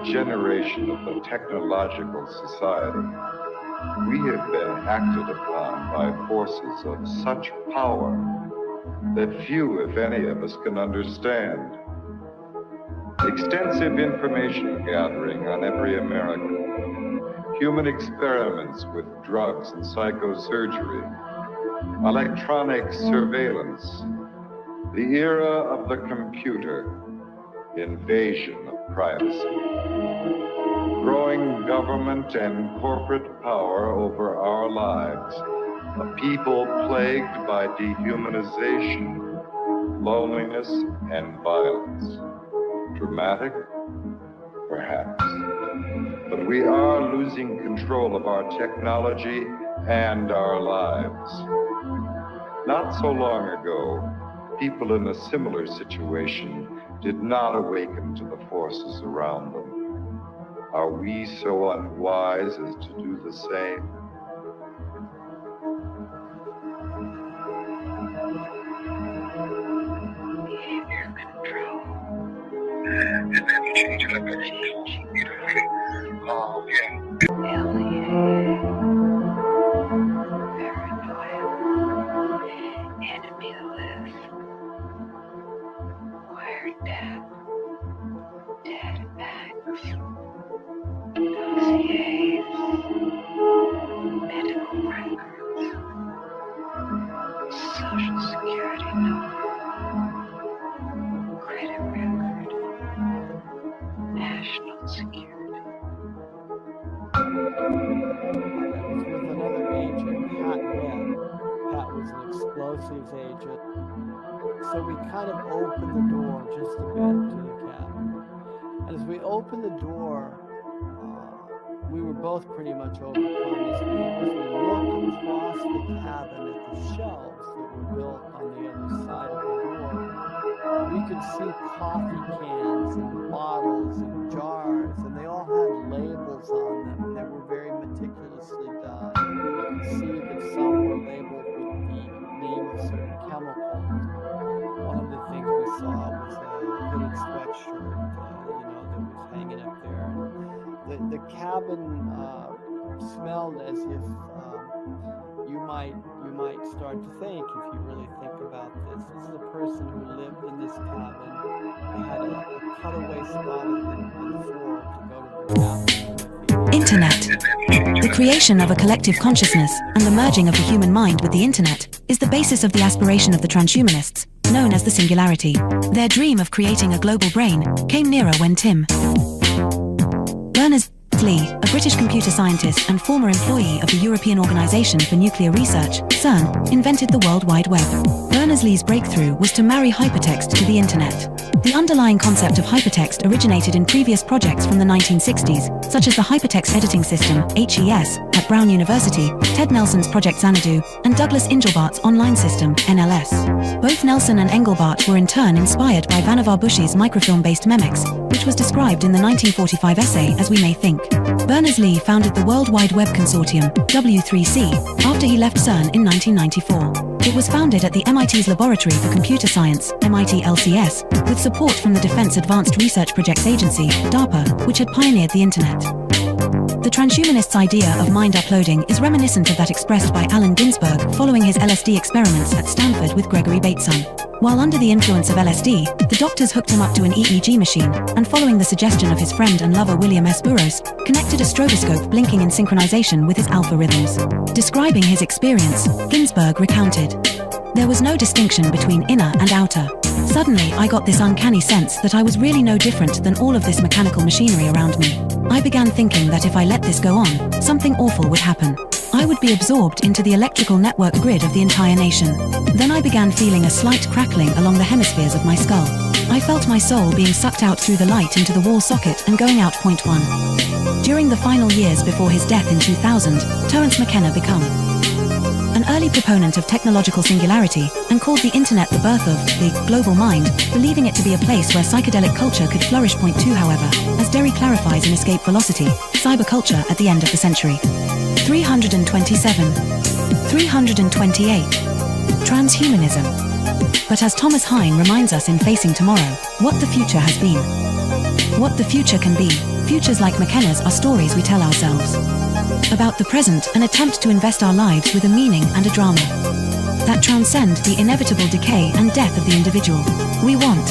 generation of the technological society, we have been acted upon by forces of such power that few, if any, of us can understand. Extensive information gathering on every American, human experiments with drugs and psychosurgery, electronic surveillance, the era of the computer, invasion of privacy, growing government and corporate power over our lives, a people plagued by dehumanization, loneliness, and violence. Dramatic? Perhaps. But we are losing control of our technology and our lives. Not so long ago, people in a similar situation did not awaken to the forces around them. Are we so unwise as to do the same? Behavior control. And then you change it up every beautifully. Yeah. Alien. Paranoia. Enemy list. Wired death. Dead acts. Dossiers. Medical records. Social security number. Credit record. National security. With another agent, Pat Webb. Pat was an explosives agent. So we kind of opened the door just a bit to the cabin. And as we opened the door, we were both pretty much overcome as we looked across the cabin at the shelves that were built on the other side of the door. We could see coffee cans and bottles and jars, and they all had labels on them, and they were very meticulously done. You could see that some were labeled with the name of certain chemicals. One of the things we saw was a hooded sweatshirt, that was hanging up there. And the cabin smelled as if you might start to think, if you really think about this. This is a person who lived in this cabin. They had a cutaway spot on the floor to go to the bathroom. Internet. The creation of a collective consciousness and the merging of the human mind with the internet is the basis of the aspiration of the transhumanists, known as the singularity. Their dream of creating a global brain came nearer when Tim Berners-Lee, a British computer scientist and former employee of the European Organization for Nuclear Research, CERN, invented the World Wide Web. Berners-Lee's breakthrough was to marry hypertext to the internet. The underlying concept of hypertext originated in previous projects from the 1960s, such as the Hypertext Editing System, HES, at Brown University, Ted Nelson's Project Xanadu, and Douglas Engelbart's Online System, NLS. Both Nelson and Engelbart were in turn inspired by Vannevar Bush's microfilm-based Memex, which was described in the 1945 essay As We May Think. Berners-Lee founded the World Wide Web Consortium, W3C, after he left CERN in 1994. It was founded at the MIT's Laboratory for Computer Science, MIT LCS, with support from the Defense Advanced Research Projects Agency, DARPA, which had pioneered the Internet. The transhumanists' idea of mind uploading is reminiscent of that expressed by Allen Ginsberg following his LSD experiments at Stanford with Gregory Bateson. While under the influence of LSD, the doctors hooked him up to an EEG machine, and following the suggestion of his friend and lover William S. Burroughs, connected a stroboscope blinking in synchronization with his alpha rhythms. Describing his experience, Ginsberg recounted, "There was no distinction between inner and outer. Suddenly, I got this uncanny sense that I was really no different than all of this mechanical machinery around me. I began thinking that if I let this go on, something awful would happen. I would be absorbed into the electrical network grid of the entire nation. Then I began feeling a slight crackling along the hemispheres of my skull. I felt my soul being sucked out through the light into the wall socket and going out point one." During the final years before his death in 2000, Terence McKenna became an early proponent of technological singularity and called the internet the birth of the global mind, believing it to be a place where psychedelic culture could flourish. Point two, however, as Derry clarifies in Escape Velocity, cyberculture at the end of the century. 327. 328. Transhumanism. But as Thomas Hine reminds us in Facing Tomorrow, what the future has been. What the future can be, Futures like McKenna's are stories we tell ourselves. About the present, an attempt to invest our lives with a meaning and a drama that transcend the inevitable decay and death of the individual. We want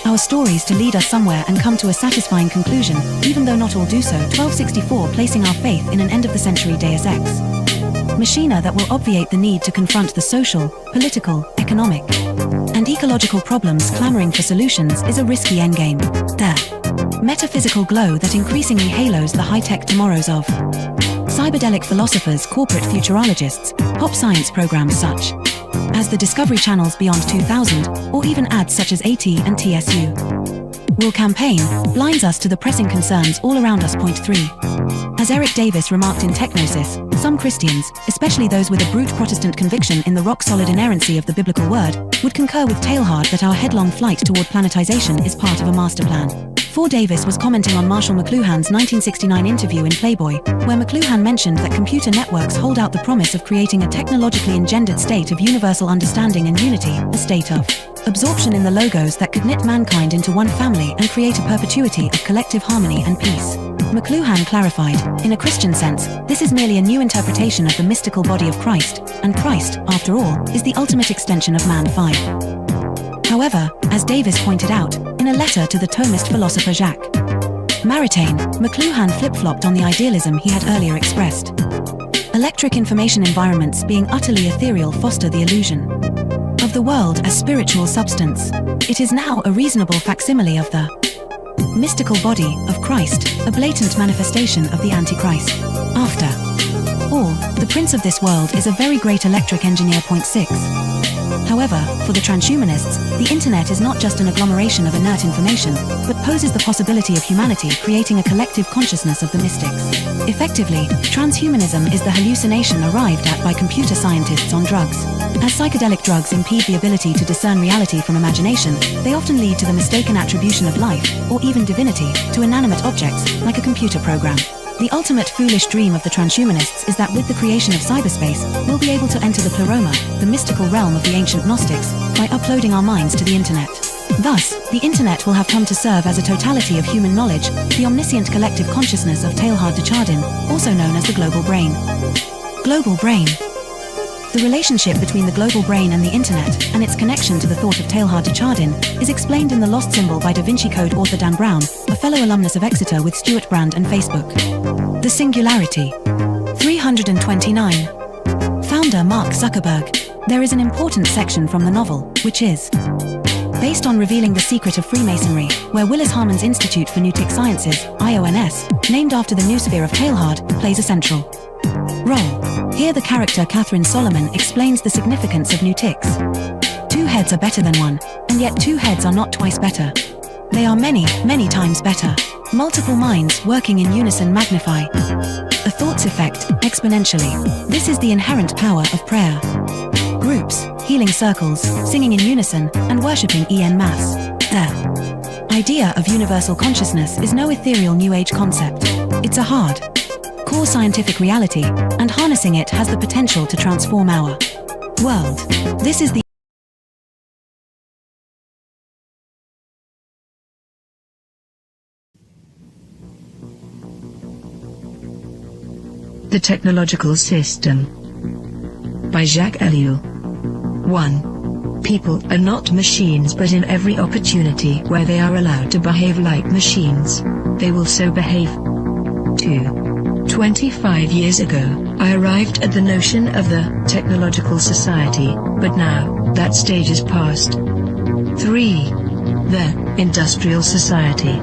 our stories to lead us somewhere and come to a satisfying conclusion, even though not all do so. 1264, placing our faith in an end-of-the-century Deus Ex machina that will obviate the need to confront the social, political, economic, and ecological problems clamoring for solutions is a risky endgame. The metaphysical glow that increasingly halos the high-tech tomorrows of cyberdelic philosophers, corporate futurologists, pop science programs such as the Discovery Channel's Beyond 2000, or even ads such as AT&TSU will campaign, blinds us to the pressing concerns all around us. Point 3. As Eric Davis remarked in Technosis, some Christians, especially those with a brute Protestant conviction in the rock-solid inerrancy of the biblical word, would concur with Teilhard that our headlong flight toward planetization is part of a master plan. 4. Davis was commenting on Marshall McLuhan's 1969 interview in Playboy, where McLuhan mentioned that computer networks hold out the promise of creating a technologically engendered state of universal understanding and unity, a state of absorption in the logos that could knit mankind into one family and create a perpetuity of collective harmony and peace. McLuhan clarified, in a Christian sense, this is merely a new interpretation of the mystical body of Christ, and Christ, after all, is the ultimate extension of man. 5. However, as Davis pointed out, in a letter to the Thomist philosopher Jacques Maritain, McLuhan flip-flopped on the idealism he had earlier expressed. Electric information environments being utterly ethereal foster the illusion of the world as spiritual substance. It is now a reasonable facsimile of the mystical body of Christ, a blatant manifestation of the Antichrist. After all, the prince of this world is a very great electric engineer. Point 6. However, for the transhumanists, the internet is not just an agglomeration of inert information, but poses the possibility of humanity creating a collective consciousness of the mystics. Effectively, transhumanism is the hallucination arrived at by computer scientists on drugs. As psychedelic drugs impede the ability to discern reality from imagination, they often lead to the mistaken attribution of life, or even divinity, to inanimate objects, like a computer program. The ultimate foolish dream of the transhumanists is that with the creation of cyberspace, we'll be able to enter the pleroma, the mystical realm of the ancient Gnostics, by uploading our minds to the internet. Thus, the internet will have come to serve as a totality of human knowledge, the omniscient collective consciousness of Teilhard de Chardin, also known as the global brain. Global brain. The relationship between the global brain and the internet, and its connection to the thought of Teilhard de Chardin, is explained in The Lost Symbol by Da Vinci Code author Dan Brown, a fellow alumnus of Exeter with Stuart Brand and Facebook. The Singularity. 329. Founder Mark Zuckerberg. There is an important section from the novel, which is based on revealing the secret of Freemasonry, where Willis Harman's Institute for Newtic Sciences, IONS, named after the noosphere of Teilhard, plays a central role. Here the character Catherine Solomon explains the significance of Newtics. 2 heads are better than 1, and yet 2 heads are not twice better. They are many, many times better. Multiple minds working in unison magnify a thought's effect exponentially. This is the inherent power of prayer. Groups, healing circles, singing in unison, and worshipping en masse. The idea of universal consciousness is no ethereal New Age concept. It's a hard core scientific reality, and harnessing it has the potential to transform our world. This is the Technological System by Jacques Ellul. 1. People are not machines, but in every opportunity where they are allowed to behave like machines, they will so behave. 2. 25 years ago, I arrived at the notion of the technological society, but now, that stage is past. 3. The industrial society.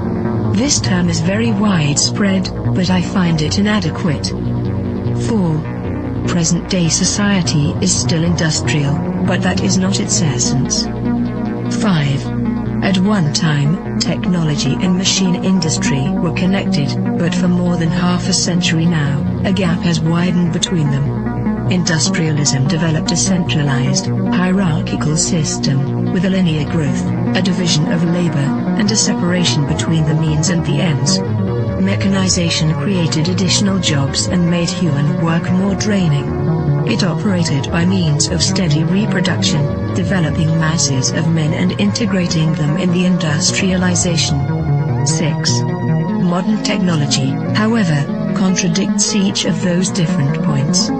This term is very widespread, but I find it inadequate. 4. Present-day society is still industrial, but that is not its essence. 5. At one time, technology and machine industry were connected, but for more than half a century now, a gap has widened between them. Industrialism developed a centralized, hierarchical system, with a linear growth, a division of labor, and a separation between the means and the ends. Mechanization created additional jobs and made human work more draining. It operated by means of steady reproduction, developing masses of men and integrating them in the industrialization. 6. Modern technology, however, contradicts each of those different points.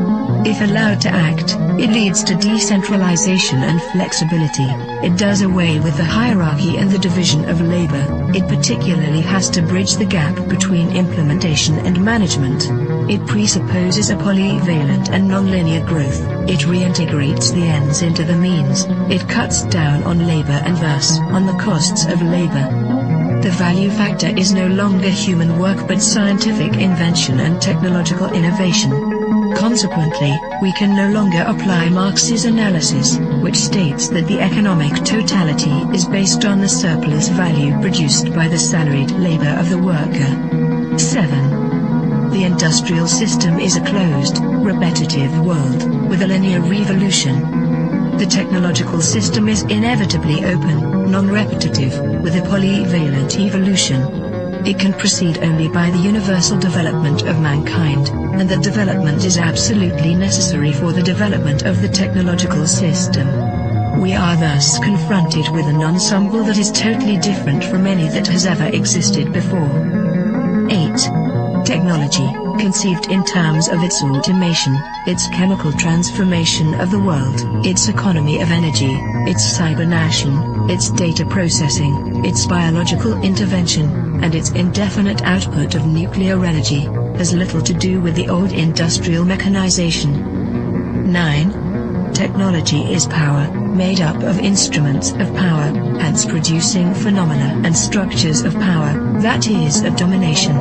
If allowed to act, it leads to decentralization and flexibility. It does away with the hierarchy and the division of labor. It particularly has to bridge the gap between implementation and management. It presupposes a polyvalent and nonlinear growth. It reintegrates the ends into the means. It cuts down on labor and thus on the costs of labor. The value factor is no longer human work but scientific invention and technological innovation. Consequently, we can no longer apply Marx's analysis, which states that the economic totality is based on the surplus value produced by the salaried labor of the worker. 7. The industrial system is a closed, repetitive world, with a linear revolution. The technological system is inevitably open, non-repetitive, with a polyvalent evolution. It can proceed only by the universal development of mankind, and that development is absolutely necessary for the development of the technological system. We are thus confronted with an ensemble that is totally different from any that has ever existed before. 8. Technology, conceived in terms of its automation, its chemical transformation of the world, its economy of energy, its cybernation, its data processing, its biological intervention, and its indefinite output of nuclear energy, has little to do with the old industrial mechanization. 9. Technology is power, made up of instruments of power, hence producing phenomena and structures of power, that is of domination.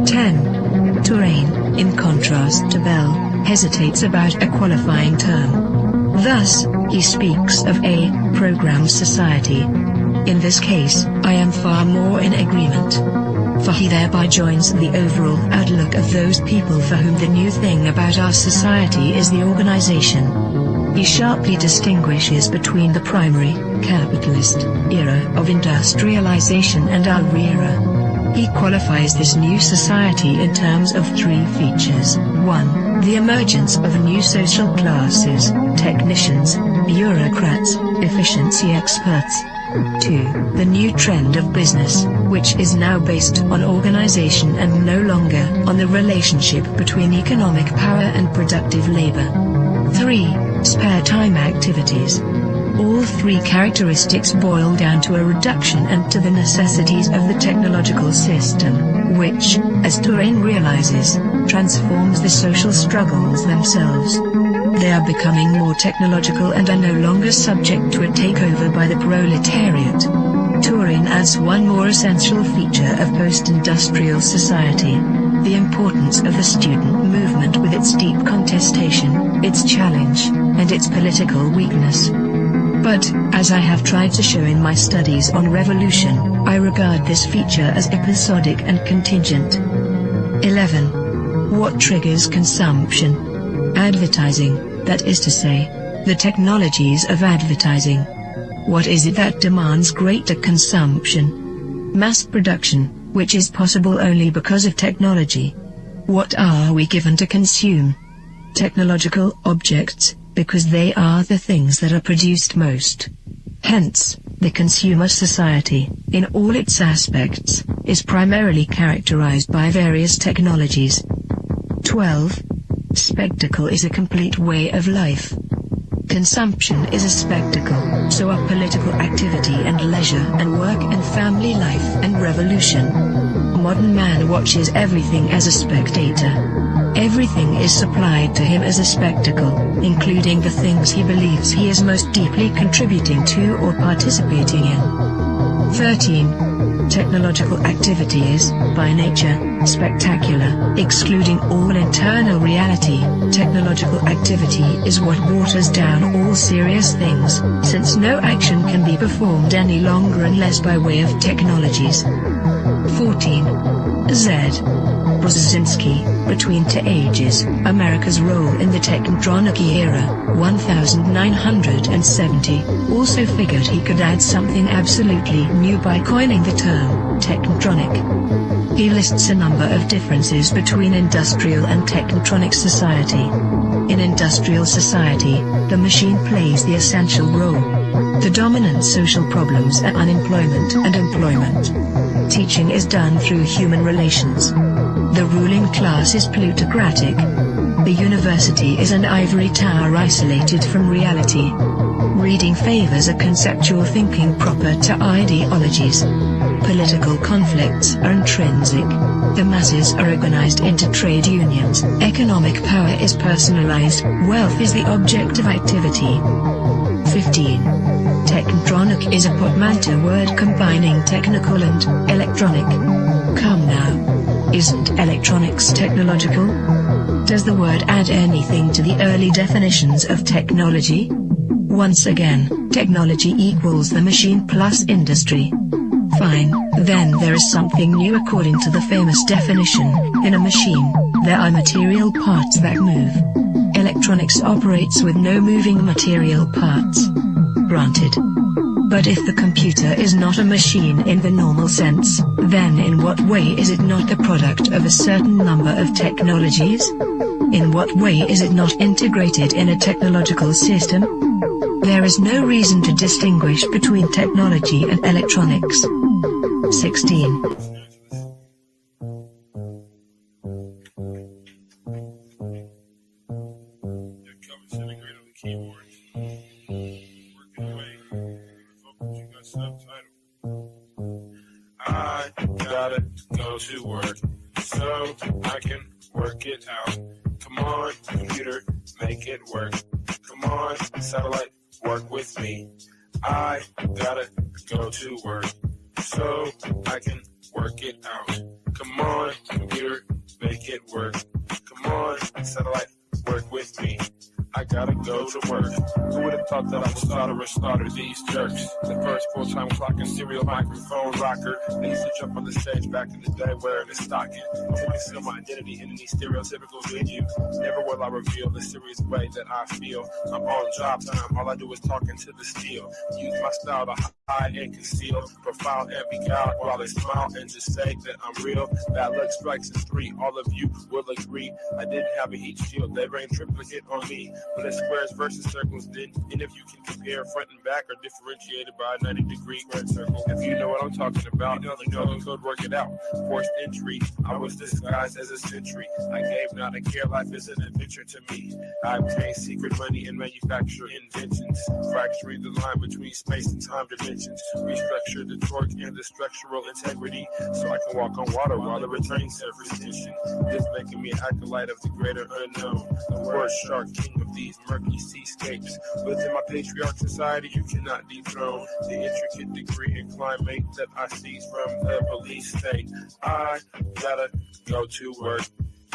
10. Touraine, in contrast to Bell, hesitates about a qualifying term. Thus, he speaks of a programmed society. In this case, I am far more in agreement. For he thereby joins the overall outlook of those people for whom the new thing about our society is the organization. He sharply distinguishes between the primary, capitalist, era of industrialization and our era. He qualifies this new society in terms of 3 features. 1. The emergence of new social classes, technicians, bureaucrats, efficiency experts. 2. The new trend of business, which is now based on organization and no longer on the relationship between economic power and productive labor. 3. Spare time activities. All 3 characteristics boil down to a reduction and to the necessities of the technological system, which, as Touraine realizes, transforms the social struggles themselves. They are becoming more technological and are no longer subject to a takeover by the proletariat. Touraine adds one more essential feature of post-industrial society: the importance of the student movement with its deep contestation, its challenge, and its political weakness. But, as I have tried to show in my studies on revolution, I regard this feature as episodic and contingent. 11. What triggers consumption? Advertising, that is to say, the technologies of advertising. What is it that demands greater consumption? Mass production, which is possible only because of technology. What are we given to consume? Technological objects, because they are the things that are produced most. Hence, the consumer society, in all its aspects, is primarily characterized by various technologies. 12. Spectacle is a complete way of life. Consumption is a spectacle, so are political activity and leisure and work and family life and revolution. Modern man watches everything as a spectator. Everything is supplied to him as a spectacle, including the things he believes he is most deeply contributing to or participating in. 13. Technological activity is, by nature, spectacular, excluding all internal reality. Technological activity is what waters down all serious things, since no action can be performed any longer unless by way of technologies. 14. Z. Brzezinski, Between Two Ages, America's Role in the Technotronic Era, 1970, also figured he could add something absolutely new by coining the term technotronic. He lists a number of differences between industrial and technotronic society. In industrial society, the machine plays the essential role. The dominant social problems are unemployment and employment. Teaching is done through human relations. The ruling class is plutocratic. The university is an ivory tower isolated from reality. Reading favors a conceptual thinking proper to ideologies. Political conflicts are intrinsic. The masses are organized into trade unions. Economic power is personalized. Wealth is the object of activity. 15. Techtronic is a portmanteau word combining technical and electronic. Come now. Isn't electronics technological? Does the word add anything to the early definitions of technology? Once again, technology equals the machine plus industry. Fine, then there is something new according to the famous definition. In a machine, there are material parts that move. Electronics operates with no moving material parts. Granted. But if the computer is not a machine in the normal sense, then in what way is it not the product of a certain number of technologies? In what way is it not integrated in a technological system? There is no reason to distinguish between technology and electronics. 16. I gotta go to work so I can work it out. Come on, computer, make it work. Come on, satellite, work with me. I gotta go to work so I can work it out. Come on, computer, make it work. Come on, satellite, work with me. I gotta go to work. Who would have thought that I would slaughter these jerks? The first full-time clock and serial microphone rocker. I used to jump on the stage back in the day wearing a stocking. To conceal my identity in any stereotypical venue. Never will I reveal the serious way that I feel. I'm on job time, all I do is talking to the steel. Use my style to hide and conceal. Profile and be cowed while they smile and just say that I'm real. Bad luck strikes in 3, all of you will agree. I didn't have a heat shield, they rained triplicate on me. But it's squares versus circles, then and if you can compare front and back are differentiated by a 90-degree squared circle. If you know what I'm talking about, you know the code, work it out. Forced entry, I was disguised as a sentry. I gave not a care, life is an adventure to me. I obtain secret money and manufacture inventions, fracturing the line between space and time dimensions. Restructure the torque and the structural integrity, so I can walk on water while the returning surface tension. This making me an acolyte of the greater unknown, the word shark, king of these murky seascapes. Within my patriarch society, you cannot dethrone the intricate degree and climate that I seize from the police state. I gotta go to work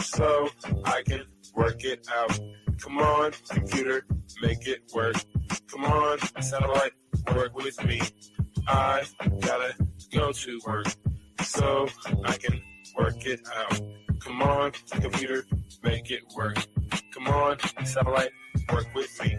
so I can work it out. Come on, computer, make it work. Come on, satellite, work with me. I gotta go to work so I can work it out. Come on, computer, make it work. Come on, satellite, work with me.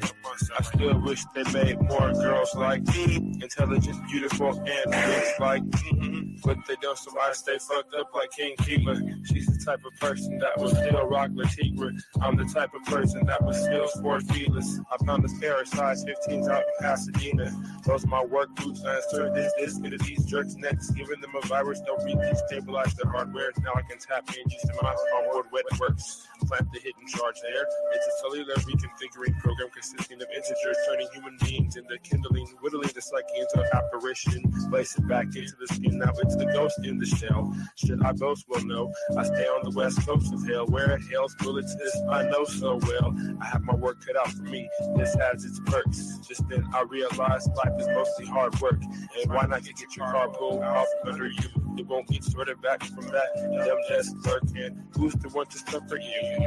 I still wish they made more girls like me, intelligent, beautiful, and rich like me. But they don't, so I stay fucked up like King Keeper. She's the type of person that will still rock Latigre. I'm the type of person that will still sport feelers. I found a pair of size 15s out in Pasadena. Those are my work boots. I insert this into these jerks' necks, giving them a virus. They'll destabilize their hardware. Now I can tap in using my onboard wet works. Plant the hidden charge there. It's a cellular reconfiguring program consisting of integers, turning human beings into kindling, whittling the psyche into apparition, place it back into the skin. Now it's the ghost in the shell. Should I boast? Well, no. I stay on the west coast of hell, where hell's bullets is I know so well. I have my work cut out for me. This has its perks. Just then I realized life is mostly hard work. And why not get your car pulled off under you? It won't get sorted back from that dumb desk clerk. And who's the one to suffer you?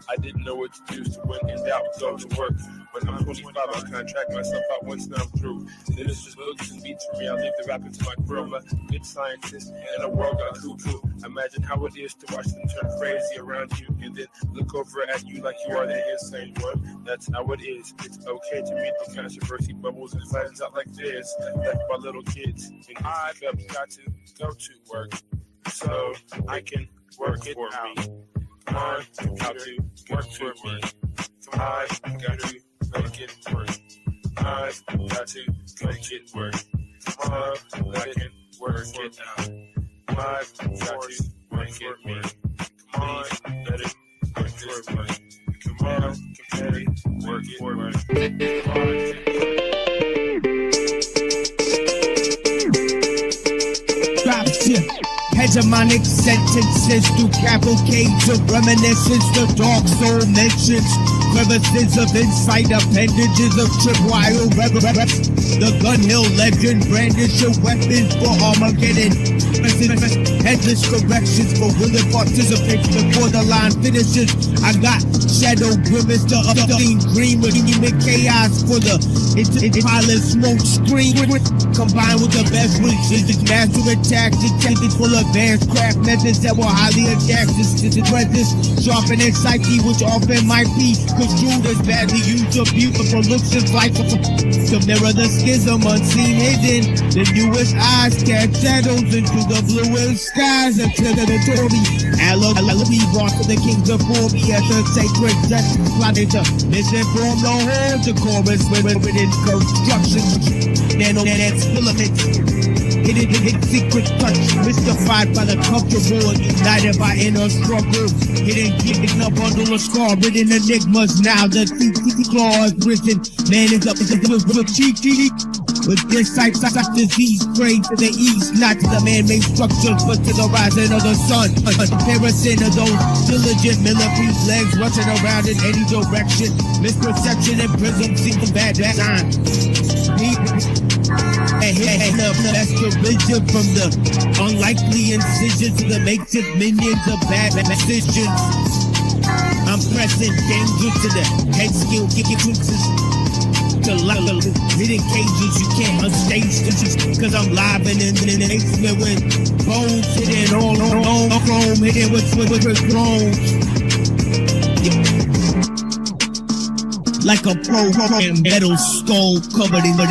I didn't know what to do, so when in doubt, go to work. When I'm 25, I'll contract myself out once now I'm through. Then it's just books and beats for me. I leave the rapping to my crew. I'm a good scientist and a world got cuckoo. Imagine how it is to watch them turn crazy around you and then look over at you like you are the insane one. That's how it is. It's okay to meet the controversy bubbles and flattens out like this, like my little kids. And I've got to go to work so I can work it out. Come on, computer, work for me. Come on, got to make it work. I've got to make it work. Come on, I can work it out. I've got to make it work. Come on, let it work this way. Come on, let it work it work. Drop shit. Hegemonic sentences through cavalcades of reminiscence. The dark soul mentions crevices of insight, appendages of tripwire reverence. The Gun Hill legend brandish your weapons for Armageddon. Headless corrections for willing participants before the line finishes. I got shadow grimace, the obscene green with chaos for the pilot smoke screen. Combined with the best wishes, it's mastering tactics, full advanced craft methods that will highly adapt to this sharpening psyche, which often might be construed as badly used or beautiful looks and like to mirror the schism unseen hidden. The newest eyes cast shadows into the bluest skies until the Tory Alabi brought to the kings before me as the sacred justice plotted to misinform the whole decorous within construction. Nanonet filaments, hidden secret touch, mystified by the comfortable, united by inner struggle. Hidden a bundle of scar, written enigmas. Now the claw is risen. Man is up with cheeky. With this sight disease praying to the east, not to the man-made structures, but to the rising of the sun. A comparison of those diligent millipede legs rushing around in any direction. Misperception and prism seem to bad design. That's the vision from the unlikely incision to the makeshift minions of bad decisions. I'm pressing danger to the head skill, kicking fixes to level hidden cages you can't unstage this cause I'm live and in the basement with bones hidden all chrome hidden with thrones. Like a program metal skull covered in the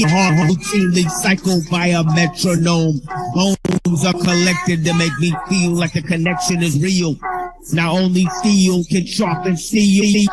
heart routinely cycled by a metronome. Bones are collected to make me feel like the connection is real. Now only steel can sharpen steel.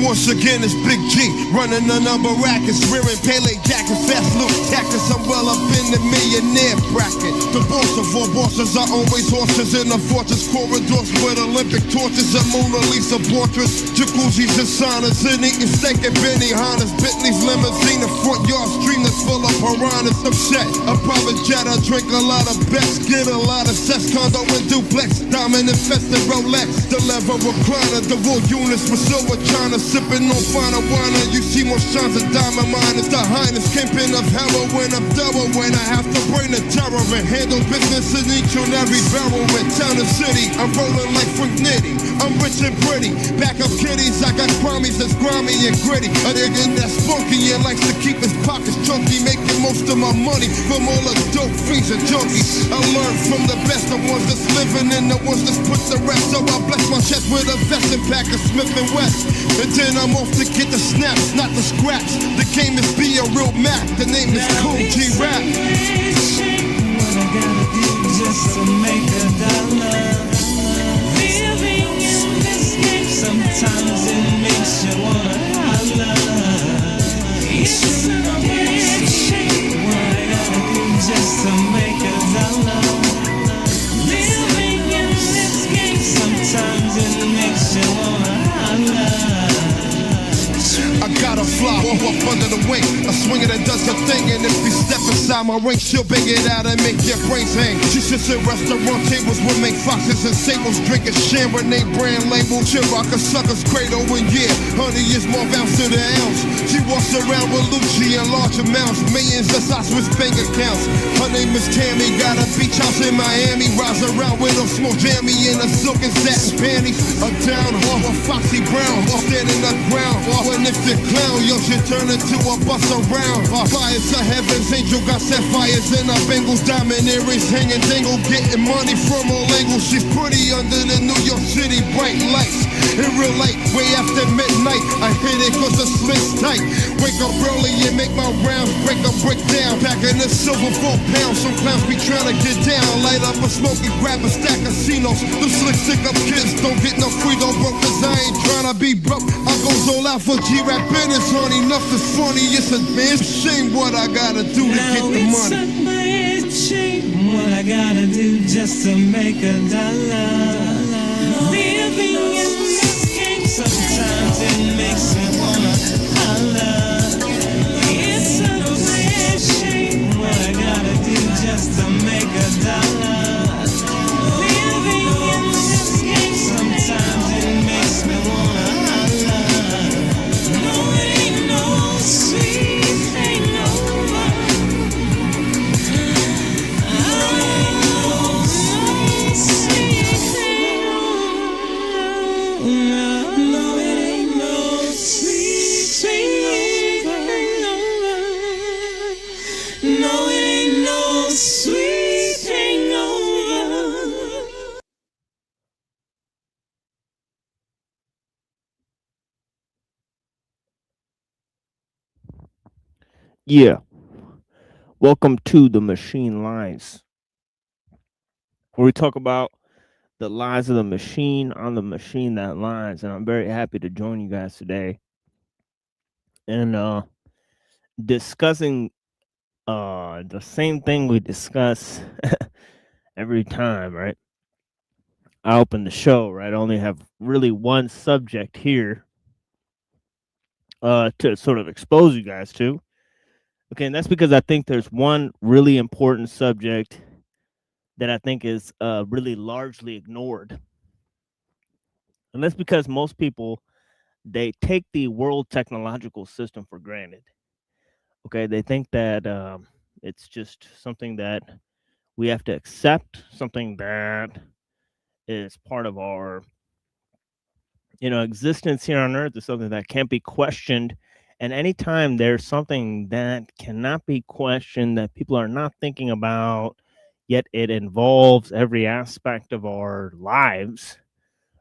Once again, it's Big G, running a number rackets, rearing Pele jackets, fast loop tactics. I'm well up in the millionaire bracket. The boss of all bosses are always horses in the fortress corridors with Olympic torches and Mona Lisa portraits. Jacuzzis and saunas and eating steak and Benny Hannas, Bentley's limousine, a front yard stream that's full of piranhas. I'm set, a private jet, I drink a lot of bets, get a lot of sex, condo and duplex, diamond infested Rolex, the lever recliner, the raw units with silver china. Sipping on finer wine, you see more shines of diamond mine. It's the highness, kingpin of heroin, of double when I have to bring the terror and handle business in each and every barrel in town and city. I'm rolling like Frank Nitty, I'm rich and pretty. Back up kitties, I got crummies that's grimy and gritty. A nigga that's funky and likes to keep his pockets chunky, making most of my money from all the dope fiends and junkies. I learned from the best, the ones that's living and the ones that's put the rest. So I bless my chest with a vest and pack of Smith & West. And then I'm off to get the snaps, not the scraps. The game is be a real Mac. The name is Cool G Rap. What I gotta do just to make a dollar. Living in this game, sometimes it makes you wanna holler. It's a bad shame. What I gotta do just to make a dollar. Living in this game, sometimes it makes you wanna holler. I gotta fly up under the wing. A swinger that does her thing, and if you step inside my ring, she'll bang it out and make your brains hang. She sits at restaurant tables with make foxes and sables, drinking Chardonnay brand label. She'll rock a sucker's cradle, and yeah, honey is more bounce to the ounce. She walks around with Lucci in large amounts, millions of size with bank accounts. Her name is Tammy, got a beach house in Miami. Rides around with a small jammy in a silk and satin panties. A down hall, a foxy brown, standing the ground. And if you clown, you should turn into a bus around. Fires to heavens, angel got sapphires in her bangles, diamond earrings hanging dangle, getting money from all angles. She's pretty under the New York City bright lights. In real light, way after midnight, I hit it cause the slit's tight. Wake up early and make my rounds, break a brick down, packing the silver 4 pounds. Some clowns be trying to get down, light up a smoke and grab a stack of casinos. The slick stick up kids don't get no free, don't broke cause I ain't trying to be broke. I goes all out for G-Rap business, honey, nothing's funny, it's a damn shame what I gotta do to get the money. It's a bad shame what I gotta do just to make a dollar. Living in this game, sometimes it makes me wanna holler. It's a bad shame what I gotta do just to make a dollar. Living in this game, sometimes it makes me wanna holler. No, it ain't no sweet hangover. No sweet hangover. No, it ain't no sweet hangover. No, it ain't no sweet hangover. Yeah. Welcome to the Machine Lines, where we talk about the lies of the machine on the machine that lines. And I'm very happy to join you guys today and discussing the same thing we discuss every time, right? I open the show, right? I only have really one subject here to sort of expose you guys to. Okay, and that's because I think there's one really important subject that I think is really largely ignored. And that's because most people, they take the world technological system for granted. Okay, they think that it's just something that we have to accept, something that is part of our existence here on Earth, is something that can't be questioned And anytime there's something that cannot be questioned, that people are not thinking about, yet it involves every aspect of our lives,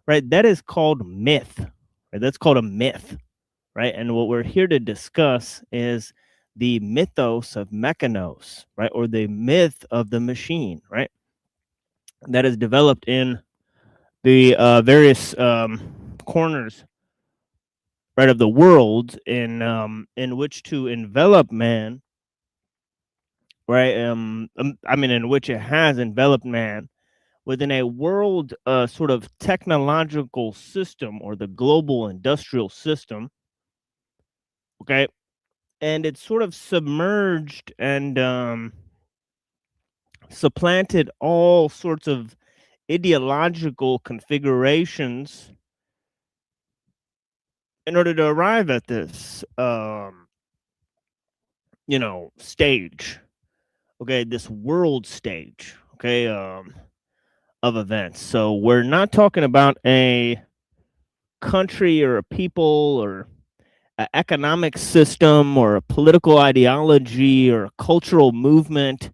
right? That is called myth, right? That's called a myth, right? And what we're here to discuss is the mythos of mechanos, right? Or the myth of the machine, right? That is developed in the various corners, right, of the world in which to envelop man, right? I mean, in which it has enveloped man within a world sort of technological system, or the global industrial system, okay? And it's sort of submerged and supplanted all sorts of ideological configurations in order to arrive at this stage, okay, this world stage, okay, of events. So we're not talking about a country or a people or an economic system or a political ideology or a cultural movement,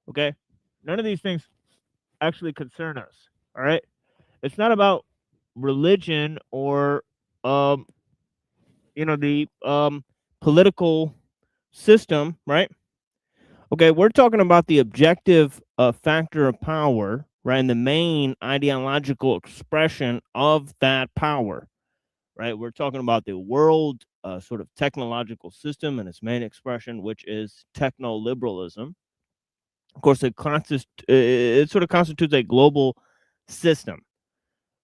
okay? None of these things actually concern us, all right? It's not about religion or the political system, right? Okay, we're talking about the objective factor of power, right? And the main ideological expression of that power, right? We're talking about the world sort of technological system and its main expression, which is techno-liberalism. Of course, it sort of constitutes a global system,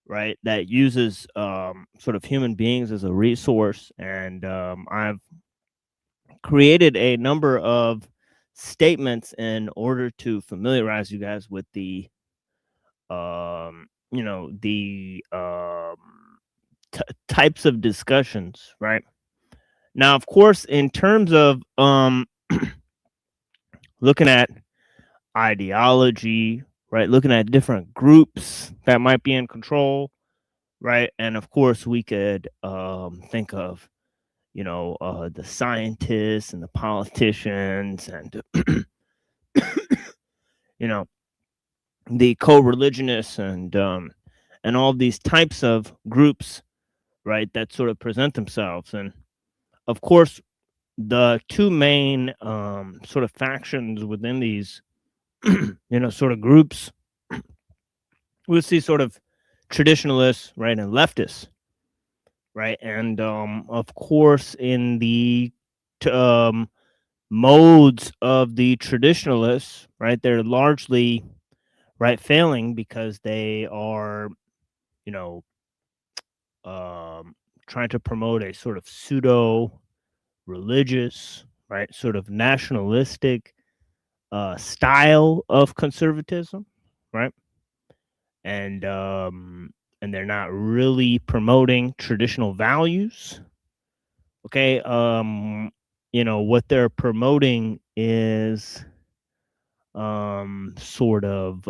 right, that uses sort of human beings as a resource. And I've created a number of statements in order to familiarize you guys with the types of discussions, right? Now, of course, in terms of looking at ideology, right, looking at different groups that might be in control, right, and of course we could think of the scientists and the politicians and the co-religionists and all these types of groups, right, that sort of present themselves. And of course, the two main sort of factions within these sort of groups, we'll see sort of traditionalists, right, and leftists, right? And of course, in the modes of the traditionalists, right, they're largely, right, failing because they are trying to promote a sort of pseudo religious, right, sort of nationalistic style of conservatism, right? And they're not really promoting traditional values. Okay, what they're promoting is sort of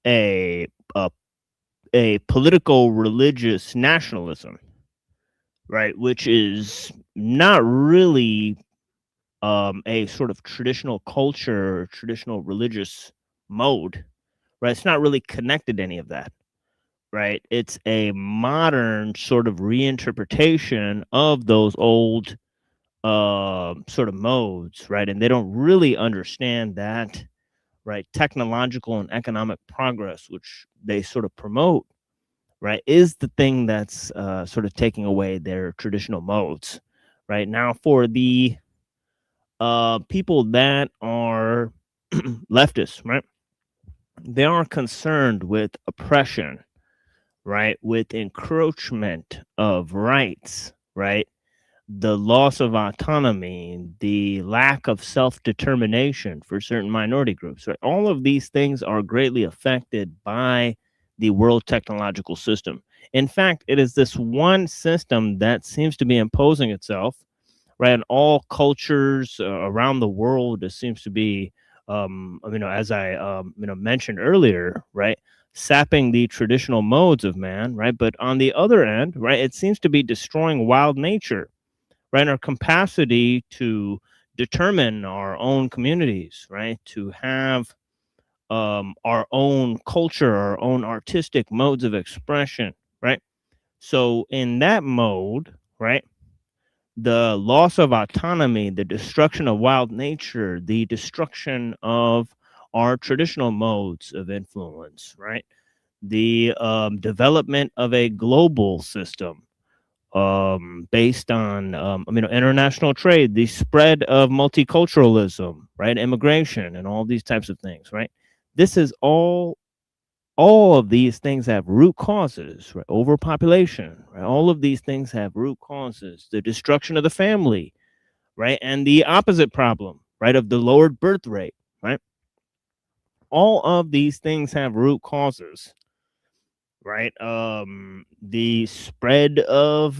a a political religious nationalism, right, which is not really a sort of traditional culture or traditional religious mode, right? It's not really connected to any of that, right? It's a modern sort of reinterpretation of those old sort of modes, right? And they don't really understand that, right, technological and economic progress, which they sort of promote, right, is the thing that's sort of taking away their traditional modes, right? Now, for the people that are leftists, right, they are concerned with oppression, right, with encroachment of rights, right, the loss of autonomy, the lack of self-determination for certain minority groups, right? All of these things are greatly affected by the world technological system. In fact, it is this one system that seems to be imposing itself, right, in all cultures around the world. It seems to be, as I mentioned earlier, right, sapping the traditional modes of man, right? But on the other end, right, it seems to be destroying wild nature, right? Our capacity to determine our own communities, right? To have our own culture, our own artistic modes of expression, right? So in that mode, right, the loss of autonomy, the destruction of wild nature, the destruction of our traditional modes of influence, right? The development of a global system based on international trade, the spread of multiculturalism, right? Immigration and all these types of things, right? This is all of these things have root causes, right? Overpopulation, right? All of these things have root causes. The destruction of the family, right? And the opposite problem, right? Of the lowered birth rate, right? All of these things have root causes, right? The spread of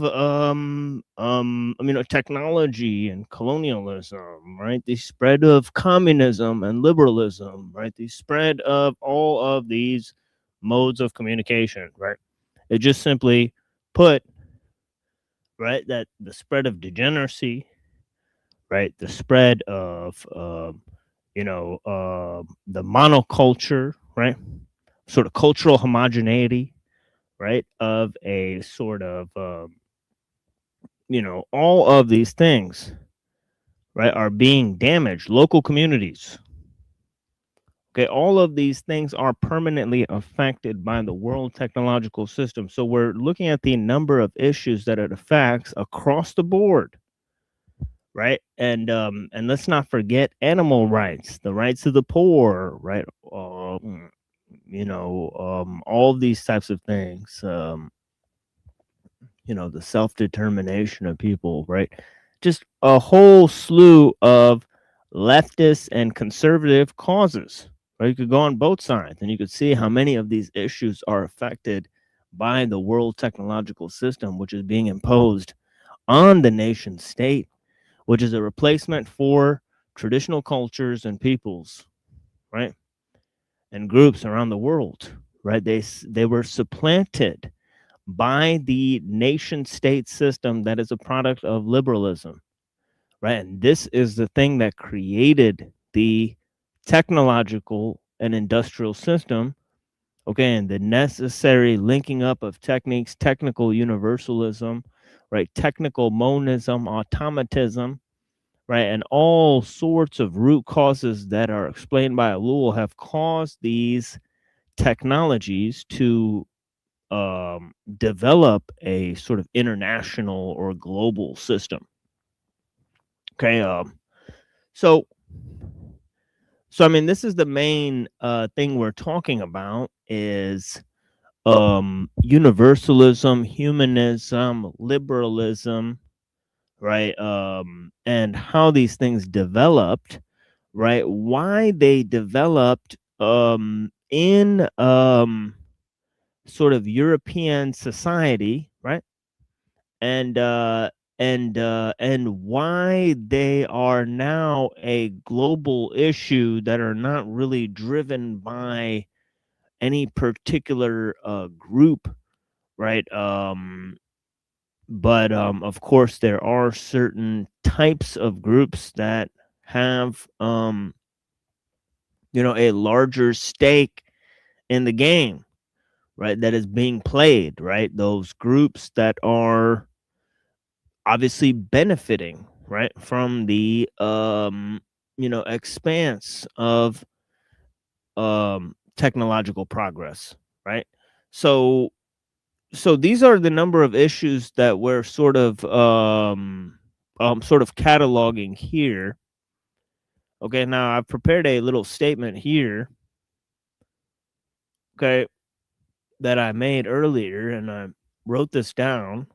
technology and colonialism, right? The spread of communism and liberalism, right? The spread of all of these modes of communication, right? It just simply put, right, that the spread of degeneracy, right, the spread of the monoculture, right, sort of cultural homogeneity, right, of a sort of all of these things, right, are being damaged. Local communities, okay, all of these things are permanently affected by the world technological system. So we're looking at the number of issues that it affects across the board, right? And let's not forget animal rights, the rights of the poor, right? All of these types of things. The self-determination of people, right? Just a whole slew of leftist and conservative causes, right? You could go on both sides and you could see how many of these issues are affected by the world technological system, which is being imposed on the nation state, which is a replacement for traditional cultures and peoples, right? And groups around the world, right? They were supplanted by the nation state system that is a product of liberalism, right? And this is the thing that created the technological and industrial system, okay? And the necessary linking up of techniques, technical universalism, right? Technical monism, automatism, right? And all sorts of root causes that are explained by Ellul have caused these technologies to develop a sort of international or global system. Okay. So I mean, this is the main thing we're talking about is universalism, humanism, liberalism, right? And how these things developed, right? Why they developed in sort of European society, right? And why they are now a global issue that are not really driven by any particular group, right? But of course there are certain types of groups that have a larger stake in the game, right, that is being played, right? Those groups that are obviously benefiting, right, from the expanse of technological progress, right? So these are the number of issues that we're sort of cataloging here. Okay, now I've prepared a little statement here, okay, that I made earlier, and I wrote this down.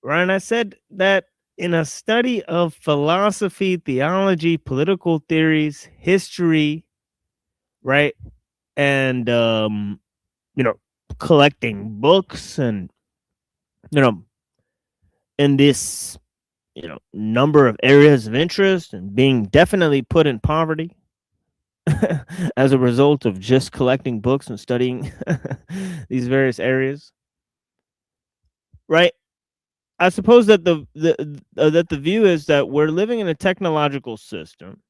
Right, and I said that in a study of philosophy, theology, political theories, history, right, and collecting books, and in this number of areas of interest, and being definitely put in poverty, as a result of just collecting books and studying these various areas, right? I suppose that that the view is that we're living in a technological system,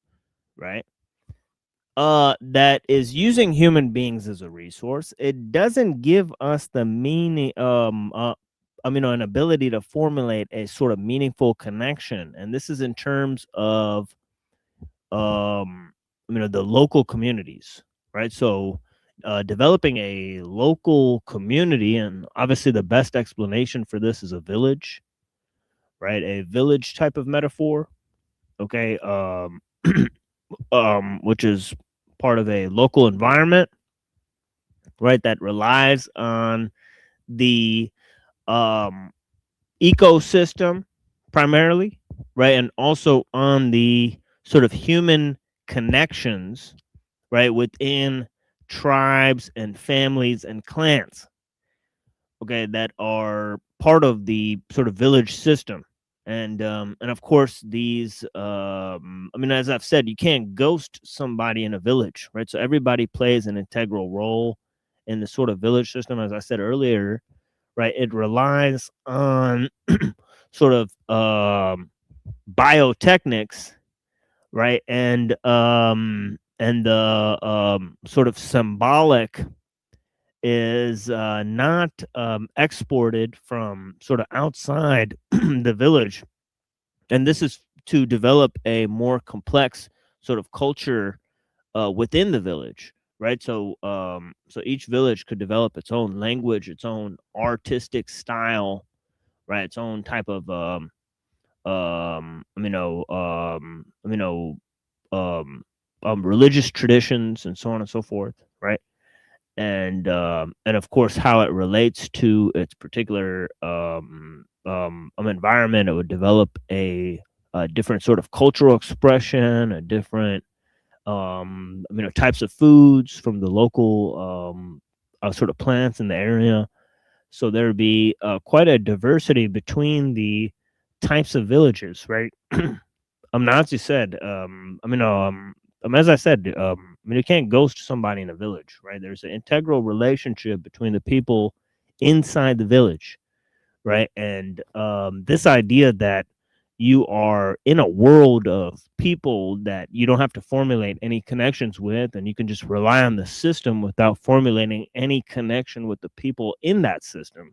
right? That is using human beings as a resource. It doesn't give us the meaning, an ability to formulate a sort of meaningful connection, and this is in terms of, the local communities, right? So, developing a local community, and obviously the best explanation for this is a village, right? A village type of metaphor, okay, which is part of a local environment, right? That relies on the ecosystem primarily, right? And also on the sort of human connections, right? Within tribes and families and clans, okay, that are part of the sort of village system. And of course these, as I've said, you can't ghost somebody in a village, right? So everybody plays an integral role in the sort of village system. As I said earlier, right, it relies on sort of biotechnics, right, and the sort of symbolic is not exported from sort of outside the village, and this is to develop a more complex sort of culture within the village, right? So each village could develop its own language, its own artistic style, right? Its own type of religious traditions and so on and so forth, right? And of course how it relates to its particular environment. It would develop a different sort of cultural expression, a different types of foods from the local sort of plants in the area. So there'd be quite a diversity between the types of villages, right? Nazi said, as I said, you can't ghost somebody in a village, right? There's an integral relationship between the people inside the village, right? And this idea that you are in a world of people that you don't have to formulate any connections with, and you can just rely on the system without formulating any connection with the people in that system,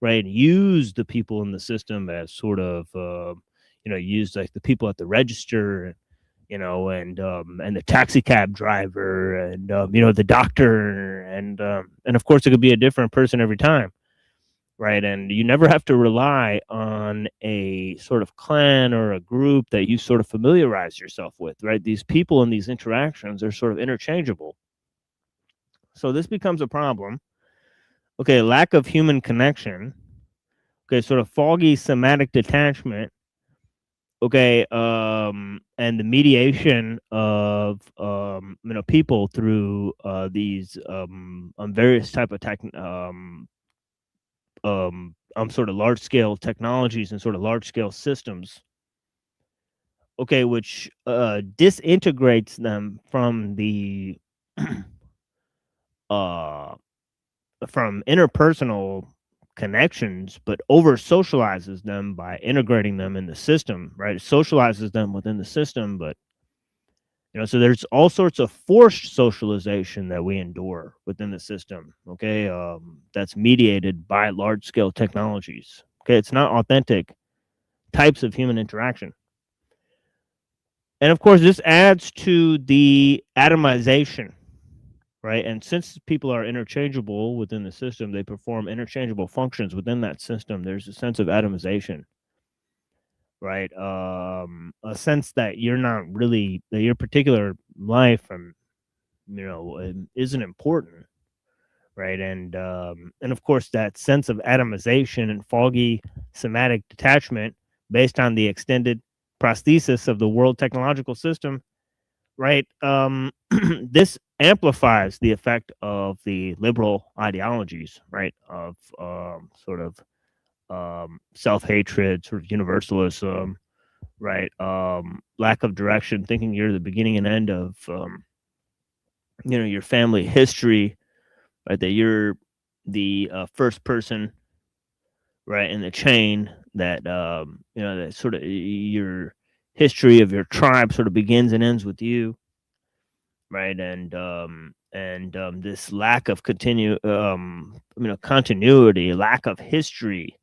right? Use the people in the system as sort of, use like the people at the register, and the taxi cab driver, and the doctor, and of course it could be a different person every time, right? And you never have to rely on a sort of clan or a group that you sort of familiarize yourself with, right? These people and these interactions are sort of interchangeable. So this becomes a problem. Okay, lack of human connection. Okay, sort of foggy somatic detachment. Okay, and the mediation of people through these various type of sort of large scale technologies and sort of large scale systems. Okay, which disintegrates them from the from interpersonal connections, but over socializes them by integrating them in the system, right? It socializes them within the system, but so there's all sorts of forced socialization that we endure within the system, okay? That's mediated by large scale technologies. Okay, it's not authentic types of human interaction. And of course, this adds to the atomization, right? And since people are interchangeable within the system, they perform interchangeable functions within that system. There's a sense of atomization, right? A sense that you're not really, that your particular life isn't important, right? And of course, that sense of atomization and foggy somatic detachment based on the extended prosthesis of the world technological system, right? This amplifies the effect of the liberal ideologies, right? Of sort of self-hatred, sort of universalism, right? Lack of direction, thinking you're the beginning and end of your family history, right? That you're the first person, right, in the chain that that sort of your history of your tribe sort of begins and ends with you, right? And this lack of continuity, lack of history,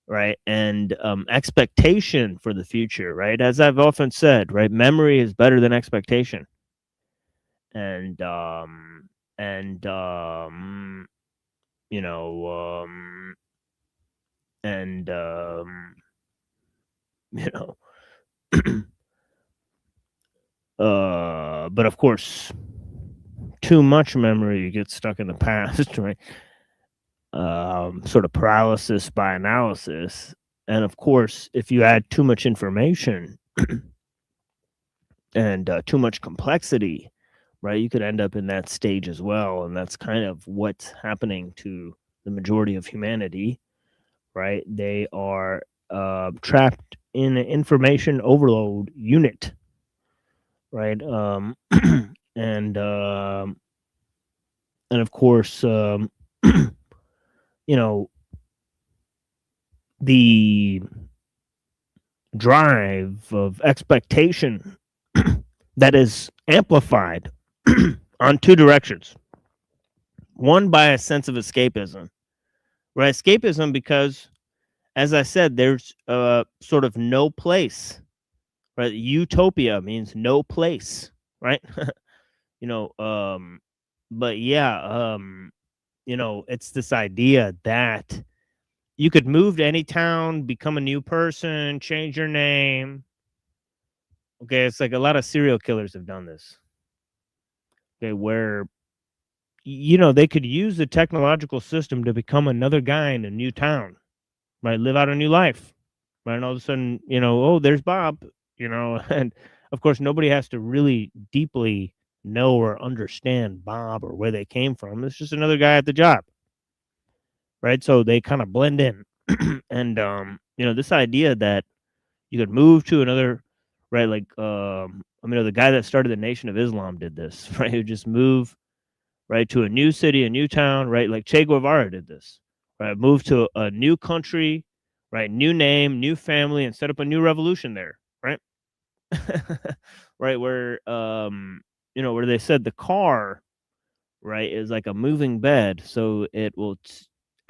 right, and expectation for the future, right? As I've often said, right, memory is better than expectation, and and you know and you know but of course, too much memory, you get stuck in the past, right? Sort of paralysis by analysis. And of course, if you add too much information and too much complexity, right, you could end up in that stage as well. And that's kind of what's happening to the majority of humanity, right? They are trapped in an information overload unit, right? And of course, the drive of expectation that is amplified on two directions. One, by a sense of escapism, right? Escapism because, as I said, there's sort of no place, right? Utopia means no place, right? But yeah, it's this idea that you could move to any town, become a new person, change your name. Okay, it's like a lot of serial killers have done this. Okay, where they could use the technological system to become another guy in a new town, right? Live out a new life, right? And all of a sudden, oh, there's Bob, and of course, nobody has to really deeply know or understand Bob or where they came from. It's just another guy at the job, right? So they kind of blend in. And this idea that you could move to another, right? Like the guy that started the Nation of Islam did this, right? Who just move, right, to a new city, a new town, right? Like Che Guevara did this, right? Move to a new country, right? New name, new family, and set up a new revolution there, right? Right, where where they said the car, right, is like a moving bed, so it will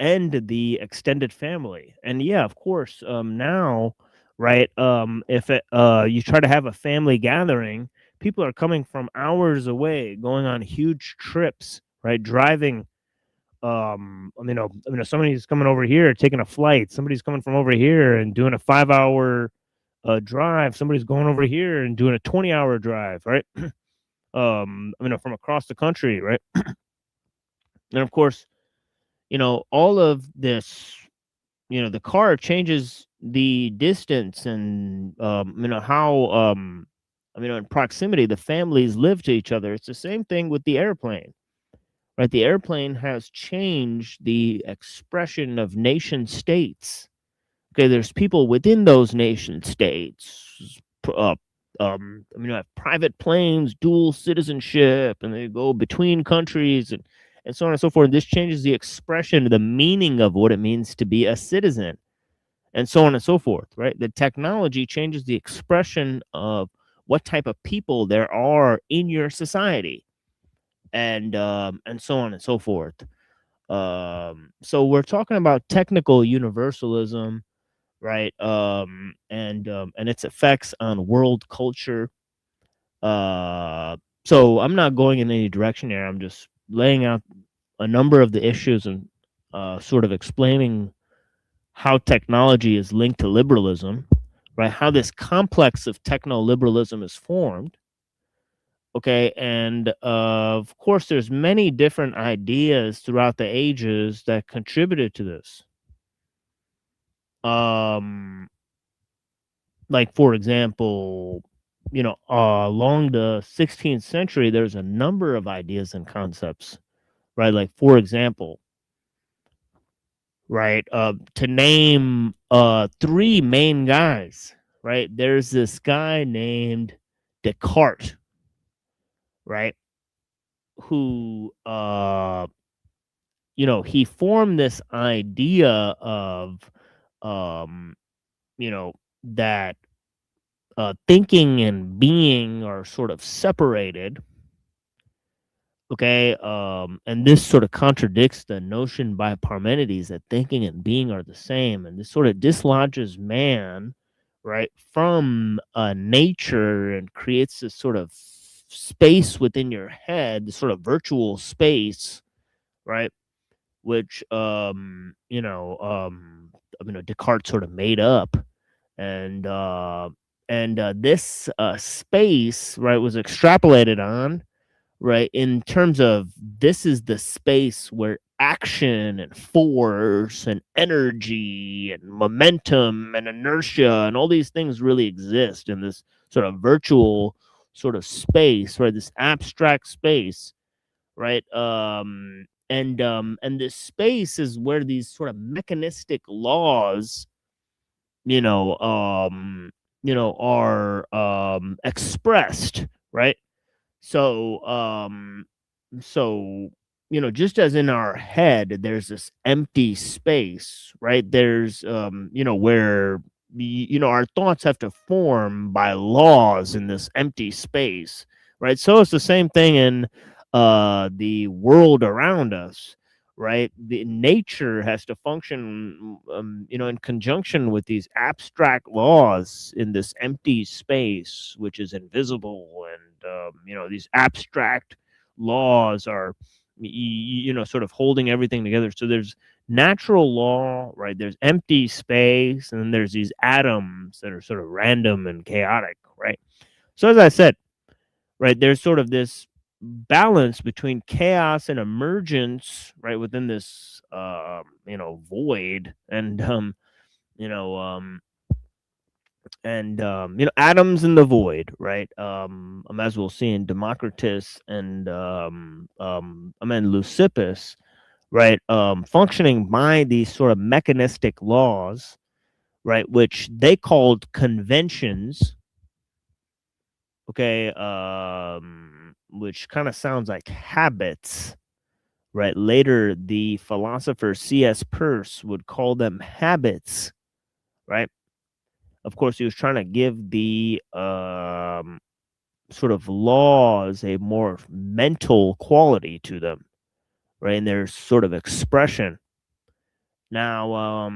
end the extended family. And yeah, of course, now, right, if you try to have a family gathering, people are coming from hours away, going on huge trips, right, driving. Somebody's coming over here taking a flight, somebody's coming from over here and doing a 5-hour drive, somebody's going over here and doing a 20-hour drive, right? From across the country, right? And of course, all of this, the car changes the distance and how in proximity the families live to each other. It's the same thing with the airplane, right? The airplane has changed the expression of nation states. Okay, there's people within those nation states, have private planes, dual citizenship, and they go between countries and so on and so forth. This changes the expression, the meaning of what it means to be a citizen, and so on and so forth, right? The technology changes the expression of what type of people there are in your society, and so on and so forth. So we're talking about technical universalism, right? And its effects on world culture. So I'm not going in any direction here. I'm just laying out a number of the issues and sort of explaining how technology is linked to liberalism, right? How this complex of techno-liberalism is formed. Okay, and of course, there's many different ideas throughout the ages that contributed to this. Like, for example, along the 16th century, there's a number of ideas and concepts, right? Like, for example, right, to name three main guys, right? There's this guy named Descartes, right? who you know, he formed this idea of you know, that thinking and being are sort of separated. Okay, and this sort of contradicts the notion by Parmenides that thinking and being are the same, and this sort of dislodges man, right, from nature and creates this sort of space within your head, this sort of virtual space, right, which Descartes sort of made up, and this space, right, was extrapolated on, right, in terms of this is the space where action and force and energy and momentum and inertia and all these things really exist in this sort of virtual sort of space, right, this abstract space, right, and this space is where these sort of mechanistic laws, are expressed, right? So, just as in our head, there's this empty space, right? There's, where, our thoughts have to form by laws in this empty space, right? So it's the same thing in the world around us, right? The nature has to function, in conjunction with these abstract laws in this empty space, which is invisible, and these abstract laws are, sort of holding everything together. So there's natural law, right? There's empty space, and then there's these atoms that are sort of random and chaotic, right? So as I said, right, there's sort of this balance between chaos and emergence, right, within this void, and atoms in the void, right? As we'll see in Democritus and Leucippus, right, functioning by these sort of mechanistic laws, right, which they called conventions. Okay, which kind of sounds like habits, right? Later, the philosopher C.S. Peirce would call them habits, right? Of course, he was trying to give the sort of laws a more mental quality to them, right? And their sort of expression. Now,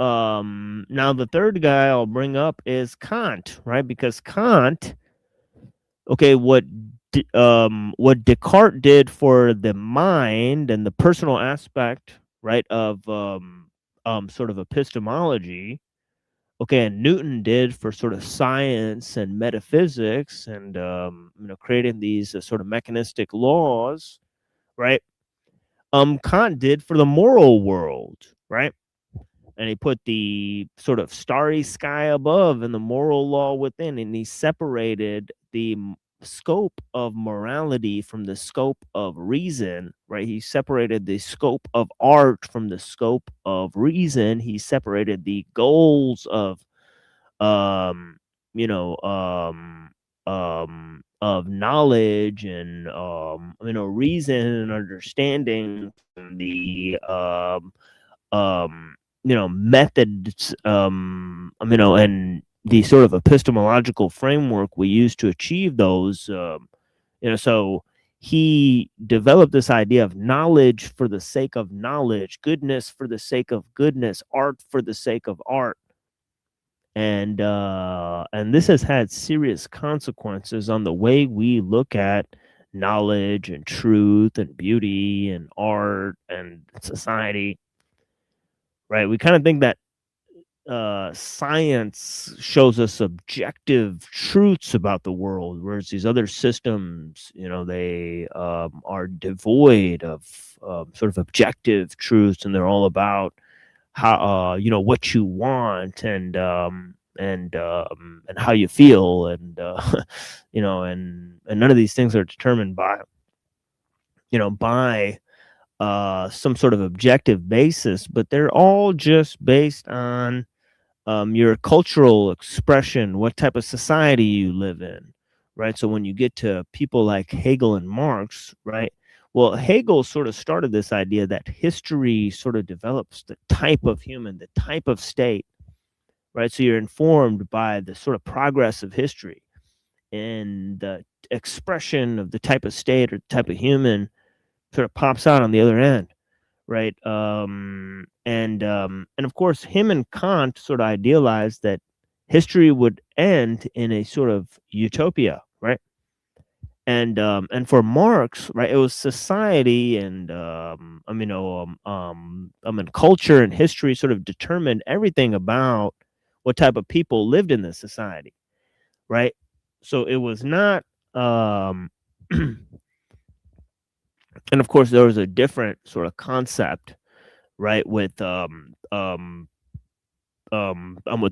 now the third guy I'll bring up is Kant, right? Because Kant, okay, what Descartes did for the mind and the personal aspect, right, of sort of epistemology, okay, and Newton did for sort of science and metaphysics, and creating these sort of mechanistic laws, right? Kant did for the moral world, right? And he put the sort of starry sky above and the moral law within, and he separated the scope of morality from the scope of reason, right? He separated the scope of art from the scope of reason. He separated the goals of of knowledge and reason and understanding from the methods, and the sort of epistemological framework we use to achieve those, so he developed this idea of knowledge for the sake of knowledge, goodness for the sake of goodness, art for the sake of art. And this has had serious consequences on the way we look at knowledge and truth and beauty and art and society, right? We kind of think that science shows us objective truths about the world, whereas these other systems, they are devoid of sort of objective truths, and they're all about how what you want and how you feel, and and none of these things are determined by some sort of objective basis, but they're all just based on your cultural expression, what type of society you live in, right? So when you get to people like Hegel and Marx, right? Well, Hegel sort of started this idea that history sort of develops the type of human, the type of state, right? So you're informed by the sort of progress of history, and the expression of the type of state or type of human sort of pops out on the other end, right? And of course, him and Kant sort of idealized that history would end in a sort of utopia, right? And for Marx, right, it was society and culture and history sort of determined everything about what type of people lived in this society, right? So it was not and of course there was a different sort of concept, right, with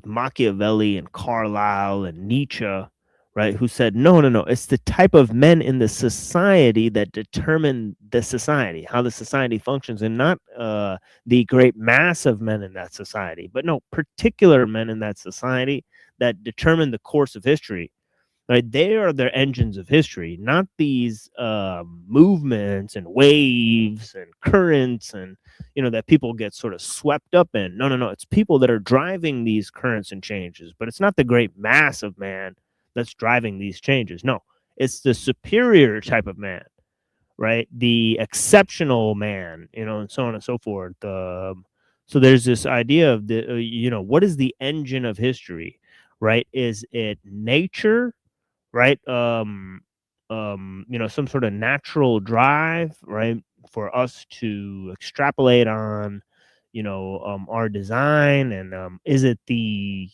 Machiavelli and Carlyle and Nietzsche, right, who said no, it's the type of men in the society that determine the society, how the society functions, and not the great mass of men in that society, but no, particular men in that society that determine the course of history. Right, they are their engines of history, not these movements and waves and currents and that people get sort of swept up in. No, it's people that are driving these currents and changes, but it's not the great mass of man that's driving these changes. No, it's the superior type of man, right? The exceptional man, and so on and so forth. So there's this idea of what is the engine of history, right? Is it nature? Right, some sort of natural drive, right, for us to extrapolate on, our design, and is it the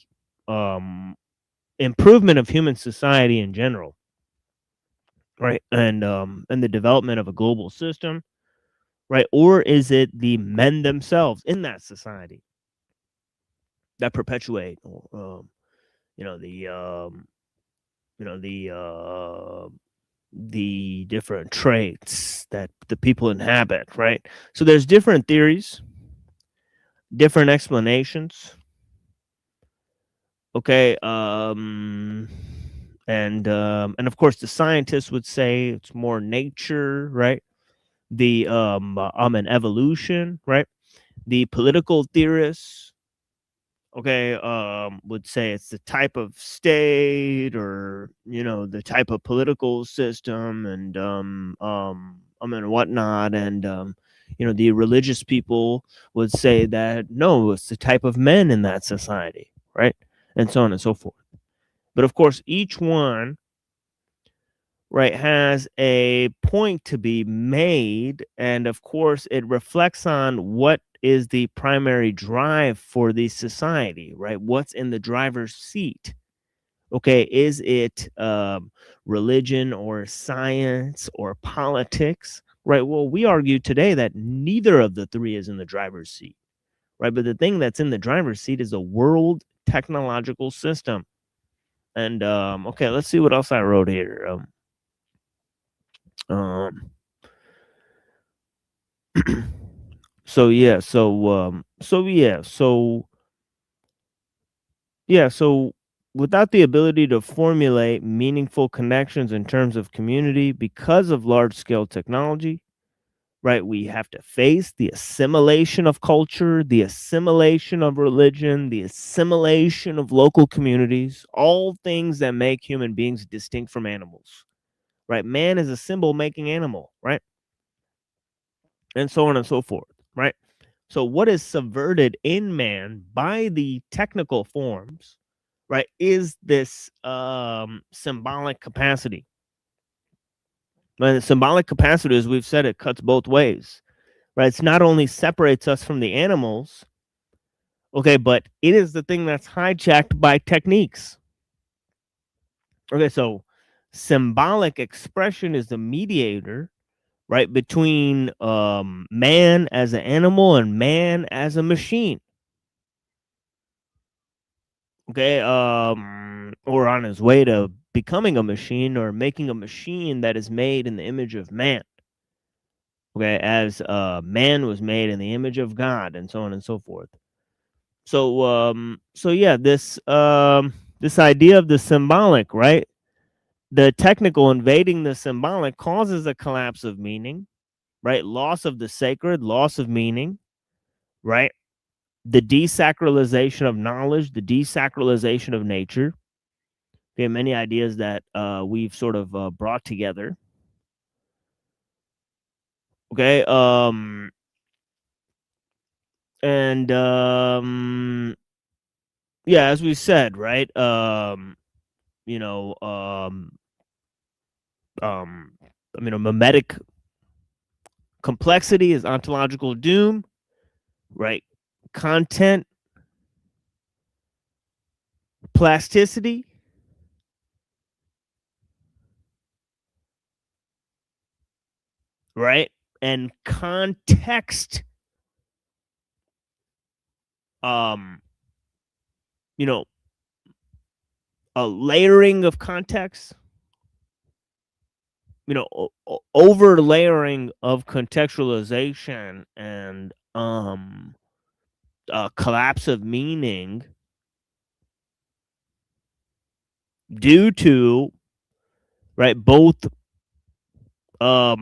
improvement of human society in general, right, and the development of a global system, right, or is it the men themselves in that society that perpetuate, the different traits that the people inhabit, right? So there's different theories, different explanations. Okay, and of course the scientists would say it's more nature, right? The an evolution, right? The political theorists, okay, would say it's the type of state, or the type of political system, and whatnot, and the religious people would say that no, it's the type of men in that society, right, and so on and so forth. But of course, each one, right, has a point to be made, and of course it reflects on what is the primary drive for the society, right? What's in the driver's seat? Okay, is it religion or science or politics, right? Well, we argue today that neither of the three is in the driver's seat, right? But the thing that's in the driver's seat is a world technological system. And okay, let's see what else I wrote here. So without the ability to formulate meaningful connections in terms of community because of large scale technology, right, we have to face the assimilation of culture, the assimilation of religion, the assimilation of local communities, all things that make human beings distinct from animals, right? Man is a symbol making animal, right? And so on and so forth, right? So what is subverted in man by the technical forms, right, is this symbolic capacity. And the symbolic capacity, as we've said, it cuts both ways, right? It's not only separates us from the animals, okay, but it is the thing that's hijacked by techniques. Okay, so symbolic expression is the mediator, right, between man as an animal and man as a machine. Okay, or on his way to becoming a machine, or making a machine that is made in the image of man. Okay, as man was made in the image of God, and so on and so forth. So yeah, this idea of the symbolic, right, the technical invading the symbolic causes a collapse of meaning, right? Loss of the sacred, loss of meaning, right? The desacralization of knowledge, the desacralization of nature. We have many ideas that we've sort of brought together. Okay. Yeah, as we said, right? Mimetic complexity is ontological doom, right? Content plasticity, right? And context, a layering of context, over layering of contextualization and collapse of meaning due to, right, both a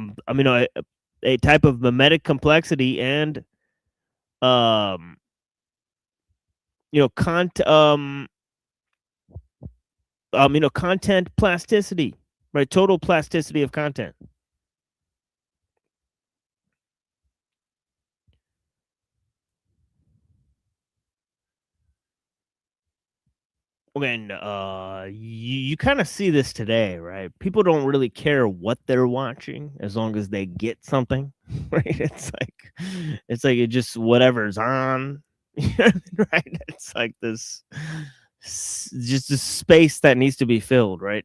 type of mimetic complexity and content plasticity, right? Total plasticity of content. And you kind of see this today, right? People don't really care what they're watching as long as they get something, right? It's like it just whatever's on, right? It's like this, just a space that needs to be filled, right?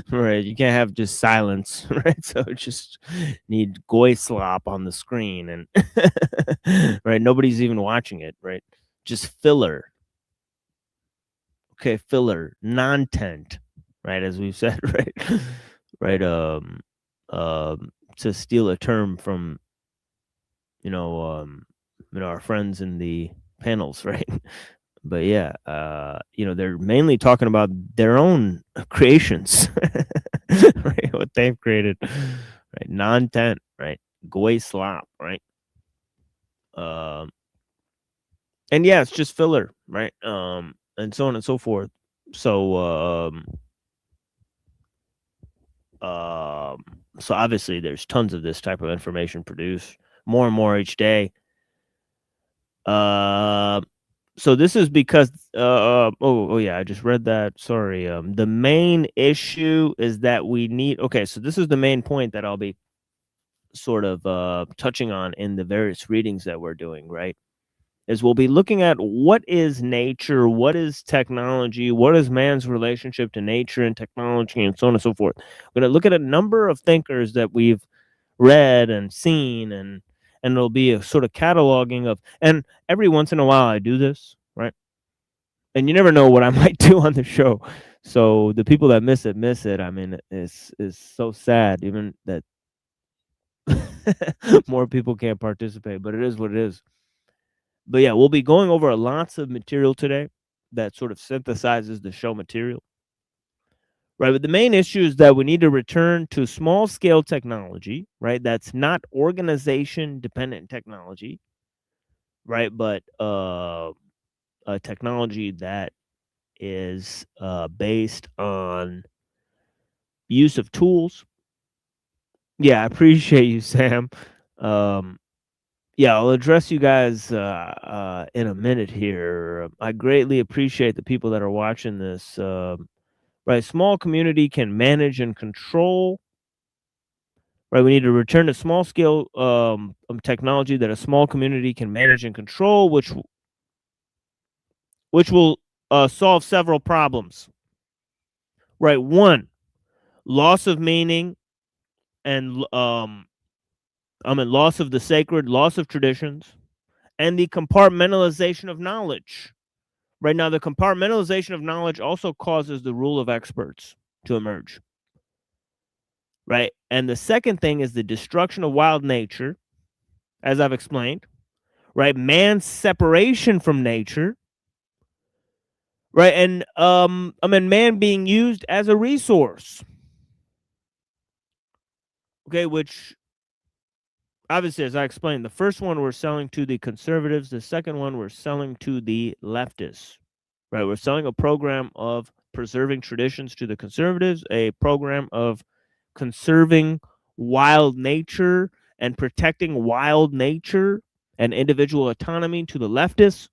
Right. You can't have just silence, right? So it just need goy slop on the screen, and right, nobody's even watching it, right? Just filler. Okay, filler, non-tent, right? As we've said, right, right. To steal a term from, our friends in the panels, right? But yeah, they're mainly talking about their own creations, right? What they've created, right? Non-tent, right? Goy slop, right? And yeah, it's just filler, right? And so on and so forth. So, so obviously there's tons of this type of information produced, more and more each day. So this is because, yeah, I just read that. Sorry. The main issue is that we need, okay, so this is the main point that I'll be sort of touching on in the various readings that we're doing, right? Is we'll be looking at what is nature, what is technology, what is man's relationship to nature and technology, and so on and so forth. We're going to look at a number of thinkers that we've read and seen, and it'll be a sort of cataloging of, and every once in a while I do this, right? And you never know what I might do on the show. So the people that miss it. I mean, it's so sad, even that more people can't participate, but it is what it is. But yeah, we'll be going over lots of material today that sort of synthesizes the show material. Right, but the main issue is that we need to return to small-scale technology, right? That's not organization-dependent technology, right? But a technology that is based on use of tools. Yeah, I appreciate you, Sam. Yeah, I'll address you guys in a minute here. I greatly appreciate the people that are watching this. Right, small community can manage and control. Right, we need to return to small scale technology that a small community can manage and control, which will solve several problems. Right, one, loss of meaning and loss of the sacred, loss of traditions, and the compartmentalization of knowledge. Right now, the compartmentalization of knowledge also causes the rule of experts to emerge. Right, and the second thing is the destruction of wild nature, as I've explained. Right, man's separation from nature. right? And I mean, man being used as a resource. Okay, which obviously, as I explained, the first one we're selling to the conservatives, the second one we're selling to the leftists. Right, we're selling a program of preserving traditions to the conservatives, a program of conserving wild nature and protecting wild nature and individual autonomy to the leftists.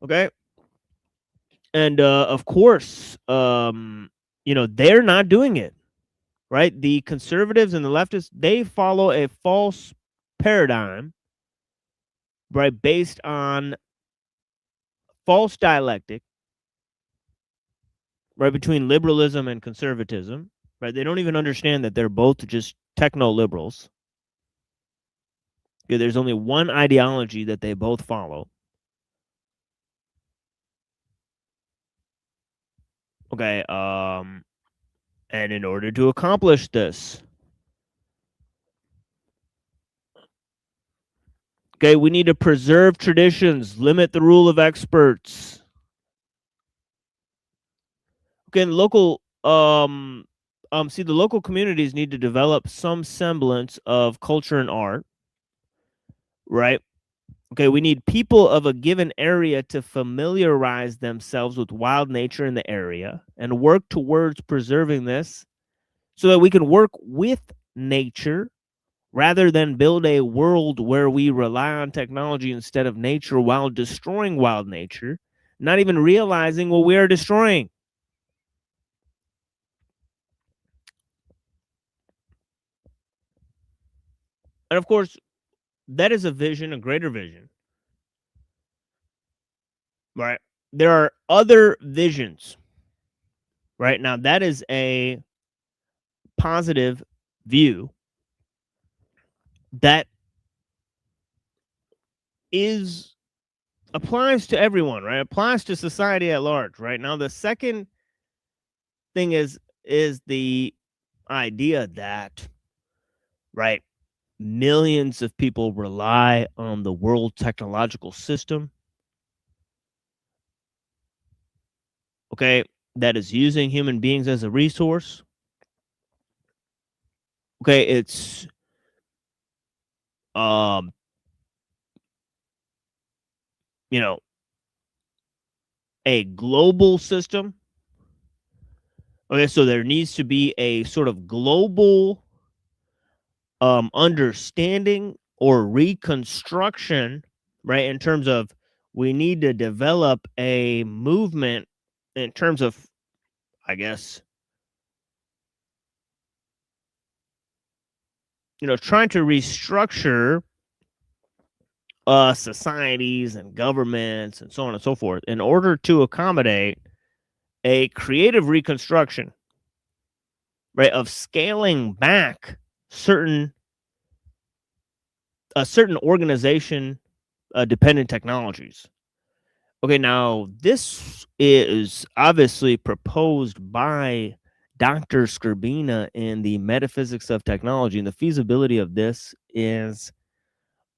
Okay. And of course, they're not doing it. Right. The conservatives and the leftists, they follow a false paradigm, right, based on false dialectic, right, between liberalism and conservatism. Right, they don't even understand that they're both just techno liberals. Okay, there's only one ideology that they both follow. Okay, and in order to accomplish this, okay, we need to preserve traditions, limit the rule of experts. Okay, the local the local communities need to develop some semblance of culture and art, right? Okay, we need people of a given area to familiarize themselves with wild nature in the area and work towards preserving this so that we can work with nature rather than build a world where we rely on technology instead of nature while destroying wild nature, not even realizing what we are destroying. And of course, that is a vision, a greater vision. Right? There are other visions. Right? Now, that is a positive view that applies to everyone, right? Applies to society at large, right? Now, the second thing is the idea that, right, millions of people rely on the world technological system, okay, that is using human beings as a resource. Okay, it's a global system. Okay, so there needs to be a sort of global understanding or reconstruction, right? In terms of we need to develop a movement in terms of, I guess, trying to restructure societies and governments and so on and so forth in order to accommodate a creative reconstruction, right, of scaling back certain organization dependent technologies. Okay, now this is obviously proposed by Dr. Skrbina in the Metaphysics of Technology, and the feasibility of this is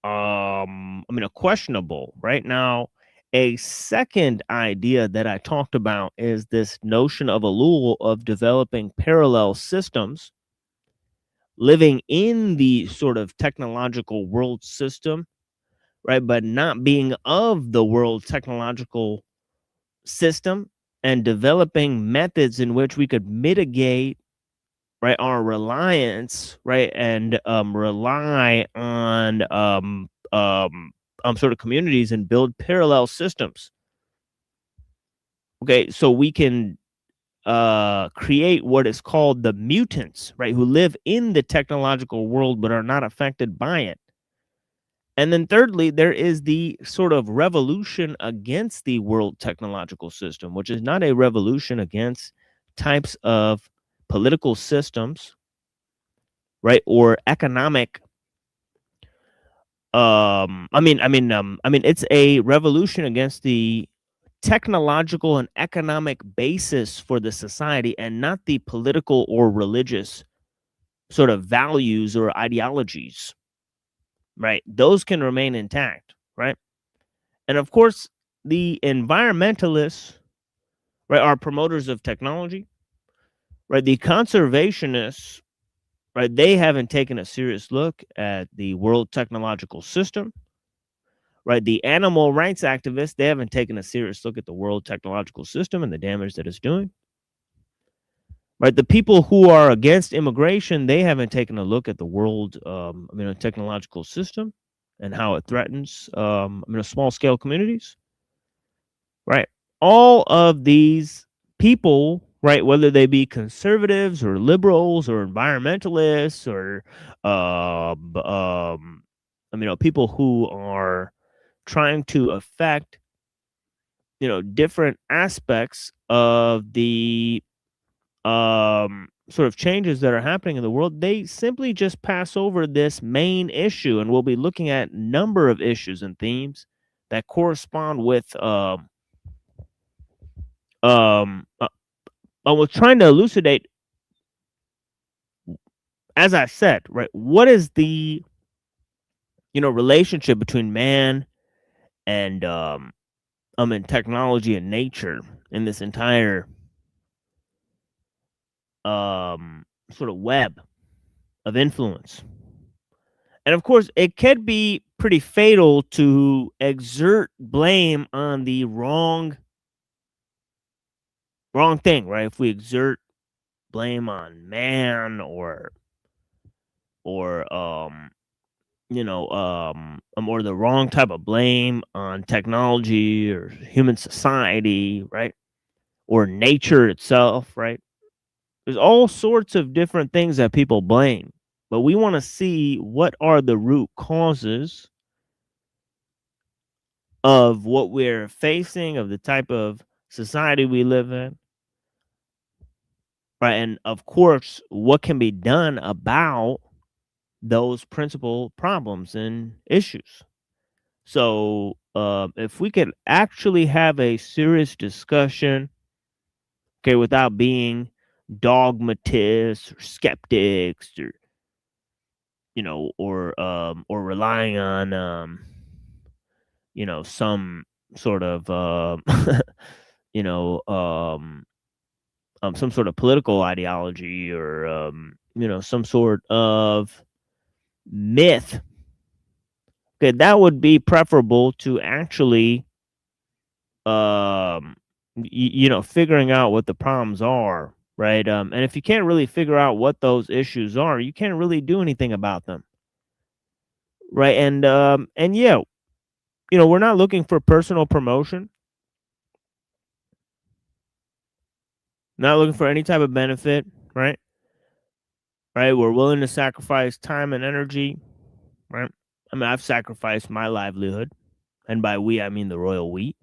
a questionable. Right now, a second idea that I talked about is this notion of ellul, of developing parallel systems living in the sort of technological world system, right, but not being of the world technological system, and developing methods in which we could mitigate, right, our reliance, right, and rely on sort of communities and build parallel systems. Okay, so we can create what is called the mutants, right, who live in the technological world but are not affected by it. And then thirdly, there is the sort of revolution against the world technological system, which is not a revolution against types of political systems, right, or economic. It's a revolution against the technological and economic basis for the society, and not the political or religious sort of values or ideologies. Right, those can remain intact, right? And of course, the environmentalists, right, are promoters of technology, right? The conservationists, right, they haven't taken a serious look at the world technological system, right? The animal rights activists, they haven't taken a serious look at the world technological system and the damage that it's doing. Right, the people who are against immigration, they haven't taken a look at the world, technological system and how it threatens, small-scale communities. Right, all of these people, right, whether they be conservatives or liberals or environmentalists or, people who are trying to affect, different aspects of the sort of changes that are happening in the world, they simply just pass over this main issue, and we'll be looking at a number of issues and themes that correspond with I was trying to elucidate, as I said, right, what is the relationship between man and technology and nature in this entire sort of web of influence. And of course, it can be pretty fatal to exert blame on the wrong thing, right? If we exert blame on man or the wrong type of blame on technology or human society, right? Or nature itself, right? There's all sorts of different things that people blame, but we want to see what are the root causes of what we're facing, of the type of society we live in, right? And of course, what can be done about those principal problems and issues. So, if we could actually have a serious discussion, okay, without being dogmatists or skeptics or or relying on some sort of some sort of political ideology or some sort of myth. Okay, that would be preferable to actually figuring out what the problems are, right? And if you can't really figure out what those issues are, you can't really do anything about them, right? And yeah, we're not looking for personal promotion, not looking for any type of benefit, right? Right, we're willing to sacrifice time and energy, right? I mean, I've sacrificed my livelihood, and by we I mean the royal we.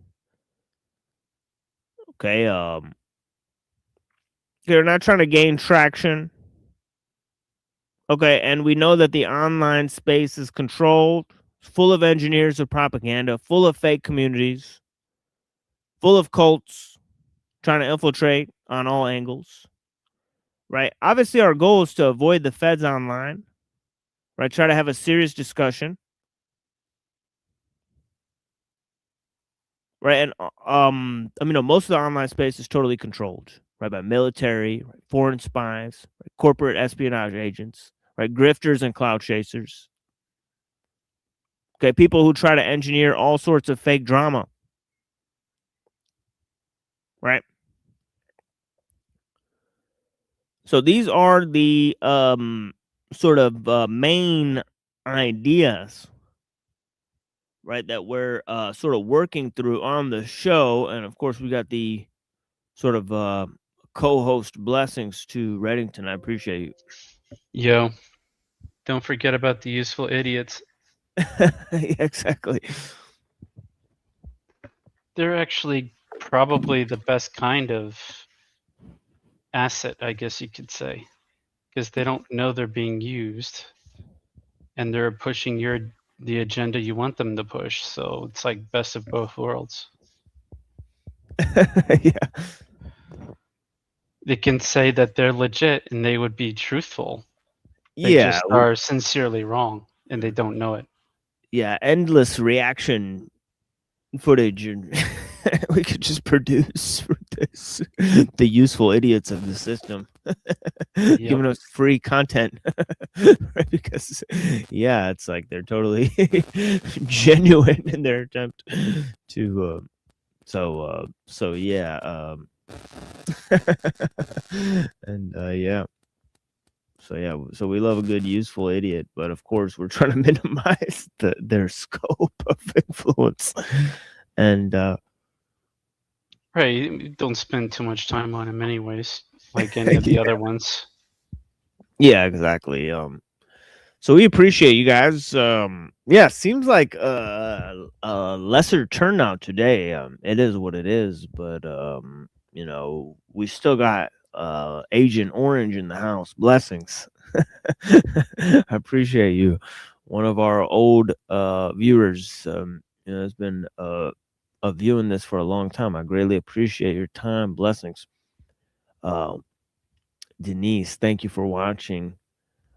Okay, they're not trying to gain traction. Okay, and we know that the online space is controlled, full of engineers of propaganda, full of fake communities, full of cults trying to infiltrate on all angles. Right? Obviously, our goal is to avoid the feds online. Right? Try to have a serious discussion. Right? And most of the online space is totally controlled, right, by military, right, foreign spies, right, corporate espionage agents, right, grifters and cloud chasers. Okay, people who try to engineer all sorts of fake drama. Right? So these are the sort of main ideas, right, that we're sort of working through on the show. And of course, we got the sort of co-host blessings to Reddington. I appreciate you. Yo, don't forget about the useful idiots. Yeah, exactly. They're actually probably the best kind of asset, I guess you could say, because they don't know they're being used, and they're pushing the agenda you want them to push. So it's like best of both worlds. Yeah. They can say that they're legit and they would be truthful. They Yeah. just are sincerely wrong and they don't know it. Yeah, endless reaction, footage, and we could just produce for this the useful idiots of the system, giving us free content, right? Because yeah, it's like they're totally genuine in their attempt to. So yeah, and yeah. So we love a good useful idiot, but of course we're trying to minimize their scope of influence. And Right. You don't spend too much time on him anyways, like any of the other ones. yeah, exactly. So we appreciate you guys. Yeah, seems like a lesser turnout today. It is what it is, but you know, we still got Agent Orange in the house. Blessings. I appreciate you. One of our old viewers, you know, has been viewing this for a long time. I greatly appreciate your time. Blessings. Denise, thank you for watching.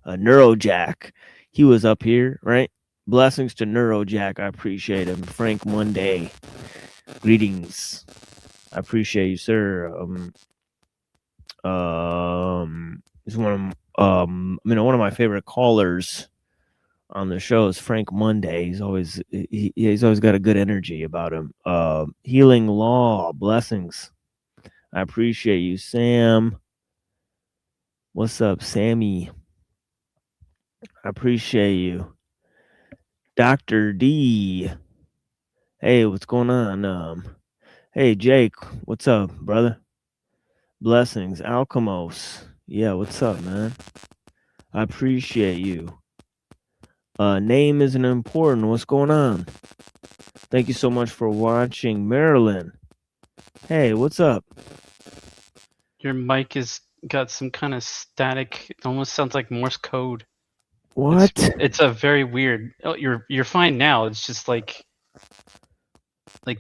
Neurojack, he was up here, right? Blessings to Neurojack. I appreciate him. Frank Monday, greetings. I appreciate you, sir. He's one of one of my favorite callers on the show is Frank Monday. He's always he's always got a good energy about him. Healing Law, blessings. I appreciate you, Sam. What's up, Sammy? I appreciate you. Dr. D. Hey, what's going on? Hey, Jake, what's up, brother? Blessings. Alchemos. Yeah, what's up, man? I appreciate you. Name isn't important. What's going on? Thank you so much for watching. Marilyn. Hey, what's up? Your mic has got some kind of static. It almost sounds like Morse code. What? It's a very weird. Oh, you're fine now. It's just like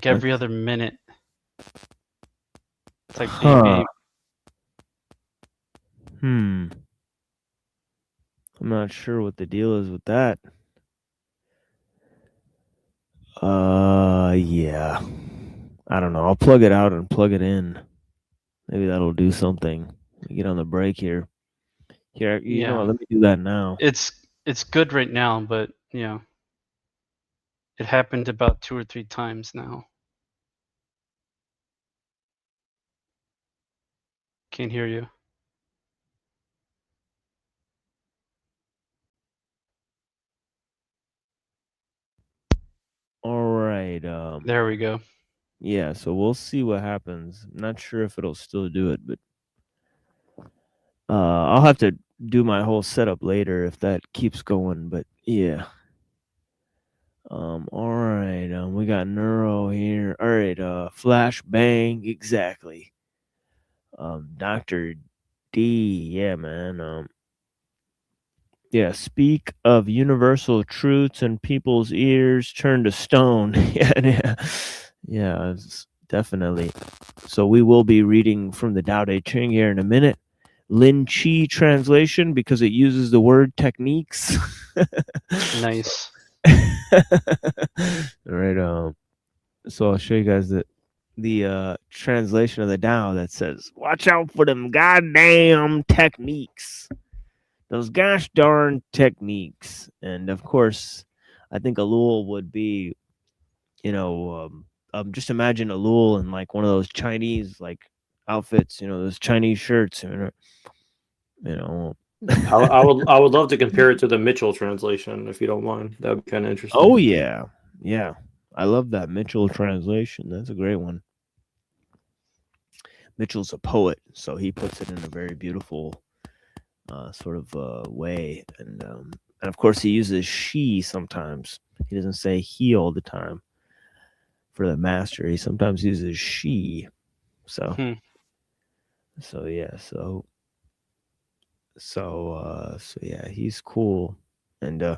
every other minute. It's like beep, beep. I'm not sure what the deal is with that. Yeah. I don't know. I'll plug it out and plug it in. Maybe that'll do something. Get on the break here. Here, you know what? Let me do that now. It's good right now, but you know, it happened about 2 or 3 times now. Can't hear you. All right. There we go. Yeah, so we'll see what happens. I'm not sure if it'll still do it, but I'll have to do my whole setup later if that keeps going. But yeah. All right. We got Neuro here. All right. Flash bang. Exactly. Dr. D. Yeah, man. Yeah. Speak of universal truths and people's ears turn to stone. Yeah, definitely. So we will be reading from the Tao Te Ching here in a minute. Lin Chi translation because it uses the word techniques. Nice. All right. So I'll show you guys the translation of the Tao that says, "Watch out for them goddamn techniques, those gosh darn techniques." And of course, I think ellul would be, you know, just imagine ellul in like one of those Chinese like outfits, you know, those Chinese shirts, you know. I would love to compare it to the Mitchell translation if you don't mind. That would be kind of interesting. Oh yeah, yeah. I love that Mitchell translation. That's a great one. Mitchell's a poet, so he puts it in a very beautiful sort of way, and of course he uses she sometimes. He doesn't say he all the time. For the master, he sometimes uses she. So yeah, so yeah, he's cool. And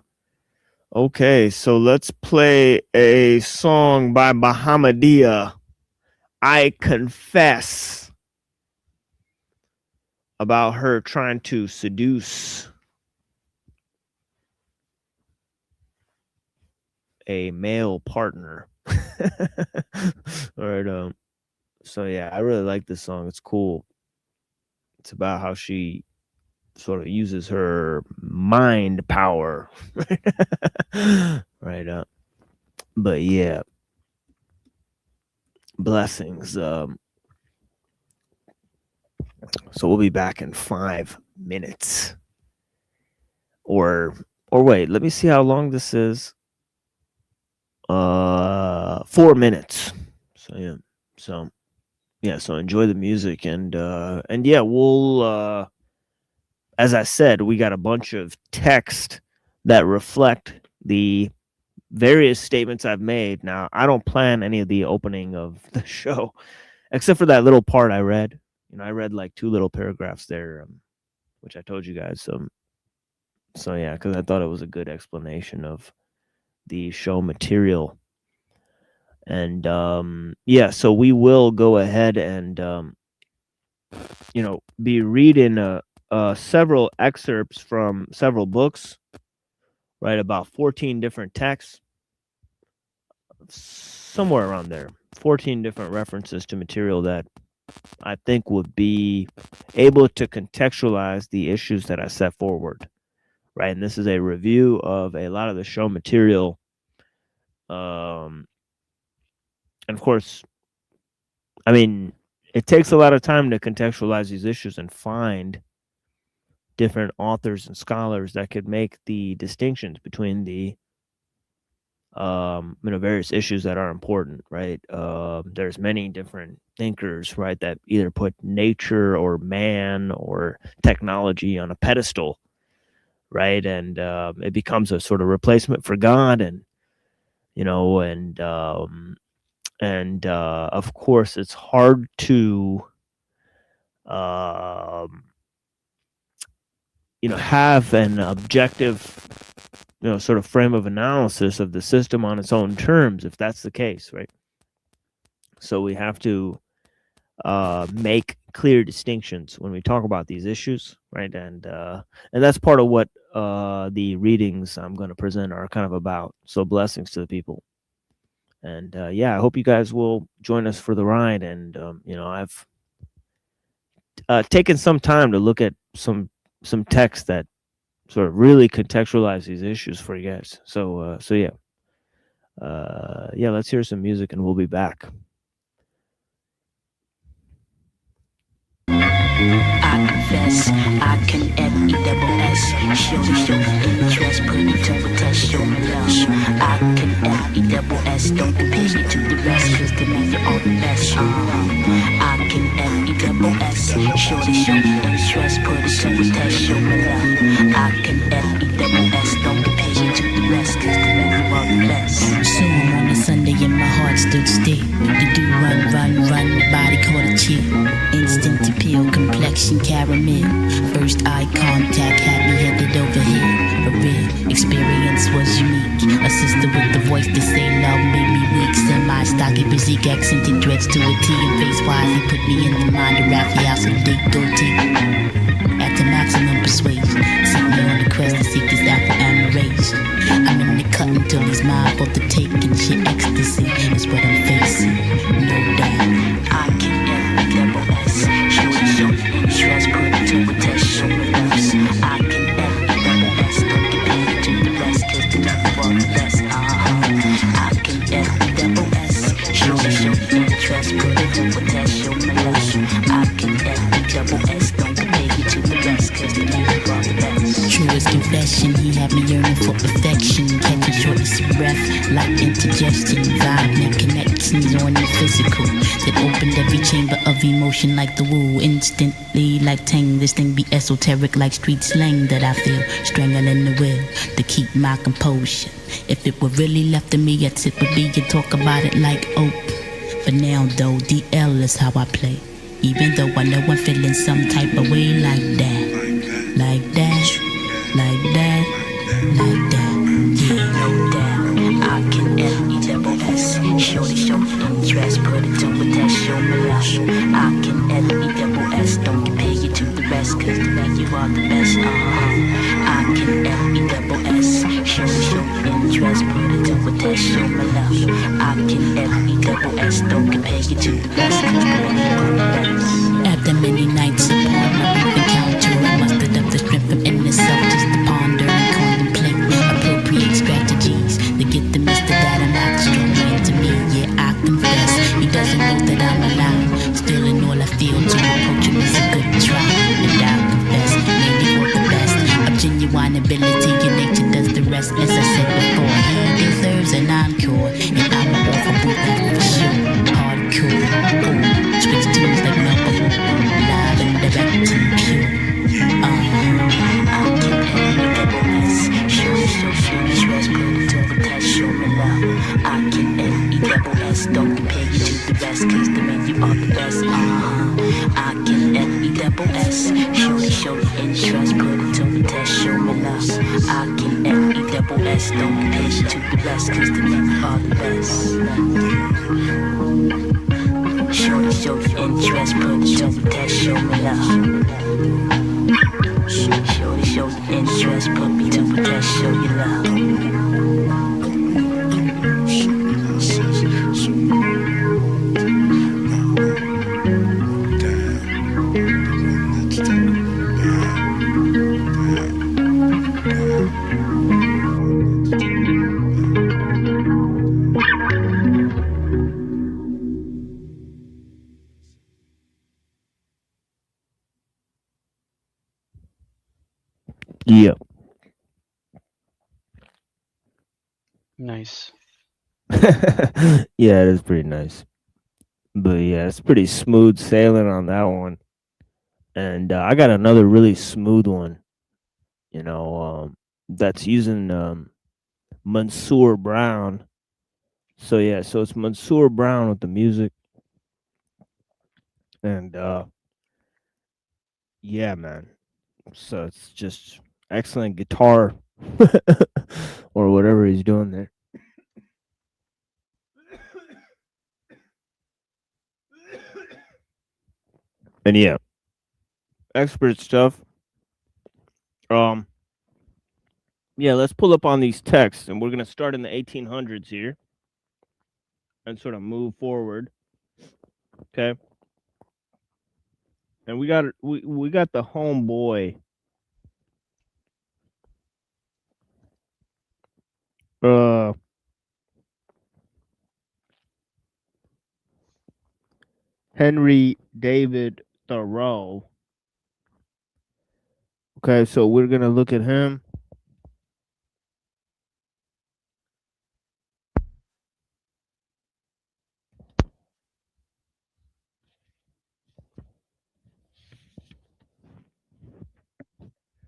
okay, so let's play a song by Bahamadia, I Confess, about her trying to seduce a male partner. All right. So yeah, I really like this song. It's cool. It's about how she sort of uses her mind power. Right. But yeah, blessings. So we'll be back in 5 minutes. Or wait, let me see how long this is. 4 minutes. So yeah. So enjoy the music and yeah, we'll as I said, we got a bunch of text that reflect the various statements I've made. Now, I don't plan any of the opening of the show, except for that little part I read. I read like 2 little paragraphs there, which I told you guys. So yeah, because I thought it was a good explanation of the show material. And yeah, so we will go ahead and be reading several excerpts from several books, right? About 14 different texts, somewhere around there. 14 different references to material that I think would be able to contextualize the issues that I set forward, right? And this is a review of a lot of the show material. And of course, I mean, it takes a lot of time to contextualize these issues and find different authors and scholars that could make the distinctions between the various issues that are important, right? There's many different thinkers, right, that either put nature or man or technology on a pedestal, right? And it becomes a sort of replacement for God, and of course it's hard to have an objective sort of frame of analysis of the system on its own terms, if that's the case, right? So we have to make clear distinctions when we talk about these issues, right? And that's part of what the readings I'm going to present are kind of about. So blessings to the people. And yeah, I hope you guys will join us for the ride. And I've taken some time to look at some text that sort of really contextualize these issues for you guys. So yeah, let's hear some music and we'll be back. I confess, I can F-E-double-S. Show interest, put it to a test, show me love. I can F-E-double-S, don't compare me to the rest, cause the men are all the best. I can F-E-double-S. Show interest, put it to a test, show me love. I can F-E-double-S, don't compare me to the rest, cause the men are all the best. So on a Sunday and my heart stood still. The do run, the body caught a chill. Instant appeal, complexion caramel. First eye contact had me headed over here. A real experience was unique. A sister with the voice to say love made me weak. Semi-stocky, physique, accented dreads to a T. And face-wise, he put me in the mind of Raphael's and Dick Doty. At the maximum persuasion, sent me on the quest to seek this apple amarage. I'm in the cut until he's mine for the take, and shit ecstasy is what I'm facing. No doubt, I can F-E-double-S. Show interest, put it to a test, show me loves. I can F-E-double-S, don't compare it to the rest, cause the people are the best. I can F-E-double-S. Show interest, put it to a test, show me loves. I can F-E-double-S, don't compare it to the rest, cause the people are the best. Truest confession, he had me yearning for perfection. Catching shortness of breath, like indigestion. Vibe and connections on the physical that opened every chamber of emotion like the woo. Instantly like tang, this thing be esoteric like street slang that I feel strangling the will to keep my composure. If it were really left to me, I'd sit with me and talk about it like ope. But now though, DL is how I play. Even though I know I'm feeling some type of way like that. Like that, like that, like that. Yeah, no doubt, I can F-E-double-S. Show interest, put it to a test, show me love. I can F-E-double-S, don't compare you to the rest, cause the man you are the best. I can F-E-double-S. Show interest, put it to a test, show me love. I can F-E-double-S, don't compare you to the rest, cause the way you are the best. After many nights upon my brief encounter, I mustered up the strength from inner self just to ponder and contemplate appropriate strategies to get the mister that I'm not strongly into me. Yeah, I confess, he doesn't know that I'm alive. Still in all I feel to approach him is a good try. And I confess, maybe for the best of genuine ability, your nature does the rest. As I said before, he deserves an encore, and I'm an awful boot for sure. Hardcore, cool, switch tunes like number one, live and direct and pure. I can F-E-double-S, show trust, put it to the test, show me love. I can F-E-double-S, don't compare you to the rest, cause the man you are the best. I can F-E-double-S, show interest, put it to the test, show me love. I can F-E-double-S, don't compare you to the rest, cause the man you are the best. Show interest, put it to the test, show me love. Show interest, put me to the test, show you love. Yeah. Nice. Yeah, it is pretty nice. But yeah, it's pretty smooth sailing on that one. And I got another really smooth one, that's using Mansour Brown. So yeah, so it's Mansour Brown with the music. And yeah, man. So it's just excellent guitar or whatever he's doing there. And yeah, expert stuff. Yeah, let's pull up on these texts, and we're gonna start in the 1800s here, and sort of move forward. Okay. And we got the homeboy. Henry David Thoreau. Okay, so we're gonna look at him.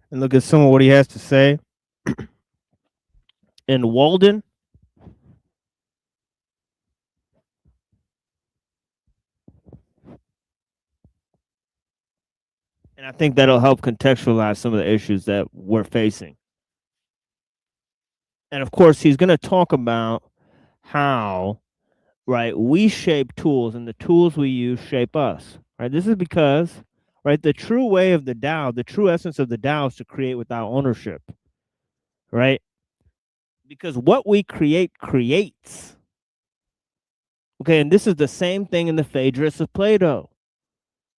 And look at some of what he has to say. In Walden, and I think that'll help contextualize some of the issues that we're facing. And of course, he's going to talk about how, right, we shape tools and the tools we use shape us. Right? This is because, right, the true way of the Tao, the true essence of the Tao is to create without ownership. Right? Because what we create creates. Okay, and this is the same thing in the Phaedrus of Plato.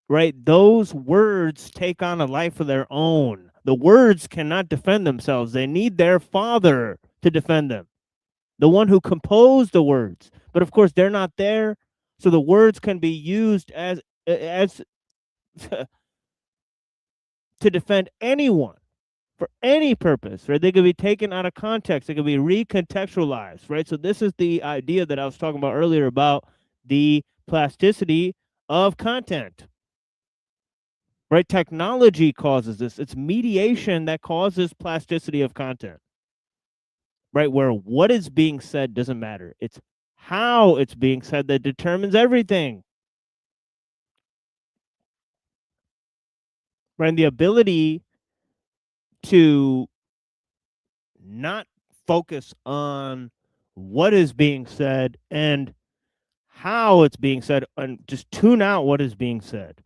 Right? Those words take on a life of their own. The words cannot defend themselves. They need their father to defend them, the one who composed the words. But of course, they're not there, so the words can be used as to defend anyone for any purpose. Right? They could be taken out of context. They could be recontextualized. Right? So this is the idea that I was talking about earlier about the plasticity of content. Right? Technology causes this. It's mediation that causes plasticity of content. Right? Where what is being said doesn't matter. It's how it's being said that determines everything. Right? And the ability to not focus on what is being said and how it's being said and just tune out what is being said.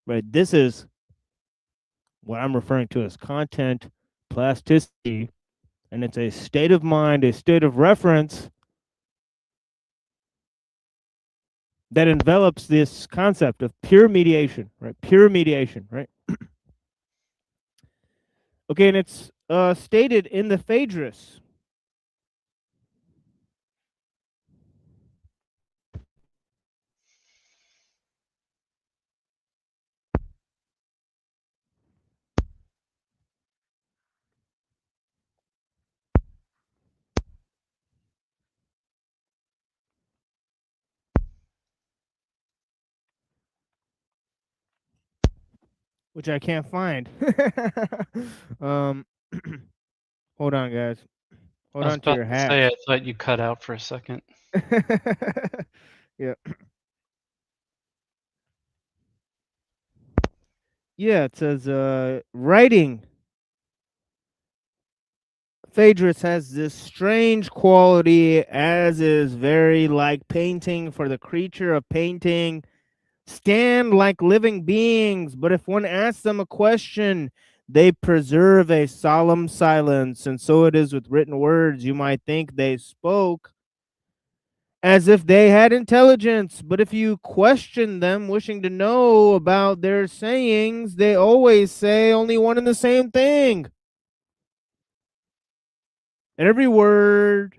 Right? This is what I'm referring to as content plasticity And it's a state of mind, a state of reference that envelops this concept of pure mediation, right? Pure mediation, right? Okay, and it's stated in the Phaedrus. Which I can't find. Hold on, guys. Hold I was on to about your to say, I hats. thought you cut out for a second. Yeah. Yeah, it says writing. Phaedrus has this strange quality, as is very like painting, for the creature of painting stand like living beings, but if one asks them a question, they preserve a solemn silence, and so it is with written words. You might think they spoke as if they had intelligence, but if you question them, wishing to know about their sayings, they always say only one and the same thing. And every word,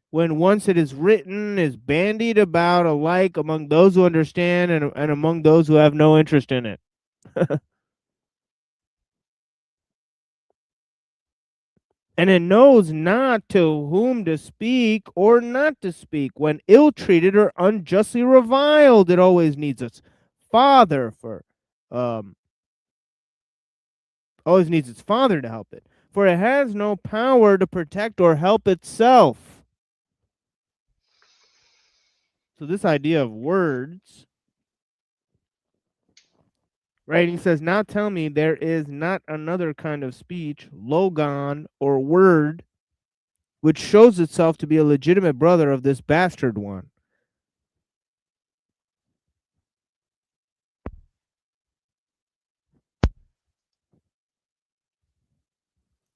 when once it is written, is bandied about alike among those who understand and among those who have no interest in it. And it knows not to whom to speak or not to speak. When ill-treated or unjustly reviled, it always needs its father always needs its father to help it. For it has no power to protect or help itself. So this idea of words, right? He says, now tell me there is not another kind of speech, logon or word, which shows itself to be a legitimate brother of this bastard one.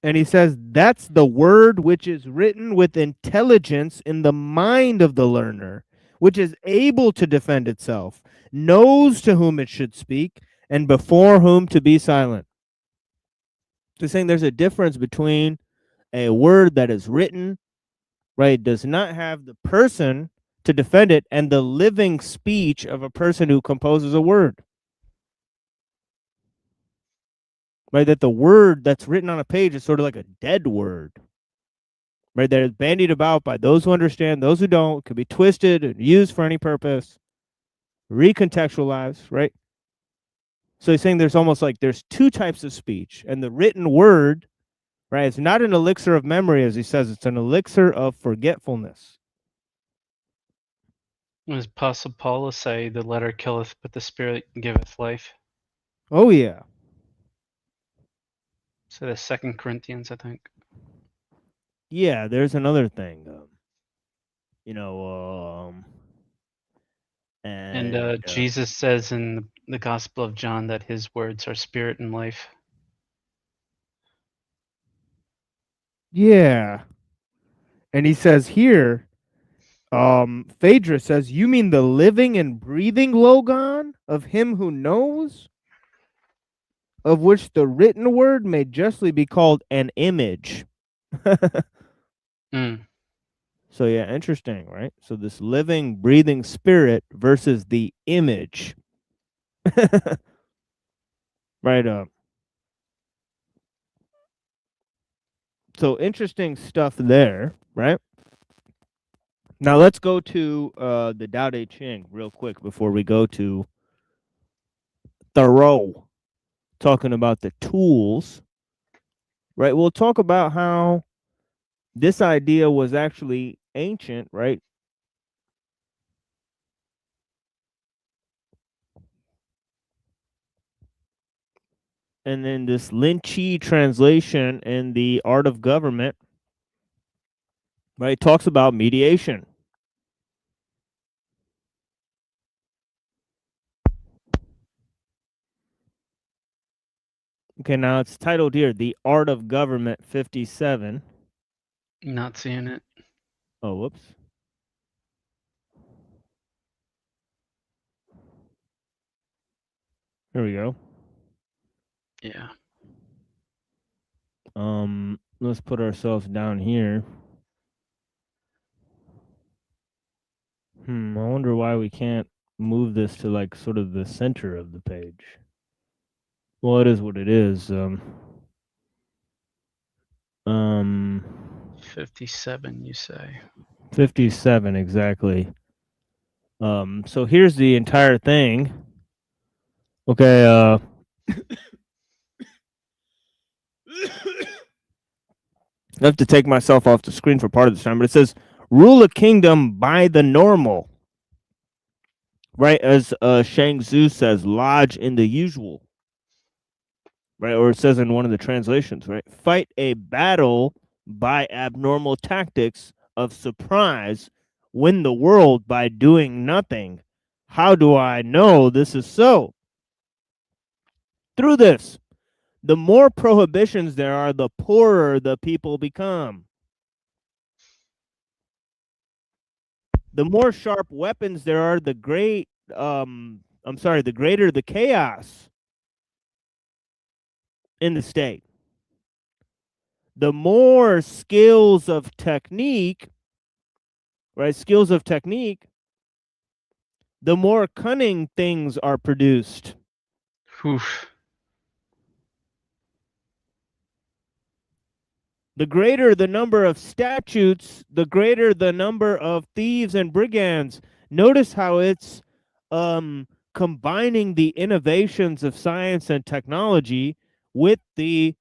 And he says, that's the word which is written with intelligence in the mind of the learner, which is able to defend itself, knows to whom it should speak, and before whom to be silent. So saying there's a difference between a word that is written, right, does not have the person to defend it, and the living speech of a person who composes a word. Right, that the word that's written on a page is sort of like a dead word. Right, that is bandied about by those who understand, those who don't, could be twisted and used for any purpose, recontextualized, right? So he's saying there's almost like there's two types of speech, and the written word, right, it's not an elixir of memory, as he says, it's an elixir of forgetfulness. As Apostle Paul will say, the letter killeth, but the spirit giveth life. Oh, yeah. So that's 2 Corinthians, I think. Yeah, there's another thing. And Jesus says in the Gospel of John that his words are spirit and life. Yeah. And he says here, Phaedrus says, you mean the living and breathing logon of him who knows, of which the written word may justly be called an image. So yeah, interesting, right? So this living, breathing spirit versus the image. Right. So interesting stuff there, right? Now let's go to the Tao Te Ching real quick before we go to Thoreau, talking about the tools, right? We'll talk about how this idea was actually ancient, right? And then this Lin Chi translation in the Art of Government, right, talks about mediation. Okay, now it's titled here, The Art of Government 57. Not seeing it. Oh, whoops. Here we go. Yeah. Let's put ourselves down here. I wonder why we can't move this to like sort of the center of the page. Well, it is what it is. 57, you say? 57 exactly. So here's the entire thing. Okay, I have to take myself off the screen for part of this time, but it says rule a kingdom by the normal. Right, as Shang Tzu says, lodge in the usual. Right, or it says in one of the translations, right? Fight a battle by abnormal tactics of surprise, win the world by doing nothing. How do I know this is so? Through this, the more prohibitions there are, the poorer the people become. The more sharp weapons there are, the greater the chaos in the state. The more skills of technique, right? Skills of technique, the more cunning things are produced. Oof. The greater the number of statutes, the greater the number of thieves and brigands. Notice how it's combining the innovations of science and technology with the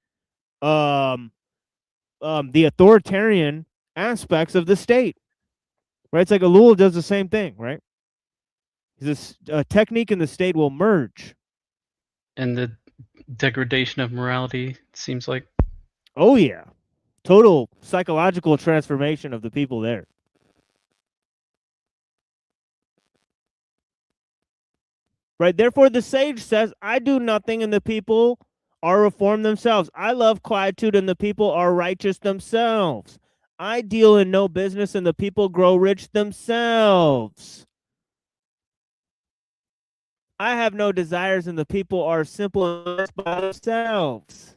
authoritarian aspects of the state. Right? It's like Ellul does the same thing, right? This technique and the state will merge. And the degradation of morality, seems like. Oh, yeah. Total psychological transformation of the people there. Right? Therefore, the sage says, I do nothing and the people are reformed themselves. I love quietude and the people are righteous themselves. I deal in no business and the people grow rich themselves. I have no desires and the people are simple by themselves.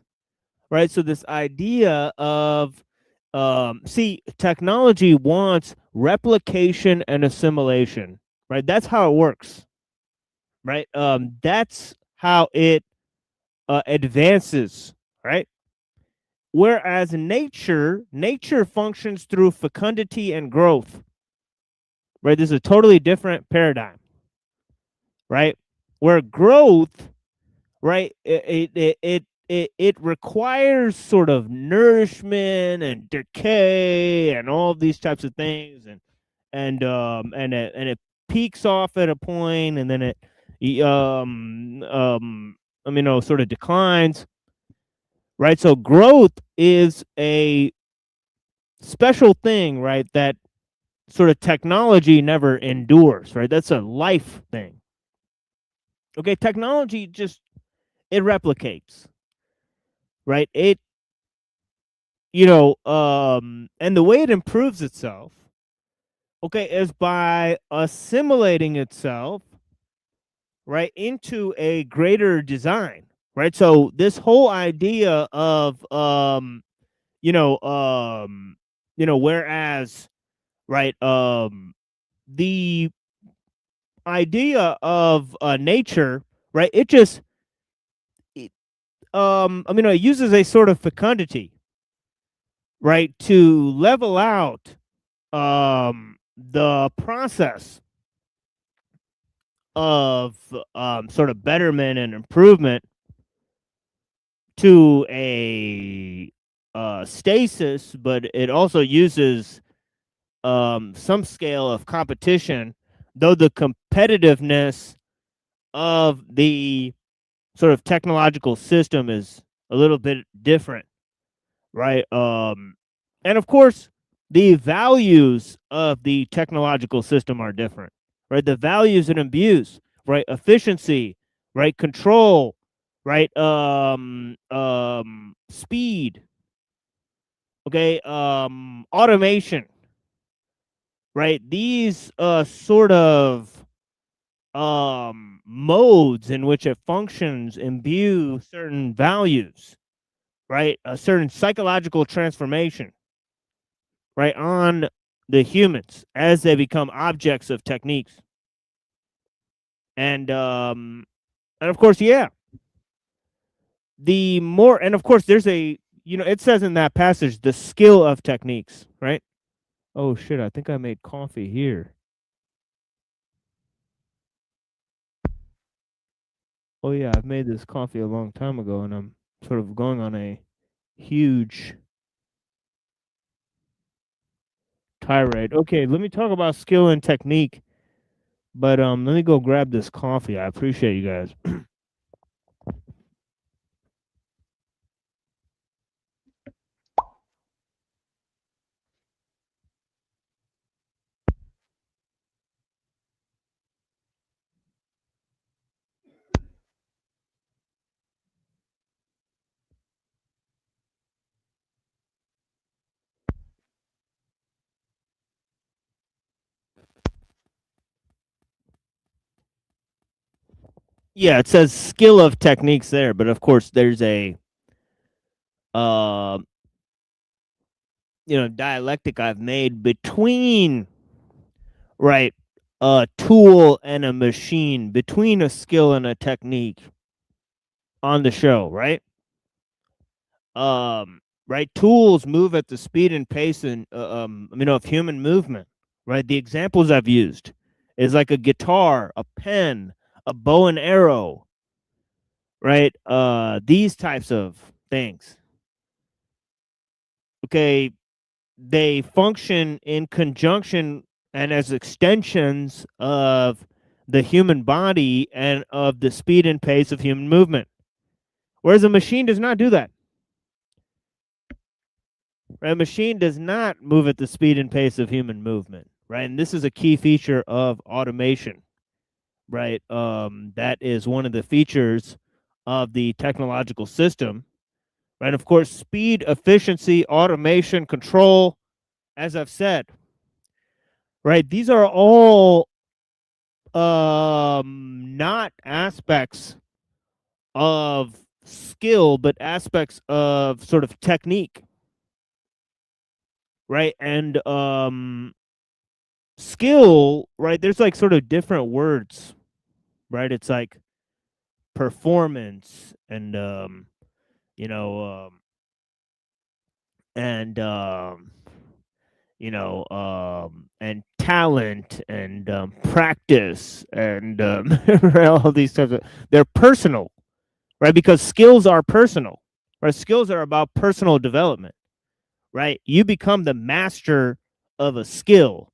Right? So this idea of, technology wants replication and assimilation, right? That's how it works, right? That's how it advances, right? Whereas nature functions through fecundity and growth, right? This is a totally different paradigm, right? Where growth, right, it requires sort of nourishment and decay and all of these types of things, and it peaks off at a point, and then it sort of declines, right? So growth is a special thing, right, that sort of technology never endures, right? That's a life thing. Okay, technology just, it replicates, right? It, and the way it improves itself, okay, is by assimilating itself, right, into a greater design, right? So this whole idea of, whereas, right, the idea of nature, right, it just, it uses a sort of fecundity, right, to level out the process of sort of betterment and improvement to a stasis, but it also uses some scale of competition, though the competitiveness of the sort of technological system is a little bit different, right? And of course, the values of the technological system are different, right? The values it imbues, right? Efficiency, right? Control, right? Speed, Okay, automation, right? These sort of modes in which it functions imbue certain values, right? A certain psychological transformation, right, on the humans as they become objects of techniques. And of course, yeah, the more, and of course, there's a, it says in that passage, the skill of techniques, right? Oh shit, I think I made coffee here. Oh yeah, I've made this coffee a long time ago, and I'm sort of going on a huge tirade. Okay, let me talk about skill and technique, but let me go grab this coffee. I appreciate you guys. Yeah, it says skill of techniques there, but of course there's a dialectic I've made between, right, a tool and a machine, between a skill and a technique on the show, right? Right, tools move at the speed and pace and of human movement, right? The examples I've used is like a guitar, a pen, a bow and arrow, right? These types of things. Okay, they function in conjunction and as extensions of the human body and of the speed and pace of human movement. Whereas a machine does not do that. Right? A machine does not move at the speed and pace of human movement, right? And this is a key feature of automation, right? That is one of the features of the technological system, right? Of course, speed, efficiency, automation, control, as I've said, right? These are all not aspects of skill, but aspects of sort of technique, right? And skill, right? There's like sort of different words, right? It's like performance and and talent and practice and all these types of, they're personal, right? Because skills are personal, right? Skills are about personal development, right? You become the master of a skill,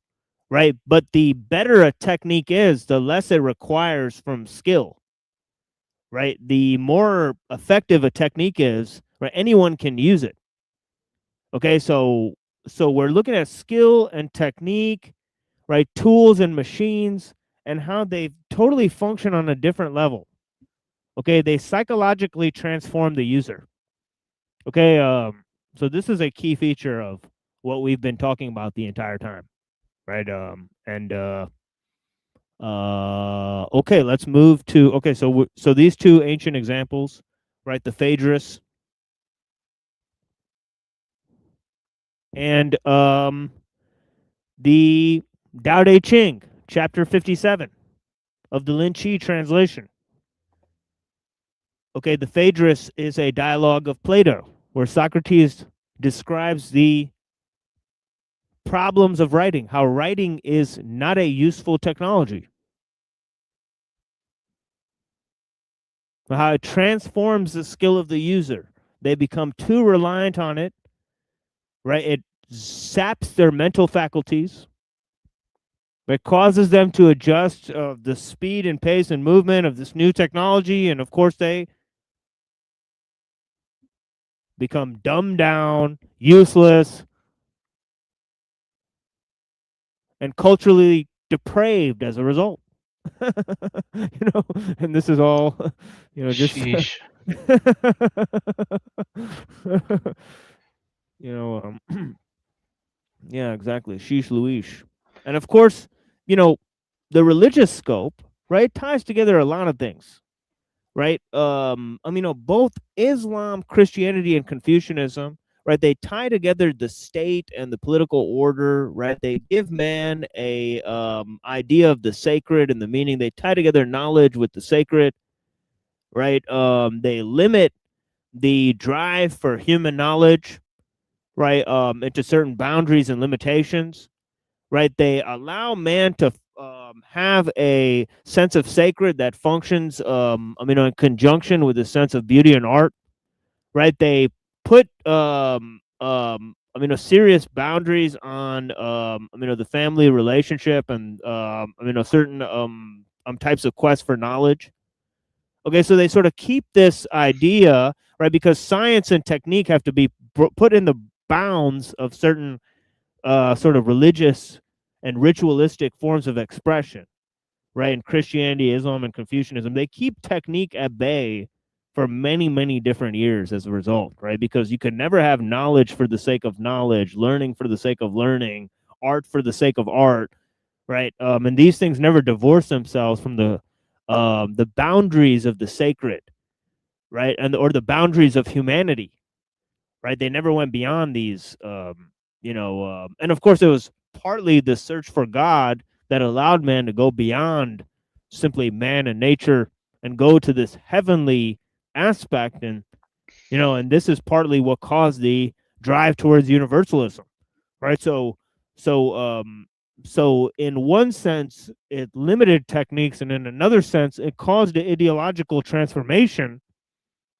right? But the better a technique is, the less it requires from skill, right? The more effective a technique is, right? Anyone can use it. Okay, so we're looking at skill and technique, right? Tools and machines, and how they totally function on a different level. Okay, they psychologically transform the user. Okay, so this is a key feature of what we've been talking about the entire time, right? Okay, let's move to, okay, so these two ancient examples, right? The Phaedrus and the Tao Te Ching, chapter 57 of the Lin Chi translation. Okay, the Phaedrus is a dialogue of Plato, where Socrates describes the problems of writing, how writing is not a useful technology, how it transforms the skill of the user. They become too reliant on it, right? It saps their mental faculties. It causes them to adjust the speed and pace and movement of this new technology, and of course they become dumbed down, useless, and culturally depraved as a result. And this is all, just Sheesh. You know, yeah, exactly. Sheesh Louish. And of course, you know, the religious scope, right, ties together a lot of things, right? I mean, both Islam, Christianity, and Confucianism, right? They tie together the state and the political order, right? They give man a idea of the sacred and the meaning. They tie together knowledge with the sacred, right? They limit the drive for human knowledge, right? Into certain boundaries and limitations, right? They allow man to have a sense of sacred that functions, in conjunction with a sense of beauty and art, right? They put, serious boundaries on, the family relationship and, certain types of quest for knowledge. Okay, so they sort of keep this idea, right? Because science and technique have to be put in the bounds of certain sort of religious and ritualistic forms of expression, right? In Christianity, Islam, and Confucianism, they keep technique at bay for many, many different years as a result, right? Because you can never have knowledge for the sake of knowledge, learning for the sake of learning, art for the sake of art, right? And these things never divorce themselves from the boundaries of the sacred, right? Or the boundaries of humanity, right? They never went beyond these, and of course, it was partly the search for God that allowed man to go beyond simply man and nature and go to this heavenly aspect. And, and this is partly what caused the drive towards universalism, right? So in one sense, it limited techniques, and in another sense, it caused the ideological transformation,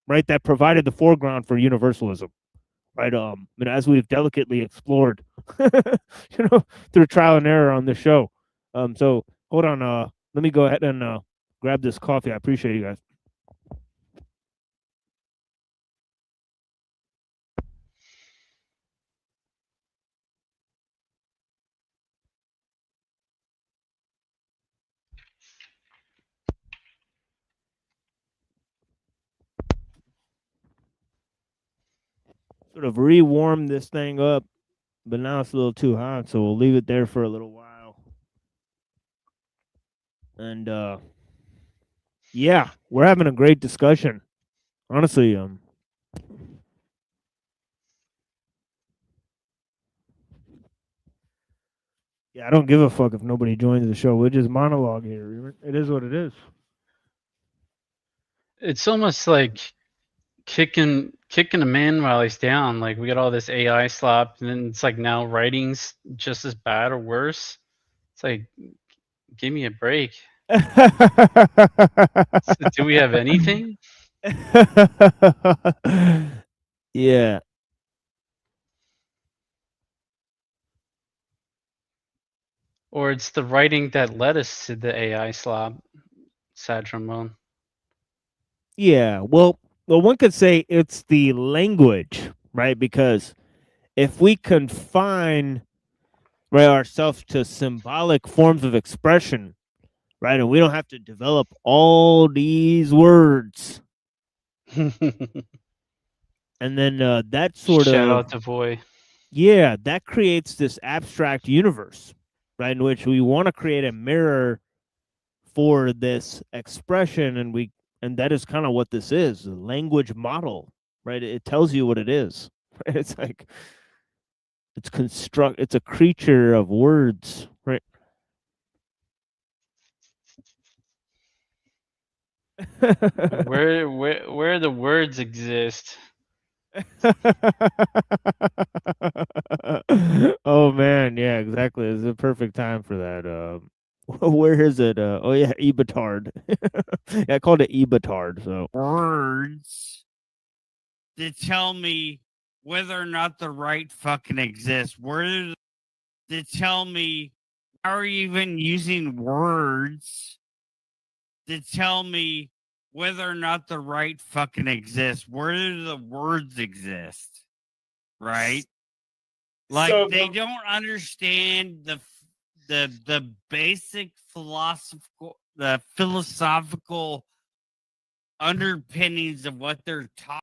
right, that provided the foreground for universalism, right? As we've delicately explored, through trial and error on this show. So hold on, let me go ahead and grab this coffee. I appreciate you guys. Sort of re-warm this thing up, but now it's a little too hot, so we'll leave it there for a little while. And yeah, we're having a great discussion. Honestly, yeah, I don't give a fuck if nobody joins the show. We'll just monologue here. It is what it is. It's almost like kicking a man while he's down. Like we got all this AI slop, and then it's like now writing's just as bad or worse. It's like, give me a break. So do we have anything? Yeah. Or it's the writing that led us to the AI slop, sad trombone. Yeah. Well, one could say it's the language, right? Because if we confine, right, ourselves to symbolic forms of expression, right, and we don't have to develop all these words, and then that sort Shout of, out to Voy. yeah, that creates this abstract universe, right, in which we want to create a mirror for this expression, and that is kind of what this is, a language model, right? It tells you what it is. Right? It's like it's a creature of words, right? where the words exist. Oh man, yeah, exactly. It's a perfect time for that. Where is it? Oh yeah, Ebatard. Yeah, I called it Ebatard. So Words to tell me whether or not the right fucking exists. Words to tell me how are you even using words to tell me whether or not the right fucking exists. Where do the words exist? Right? Like So- they don't understand the basic philosophical underpinnings of what they're talking.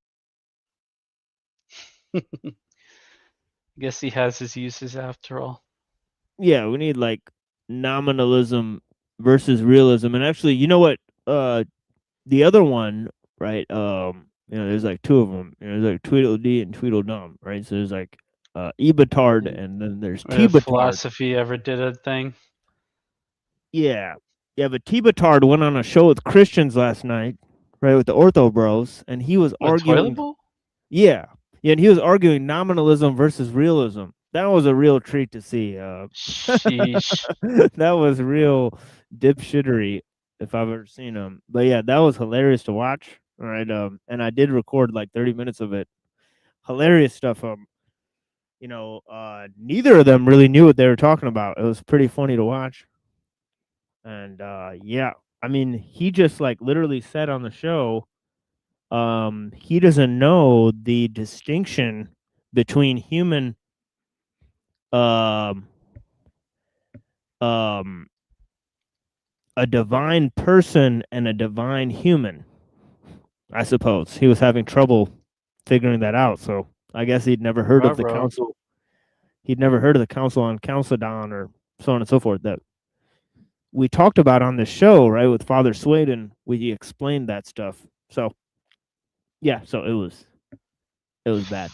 guess he has his uses after all. Yeah, we need like nominalism versus realism. And actually, you know what? The other one, right? There's like two of them. There's like Tweedledee and Tweedledum, right? So there's like Ebitard, and then there's If T-Batard. philosophy ever did a thing. Yeah, but T-Batard went on a show with Christians last night, right, with the Ortho Bros, and he was What, arguing. toilet bowl? Yeah, and he was arguing nominalism versus realism. That was a real treat to see. Sheesh. That was real dipshittery if I've ever seen him. But yeah, that was hilarious to watch. All right, and I did record like 30 minutes of it. Hilarious stuff. Neither of them really knew what they were talking about. It was pretty funny to watch. And yeah, I mean, he just like literally said on the show, he doesn't know the distinction between human a divine person and a divine human. I suppose he was having trouble figuring that out. So I guess he'd never heard of the council. He'd never heard of the council on Chalcedon or so on and so forth that we talked about on this show, right, with Father Swaden. We explained that stuff. So yeah, so it was bad.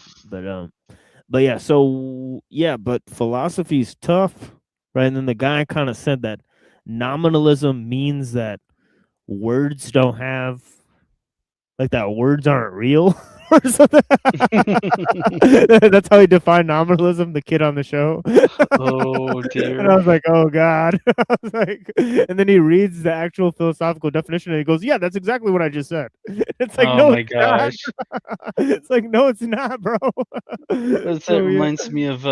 But yeah, so yeah, but philosophy's tough, right? And then the guy kind of said that nominalism means that words don't have, like, that words aren't real or something. That's how he defined nominalism, the kid on the show. Oh dear. And I was like, oh God. I was like, and then he reads the actual philosophical definition and he goes, yeah, that's exactly what I just said. It's like, Oh no, my it's not. gosh. It's like, no, it's not, bro. That So, yeah. reminds me of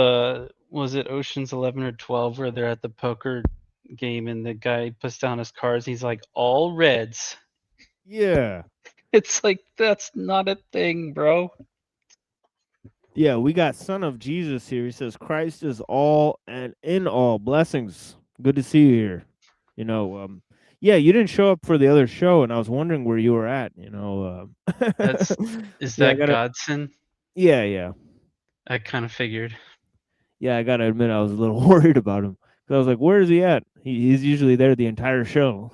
was it Ocean's 11 or 12 where they're at the poker game and the guy puts down his cards, he's like, all reds. Yeah. It's like, that's not a thing, bro. Yeah, we got Son of Jesus here. He says, Christ is all and in all. Blessings. Good to see you here. Yeah, you didn't show up for the other show, and I was wondering where you were at, Is Yeah, that Godson? Yeah. I kind of figured. Yeah, I gotta admit, I was a little worried about him. Because I was like, where is he at? He's usually there the entire show.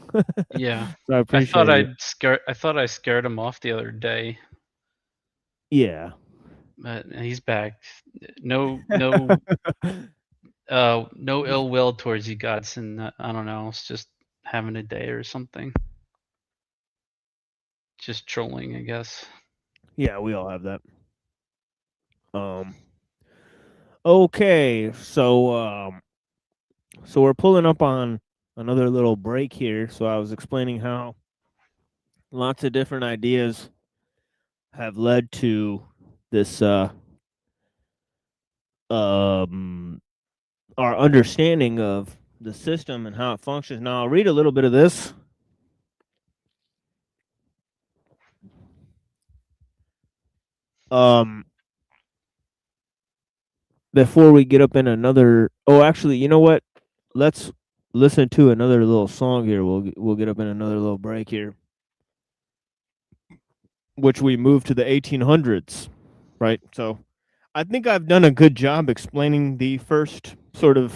Yeah. So I appreciate it. I thought I scared him off the other day. Yeah. But he's back. No no ill will towards you, Godson. I don't know. It's just having a day or something. Just trolling, I guess. Yeah, we all have that. Okay, so we're pulling up on another little break here. So I was explaining how lots of different ideas have led to this our understanding of the system and how it functions. Now I'll read a little bit of this. Before we get up in another, actually, you know what? Let's listen to another little song here. We'll get up in another little break here, which we move to the 1800s, right? So I think I've done a good job explaining the first sort of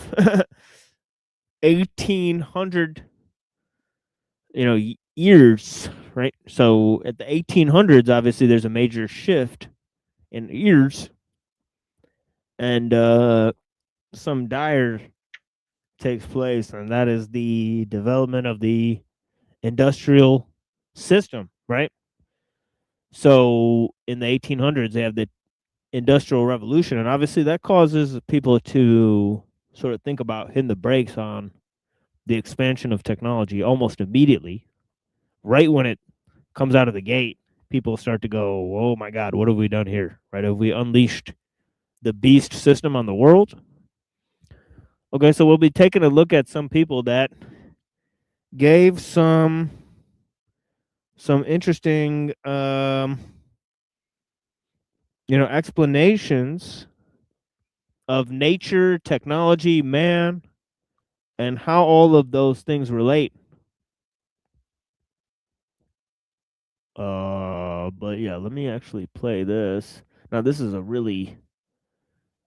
1800 years, right? So at the 1800s, obviously there's a major shift in years, and some dire takes place, and that is the development of the industrial system, right? So in the 1800s, they have the Industrial Revolution, and obviously that causes people to sort of think about hitting the brakes on the expansion of technology almost immediately. Right when it comes out of the gate, people start to go, oh my God, what have we done here? Right? Have we unleashed the beast system on the world? Okay, so we'll be taking a look at some people that gave some interesting explanations of nature, technology, man, and how all of those things relate. But yeah, let me actually play this. Now, this is a really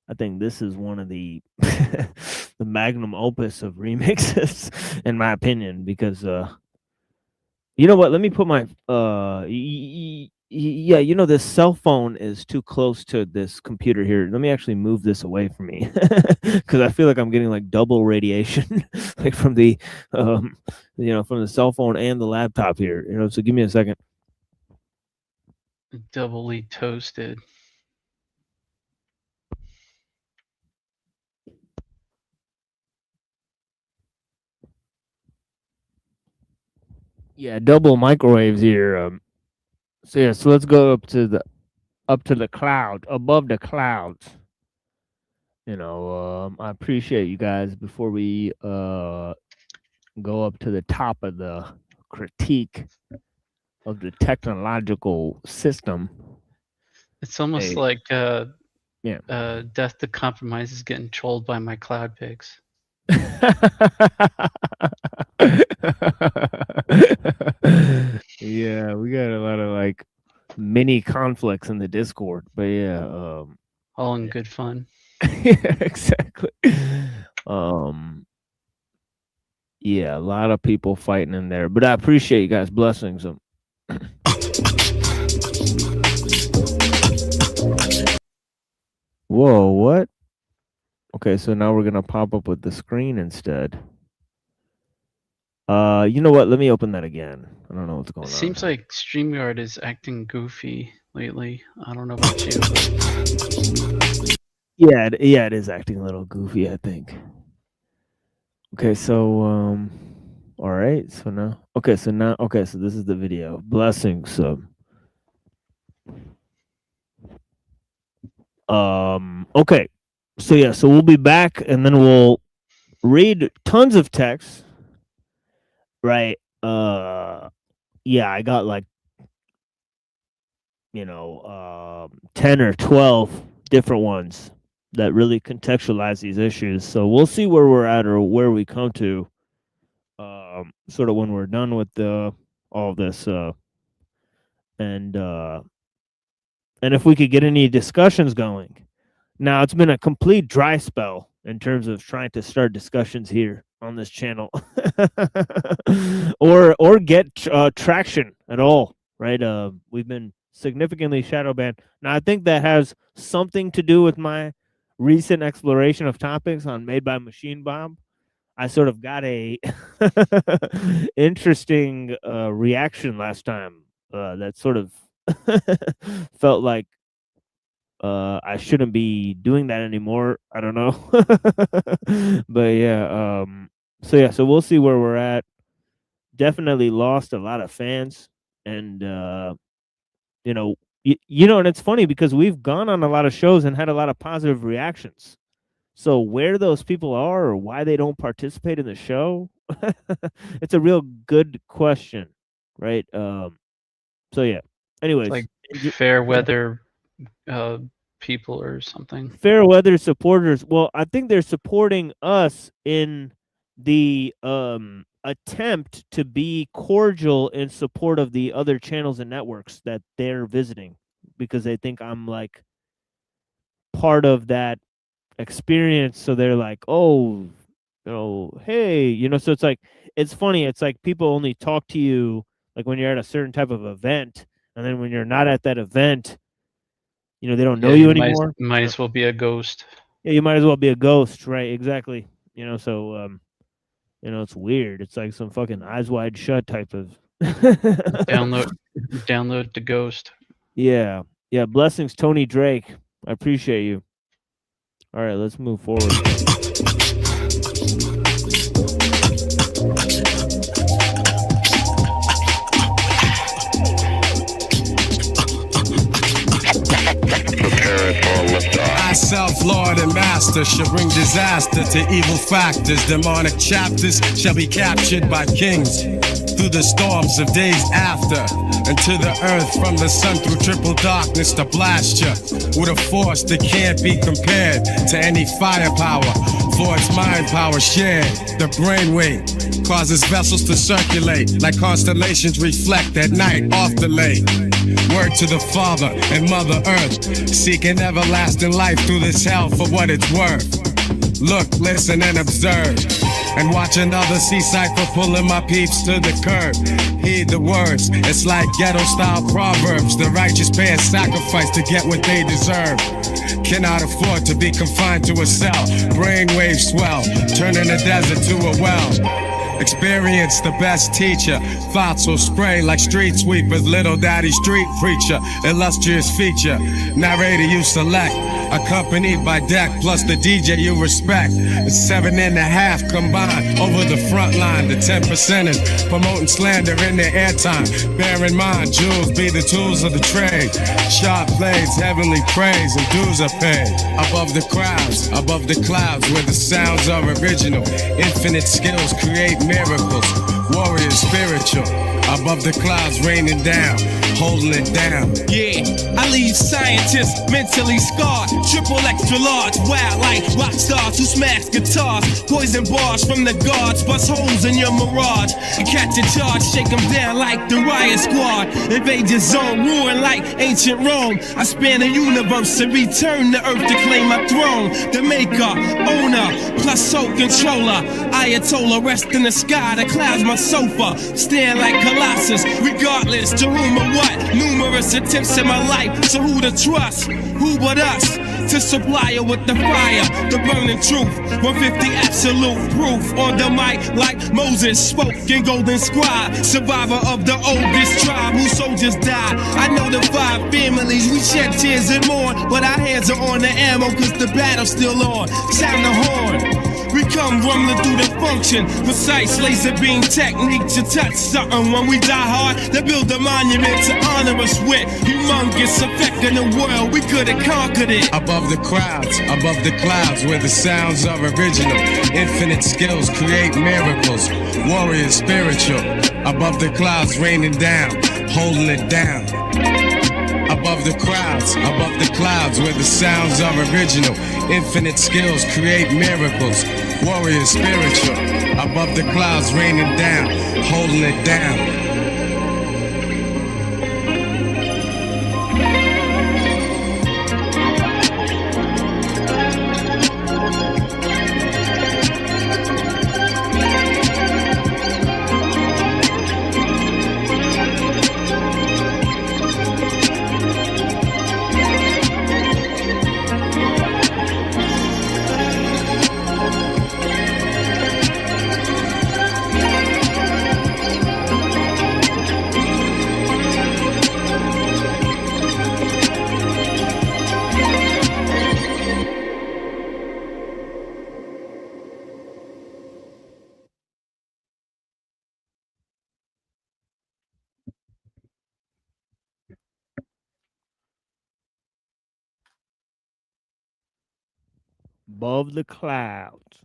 I think this is one of the the magnum opus of remixes, in my opinion, because you know what? Let me put my yeah, you know, this cell phone is too close to this computer here. Let me actually move this away from me because I feel like I'm getting like double radiation, like from the you know, from the cell phone and the laptop here. You know, so give me a second. Doubly toasted. Yeah, double microwaves here. So yeah, so let's go up to the cloud, above the clouds. You know, I appreciate you guys. Before we go up to the top of the critique of the technological system, It's almost Hey. like yeah. Death to Compromise is getting trolled by my cloud pigs. Yeah, we got a lot of like mini conflicts in the Discord, but yeah, All in good fun. yeah, exactly. Yeah, a lot of people fighting in there, but I appreciate you guys. Blessings. Whoa, what? Okay, so now we're gonna pop up with the screen instead. You know what? Let me open that again. I don't know what's going It on. seems like StreamYard is acting goofy lately. I don't know about you. Yeah, it is acting a little goofy, I think. Okay, so all right, so now so this is the video. Blessings. Okay. So yeah, so we'll be back and then we'll read tons of text. Right. Yeah, I got like 10 or 12 different ones that really contextualize these issues. So we'll see where we're at or where we come to sort of when we're done with all this and if we could get any discussions going. Now, it's been a complete dry spell in terms of trying to start discussions here on this channel or get traction at all, right? We've been significantly shadow banned. Now, I think that has something to do with my recent exploration of topics on Made by Machine Bomb. I sort of got a interesting reaction last time that sort of felt like I shouldn't be doing that anymore. I don't know. But yeah, so we'll see where we're at. Definitely lost a lot of fans and and it's funny because we've gone on a lot of shows and had a lot of positive reactions. So where those people are or why they don't participate in the show, it's a real good question, right? So yeah. Anyways, Like fair weather people or something. Fair weather supporters. Well, I think they're supporting us in the attempt to be cordial in support of the other channels and networks that they're visiting because they think I'm like part of that experience. So they're like, oh, hey, so it's like, it's funny. It's like people only talk to you like when you're at a certain type of event. And then when you're not at that event, they don't know you anymore. Might as well be a ghost. Yeah, you might as well be a ghost, right? Exactly. So it's weird. It's like some fucking Eyes Wide Shut type of download the ghost. Yeah. Yeah, blessings, Tony Drake. I appreciate you. All right, let's move forward. Myself, Lord and Master, shall bring disaster to evil factors. Demonic chapters shall be captured by kings through the storms of days after, and to the earth from the sun through triple darkness to blast ya with a force that can't be compared to any firepower. For its mind power shared, the brainwave causes vessels to circulate like constellations reflect at night off the lake. Word to the Father and Mother Earth, seeking everlasting life through this hell for what it's worth. Look, listen, and observe, and watch another sea cipher pulling my peeps to the curb. Heed the words, it's like ghetto-style proverbs. The righteous pay a sacrifice to get what they deserve. Cannot afford to be confined to a cell. Brainwaves swell, turning the desert to a well. Experience the best teacher. Thoughts will spray like street sweepers. Little daddy street preacher. Illustrious feature. Narrator you select. Accompanied by deck plus the DJ you respect. It's 7.5 combined over the front line. The 10%ers promoting slander in their airtime. Bear in mind, jewels be the tools of the trade. Sharp blades, heavenly praise, and dues are paid. Above the crowds, above the clouds, where the sounds are original. Infinite skills create miracles. Warrior spiritual. Above the clouds raining down, holding it down. Yeah, I leave scientists mentally scarred. Triple extra large, wild like rock stars who smash guitars. Poison bars from the guards, bust holes in your mirage. You catch a charge, shake them down like the riot squad. Invade your zone, ruin like ancient Rome. I span the universe and return to earth to claim my throne. The maker, owner, plus soul controller. Ayatollah, rest in the sky, the clouds my sofa. Stand like Colossus, regardless to whom or what. Numerous attempts in my life, so who to trust? Who but us? To supply her with the fire, the burning truth. 150 absolute proof on the mic like Moses spoke in Golden Scribe. Survivor of the oldest tribe whose soldiers died. I know the 5 families, we shed tears and mourn, but our hands are on the ammo cause the battle's still on. Sound the horn. We come rumbling through the function. Precise laser beam technique to touch something. When we die hard, they build a monument to honor us with. Humongous effect in the world, we could have conquered it. Above the crowds, above the clouds, where the sounds are original. Infinite skills create miracles. Warrior spiritual. Above the clouds raining down, holding it down. Above the crowds, above the clouds, where the sounds are original. Infinite skills create miracles. Warrior spiritual. Above the clouds raining down, holding it down. Above the clouds.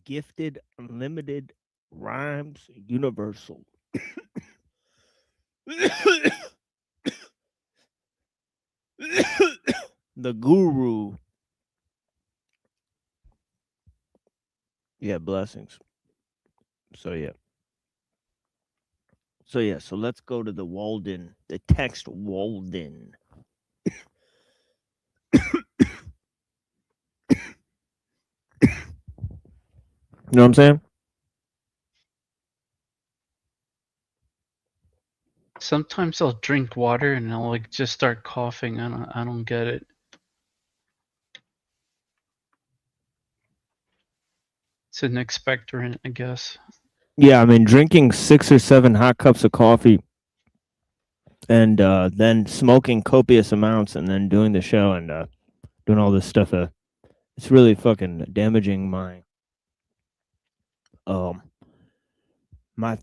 Gifted, unlimited, rhymes, universal. The guru. Yeah, blessings. So let's go to the Walden, the text Walden. You know what I'm saying? Sometimes I'll drink water and I'll like just start coughing. I don't get it. It's an expectorant, I guess. Yeah, I mean, drinking 6 or 7 hot cups of coffee and then smoking copious amounts and then doing the show and doing all this stuff. It's really fucking damaging my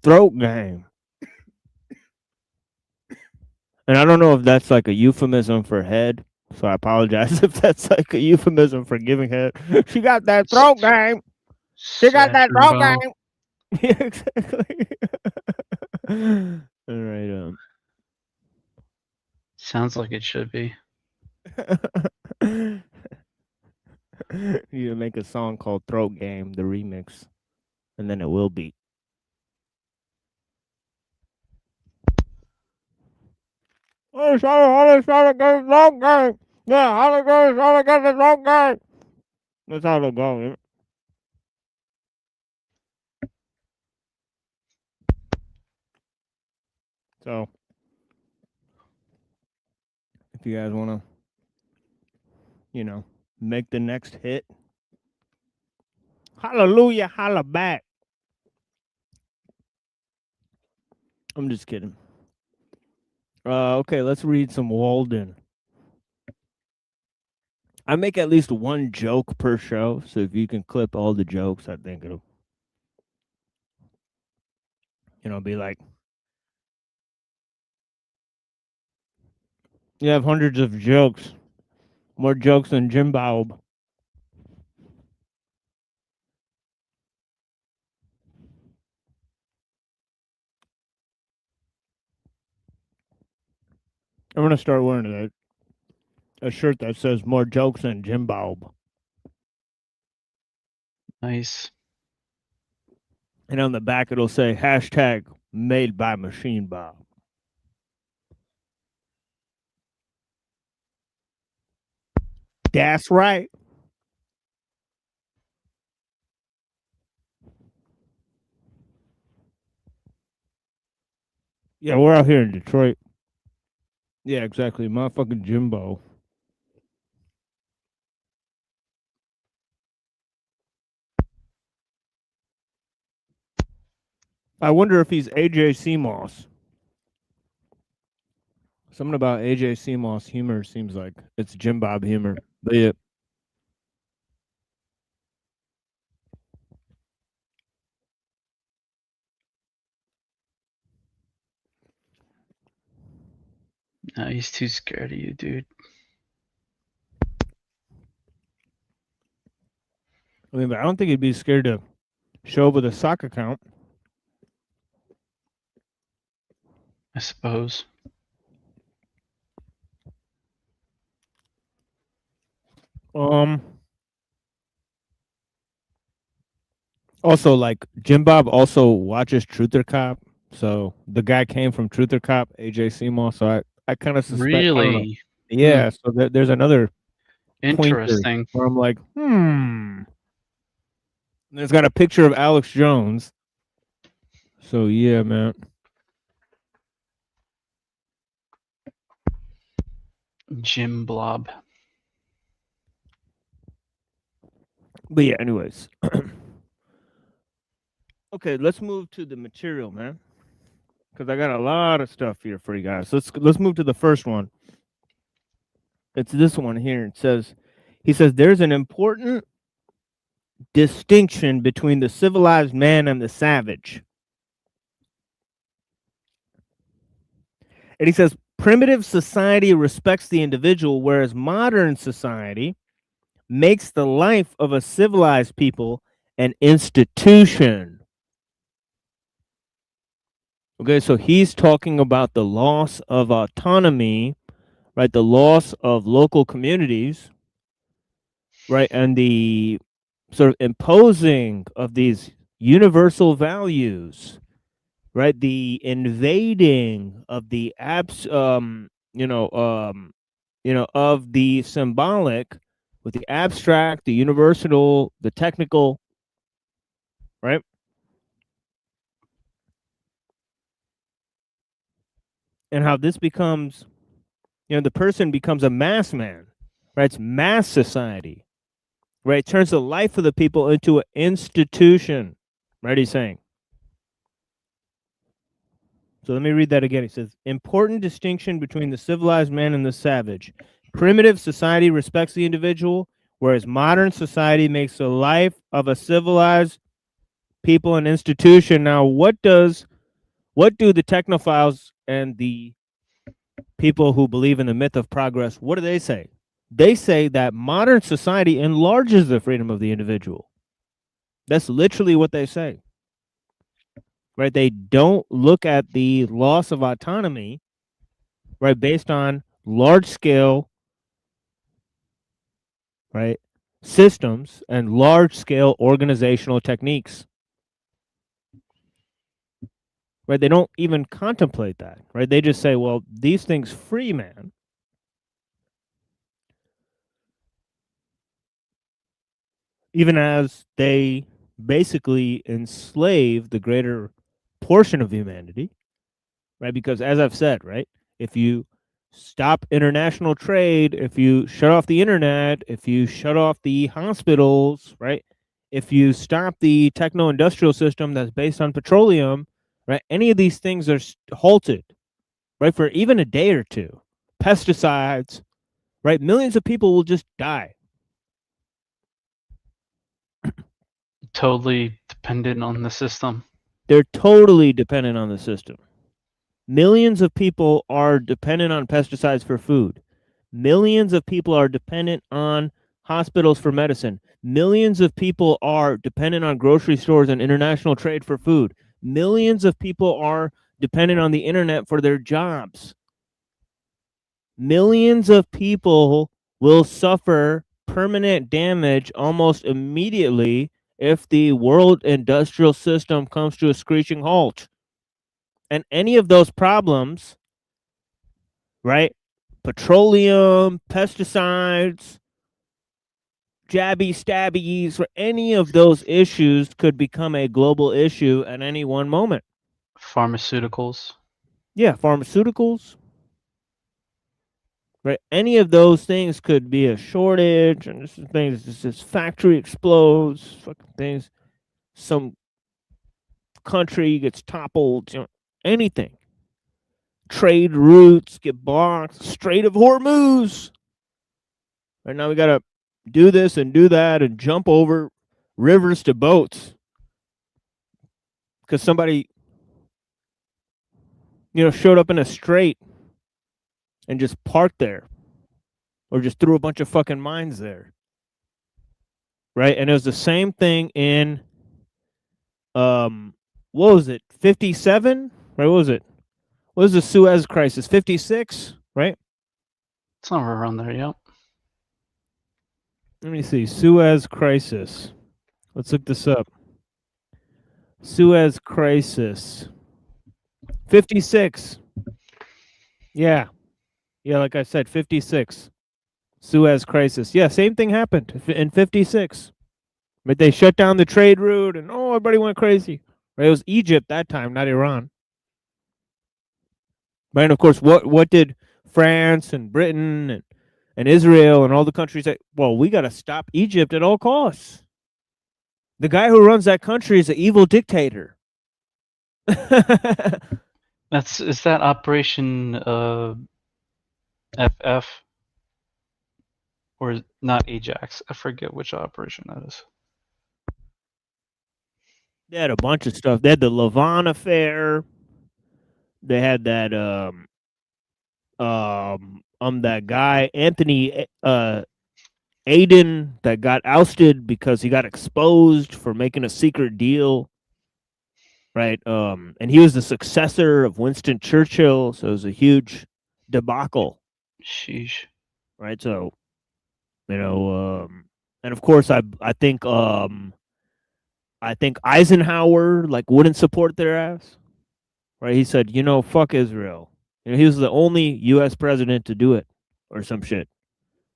throat game. And I don't know if that's like a euphemism for head, so I apologize if that's like a euphemism for giving head. She got that throat game. She got that throat game. Yeah, exactly. All right. Sounds like it should be. You make a song called Throat Game, the remix, and then it will be. Oh, sorry, trying to get the throat game. Yeah, Holly's trying to get the throat game. That's how it goes. So, if you guys want to, make the next hit, hallelujah, holla back. I'm just kidding. Okay, let's read some Walden. I make at least one joke per show, so if you can clip all the jokes, I think it'll, be like, you have hundreds of jokes, more jokes than Jim Bob. I'm gonna start wearing a shirt that says more jokes than Jim Bob. Nice. And on the back it'll say hashtag made by Machine Bob. That's right. Yeah, we're out here in Detroit. Yeah, exactly. Motherfucking Jimbo. I wonder if he's AJ Seamoss. Something about AJ Seamoss humor seems like it's Jim Bob humor. But yeah. No, he's too scared of you, dude. I mean, but I don't think he'd be scared to show up with a sock account. I suppose. Also, like Jim Bob also watches Truther Cop, so the guy came from Truther Cop, AJ Seamoss. So I kind of suspect. Really? Yeah. So there's another interesting where I'm like, There's got a picture of Alex Jones. So yeah, man. Jim Blob. But yeah, anyways. Okay, let's move to the material, man. Because I got a lot of stuff here for you guys. Let's move to the first one. It's this one here. He says there's an important distinction between the civilized man and the savage. And he says primitive society respects the individual, whereas modern society makes the life of a civilized people an institution. Okay, so he's talking about the loss of autonomy, right? The loss of local communities, right? And the sort of imposing of these universal values, right? The invading of the of the symbolic with the abstract, the universal, the technical, right? And how this becomes, the person becomes a mass man, right? It's mass society, right? It turns the life of the people into an institution, right? He's saying. So let me read that again. He says, important distinction between the civilized man and the savage. Primitive society respects the individual, whereas modern society makes the life of a civilized people an institution. Now, what do the technophiles and the people who believe in the myth of progress, what do they say? They say that modern society enlarges the freedom of the individual. That's literally what they say. Right? They don't look at the loss of autonomy, right, based on large-scale right? Systems and large-scale organizational techniques. Right? They don't even contemplate that, right? They just say, well, these things free man. Even as they basically enslave the greater portion of humanity, right? Because as I've said, right, if you stop international trade, if you shut off the internet, if you shut off the hospitals, right, if you stop the techno-industrial system that's based on petroleum, right, any of these things are halted, right, for even a day or two. Pesticides, right, millions of people will just die. Totally dependent on the system. They're totally dependent on the system. Millions of people are dependent on pesticides for food. Millions of people are dependent on hospitals for medicine. Millions of people are dependent on grocery stores and international trade for food. Millions of people are dependent on the internet for their jobs. Millions of people will suffer permanent damage almost immediately if the world industrial system comes to a screeching halt. And any of those problems, right? Petroleum, pesticides, jabby stabbies, or any of those issues could become a global issue at any one moment. Pharmaceuticals. Yeah, pharmaceuticals. Right, any of those things could be a shortage, and this factory explodes, fucking things, some country gets toppled, anything. Trade routes get blocked, Strait of Hormuz. Right now we gotta do this and do that and jump over rivers to boats because somebody, showed up in a strait and just parked there, or just threw a bunch of fucking mines there. Right, and it was the same thing in, what was it, 57? Right, what was it? What was the Suez crisis? 56, right? Somewhere around there, yep. Let me see. Suez crisis. Let's look this up. Suez crisis. 56. Yeah. Yeah, like I said, 56. Suez crisis. Yeah, same thing happened in 56. But they shut down the trade route and everybody went crazy. Right? It was Egypt that time, not Iran. Right? And of course, what did France and Britain and Israel and all the countries say? Well, we got to stop Egypt at all costs. The guy who runs that country is an evil dictator. Is that Operation FF? Or not Ajax? I forget which operation that is. They had a bunch of stuff. They had the Levant affair. They had that that guy Anthony Aiden that got ousted because he got exposed for making a secret deal. Right? And he was the successor of Winston Churchill, so it was a huge debacle. Sheesh. Right? So, and of course I think Eisenhower wouldn't support their ass. Right? He said, fuck Israel. He was the only U.S. president to do it, or some shit.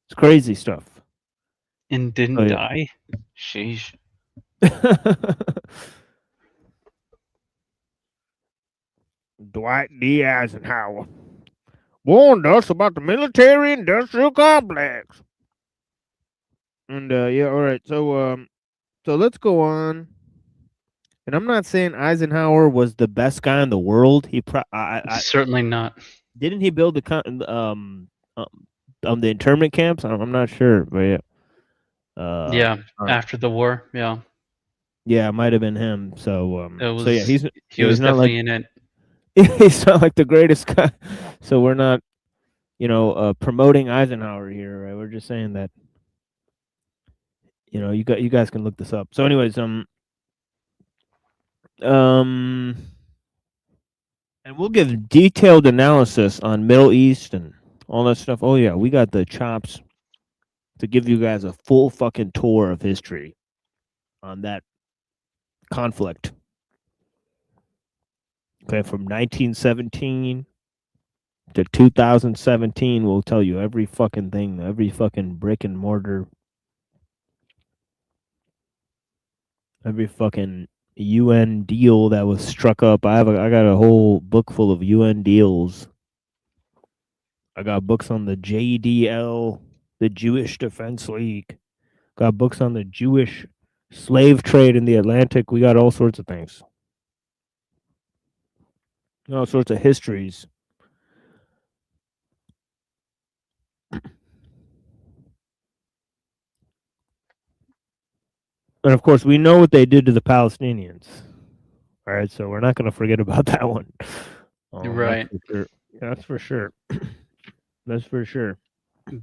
It's crazy stuff. And didn't die? Sheesh. Dwight D. Eisenhower warned us about the military-industrial complex. And yeah, all right. So let's go on. And I'm not saying Eisenhower was the best guy in the world. He certainly not. Didn't he build the internment camps? I'm not sure, but yeah. Yeah, after the war, yeah. Yeah, it might have been him. So so yeah, he was definitely in it. He's not like the greatest guy. So we're not, promoting Eisenhower here, right? We're just saying that, you guys can look this up. So anyways, and we'll give detailed analysis on Middle East and all that stuff. Oh yeah, we got the chops. to give you guys a full fucking tour of history on that conflict. Okay, from 1917 to 2017, we'll tell you every fucking thing, every fucking brick and mortar, every fucking UN deal that was struck up. I got a whole book full of UN deals. I got books on the JDL, the Jewish Defense League. Got books on the Jewish slave trade in the Atlantic. We got all sorts of things. All sorts of histories. And of course, we know what they did to the Palestinians. All right, so we're not going to forget about that one. Right. That's for sure. That's for sure.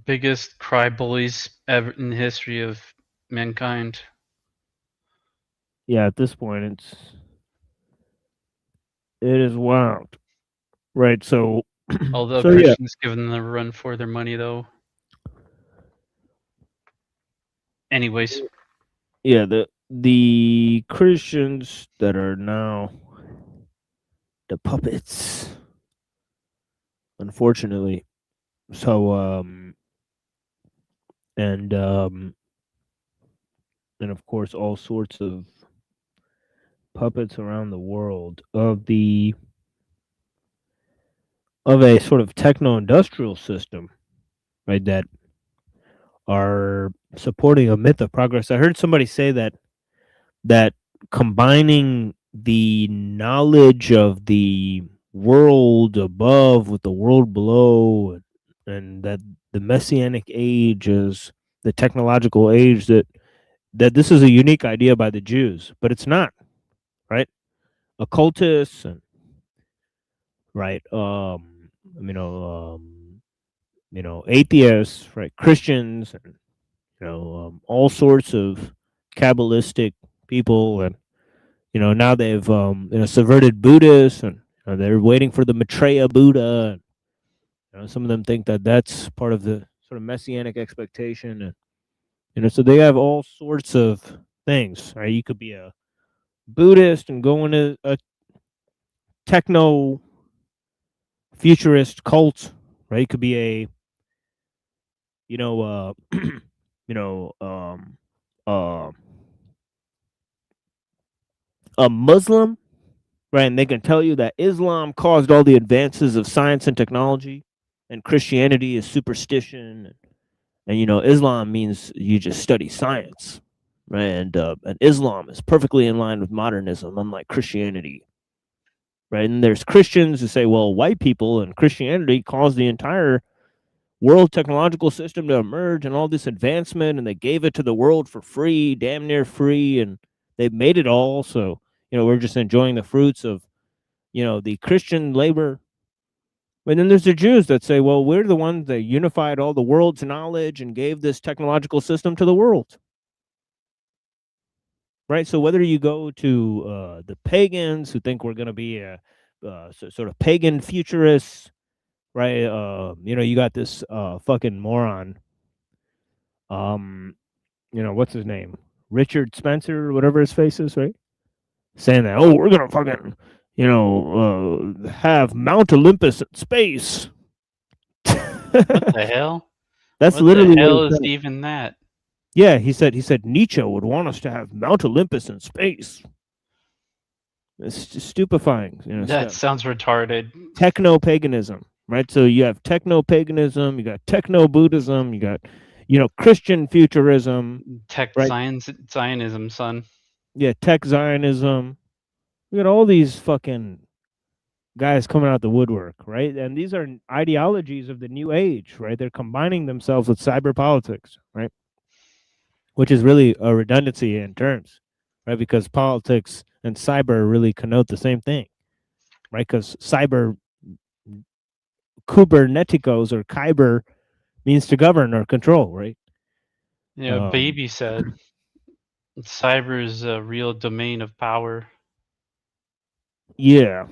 Biggest cry bullies ever in the history of mankind. Yeah, at this point, it is wild. Right, so... Although so, Christians giving them a run for their money, though. Anyways. Yeah, the Christians that are now the puppets, unfortunately. So and of course all sorts of puppets around the world of a sort of techno-industrial system, right, that are supporting a myth of progress. I heard somebody say that combining the knowledge of the world above with the world below, and that the messianic age is the technological age, that this is a unique idea by the Jews, but it's not, right? Occultists and right, atheists, right, Christians, and all sorts of Kabbalistic people, and now they've subverted Buddhists, and they're waiting for the Maitreya Buddha. And, some of them think that that's part of the sort of messianic expectation, and so they have all sorts of things. Right, you could be a Buddhist and go into a techno futurist cult, right? You could be a a Muslim, right? And they can tell you that Islam caused all the advances of science and technology, and Christianity is superstition, and Islam means you just study science, right? And Islam is perfectly in line with modernism, unlike Christianity, right? And there's Christians who say, well, white people and Christianity caused the entire world technological system to emerge and all this advancement, and they gave it to the world for free, damn near free, and they made it all. So we're just enjoying the fruits of the Christian labor. But then there's the Jews that say, well, we're the ones that unified all the world's knowledge and gave this technological system to the world. Right? So whether you go to the pagans who think we're going to be a sort of pagan futurists, right? You got this fucking moron. What's his name? Richard Spencer, or whatever his face is, right? Saying that, oh, we're going to fucking have Mount Olympus in space. What the hell? That's what literally the hell what he is said. even that? Yeah, he said Nietzsche would want us to have Mount Olympus in space. It's just stupefying. That sounds retarded. Techno-paganism, right? So you have techno-paganism, you got techno-Buddhism, you got Christian futurism, Tech right? Zionism, son. Yeah, tech Zionism. We got all these fucking guys coming out the woodwork, right? And these are ideologies of the new age, right? They're combining themselves with cyber politics, right? Which is really a redundancy in terms, right? Because politics and cyber really connote the same thing, right? Because cyber, kuberneticos or kyber means to govern or control, right? Baby said cyber is a real domain of power. Yeah.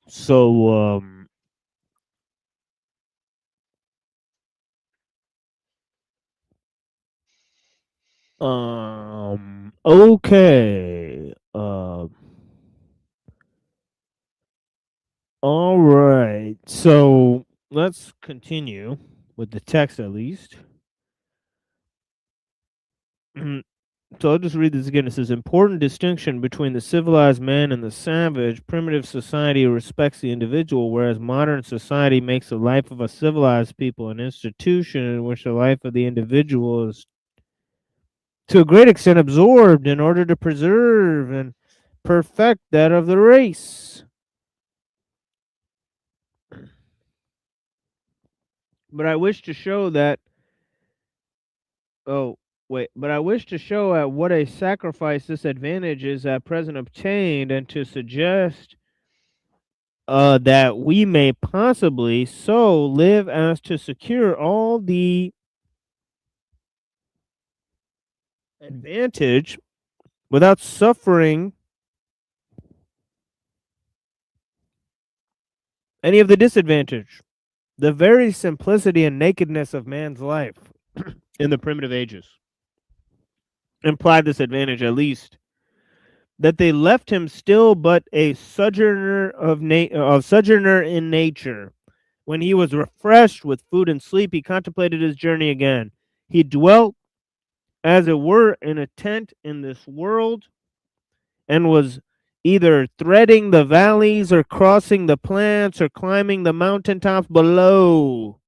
So Okay. All right. So let's continue with the text at least. So I'll just read this again. It says, important distinction between the civilized man and the savage. Primitive society respects the individual, whereas modern society makes the life of a civilized people an institution in which the life of the individual is to a great extent absorbed in order to preserve and perfect that of the race. But I wish to show that but I wish to show at what a sacrifice this advantage is at present obtained, and to suggest that we may possibly so live as to secure all the advantage without suffering any of the disadvantage. The very simplicity and nakedness of man's life in the primitive ages implied this advantage, at least, that they left him still but a sojourner sojourner in nature. When he was refreshed with food and sleep, he contemplated his journey again. He dwelt, as it were, in a tent in this world, and was either threading the valleys or crossing the plants or climbing the mountaintops below.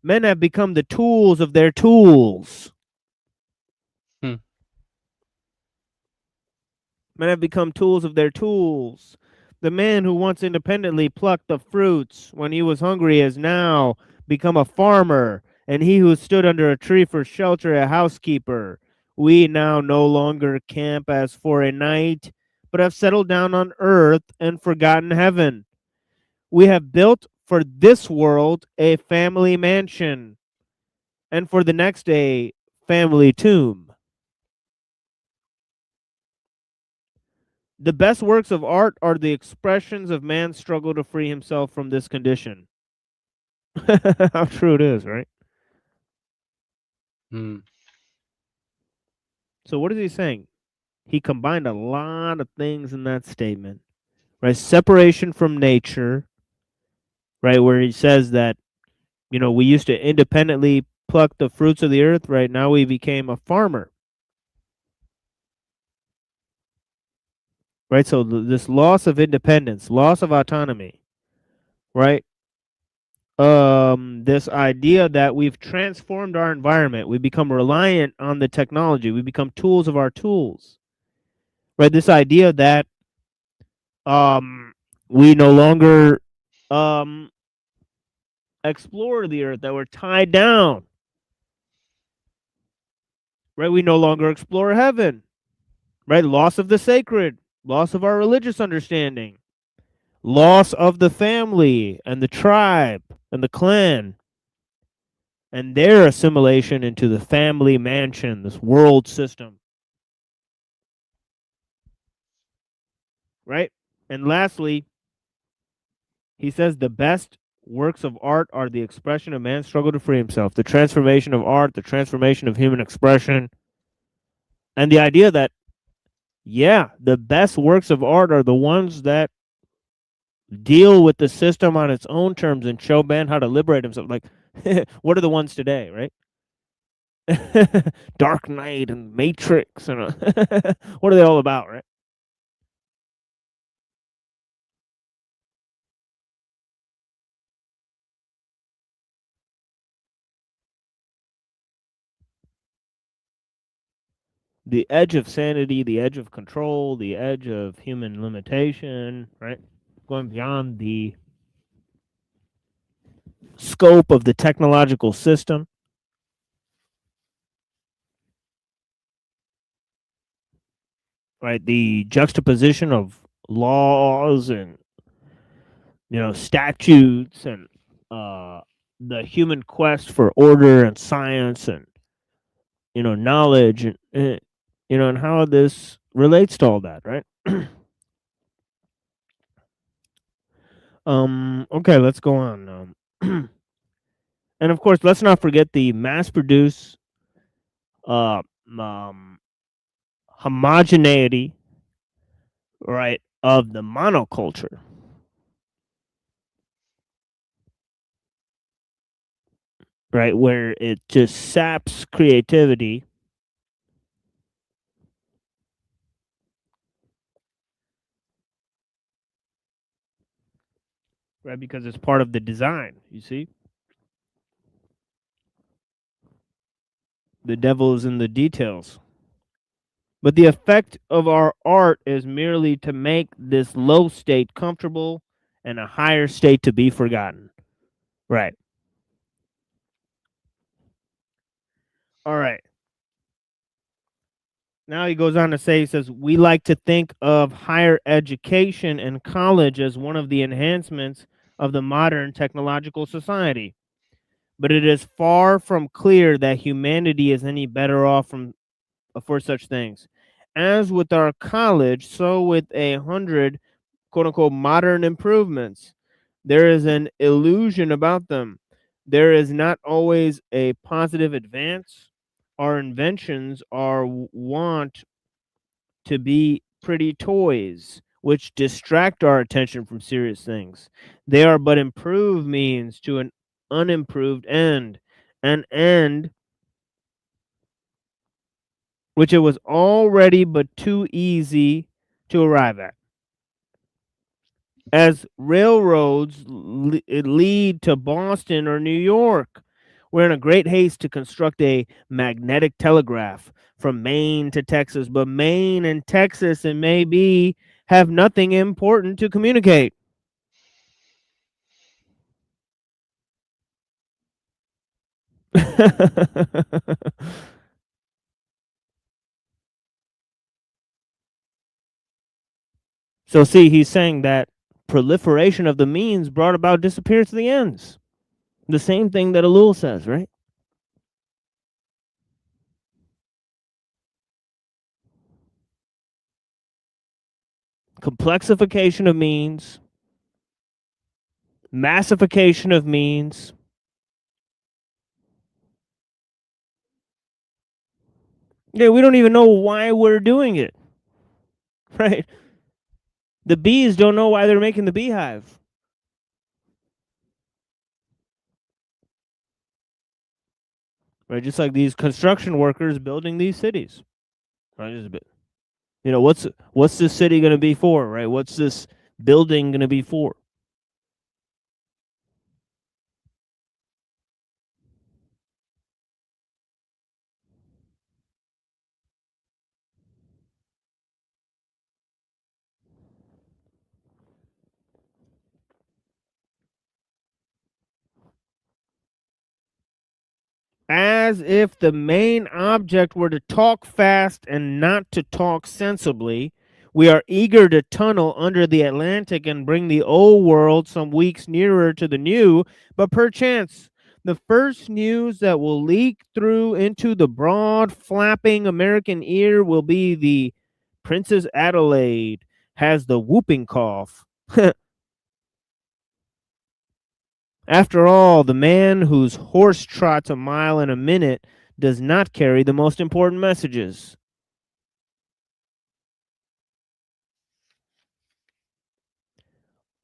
Men have become the tools of their tools. Men have become tools of their tools. The man who once independently plucked the fruits when he was hungry has now become a farmer, and he who stood under a tree for shelter a housekeeper. We now no longer camp as for a night, but have settled down on earth and forgotten heaven. We have built for this world a family mansion, and for the next a family tomb. The best works of art are the expressions of man's struggle to free himself from this condition. How true it is, right? So what is he saying? He combined a lot of things in that statement, right? Separation from nature, right? Where he says that, we used to independently pluck the fruits of the earth, right? Now we became a farmer. Right? So this loss of independence, loss of autonomy, right? This idea that we've transformed our environment, we become reliant on the technology, we become tools of our tools, right? This idea that we no longer explore the earth, that we're tied down, right? We no longer explore heaven, right? Loss of the sacred, loss of our religious understanding, loss of the family and the tribe and the clan, and their assimilation into the family mansion, this world system. Right? And lastly, he says the best works of art are the expression of man's struggle to free himself, the transformation of art, the transformation of human expression, and the idea that, the best works of art are the ones that deal with the system on its own terms and show man how to liberate himself. Like, what are the ones today, right? Dark Knight and Matrix and what are they all about, right? The edge of sanity, the edge of control, the edge of human limitation, right? Going beyond the scope of the technological system. Right? The juxtaposition of laws and statutes and the human quest for order and science and knowledge and and how this relates to all that, right? Okay, let's go on. And of course, let's not forget the mass-produced homogeneity, right, of the monoculture. Right, where it just saps creativity. Right, because it's part of the design, you see? The devil is in the details. But the effect of our art is merely to make this low state comfortable and a higher state to be forgotten. Right. All right. Now he goes on to say, he says, we like to think of higher education and college as one of the enhancements of the modern technological society. But it is far from clear that humanity is any better off for such things. As with our college, so with 100 quote unquote modern improvements, there is an illusion about them. There is not always a positive advance. Our inventions are want to be pretty toys which distract our attention from serious things. They are but improved means to an unimproved end, an end which it was already but too easy to arrive at. As railroads lead to Boston or New York, we're in a great haste to construct a magnetic telegraph from Maine to Texas, but Maine and Texas and maybe have nothing important to communicate. So see, he's saying that proliferation of the means brought about disappearance of the ends. The same thing that ellul says, right? Complexification of means, massification of means. Yeah, we don't even know why we're doing it, right? The bees don't know why they're making the beehive. Right, just like these construction workers building these cities. Right, just a bit. You know, what's this city going to be for, right? What's this building going to be for? As if the main object were to talk fast and not to talk sensibly, we are eager to tunnel under the Atlantic and bring the old world some weeks nearer to the new, but perchance the first news that will leak through into the broad, flapping American ear will be the Princess Adelaide has the whooping cough. After all, the man whose horse trots a mile in a minute does not carry the most important messages.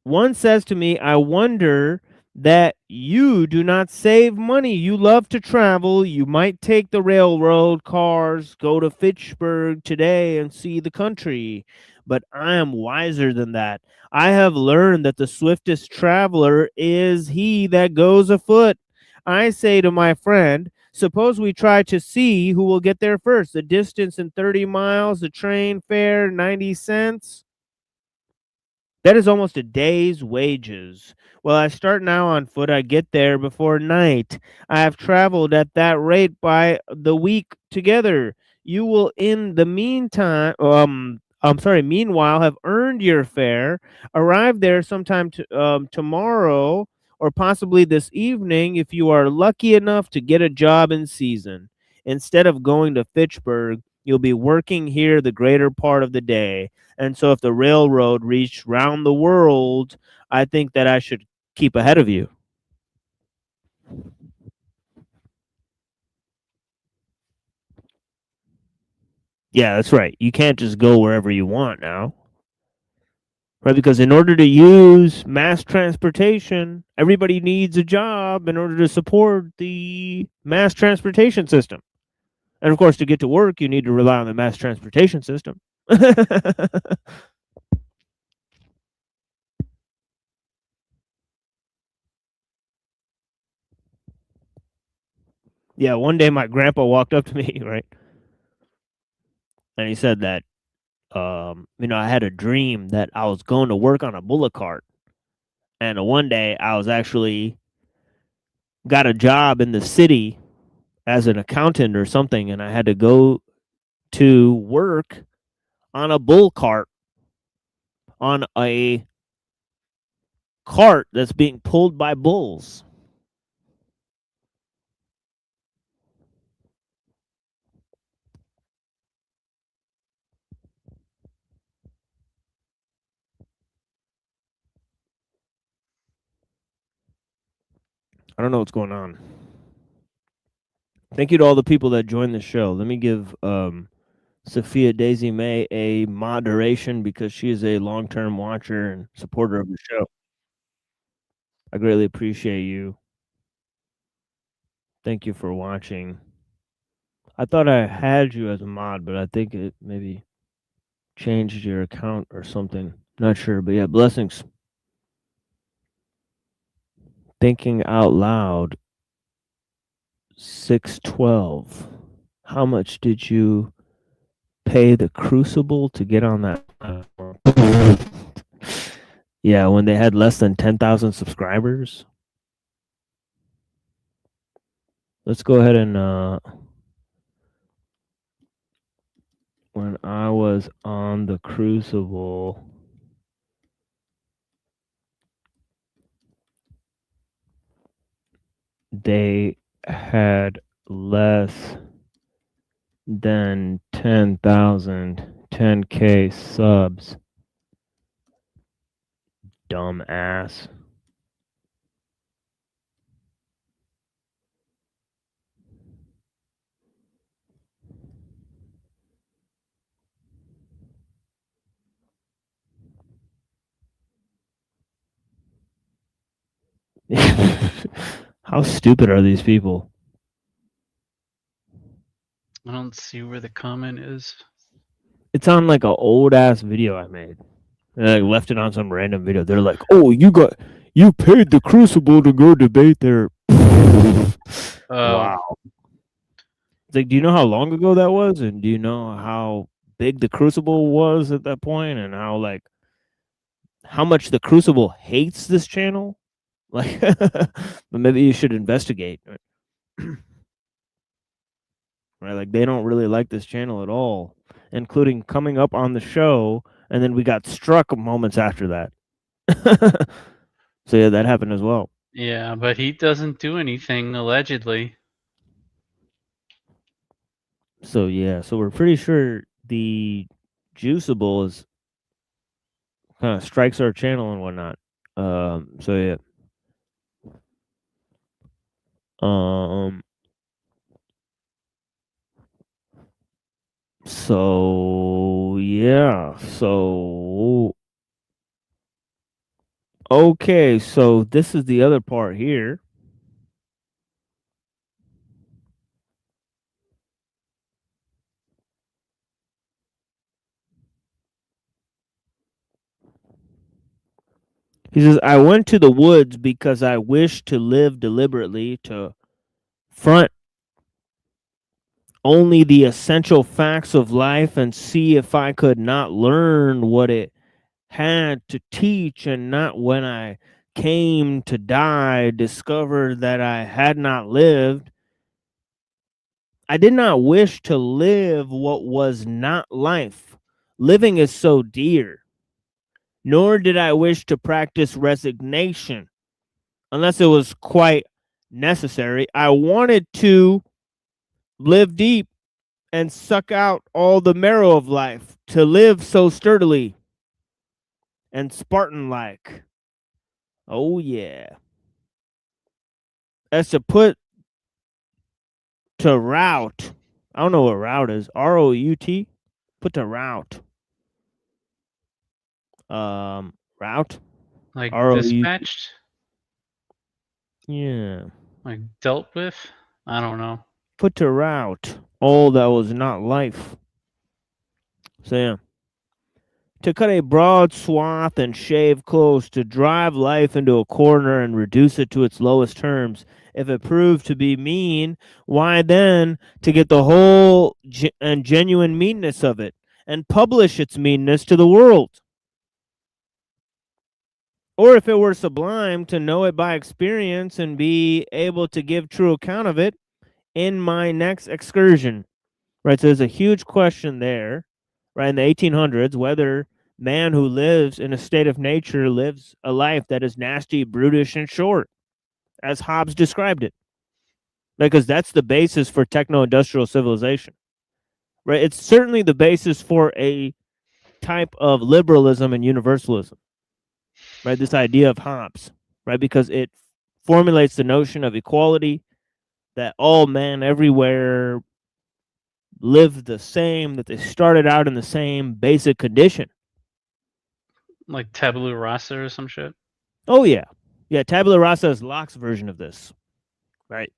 One says to me, I wonder that you do not save money. You love to travel. You might take the railroad cars, go to Fitchburg today and see the country. But I am wiser than that. I have learned that the swiftest traveler is he that goes afoot. I say to my friend, suppose we try to see who will get there first. The distance in 30 miles, the train fare, 90 cents. That is almost a day's wages. Well, I start now on foot. I get there before night. I have traveled at that rate by the week together. You will, in the meantime, meanwhile, have earned your fare. Arrive there sometime tomorrow or possibly this evening if you are lucky enough to get a job in season. Instead of going to Fitchburg, you'll be working here the greater part of the day. And so if the railroad reached round the world, I think that I should keep ahead of you. Yeah, that's right. You can't just go wherever you want now. Right, because in order to use mass transportation, everybody needs a job in order to support the mass transportation system. And of course, to get to work, you need to rely on the mass transportation system. Yeah, one day my grandpa walked up to me, right? And he said that, I had a dream that I was going to work on a bullock cart. And one day I was actually got a job in the city as an accountant or something, and I had to go to work on a bull cart, on a cart that's being pulled by bulls. I don't know what's going on. Thank you to all the people that joined the show. Let me give Sophia Daisy May a moderation because she is a long-term watcher and supporter of the show. I greatly appreciate you. Thank you for watching. I thought I had you as a mod, but I think it maybe changed your account or something. Not sure, but yeah, blessings. Thinking out loud. 612. How much did you pay the Crucible to get on that platform? Yeah, when they had less than 10,000 subscribers. Let's go ahead and when I was on the Crucible, they had less than 10,000, 10K subs. Dumbass. How stupid are these people? I don't see where the comment is. It's on like an old ass video I made. I left it on some random video. They're like, "Oh, you paid the Crucible to go debate there." Wow. It's like, do you know how long ago that was, and do you know how big the Crucible was at that point, and how much the Crucible hates this channel? Like, but maybe you should investigate. Right, like they don't really like this channel at all, including coming up on the show, and then we got struck moments after that. So yeah, that happened as well. Yeah, but he doesn't do anything, allegedly. So yeah, so we're pretty sure the Juiceable is kind of strikes our channel and whatnot. So yeah. So yeah, so okay, so this is the other part here. He says, I went to the woods because I wished to live deliberately, to front only the essential facts of life and see if I could not learn what it had to teach, and not when I came to die discover that I had not lived. I did not wish to live what was not life. Living is so dear. Nor did I wish to practice resignation, unless it was quite necessary. I wanted to live deep and suck out all the marrow of life, to live so sturdily and Spartan-like. Oh, yeah. As to put to rout. I don't know what rout is. R-O-U-T? Put to route. Route. Like ROU. dispatched? Yeah. Like dealt with? I don't know. Put to route all that was not life. So yeah. To cut a broad swath and shave close, to drive life into a corner and reduce it to its lowest terms. If it proved to be mean, why then to get the whole and genuine meanness of it and publish its meanness to the world? Or if it were sublime, to know it by experience and be able to give true account of it in my next excursion. Right, so there's a huge question there, right, in the 1800s, whether man who lives in a state of nature lives a life that is nasty, brutish, and short, as Hobbes described it. Because that's the basis for techno-industrial civilization. Right? It's certainly the basis for a type of liberalism and universalism. Right? This idea of Hobbes, right? Because it formulates the notion of equality, that all men everywhere live the same, that they started out in the same basic condition. Like tabula rasa or some shit? Oh, yeah. Yeah, tabula rasa is Locke's version of this. Right.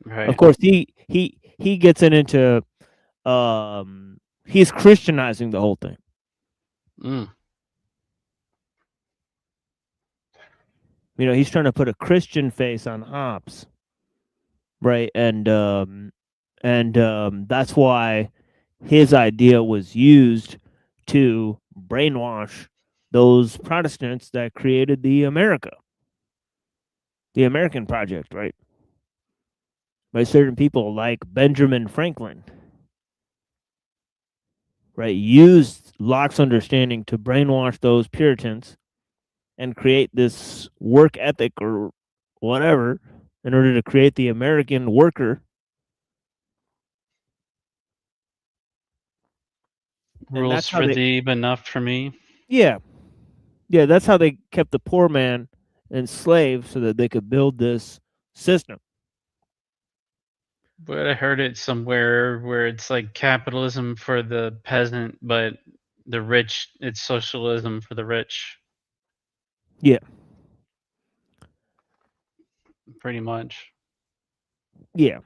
Right. Of course, he gets it into, he's Christianizing the whole thing. Mm. You know, he's trying to put a Christian face on Hobbes. Right. And that's why his idea was used to brainwash those Protestants that created the American project, right? By certain people like Benjamin Franklin, right? Used Locke's understanding to brainwash those Puritans and create this work ethic or whatever in order to create the American worker. Rules for thee, but not for me. Yeah. Yeah, that's how they kept the poor man enslaved so that they could build this system. But I heard it somewhere where it's like capitalism for the peasant, but the rich, it's socialism for the rich. Yeah. Pretty much. Yeah.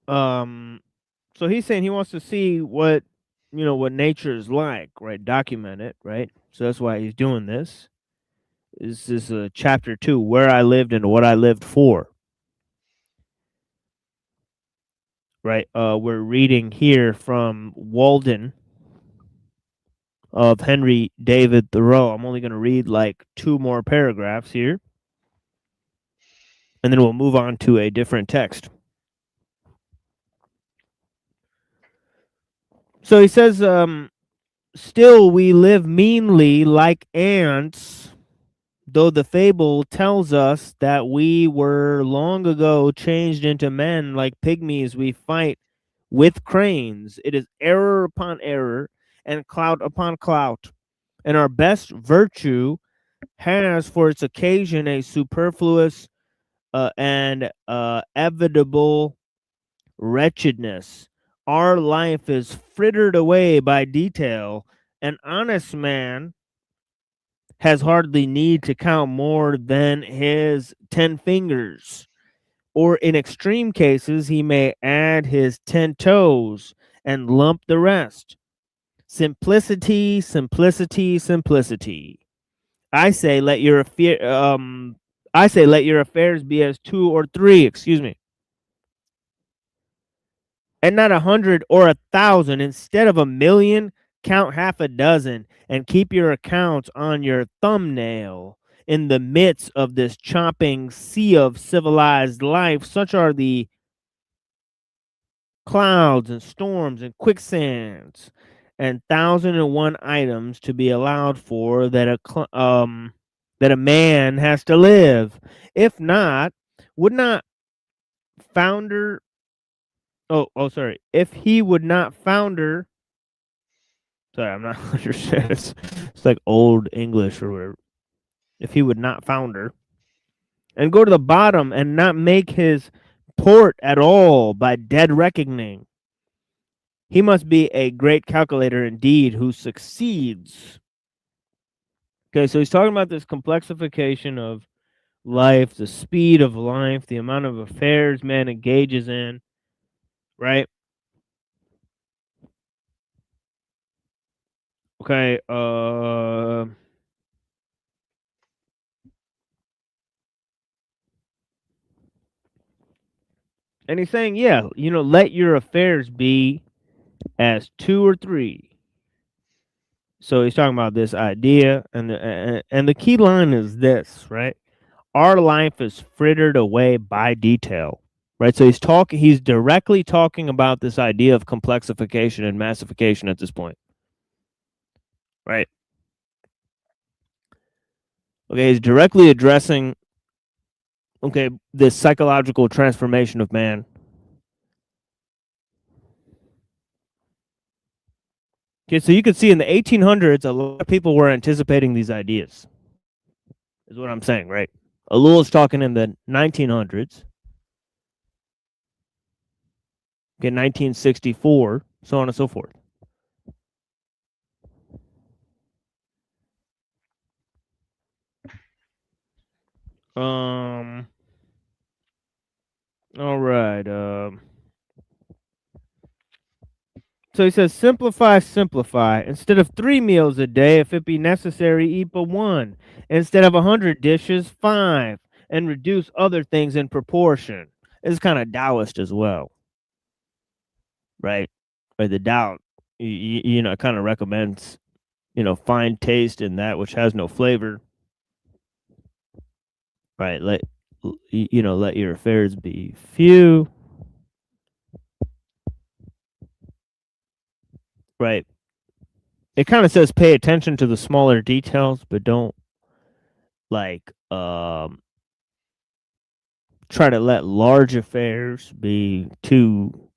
So he's saying he wants to see what, you know, what nature is like, right? Document it, right? So that's why he's doing this. This is chapter 2, where I lived and what I lived for. Right? We're reading here from Walden of Henry David Thoreau. I'm only going to read like 2 more paragraphs here. And then we'll move on to a different text. So he says, still we live meanly like ants, though the fable tells us that we were long ago changed into men like pygmies. We fight with cranes. It is error upon error and clout upon clout. And our best virtue has for its occasion a superfluous and evitable wretchedness. Our life is frittered away by detail. An honest man has hardly need to count more than his 10 fingers. Or in extreme cases, he may add his 10 toes and lump the rest. Simplicity, simplicity, simplicity. I say let your affairs be as 2 or 3, excuse me. And not 100 or 1,000. Instead of 1,000,000, count half a dozen and keep your accounts on your thumbnail. In the midst of this chopping sea of civilized life, such are the clouds and storms and quicksands and 1,001 items to be allowed for that a man has to live. If not, would not founder if he would not founder, sorry, I'm not understanding. It's like old English or whatever. If he would not founder and go to the bottom and not make his port at all by dead reckoning. He must be a great calculator indeed who succeeds. Okay, so he's talking about this complexification of life, the speed of life, the amount of affairs man engages in, right? Okay, and he's saying, yeah, let your affairs be as 2 or 3. So he's talking about this idea, and the key line is this, right? Our life is frittered away by detail, right? So he's directly talking about this idea of complexification and massification at this point, right? Okay, he's directly addressing, this psychological transformation of man. Okay, so you can see in the 1800s, a lot of people were anticipating these ideas, is what I'm saying, right? Ellul is talking in the 1900s, 1964, so on and so forth. All right. So he says, simplify. Instead of 3 meals a day, if it be necessary, eat but 1. Instead of 100 dishes, 5. And reduce other things in proportion. It's kind of Taoist as well, right? Or the Tao, kind of recommends, fine taste in that which has no flavor. Right? Let your affairs be few. Right. It kind of says pay attention to the smaller details, but don't try to let large affairs be too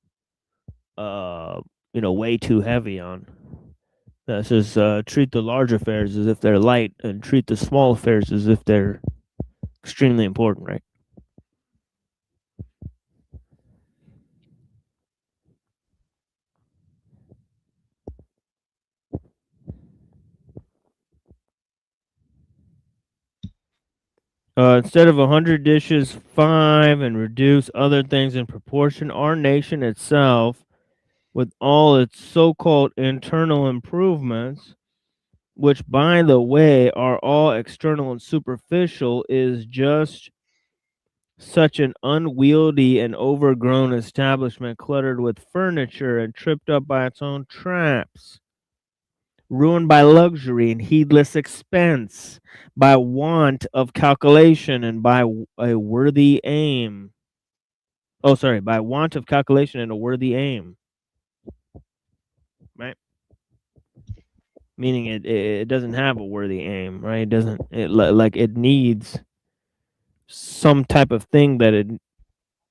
way too heavy on. That says treat the large affairs as if they're light and treat the small affairs as if they're extremely important, right? Instead of 100 dishes, 5, and reduce other things in proportion. Our nation itself, with all its so-called internal improvements, which, by the way, are all external and superficial, is just such an unwieldy and overgrown establishment cluttered with furniture and tripped up by its own traps, ruined by luxury and heedless expense, by want of calculation and by a worthy aim. By want of calculation and a worthy aim. Right? Meaning it doesn't have a worthy aim, right? It needs some type of thing that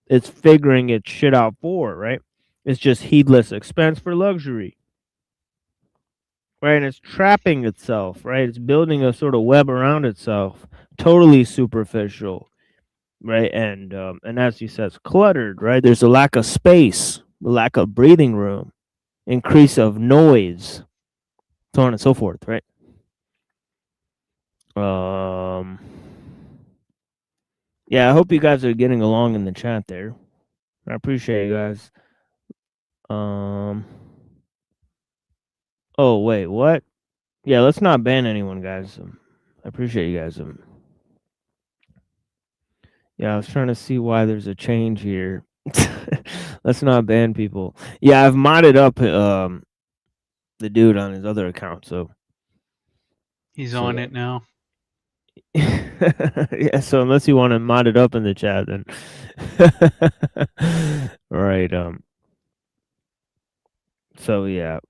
it's figuring its shit out for, right? It's just heedless expense for luxury. Right, and it's trapping itself, right? It's building a sort of web around itself, totally superficial, right? And as he says, cluttered, right? There's a lack of space, a lack of breathing room, increase of noise, so on and so forth, right? Yeah, I hope you guys are getting along in the chat there. I appreciate you guys. Oh wait, what? Yeah, let's not ban anyone, guys. I appreciate you guys. Yeah, I was trying to see why there's a change here. Let's not ban people. Yeah, I've modded up the dude on his other account, so He's on it now. yeah, so unless you want to mod it up in the chat, then right. So yeah,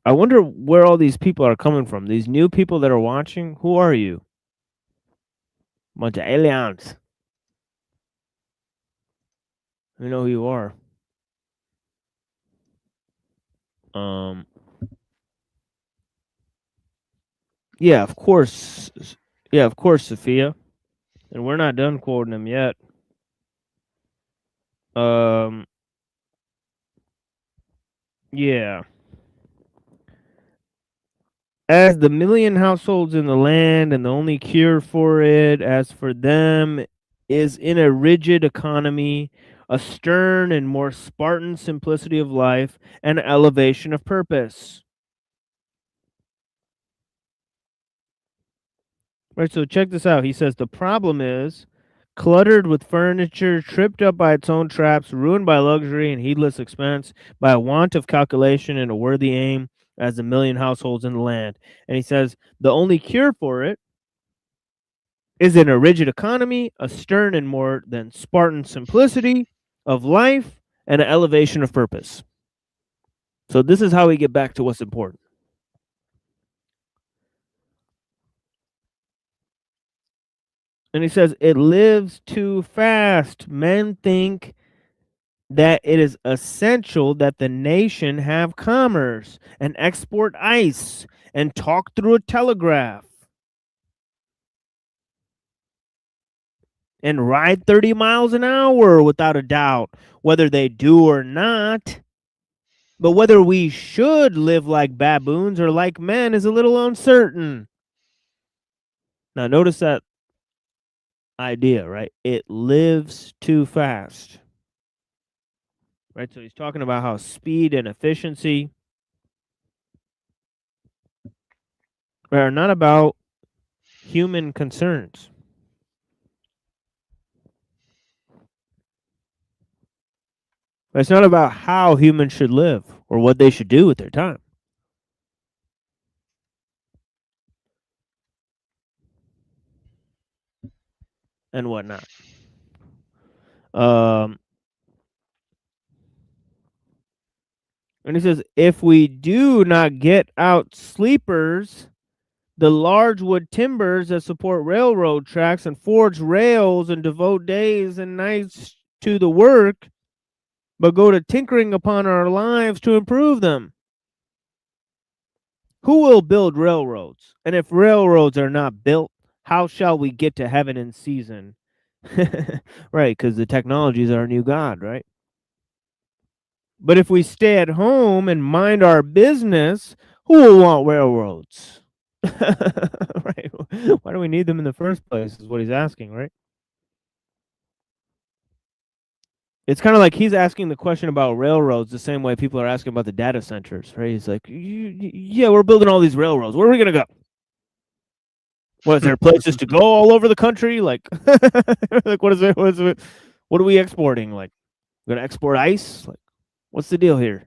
I wonder where all these people are coming from. These new people that are watching. Who are you? Bunch of aliens. I know who you are. Yeah, of course. Yeah, of course, Sophia. And we're not done quoting him yet. Yeah. As the million households in the land, and the only cure for it, as for them, is in a rigid economy, a stern and more Spartan simplicity of life, and elevation of purpose. Right, so check this out. He says the problem is cluttered with furniture, tripped up by its own traps, ruined by luxury and heedless expense, by a want of calculation and a worthy aim, as a million households in the land. And he says the only cure for it is in a rigid economy, a stern and more than Spartan simplicity of life, and an elevation of purpose. So this is how we get back to what's important. And he says it lives too fast. Men think that it is essential that the nation have commerce and export ice and talk through a telegraph and ride 30 miles an hour without a doubt, whether they do or not. But whether we should live like baboons or like men is a little uncertain. Now, notice that idea, right? It lives too fast. Right? So he's talking about how speed and efficiency are not about human concerns. It's not about how humans should live or what they should do with their time. And whatnot. And he says, if we do not get out sleepers, the large wood timbers that support railroad tracks and forge rails and devote days and nights to the work, but go to tinkering upon our lives to improve them. Who will build railroads? And if railroads are not built, how shall we get to heaven in season? Right, because the technology is our new God, right? But if we stay at home and mind our business, who will want railroads? Right? Why do we need them in the first place is what he's asking, right? It's kind of like he's asking the question about railroads the same way people are asking about the data centers, right? He's like, yeah, we're building all these railroads. Where are we going to go? What, is there places to go all over the country? Like, like what is it? What are we exporting? Like, we're going to export ice? Like, what's the deal here?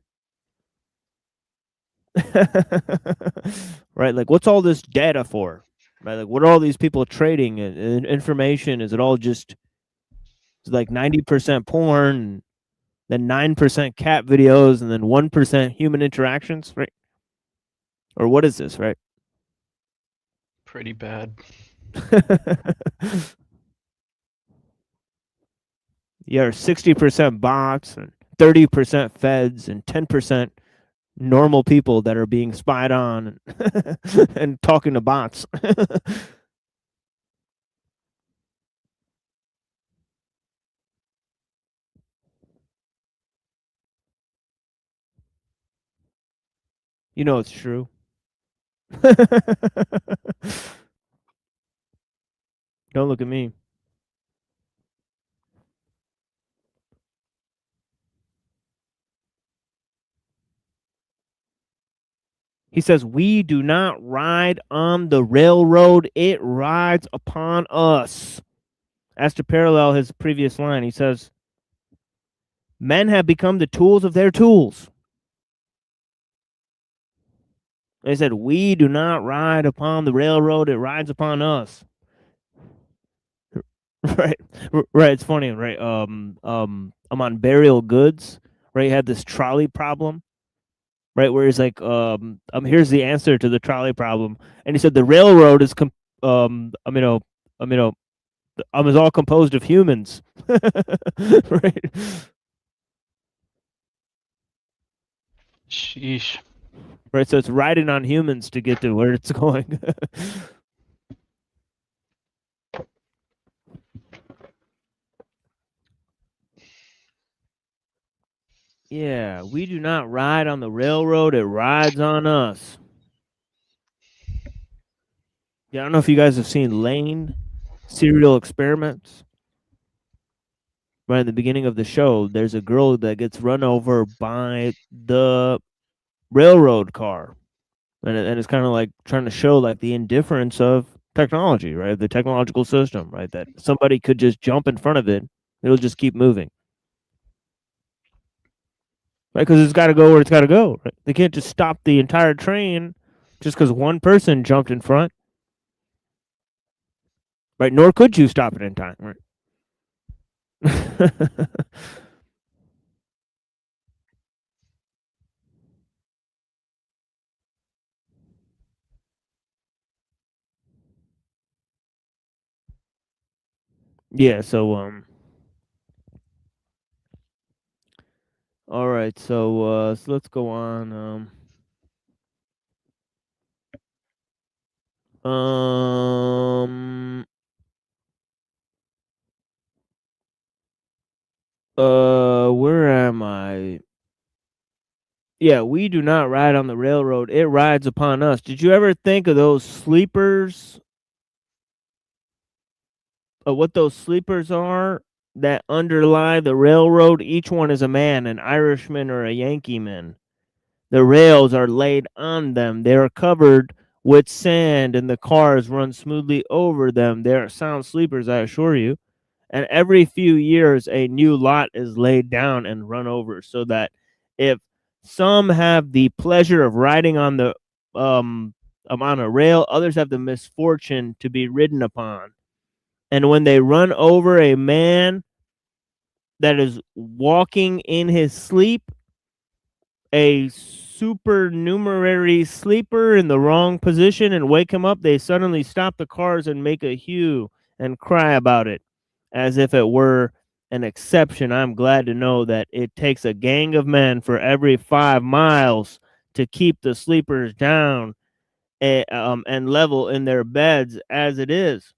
Right? Like, what's all this data for? Right? Like, what are all these people trading and information? Is it all just like 90% porn, then 9% cat videos, and then 1% human interactions, right? Or what is this, right? Pretty bad. Yeah, 60% bots and 30% feds and 10% normal people that are being spied on and talking to bots. You know it's true. Don't look at me. He says, we do not ride on the railroad, it rides upon us. As to parallel his previous line, he says, men have become the tools of their tools. They said, we do not ride upon the railroad, it rides upon us. Right. It's funny, right? I'm on Burial Goods, right? He had this trolley problem, right? Where he's like, here's the answer to the trolley problem. And he said the railroad is is all composed of humans. Right. Sheesh. Right, so it's riding on humans to get to where it's going. Yeah, we do not ride on the railroad, it rides on us. Yeah, I don't know if you guys have seen Lane Serial Experiments. Right at the beginning of the show, there's a girl that gets run over by the railroad car. And it's kind of like trying to show like the indifference of technology, right? The technological system, right? That somebody could just jump in front of it, it'll just keep moving. Right? Because it's got to go where it's got to go. Right? They can't just stop the entire train just because one person jumped in front. Right? Nor could you stop it in time. Right? Yeah. So all right. So let's go on. Um. Where am I? Yeah, we do not ride on the railroad. It rides upon us. Did you ever think of those sleepers? What those sleepers are that underlie the railroad? Each one is a man, an Irishman or a Yankee man. The rails are laid on them. They are covered with sand, and the cars run smoothly over them. They are sound sleepers, I assure you. And every few years, a new lot is laid down and run over, so that if some have the pleasure of riding on the on a rail, others have the misfortune to be ridden upon. And when they run over a man that is walking in his sleep, a supernumerary sleeper in the wrong position, and wake him up, they suddenly stop the cars and make a hue and cry about it, as if it were an exception. I'm glad to know that it takes a gang of men for every 5 miles to keep the sleepers down and level in their beds as it is.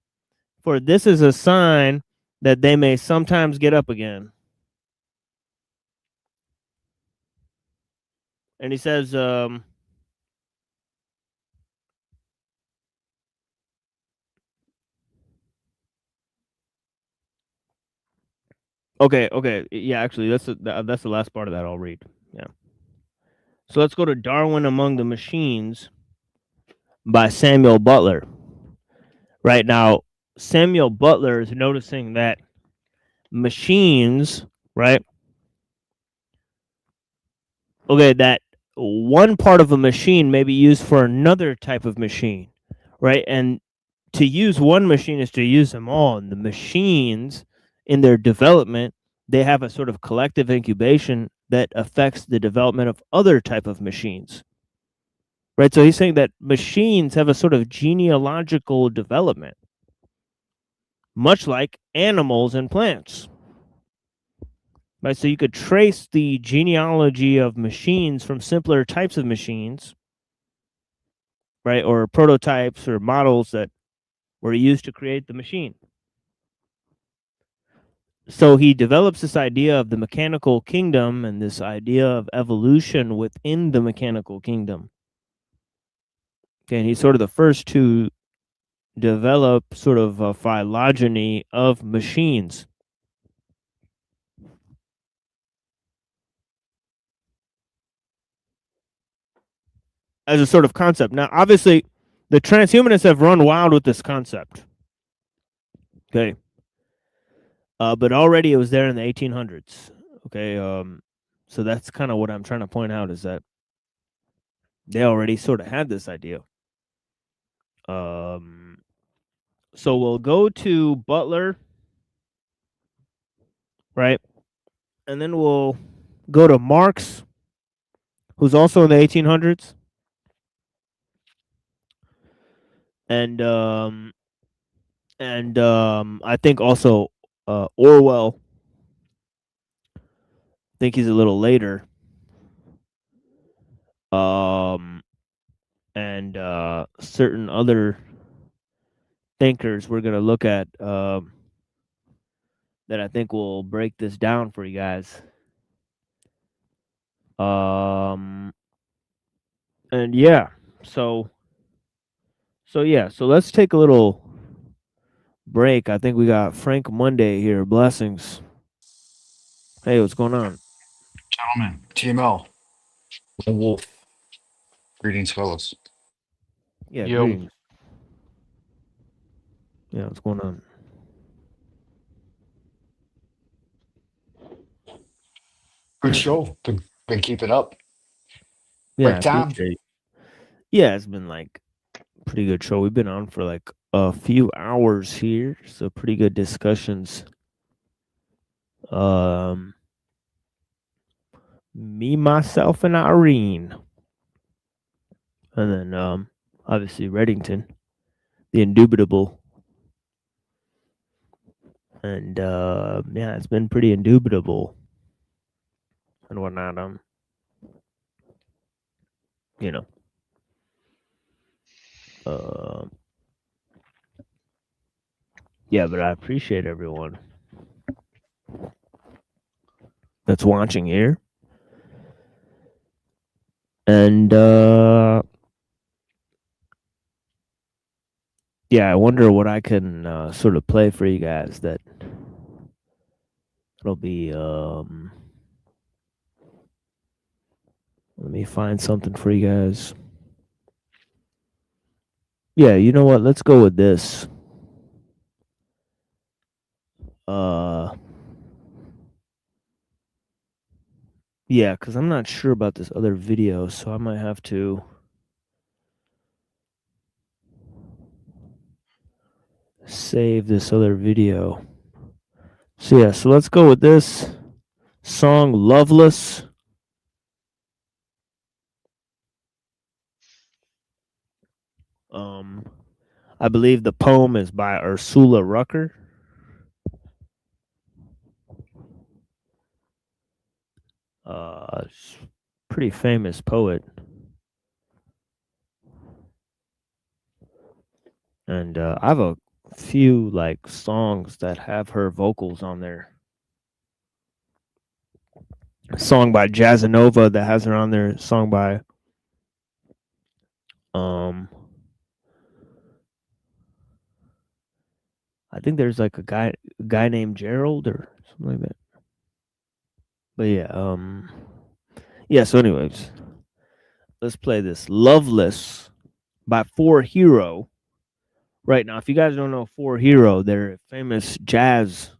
For this is a sign that they may sometimes get up again. And he says, okay, yeah, actually, that's the last part of that I'll read. Yeah. So let's go to Darwin Among the Machines by Samuel Butler. Right now, Samuel Butler is noticing that machines, right? Okay, that one part of a machine may be used for another type of machine, right? And to use one machine is to use them all. And the machines, in their development, they have a sort of collective incubation that affects the development of other type of machines. Right? So he's saying that machines have a sort of genealogical development, much like animals and plants. Right? So you could trace the genealogy of machines from simpler types of machines, right? Or prototypes or models that were used to create the machine. So he develops this idea of the mechanical kingdom and this idea of evolution within the mechanical kingdom. Okay, and he's sort of the first to develop sort of a phylogeny of machines. As a sort of concept. Now, obviously, the transhumanists have run wild with this concept. Okay. But already it was there in the 1800s. Okay. So that's kind of what I'm trying to point out is that they already sort of had this idea. So we'll go to Butler, right? And then we'll go to Marx, who's also in the 1800s. And I think also Orwell. I think he's a little later. And certain other thinkers we're gonna look at that I think will break this down for you guys. And yeah, so let's take a little break. I think we got Frank Monday here. Blessings. Hey, what's going on? Gentlemen, TML, Lone Wolf. Greetings, fellows. Yeah, Yo. greetings. Yeah, what's going on? Good show. Been keeping up. Yeah, I Break time. appreciate it. Yeah, it's been like pretty good show. We've been on for like a few hours here, so pretty good discussions. Me, myself, and Irene, and then obviously Reddington, the indubitable, and yeah, it's been pretty indubitable and whatnot. You know, yeah, but I appreciate everyone that's watching here. And yeah, I wonder what I can sort of play for you guys that it'll be let me find something for you guys. Yeah, you know what? Let's go with this. Yeah, because I'm not sure about this other video, so I might have to save this other video. So yeah, so let's go with this song, Loveless. I believe the poem is by Ursula Rucker. Pretty famous poet. And I have a few like songs that have her vocals on there. A song by Jazzanova that has her on there. A song by I think there's like a guy named Gerald or something like that. But yeah, yeah, so anyways, let's play this Loveless by 4Hero. Right now, if you guys don't know 4Hero, they're a famous jazz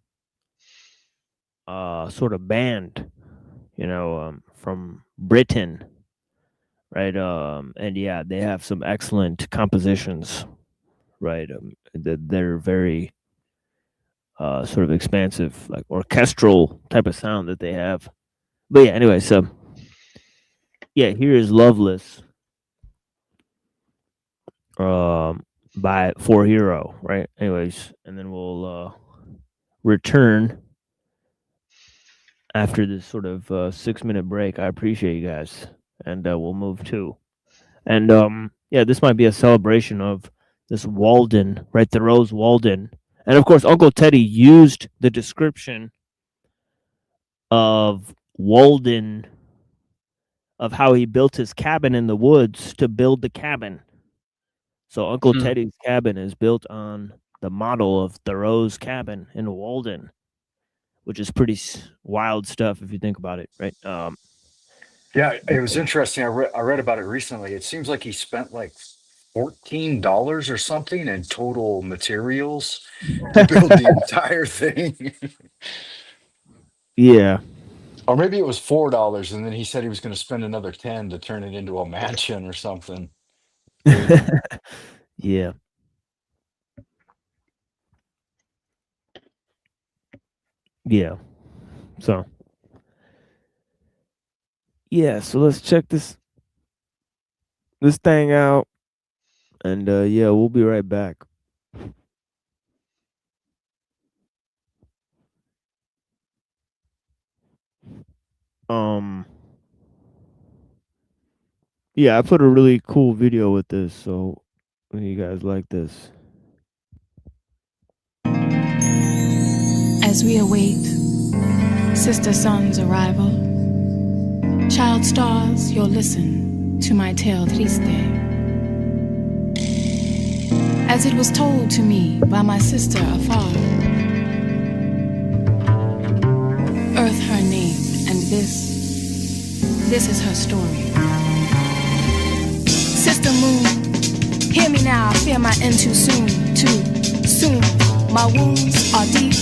sort of band, you know, from Britain, right? And yeah, they have some excellent compositions, right? They're very sort of expansive, like orchestral type of sound that they have. But yeah, anyway, so yeah, here is Loveless by 4Hero, right? Anyways, and then we'll return after this sort of 6-minute break. I appreciate you guys, and we'll move to. And yeah, this might be a celebration of this Walden, right? Thoreau's Walden. And of course, Uncle Teddy used the description of Walden, of how he built his cabin in the woods to build the cabin. So Uncle Teddy's cabin is built on the model of Thoreau's cabin in Walden, which is pretty wild stuff if you think about it, right? Yeah, it was interesting. I read about it recently. It seems like he spent like $14 or something in total materials to build the entire thing. Yeah. Or maybe it was $4, and then he said he was going to spend another 10 to turn it into a mansion or something. Yeah. Yeah. So yeah, so let's check this thing out, and yeah, we'll be right back. Yeah, I put a really cool video with this, so you guys like this. As we await Sister Sun's arrival, Child stars, you'll listen to my tale triste. As it was told to me by my sister afar. Earth her name, and this is her story. Sister Moon, hear me now, I fear my end too soon, my wounds are deep,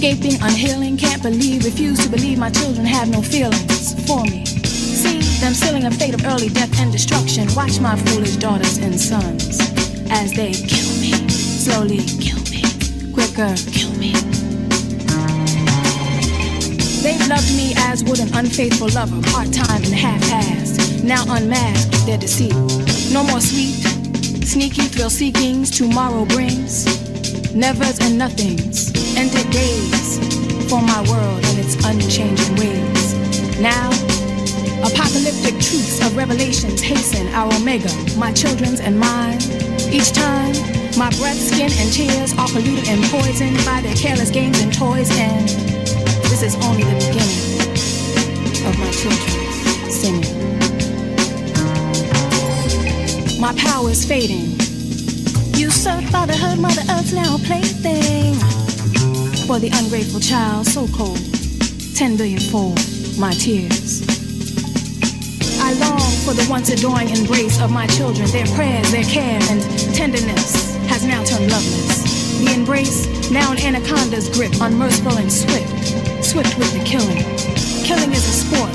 gaping, unhealing, can't believe, refuse to believe my children have no feelings for me. See them sealing a fate of early death and destruction. Watch my foolish daughters and sons as they kill me, slowly kill me, quicker kill me. They've loved me as would an unfaithful lover, part-time and half-assed, now unmasked their deceit. No more sweet, sneaky thrill-seekings tomorrow brings, nevers and nothings, ended days for my world and its unchanging ways. Now, apocalyptic truths of revelations hasten our omega, my children's and mine. Each time, my breath, skin, and tears are polluted and poisoned by their careless games and toys, and this is only the beginning of my children's singing. My power is fading. Usurped fatherhood, Mother Earth's now a plaything. For the ungrateful child, so cold, 10 billion-fold my tears. I long for the once adoring embrace of my children. Their prayers, their care, and tenderness has now turned loveless. The embrace, now an anaconda's grip, unmerciful and swift with the killing. Killing is a sport,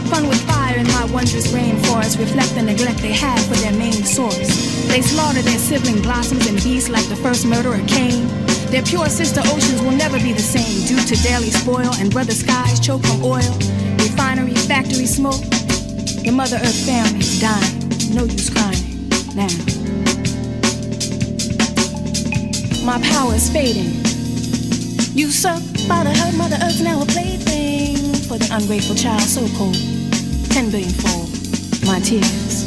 fun with fire in my wondrous rainforest, reflect the neglect they had for their main source. They slaughter their sibling blossoms and beasts like the first murderer Cain. Their pure sister oceans will never be the same due to daily spoil and brother skies choke from oil, refinery, factory smoke. The Mother Earth family is dying, no use crying now. My power is fading. Usurped by the hurt, Mother Earth now a plaything. For the ungrateful child, so cold, 10 billion-fold my tears.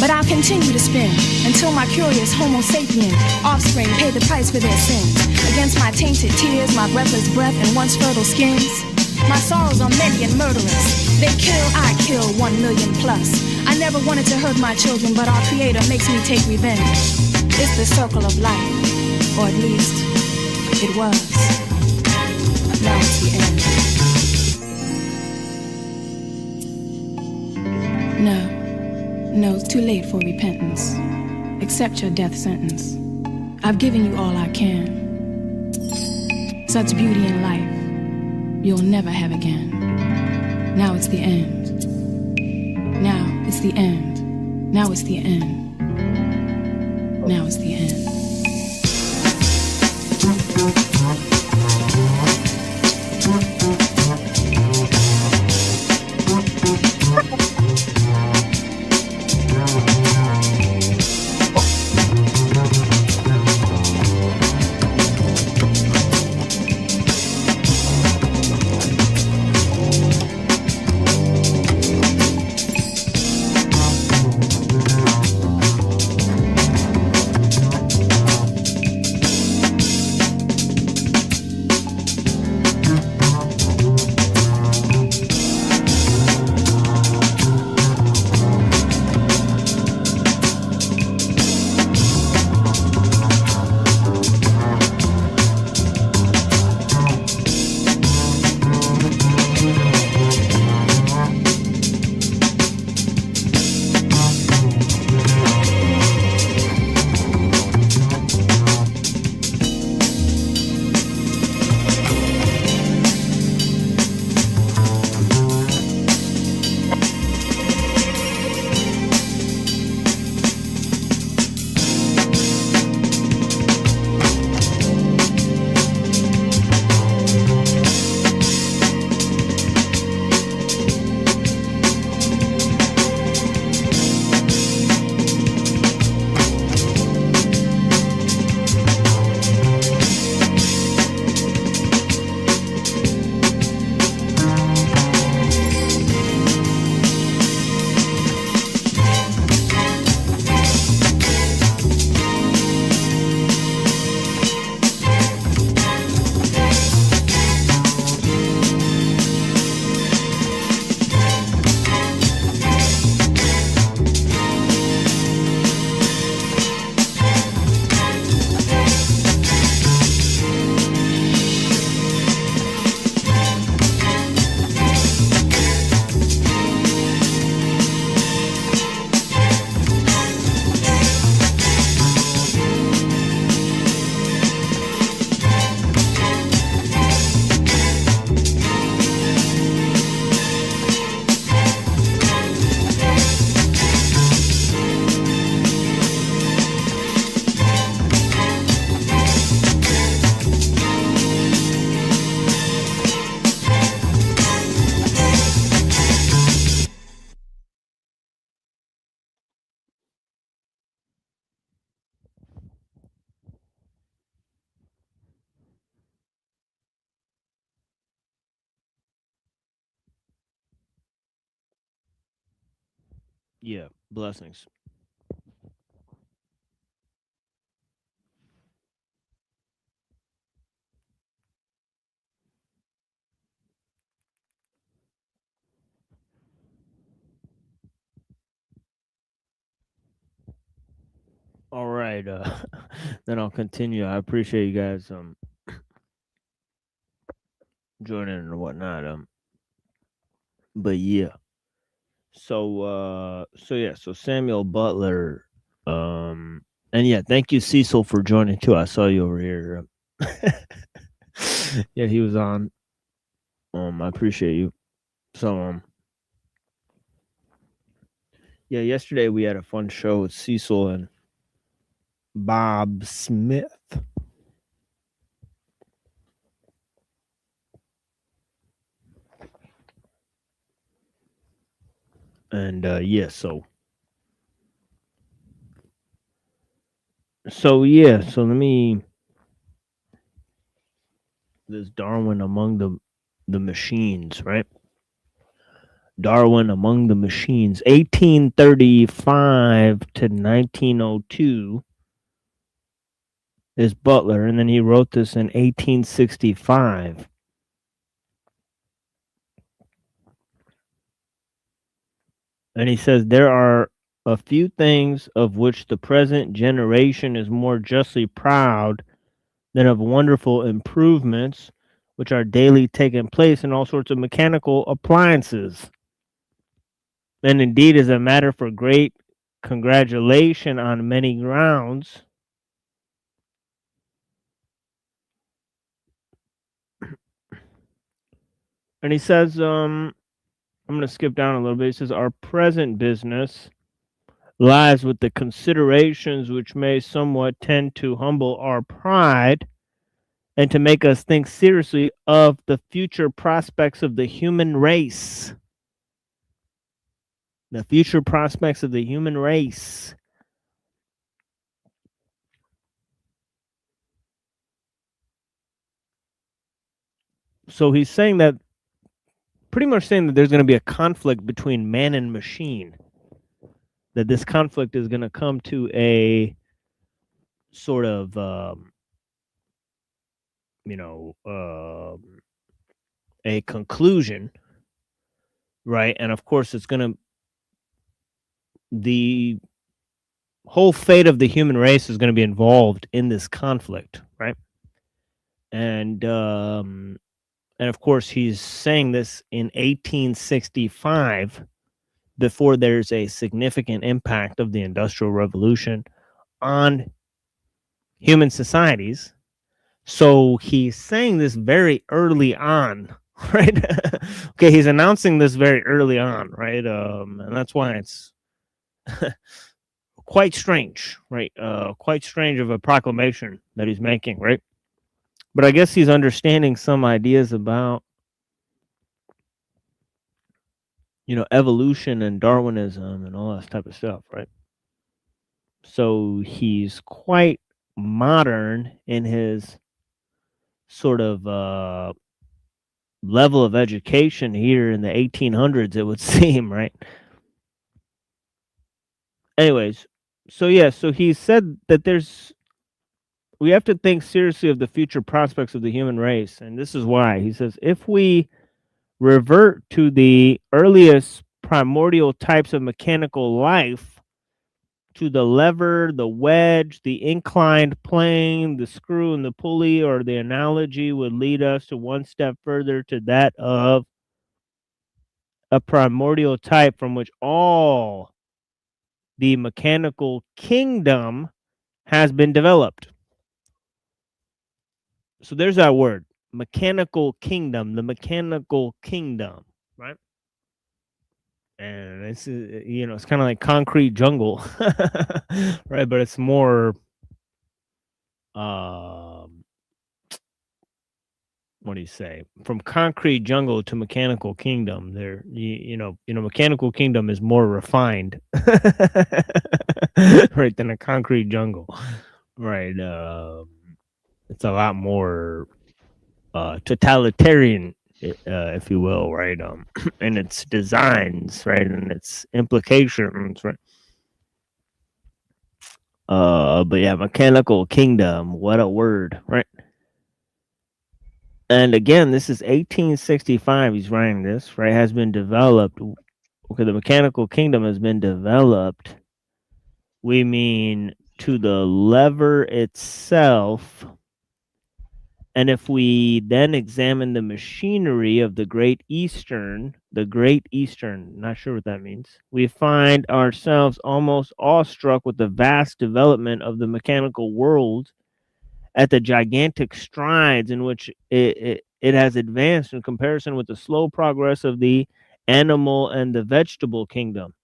But I'll continue to spin until my curious Homo sapien offspring pay the price for their sins. Against my tainted tears, my breathless breath, and once fertile skins. My sorrows are many and murderous. They kill, I kill, 1 million plus. I never wanted to hurt my children, but our Creator makes me take revenge. It's the circle of life, or at least it was. Now it's the end. No, it's too late for repentance. Accept your death sentence. I've given you all I can. Such beauty in life you'll never have again. Now it's the end. Now it's the end. Now it's the end. Now it's the end. Yeah, blessings. All right, then I'll continue. I appreciate you guys joining and whatnot. But yeah. So Samuel Butler, and yeah, thank you Cecil for joining too. I saw you over here. Yeah, he was on. I appreciate you. So yeah, yesterday we had a fun show with Cecil and Bob Smith. And yeah, so yeah, so let me this Darwin among the machines, right? Darwin among the machines, 1835 to 1902 is Butler, and then he wrote this in 1865. And he says there are a few things of which the present generation is more justly proud than of wonderful improvements which are daily taking place in all sorts of mechanical appliances. And indeed is a matter for great congratulation on many grounds. And he says, I'm going to skip down a little bit. He says, our present business lies with the considerations which may somewhat tend to humble our pride and to make us think seriously of the future prospects of the human race. The future prospects of the human race. So he's saying that, pretty much saying that there's going to be a conflict between man and machine. That this conflict is going to come to a sort of, a conclusion, right? And of course, it's going to, the whole fate of the human race is going to be involved in this conflict, right? And of course, he's saying this in 1865, before there's a significant impact of the Industrial Revolution on human societies. So he's saying this very early on, right? Okay, he's announcing this very early on, right? And that's why it's quite strange, right? Quite strange of a proclamation that he's making, right? But I guess he's understanding some ideas about, evolution and Darwinism and all that type of stuff, right? So he's quite modern in his sort of level of education here in the 1800s, it would seem, right? Anyways, so yeah, so he said that we have to think seriously of the future prospects of the human race. And this is why. He says, if we revert to the earliest primordial types of mechanical life, to the lever, the wedge, the inclined plane, the screw and the pulley, or the analogy would lead us to one step further to that of a primordial type from which all the mechanical kingdom has been developed. So there's that word, mechanical kingdom, the mechanical kingdom, right? And it's, it's kind of like concrete jungle, right? But it's more, what do you say? From concrete jungle to mechanical kingdom, there, mechanical kingdom is more refined, right, than a concrete jungle, right? It's a lot more totalitarian, if you will, right? And its designs, right, and its implications, right? But yeah, mechanical kingdom, what a word, right? And again, this is 1865. He's writing this, right? Has been developed. Okay, the mechanical kingdom has been developed. We mean to the lever itself. And if we then examine the machinery of the Great Eastern, not sure what that means, we find ourselves almost awestruck with the vast development of the mechanical world at the gigantic strides in which it has advanced in comparison with the slow progress of the animal and the vegetable kingdom.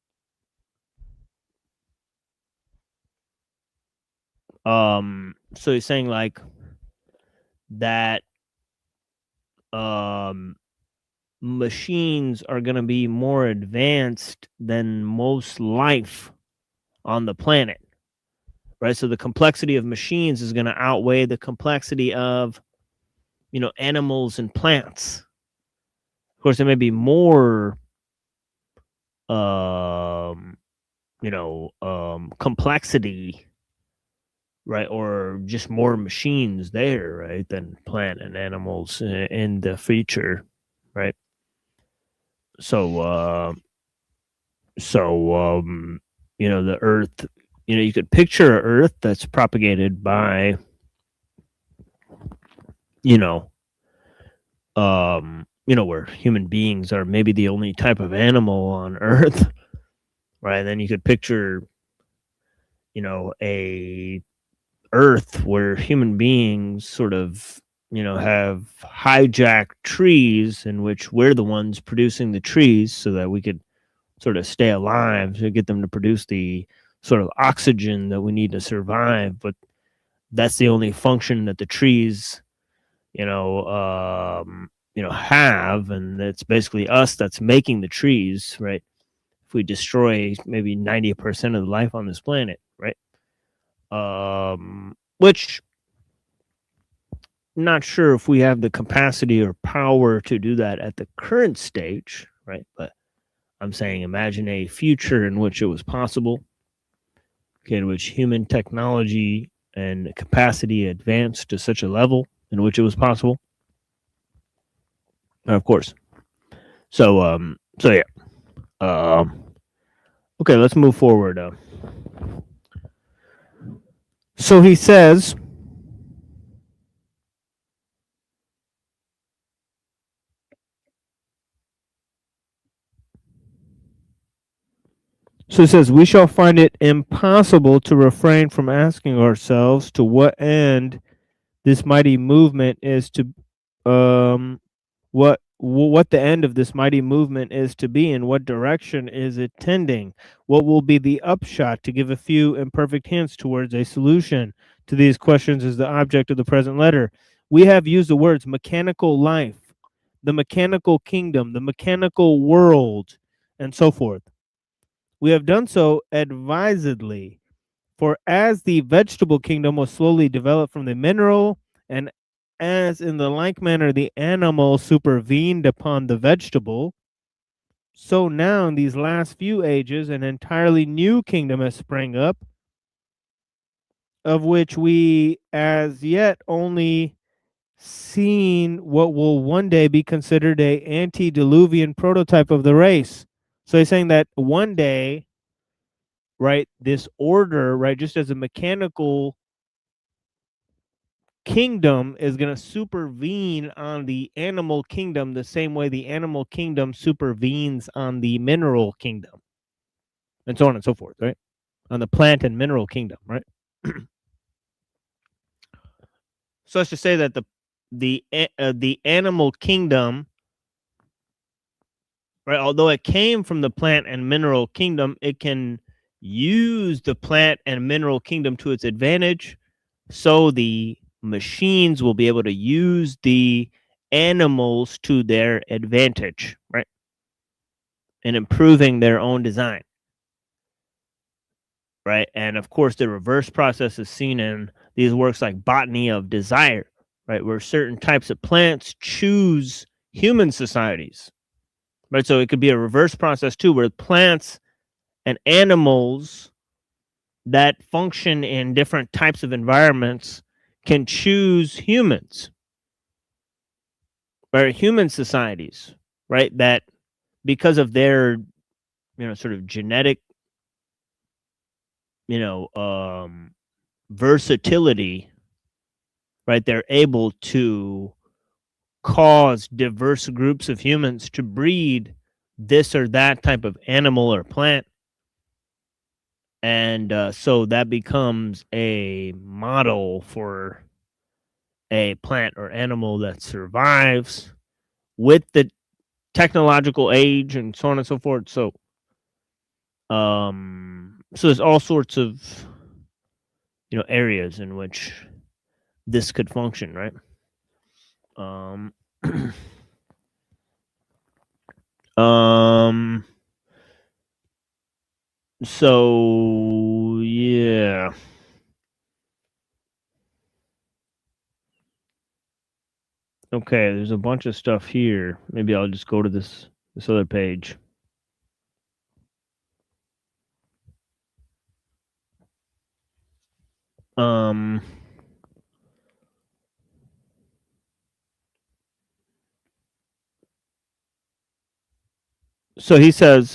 So he's saying like that machines are going to be more advanced than most life on the planet, right? So the complexity of machines is going to outweigh the complexity of, animals and plants. Of course, there may be more, complexity, right, or just more machines there, right, than plant and animals in the future, right? So, the Earth, you could picture an Earth that's propagated by, where human beings are maybe the only type of animal on Earth, right? And then you could picture, a Earth where human beings sort of, have hijacked trees in which we're the ones producing the trees so that we could sort of stay alive to get them to produce the sort of oxygen that we need to survive. But that's the only function that the trees, have, and it's basically us that's making the trees, right? If we destroy maybe 90% of the life on this planet, right? Which not sure if we have the capacity or power to do that at the current stage, right? But I'm saying imagine a future in which it was possible, okay, in which human technology and capacity advanced to such a level in which it was possible. Of course. So yeah. Okay, let's move forward. So he says, we shall find it impossible to refrain from asking ourselves to what end this mighty movement is to, what the end of this mighty movement is to be, in what direction is it tending, what will be the upshot. To give a few imperfect hints towards a solution to these questions is the object of the present letter. We have used the words mechanical life, the mechanical kingdom, the mechanical world, and so forth. We have done so advisedly, for as the vegetable kingdom was slowly developed from the mineral, and as in the like manner the animal supervened upon the vegetable, so now in these last few ages an entirely new kingdom has sprang up, of which we as yet only seen what will one day be considered a antediluvian prototype of the race. So he's saying that one day, right, this order, right, just as a mechanical kingdom is going to supervene on the animal kingdom the same way the animal kingdom supervenes on the mineral kingdom, and so on and so forth, right? On the plant and mineral kingdom, right? So let's just say that the animal kingdom, right, although it came from the plant and mineral kingdom, it can use the plant and mineral kingdom to its advantage. So the machines will be able to use the animals to their advantage, right? In improving their own design, right? And of course, the reverse process is seen in these works like Botany of Desire, right? Where certain types of plants choose human societies, right? So it could be a reverse process too, where plants and animals that function in different types of environments can choose humans, or human societies, right? That because of their, sort of genetic, versatility, right? They're able to cause diverse groups of humans to breed this or that type of animal or plant. And so that becomes a model for a plant or animal that survives with the technological age and so on and so forth. So, so there's all sorts of, areas in which this could function, right? So yeah. Okay, there's a bunch of stuff here. Maybe I'll just go to this other page. So he says,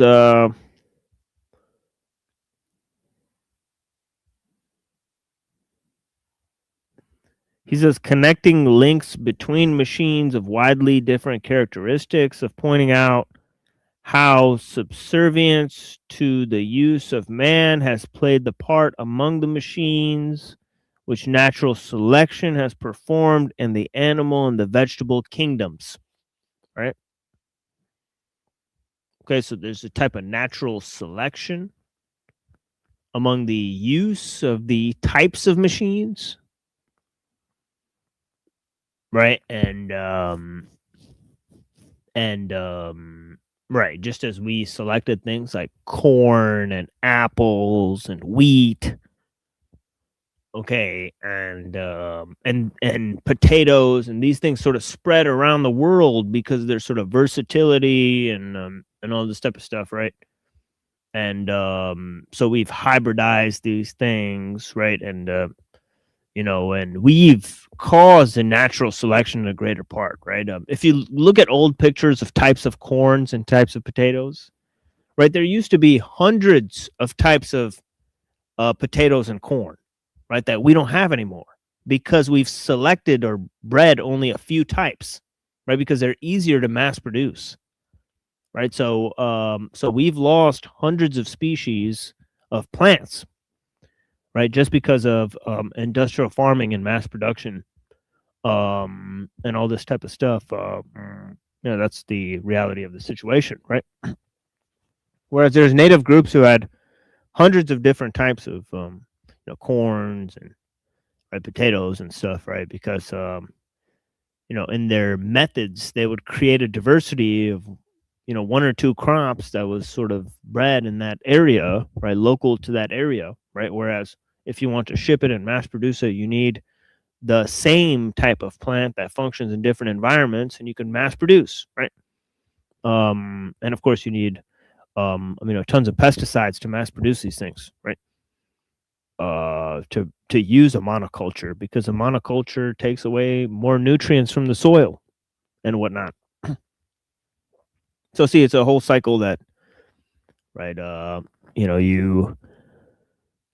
connecting links between machines of widely different characteristics, of pointing out how subservience to the use of man has played the part among the machines, which natural selection has performed in the animal and the vegetable kingdoms, right? Okay, so there's a type of natural selection among the use of the types of machines, right? And right, just as we selected things like corn and apples and wheat, okay, and potatoes, and these things sort of spread around the world because there's sort of versatility and all this type of stuff, right? And so we've hybridized these things, right? And and we've caused a natural selection in a greater part, right? If you look at old pictures of types of corns and types of potatoes, right, there used to be hundreds of types of potatoes and corn, right, that we don't have anymore because we've selected or bred only a few types, right, because they're easier to mass produce, right? So so we've lost hundreds of species of plants, right, just because of industrial farming and mass production, and all this type of stuff. That's the reality of the situation, right? Whereas there's native groups who had hundreds of different types of corns and potatoes and stuff, right? Because in their methods they would create a diversity of one or two crops that was sort of bred in that area, right, local to that area, right? Whereas if you want to ship it and mass produce it, you need the same type of plant that functions in different environments, and you can mass produce, right? And of course you need tons of pesticides to mass produce these things, right? To use a monoculture, because a monoculture takes away more nutrients from the soil and whatnot. So see, it's a whole cycle that, right? You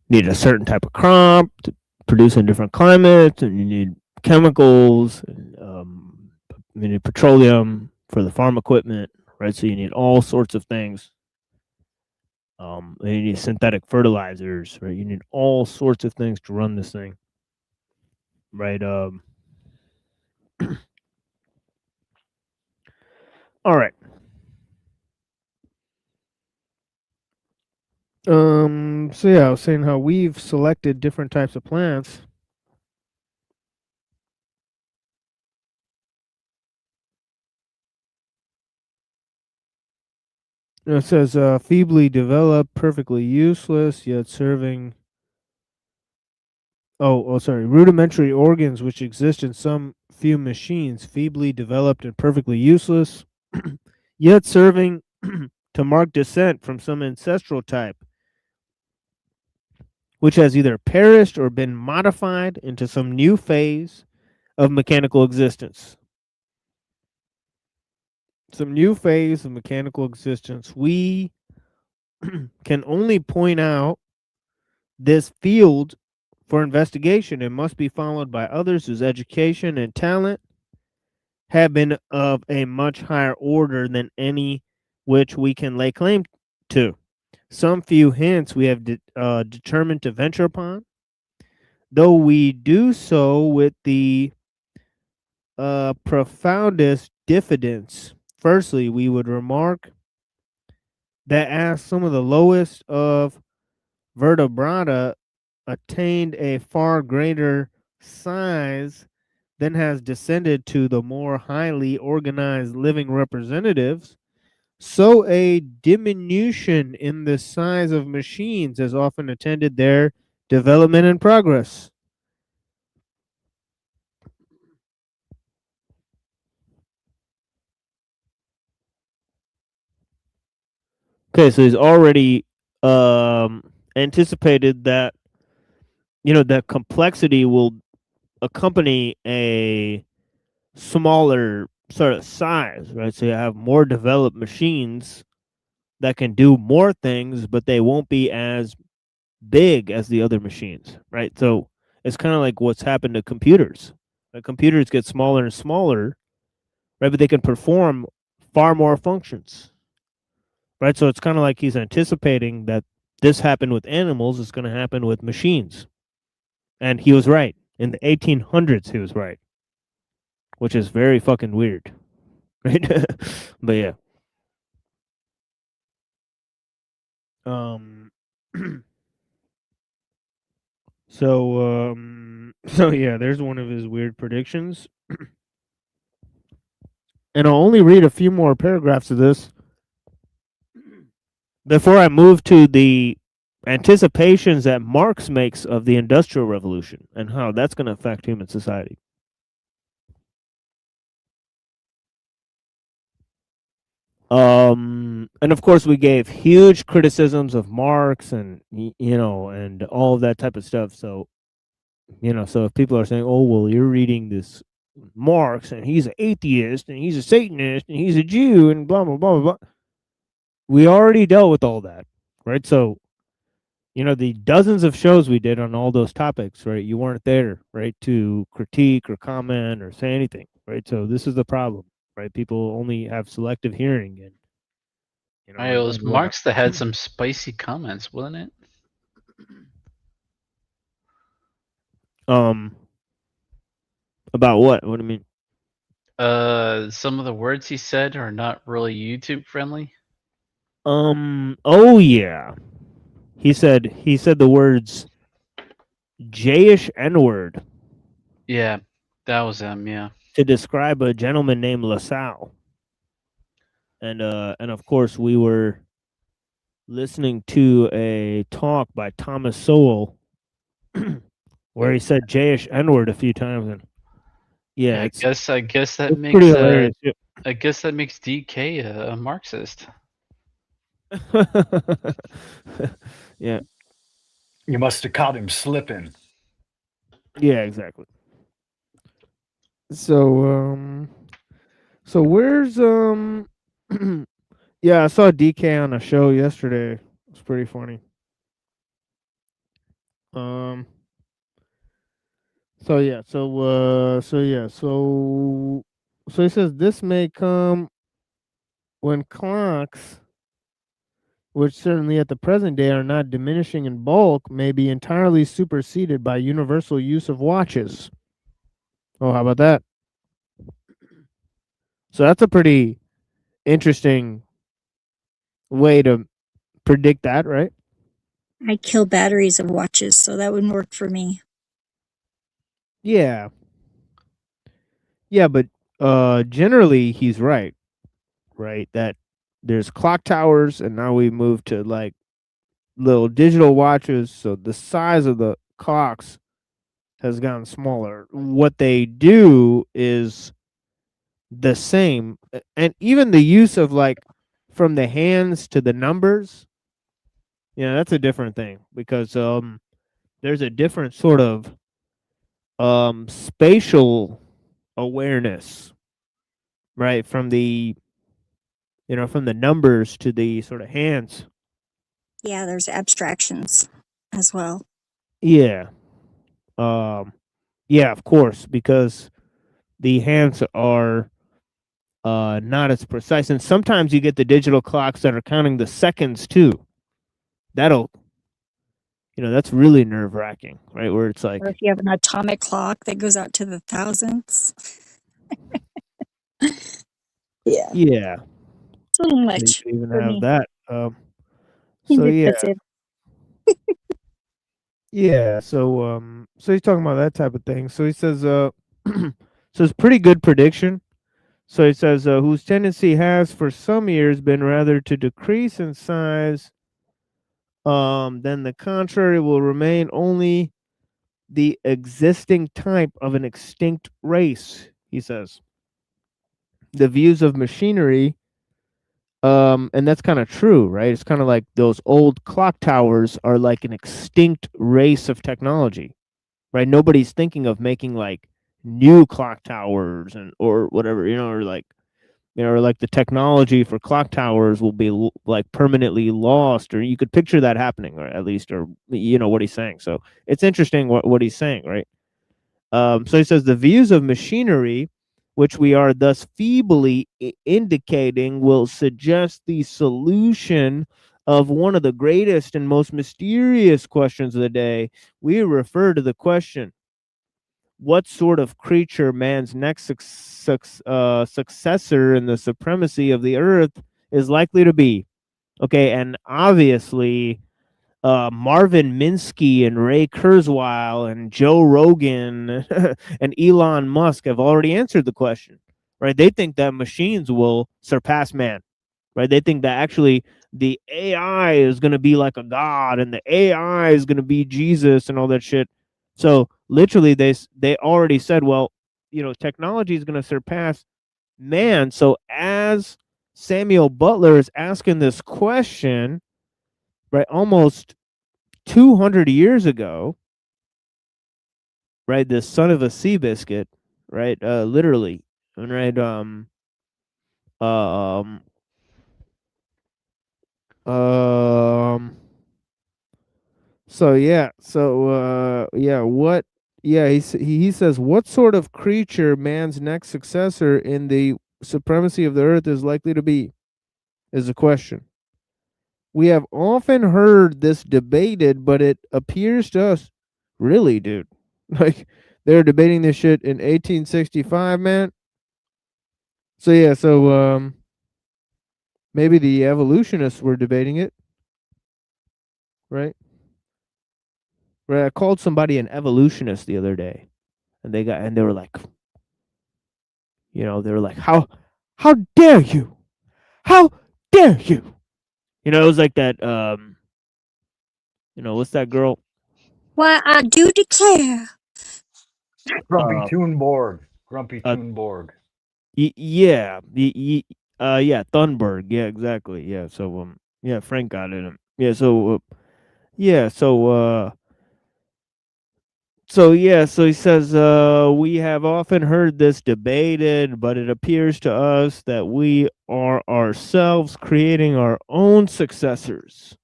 need a certain type of crop to produce in different climates, and you need chemicals, and you need petroleum for the farm equipment, right? So you need all sorts of things. And you need synthetic fertilizers, right? You need all sorts of things to run this thing, right? All right. So yeah, I was saying how we've selected different types of plants. It says feebly developed, perfectly useless, yet serving sorry, rudimentary organs which exist in some few machines, feebly developed and perfectly useless, yet serving to mark descent from some ancestral type, which has either perished or been modified into some new phase of mechanical existence. Some new phase of mechanical existence. We can only point out this field for investigation and must be followed by others whose education and talent have been of a much higher order than any which we can lay claim to. Some few hints we have determined to venture upon, though we do so with the profoundest diffidence. Firstly, we would remark that as some of the lowest of vertebrata attained a far greater size than has descended to the more highly organized living representatives, so a diminution in the size of machines has often attended their development and progress. Okay, so he's already anticipated that that complexity will accompany a smaller sort of size, right? So you have more developed machines that can do more things, but they won't be as big as the other machines, right? So it's kind of like what's happened to computers. The computers get smaller and smaller, right? But they can perform far more functions, right? So it's kind of like he's anticipating that this happened with animals, it's going to happen with machines. And he was right. In the 1800s, he was right, which is very fucking weird, right? But yeah. So yeah, there's one of his weird predictions. And I'll only read a few more paragraphs of this before I move to the anticipations that Marx makes of the Industrial Revolution and how that's going to affect human society. And of course, we gave huge criticisms of Marx and and all of that type of stuff. So, so if people are saying, "Oh, well, you're reading this Marx and he's an atheist and he's a Satanist and he's a Jew and blah blah blah blah," we already dealt with all that, right? So, the dozens of shows we did on all those topics, right? You weren't there, right, to critique or comment or say anything, right? So this is the problem, right? People only have selective hearing, and It was Marx that had some spicy comments, wasn't it? About what? What do you mean? Some of the words he said are not really YouTube friendly. Oh yeah. He said the words Jayish N-word. Yeah, that was him, yeah. To describe a gentleman named LaSalle. And of course we were listening to a talk by Thomas Sowell where he said Jayish N-word a few times, and yeah, I guess that makes pretty hilarious. I guess that makes DK a Marxist. Yeah. You must have caught him slipping. Yeah, exactly. So where's yeah, I saw DK on a show yesterday. It was pretty funny. So he says this may come when clocks, which certainly at the present day are not diminishing in bulk, may be entirely superseded by universal use of watches. Oh, how about that? So that's a pretty interesting way to predict that, right? I kill batteries of watches, so that wouldn't work for me. Yeah. Yeah, but generally he's right, that there's clock towers, and now we move to like little digital watches, so the size of the clocks has gotten smaller. What they do is the same, and even the use of like from the hands to the numbers, that's a different thing because there's a different sort of spatial awareness, right, from the from the numbers to the sort of hands. Yeah, there's abstractions as well. Yeah. Yeah, of course, because the hands are not as precise, and sometimes you get the digital clocks that are counting the seconds too. That'll, that's really nerve wracking, right? Where it's like, Or if you have an atomic clock that goes out to the thousands. Yeah. yeah, It's a little you much could even for have me. that. Seems So yeah, excessive. yeah. So he's talking about that type of thing. So he says, so it's pretty good prediction. So he says, whose tendency has for some years been rather to decrease in size. Then the contrary will remain only the existing type of an extinct race, he says. The views of machinery, and that's kind of true, right? It's kind of like those old clock towers are like an extinct race of technology, right? Nobody's thinking of making like new clock towers and or whatever, or like or like the technology for clock towers will be like permanently lost, or you could picture that happening, or at least, or what he's saying. So it's interesting what he's saying, right? So he says the views of machinery, which we are thus feebly indicating, will suggest the solution of one of the greatest and most mysterious questions of the day. We refer to the question, what sort of creature man's next successor in the supremacy of the earth is likely to be. Okay, and obviously, Marvin Minsky and Ray Kurzweil and Joe Rogan and Elon Musk have already answered the question, right? They think that machines will surpass man, right? They think that actually the AI is going to be like a god and the AI is going to be Jesus and all that shit. So literally they already said, well, technology is going to surpass man. So as Samuel Butler is asking this question, right, almost 200 years ago, right, the son of a sea biscuit, right, literally, right, so yeah, he says, what sort of creature man's next successor in the supremacy of the earth is likely to be, is the question. We have often heard this debated, but it appears to us, really, dude, like they were debating this shit in 1865, man. So yeah, maybe the evolutionists were debating it, right? Right, I called somebody an evolutionist the other day, and they were like, they were like, how dare you? How dare you? It was like that, what's that girl? Why, I do declare. Grumpy Uh, Toonborg. Grumpy uh, Toonborg. yeah, yeah, Thunberg, yeah, exactly, yeah. So yeah, Frank got it. Yeah, so yeah, so yeah, so he says, we have often heard this debated, but it appears to us that we are ourselves creating our own successors.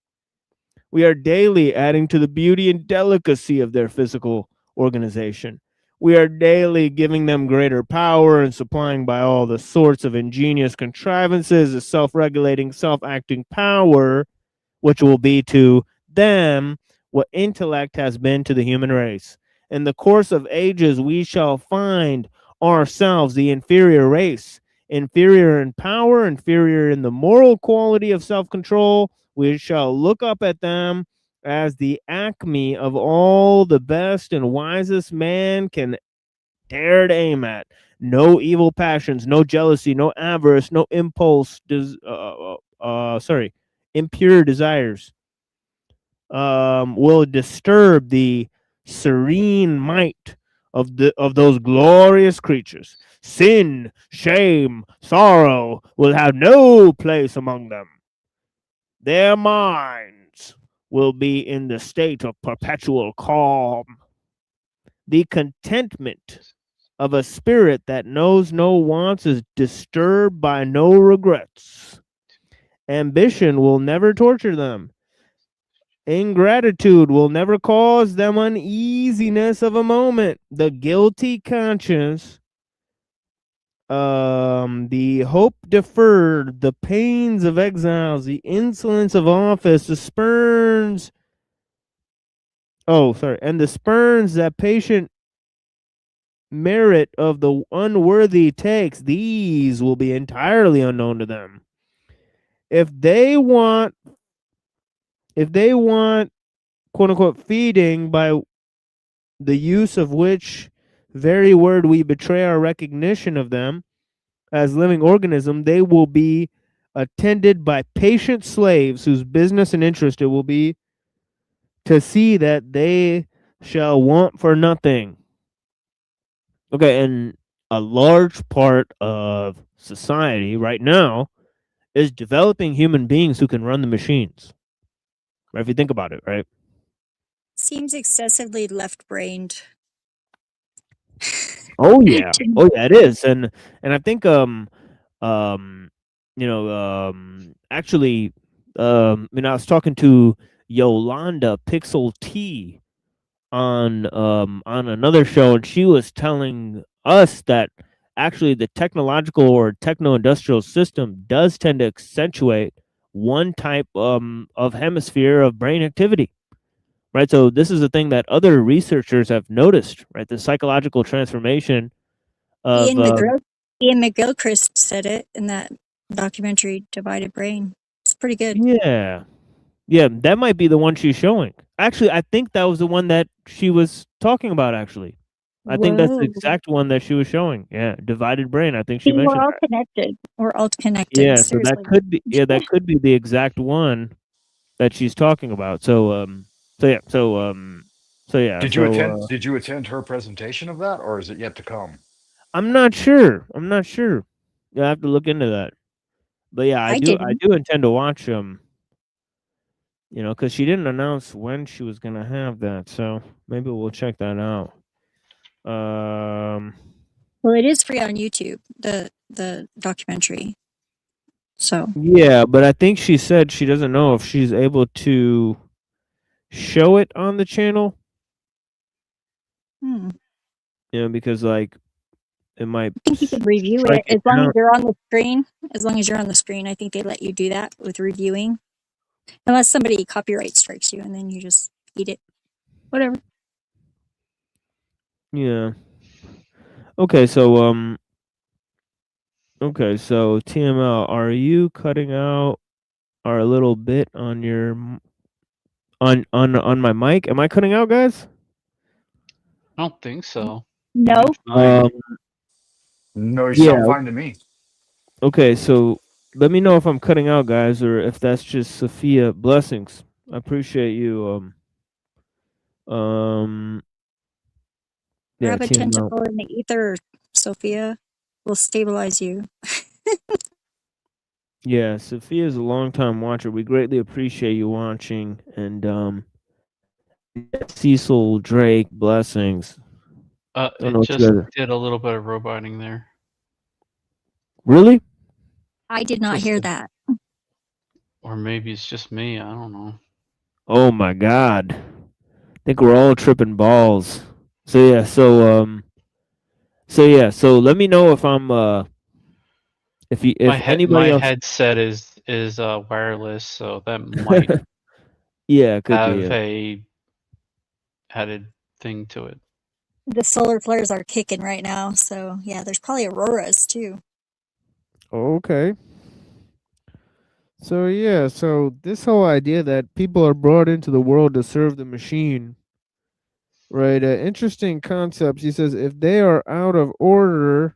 We are daily adding to the beauty and delicacy of their physical organization. We are daily giving them greater power and supplying by all the sorts of ingenious contrivances a self-regulating, self-acting power, which will be to them what intellect has been to the human race. In the course of ages, we shall find ourselves the inferior race, inferior in power, inferior in the moral quality of self-control. We shall look up at them as the acme of all the best and wisest man can dare to aim at. No evil passions, no jealousy, no avarice, no impure desires will disturb the serene might of those glorious creatures. Sin, shame, sorrow will have no place among them. Their minds will be in the state of perpetual calm. The contentment of a spirit that knows no wants is disturbed by no regrets. Ambition will never torture them. Ingratitude will never cause them uneasiness of a moment. The guilty conscience, the hope deferred, the pains of exiles, the insolence of office, the spurns. And the spurns that patient merit of the unworthy takes, these will be entirely unknown to them. If they want quote unquote feeding, by the use of which very word we betray our recognition of them as living organism, they will be attended by patient slaves whose business and interest it will be to see that they shall want for nothing. Okay, and a large part of society right now is developing human beings who can run the machines. Right, if you think about it, right? Seems excessively left-brained. Oh yeah, it is, and I think actually, I was talking to Yolanda Pixel T on another show, and she was telling us that actually the technological or techno-industrial system does tend to accentuate one type of hemisphere of brain activity, right? So this is a thing that other researchers have noticed, right? The psychological transformation of Ian McGilchrist said it in that documentary Divided Brain. It's pretty good. Yeah, that might be the one she's showing. Actually, I think that was the one that she was talking about, actually. I think that's the exact one that she was showing. Yeah, divided brain. I think she mentioned We're all that. connected. We're all connected. Yeah, so Seriously. that could be the exact one that she's talking about. So yeah. Did you attend her presentation of that, or is it yet to come? I'm not sure. Yeah, I have to look into that. But yeah, I do intend to watch because she didn't announce when she was gonna have that, so maybe we'll check that out. Well, it is free on YouTube, the documentary. So yeah, but I think she said she doesn't know if she's able to show it on the channel. Because like it might. I think you could review it as long as you're on the screen. As long as you're on the screen, I think they let you do that with reviewing, unless somebody copyright strikes you, and then you just eat it. Whatever. Yeah. Okay, so TML, are you cutting out our little bit on your on my mic? Am I cutting out, guys? I don't think so. No. No, you sound fine to me. Okay, so let me know if I'm cutting out, guys, or if that's just Sophia. Blessings. I appreciate you. Grab a tentacle in the ether, Sophia. Will stabilize you. Yeah, Sophia's a long-time watcher. We greatly appreciate you watching. And Cecil Drake, blessings. It just did a little bit of roboting there. Really? I did not hear that. Or maybe it's just me. I don't know. Oh my God! I think we're all tripping balls. So yeah, so let me know if I'm if anybody else. My headset is wireless, so that might it could have be a added thing to it. The solar flares are kicking right now, so yeah, there's probably auroras too. Okay. So yeah, so this whole idea that people are brought into the world to serve the machine, right? Interesting concepts. He says if they are out of order,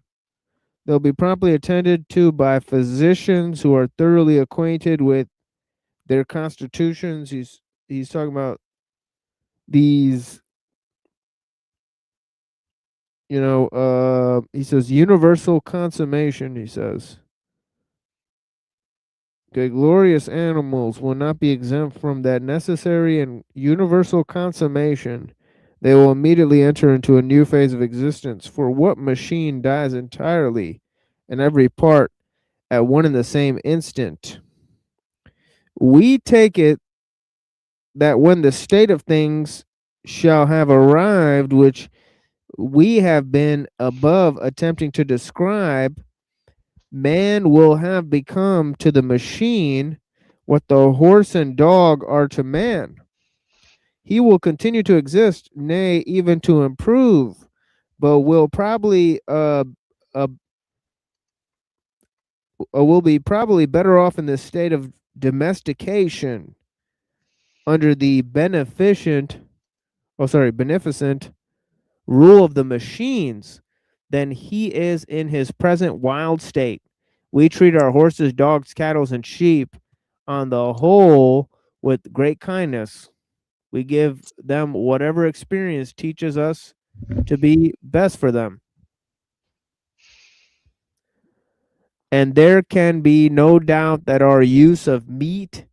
they'll be promptly attended to by physicians who are thoroughly acquainted with their constitutions. He's talking about these he says universal consummation, he says. Okay, glorious animals will not be exempt from that necessary and universal consummation. They will immediately enter into a new phase of existence. For what machine dies entirely in every part at one and the same instant? We take it that when the state of things shall have arrived, which we have been above attempting to describe, man will have become to the machine what the horse and dog are to man. He will continue to exist, nay, even to improve, but will probably will be probably better off in the state of domestication under the beneficent rule of the machines than he is in his present wild state. We treat our horses, dogs, cattle, and sheep on the whole with great kindness. We give them whatever experience teaches us to be best for them. And there can be no doubt that our use of meat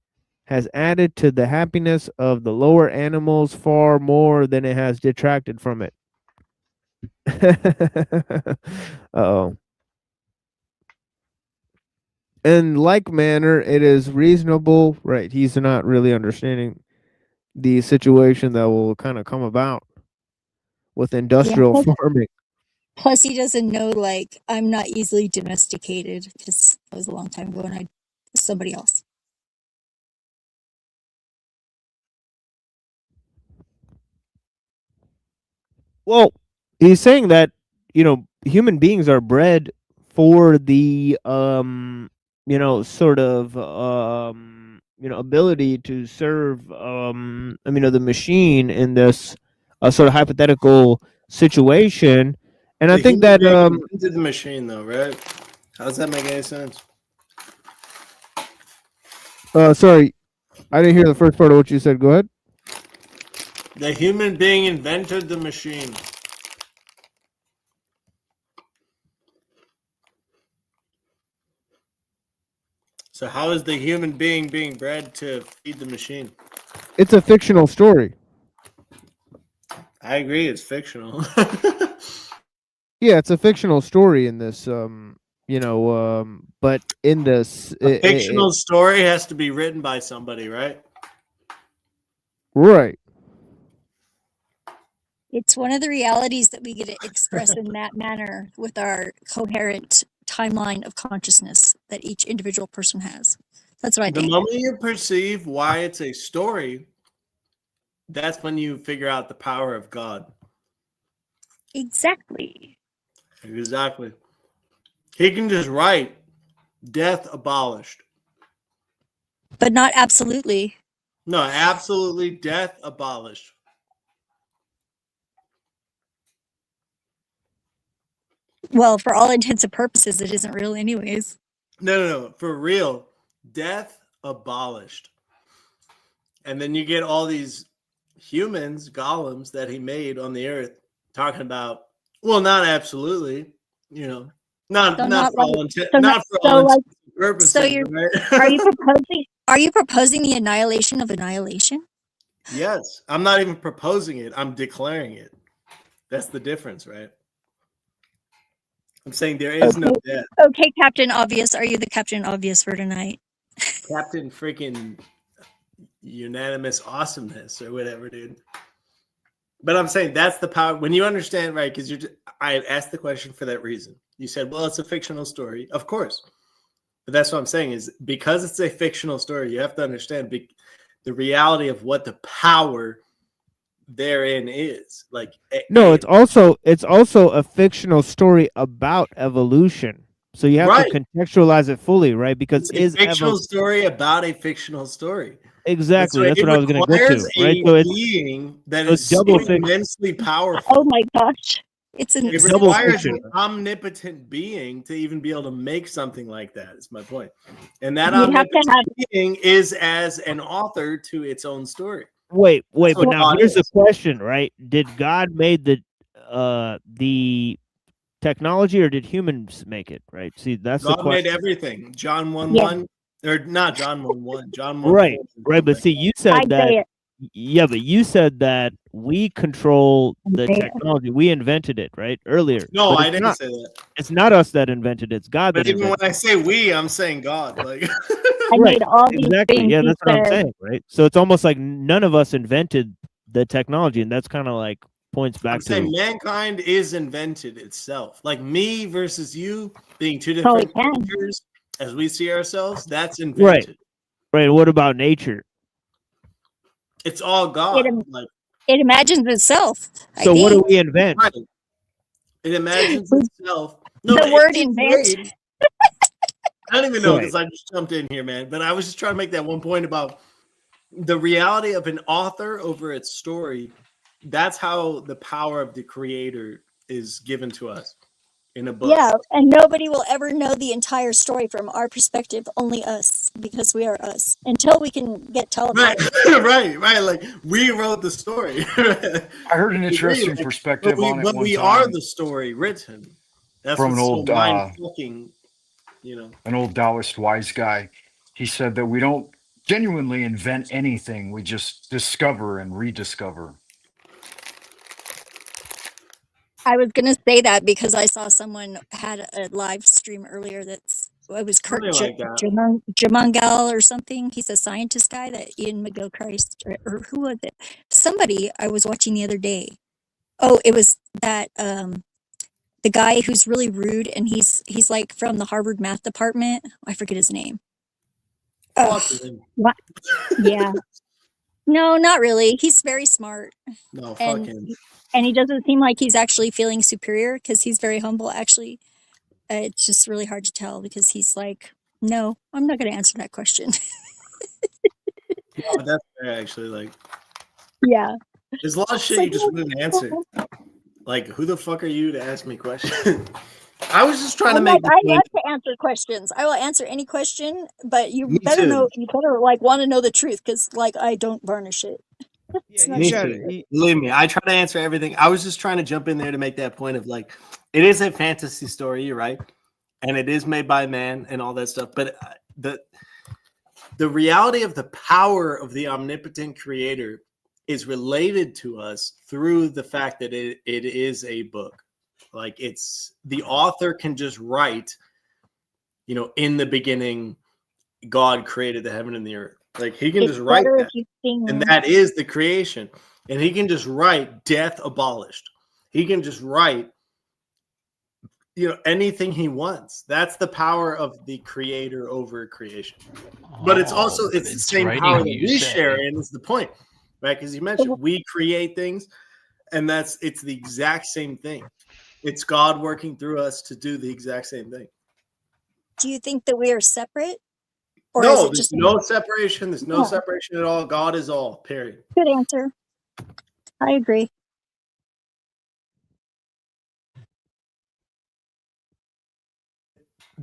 has added to the happiness of the lower animals far more than it has detracted from it. Uh-oh. In like manner, it is reasonable, right? He's not really understanding the situation that will kind of come about with industrial farming. Plus, he doesn't know, like, I'm not easily domesticated because that was a long time ago and I was somebody else. Well, he's saying that, human beings are bred for the, sort of, ability to serve, the machine in this sort of hypothetical situation. And I think that invented the machine, though, right? How does that make any sense? Sorry, I didn't hear the first part of what you said. Go ahead. The human being invented the machine. So how is the human being being bred to feed the machine? It's a fictional story. I agree, it's fictional. Yeah, it's a fictional story in this, but in this... A fictional story has to be written by somebody, right? Right. It's one of the realities that we get to express in that manner with our coherent timeline of consciousness that each individual person has. That's what I think. The moment you perceive why it's a story, that's when you figure out the power of God. Exactly. Exactly. He can just write death abolished. But not absolutely. No, absolutely death abolished. Well, for all intents and purposes, it isn't real anyways. No. For real. Death abolished. And then you get all these humans, golems that he made on the earth talking about, well, not absolutely, not for all intents and purposes. So are you proposing the annihilation of annihilation? Yes. I'm not even proposing it. I'm declaring it. That's the difference, right? I'm saying there is no death. Okay, Captain Obvious. Are you the Captain Obvious for tonight? Captain freaking unanimous awesomeness or whatever, dude. But I'm saying that's the power. When you understand, right, because I asked the question for that reason. You said, well, it's a fictional story. Of course. But that's what I'm saying is because it's a fictional story, you have to understand the reality of what the power therein is. Like no, it's also a fictional story about evolution. So you have to contextualize it fully, right? Because it's a fictional story about a fictional story. Exactly. That's what I was going to get to. Right. So it's being that is so immensely powerful. Oh my gosh. It requires an omnipotent being to even be able to make something like that, is my point. And that omnipotent being is as an author to its own story. Wait, but now here's the question, right? Did God made the the technology, or did humans make it? Right. See, that's the God made question. everything. John 1 Yeah. 1. Or not John 1 1. John 1 Right. 4. Right. But see, you said that. Isaiah. Yeah, but you said that we control the Isaiah. technology. We invented it, right? Earlier. No, But I it's didn't not. say that. It's not us that invented it. It's God But that even when invented I say we, I'm saying God. Like I Right. made all these Exactly. things. Yeah, He that's what I'm said, saying, right? So it's almost like none of us invented the technology, and that's kind of like points I'm back saying to mankind is invented itself. Like me versus you being two "Oh, we different can." creatures as we see ourselves, that's right. invented. Right. What about nature? It's all It God. im- Like it imagines itself. I So what do think we invent? right. It imagines itself. No, the but word in invent. grade, I don't even know Right. because I just jumped in here, man. But I was just trying to make that one point about the reality of an author over its story. That's how the power of the creator is given to us in a book. Yeah, and nobody will ever know the entire story from our perspective. Only us, because we are us. Until we can get Right, teleported. right. Like we wrote the story. I heard an interesting But perspective on it but one we are time the story written. That's from what's so mind fucking, you know. an old Taoist wise guy. He said that we don't genuinely invent anything; we just discover and rediscover. I was gonna say that because I saw someone had a live stream earlier. It was Kurt Something like that. Jamangal or something. He's a scientist guy that Ian McGilchrist or who was it? Somebody I was watching the other day. Oh, it was that the guy who's really rude and he's like from the Harvard math department. I forget his name. Fuck Ugh. him. What? Yeah. No, not really. He's very smart. No, fuck And him. and he doesn't seem like he's actually feeling superior because he's very humble. Actually, it's just really hard to tell because he's like, no, I'm not going to answer that question. No, that's fair, actually. Like, Yeah. there's a lot of shit you just wouldn't answer. Like, who the fuck are you to ask me questions? I was just trying to I'm make like, the I point. love to answer questions. I will answer any question, but you Me better know, too. you better like want to know the truth because like I don't varnish it. It's not Me secret. too. Believe me, I try to answer everything. I was just trying to jump in there to make that point of like, it is a fantasy story, you're right, and it is made by man and all that stuff. But the reality of the power of the omnipotent creator is related to us through the fact that it is a book. Like it's the author can just write, you know, in the beginning, God created the heaven and the earth. Like he can It's just write better that. if you sing. And that is the creation. And he can just write death abolished. He can just write, you know, anything he wants. That's the power of the creator over creation. But it's also but it's the it's same writing, power that you we say. share in is the point, right? Because you mentioned we create things, and it's the exact same thing. It's God working through us to do the exact same thing. Do you think that we are separate? Or No, is it there's just no separation. There's no Yeah. separation at all. God is all, period. Good answer. I agree.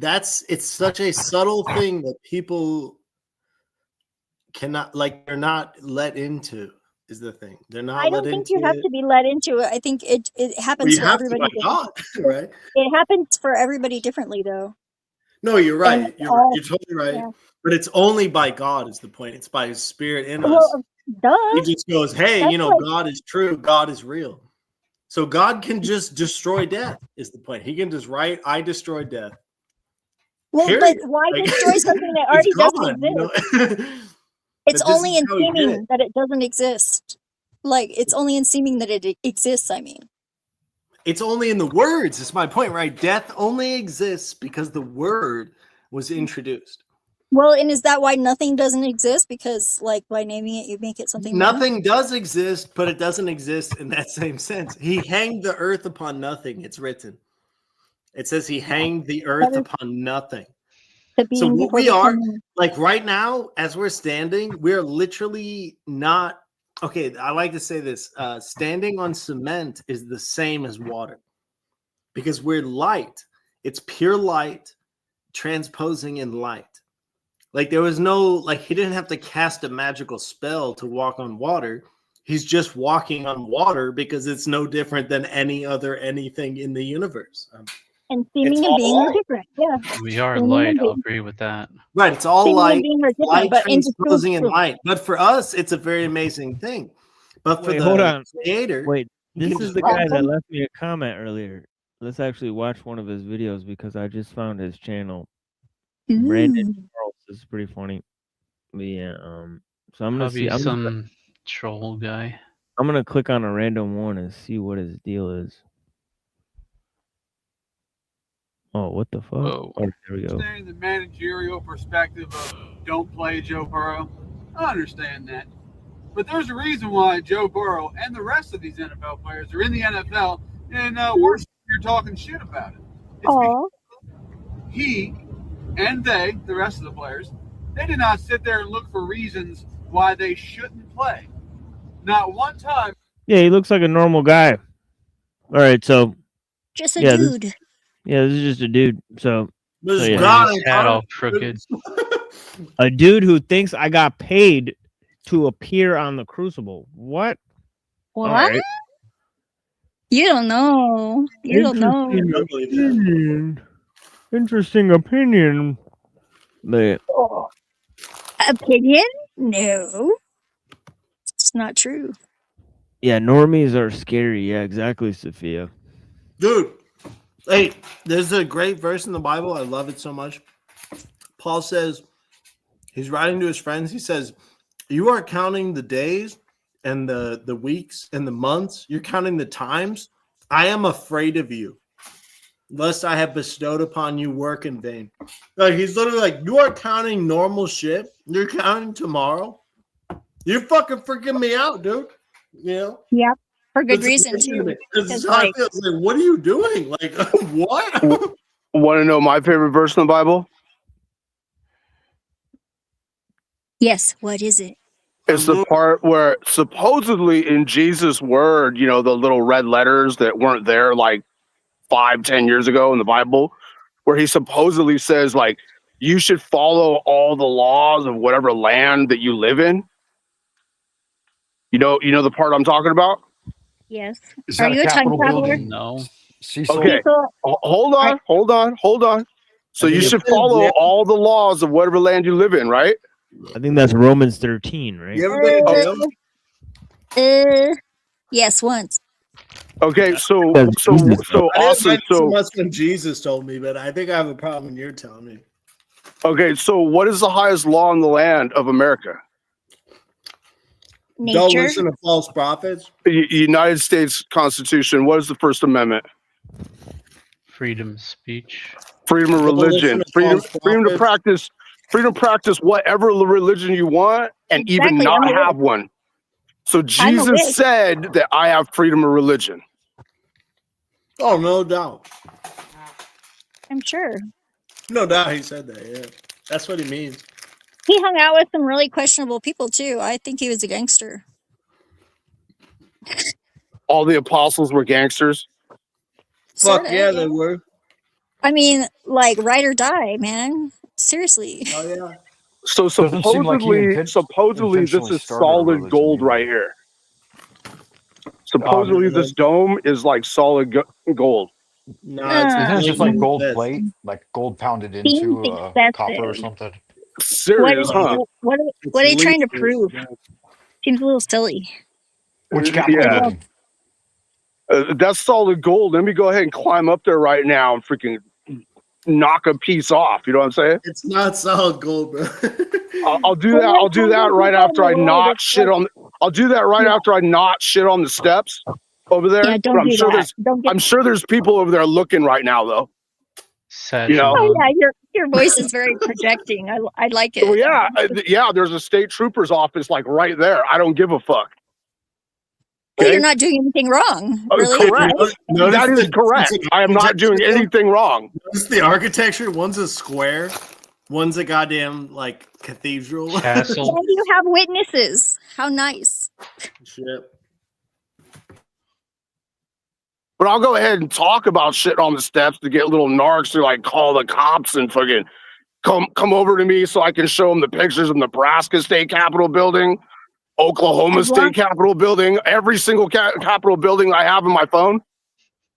It's such a subtle thing that people cannot, like, they're not let into, is the thing. They're not I let don't think into you have it. to be led into it. I think it Well, happens you for have to by everybody. God, right? It happens for everybody differently, though. No, you're And right. You're all, totally right. yeah. But it's only by God is the point. It's by his spirit in us. Well, duh. He just goes, hey, That's you know, like, God is true. God is real. So God can just destroy death is the point. He can just write, I destroy death. well, Period. but why Like, destroy something that it's already doesn't gone, you know? exist? It's But this only is in how he did it. seeming that it doesn't exist. Like, it's only in seeming that it exists, I mean. It's only in the words. It's my point, right? Death only exists because the word was introduced. Well, and is that why nothing doesn't exist? Because, like, by naming it, you make it something new? Nothing does exist, but it doesn't exist in that same sense. He hanged the earth upon nothing. It's written. It says he hanged the earth upon nothing. To So being what before we are, becoming. like right now, as we're standing, we're literally not, okay, I like to say this. Standing on cement is the same as water because we're light. It's pure light transposing in light. Like there was no, like he didn't have to cast a magical spell to walk on water. He's just walking on water because it's no different than any other anything in the universe. And It's seeming and all being are light. different. Yeah. We are Seeming light. and I'll being, agree with that. Right. It's all seeming and light, being are different, light but in the transposing in truth. light. But for us, it's a very amazing thing. But for Wait, hold the on. creator, Wait, he this can is just the walk. guy that left me a comment earlier. Let's actually watch one of his videos because I just found his channel. Brandon Ooh. Charles. This is pretty funny. But yeah, so I'm gonna see. Probably some troll guy. I'm gonna click on a random one and see what his deal is. Oh, what the fuck? Whoa. Oh, there we go. Understanding the managerial perspective of don't play Joe Burrow, I understand that. But there's a reason why Joe Burrow and the rest of these NFL players are in the NFL, and you're talking shit about it. It's because he and they, the rest of the players, they did not sit there and look for reasons why they shouldn't play. Not one time. Yeah, he looks like a normal guy. All right, so Just a yeah, dude. this is just a dude. So, This yeah. guy His hat all crooked. A dude who thinks I got paid to appear on the Crucible. What? What? All right. You don't know. You don't know. Interesting opinion. But Opinion? No. It's not true. yeah, normies are scary. Yeah, exactly, Sophia. Dude, hey, there's a great verse in the Bible. I love it so much. Paul says, he's writing to his friends. He says, you are counting the days and the weeks and the months. You're counting the times. I am afraid of you, lest I have bestowed upon you work in vain. Like, he's literally like, you are counting normal shit. You're counting tomorrow. You're fucking freaking me out, dude. You know? Yep. For good reason, too. This is Because, how I like, feel. It's like, what are you doing? Like, what? Want to know my favorite verse in the Bible? yes, what is it? It's the part where supposedly in Jesus' word, you know, the little red letters that weren't there like 5-10 years ago in the Bible, where he supposedly says, like, you should follow all the laws of whatever land that you live in. You know the part I'm talking about? Yes. Is Are that you a a time Capitol traveler? building? No. Cecil? Okay. Hold on. So you should follow all the laws of whatever land you live in, right? I think that's Romans 13, right? You ever been to jail? Yes, once. Okay, so I didn't Austin, like so so much when Jesus told me, but I think I have a problem when you're telling me. okay, so what is the highest law in the land of America? Don't listen to false prophets. United States Constitution. What is the First Amendment? Freedom of speech. Freedom of Don't listen religion. to Freedom false to prophets. practice whatever religion you want and even Exactly, not I'm a have witch. one. So I'm a Jesus witch. said that I have freedom of religion. Oh, no doubt. I'm sure. No doubt he said that, yeah. That's what he means. He hung out with some really questionable people, too. I think he was a gangster. All the apostles were gangsters. Fuck Sorta, yeah, they were. I mean, like, ride or die, man. Seriously. Oh, yeah. So Doesn't seem like he supposedly this intentionally is started a solid religion gold either. right here. Supposedly this dome is like solid gold. No, Isn't it just like gold this. plate, like gold pounded Seems into copper or excessive. something? Serious, huh? What are they trying to prove? Seems a little silly. Which Capitol Yeah. building? That's solid gold. Let me go ahead and climb up there right now and freaking knock a piece off. You know what I'm saying? It's not solid gold, bro. I'll do that. I'll do that right after I not shit on. I'll do that right after I not shit on the steps over there. Yeah, don't But I'm do sure that. I'm sure there's people over there looking right now, though. Sad. You know? Oh yeah, your voice is very projecting. I like it. Well, yeah. There's a state trooper's office like right there. I don't give a fuck. Well, you're not doing anything wrong, really. Correct. That is correct. I am not doing anything wrong. Notice the architecture. One's a square. One's a goddamn like cathedral. Castle. And you have witnesses. How nice. Shit. But I'll go ahead and talk about shit on the steps to get little narcs to like call the cops and fucking come over to me so I can show them the pictures of Nebraska State Capitol building Oklahoma As long- State Capitol building, every single Capitol building I have in my phone.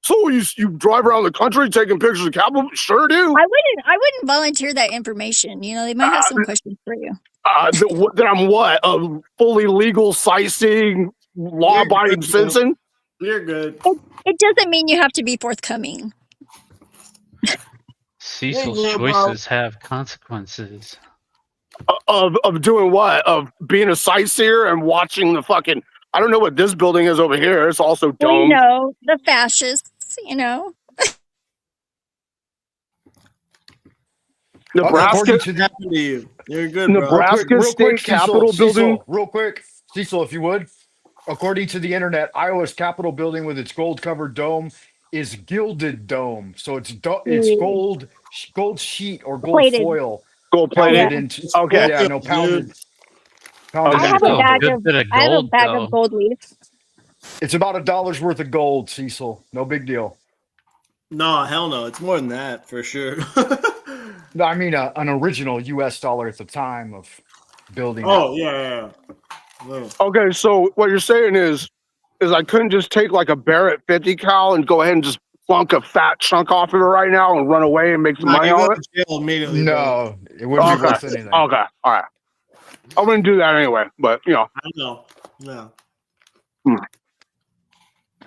So you drive around the country taking pictures of Capitol? Sure do. I wouldn't volunteer that information. You know, they might have some questions for you. That I'm what? A fully legal sightseeing, law-abiding citizen? You're good. It doesn't mean you have to be forthcoming. Cecil's Yeah, bro. choices have consequences. Of doing what? Of being a sightseer and watching the fucking. I don't know what this building is over here. It's also We domed. know the fascists, you know. Nebraska. You're good, bro. Nebraska State Capitol building. Real quick, Cecil, if you would. According to the internet, Iowa's Capitol building with its gold-covered dome is gilded dome. So it's gold sheet or gold Plated. foil. Gold plated. Pounded into, Okay. Yeah, no, pounded. I have into a bag good of bit of I have a gold, bag though. of gold leaf. It's about $1 worth of gold, Cecil. No big deal. No, hell no. It's more than that for sure. No, I mean an original U.S. dollar at the time of building. Oh yeah. No. Okay, so what you're saying is I couldn't just take like a Barrett 50 cal and go ahead and just plunk a fat chunk off of it right now and run away and make some money you on go it? to jail immediately. No, it wouldn't be worth anything. Okay, all right. I wouldn't do that anyway, but you know. I know. No.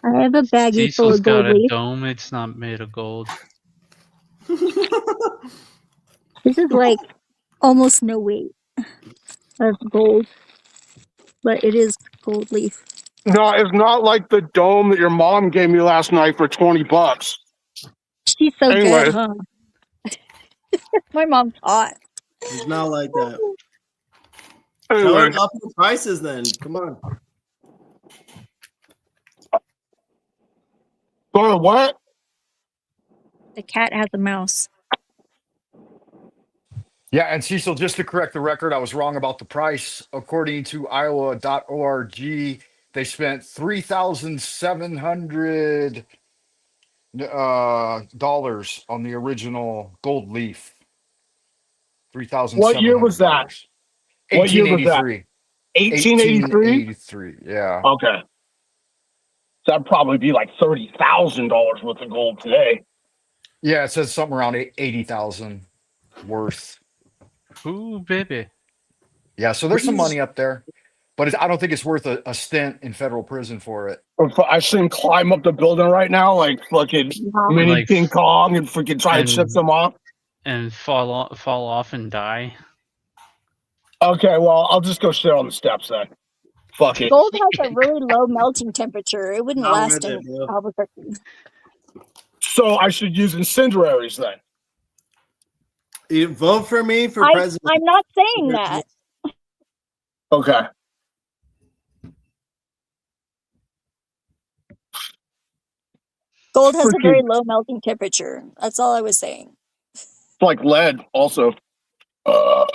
I have a baggie full Cecil's of got gold a leaf. dome. It's not made of gold. This is like almost no weight of gold, but it is gold leaf. No, it's not like the dome that your mom gave me last night for $20. She's so Anyway. good, huh? My mom's hot. It's not like that. Anyway. Tell her up the prices then. Come on. What? The cat has a mouse. Yeah, and Cecil, just to correct the record, I was wrong about the price. According to Iowa.org, they spent $3,700 dollars on the original gold leaf. $3,700. What year was that? What year was that? 1883. 1883? 1883, yeah. Okay. That'd probably be like $30,000 worth of gold today. Yeah, it says something around 80,000 worth. Ooh, baby. Yeah, so there's some money up there, but I don't think it's worth a stint in federal prison for it. I see him climb up the building right now, like fucking mini Like- King Kong, and freaking try to chip them off. And fall off and die. Okay, well, I'll just go sit on the steps then. Fuck it. Gold has a really low melting temperature. It wouldn't Not last with in it, bro. Albuquerque. So I should use incendiaries then. You vote for me for president. I'm not saying that. Okay. Gold has a very Freaking- low melting temperature. That's all I was saying. Like lead, also. How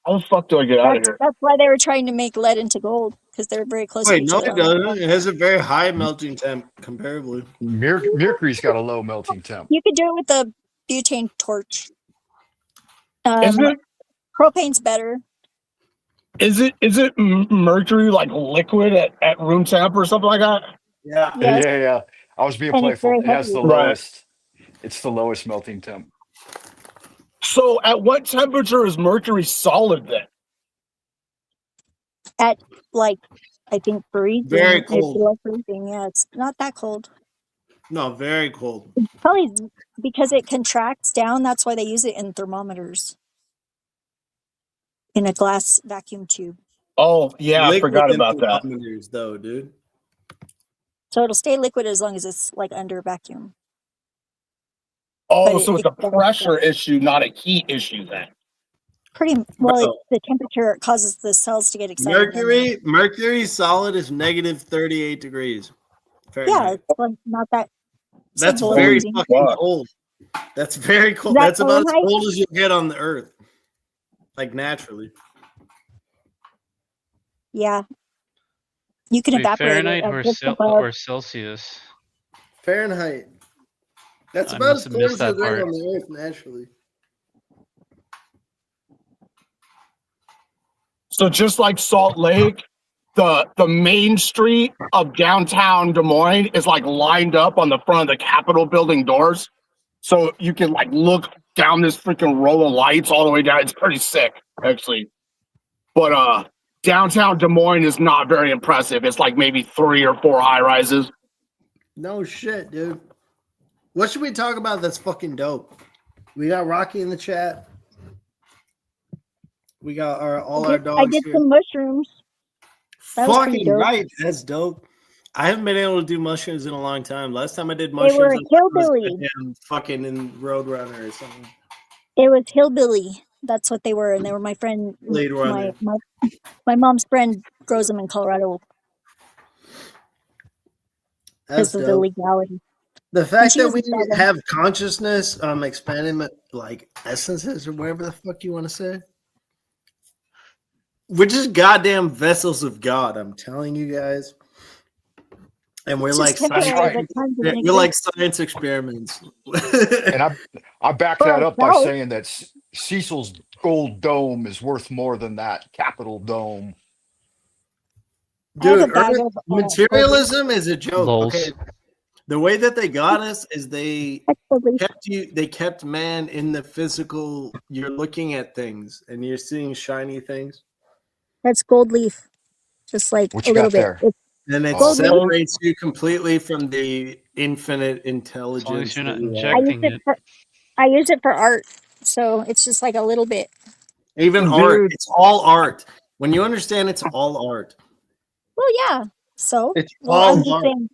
the fuck do I get out of here? That's why they were trying to make lead into gold, because they're very close to Wait, each no, other. it doesn't. It has a very high melting temp comparably. Mercury's got a low melting temp. You could do it with a butane torch. Isn't it? Propane's better. Is it mercury like liquid at room temp or something like that? Yeah. Yes. Yeah. I was being And it's playful. very It has the heavy. Right. lowest. It's the lowest melting temp. So at what temperature is mercury solid then? At like, I think freezing. Very It's cold. below freezing. Yeah, it's not that cold. No, very cold. Probably because it contracts down. That's why they use it in thermometers. In a glass vacuum tube. Oh yeah, I Liquid forgot about that. thermometers, though, dude. So it'll stay liquid as long as it's like under vacuum. Oh, But so it- it's a pressure issue, not a heat issue then. Pretty well, the temperature causes the cells to get excited. Mercury solid is negative 38 degrees. Yeah, Fahrenheit. it's like not that. That's below very freezing. fucking cold. That's very cold. Is that That's about as Fahrenheit? cold as you'll get on the Earth, like naturally. Yeah. You can Wait, evaporate Fahrenheit it. or, at just Cel- above. or Celsius? Fahrenheit. That's I about must as have cold missed as you'll that get part. on the Earth naturally. So just like Salt Lake, the main street of downtown Des Moines is like lined up on the front of the Capitol building doors. So you can like look down this freaking row of lights all the way down. It's pretty sick, actually. But downtown Des Moines is not very impressive. It's like maybe 3 or 4 high rises. No shit, dude. What should we talk about that's fucking dope? We got Rocky in the chat. We got our dogs. I did here. some mushrooms. That was pretty Fucking dope. right. That's dope. I haven't been able to do mushrooms in a long time. Last time I did They mushrooms, were I was hillbilly. goddamn fucking in Roadrunner or something. It was hillbilly. That's what they were, and they were my friend. Blade Runner. My mom's friend grows them in Colorado That's because of the dope. legality. The And fact she that was we a vegan. have consciousness, expanding like essences or whatever the fuck you want to say. We're just goddamn vessels of God. I'm telling you guys. And we're It's like just temporary, right. but time doesn't we're like exist. science experiments. And I back For that up by ourselves. saying that Cecil's gold dome is worth more than that Capitol dome. I have a Dude, bag Earth, of materialism is a joke. Lols. Okay. The way that they got us is they Exfoliation. kept man in the physical. You're looking at things and you're seeing shiny things. That's gold leaf, just like What a you little got bit. there? And it Gold leaf. separates you completely from the infinite As long intelligence. as you're not that we are. injecting it. I use it for art, so it's just like a little bit. Even Dude. art, it's all art. When you understand it's all art. Well, yeah. So, It's well, all I'm just art. saying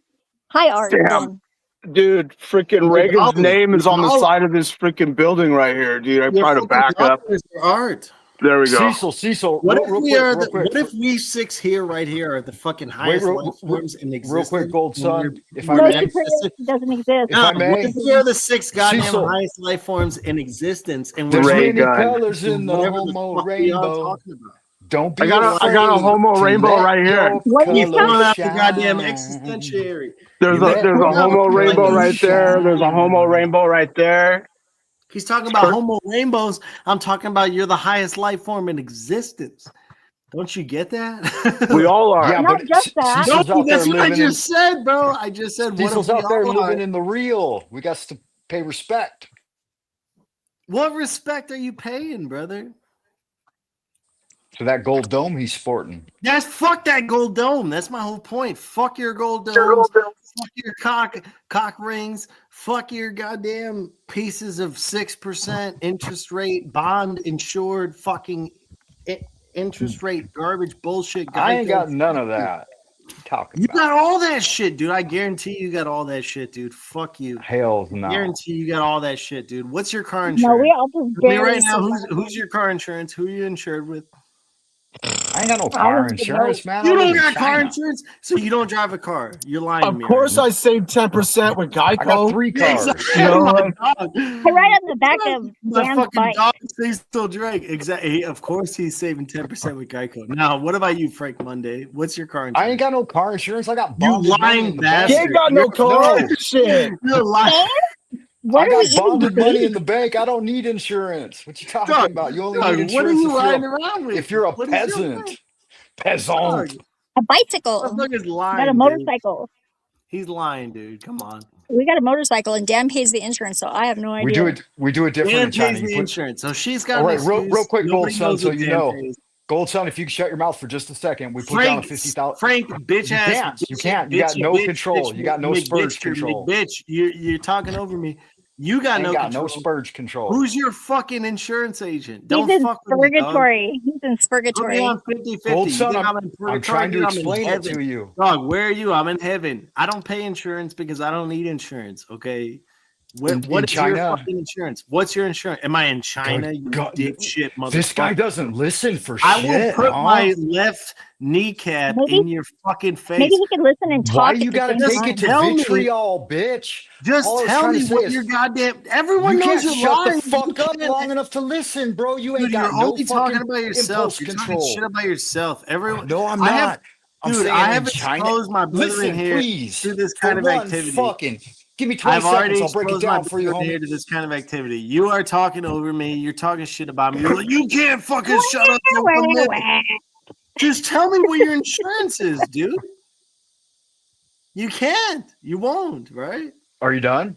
high art Damn. then. Dude, freaking Reagan's name is on the side of this freaking building right here, dude. I try to back up. Art. There we go. Cecil, What real if quick, we are? real quick. What if we 6 here, right here, are the fucking highest life forms in existence? Real quick, Gold Sun, if I No, may. superior doesn't exist. If I What may. if we are the 6 goddamn Cecil. highest life forms in existence, and There's we're many colors in the whatever homo fuck we are rainbow. talking about? Don't be I got a homo afraid rainbow to let right here. your What are you He's colors throwing out the shine. goddamn existentiary. There's a homo rainbow right there. There's a homo rainbow right there. He's talking about homo rainbows. I'm talking about you're the highest life form in existence. Don't you get that? We all are. Yeah, Not but just that. Cecil's out there That's what I living in. just said, bro. I just said what if Cecil's we out there all living are? in the real. We got to pay respect. What respect are you paying, brother? To that gold dome he's sporting. That's fuck that gold dome. That's my whole point. Fuck your gold domes. Fuck your cock rings. Fuck your goddamn pieces of 6% interest rate bond insured fucking interest rate garbage bullshit. I ain't Geico. got none of that. Talking You about. got all that shit, dude. I guarantee you got all that shit, dude. Fuck you. Hell no. Guarantee you got all that shit, dude. What's your car No, insurance? we all just Tell me barely right now, survive. who's your car insurance? Who are you insured with? I ain't got no I car don't even insurance, man. You I live don't in got car China. insurance, so you don't drive a car. You're lying to Of me. course, right I saved 10% with Geico. I got 3 now. cars. Exactly. You know, My like- dog. I ride on the back of My Dan's fucking bike. dog still Drake. Exactly. Of course, he's saving 10% with Geico. Now, what about you, Frank Monday? What's your car insurance? I ain't got no car insurance. I got You bonded money lying in the bastard. He bank. ain't got no car. No. Shit. You're lying. What I are we got eating, bonded money babe? in the bank. I don't need insurance. What you talking Dog, about? You only dog, need what are insurance you riding around with? if you're a What is your peasant. name? Peasant. Dog, A bicycle. motherfucker's Got a lying, dude. motorcycle. He's lying, dude. Come on. We got a motorcycle, and Dan pays the insurance, so I have no idea. We do it different Dan in China. pays You the put, insurance, so she's got all an right, real excuse. quick, Gold Nobody Sun, knows so what you Dan know. pays. Gold Sun, if you can shut your mouth for just a second, we put down a Frank, 50,000. Frank, bitch You ass. can't. You bitch, can't. You got bitch, no bitch, control. bitch, You got no spurge control. Bitch, you're talking over me. You got Ain't no got control. no spurge control. Who's your fucking insurance agent? He's Don't in fuck with me, dog. purgatory. He's in Put purgatory. me on 50-50. Gold You Sun, think I'm in I'm purgatory? trying to Dude, I'm in explain it heaven. to you. Dog, where are you? I'm in heaven. I don't pay insurance because I don't need insurance. Okay. What In is your China, fucking insurance? What's your insurance? Am I in China? You dipshit motherfucker. this guy doesn't listen for I shit. will put huh? my left kneecap Maybe- in your fucking face. Maybe he can listen and talk. Why at you the gotta same take time. it to Tell me. vitriol, bitch? Just All I was tell trying me to say what is your goddamn. Everyone you knows can't you're shut lying. the fuck You up can't- long enough to listen, bro. You ain't Dude, got you're no only fucking talking about yourself. impulse You're control. talking shit about yourself. Everyone. No, I'm I not. have- I'm Dude, saying I in have China. exposed my brother Listen, in here please. to this For kind of one activity. fucking, give me 20 I've already seconds. I'll break it exposed my down for you, brother here homie. to this kind of activity. You are talking over me. You're talking shit about me. You're like, you can't fucking shut up for 1 minute. Just tell me what your insurance is, dude. You can't. You won't, right? Are you done?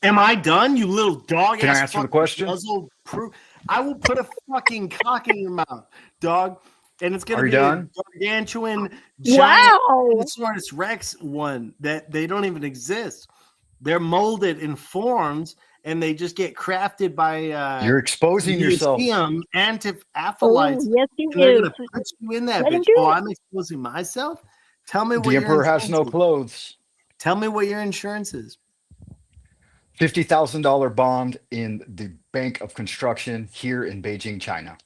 Am I done, you little dog? Can I answer the question? I will put a fucking cock in your mouth, dog. And it's going to be a gargantuan, giant Tyrannosaurus Rex one that they don't even exist. They're molded in forms, and they just get crafted by you're exposing yourself. Anti-aphilites. Yes, you and they're do. going to put you in that Let him bitch. do Oh, it. I'm exposing myself? Tell me what The your emperor has insurance no is. clothes. Tell me what your insurance is. $50,000 bond in the Bank of Construction here in Beijing, China.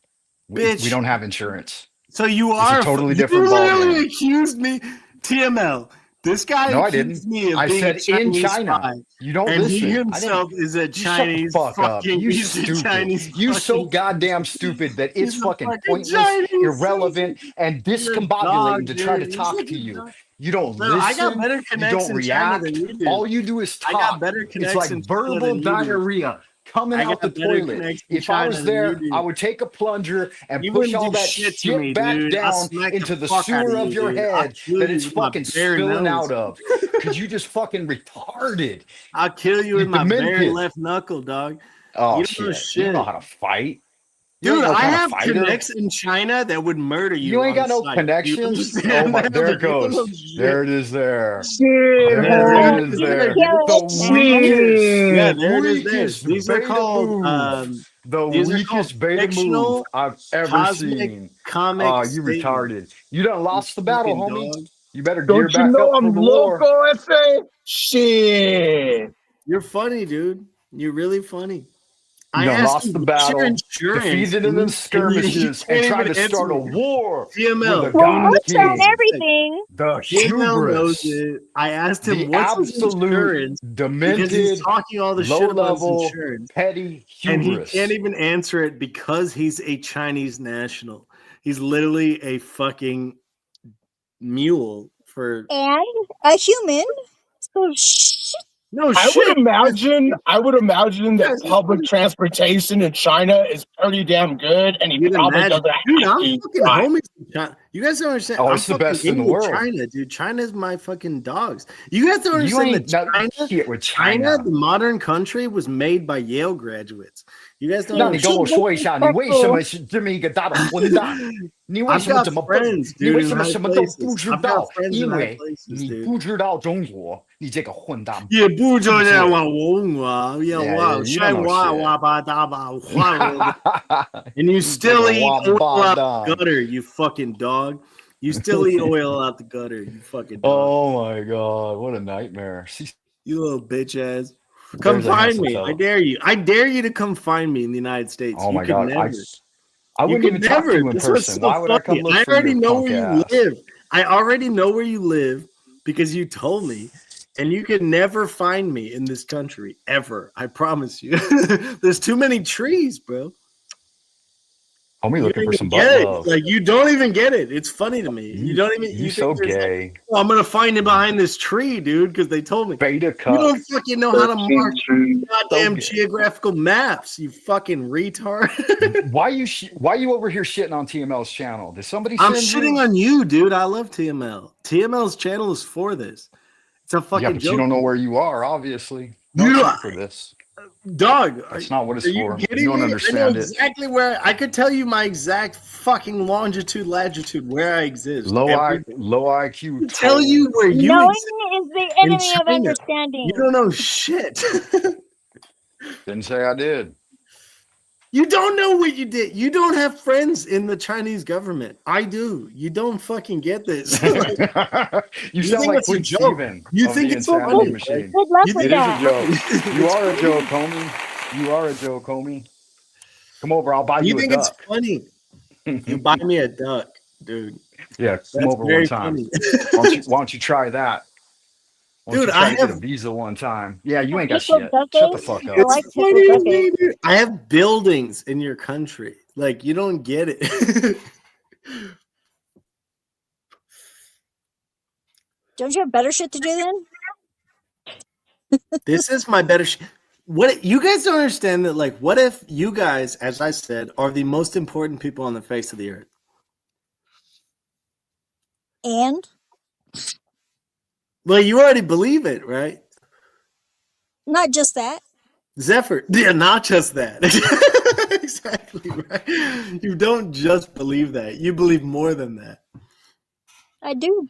We don't have insurance. So you It's are a totally you different literally ballgame. accused me, TML. This guy No, I accused didn't. me of I being said a Chinese in China. spy. You don't and listen. he I himself didn't. is a You shut the Chinese fuck up. fucking. You He's a stupid. Chinese. You so fucking- goddamn stupid that it's He's a fucking fucking pointless, Chinese irrelevant, and You're a discombobulating dog, to try to dude. talk You're to a you. dog. You don't Bro, I got listen. better You connects don't in China react. than you do. All you do is talk. I got better It's connects like in China verbal than you do. diarrhea coming I out got the better toilet. connects in If I China was than there, you do. I would take a plunger and You push wouldn't all do that shit to shit me, back dude. I'll down smack into the fuck out sewer of of your you, dude. I'll head kill that you it's with my fucking bare spilling nose. out of. Because you just fucking retarded. I'll kill you with You my bare demented. left knuckle, dog. Oh, You don't know shit. You don't shit. know how to fight. You Dude, ain't no I kind have of fighter. connects in China that would murder you. You ain't on got no sight. connections. Do you Oh understand my, that? there it Like, you don't know goes. shit. There it is there. Shit, There There it it is is there. there. The Yeah, weakest, there it is there. weakest These are beta called move. The these are called weakest beta move fictional I've ever cosmic seen. comic Oh, you statements. retarded. You done lost the battle, Fucking homie. dog. You better gear don't you back know up for I'm the war. loco, F.A.? Shit. You're funny, dude. You're really funny. You I done asked lost you the what's your battle, insurance, defeated in and the you skirmishes, and can't tried even to answer start a me. war with a TML. Well, god what's on king. everything? The TML knows hubris. it. I asked him The what's his absolute insurance because demented, he's talking all the shit about his low-level, insurance, petty and he hubris. can't even answer it because he's a Chinese national. He's literally a fucking mule for And a human. So shh. no I shit. would imagine that Yes, public transportation in China is pretty damn good, and he You'd probably imagine, doesn't dude. have I'm to fucking drive. homies with China. You guys don't understand. Oh, I'm it's the fucking best in the with world. China, dude. China's my fucking dogs. You guys don't You understand ain't that not shit with China. the modern country, was made by Yale graduates. You guys don't 那你跟我 understand. 说一下，你为什么是这么一个大的混蛋？你为 I've 什么 got 这么笨？ friends, 你 dude, 为 in 什么 high 什么都不 places. 知 I've 道 got？friends 因 in high 为 places, 你 dude. 不知道中国，你这个混蛋！也不知道闭嘴我文啊，要 Yeah, 哇 you 晒 don't know 哇 shit. 哇吧哒吧哇，and you still eat oil out the gutter, you fucking dog. You still eat oil out the gutter, you fucking dog. Oh my god, what a nightmare! You little bitch ass. Come There's a find handsome me. fellow. I dare you. I dare you to come find me in the United States. Oh You my could god, never. I wouldn't You even could talk to you in This was person. so Why would I come funny. look I for already your know punk where you ass? live. I already know where you live because you told me, and you could never find me in this country ever. I promise you. There's too many trees, bro. Homie You looking don't for some even butt get it. love. Like you don't even get it. It's funny to me. You don't even. You You so think there's like, gay. oh, I'm gonna find him behind this tree, dude, because they told me. Beta You cuck. don't fucking know how to mark goddamn gay. geographical maps. You fucking retard. Why you over here shitting on TML's channel? Did somebody I'm send shitting you? on you, dude. I love TML. TML's channel is for this. It's a fucking Yeah, but joke. you don't know where you are, obviously. You Don't know- shoot for this. Dog, That's not what it's are you for. kidding You don't me? I know understand it. exactly where I could tell you my exact fucking longitude, latitude, where I exist. Low Everything. IQ. Tell you where you Knowing exist is the in enemy of China. understanding. You don't know shit. Didn't say I did. You don't know what you did. You don't have friends in the Chinese government. I do. You don't fucking get this. You sound like it's a Queen joke. Steven You of think the it's Insanity funny. Machine. Good luck You with It is a that. joke. You are a joke, homie. You are a joke, homie. Come over, I'll buy You you a think it's duck. funny? You buy me a duck, dude. Yeah, come That's over very one time. funny. Why don't you try that? Why don't Dude, you try I to get a have- visa one time? Yeah, you ain't got Pickled shit. duck Shut the eggs? fuck I up. like It's pickled funny duck to me, eggs. dude. I have buildings in your country. Like, you don't get it. Don't you have better shit to do then? This is my better what you guys don't understand that, like, what if you guys, as I said, are the most important people on the face of the earth? And Well, you already believe it, right? not just that. Zephyr. Yeah, not just that. Exactly right. You don't just believe that. You believe more than that. I do.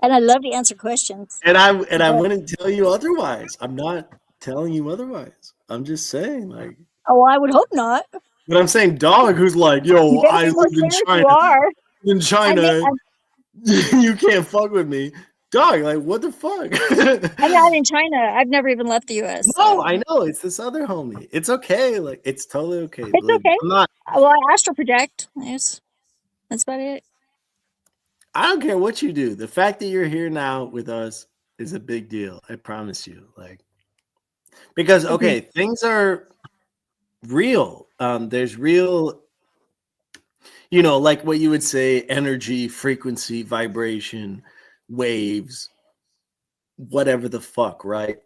And I love to answer questions. And I But- wouldn't tell you otherwise. I'm not telling you otherwise. I'm just saying, like, oh, I would hope not. but I'm saying dog who's like, You yo, better I be more live in clear if China. you are. In China, I'm you can't fuck with me. Dog, like, what the fuck? not in China. I've never even left the US. No, so. I know. It's this other homie. It's okay. Like, it's totally okay. It's believe me. okay. I'm not. Well, I astral project. That's about it. I don't care what you do. The fact that you're here now with us is a big deal. I promise you. Like, because okay, things are real. There's real, like what you would say, energy, frequency, vibration, waves, whatever the fuck, right?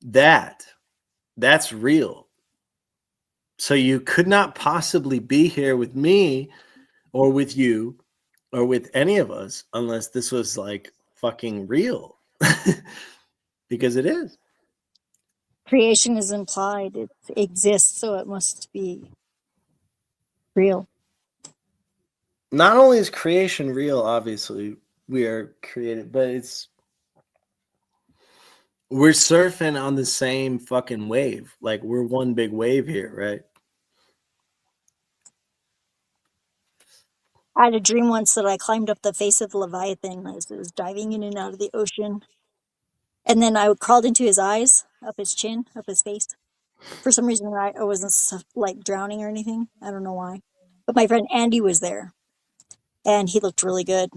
That's real. So you could not possibly be here with me or with you or with any of us unless this was like fucking real. Because it is. Creation is implied. It exists, so it must be real. Not only is creation real, obviously, we are created, but we're surfing on the same fucking wave. Like, we're one big wave here, right? I had a dream once that I climbed up the face of the Leviathan as it was diving in and out of the ocean. And then I crawled into his eyes, up his chin, up his face. For some reason, I wasn't like drowning or anything. I don't know why. But my friend Andy was there, and he looked really good.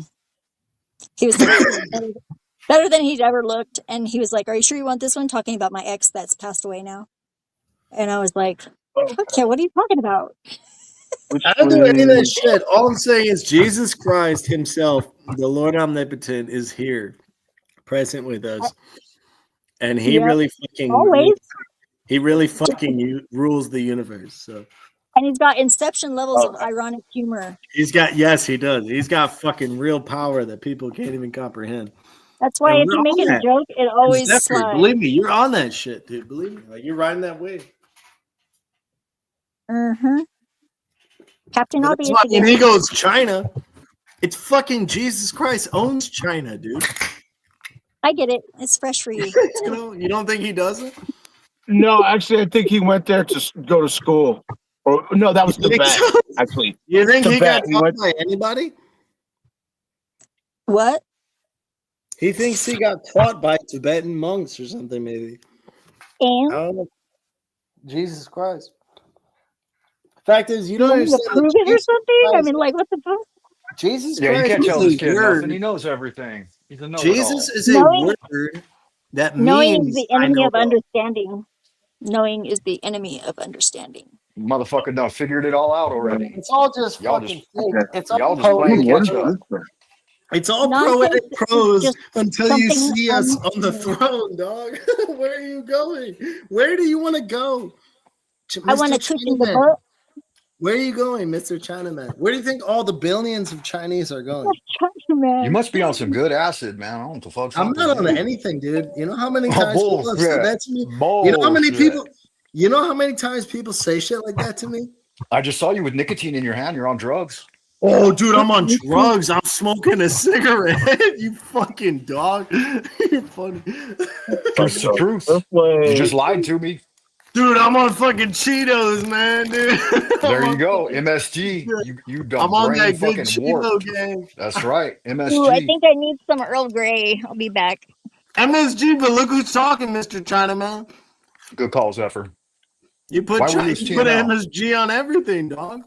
He was better than he'd ever looked. And he was like, "Are you sure you want this one?" Talking about my ex that's passed away now. And I was like, "Fuck yeah, what are you talking about?" I don't do any of that shit. All I'm saying is Jesus Christ himself, the Lord Omnipotent, is here, present with us. And he really fucking rules the universe. So, and he's got inception levels of ironic humor. yes, he does. He's got fucking real power that people can't even comprehend. That's why And if we're you make on it a that. joke, it always Zephyr, slides. believe me, you're on that shit, dude. Believe me, like you're riding that wave. Mm-hmm. Captain But Obvious that's why when again. he goes China, it's fucking Jesus Christ owns China, dude. I get it. It's fresh for you. You don't think he doesn't? No, actually, I think he went there to go to school. Or no, that was You think Tibet. so? Actually, You think he got Tibet. taught by anybody? What? He thinks he got taught by Tibetan monks or something, maybe. And I don't know. Jesus Christ. Fact is, you don't want me to understand prove that it or Jesus something? I Christ- mean, like, what the fuck? Jesus Yeah, you Christ can't is tell this a kid word. nothing. He knows everything. He's a know-it-all. Jesus is a Knowing- word that Knowing means is the I enemy know of it all. understanding. Knowing is the enemy of understanding. Motherfucker done figured it all out already. It's all just Y'all fucking just- fake. It's all y'all just playing poetic catch up. prose. It's all Nonsense poetic is prose just until you something see us on the untrue. throne, dog. Where are you going? Where do you want to go? I want Mr. to cookie the Chinaman. book. Where are you going, Mr. Chinaman? Where do you think all the billions of Chinese are going? You must be on some good acid, man. I don't know what the fuck's I'm up not with on you. anything, dude. You know how many Oh, times people have said bullshit. that to me? You know how many Bullshit. people? You know how many times people say shit like that to me? I just saw you with nicotine in your hand. You're on drugs. Oh, dude, I'm on drugs. I'm smoking a cigarette. You fucking dog. You're funny. Truth's the truth. You just lied to me. Dude, I'm on fucking Cheetos, man, dude. There you go. MSG. You dumb I'm on brain that good fucking Cheeto warped. gang. That's right. Ooh, I MSG. think I need some Earl Grey. I'll be back. MSG, but look who's talking, Mr. Chinaman. Good call, Zephyr. You put Why would you MSG on everything, dog.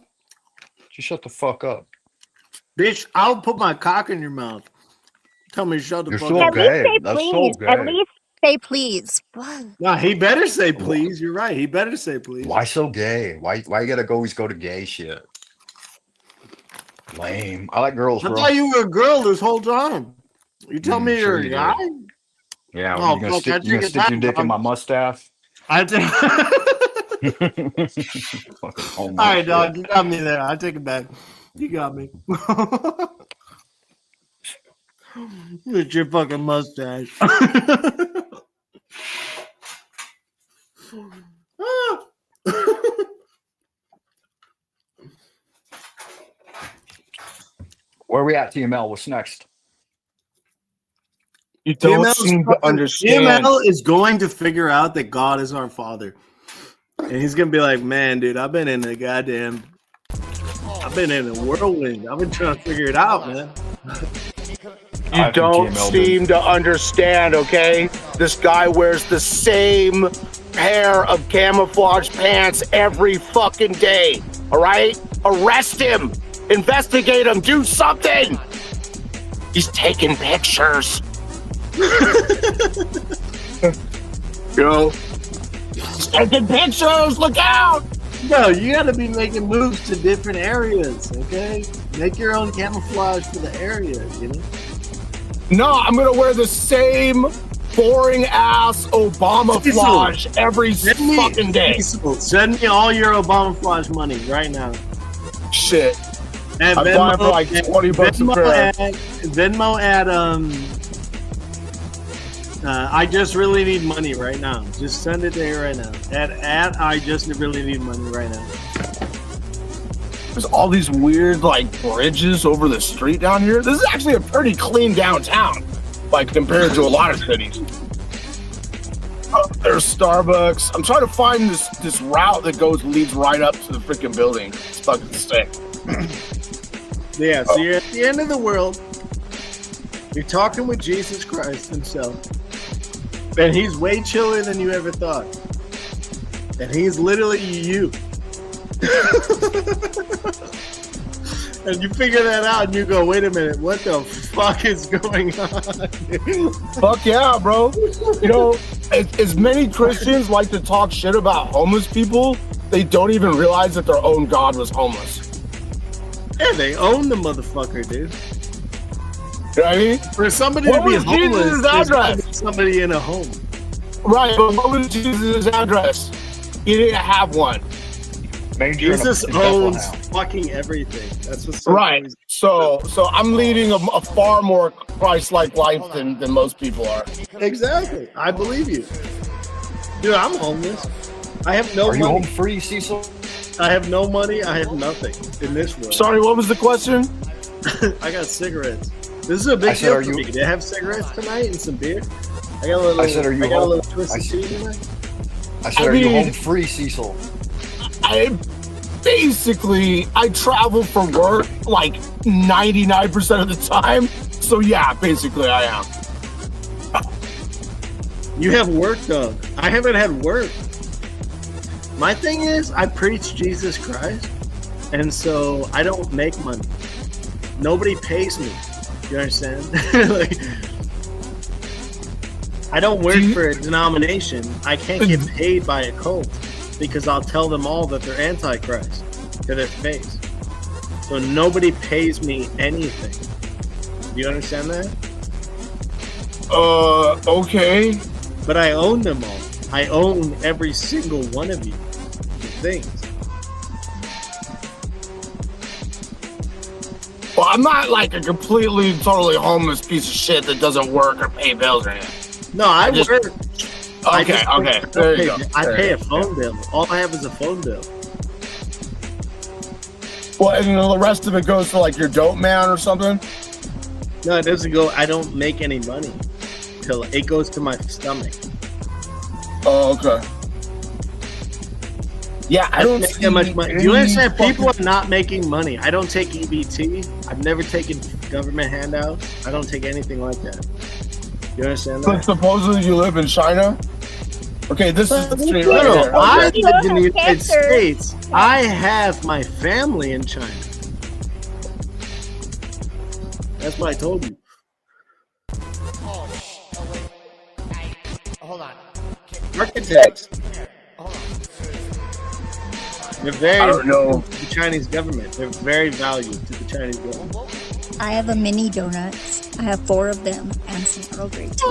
Just shut the fuck up. Bitch, I'll put my cock in your mouth. Tell me to shut the You're fuck so up. At least gay. say That's so please. At gay. least say please. What? Nah, he better say please. You're right. He better say please. Why so gay? Why you gotta always go to gay shit? Lame. I like girls, I bro. thought you were a girl this whole time. You tell me sure you're a you guy? did. Yeah, Oh, you gonna fuck, stick, I you gonna take it stick your back, dick in dog. my mustache? I take... Fucking homo All right, shit. dog. You got me there. I take it back. You got me. With your fucking mustache. Where are we at, TML? What's next? You don't seem to understand. TML is going to figure out that God is our Father. And he's going to be like, man, dude, I've been in a whirlwind. I've been trying to figure it out, man. You don't seem to understand, okay? This guy wears the same pair of camouflage pants every fucking day, all right? Arrest him. Investigate him. Do something. He's taking pictures. Yo. He's taking pictures. Look out. No, you got to be making moves to different areas, okay? Make your own camouflage for the area, you know? No, I'm going to wear the same boring ass Obama flage every fucking day. Send me all your Obama flage money right now. Shit. And I'm buying for like 20 bucks a pair. Venmo at I just really need money right now. Just send it there right now. At I just really need money right now. There's all these weird like bridges over the street down here. This is actually a pretty clean downtown, like compared to a lot of cities. There's Starbucks. I'm trying to find this route that leads right up to the freaking building. It's fucking sick. Yeah, so you're at the end of the world. You're talking with Jesus Christ himself. And he's way chiller than you ever thought. And he's literally you. And you figure that out and you go, wait a minute, what the fuck is going on? Fuck yeah, bro. You know, as many Christians like to talk shit about homeless people, they don't even realize that their own God was homeless. Yeah, they own the motherfucker, dude. You know what I mean? For somebody to be homeless, there's somebody in a home. Right, but what was Jesus' address? He didn't have one. Jesus owns fucking everything. That's what's so right. crazy. So I'm leading a far more Christ-like life than most people are. Exactly. I believe you. Dude, I'm homeless. I have no money. Are you home free, Cecil? I have no money. I have nothing in this world. Sorry, what was the question? I got cigarettes. This is a big deal for me. They have cigarettes tonight and some beer. I got a little. I said, are you I got home? a little twisted tea tonight. I said, are you home free, Cecil? I travel for work like 99% of the time. So yeah, basically I am. You have work though. I haven't had work. My thing is, I preach Jesus Christ, and so I don't make money. Nobody pays me. You understand? Like, I don't work for a denomination. I can't get paid by a cult because I'll tell them all that they're Antichrist to their face. So nobody pays me anything. Do you understand that? Okay. But I own them all. I own every single one of you. Things. Well, I'm not like a completely, totally homeless piece of shit that doesn't work or pay bills or anything. No, I work. Okay. There you go. I pay a phone bill. All I have is a phone bill. Well, and the rest of it goes to like your dope man or something? No, it doesn't go. I don't make any money till it goes to my stomach. Oh, okay. Yeah, I don't make that much money. Do you understand? People are not making money. I don't take EBT. I've never taken government handouts. I don't take anything like that. You understand that? But supposedly you live in China? Okay, this is the street right here. I live in the United States. I have my family in China. That's what I told you. Hold on. Architects. They're very I don't know. to the Chinese government. They're very valued to the Chinese government. I have a mini donuts. I have 4 of them and some Earl Grey tea.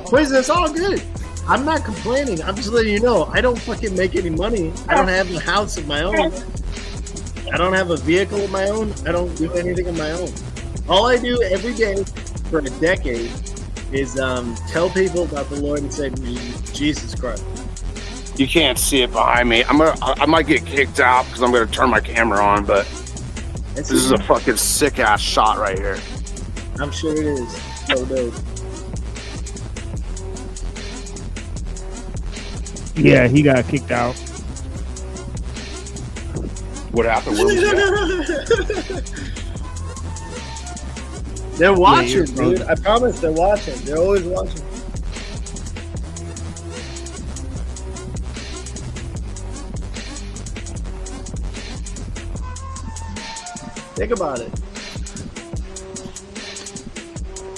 Please, it's all good. I'm not complaining. I'm just letting you know. I don't fucking make any money. I don't have a house of my own. I don't have a vehicle of my own. I don't do anything of my own. All I do every day for a decade is tell people about the Lord and Savior Jesus Christ. You can't see it behind me. I might get kicked out because I'm gonna turn my camera on, but this is a fucking sick ass shot right here. I'm sure it is. So dope. Yeah, he got kicked out. What happened? Where was that? They're watching, dude. I promise they're watching. They're always watching. Think about it.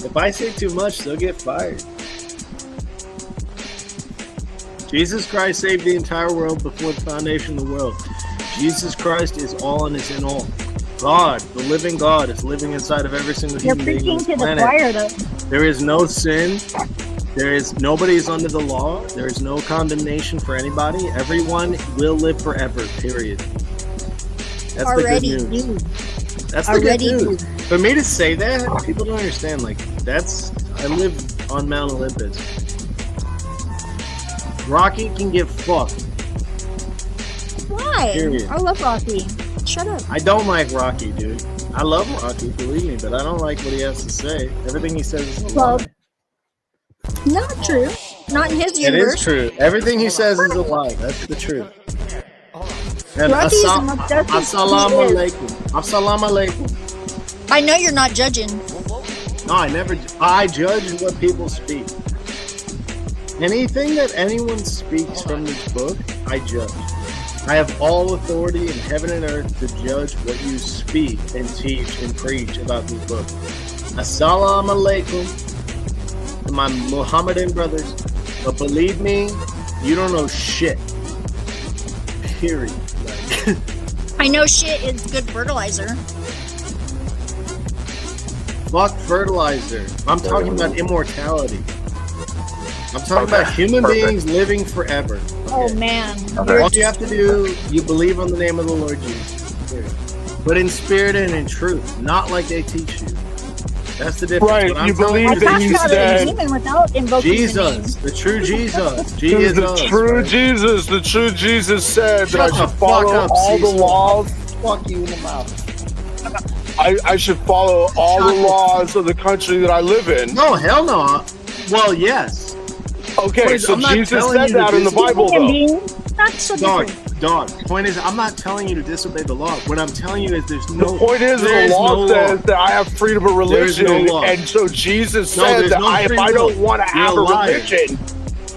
If I say too much, they'll get fired. Jesus Christ saved the entire world before the foundation of the world. Jesus Christ is all and is in all. God, the living God, is living inside of every single You're human being on preaching this to the planet. choir, though. There is no sin. Nobody is under the law. There is no condemnation for anybody. Everyone will live forever, period. That's Already the good news. do. That's the good news. For me to say that, people don't understand. Like, I live on Mount Olympus. Rocky can get fucked. Why? Period. I love Rocky. Shut up. I don't like Rocky, dude. I love Rocky, believe me, but I don't like what he has to say. Everything he says is a lie. Not true. Not in his It universe. is true. Everything he says is a lie. That's the truth. And Rocky is the most justice assalamu he is. alaikum. Assalamu alaikum. I know you're not judging. No, I judge what people speak. Anything that anyone speaks from this book, I judge. I have all authority in heaven and earth to judge what you speak and teach and preach about this book. Assalamu alaikum to my Muhammadan brothers. But believe me, you don't know shit. Period. I know shit is good fertilizer. Fuck fertilizer. I'm talking about immortality. I'm talking about human beings living forever. Oh man. All you have to do, you believe on the name of the Lord Jesus. Period. But in spirit and in truth, not like they teach you. That's the difference. Right, What I'm you telling believe that you said without invoking Jesus, the true Jesus. the Jesus. true right? Jesus, the true Jesus said Shut that I the should follow fuck up, all the Cecil. laws. Fuck you in the mouth. I should follow all the laws of the country that I live in. No, hell no. Well, yes. Okay, Point, so I'm not Jesus telling said you to that in the disobey- Bible, though. Not so Dog. Point is, I'm not telling you to disobey the law. What I'm telling you is there's no. The point is, there the law no says law. that I have freedom of There is religion, no law. and so Jesus No, said there's that no if free I don't will. want to You're have a a liar. religion.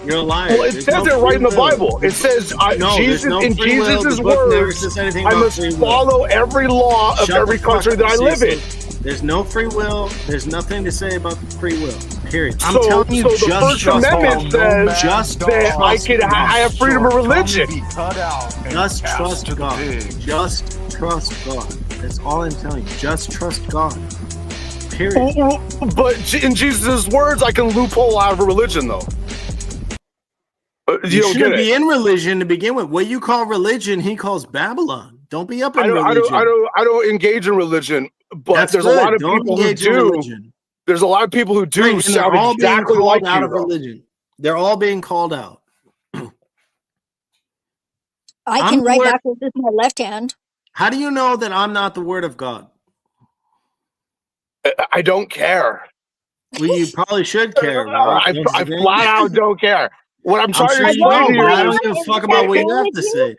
You're a liar. Well, it There's says no it right free in the will. Bible. It says, No, Jesus, there's no in free will. Jesus' The book never words, says anything I about must free will. follow every law of Shut every the fuck country up, that I live in. Cecil. There's no free will. There's nothing to say about the free will. Period. I'm So telling you, the just First trust Amendment God. says Just that I have freedom of religion. Just trust God. Just trust God. That's all I'm telling you. Just trust God. Period. But in Jesus' words, I can loophole out of a religion, though. You don't shouldn't get be it. in religion to begin with. What you call religion, he calls Babylon. Don't be up in I religion. don't engage in religion, but That's there's good. a lot of Don't people who engage in do. religion. There's a lot of people who do Right, and they're sound all being exactly called like out you, of though. religion. They're all being called out. I I'm can the write word- backwards with my left hand. How do you know that I'm not the word of God? I don't care. Well, you probably should care, right? I Don't you think? flat out don't care. What I'm trying sure to you explain don't, to but I you don't give a fuck about what you have to say.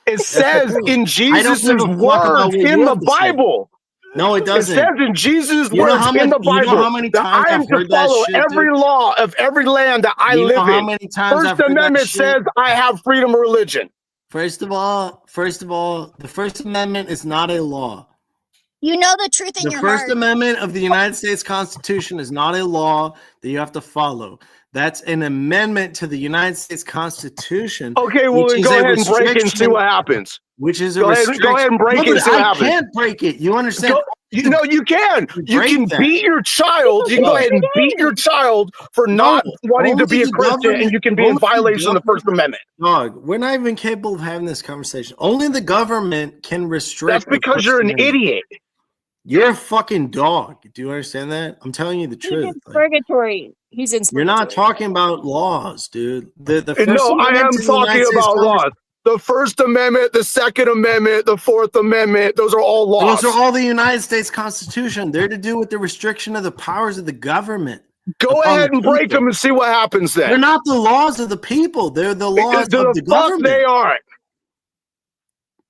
it says in I don't Jesus' give a fuck about words what you in the have to say. Bible. No, it It doesn't. says in Jesus' You know words how in the much- you know Bible how many that times I am I've to heard that follow shit, every dude? law of every land that I You know live how in. many times First I've heard that Amendment shit? says I have freedom of religion. First of all, the First Amendment is not a law. You know the truth in The your First heart. Amendment of the United States Constitution is not a law that you have to follow. That's an amendment to the United States Constitution. Okay, well which then is go a ahead and break it and see restriction- what happens. Which is a Go ahead, restriction. go ahead and break it and see what I happens. can't break it. You understand? No, you can. You break can that. beat your child. You can go ahead and beat your child for not wanting to only be a the Christian, government- and you can be in only the violation of the First Amendment. Dog, we're not even capable of having this conversation. Only the government can restrict. That's because you're an idiot. You're a fucking dog. Do you understand that? I'm telling you the He's truth. in purgatory. He's in You're not purgatory. talking about laws, dude. The First No, I Amendment am to the United talking States about Congress- laws. The First Amendment, the Second Amendment, the Fourth Amendment, those are all laws. Those are all the United States Constitution. They're to do with the restriction of the powers of the government. Go ahead and break them and see what happens then. They're not the laws of the people. They're the laws of the government. They are.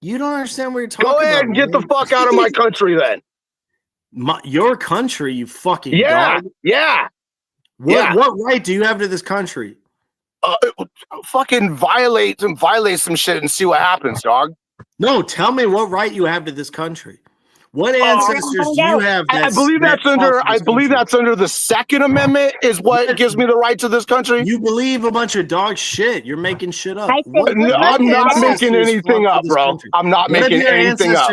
You don't understand what you're talking about. Go ahead and get the fuck out of my country then. Your country, you fucking dog. Yeah. What right do you have to this country? Fucking violate some shit and see what happens, dog. No, tell me what right you have to this country. What ancestors do you have? I believe that's under the Second Amendment is what gives me the right to this country. You believe a bunch of dog shit. You're making shit up. I'm not making anything up, bro. I'm not making anything up.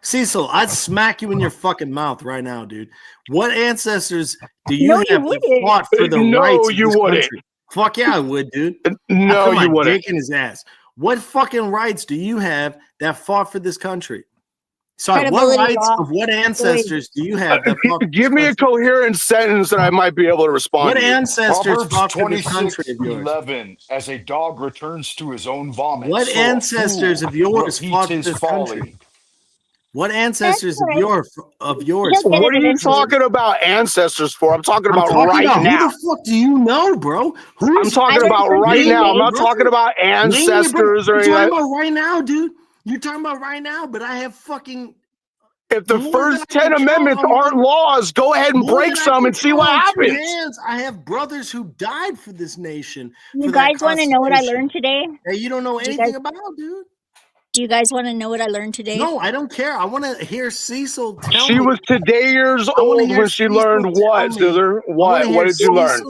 Cecil, I'd smack you in your fucking mouth right now, dude. What ancestors do you have that fought for the rights of this country? Fuck yeah, I would, dude. No, you wouldn't. Dick in his ass. What fucking rights do you have that fought for this country? Sorry, what rights of what ancestors do you have that fought for Give me a coherent sentence that I might be able to respond What to. ancestors fought for this country of yours? 11, as a dog returns to his own vomit. What so ancestors of yours repeats fought for his this folly. country? What ancestors of yours? What are you talking about ancestors for? I'm talking about right now. Who the fuck do you know, bro? I'm talking about right now. I'm not talking about ancestors or anything. You're talking about right now, dude. You're talking about right now, but I have fucking. If the first 10 amendments aren't laws, go ahead and break some and see what happens. I have brothers who died for this nation. You guys want to know what I learned today? Hey, you don't know anything about, dude. Do you guys want to know what I learned today? No, I don't care. I want to hear Cecil tell She me. was today years old when she learned what, Scissor? What did you learn?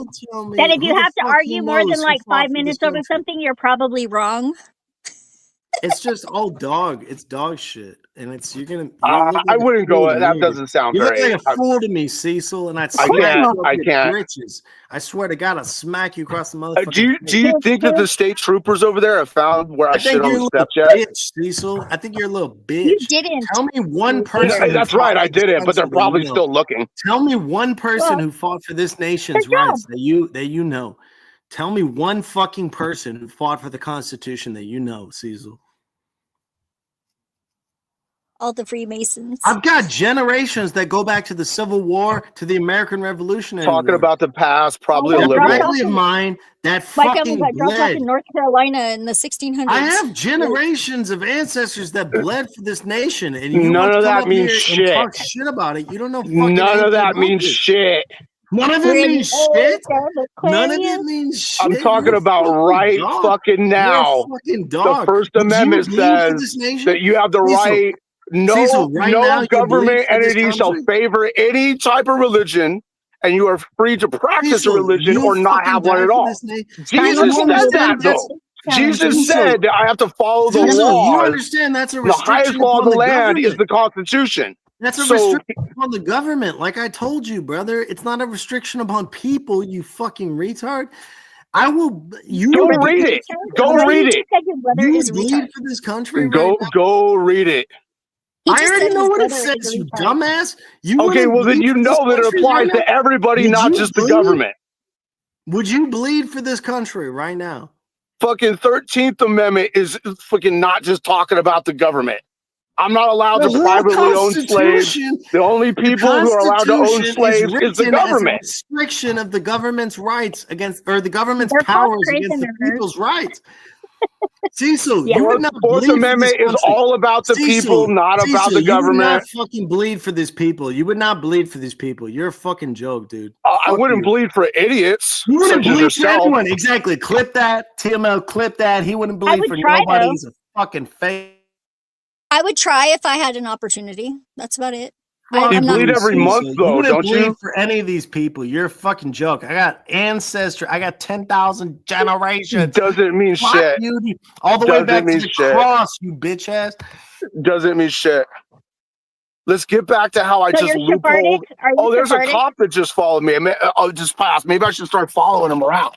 That if you have to argue more than like 5 minutes over something, you're probably wrong. It's just all dog. It's dog shit, and it's you're gonna. I wouldn't go. That doesn't sound You look very. like a fool to me, Cecil, and I'd I smack can't. you up I your can't. britches. I swear to God, I'll smack you across the motherfucker. Do you think that the state troopers over there have found where I shit think on you're the a steps little yet? bitch, Cecil. I think you're a little bitch. You didn't. Tell me one person. That's right. I didn't, but they're probably still looking. Tell me one person who fought for this nation's rights that you know. Tell me one fucking person who fought for the Constitution that you know, Cecil. All the Freemasons. I've got generations that go back to the Civil War, to the American Revolutionary Talking War. about the past, probably a Oh, liberal. Directly of mine that My family fucking got dropped off bled. in North Carolina in the 1600s. I have generations of ancestors that bled for this nation, and you None want to of come that up means here and shit. talk shit about it. You don't know fucking None of anything that about means it. shit. None of it means shit. None of it means shit. I'm talking You're a about fucking right dog. fucking now. You're a fucking dog. The First Would you Amendment bleed for this says nation? that you have the Cecil, right. Cecil, right now, No you government bleed for this entity shall country? favor any type of religion, and you are free to practice a Cecil, religion you or not fucking have one died at for all. this nation. Jesus You said understand that, that's- though. Jesus Cecil, said that I have to follow the Cecil, you laws. understand that's a The restriction highest law of upon the land is government. the Constitution. That's a So- restriction upon the government. Like I told you, brother, it's not a restriction upon people, you fucking retard. I will. You Go will read bleed- it. Go read it. You will bleed for this country right now. Go read it. I already know what it says, you dumbass. You Okay, wouldn't well then bleed you for this know that it country applies right now? to everybody, Would not you just the bleed? government. Would you bleed for this country right now? Fucking 13th Amendment is fucking not just talking about the government. I'm not allowed The to whole privately own slaves. Constitution- The only people who are allowed to own Constitution slaves is the written government. as a restriction of the government's rights against, or the government's They're called powers against the prisoners. people's rights. Cecil, Yeah. you would not Fourth bleed Amendment for this is country. all about the people, not about Cecil, the You would government. not fucking bleed for these people. You would not bleed for these people. You're a fucking joke, dude. I Fuck wouldn't you. bleed for idiots You wouldn't such as bleed for yourself. anyone. Exactly. Clip that. TML, clip that. He wouldn't bleed would for try, nobody. though. He's a fucking fake. I would try if I had an opportunity. That's about it. You I'm not. bleed every month, You though, wouldn't don't bleed you? for any of these people. You're a fucking joke. I got ancestry. I got 10,000 generations. Doesn't mean Fuck shit. you, all the way Doesn't back to mean the shit. cross, you bitch ass. Doesn't mean shit. Let's get back to how I So just you're loopholed. Sephardic? Are you Oh, there's Sephardic? a cop that just followed me. I'll just pass. Maybe I should start following him around.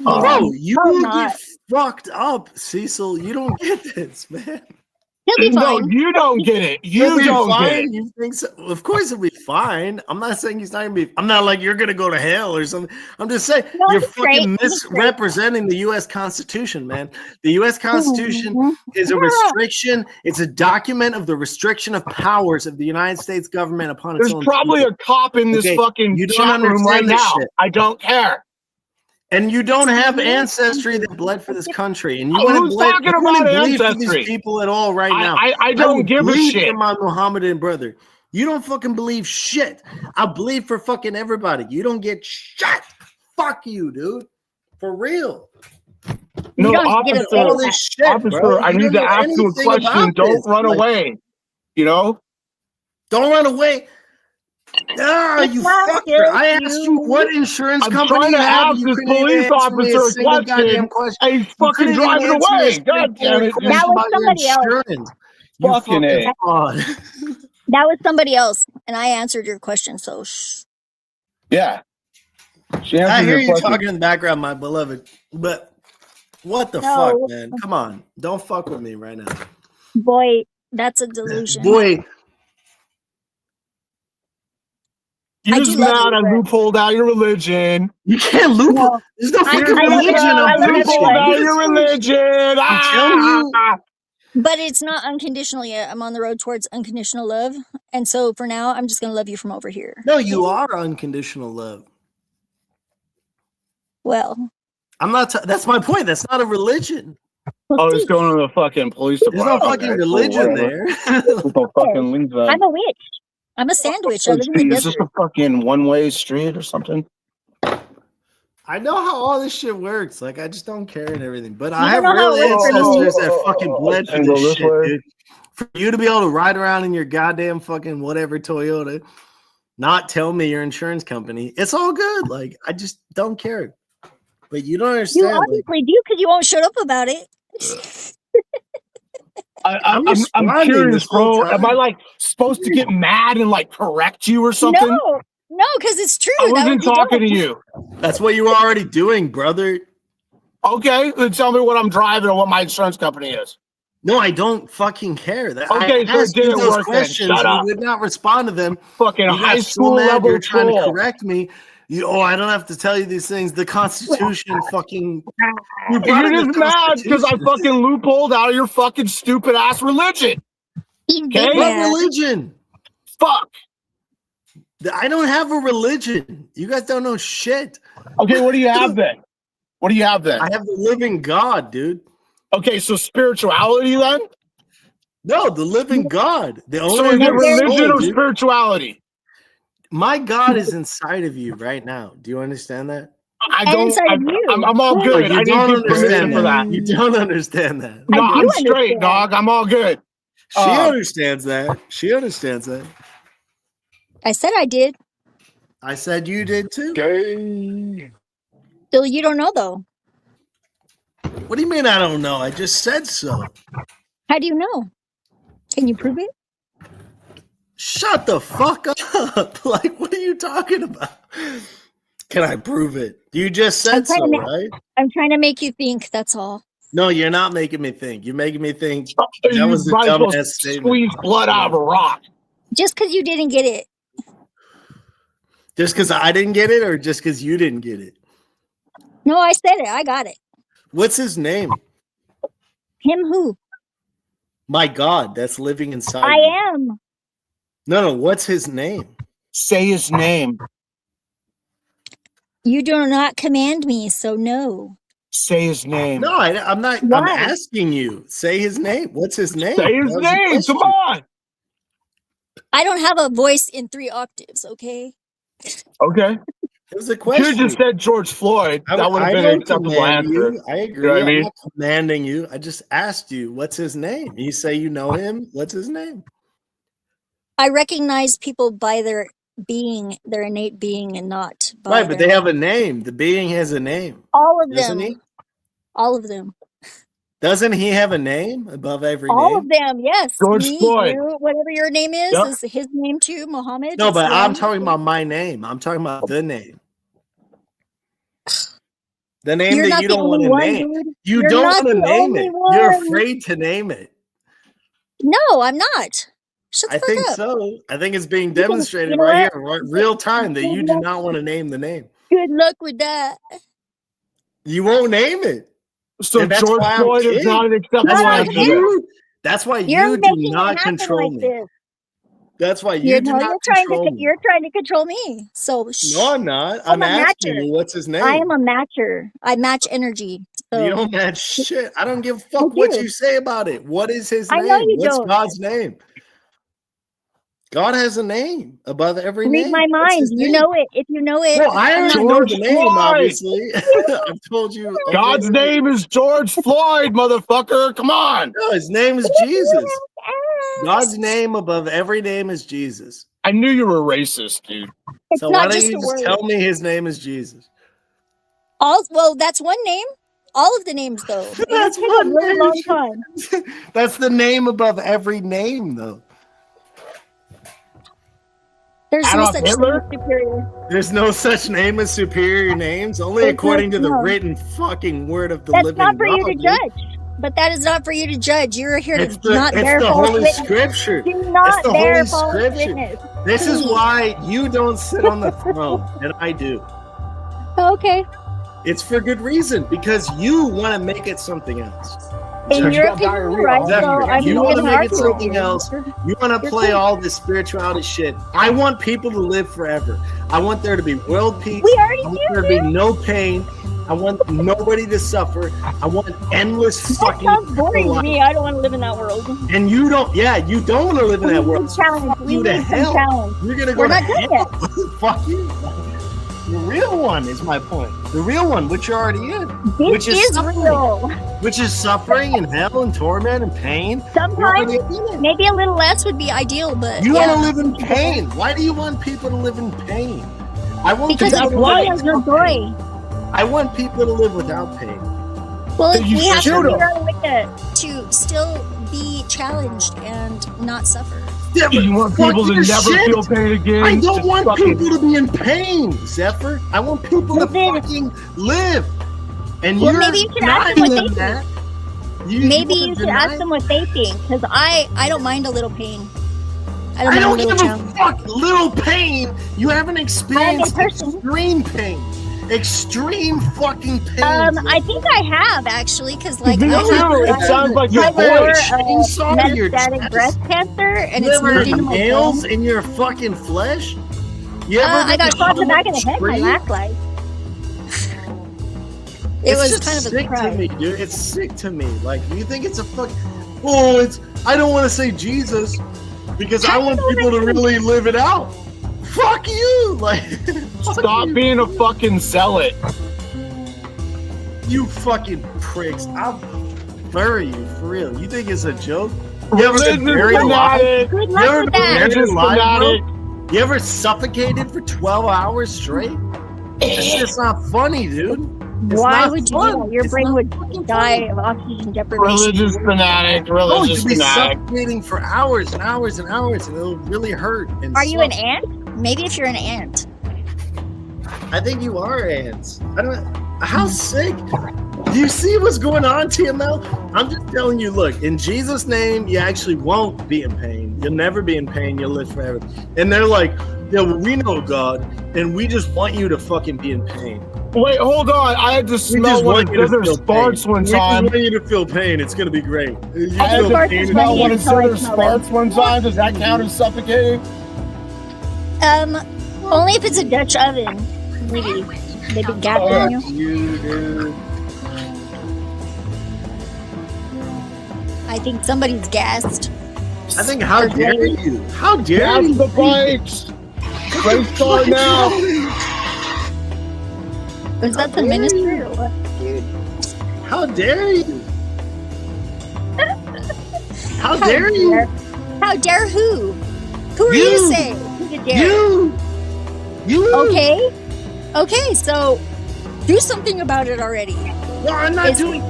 Bro, you Oh, will not. get fucked up, Cecil. You don't get this, man. He'll be No, fine. you don't get it. He'll You be don't get fine. it. You think so? Of course he'll be fine. I'm not saying he's not gonna be. I'm not like you're gonna go to hell or something. I'm just saying No, you're he's great. fucking He's great. misrepresenting the U.S. Constitution, man. The U.S. Constitution is a Yeah. restriction. It's a document of the restriction of powers of the United States government upon its There's own probably people. a cop in this Okay, fucking you don't chat room right understand this now. shit. I don't care. And you don't have ancestry that bled for this country, and you wouldn't Who's bleed, talking you wouldn't about bleed for ancestry? these people at all right now. I don't would give a bleed shit. for my Mohammedan brother. You don't fucking believe shit. I bleed for fucking everybody. You don't get shit. Fuck you, dude. For real. No, don't get officer, all this shit, officer, bro. I You need don't to know ask you a anything question. about Don't this. run Like, away. You know? Don't run away. Ah, It's you not fucker. just I asked you what insurance I'm company trying you to have. ask You this couldn't even police answer me a officer a single goddamn question, question. and he's You fucking couldn't even driving answer me a away. God damn straightforward it. question That was about your somebody else. insurance. You Fucking fucking A. fraud. That was somebody else, and I answered your question. So shh. Yeah. She I answered hear your you question. talking in the background, my beloved, but what the No. fuck, man? Come on. Don't fuck with me right now. Boy, that's a delusion. Boy, You're I just do love mad you, I but loopholed out your religion. you can't loop. no. There's no I fucking love religion. I I'm love preaching. Loopholed everyone. out your religion. I'm telling you. But it's not unconditional yet. I'm on the road towards unconditional love. And so for now, I'm just going to love you from over here. No, you are unconditional love. Well, I'm not. That's my point. That's not a religion. Oh, it's going to the fucking police There's no department. fucking Okay, cool, religion whatever. there. People fucking leave that. I'm a witch. I'm a sandwich. I live in the Is this desert. a fucking one-way street or something? I know how all this shit works. Like, I just don't care and everything. But You I have don't know how real it works for me. ancestors that fucking bled for And go this this shit, way? dude. For you to be able to ride around in your goddamn fucking whatever Toyota, not tell me your insurance company, it's all good. Like, I just don't care. But you don't You understand. Like, obviously do because you won't shut up about it. I'm I'm responding curious, this whole bro. Am time. I like supposed to get mad and like correct you or something? No, because it's true. I That would wasn't be talking dumb. to you. That's what you were already doing, brother. Okay, then tell me what I'm driving and what my insurance company is. No, I don't fucking care. That Okay, I so it asked you didn't those work then. questions. Shut You up. would not respond to them. Fucking You high got so school mad. level You're trying to troll. correct me. I don't have to tell you these things. The Constitution, fucking. You brought You're in the just mad because I Constitution. fucking loopholed out of your fucking stupid ass religion. Okay? What religion? Fuck. I don't have a religion. You guys don't know shit. Okay, what do you have then? What do you have then? I have the living God, dude. Okay, so spirituality then? No, the living God. The So owner is it of your religion soul, or dude. spirituality? My God is inside of you right now. Do you understand that? I And don't. inside of you. I'm all No, good. you I don't didn't get permission understand for that. that. You don't understand that. No, I do I'm straight, understand. dog. I'm all good. She understands that. She understands that. I said I did. I said you did too. Gay. Still, you don't know though. What do you mean I don't know? I just said so. How do you know? Can you prove it? Shut the fuck up. Like, what are you talking about? Can I prove it? You just said so, right? I'm trying to make you think. That's all. No, you're not making me think. You're making me think that You was a might as well dumbass statement. squeeze blood out of a rock. Just because you didn't get it. Just because I didn't get it or just because you didn't get it? No, I said it. I got it. What's his name? Him who? My God, that's living inside I you. am. No, what's his name? Say his name. You do not command me, so no. Say his name. No, I'm not. I'm Why? asking you. Say his name. What's his name? Say his That was the name. question. Come on. I don't have a voice in 3 octaves, okay? Okay. It was a You question. should have just said George Floyd. That would have been an don't acceptable command answer. you. I agree. You know what I mean? I'm not commanding you. I just asked you, what's his name? You say you know him. What's his name? I recognize people by their being, their innate being, and not by Right, but their they have a name. The being has a name. all of Doesn't them. he? All of them. Doesn't he have a name above every All name? of them, yes. George Me, Floyd. you, whatever your name is Yep. his name too, Mohammed. No, it's but I'm them. talking about my name. I'm talking about the name. The name You're that not you the don't want only to one, name. dude. You You're don't not want to the name only it. You're one. afraid to name it. No, I'm not. Shut the I fuck think up. so. I think it's being You can- demonstrated you know right what? here, right, real time, that you do not want to name the name. Good luck with that. You won't name it. So And that's George why I'm Floyd is king. not an acceptable That's why activist. You're you do making it not happen control like me. this. That's why You you do know, not you're control me. trying to control me. So No, I'm not. I'm I'm a asking matcher. you what's his name. I am a matcher. I match energy. So You don't match shit. I don't give a I fuck what do. you say about it. What is his I name? know you What's don't. God's name? God has a name above every Read name. my What's mind. his You name? know it. If you know it, Well, I I'm already not- know the name, obviously. I've told you. God's name is George Floyd, motherfucker. Come on. No, his name is Jesus. God's name above every name is Jesus. I knew you were racist, dude. It's So why not don't just you a just word. tell me his name is Jesus? Well, that's one name. All of the names, though. It That's would take a one really name. long time. That's the name above every name, though. There's no Adolf such thing Hitler? as superior. There's no such name as superior names, only There's according to the no. written fucking word of the That's living not for you God, to dude. judge. But that is not for you to judge. You're here It's to the, not it's bear the false Holy witness. Scripture. Do It's not the bear Holy false Scripture. witness. This is Please. why you don't sit on the throne, and I do. Okay. It's for good reason, because you want to make it something else. In your opinion, right? So I'm you not want to gonna make it argue with something you. else. You want to You're play cool. all this spirituality shit. I want people to live forever. I want there to be world peace. We already I want do, there to be no pain. I want nobody to suffer. I want endless That fucking sounds boring to life. me. I don't want to live in that world. And you don't, you don't want to live in that world. So Challenge. fuck We you to need some hell. challenge. You're gonna go We're to not done hell. yet. Fuck you. The real one is my point. The real one, which you're already in. This Which is is suffering. real. Which is suffering and hell and torment and pain. Sometimes maybe a little less would be ideal, but You yeah. want to live in pain. Why do you want people to live in pain? I want Because people it's to live joy of your without joy. pain. I want people to live without pain. Well, You we have to shoot 'em. figure out a way to still be challenged and not suffer. Yeah, but You want fuck people to your never shit. feel pain again? I don't Just want fucking- people to be in pain, Zephyr. I want people to fucking live. And Well, you're maybe you should not ask them what they doing think. that. Maybe you wanna should deny ask them what they think, because I don't mind a little pain. I don't I mind don't a little give a challenge. fuck. Little pain. You haven't experienced extreme pain. Extreme fucking pain. I think I have actually, because like Me I too. have It sounds like your voice. Inside of your metastatic chest. breast cancer, and You it's ever moved into my nails bones. in your fucking flesh? You ever I got been shot in the hung back up of the head my tree? last life. It It's was just kind of a sick to surprise. me, dude. It's sick to me. Like, you think it's a fuck? Oh, it's. I don't want to say Jesus because I want people to really live it out. Fuck you! Like, Stop being a fucking zealot. you fucking pricks. I'll bury you for real. You think it's a joke? You ever been Religious buried alive? fanatic. Good You luck ever with been that. buried Religious alive, fanatic. bro? You ever suffocated for 12 hours straight? It's just not funny, dude. It's Why not would you fun. do that? Your It's brain not would fucking die funny. of oxygen deprivation. Religious fanatic. No, Religious you'd be fanatic. suffocating for hours and hours and hours, and it'll really hurt. And Are you an suck. ant? Maybe if you're an ant. I think you are ants. I don't. How sick? Do you see what's going on, TML? I'm just telling you. Look, in Jesus' name, you actually won't be in pain. You'll never be in pain. You'll live forever. And they're like, yeah, well, we know God, and we just want you to fucking be in pain. Wait, hold on. I had to We smell just one want of you to Dither's feel farts pain. one We just time. want you to feel pain. It's gonna be great. You I had feel to pain smell and one of until I Dither's smell farts one time. Does that count as suffocating? Only if it's a Dutch oven. Maybe they've been gassing you. you, dude. I think somebody's gassed. I think, how dare you? How dare Gas you? the bikes. Race car now. Was that the ministry or what? How dare you? How dare you? How dare who? Who are you to say? Who could dare? You. Okay. Okay, so do something about it already. Well, I'm not doing.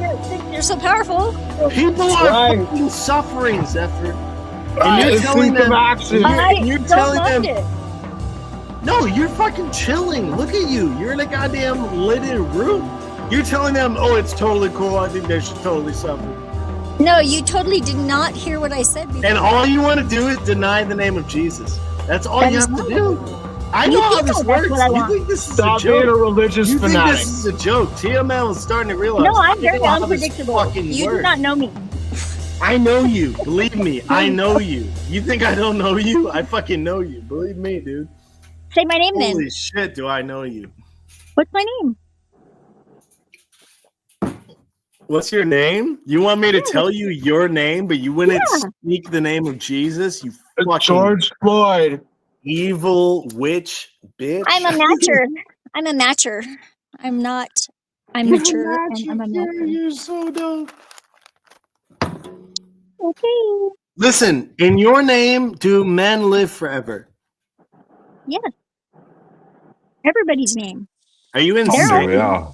You're so powerful. People are fucking suffering, Zephyr. And you're Let's telling see some them. action. And you're don't telling mind them. it. No, you're fucking chilling. Look at you. You're in a goddamn lit room. You're telling them, oh, it's totally cool. I think they should totally suffer. No, you totally did not hear what I said before. And all you want to do is deny the name of Jesus. That's all That you is have to not do. I You know how think this that's works. what I You want. think this is Stop a joke? being a religious You fanatic. think this is a joke? TML is starting to realize. No, I'm I very know how this unpredictable. fucking You do works. not know me. I know you. Believe me, I know you. You think I don't know you? I fucking know you. Believe me, dude. Say my name Holy then. shit, do I know you? What's my name? What's your name? You want me to tell you your name, but you wouldn't Yeah. speak the name of Jesus? You fucking George Floyd. evil witch bitch. I'm a matcher. I'm a matcher. I'm not. I'm You're mature not, and I'm a matcher. you're so dope. Okay. Listen, in your name, do men live forever? Yes. Everybody's name. Are you They're insane? all Yeah.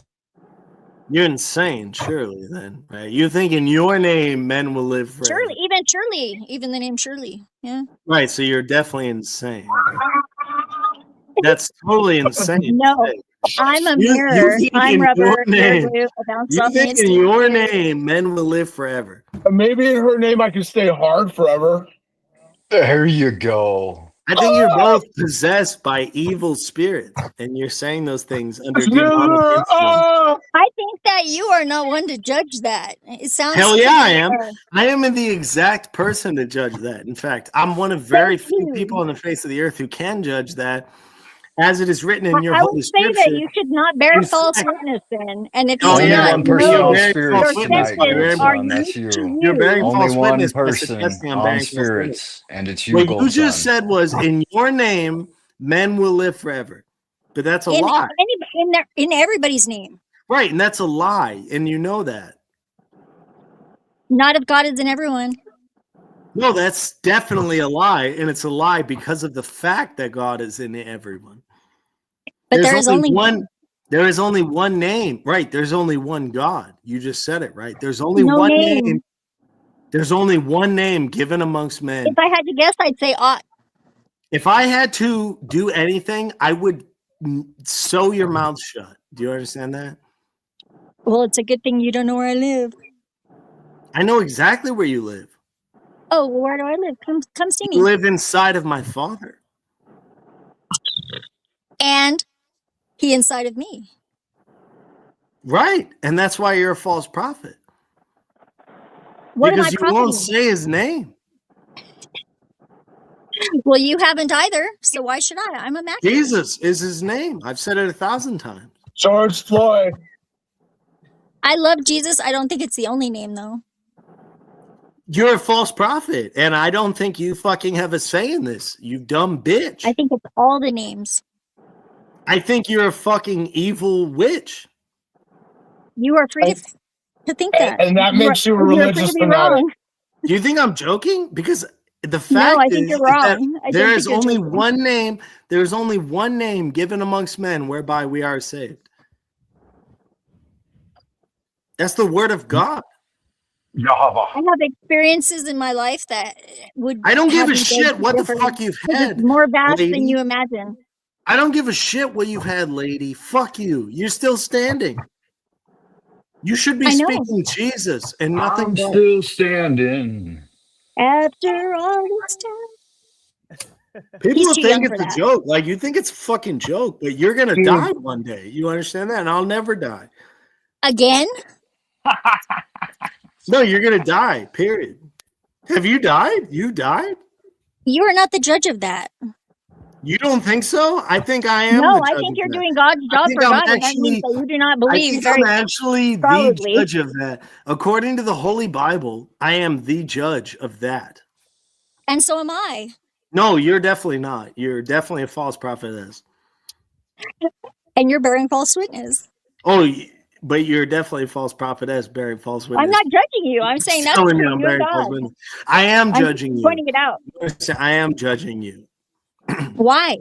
You're insane, surely, then, right? You think in your name men will live forever. Shirley, even the name Shirley. Yeah. Right, so you're definitely insane. That's totally insane. to No, say. I'm a You mirror. think I'm in rubber. your You're name, glue. I bounce you off me. think in your name men will live forever. Maybe in her name I can stay hard forever. There you go. I think you're both possessed by evil spirits, and you're saying those things under demonic influence. I think that you are not one to judge that. It sounds. Hell yeah, I am. pretty, I am the exact person to judge that. In fact, I'm one of very few people on the face of the earth who can judge that, as it is written in your I holy would say scripture. that you should not bear In false fact- witness then. And if you Oh, do Only not one person know on bearing spirits false your witness, tonight, by bearing senses false are grandson. That's unique to you. You're bearing you. Only false one witness by person suggesting I'm on bearing false witness. spirits, and it's you, What you Goldson. just said was, in your name, men will live forever. But that's a lie. In everybody's name. Right, and that's a lie, and you know that. Not if God is in everyone. No, that's definitely a lie, and it's a lie because of the fact that God is in everyone. But there is only one. There is only one name, right? There's only one God. You just said it, right? There's only No one name. name. There's only one name given amongst men. If I had to guess, I'd say ought. If I had to do anything, I would sew your mouth shut. Do you understand that? Well, it's a good thing you don't know where I live. I know exactly where you live. Oh, well, where do I live? Come see me. You live inside of my Father. And he inside of me. Right. And that's why you're a false prophet. What am I because you won't profiting? say his name. Well, you haven't either, so why should I? I'm a match. Jesus is his name. I've said it 1,000 times. George Floyd. I love Jesus. I don't think it's the only name, though. You're a false prophet, and I don't think you fucking have a say in this, you dumb bitch. I think it's all the names. I think you're a fucking evil witch. You are free to think that. And that makes you a religious fanatic. Do you think I'm joking? Because the fact No, I is, think you're is that wrong. I there don't is think you're only joking. one name. There is only one name given amongst men whereby we are saved. That's the word of God. Yahweh. I have experiences in my life that would. I don't give have a me shit go what the different- fuck you've because had. It's more vast lady. than you imagine. I don't give a shit what you've had, lady. Fuck you. You're still standing. You should be I know. speaking Jesus and nothing I'm but. still standing. After all this time. People He's will too think young for it's a that. joke. Like, you think it's a fucking joke, but you're going to Dude. die one day. You understand that? And I'll never die. Again? No, you're going to die, period. Have you died? You died? You are not the judge of that. You don't think so? I think I am. No, the I judge think of you're that. doing God's I job think for I'm God, and that means actually- that you do not I believe think very I'm actually solidly. the judge of that. According to the Holy Bible, I am the judge of that. And so am I. No, you're definitely not. You're definitely a false prophetess. And you're bearing false witness. Oh, but you're definitely a false prophetess bearing false witness. I'm not judging you. I'm saying that's Telling me between I'm you and bearing false God. witness. I am I'm judging you. pointing it out. I am judging you. Why?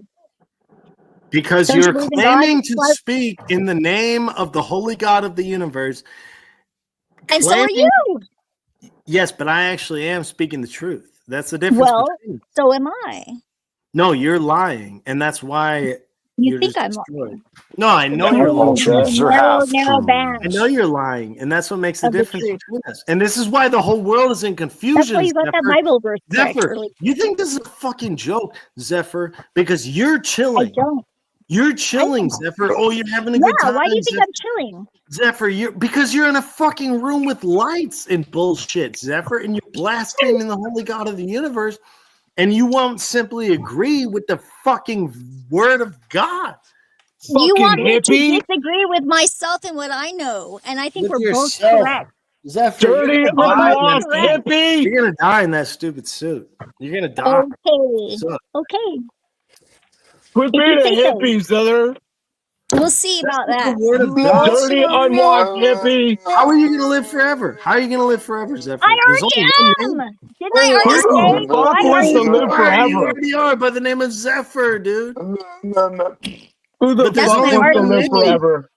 Because Don't you you're believe in God? claiming to Why- speak in the name of the holy God of the universe. And so are claiming- you. Yes, but I actually am speaking the truth. That's the difference. Well, between. so am I. No, you're lying, and that's why You You're think just I'm destroyed. No, I know All you're lying. truths are narrow, half narrow truths. band I know you're lying, and that's what makes the of the difference truth. between us. And this is why the whole world is in That's confusion, why you got that Zephyr. Bible verse correct Zephyr, early. you think this is a fucking joke, Zephyr, because you're I chilling. don't. You're I chilling, don't. Zephyr. Oh, you're having a Yeah, good time, why do you think Zephyr. I'm chilling? Zephyr, because you're in a fucking room with lights and bullshit, Zephyr, and you're blaspheming the holy God of the universe, and you won't simply agree with the fucking word of God. You Fucking want me to hippie. disagree with myself and what I know, and I think With we're both yourself. correct. Zephyr, Dirty you're gonna die in that unwashed suit. hippie. You're gonna die in that stupid suit. You're gonna die. Okay. So, Okay. Quit If you being a say so. hippie, Zither. We'll see about that's that. the word of God. Dirty unwashed hippie. How are you gonna live forever? How are you gonna live forever, Zephyr? I There's only one already name. am. Didn't I already Who say? the fuck I wants already to live You forever? already are by the name of Zephyr, dude. Who the But there's That's fuck my only wants to one live name. forever?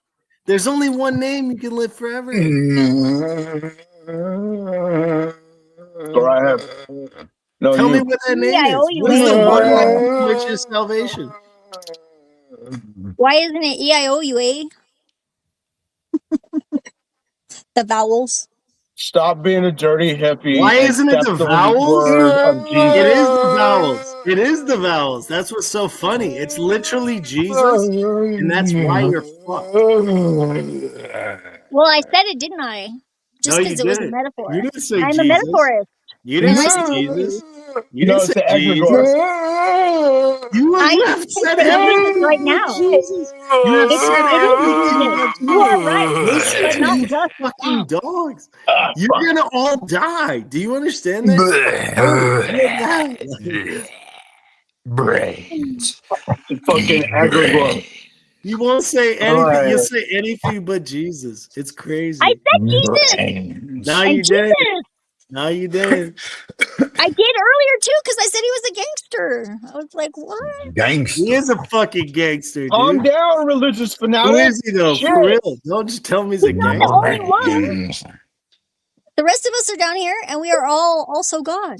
There's only one name you can live forever in. Go right ahead. No, Tell me you. what that name I is. owe you What is the a. one name which is salvation? Why isn't it EIOUA? The vowels. Stop being a dirty hippie. Why isn't it the Accept the vowels? word of Jesus. It is the vowels. It is the vowels. That's what's so funny. It's literally Jesus, and that's why you're fucked. Well, I said it, didn't I? Just No, you because it was a didn't. metaphor. You didn't say I'm a Jesus. metaphorist. You And didn't I say speak Jesus. truth. You No, didn't it's say the egregore. Jesus. You I have can said say Jesus right everything but now. Jesus. You have said It is everything Jesus. but You Jesus. are right, Listen but to not you just fucking that. dogs. You're gonna all die. Do you understand that? Brains. Fucking egregore. You won't say All anything. right. You'll say anything but Jesus. It's I crazy. said Jesus Brains. No, and you didn't. Jesus. No, you didn't. I did earlier too because I said he was a gangster. I was like, what? He is a fucking gangster, Calm dude. down, religious Who fanatic. is he though? Shit. For real? Don't just tell me he's a He's not the gangster. only one. The rest of us are down here, and we are all also God.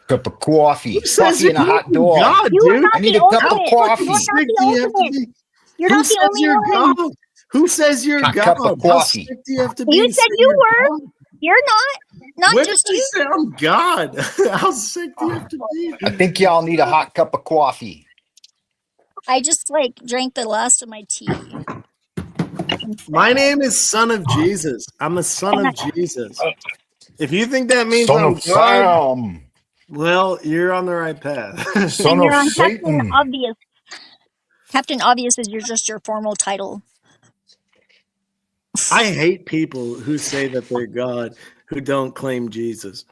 Cup of coffee. Who says Coffee and a you're hot dog. God, You are dude? I not need the a cup of ultimate. coffee. You are not Sick the do you have to ultimate. be? You're Who not the says only you're one. God? Who says you're Hot God? cup of How coffee. sick do you have to be? You to said say you you're were. God? You're not. Not When did just I you. say I'm God? How sick do you have to be? I think y'all need a hot cup of coffee. I just like drank the last of my tea. My name is Son of Jesus. I'm a son And of Jesus. If you think that means Son I'm of God, Sam. well, you're on the right path. Son and you're of on Captain Satan. Obvious. Captain Obvious is just your formal title. I hate people who say that they're God who don't claim Jesus.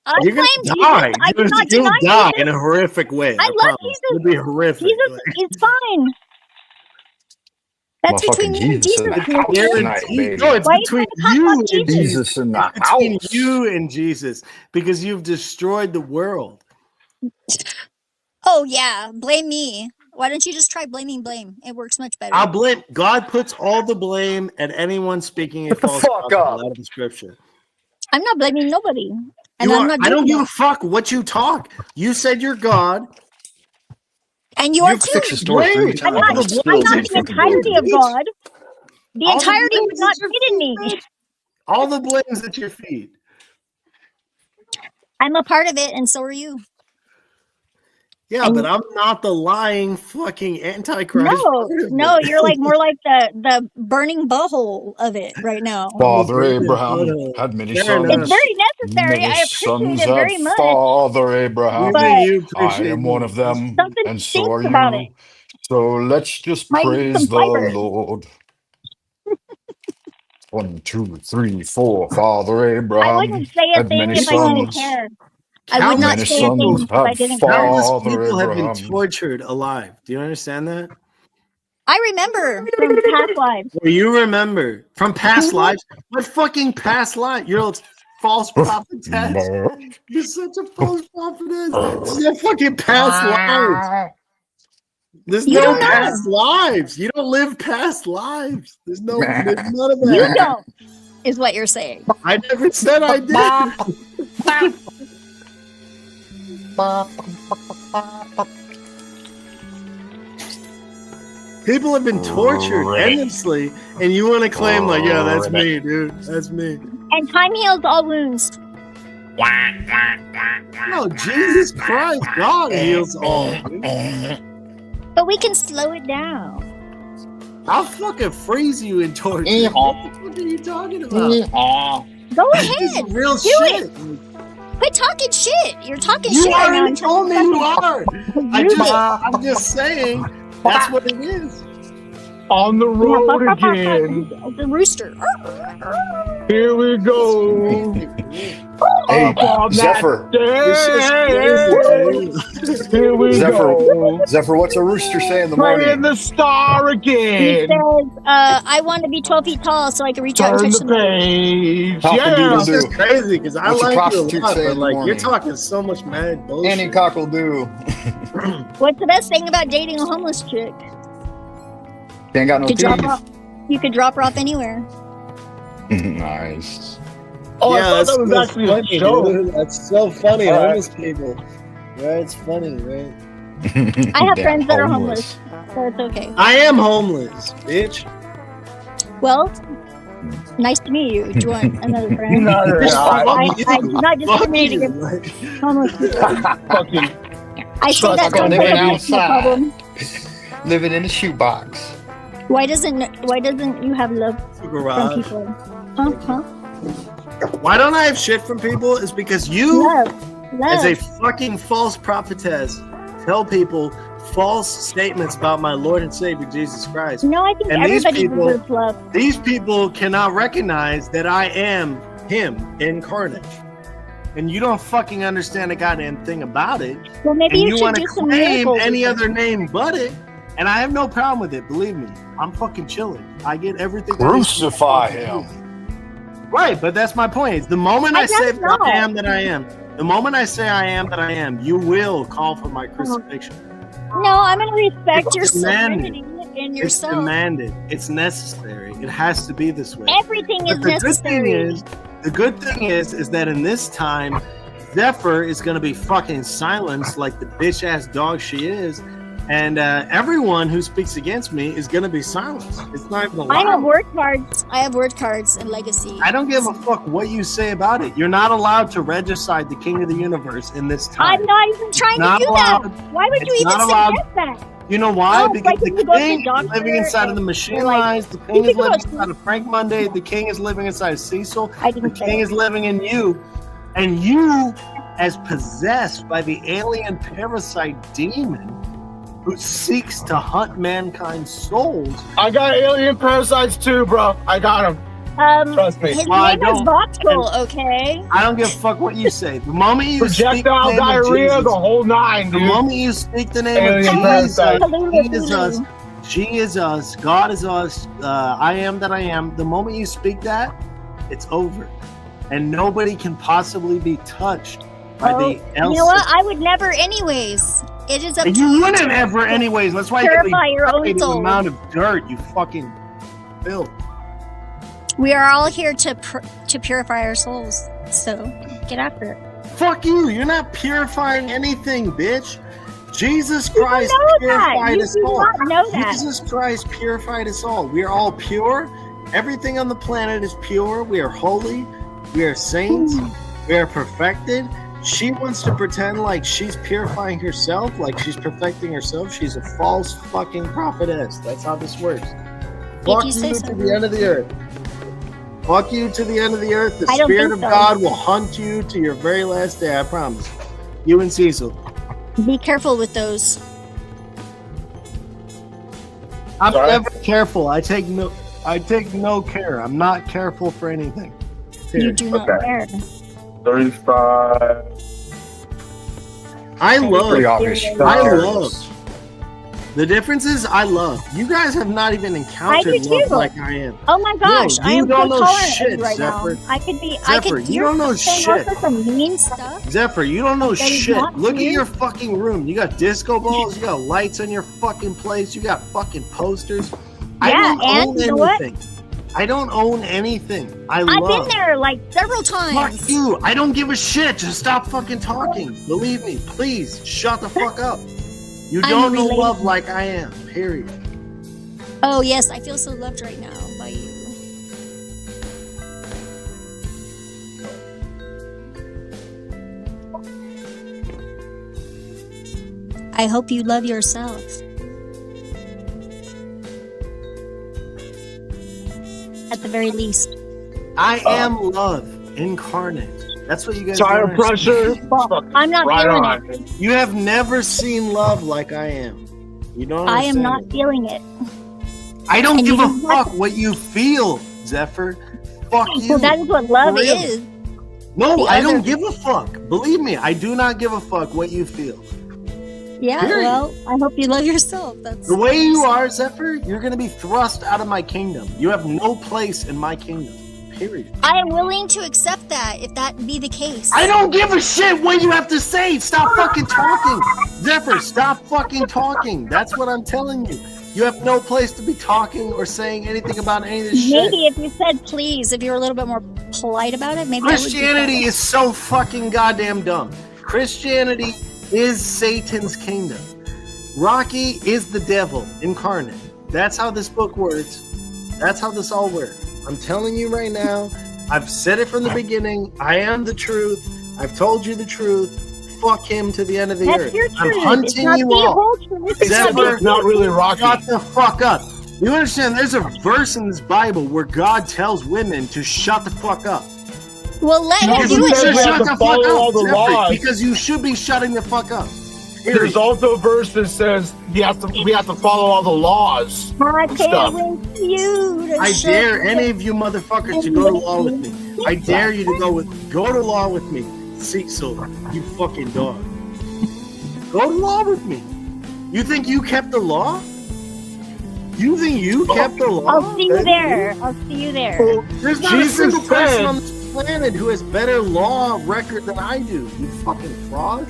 I You're gonna claim Jesus. die. I do not You'll deny die Jesus. in a horrific way. I I love promise. Jesus. It'll be horrific. Jesus is fine. That's between Motherfucking me and Jesus in Jesus, the house mister. tonight, Guaranteed. baby. No, it's Why are you between trying to talk you about and Jesus? Jesus. Jesus in the It's between house. you and Jesus because you've destroyed the world. Oh, yeah. Blame me. Why don't you just try blaming blame? It works much better. I'll blame. God puts all the blame at anyone speaking a Shut the false fuck gospel up. out of the scripture. I'm not blaming nobody. And You I'm are. not I don't doing give that. a fuck what you talk. You said you're God. And you are You Fix too. this door 3 blame I'm times all not and it the I'm spills not in blames the the at fucking your entirety door. of feet. God. The All the entirety would blames not at your fit in feet, me. man. All the blames at your feet. I'm a part of it, and so are you. Yeah, And but I'm not the lying fucking antichrist no, part of no, you're like it. more like the burning butthole of it right now. I'm a Father burning Abraham butthole. had many Fair It's enough. sons. very necessary. Many I appreciate sons it had very much, Father Maybe Abraham. but you I appreciate am one more. of That's them, true. something and so stinks are about it. you. So let's just Might need praise some the fiber. Lord. 1, 2, 3, 4. Father I Abraham wouldn't say a had thing many if I didn't sons. care. I would not Countless Many say a people, sons thing if I had didn't care. countless Father people have been Abraham. tortured alive. Do you understand that? I remember from past lives. Well, you remember from past lives? What fucking past life? You're a false prophetess. You're such a false prophetess. There's no fucking past lives. There's You no don't past know. lives. You don't live past lives. There's none of You that. don't, is what you're saying. I never said I did. People have been tortured endlessly, and you want to claim like, yeah, that's me, dude. That's me. And time heals all wounds. No, Jesus Christ, God heals all. But we can slow it down. I'll fucking freeze you in torture. What the fuck are you talking about? Go This is ahead. real Do shit. it. Quit talking shit. You're talking You shit right now. already told me you are. I'm just saying that's what it is. On the road again. The rooster. Here we go. Hey, Zephyr. Here we go. Zephyr, what's a rooster say in the Praying morning? the star He again. says, I want to be 12 feet tall so I can reach out and Turn touch the somebody. page. Cockle-doodle-doo. It's crazy because I What's a like you a prostitute lot, say in but the like morning? you're talking so much mad bullshit. Annie cockle-doo. What's the best thing about dating a homeless chick? Ain't got no You could drop her teeth. off, you could drop her off anywhere. Nice. Oh, I Yeah, thought that's that was so actually funny, a show. dude. That's so funny, All right. homeless people. Right? It's funny, right? I have Damn friends that are homeless, so it's okay. I am homeless, bitch. Well, nice to meet you. Do you want another friend? No, I do not Fuck discriminate you. against homeless people. Fucking I say that Fucking sounds living like a business outside. problem. Living in a shoebox. Why doesn't you have love from Garage. people? Huh? Why don't I have shit from people? Is because you, Love. as a fucking false prophetess, tell people false statements about my Lord and Savior Jesus Christ. No, I think And these everybody people- deserves love. These people cannot recognize that I am Him incarnate. And you don't fucking understand a goddamn thing about it. Well, maybe And you you should want to do some claim miracles. any other name but it. And I have no problem with it, believe me. I'm fucking chilling. I get everything. Crucify him. Right, but that's my point. Is the moment I, I say don't that I know. am that I am, the moment I say I am that I am, you will call for my crucifixion. No, I'm going to respect your It's demanded. sovereignty and It's yourself. demanded. It's necessary. It has to be this way. Everything But is necessary. the good thing is that in this time, Zephyr is going to be fucking silenced like the bitch ass dog she is, and everyone who speaks against me is going to be silenced. It's not even I have allowed. word cards. I have word cards and legacy. I don't give a fuck what you say about it. You're not allowed to regicide the King of the Universe in this time. I'm not even trying Not to do allowed. that. Why would you It's even not allowed. suggest that? You know why? Oh, Because like the if you go to the king is doctor living inside of the and machine they're like, lines. The you king is can go living to- inside of Frank Monday. The king is living inside of Cecil. I The didn't say king it. is living in you. And you, as possessed by the alien parasite demon who seeks to hunt mankind's souls. I got alien parasites too, bro. I got them. Trust me. His Well, I name is don't- Voxel, okay? I don't give a fuck what you say. The moment you speak Projectile the name of diarrhea, Jesus, the whole nine, the dude. moment you speak the name Alien of parasite. Jesus, He is us, God is us, I am that I am. The moment you speak that, it's over. And nobody can possibly be touched by the You know what? I would never anyways. It is up to You wouldn't to ever anyways. That's why you purify your own the soul. amount of dirt you fucking filth. We are all here to purify our souls. So get after it. Fuck you, you're not purifying anything, bitch. Jesus Christ know that. purified You us do all. not know that. Jesus Christ purified us all. We are all pure. Everything on the planet is pure. We are holy. We are saints. We are perfected. She wants to pretend like she's purifying herself, like she's perfecting herself. She's a false fucking prophetess. That's how this works. Fuck you you say to so. the end of the earth. Fuck you to the end of the earth. The I don't Spirit think of so. God will hunt you to your very last day, I promise. You and Cecil. Be careful with those. I'm never careful. I take no care. I'm not careful for anything. You do not care. 35. I love. Pretty obvious. I love. The difference is I love. You guys have not even encountered I do love too. like I am. Oh my gosh, No, I you am so don't know tolerant shit, of you right Zephyr. now. I could be. Zephyr, you don't know saying shit. also some mean stuff. Zephyr, you don't know That is shit. not Look at true. your fucking room. You got disco balls. You got lights in your fucking place. You got fucking posters. I Yeah, don't and own you know what? anything. I don't own anything. I've been there like several times. Fuck you. I don't give a shit. Just stop fucking talking. Believe me. Please shut the fuck up. You I'm don't know related. love like I am. Period. Oh yes, I feel so loved right now by you. I hope you love yourself. At the very least. I am love incarnate. That's what you guys Tire don't pressure. understand. I'm not Right feeling on. it. You have never seen love like I am. You don't I am understand not it. feeling it. I don't And give you a don't fuck what you feel, Zephyr. Fuck you. Well, that is what love For real. is. No, The I other- don't give a fuck. Believe me, I do not give a fuck what you feel. Yeah, Period. well, I hope you love yourself. That's The way you are, Zephyr, you're gonna be thrust out of my kingdom. You have no place in my kingdom. Period. I am willing to accept that if that be the case. I don't give a shit what you have to say. Stop fucking talking. Zephyr, stop fucking talking. That's what I'm telling you. You have no place to be talking or saying anything about any of this shit. Maybe if you said please, if you were a little bit more polite about it, maybe that would be Christianity better. is so fucking goddamn dumb. Christianity is Satan's kingdom. Rocky is the devil incarnate. That's how this book works. That's how this all works. I'm telling you right now, I've said it from the beginning. I am the truth. I've told you the truth. Fuck him to the end of the That's earth. your I'm truth. hunting It's not you the all. whole truth. It's Zephyr, It's not really Rocky. shut the fuck up. You understand? There's a verse in this Bible where God tells women to shut the fuck up. Well, let him Because do he it. says Shut we have the to fuck follow all up, the Zephyr, laws. because you should be shutting the fuck up. There's Period. also a verse that says we have to follow all the laws. I and can't stuff. wait for you to I show dare me. any of you motherfuckers to go to law with me. I dare you to go to law with me. Cecil, you fucking dog. Go to law with me. You think you kept the law? You think you kept the law? I'll see you there. I'll see you there. There's not Jesus a single person said- on this planet who has better law record than I do. You fucking fraud.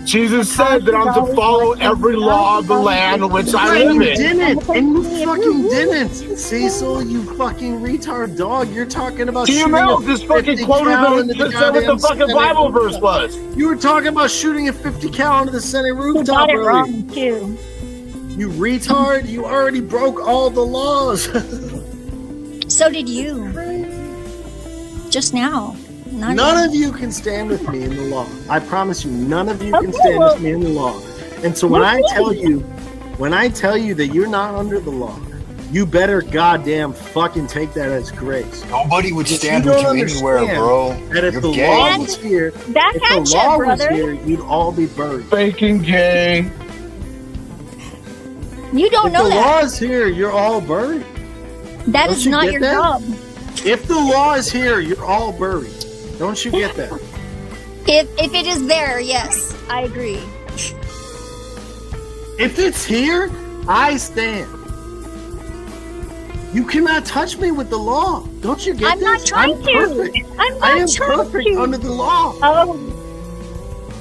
Jesus said that I'm to follow every law of the land which I Right, live you in. didn't, and you fucking didn't. Cecil, you fucking retard dog. You're talking about shooting a TML just fucking 50 quoted cal into the said what the goddamn fucking Senate Bible verse rooftop. was. You were talking about shooting a 50 cal into the Senate You rooftop got it earlier. wrong too. You retard, you already broke all the laws. So did you. Just now. Not None of you can stand with me in the law. I promise you, none of you can Okay, stand well- with me in the law. And so when I tell you that you're not under the law, you better goddamn fucking take that as grace. Nobody would Because stand you with you don't anywhere, understand bro. That if You're the gay. law was here, Back if at the ya, law was brother. here, you'd all be buried. Faking gay. You don't If know the that. law is here, you're all buried. That Don't is you not get your that? job. If the law is here, you're all buried. Don't you get that? If it is there, yes, I agree. If it's here, I stand. You cannot touch me with the law. Don't you get I'm this? not trying to. Perfect. I'm I not am trying perfect to. under the law. Oh,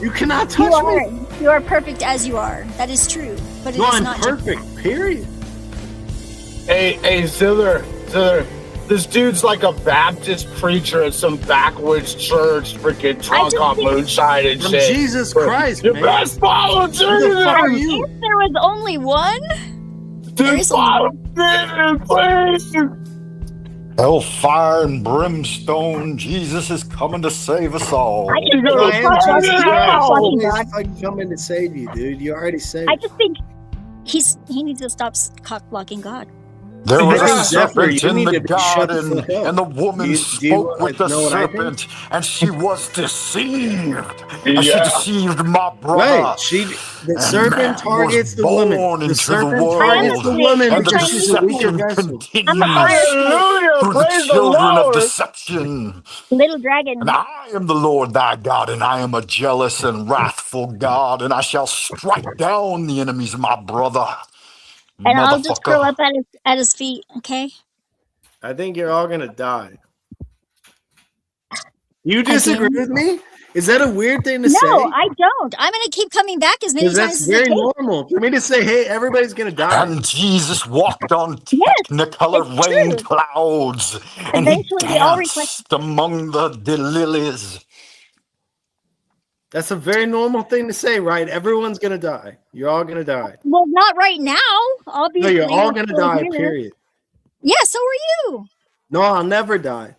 You cannot you touch are. me. You are perfect as you are. That is true. But it No, is I'm not perfect. Period. Hey, Ziller, this dude's like a Baptist preacher at some backwoods church, freaking drunk just on think- moonshine and I'm shit. Jesus Christ, You man. best follow Who the Jesus! fuck are If you? there was only one, there Dude, is only follow one. Jesus, please! Hellfire and brimstone. Jesus is coming to save us all. I just You think gotta he's fuck fucking it fucking out. fucking Always God. fucking coming to save you, dude. You already saved. I just think he needs to stop cock blocking God. There was Yeah, a Zephyr, serpent you in need the to shut the garden, fuck up. and the woman Do you spoke with the know what I think? serpent, and she was deceived. And she Yeah. deceived my brother. Right. The And serpent man targets was the woman. born The into serpent the targets the world, woman and the because she's a weaker deception vessel. I'm a fire continues snake. Hallelujah! through the Praise the children of Lord! deception. Little And dragon. I am the Lord thy God, and I am a jealous and wrathful God, and I shall strike down the enemies of my brother. And I'll just curl Motherfucker. up at his feet, okay? I think you're all gonna die. You disagree with me? Is that a weird thing to say? No, I don't. I'm gonna keep coming back as many Because times that's as it very takes. normal for me to say, "Hey, everybody's gonna die." And Jesus walked on Yes, technicolor it's rain true. clouds, and he Eventually, we all reflect. danced among the lilies. That's a very normal thing to say, right? Everyone's gonna die. You're all gonna die. Well, not right now. No, Obviously, you're all we're gonna still die, here. period. Yeah, so are you. No, I'll never die.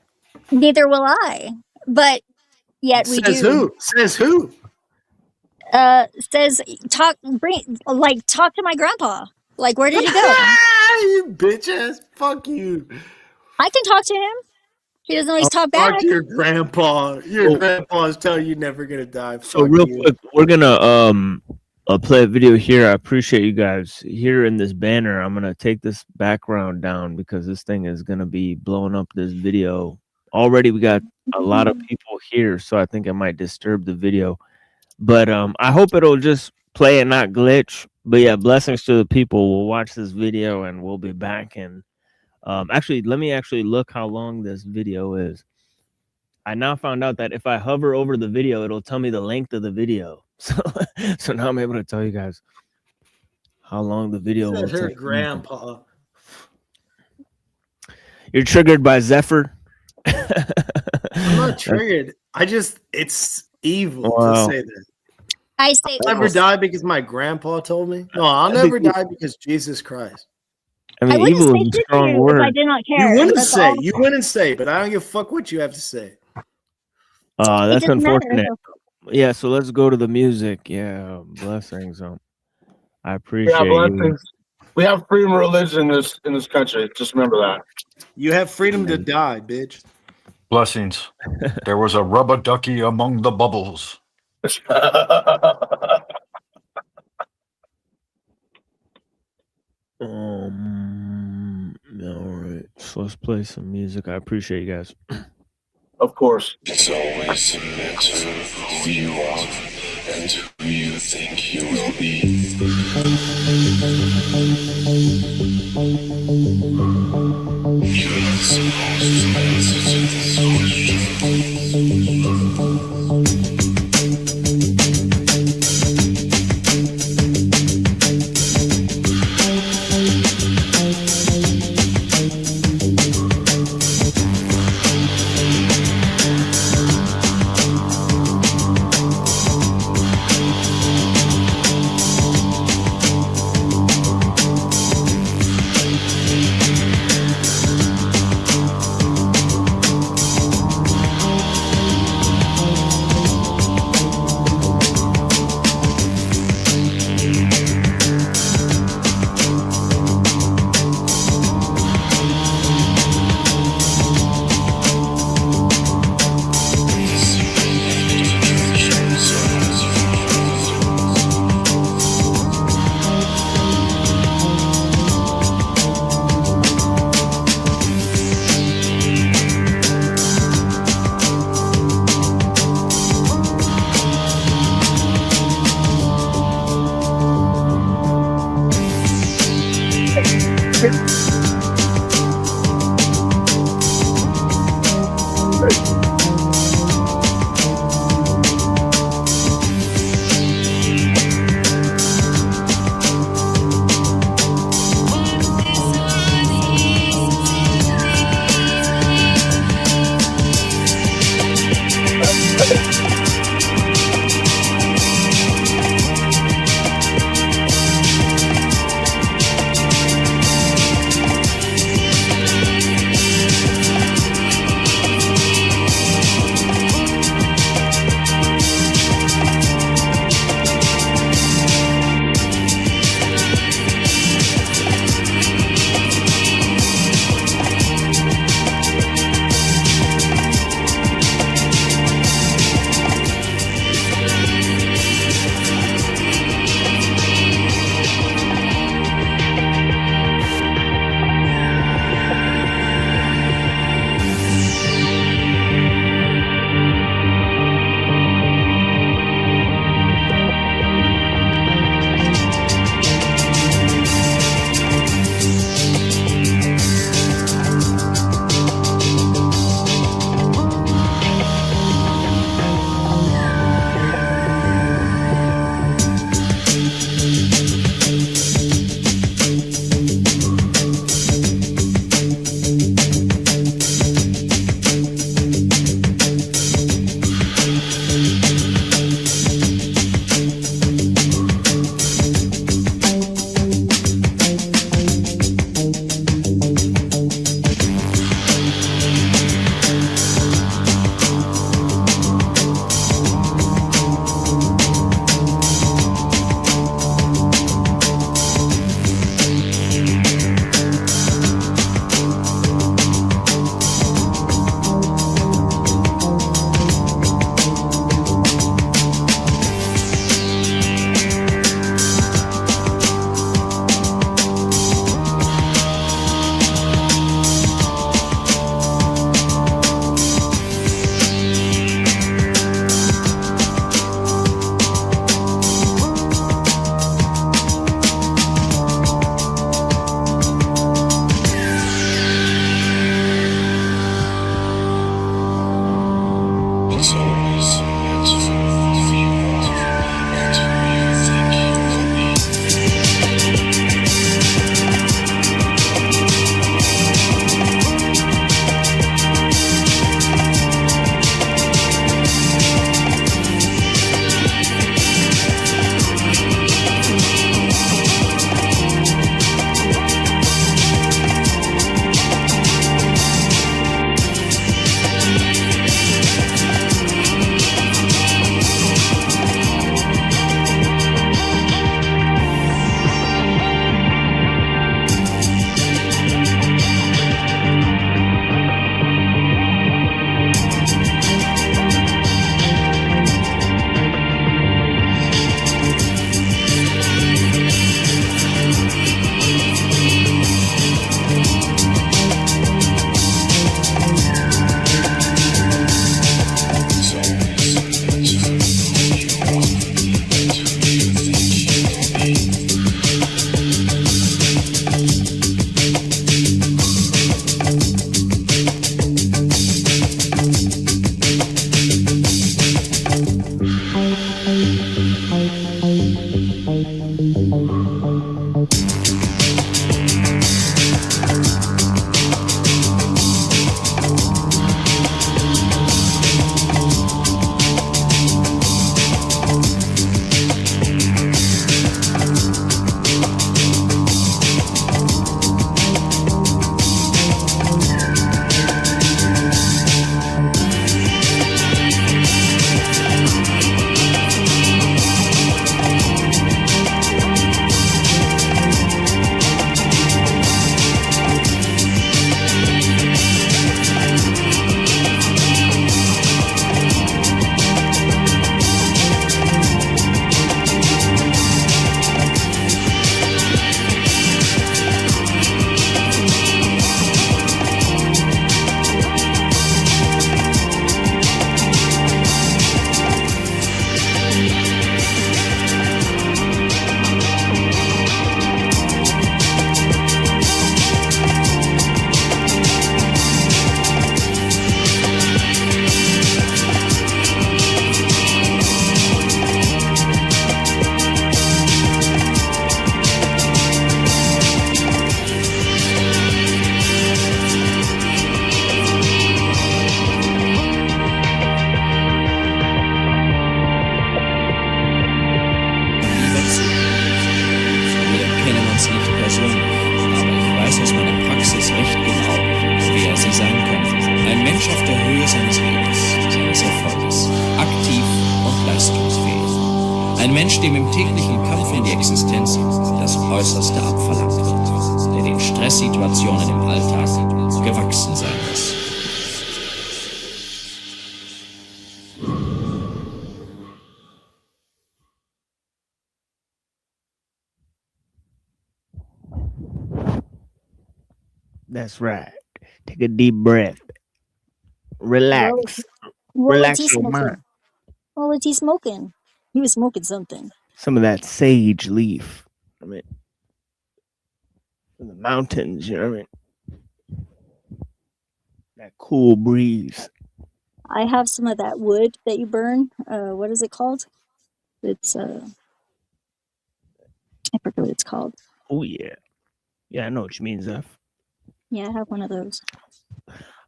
Neither will I. But yet we Says do. who? Says who? Says talk to my grandpa. Like, where did he go? You bitch ass. Fuck you. I can talk to him. He doesn't always talk back. Talk to your grandpa. Your grandpa is telling you never gonna die. So Fuck real you. quick, we're gonna play a video here. I appreciate you guys here in this banner. I'm gonna take this background down because this thing is gonna be blowing up this video. Already we got a lot of people here, so I think it might disturb the video. But I hope it'll just play and not glitch. But yeah, blessings to the people. We'll watch this video and we'll be back. And actually, let me actually look how long this video is. I now found out that if I hover over the video, it'll tell me the length of the video. So now I'm able to tell you guys how long the video will Said her take. grandpa. You're triggered by Zephyr. I'm not triggered. It's evil Wow. to say that. I say I'll never die because my grandpa told me. No, I'll never die because Jesus Christ. I mean, wouldn't evil say is a shit to strong you if word. I did not care. You wouldn't That's say. all. You wouldn't say, but I don't give a fuck what you have to say. That's doesn't matter. unfortunate. Yeah, so let's go to the music. Yeah, blessings. I appreciate you. blessings. We have freedom of religion in this country. Just remember that. You have freedom to die, bitch. Blessings. There was a rubber ducky among the bubbles. All right, so let's play some music. I appreciate you guys. Of course. It's always a matter of who you are and who you think you will be. You're not supposed to answer to this Ein Mensch, dem im täglichen Kampf in die Existenz das Äußerste abverlangt wird, der den Stresssituationen im Alltag gewachsen sein muss. That's right. Take a deep breath. Relax. What was Relax he your smoking? mind. What was he smoking? He was smoking something. Some of that sage leaf. I mean, in the mountains, you know what I mean? That cool breeze. I have some of that wood that you burn. What is it called? It's I forget what it's called. Oh yeah. Yeah, I know what you mean, Zeph. Yeah, I have one of those.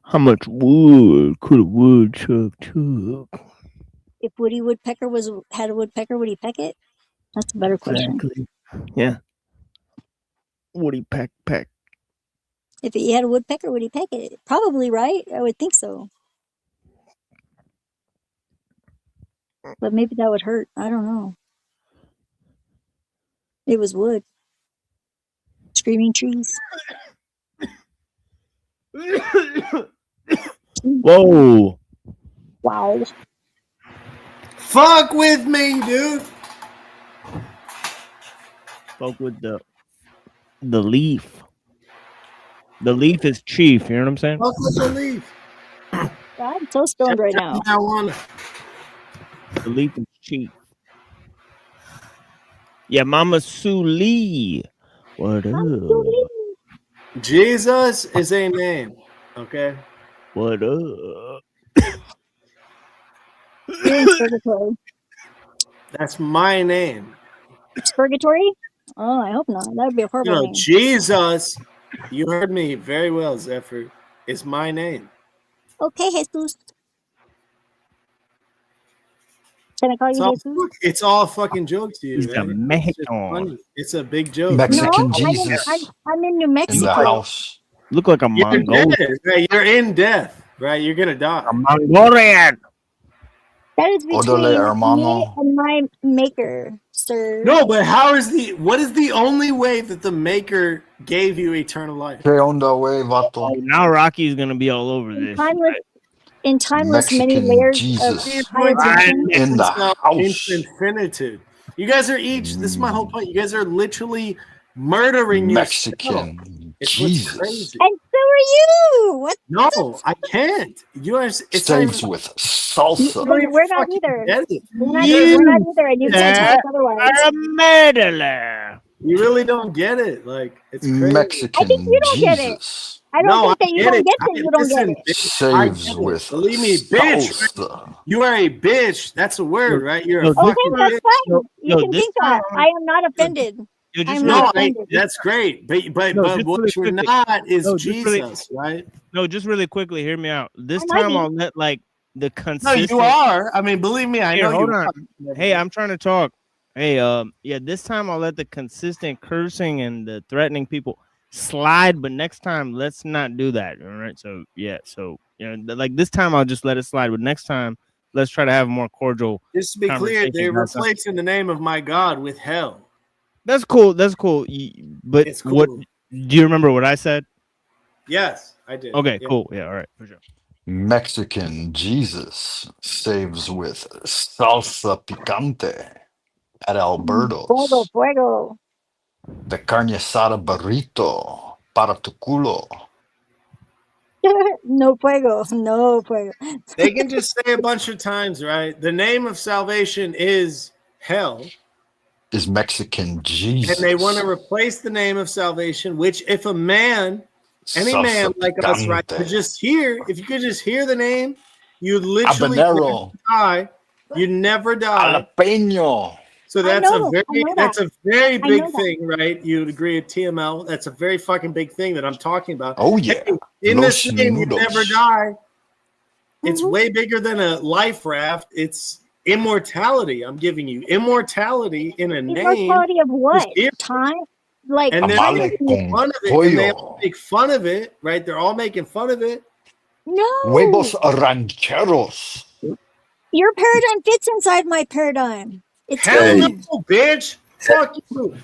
How much wood could a woodchuck chuck? If Woody Woodpecker had a woodpecker, would he peck it? That's a better question. Exactly. Yeah. Woody peck. If he had a woodpecker, would he peck it? Probably, right? I would think so. But maybe that would hurt. I don't know. It was wood. Screaming trees. Whoa. Wow. Fuck with me, dude. Fuck with the leaf. The leaf is chief, you know what I'm saying? Fuck with the leaf. I'm so stoned right now. The leaf is chief. Yeah, Mama Sue Lee. What up? Jesus is a name. Okay. What up? You're in purgatory. That's my name. It's purgatory? Oh, I hope not. That would be a horrible name. Jesus, you heard me very well, Zephyr. It's my name. Okay, Jesus. Can I call you Jesus? It's all a fucking joke to you, He's the man. It's just Mexican. funny. It's a big joke. Mexican No, Jesus I'm in New Mexico. in the house. Look like a You're Mongolian. dead, right? You're in death, right? You're gonna die. A Mongolian. That is between Odole, me hermano. and my maker, sir. No, but what is the only way that the Maker gave you eternal life? ¿Qué onda, güey, vato? Oh, now Rocky's gonna be all over this. In timeless many Mexican layers Jesus. of high attention. In the house. Into infinitude. You guys are each. This is my whole point. You guys are literally murdering Mexican yourself. It's Jesus. what's crazy. And so are you. What? No, I can't. You are. It's Saves with salsa. We're not either. We're not You either. And you can't tell us otherwise. are a murderer. You really don't get it. Like it's crazy. Mexican I think you don't get it. Jesus. I don't No, I think that you get don't it. get it. You don't get Listen, it. bitch, I Saves get it. with Believe me, bitch. salsa. You are a bitch. That's a word, right? You're a Yo, this Okay, fucking that's bitch. fine. You can this think time, that. I am not offended. yo, I just am really, not No, offended. that's great. But no, but just what really you're quickly. not is No, just really, Jesus, right? no, just really quickly. Hear me out. This I might time be. I'll let like the No, consistent. you are. I mean, believe me, I Here, know hold you on. are. Hey, I'm trying to talk. Hey, yeah, this time I'll let the consistent cursing and the threatening people slide, but next time let's not do that. All right. So yeah, like this time I'll just let it slide, but next time let's try to have a more cordial Just to be clear, conversation. they're guys. replacing the name of my God with hell. That's cool. That's cool. But It's what cool. do you remember what I said? Yes, I did. Okay, Yeah. cool. Yeah, all right, for sure. Mexican Jesus saves with salsa picante at Fuego, Alberto's. fuego. The carne asada burrito para tu culo. No fuego, no fuego. They can just say a bunch of times, right? The name of salvation is hell. Is Mexican Jesus. And they want to replace the name of salvation, which if a man, any Salsa man like us, right, picante. could just hear, if you could just hear the name, you literally Habanero. die. You never die. Jalapeno. So I that's know that's that. a very I big know that. thing, right? You'd agree with TML. That's a very fucking big thing that I'm talking about. Oh yeah. Hey, in Los this name, you never menudos. die. It's Mhm. way bigger than a life raft. It's immortality. I'm giving you immortality in a name. Immortality of what? Is Time? Like And they're Tamale making con fun of it, and they all pollo. make fun of it, right? They're all making fun of it. Huevos no. rancheros. Your paradigm fits inside my paradigm. It's Hell Hey, no, fine. bitch. Fuck you.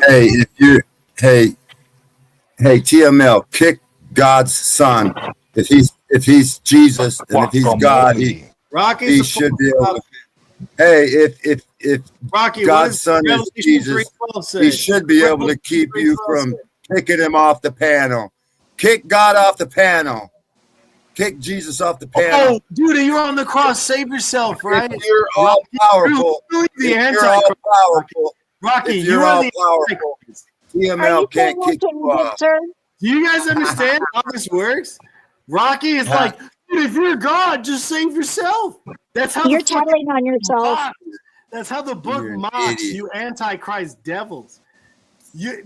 hey, if you, hey, TML, kick God's son. If he's Jesus and if he's God, he Rocky's a should full be able to. prophet. Hey, if Rocky, what God's does son is Revelation Jesus, 3:12 say? he should be able to keep you from kicking him off the panel. Kick God off the panel. Kick Jesus off the panel. Oh, dude, you're on the cross. Save yourself, right? If you're all powerful, You're the if you're all Antichrist. powerful, Rocky, if you you're are all the powerful, Antichrist. Are you TML saying can't I kick can you off. get, sir? Do you guys understand how this works? Rocky is like, dude, if you're God, just save yourself. That's how You're the fucking tattling on yourself. mocks. That's how the book You're an mocks idiot. you Antichrist devils.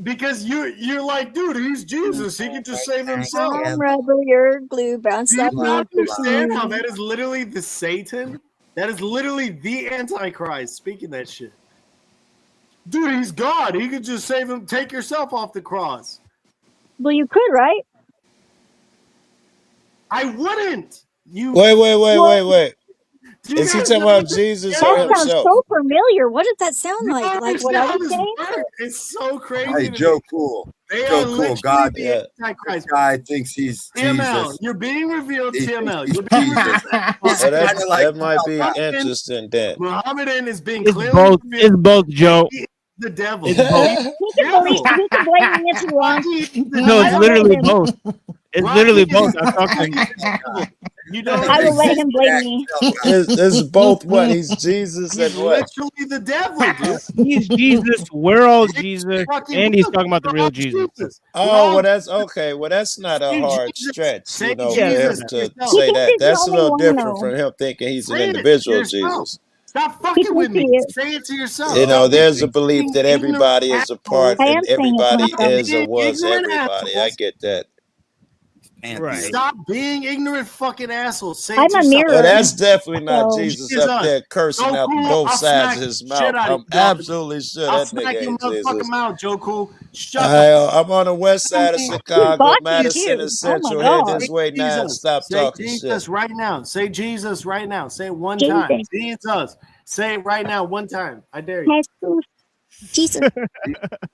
Because you're like, dude, he's Jesus. He can just save himself. I'm rubber, you're glue, bounce Do you off not me. understand how that is literally the Satan? That is literally the Antichrist speaking that shit. Dude, he's God. He could just save him. Take yourself off the cross. Well, you could, right? I wouldn't. You Wait. Do you Is he guys talking know about this? Jesus That or sounds himself? so familiar. What does that sound You like? don't Like what I understand how was this saying? works. It's so crazy Hey, to Joe me. Cool. They are Joe Cool. literally God, the Yeah. Antichrist. this guy thinks he's TML, Jesus. you're being revealed, He thinks TML. he's You're being Jesus. revealed. He's Well, kind of like that might be Muhammad. interesting then. Muhammadan is being It's clearly both. revealed. It's both, Joe. He is the devil. It's both. He's He the can devil. blame me if he wants. Rocky is the No, it's I will let literally him. both. It's Rocky literally is both. I'm talking. the devil. You don't I will let understand. him blame me. It's both what? He's Jesus He's and what? literally the devil, dude. He's Jesus. We're all It's Jesus, fucking and he's look, talking about the we're real all Jesus. Jesus. We're Oh, all well, that's okay. Well, that's not a say hard Jesus. stretch, Say for Jesus him to yourself. He say thinks that. he's the That's a only little one, different though. from him thinking he's an Say it to individual yourself. Jesus. Stop He fucking thinks with he me. is. Say it to yourself. You know, Stop there's a belief being that ignorant everybody is a part assholes. I and am saying it to everybody Stop myself. is or being was ignorant everybody. I assholes. get that. Right. Stop being ignorant fucking assholes. Say it I'm to a yourself. Well, mirror. that's definitely not So Jesus Is up us. there cursing Joe out Cool, both I'll sides smack of the his shit mouth. out of I'm you, dog. absolutely sure I'll that nigga smack your ain't motherfucking Jesus. mouth, Joe Cool. Shut the fuck I'm on the west side of he's Chicago. botching Madison too. is Oh my central. Heading god. his Say way now. Jesus. Stop Say talking shit. Jesus right now. Say Jesus right now. Say it one Jesus. time. Jesus. Say it right now one time. I dare you. Jesus.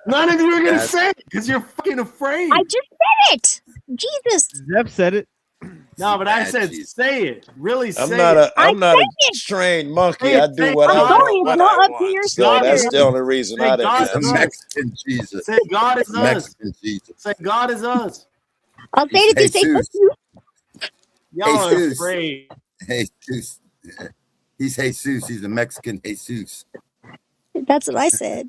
None of you are gonna That's say it because you're fucking afraid. I just said it. Jesus. Zep said it. No, but I bad said Jesus. say it. Really I'm say not it. a I I'm not a said it. trained Say monkey. it. I do Say what I'm I God. sorry, want it's when not I up to want. your So God that's is the standard. only reason Say I didn't God He's is a answer. us. Mexican Jesus. Say God is He's a us. Mexican Jesus. Say God is us. I'll say He's it if you say fuck Jesus. you. Y'all are Jesus. afraid. Jesus. He's Jesus. He's a Mexican Jesus. That's what I said.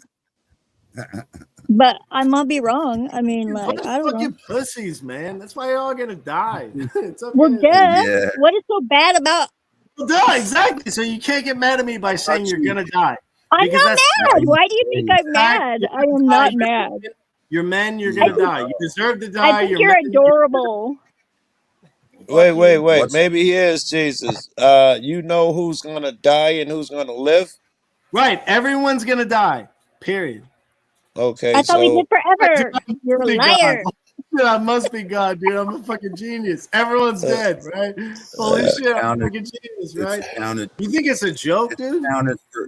But I might be wrong. I mean, You're a like, bunch I of don't know. fucking pussies, man. That's why you're all gonna die. It's okay. Well, duh. Yeah. What is so bad about? Well, duh, exactly. So you can't get mad at me by saying you're gonna die. I'm Because not that's mad. Why do you think I'm mad? I am not mad. You're men, you're gonna die. You deserve to die. I think you're adorable. Wait. Maybe he is Jesus. You know who's gonna die and who's gonna live? Right. Everyone's gonna die. Period. Okay, I thought we so did forever. You're a liar. Dude, I must be God, dude. I'm a fucking genius. Everyone's dead, right? Holy shit, I'm a fucking genius, right? You think it's a joke, dude?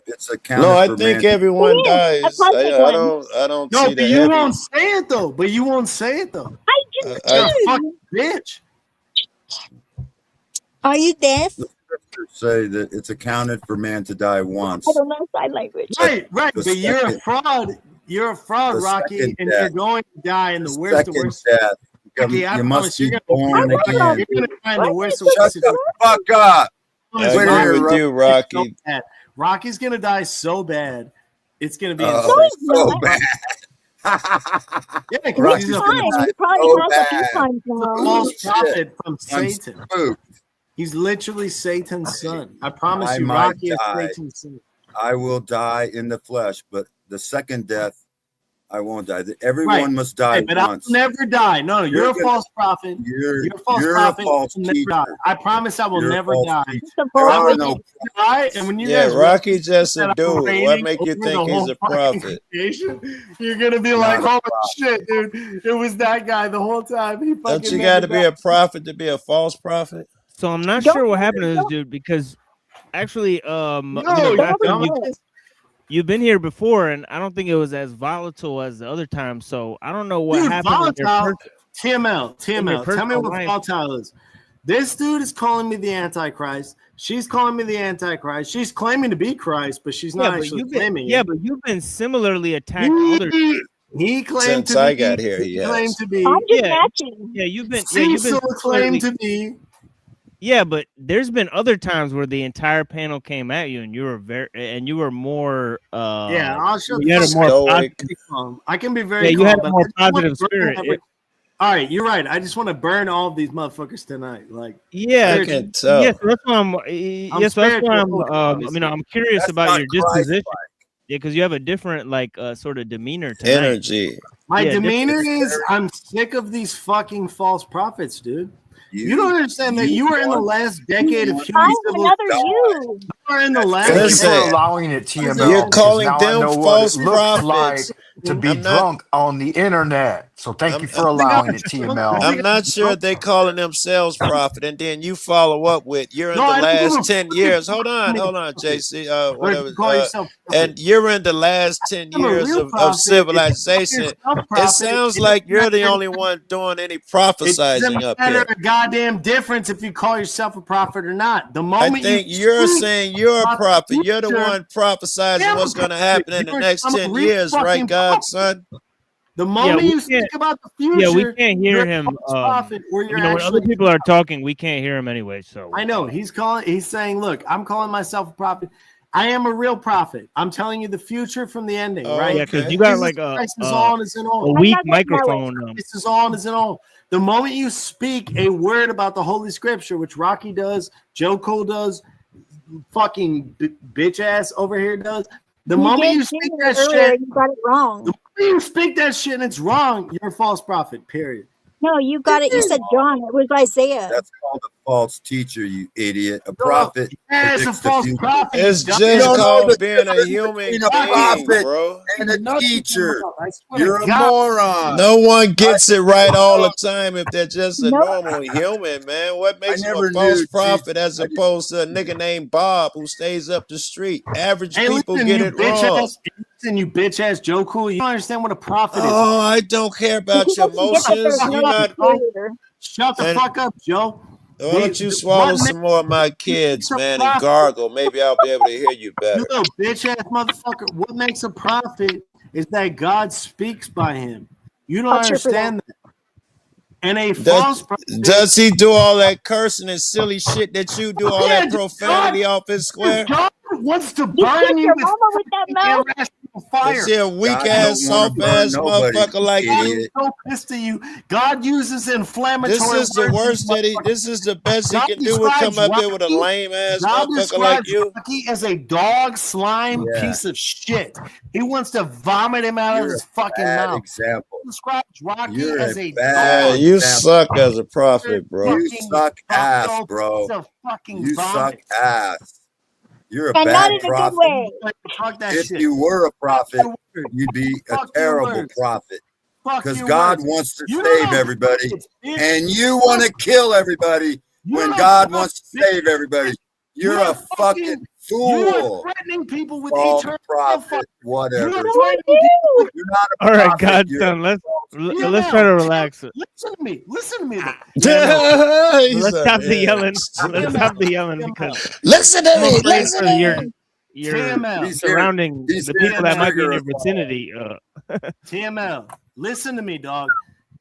It's accounted no, I for think man. everyone dies. I don't No, see but the you heavy. won't say it though. But you won't say it though. I just You're a did. fucking bitch. Are you deaf? The scriptures say that it's accounted for man to die once. I don't know sign language. Right. The But you're a second- fraud. You're a fraud, the Rocky, second and death. you're going to die in the worst of Second worst. death. Rocky, I You promise must you're be gonna born again. You're gonna die in the worst of Shut worst. the fuck up. I Wait agree here, with you, Rocky. Rocky's gonna die so bad, it's gonna be so bad. Yeah, Which because he's a time? You probably so have a few bad. times now. false Shit. prophet from I'm Satan. spooked. He's literally Satan's son. I promise I you, might Rocky is die. Satan's son. I will die in the flesh, but the second death, I won't die. Everyone must die But once. I'll never die. No, you're a false prophet. You're a false you're prophet. a false You'll never teacher. die. I promise I will You're a never false die. teacher. There are when no you die, and when you Yeah, guys Rocky's just a realize that dude. I'm What reigning make you over think the he's whole a fucking prophet? creation, you're gonna be Not like, a "Holy prophet. shit, dude! It was that guy the whole time." He Don't fucking you never got to be died. a prophet to be a false prophet? So I'm not Don't sure what worry, happened to this don't- dude because actually, No, Gotham, dumbass. you've been here before, and I don't think it was as volatile as the other time. So I don't know what Dude, happened in your volatile. person. TML. Tell me personal what life. volatile is. This dude is calling me the Antichrist. She's calling me the Antichrist. She's claiming to be Christ, but she's not actually claiming it. But you've been similarly attacked other. He claimed Since to I be. got here, He he claimed has. to be. I'm just matching. Yeah, you've been. Cecil claimed to be. Yeah, but there's been other times where the entire panel came at you, and you were more. Yeah, I'll show You had a more Stoic. calm. I can be very. you had calm, a but more I just wanna positive burn spirit. every- All right, you're right. I just want to burn all of these motherfuckers tonight. Like, Yeah, I can tell. yes, that's why I'm. Yes, that's why I'm. I'm curious That's about not your disposition. Christ-like. Yeah, because you have a different sort of demeanor tonight. Energy. my Yeah, demeanor different- is I'm sick of these fucking false prophets, dude. You You don't understand that you were in the last decade of human I'm civilization. another you. You are in the last. Thank you Listen, for allowing it, TML. you're because calling now I them know what false it looks like prophets. to be I'm not. drunk on the internet. So thank you for I'm allowing it, TML. I'm not sure they calling themselves prophet, and then you follow up with you're in No, the I don't give last a 10 fuck years. if Hold you on, call me JC. or if Whatever. you call yourself And you're in the last 10 I'm a years real of prophet. If you call civilization. yourself It prophet, sounds it like doesn't you're the matter. only one doing any It prophesizing doesn't up matter here. a goddamn difference if you call yourself a prophet or not. The I moment think you you're speak saying you're a about the prophet. You're the future, one prophesizing I'm a what's going to prophet. happen in the next I'm a 10 real years, right, fucking prophet. godson? The moment we you speak can't- about the Yeah, we future, can't you're hear a him. false prophet, or you're When other actually. people are talking, we can't hear him anyway. So I know he's saying, "Look, I'm calling myself a prophet. I am a real prophet. I'm telling you the future from the ending, Oh, right? yeah, because okay. you got Jesus like a Christ is on, is in a all. weak I got that microphone. This is on, is in all. The moment you speak a word about the Holy Scripture, which Rocky does, Joe Cole does, fucking bitch ass over here does. The You moment did you say speak that that earlier. shit, You got it wrong. the moment you speak that shit and it's wrong, you're a false prophet. Period. No, you got it. You said John. It was Isaiah. That's called a false teacher, you idiot. A prophet. Yeah, it's a predicts the false future. prophet. It's dumb. just don't know called the being a difference human between a being, prophet bro. and a Nothing teacher. about- I swear to You're a God. moron. No one gets it right all the time if they're just a No. normal human, man. What makes you never a false knew, prophet as I just- opposed to a nigga named Bob who stays up the street? Average Hey, people listen, get you it bitch wrong. ass. Listen, you bitch ass Joe Cool. You don't understand what a prophet is. Oh, I don't care about your He doesn't get that emotions. there's You're no not. superior. Shut the And fuck up, Joe. why don't you swallow some more of my kids, man, and gargle? Maybe I'll be able to hear you You better. little bitch ass motherfucker. What makes a prophet is that God speaks by him. You don't I'll cheer for understand that. And a false prophet. Does he do all that cursing and silly shit that you do, all Yeah, that profanity off his square? God wants to You burn kiss you your with mama with that mouth. irrational fire. Is he a weak God ass, don't wanna soft burn ass nobody, motherfucker like idiot. you? So pissed at you. God uses inflammatory This is the words. worst that he. This is the best he God can do. With come describes up here with a Rocky- lame ass God motherfucker like describes you. Rocky as a dog slime Yeah. piece of shit. He wants to vomit him out of You're his a fucking bad mouth. example. He describes Rocky You're as a a bad dog. You example. suck as a prophet, bro. You suck ass, bucko bro. piece of fucking You suck vomit. ass. You're a And not bad in a good prophet. way. Fuck that If shit. you were a prophet, your words. you'd be a Fuck your terrible words. prophet. Fuck Because your God words. wants to You save don't know everybody, prophets, bitch. and you want to kill everybody You when don't God know wants to prophets. save everybody. You're a fucking You are fool. threatening people with Called eternal prophet, hellfire. You whatever. are threatening people with You're not a All right, prophet. You're Godson, let's TML. try to relax. Listen to me. Listen to me. Let's stop the yelling. Let's stop the yelling because Listen to I'm me. afraid Listen for to your me. TML. surrounding he's the here people to that might be in trigger your us all. vicinity. TML. Listen to me, dog.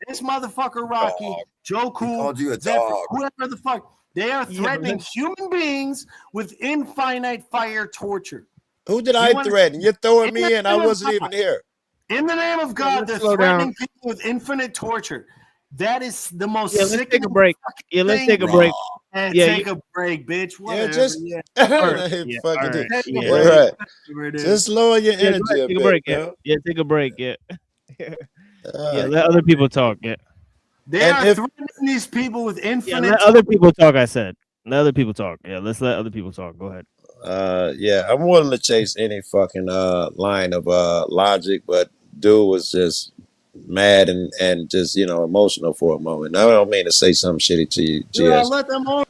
This motherfucker Rocky, Joe Cool, called you a Zephyr, dog. whoever the fuck, they are Yeah, threatening human beings with infinite fire torture. Who did You I wanna- threaten? You're throwing In me the in. I name of wasn't God. even here. In the name of God, let's they're slow threatening down. people with infinite torture. That is the most Yeah, let's take a sickening break. Yeah, let's thing. take a break. And Yeah, take a break, bitch. Whatever. just Yeah. all right. fucking All right. Take a Yeah, break. right. Whatever, dude. Just lower your yeah, go energy ahead, a take a bit. break. Yeah, Yo. yeah, take a break. Yeah, yeah. Alright. Let other people talk. Yeah, They And are if threatening these people with yeah. infinite Let other people talk. I said, let other people talk. Yeah, let's let other people talk. Go ahead. yeah, I'm willing to chase any fucking line of logic, but dude was just mad and just emotional for a moment. I don't mean to say something shitty to you, Yeah, GS. let them all.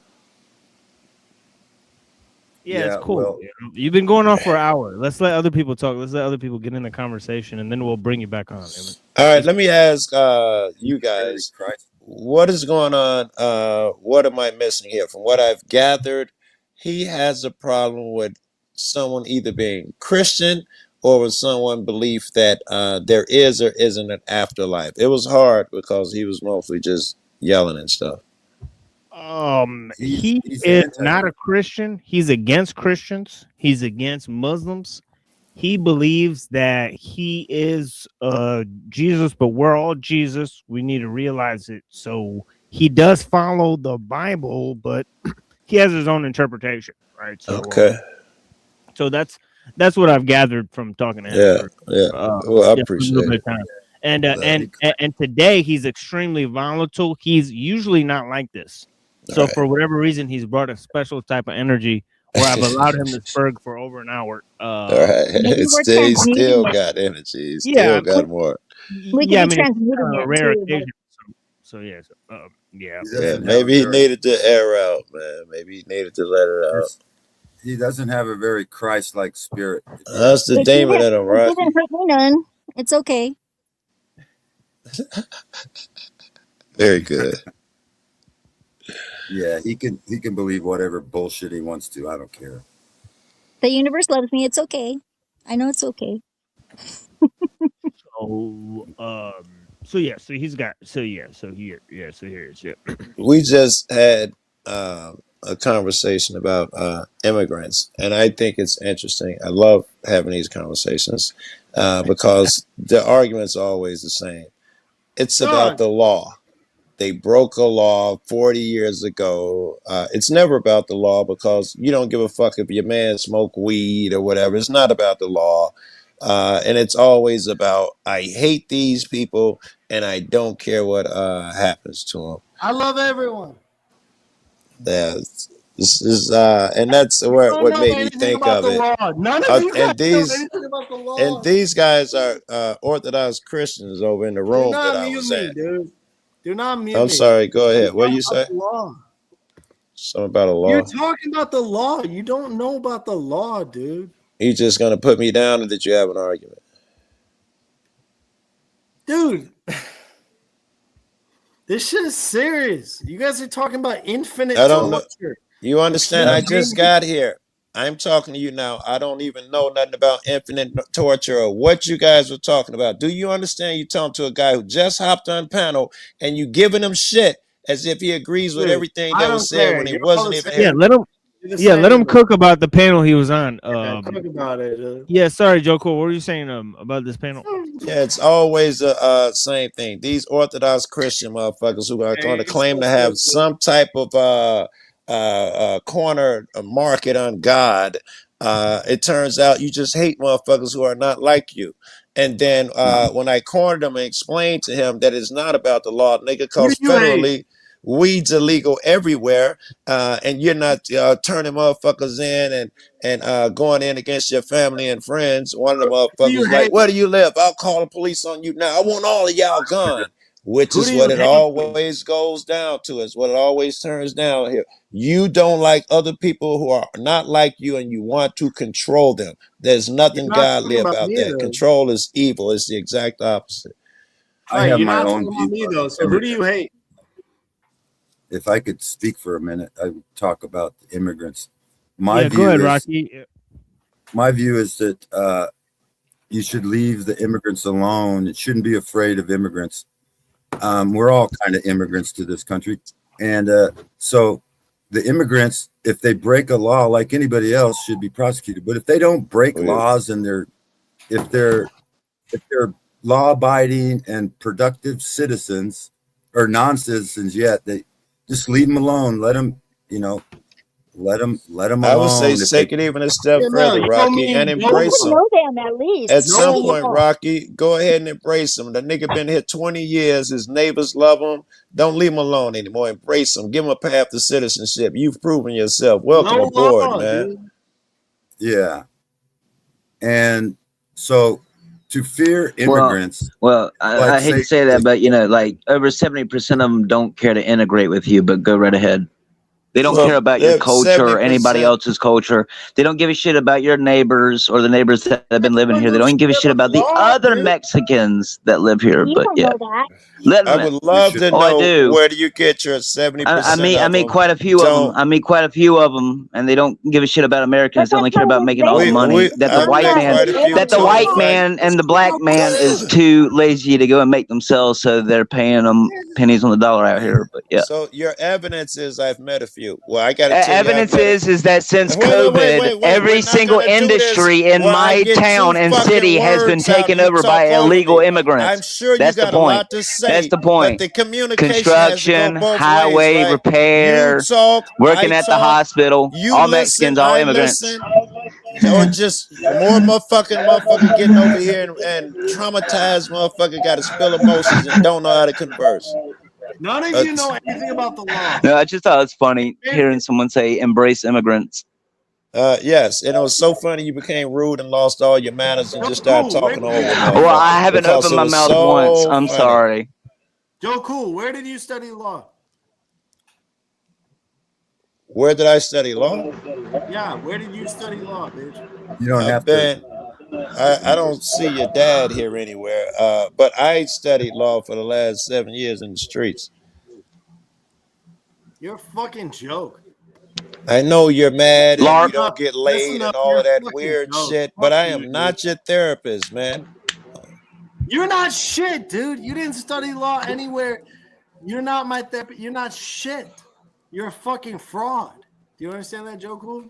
Yeah, it's Yeah, cool. well, You've been going on for an hour. Let's let other people talk. Let's let other people get in the conversation, and then we'll bring you back on. All right, let me ask you Holy guys, Christ. what is going on? What am I missing here? From what I've gathered, he has a problem with someone either being Christian or with someone belief that there is or isn't an afterlife. It was hard because he was mostly just yelling and stuff. He He's is anti. not a Christian. He's against Christians. He's against Muslims. He believes that he is Jesus, but we're all Jesus. We need to realize it. So he does follow the Bible, but he has his own interpretation, right? So Okay. so that's what I've gathered from talking to him. Yeah, for, yeah. Well, I yeah, for a appreciate little bit it. of time. And today he's extremely volatile. He's usually not like this. So All right. for whatever reason, he's brought a special type of energy where I've allowed him to spurg for over an hour. All right. Maybe It's we're still, he transmuting still it. got energy. He Yeah, still got more. We yeah, I could be mean, it's transmuting kind of a it rare too. occasion. So yeah, yeah. He Yeah, doesn't have a maybe he very, needed to air out, man. Maybe he needed to let it out. he doesn't have a very Christ-like spirit. That's the It demon didn't, in him, it right? didn't hurt me none. It's okay. Very good. Yeah, he can believe whatever bullshit he wants to. I don't care. The universe loves me. It's okay. I know it's okay. So yeah, so he's got so here it is. Yeah. We just had a conversation about immigrants, and I think it's interesting. I love having these conversations because the argument's always the same. It's about the law. They broke a law 40 years ago. It's never about the law because you don't give a fuck if your man smoke weed or whatever. It's not about the law. And it's always about, I hate these people and I don't care what happens to them. I love everyone. Yeah, and that's what made me think of it. None of you guys And know these anything about the law. and these guys are Orthodox Christians over in the Do room not that I mute was me, in. dude. Do not mute I'm me. sorry. Go ahead. What Talk you about say? the law. Something about a law. You're talking about the law. You don't know about the law, dude. You just gonna put me down, or did you have an argument? Dude, this shit is serious. You guys are talking about infinite I don't know. torture. You understand? I just got here. I'm talking to you now. I don't even know nothing about infinite torture or what you guys were talking about. Do you understand? You talking to a guy who just hopped on panel and you giving him shit as if he agrees with Dude, everything I that don't was said care. when he You're all wasn't the even same. here. Yeah, let him. Yeah, let him cook about the panel he was on. Talk about it. Yeah, sorry, Joe Cool. What were you saying about this panel? Yeah, it's always the same thing. These Orthodox Christian motherfuckers who are going to claim to have some type of corner market on God. It turns out you just hate motherfuckers who are not like you. And then when I cornered him and explained to him that it's not about the law, nigga, because federally weed's illegal everywhere, and you're not turning motherfuckers in and going in against your family and friends. One of the motherfuckers like, where do you live? I'll call the police on you now. I want all of y'all gone. Which is what it always goes down to. It's what it always turns down here. You don't like other people who are not like you, and you want to control them. There's nothing godly about that. Control is evil. It's the exact opposite. I have you're my not own talking about me view though. on So who do you hate? If I could speak for a minute, I would talk about the immigrants. Go ahead, Rocky. My view is that you should leave the immigrants alone. It shouldn't be afraid of immigrants. We're all kind of immigrants to this country. And so the immigrants, if they break a law like anybody else, should be prosecuted. But if they don't break laws and if they're law-abiding and productive citizens or non-citizens yet, they just leave them alone. Let them, let them alone. I would say take it even a step further, Rocky, and embrace them. At least. At some point, Rocky, go ahead and embrace him. The nigga been here 20 years. His neighbors love him. Don't leave him alone anymore. Embrace him. Give him a path to citizenship. You've proven yourself. Welcome aboard, man. Dude. Yeah. And so to fear immigrants. Well, I hate to say that, but like over 70% of them don't care to integrate with you, but go right ahead. They don't care about your culture or anybody else's culture. They don't give a shit about your neighbors or the neighbors that have been living here. They don't even give a shit about the other Mexicans that live here. But yeah, I would love to know, where do you get your 70%? I meet quite a few of them. I meet quite a few of them, and they don't give a shit about Americans. They only care about making all the money. That the white man and the black man is too lazy to go and make themselves, so they're paying them pennies on the dollar out here. But yeah. So your evidence is I've met a few. Well, I got to tell you, evidence is that since COVID, every single industry in my town and city has been taken over by illegal immigrants. I'm sure that's you got the point. A lot to say. That's the point. But the communication construction, has to go both highway ways, right? repair, working at the hospital, all Mexicans, all immigrants. Or just more motherfucker getting over here and traumatized motherfucker got to spill emotions and don't know how to converse. None of you know anything about the law. No, I just thought it's funny hearing someone say embrace immigrants. Yes, and it was so funny you became rude and lost all your manners and just started talking over. Well, I haven't opened my mouth once. I'm sorry. Joe Cool, where did you study law? Where did I study law? Yeah, where did you study law, bitch? You don't have to. I don't see your dad here anywhere, but I studied law for the last 7 years in the streets. You're a fucking joke. I know you're mad and you don't get laid and all of that weird shit, but I am not your therapist, man. You're not shit, dude. You didn't study law anywhere. You're not my therapist. You're not shit. You're a fucking fraud. Do you understand that, Joe Cool?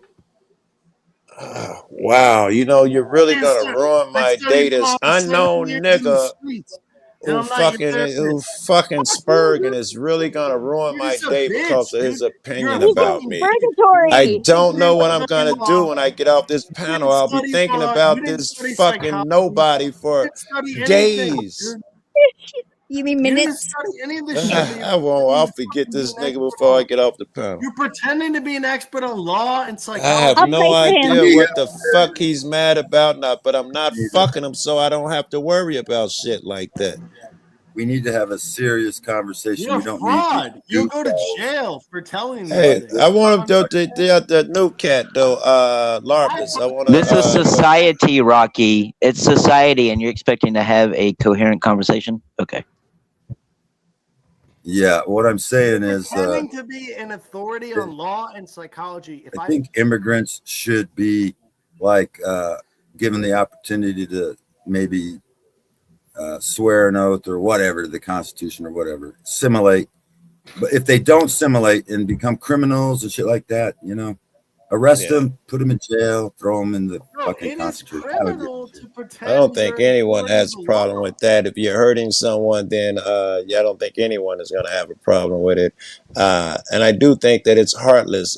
Wow, you're really gonna ruin my day. This unknown nigga who fucking Spurgeon is really gonna ruin my day because of his opinion about me. I don't know what I'm gonna do when I get off this panel. I'll be thinking about this fucking nobody for days. You mean minutes? I'll forget this nigga before I get off the panel. You're pretending to be an expert on law and psychology. I have no idea what the fuck he's mad about now, but I'm not fucking him, so I don't have to worry about shit like that. We need to have a serious conversation. You're we don't fraud. need You'll go to jail for telling me. Hey, I want him to the new cat though, Larpus. I want to. This is society, Rocky. It's society, and you're expecting to have a coherent conversation. Okay. Yeah, what I'm saying is, pretending to be an authority on law and psychology. I think immigrants should be given the opportunity to maybe swear an oath or whatever, the Constitution or whatever, simulate. But if they don't simulate and become criminals and shit like that, Arrest Yeah. them, put them in jail, throw them in the fucking It is concentration. I would get criminal to I pretend don't think you're anyone enforcing has the a problem law. with that. If you're hurting someone, then yeah, I don't think anyone is going to have a problem with it. And I do think that it's heartless.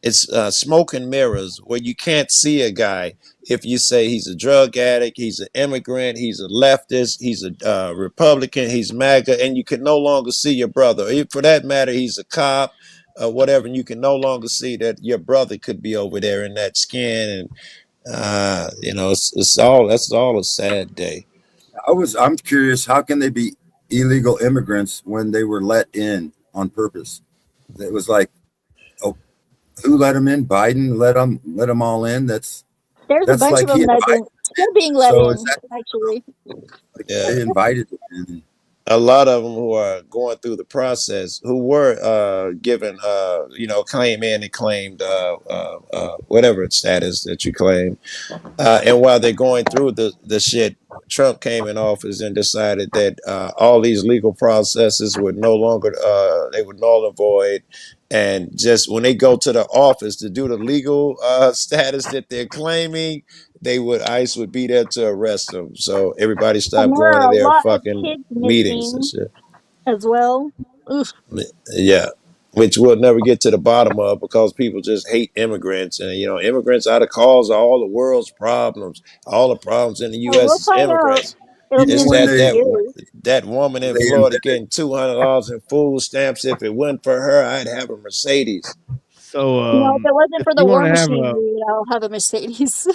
It's smoke and mirrors where you can't see a guy. If you say he's a drug addict, he's an immigrant, he's a leftist, he's a Republican, he's MAGA, and you can no longer see your brother. Or for that matter, he's a cop, whatever, and you can no longer see that your brother could be over there in that skin. And that's all a sad day. I'm curious, how can they be illegal immigrants when they were let in on purpose? It was like, oh, who let them in? Biden let them all in. There's a That's bunch like of he them that invited. are still being let So is in, that actually. like Yeah. they invited them in? A lot of them who are going through the process, who were given, claim in and claimed whatever status that you claim. And while they're going through the shit, Trump came in office and decided that all these legal processes would no longer, they would null and void. And just when they go to the office to do the legal status that they're claiming, ICE would be there to arrest them. So everybody And stopped there going to are a their lot of fucking kids meetings and missing shit. as well. Oof. Yeah, which we'll never get to the bottom of because people just hate immigrants. And, immigrants are the cause of all the world's problems. All the problems in the Well, U.S. we'll is find out. immigrants. It'll be It's in Even when 50 they years. that woman in Florida getting $200 in food stamps. If it wasn't for her, I'd have a Mercedes. So, If it wasn't if for the you want war to have machine, a dude, I'll have a Mercedes.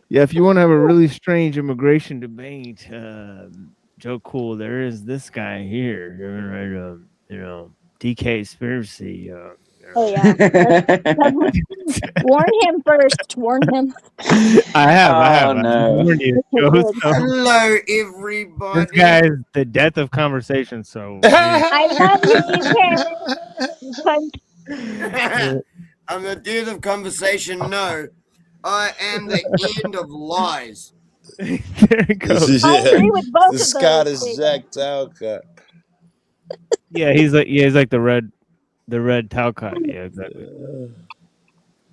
Yeah, if you want to have a really strange immigration debate, Joe Cool, there is this guy here, right? DK conspiracy. Oh, yeah. Warn him first. Warn him. I have. Oh, I no. warned you. Okay, Joe, good. so Hello, this everybody. guy is the death of conversation. So I love you, DK. Punch. I'm the death of conversation. No, I am the end of lies. there it goes. I Yeah, agree with both the of those Scottish statements. Jack Talcott. Yeah, he's like the red Talcott. Yeah, exactly.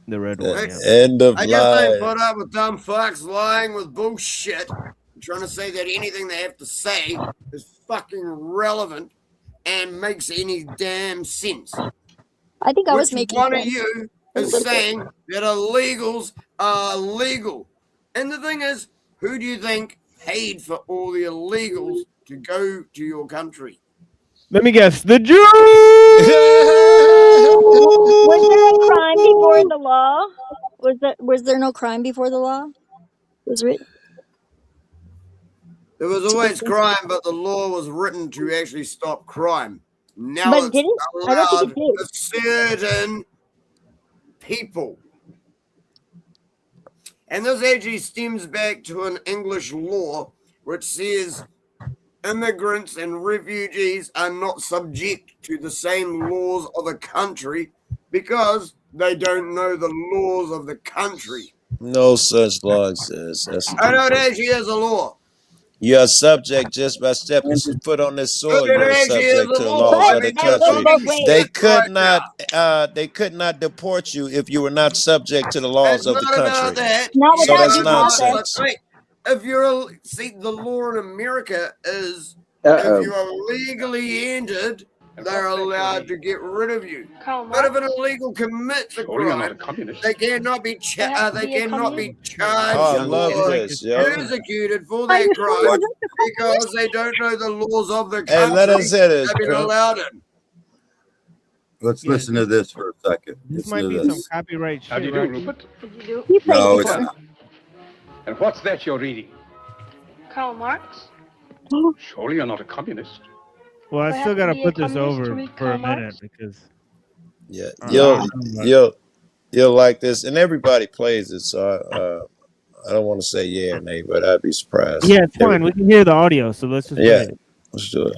The red one. Yeah. End of I just don't put lies. up with dumb fucks lying with bullshit, trying to say that anything they have to say is fucking relevant and makes any damn sense. I think I was Which making one of sense. you A is little bit. saying that illegals are legal? And the thing is, who do you think paid for all the illegals to go to your country? Let me guess. The Jews. Was there a crime before the law? Was there no crime before the law was written? There was always crime, but the law was written to actually stop crime. Now But it's didn't I don't think allowed it did. for certain people. And this actually stems back to an English law which says immigrants and refugees are not subject to the same laws of a country because they don't know the laws of the country. No such law exists. That's I know it stupid. actually is a law. You're a subject just by stepping foot on this soil. Look, it You're a actually is subject a to the law. laws But of the I'm that goes country. both reading ways. They shit could right now. not deport you if you were not subject to the laws It's of the not about country. that. Not So without that's due process. nonsense. Wait, if you're the law in America is Uh-oh. if you are legally entered, they're allowed to get rid of you. But if an illegal commits a crime, they cannot be charged Oh, I love or this, yo. persecuted for Are that you sure crime it wasn't the Congress? because they don't know the laws of the Hey, let us country hear this, they've been Trump. allowed in. Let's Yeah, listen to this for a second. This Listen might to be some this. copyright How do shit, you do, right? Rupert? He played No, it it's before. not. And what's that you're reading? Karl Marx? Surely you're not a communist. Well, Do I I still have to gotta be a put this communist to over read for a Karl Marx? minute because Yeah, I you'll don't know. you'll you'll like this, and everybody plays it. So I don't want to say yeah or nay, but I'd be surprised. Yeah, it's fine. We can hear the audio, so let's just Yeah, play it. let's do it.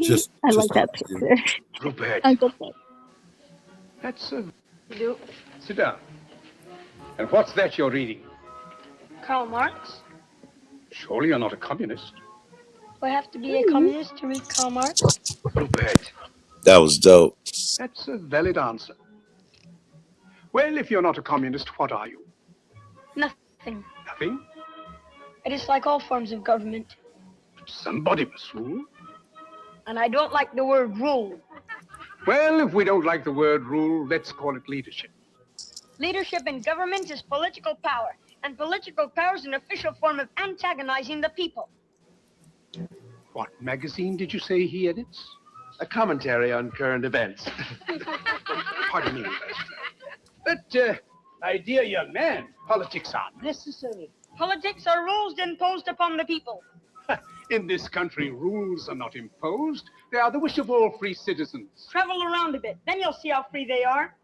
Just I like just that picture. Rupert, Uncle Sam. that's a... You do? Sit down. And what's that you're reading? Karl Marx? Surely you're not a communist. Do I have to be a communist to read Karl Marx? Rupert, That was dope. that's a valid answer. Well, if you're not a communist, what are you? Nothing. Nothing? I dislike all forms of government. Somebody must rule. And I don't like the word rule. Well, if we don't like the word rule, let's call it leadership. Leadership in government is political power. And political power is an official form of antagonizing the people. What magazine did you say he edits? A commentary on current events. Pardon me. But, my dear young man, politics are necessary. Politics are rules imposed upon the people. In this country, rules are not imposed. They are the wish of all free citizens. Travel around a bit, then you'll see how free they are.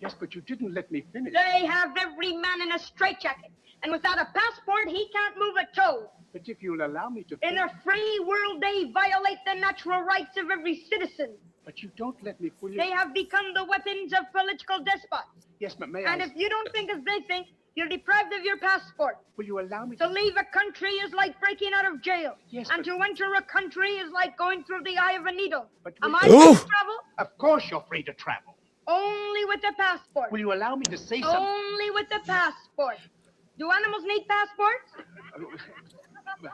Yes, but you didn't let me finish. They have every man in a straitjacket. And without a passport, he can't move a toe. But if you'll allow me to... In a free world, they violate the natural rights of every citizen. But you don't let me fully... They have become the weapons of political despots. Yes, but may And if you don't think as they think, you're deprived of your passport. Will you allow me to leave a country is like breaking out of jail. Yes, and to enter a country is like going through the eye of a needle. But am I free to travel? Of course you're free to travel. Only with a passport. Will you allow me to say something? Only with a passport. Do animals need passports?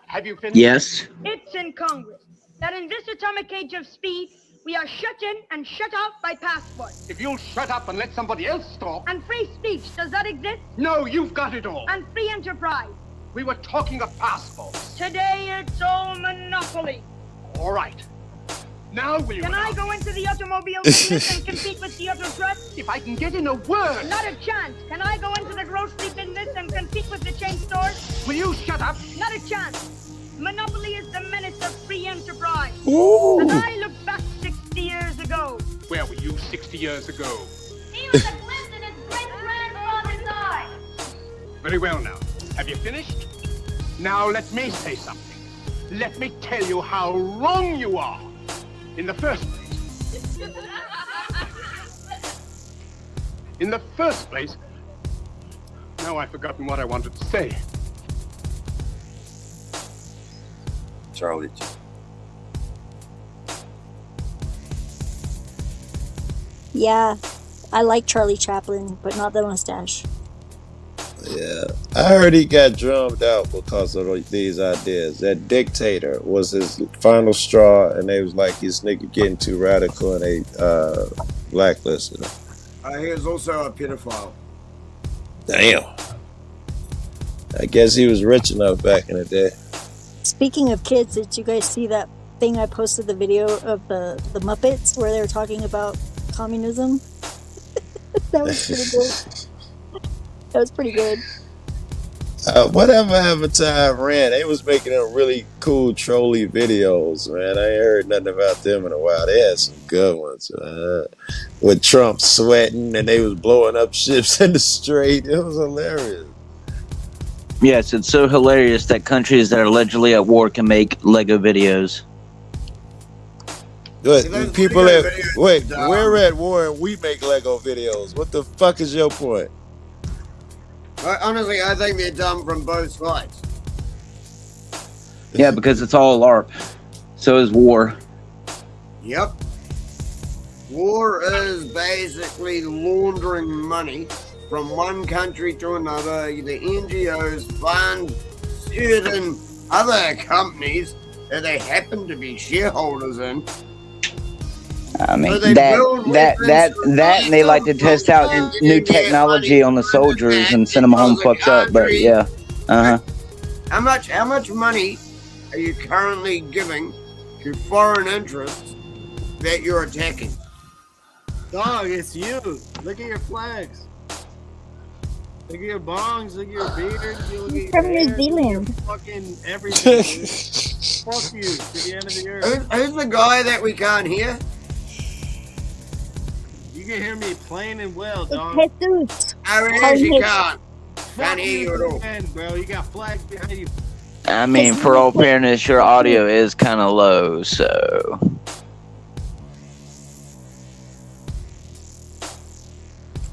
Have you finished? Yes. It's in Congress that in this atomic age of speed, we are shut in and shut out by passport. If you'll shut up and let somebody else talk... And free speech, does that exist? No, you've got it all. And free enterprise. We were talking of passports. Today it's all monopoly. All right. Now will you... Can I go into the automobile business and compete with the auto trucks? If I can get in a word. Not a chance. Can I go into the grocery business and compete with the chain stores? Will you shut up? Not a chance. Monopoly is the menace of free enterprise. Ooh. And I look back 60 years ago. Where were you 60 years ago? He was a glimpse in his great-grandfather's eye. Very well now. Have you finished? Now let me say something. Let me tell you how wrong you are. In the first place. Now I've forgotten what I wanted to say. Charlie. Yeah, I like Charlie Chaplin, but not the mustache. Yeah, I heard he got drummed out because of these ideas. That dictator was his final straw, and they was like, this nigga getting too radical, and they blacklisted him. He was also a pedophile. Damn. I guess he was rich enough back in the day. Speaking of kids, did you guys see that thing I posted, the video of the Muppets where they were talking about communism? That was pretty good. That was pretty good. Whatever happened to Iran? They was making them really cool trolly videos, man. I ain't heard nothing about them in a while. They had some good ones, with Trump sweating and they was blowing up ships in the strait. It was hilarious. Yes, it's so hilarious that countries that are allegedly at war can make Lego videos. Good. People at wait, we're at war and we make Lego videos. What the fuck is your point? Honestly, I think they're dumb from both sides. Yeah, because it's all LARP. So is war. Yep. War is basically laundering money from one country to another. The NGOs fund certain other companies that they happen to be shareholders in. I mean, So they build that, and they like to test out new technology on the soldiers and send them home fucked up. But yeah, How much money are you currently giving to foreign interests that you're attacking? Dog, it's you. Look at your flags. Look at your bongs. Look at your beard. Look at your From New hair, Zealand. your fucking everything. Dude. Fuck you to the end of the earth. Who's the guy that we can't hear? You can hear me plain and well, dog. Jesus. Oh, it is, you can't. Can't hear you at all. Again, bro. You got flags behind you. I mean, for all fairness, your audio is kind of low, so.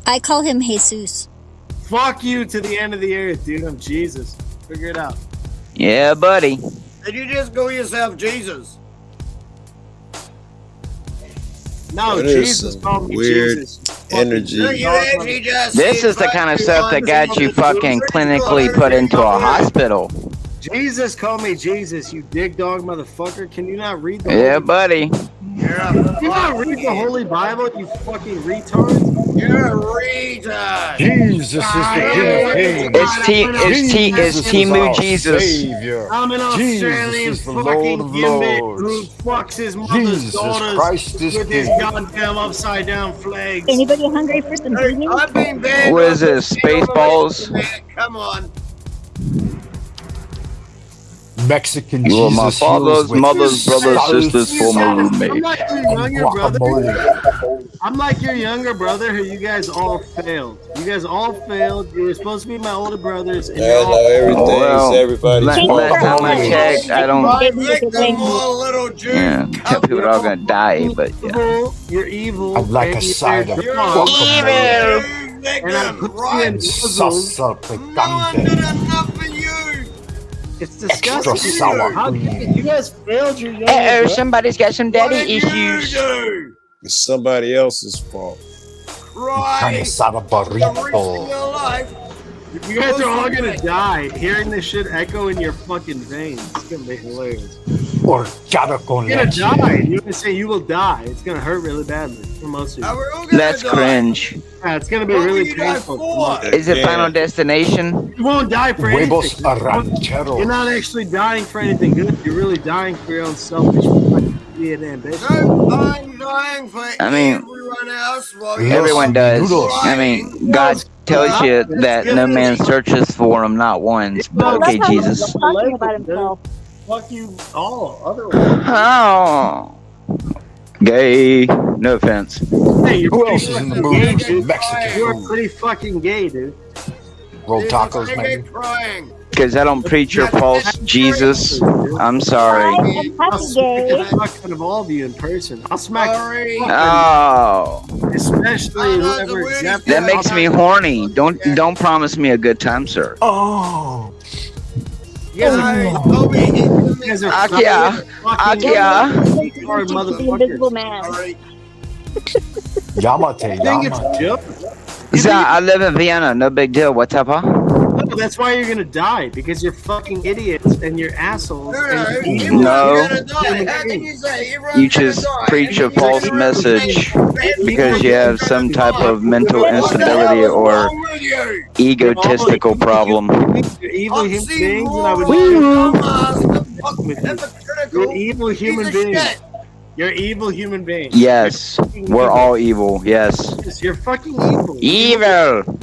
I call him Jesus. Fuck you to the end of the earth, dude. I'm Jesus. Figure it out. Yeah, buddy. Did you just call yourself Jesus? No, That is Jesus some called me weird Jesus. energy. This is the kind of stuff that got you fucking clinically put into a hospital. Jesus called me Jesus, you dig dog motherfucker. Can you not read the Yeah, buddy. Can you not read the Holy Bible, you fucking retards? You're a retard. Jesus is the King of Kings. It's Timu Jesus. Savior. I'm an Australian Jesus is the fucking Lord of gimmick Lords. who fucks his mother's Jesus daughters Christ is with his King. goddamn upside down flags. Anybody hungry for some beans? I've been banned. What is this? Spaceballs? Come on. Mexican You are my Jesus father's, heals with mother's, brother's, sister's former I'm roommate. like your younger brother. I'm like your younger brother who you guys all failed. You guys all failed. You were supposed to be my older brothers. And I you're all know everything's Well, everybody's last fault. time I checked, I don't. Make them all little Jews. Yeah, people are all gonna die, but yeah. evil. You're evil. I'd like a and side of you're guacamole. And I put you in puzzles. Salsa picante. Enough for you. It's disgusting. Extra sour How cream. you guys failed your younger Uh-oh, brother. somebody's got some daddy What did you issues. do? It's somebody else's fault. Cry. Cansada The rest of burrito. your life. You guys are all gonna die hearing this shit echo in your fucking veins. It's gonna be hilarious. Horchata con You're gonna leche. die. You're gonna say you will die. It's gonna hurt really badly for most of you. We're all gonna That's die. cringe. Yeah, it's gonna be What will really you die painful. for? for most of you. Is it Final Destination? You won't die for Huevos anything. rancheros. You're not actually dying for anything good. You're really dying for your own selfish fucking idiot ambition. No, I'm dying for I mean, everyone else. While Everyone does. Noodles. I mean, God tells you that no man searches for him, not once. But okay, Jesus. Talking about himself. Fuck you all. Otherwise. Oh. Gay. No offense. Hey, you're Who pretty else is in the fucking movie? gay, dude. Mexican You're food. pretty fucking gay, dude. Roll tacos, I maybe. get crying. Because I don't preach your false Jesus. I'm sorry. I'm I'll happy smack gay. the fuck out of all of you in person. I'll smack Sorry. Oh. especially the whoever weirdest exempt That makes me horny. Don't promise me a good time, sir. Oh. You guys are you guys are Akia. fucking Akia. retard The motherfuckers. invisible man. Sorry. Yamate, You think it's a yamate. joke? Yeah, I live in Vienna. No big deal. What's up, huh? No, that's why you're gonna die, because you're fucking idiots and you're assholes. and you're evil. No. You're gonna die. How can you say everyone's You just gonna die? preach a And you false say message everyone's because you have some type of mental instability or wrong with you? egotistical problem. You're evil I've human seen beings, and I more would dumbass with you. hypocritical You're evil human piece of beings. shit. You're evil human beings. Yes, we're all evil. Yes. You're fucking evil. Evil.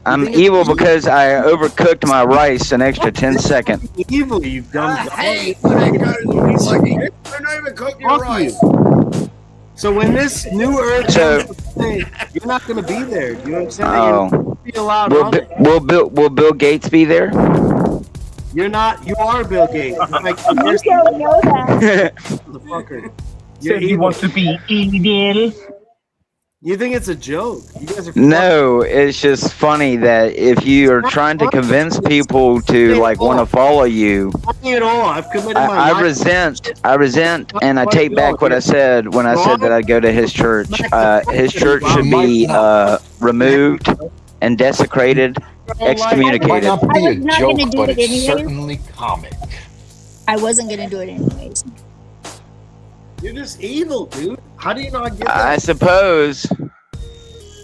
I'm evil because I overcooked my rice an extra 10 seconds. Evil, you dumb I dog. hate when it goes like you don't even cook your Fuck rice. you. So when this new earth So- comes to play, you're not gonna be there. Do you understand? Oh. You're not be allowed Will, on Bi- it. will Bill Gates be there? You're not. You are Bill Gates. Like, You don't know that. motherfucker. You're evil. to be evil. You think it's a joke? You guys are. No, it's just funny that if you are trying to convince people to like want to follow you, Fucking at all. I've committed my I life. resent, and I take back what I said when I said that I'd go to his church. His church should be removed and desecrated, Might excommunicated. not be I a was not gonna joke, do but it it's anyways. certainly comic. I wasn't gonna do it anyways. You're just evil, dude. How do you not get I that? suppose.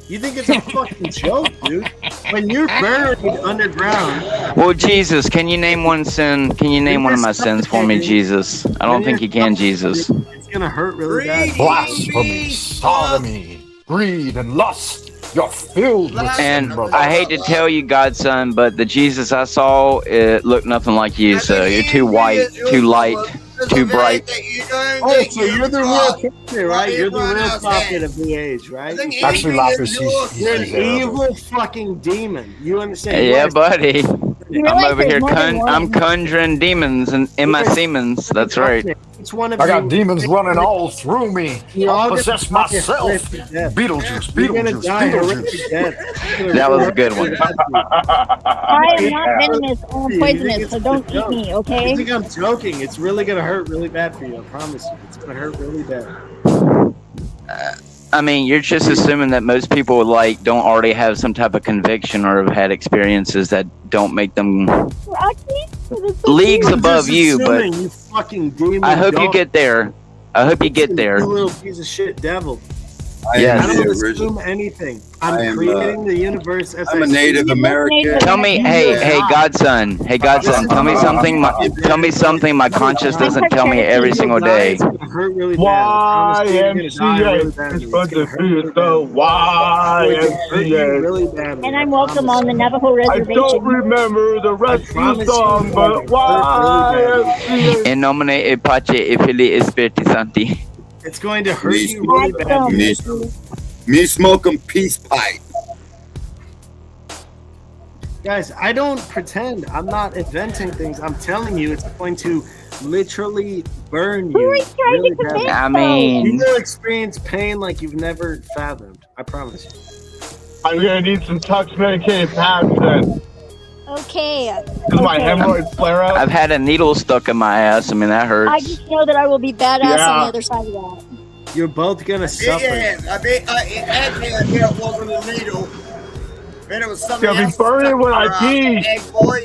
You think it's a fucking joke, dude? When you're buried underground, Well, Jesus, can you name one sin? Can you name one of my sins for me, Jesus? I don't think you can, Jesus. it's gonna hurt really bad. Blasphemy, sodomy, greed, and lust. You're filled with sin, And brother. I hate to tell you, Godson, but the Jesus I saw, it looked nothing like you. So you're too white, too light, too bright. Oh, so you're the real picture, right? You're the real prophet of the age, right? Actually, Lapis, You're an he's Arab. evil fucking demon. You understand? Yeah, Yes. buddy. You I'm realize over there's here. more than one. I'm conjuring demons in my Siemens. That's right. It's one of I got you- demons running all through me. You're all I gonna possess die myself. horrific death. Beetlejuice, You're gonna Beetlejuice, die Beetlejuice. horrific death. That was a good one. I am not venomous or You think poisonous, it's so a don't eat joke. me, You okay? think I'm joking? It's really gonna hurt really bad for you. I promise you. It's gonna hurt really bad. I mean, you're just assuming that most people like don't already have some type of conviction or have had experiences that don't make them leagues above you. But You fucking demon I hope you dog. get there. I hope you get You there. little piece of shit devil. Yes. I don't the assume original. anything. I I'm am, creating the universe as I'm I a see Native it. American. Tell me, hey, Godson, tell me something. Tell me something my conscience doesn't tell me every single day. It's gonna hurt really bad. I promise you, you're gonna die really badly. It's gonna hurt really bad. It's gonna hurt you really badly. And I'm welcome on the Navajo reservation. remember the rest of the song, but YMCA. In nomine e pace e filii spiritus sancti. It's going to hurt you really badly. Me smoking peace pipe. Guys, I don't pretend. I'm not inventing things. I'm telling you, it's going to literally burn you. Really badly. I mean, You will experience pain like you've never fathomed. I promise you. I'm gonna need some tux medicated pads then. Okay. Does my hemorrhoids flare up? I've had a needle stuck in my ass. I mean, that hurts. I just know that I will be badass on the other side of that. You're both gonna suffer. Yeah, actually, I get it wasn't a needle. Man, it was something Gonna be else. burning when I pee. Egg boy.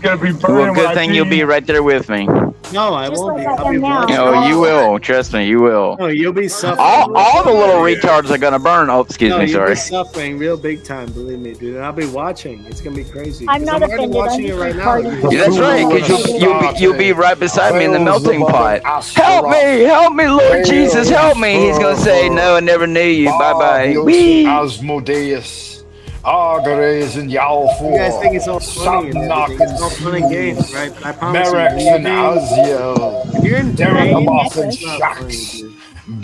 Gonna be burning Well, when good I thing pee. you'll be right there with me. No, I won't be. I'll be watching. Oh, you will. Trust me, you will. No, you'll be suffering. All the little retards are gonna burn. Oh, excuse No, me, you'll sorry. be suffering real big time. Believe me, dude. And I'll be watching. It's gonna be crazy. I'm 'Cause not already offended. watching I'm it right just now. retarded. Yeah, that's right, because you'll be right beside me in the melting pot. Help me, Lord Jesus, help me. He's gonna say, no, I never knew you. Bye bye. Whee! Asmodeus. Agares and Yalfor. You guys think it's all funny and everything. It's all fun and games, right? I promise Merex you. and Aziel. If you're in pain, Derekamoth and it's not funny, Shax. dude.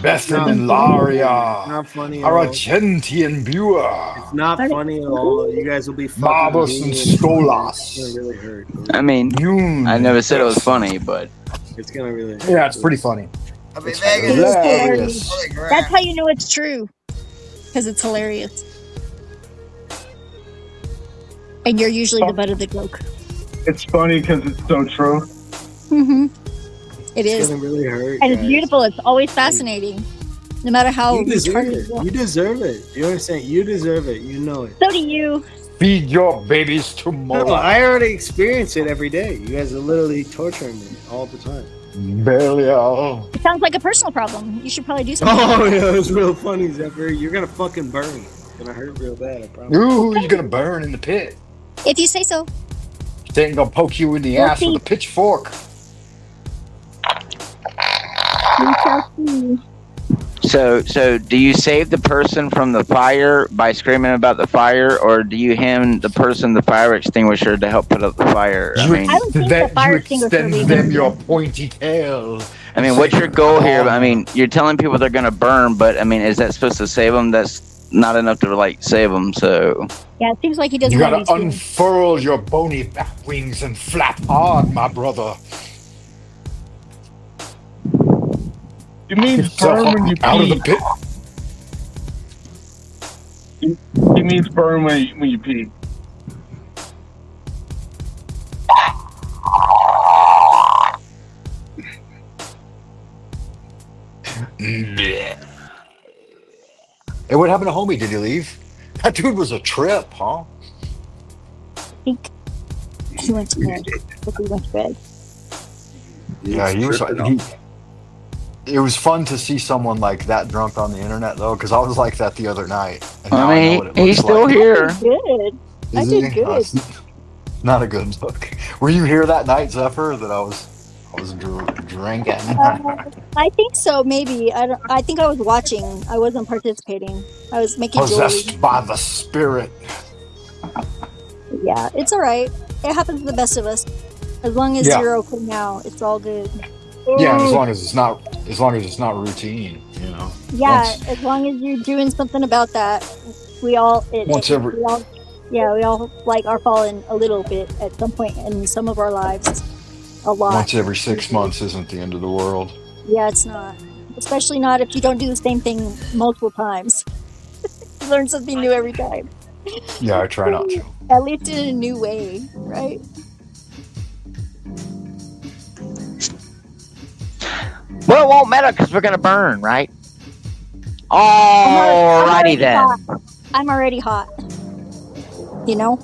Bethan and It's Laria. not funny at all. Argenti and Bua. It's not funny at all. You guys will be fucking Marbus and Stolas. It's gonna really hurt. I mean, I never said it was funny, but It's gonna really hurt. Yeah, it's pretty funny. I mean, Hilarious. That's how you know it's true. Because it's hilarious. And you're usually the butt of the joke. It's funny because it's so true. Mm-hmm. It It's is. gonna really hurt. And it's guys. beautiful. It's always fascinating. No matter how You deserve retarded it. you are. You deserve it. You understand? You deserve it. You know it. So do you. Feed your babies to No, Mola. I already experience it every day. You guys are literally torturing me all the time. Belial. It sounds like a personal problem. You should probably do something. Oh yeah, it's real funny, Zephyr. You're gonna fucking burn. It's gonna hurt real bad. I promise. Ooh, you're gonna burn in the pit. If you say so. They ain't gonna poke you in the We'll ass see. with a pitchfork. We shall see. so do you save the person from the fire by screaming about the fire, or do you hand the person the fire extinguisher to help put out the fire? I mean, I would think the fire extinguisher would be extend good. them your pointy tail. I mean, what's your goal here? I mean, you're telling people they're gonna burn, but I mean, is that supposed to save them? That's not enough to like save them. So Yeah, it seems like he doesn't You want gotta to be unfurl your bony back wings and flap hard, my brother. You mean burn when you out of the pee. pit. It means burn when you pee. Hey, what happened to homie? Did he leave? That dude was a trip, huh? He went to bed. He went to bed. Yeah, he was. It was fun to see someone like that drunk on the internet, though, because I was like that the other night. And now I I know mean, what it he's looks still like. here. Good. I Is did he? good. Not a good look. Were you here that night, Zephyr? That I was drinking. I think so. Maybe. I think I was watching. I wasn't participating. I was making jewelry. Possessed by the spirit. Yeah, it's all right. It happens to the best of us. As long as Yeah. you're okay now, it's all good. Yeah, and as long as it's not routine, you know. Yeah, Once- as long as you're doing something about that, we all. Once every- we all, yeah, we all like are falling a little bit at some point in some of our lives. A lot. Once every 6 months isn't the end of the world. Yeah, it's not. Especially not if you don't do the same thing multiple times. You learn something new every time. Yeah, I try not to. At least in a new way, right? Well, won't matter because we're gonna burn, right? I'm Alrighty already then. hot. I'm already hot. You know?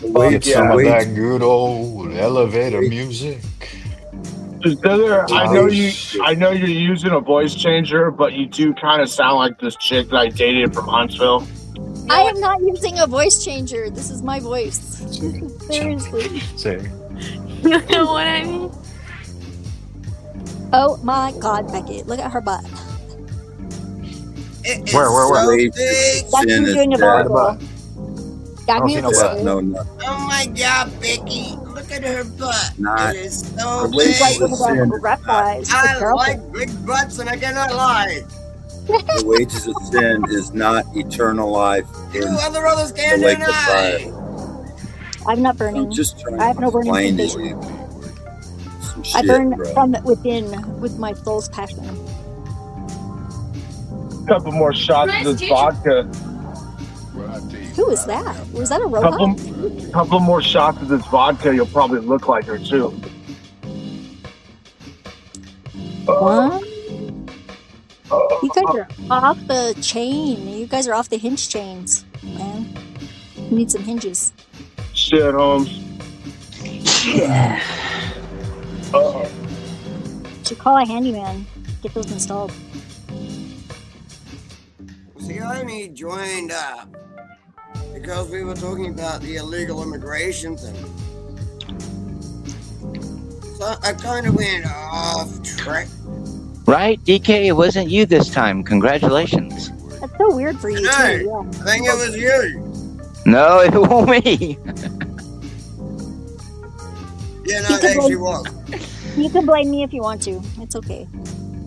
Get some of Wait. that good old elevator music. I know you're using a voice changer, but you do kind of sound like this chick that I dated from Huntsville. I am not using a voice changer. This is my voice. Seriously. Say. You know what I mean? Oh my God, Becky. Look at her butt. Where? That's Sin me is doing a dead. volleyball. Got me no butt. No, no. Oh my God, Becky! Look at her butt. Not. It is so The big. wages of sin. Reptiles. I like big butts, and I cannot lie. The wages of sin is not eternal life in You other brothers the can't lake of deny. fire. I'm not burning. I'm just trying I have no to burning explain to sensation. you some I shit, burn bro. from within with my soul's passion. Couple more shots of this vodka. Who is that? Was that a robot? Couple more shots of this vodka, you'll probably look like her too. What? You guys are off the chain. You guys are off the hinge chains, man. You need some hinges. Shit, Holmes. Yeah. Should call a handyman. Get those installed. See, I only joined up because we were talking about the illegal immigration thing. So I kind of went off track. Right, DK? It wasn't you this time. Congratulations. That's so weird for you, No, too. Yeah. I think it was you. No, it won't me. Yeah, no, it actually was. You can blame me if you want to. It's okay.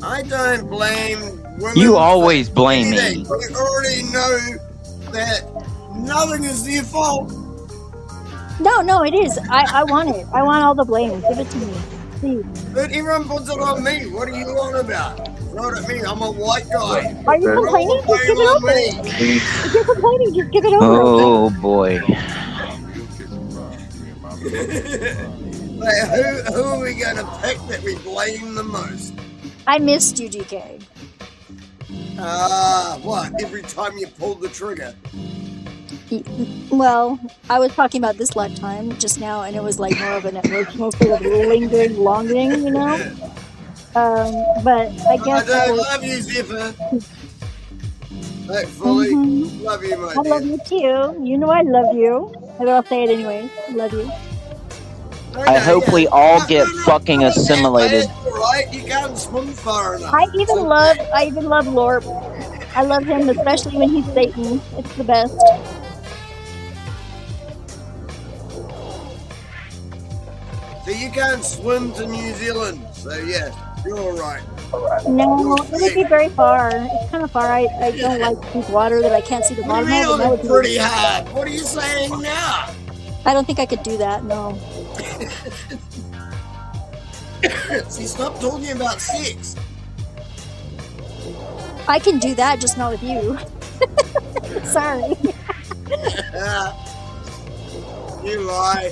I don't blame women. You always blame me. We already know that nothing is their fault. No, it is. I want it. I want all the blame. Give it to me, please. But everyone puts it on me. What are you on about? Throw it at me. I'm a white guy. Are you complaining? Just give it over. If you're complaining, just give it over. Oh boy. Like, who are we going to pick that we blame the most? I missed you, DK. What? Every time you pulled the trigger? Well, I was talking about this lifetime just now, and it was like more of an emotional sort of lingering longing, you know? But I guess I don't love you, Zipper. Like, fully love you, my I dear. love you too. You know I love you. But I'll say it anyway. I love you. I hope we all get fucking assimilated. Right? You can't swim far enough. I even love Lorp. I love him, especially when he's Satan. It's the best. So you can't swim to New Zealand. So yeah, you're all right. No, it would be very far. It's kind of far. I don't like deep water that I can't see the What do bottom you of. mean and that it would was be- pretty hard? What are you saying now? I don't think I could do that. No. See, stop talking about sex. I can do that, just not with you. Sorry. You lie.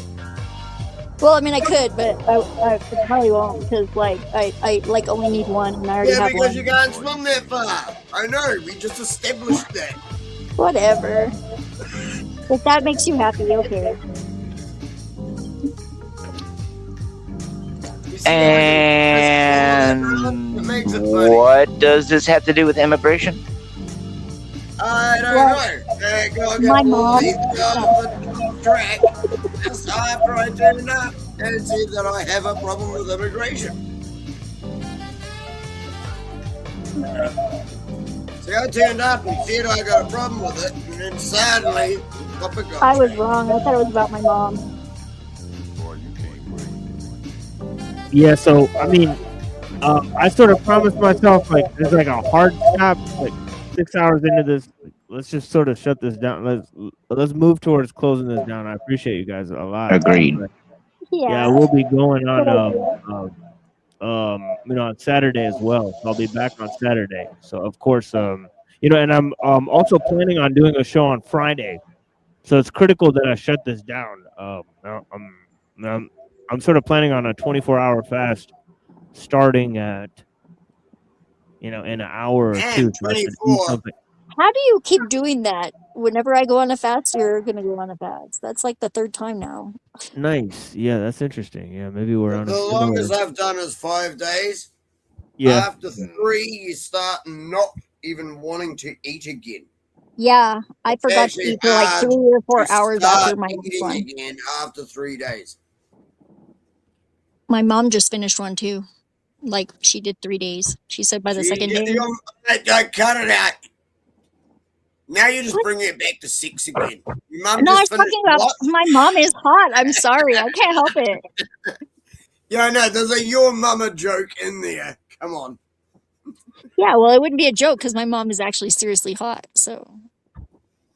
Well, I mean, I could, but I probably won't because, like, I like only need one, and I already Yeah, have because one. you can't swim that far. I know. We just established that. Whatever. If that makes you happy, okay. And what does this have to do with immigration? I don't know. My mom. Track. Just after I turned up and said that I have a problem with immigration. See, I turned up and said I got a problem with it, and then suddenly, the topic got I was changed. wrong. I thought it was about my mom. Yeah, so I mean, I sort of promised myself like there's like a hard stop, like 6 hours into this. Like, let's just sort of shut this down. Let's move towards closing this down. I appreciate you guys a lot. Agreed. But, Yeah. yeah, we'll be going on on Saturday as well. So I'll be back on Saturday. So of course, and I'm also planning on doing a show on Friday. So it's critical that I shut this down. I'm sort of planning on a 24-hour fast starting at in an hour or Man, two, so I could eat 24. something. How do you keep doing that? Whenever I go on a fast, you're gonna go on a fast. That's like the third time now. Nice. Yeah, that's interesting. Yeah, maybe we're on a The similar. longest I've done is 5 days. Yeah. After 3, you start not even wanting to eat again. Yeah, I It's forgot to actually eat for like hard 3 or 4 to hours after start my last eating one. again after 3 days. My mom just finished one too. Like she did 3 days. She said by the second day. Cut it out. Now you're just bringing it back to 6 again. Your mum No, I just was finished talking about what? my mom is hot. I'm sorry, I can't help it. Yeah, no, there's a your mama joke in there. Come on. Yeah, well, it wouldn't be a joke because my mom is actually seriously hot. So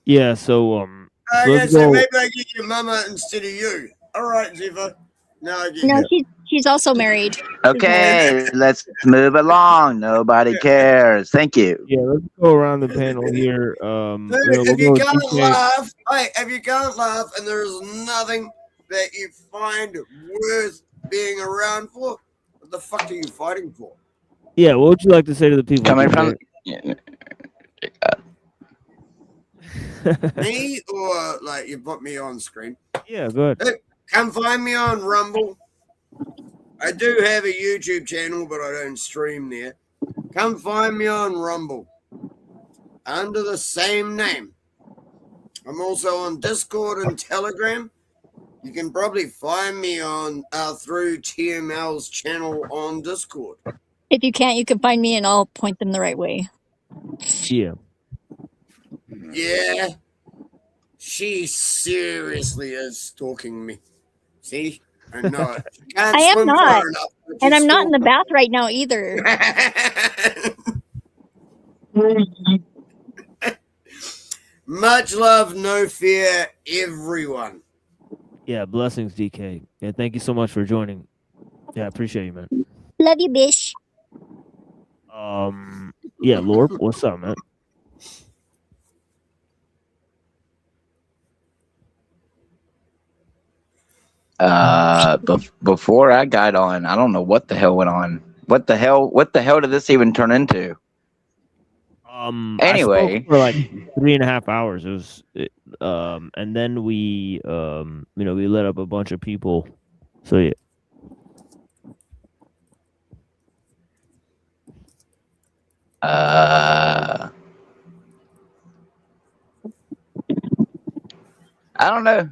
Yeah. So Okay, let's so go. maybe I get your mama instead of you. All right, Ziva. Now I get no, you. she's also married. She's married. Okay, let's move along. Nobody cares. Thank you. Yeah, let's go around the panel here. Dude, We'll if you go with can't DK. laugh, hey, if you can't laugh and there's nothing that you find worth being around for, what the fuck are you fighting for? Yeah, what would you like to say to the people? Coming DK? Me or like you put me on screen? Yeah, go ahead. Hey, come find me on Rumble. I do have a YouTube channel, but I don't stream there. Come find me on Rumble under the same name. I'm also on Discord and Telegram. You can probably find me on through TML's channel on Discord. If you can't, you can find me and I'll point them the right way. Yeah. Yeah. She seriously is stalking me. See? I know it. She can't I am swim not, far enough, but and she's I'm not in the stalking bath right now either. Much love, no fear, everyone. Yeah, blessings, DK. Yeah, thank you so much for joining. Yeah, I appreciate you, man. Love you, bish. Yeah, Lord, what's up, man? Before I got on, I don't know what the hell went on. What the hell did this even turn into? I Anyway, spoke for like 3.5 hours. It was, and then we, we lit up a bunch of people. So yeah. I don't know.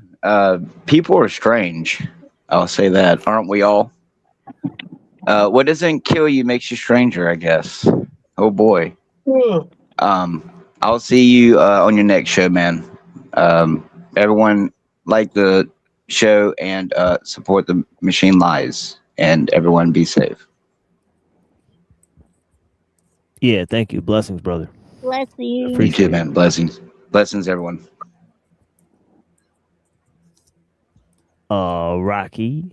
People are strange. I'll say that, aren't we all? What doesn't kill you makes you stranger, I guess. Oh boy. I'll see you on your next show, man. Everyone like the show and support the Machine Lies, and everyone be safe. Yeah, thank you. Blessings, brother. Blessings. You too, man. Blessings. Blessings, everyone. Rocky.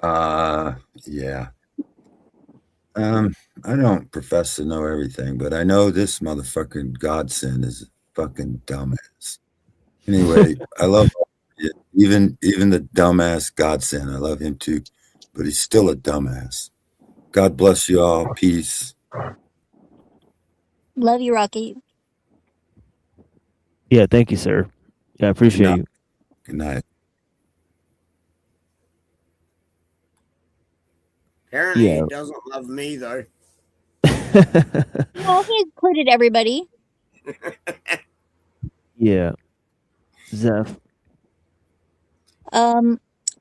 Yeah. I don't profess to know everything, but I know this motherfucking godsend is a fucking dumbass. Anyway, I love even the dumbass godsend. I love him too, but he's still a dumbass. God bless you all. Peace. Love you, Rocky. Yeah, thank you, sir. Yeah, I appreciate you. Good night. Apparently he doesn't love me though. Well, he included everybody. Yeah. Zeph. I'm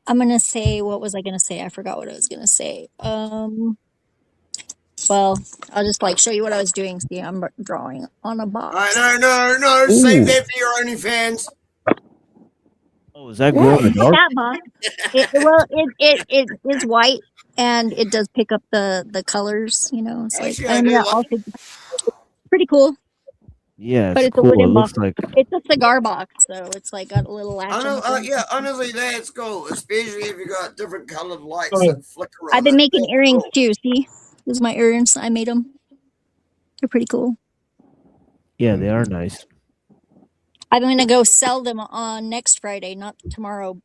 gonna say, what was I gonna say? I forgot what I was gonna say. Well, I'll just like show you what I was doing. See, I'm drawing on a box. No. Ooh. Save that for your OnlyFans. Oh, is that glow in the dark? That box. It is white and it does pick up the colors. You know, it's Actually, like I do like pretty cool. Yeah, But it's it's a cool. wooden It box. looks like It's a cigar box, so it's like got a little latch on the front. yeah, honestly, that's cool. Especially if you got different colored lights that flicker on I've been it. making That's earrings cool. too. See, these are my earrings. I made them. They're pretty cool. yeah, they are nice. I'm gonna go sell them on next Friday, not tomorrow,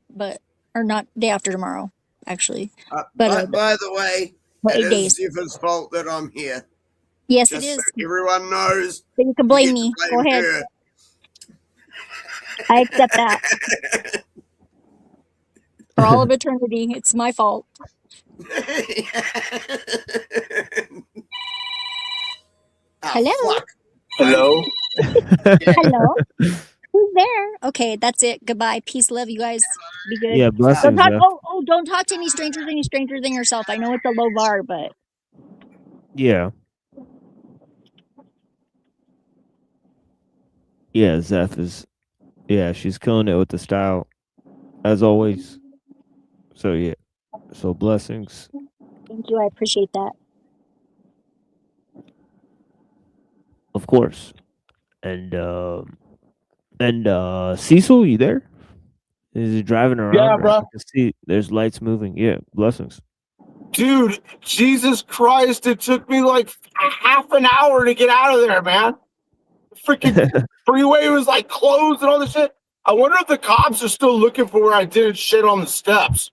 or not day after tomorrow, actually. By the way, For 8 It days. is Ziffer's fault that I'm here. Yes, Just it is. so everyone knows. So you can blame me. Go ahead. Her. I accept that. For all of eternity, it's my fault. Hello. Hello. Hello. Who's there? Okay, that's it. Goodbye. Peace, love you guys. Be good. Yeah, blessings, Don't talk. Zeph. Don't talk to any stranger than yourself. I know it's a low bar, but Yeah. Yeah, Zeph is. Yeah, she's killing it with the style, as always. So yeah. So blessings. thank you. I appreciate that. Of course. And Cecil, you there? Is he driving around? Yeah, I bro. can see there's lights moving. Yeah, blessings. Dude, Jesus Christ, it took me like half an hour to get out of there, man. Freaking freeway was like closed and all this shit. I wonder if the cops are still looking for where I did shit on the steps.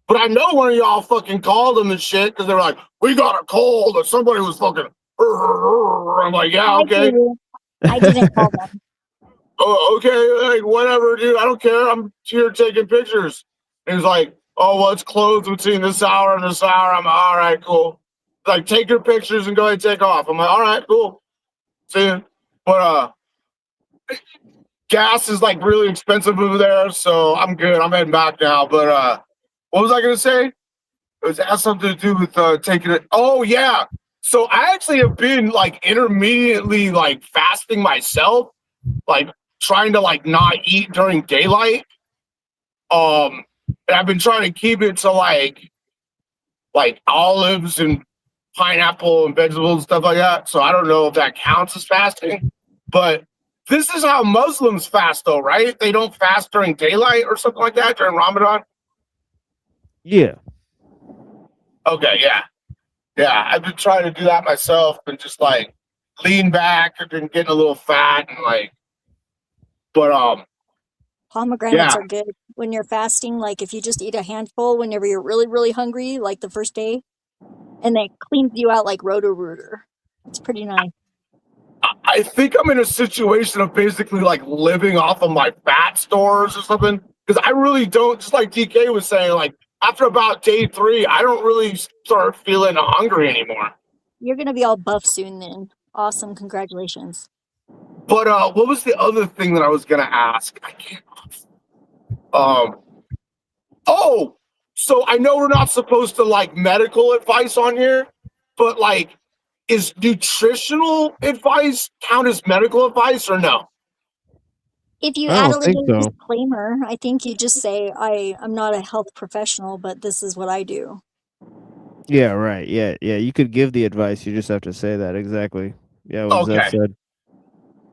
But I know one of y'all fucking called them and shit because they were like, we got a call that somebody was fucking. I'm like, yeah, okay. I didn't call them. Oh, okay, like whatever, dude. I don't care. I'm here taking pictures. And he's like, oh, well, it's closed between this hour and this hour. I'm like, all right, cool. Like, take your pictures and go ahead and take off. I'm like, all right, cool. See ya. But gas is like really expensive over there, so I'm good. I'm heading back now. But what was I gonna say? It has something to do with taking it. Oh yeah. So I actually have been like intermediately like fasting myself, like trying to like not eat during daylight. And I've been trying to keep it to like olives and pineapple and vegetables and stuff like that. So I don't know if that counts as fasting, but this is how Muslims fast though, right? They don't fast during daylight or something like that during Ramadan. Yeah. Okay, yeah. Yeah, I've been trying to do that myself and just like lean back. I've been getting a little fat and like, but Pomegranates yeah. are good when you're fasting. Like if you just eat a handful whenever you're really, really hungry, like the first day, and they cleans you out like Roto-Rooter. It's pretty nice. I think I'm in a situation of basically like living off of my fat stores or something. Because I really don't, just like DK was saying, like after about day 3, I don't really start feeling hungry anymore. You're gonna be all buff soon then. Awesome, congratulations. But what was the other thing that I was gonna ask? I can't. Oh, so I know we're not supposed to like medical advice on here, but like, is nutritional advice count as medical advice or no? If you I add a don't think little so. disclaimer, I think you just say, I'm not a health professional, but this is what I do. Yeah, right. Yeah, yeah. You could give the advice. You just have to say that exactly. Yeah, what Zeph Okay. said.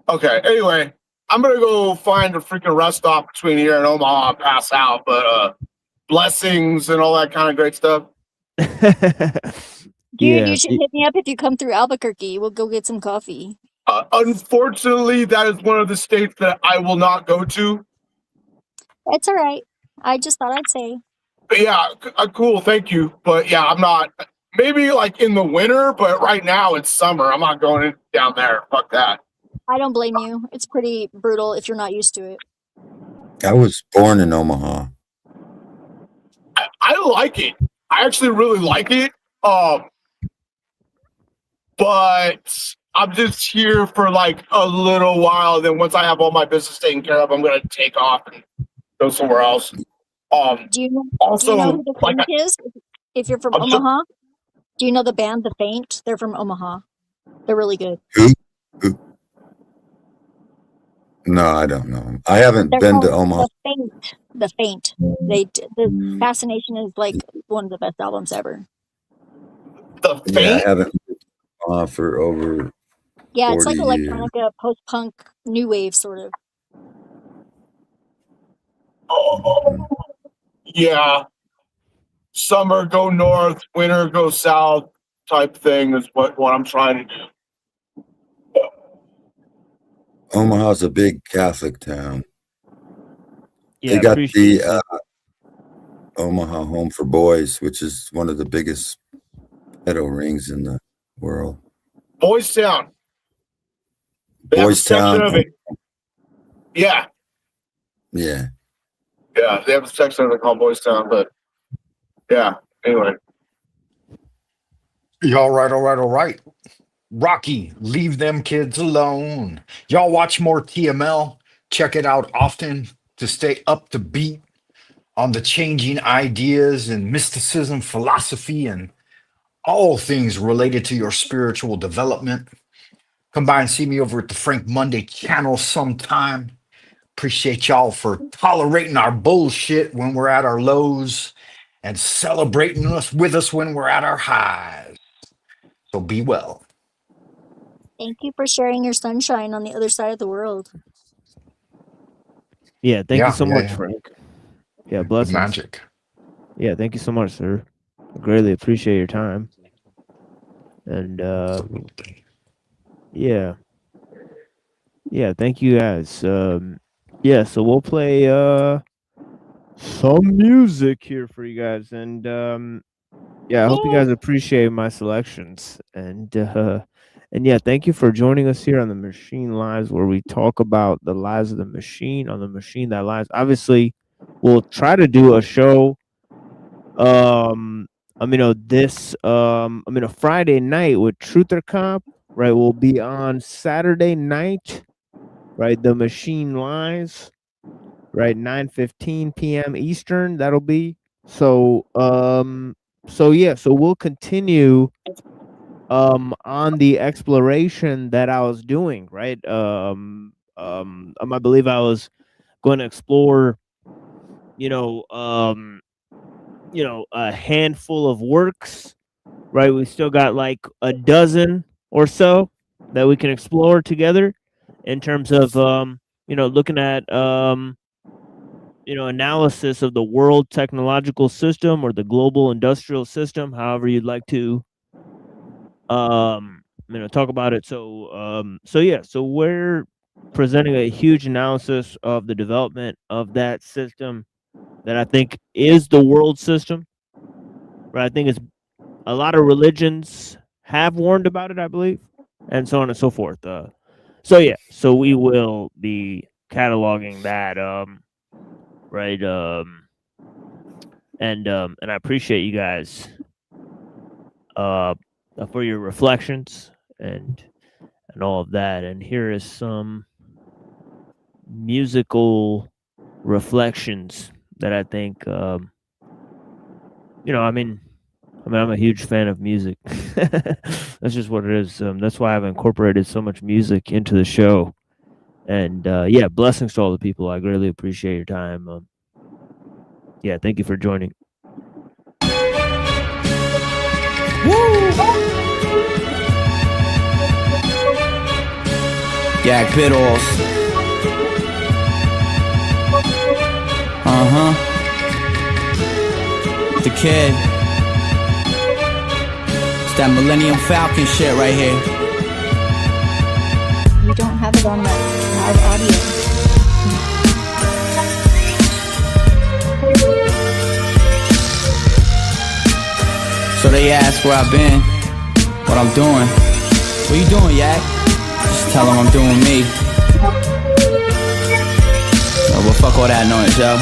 Okay. Anyway, I'm gonna go find a freaking rest stop between here and Omaha and pass out. But blessings and all that kind of great stuff. Dude, Yeah. you should hit me up if you come through Albuquerque. We'll go get some coffee. Unfortunately, that is one of the states that I will not go to. It's all right. I just thought I'd say. But yeah, cool. Thank you. But yeah, I'm not. Maybe like in the winter, but right now it's summer. I'm not going down there. Fuck that. I don't blame you. It's pretty brutal if you're not used to it. I was born in Omaha. I like it. I actually really like it. But I'm just here for like a little while. Then once I have all my business taken care of, I'm gonna take off and go somewhere else. Do you know Also, who the like, Faint is? If you're from Omaha, do you know the band The Faint? They're from Omaha. They're really good. Who? No, I don't know. I haven't They're been to called Omaha. The Faint. The Faint. The Fascination is like one of the best albums ever. Yeah, I haven't been to Omaha for over Yeah, it's 40 like years. a post-punk new wave sort of. yeah, summer go north, winter go south type thing is what I'm trying to do. Omaha's a big Catholic town. Yeah, They I got appreciate the Omaha Home for Boys, which is one of the biggest ghetto rings in the world. Boys Town. They have a Boys section Town. of it. Yeah. Yeah. Yeah, they have a section of it called Boys Town, but yeah, anyway. All right. Rocky, leave them kids alone. Y'all watch more TML. Check it out often to stay up to beat on the changing ideas and mysticism, philosophy, and all things related to your spiritual development. Come by and see me over at the Frank Monday channel sometime. Appreciate y'all for tolerating our bullshit when we're at our lows and celebrating us with us when we're at our highs. So be well. Thank you for sharing your sunshine on the other side of the world. Yeah, thank you so much, Frank. Yeah, blessings. Magic. Yeah, thank you so much, sir. I greatly appreciate your time. And yeah, thank you guys. Yeah, so we'll play some music here for you guys, and yeah, I hope you guys appreciate my selections, and yeah, thank you for joining us here on the Machine Lives, where we talk about the lives of the machine on the machine that lies. Obviously, we'll try to do a show. A Friday night with Truther Cop, right? Will be on Saturday night, right? The Machine Lies, right? 9:15 p.m. Eastern. That'll be so. So we'll continue on the exploration that I was doing, right? I believe I was going to explore, a handful of works, right? We still got like a dozen or so that we can explore together in terms of looking at analysis of the world technological system or the global industrial system, however you'd like to talk about it. So we're presenting a huge analysis of the development of that system that I think is the world system, right? I think it's a lot of religions have warned about it, I believe, and so on and so forth. So we will be cataloging that, right? And I appreciate you guys for your reflections and all of that. And here is some musical reflections that I think, I'm a huge fan of music. That's just what it is. That's why I've incorporated so much music into the show. And yeah, blessings to all the people. I greatly appreciate your time. Yeah, thank you for joining. Gag Piddles. The kid. It's that Millennium Falcon shit right here. You don't have it on the live audio. So they ask where I've been, what I'm doing. What you doing, Yak? Just tell them I'm doing me. Yo, well, fuck all that noise, yo.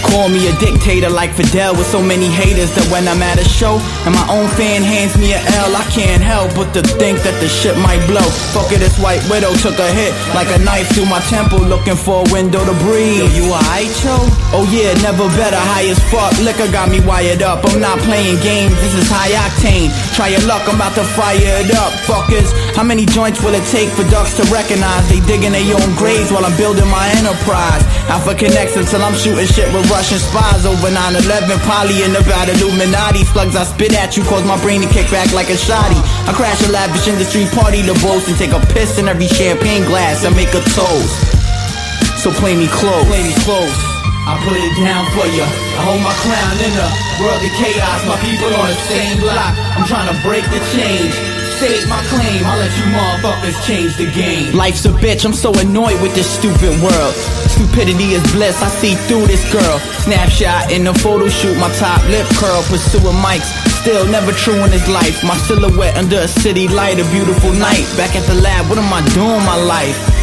Call me a dictator like Fidel with so many haters that when I'm at a show and my own fan hands me an L, I can't help but to think that the shit might blow. Fuck it, this white widow took a hit like a knife through my temple, looking for a window to breathe. Yo, you alright, yo? Oh yeah, never better, high as fuck. Liquor got me wired up, I'm not playing games, this is high octane. Try your luck, I'm about to fire it up, fuckers. How many joints will it take for ducks to recognize they digging their own graves while I'm building my enterprise? Alpha connects until I'm shooting shit with Russian spies over 9/11. Poly in the bad Illuminati. Slugs I spit at you cause my brain to kick back like a shotty. I crash a lavish industry party to boast and take a piss in every champagne glass and make a toast. So play me close. Play me close. I put it down for ya. I hold my crown in a world of chaos. My people on the same block. I'm trying to break the change. State my claim, I'll let you motherfuckers change the game. Life's a bitch, I'm so annoyed with this stupid world. Stupidity is bliss, I see through this girl. Snapshot in a photo shoot, my top lip curl. Pursuing mics, still never true in his life. My silhouette under a city light, a beautiful night. Back at the lab, what am I doing with my life?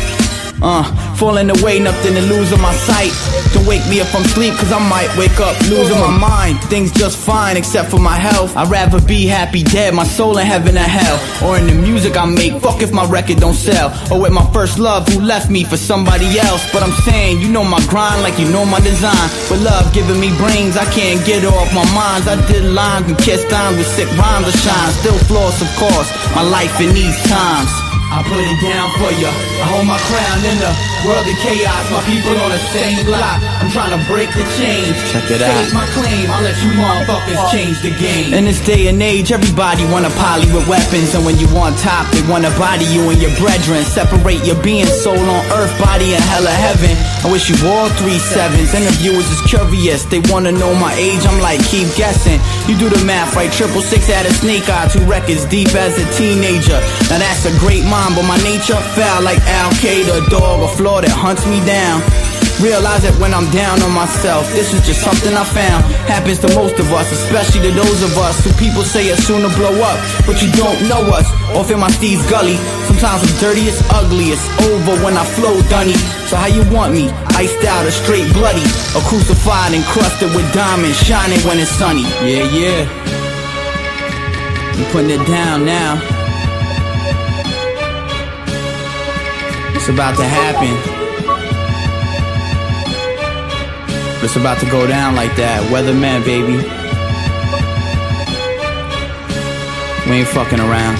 Falling away, nothing to lose on my sight. Don't wake me if I'm asleep, cause I might wake up losing my mind. Things just fine except for my health. I'd rather be happy dead, my soul in heaven or hell. Or in the music I make, fuck if my record don't sell. Or with my first love who left me for somebody else. But I'm saying, you know my grind like you know my design. With love giving me brains, I can't get off my minds. I did lines and kissed times with sick rhymes of shine. Still floss of course, my life in these times. I put it down for ya. I hold my crown in the world of chaos. My people on the same block. I'm trying to break the chains. Check it out. State my claim. I'll let you motherfuckers change the game. In this day and age, everybody wanna poly with weapons. And when you on top, they wanna body you and your brethren. Separate your being, soul on earth, body in hell or heaven. I wish you all 3 sevens. Interviewers is curious. They wanna know my age. I'm like, keep guessing. You do the math right. 666 had a snake eye. 2 records deep as a teenager. Now that's a great mind, but my nature foul like Al-Qaeda, a dog, a flaw that hunts me down. Realize that when I'm down on myself, this is just something I found. Happens to most of us, especially to those of us who people say are soon to blow up, but you don't know us. Off in my Steve's gully, sometimes I'm dirty, it's ugly, it's over when I flow, dunny. So how you want me? Iced out or straight bloody, or crucified and crusted with diamonds, shining when it's sunny. Yeah, yeah. I'm putting it down now. It's about to happen. It's about to go down like that. Weatherman, baby. We ain't fucking around.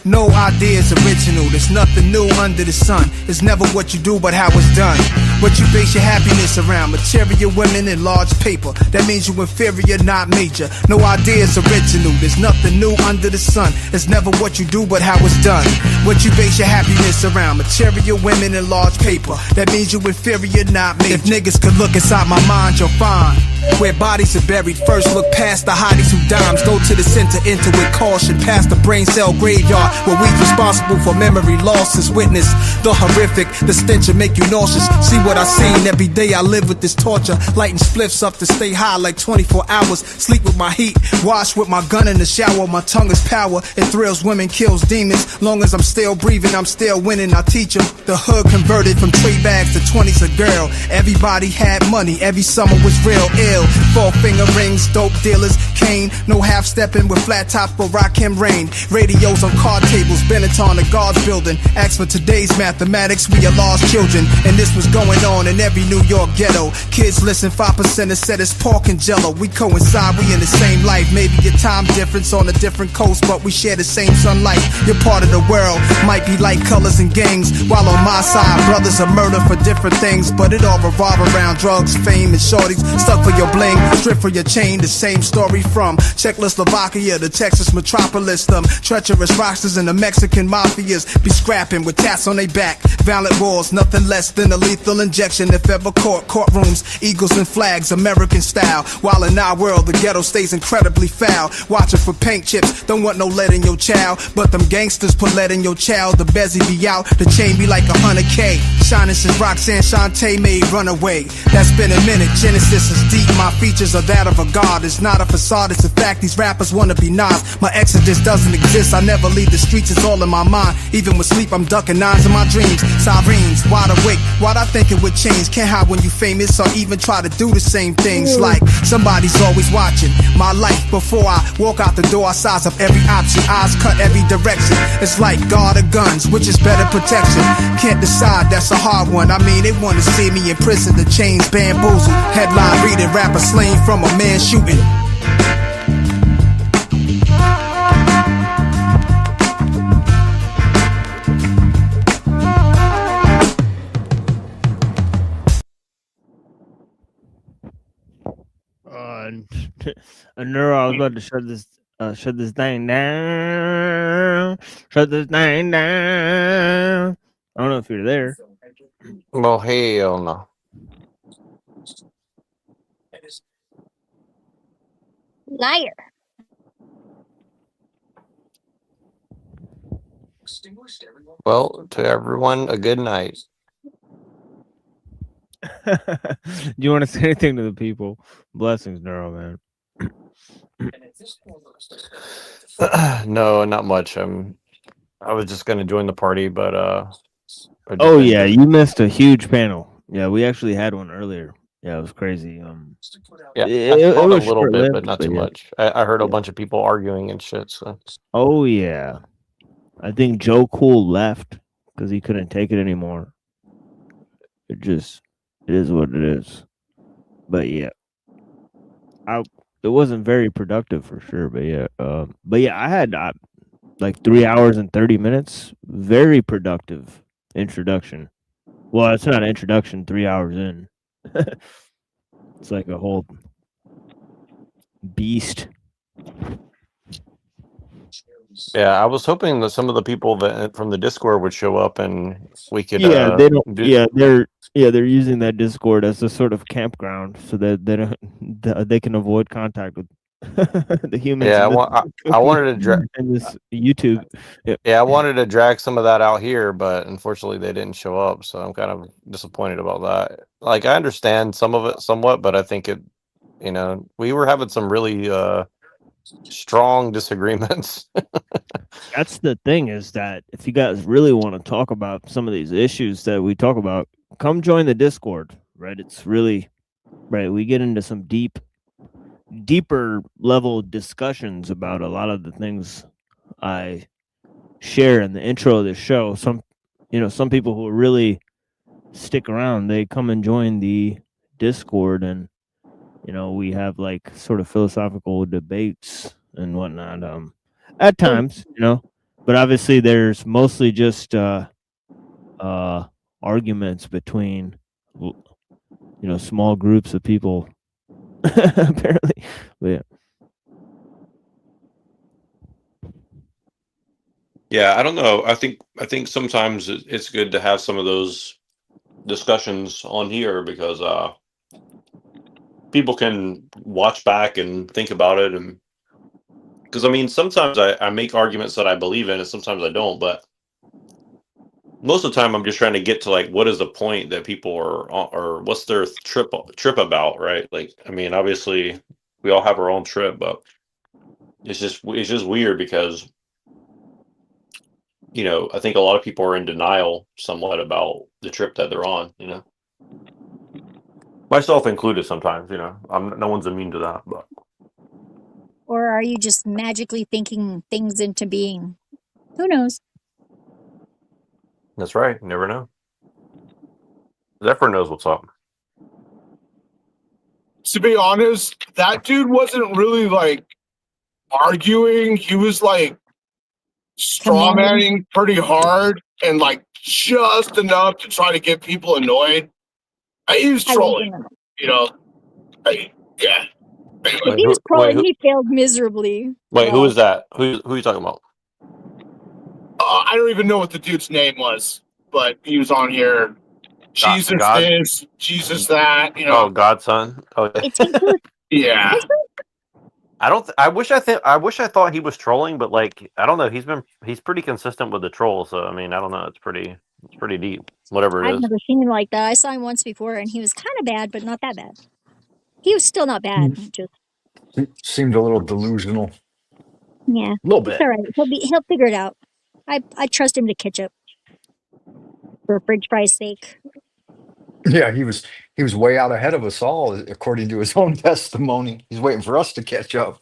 No idea is original, there's nothing new under the sun. It's never what you do but how it's done. What you base your happiness around, material women and large paper. That means you inferior, not major. No idea is original, there's nothing new under the sun. It's never what you do but how it's done. What you base your happiness around, material women and large paper. That means you inferior, not major. If niggas could look inside my mind, you'll find where bodies are buried. First look past the hotties who dimes. Go to the center, enter with caution. Past the brain cell graveyard where we responsible for memory losses. Witness the horrific, the stench will make you nauseous. See what I seen every day, I live with this torture. Lighting spliffs up to stay high like 24 hours. Sleep with my heat, wash with my gun in the shower. My tongue is power, it thrills women, kills demons. Long as I'm still breathing, I'm still winning, I teach them. The hood converted from trade bags to 20s a girl. Everybody had money, every summer was real ill. 4-finger rings, dope dealers, cane. No half-stepping with flat tops but rock him rain. Radios on card tables, Benetton, the guards building. Ask for today's mathematics, we are lost children. And this was going on in every New York ghetto. Kids listen, 5% have said it's pork and jello. We coincide, we in the same life. Maybe your time difference on a different coast, but we share the same sunlight. Your part of the world might be like colors and gangs, while on my side, brothers are murdered for different things. But it all revolve around drugs, fame, and shorties. Stuck for your bling, stripped for your chain. The same story from Czechoslovakia to Texas metropolis. Them treacherous rocksters and the Mexican mafias be scrapping with tats on their back. Violent wars, nothing less than a lethal injection. If ever caught, courtrooms, eagles and flags, American style. While in our world, the ghetto stays incredibly foul. Watching for paint chips, don't want no lead in your child. But them gangsters put lead in your child. The bezzy be out, the chain be like 100K. Shining since Roxanne Shante made Runaway. That's been a minute, Genesis is deep. My features are that of a god. It's not a facade, it's a fact. These rappers wanna be Nas. My exodus doesn't exist, I never leave the streets. It's all in my mind. Even with sleep, I'm ducking nines in my dreams. Sirens, wide awake, why'd I think it would change? Can't hide when you famous or even try to do the same things. Like somebody's always watching my life. Before I walk out the door, I size up every option. Eyes cut every direction. It's like guard or guns, which is better protection? Can't decide, that's a hard one. I mean, they wanna see me in prison, the chains bamboozled. Headline reading, rapper slain from a man shooting. Nuero, I was about to shut this thing down. Shut this thing down. I don't know if you're there. Well, hell no. Liar. Well, to everyone, a good night. Do you want to say anything to the people? Blessings, Neuro, man. No, not much. I was just gonna join the party, but I've just Oh been yeah, busy. you missed a huge panel. Yeah, we actually had one earlier. Yeah, it was crazy. Yeah, It, I it saw it a was little short bit, but lived, not but too yeah. much. I heard a Yeah. bunch of people arguing and shit. So Oh yeah, I think Joe Cool left because he couldn't take it anymore. It is what it is. But yeah, it wasn't very productive for sure. But yeah, I had like 3 hours and 30 minutes. Very productive introduction. Well, it's not an introduction. 3 hours in, it's like a whole beast. yeah, I was hoping that some of the people that from the Discord would show up and we could Yeah, they don't. do. Yeah, they're using that Discord as a sort of campground so that they don't they can avoid contact with the humans Yeah, in I wanted to drag. in this YouTube. Yeah. Yeah, I wanted to drag some of that out here, but unfortunately they didn't show up, so I'm kind of disappointed about that. Like I understand some of it somewhat, but I think we were having some really strong disagreements. That's the thing, is that if you guys really want to talk about some of these issues that we talk about, come join the Discord, right? It's really right. We get into some deeper level discussions about a lot of the things I share in the intro of this show. Some people who really stick around, they come and join the Discord, and we have like sort of philosophical debates and whatnot. At times, but obviously there's mostly just arguments between small groups of people apparently. But yeah. Yeah, I don't know. I think sometimes it's good to have some of those discussions on here because people can watch back and think about it, and because I mean sometimes I make arguments that I believe in and sometimes I don't, but most of the time I'm just trying to get to like what is the point that people are or what's their trip about, right? Like I mean obviously we all have our own trip, but it's just weird because I think a lot of people are in denial somewhat about the trip that they're on, myself included sometimes, no one's immune to that, but Or are you just magically thinking things into being? Who knows? that's right. You never know. Zephyr knows what's up. To be honest, that dude wasn't really like arguing. He was like strawmanning pretty hard and like just enough to try to get people annoyed. He was trolling, yeah. If he was trolling, he failed miserably. Wait, who is that? Who are you talking about? I don't even know what the dude's name was, but he was on here. Jesus God? this, Jesus that, Oh, Godson. Oh, It's inclusive. Yeah. I don't. I wish I thought he was trolling, but like I don't know. He's pretty consistent with the troll. So I mean, I don't know. It's pretty deep. Whatever it I've is. never seen him like that. I saw him once before, and he was kind of bad, but not that bad. He was still not bad. Just Seemed a little delusional. yeah, A little it's bit. all right. He'll figure it out. I trust him to catch up. For French fries' sake. Yeah, he was way out ahead of us all, according to his own testimony. He's waiting for us to catch up.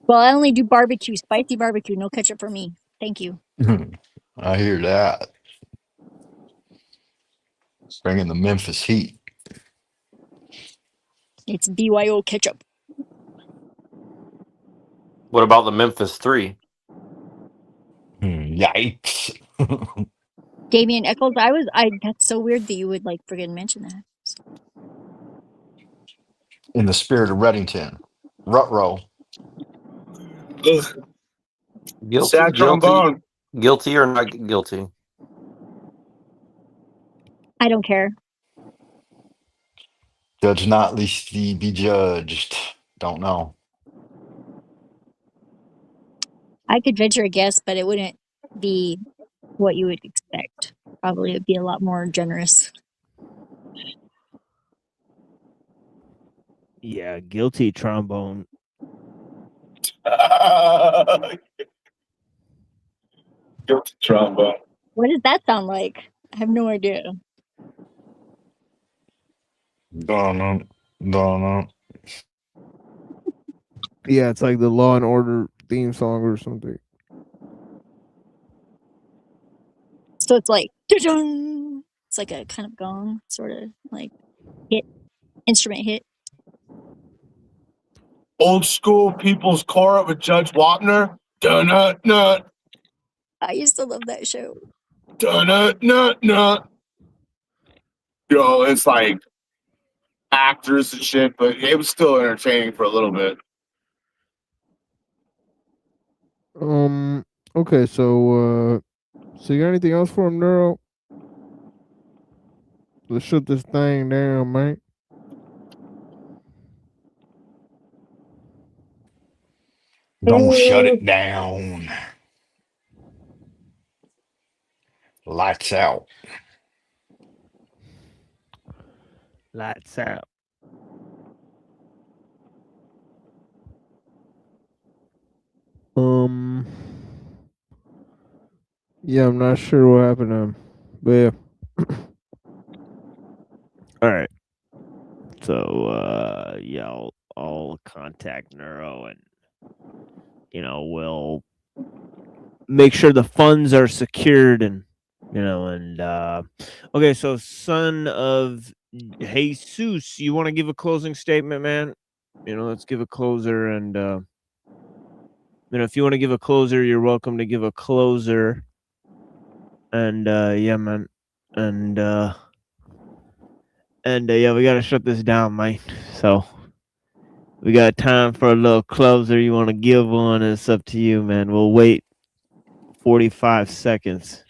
Well, I only do barbecue, spicy barbecue, no ketchup for me. Thank you. I hear that. Bringing the Memphis heat. It's BYO ketchup. What about the Memphis 3? Yikes. Damien Eccles, that's so weird that you would like forget to mention that. In the spirit of Reddington. Rutrow. Guilty or not guilty? I don't care. Judge not, least ye be judged. Don't know. I could venture a guess, but it wouldn't be what you would expect. Probably it'd be a lot more generous. Yeah, guilty trombone. Guilty trombone. What does that sound like? I have no idea. Don't know. Yeah, it's like the Law and Order theme song or something. So it's like, dun-dun! It's like a kind of gong, sort of like hit, instrument hit. Old school People's Court with Judge Wapner. Dun-nut-nut. I used to love that show. Dun-nut-nut-nut. You know, it's like actors and shit, but it was still entertaining for a little bit. Okay, so you got anything else for him, Neuro? Let's shut this thing down, man. Don't shut it down. Lights out. Lights out. Yeah, I'm not sure what happened to him, but yeah. All right. So yeah, I'll contact Neuro and we'll make sure the funds are secured and okay, so son of Jesus, you want to give a closing statement, man? Let's give a closer and if you want to give a closer, you're welcome to give a closer. And yeah, man. And yeah, we gotta shut this down, man. So we got time for a little closer. You want to give one? It's up to you, man. We'll wait 45 seconds.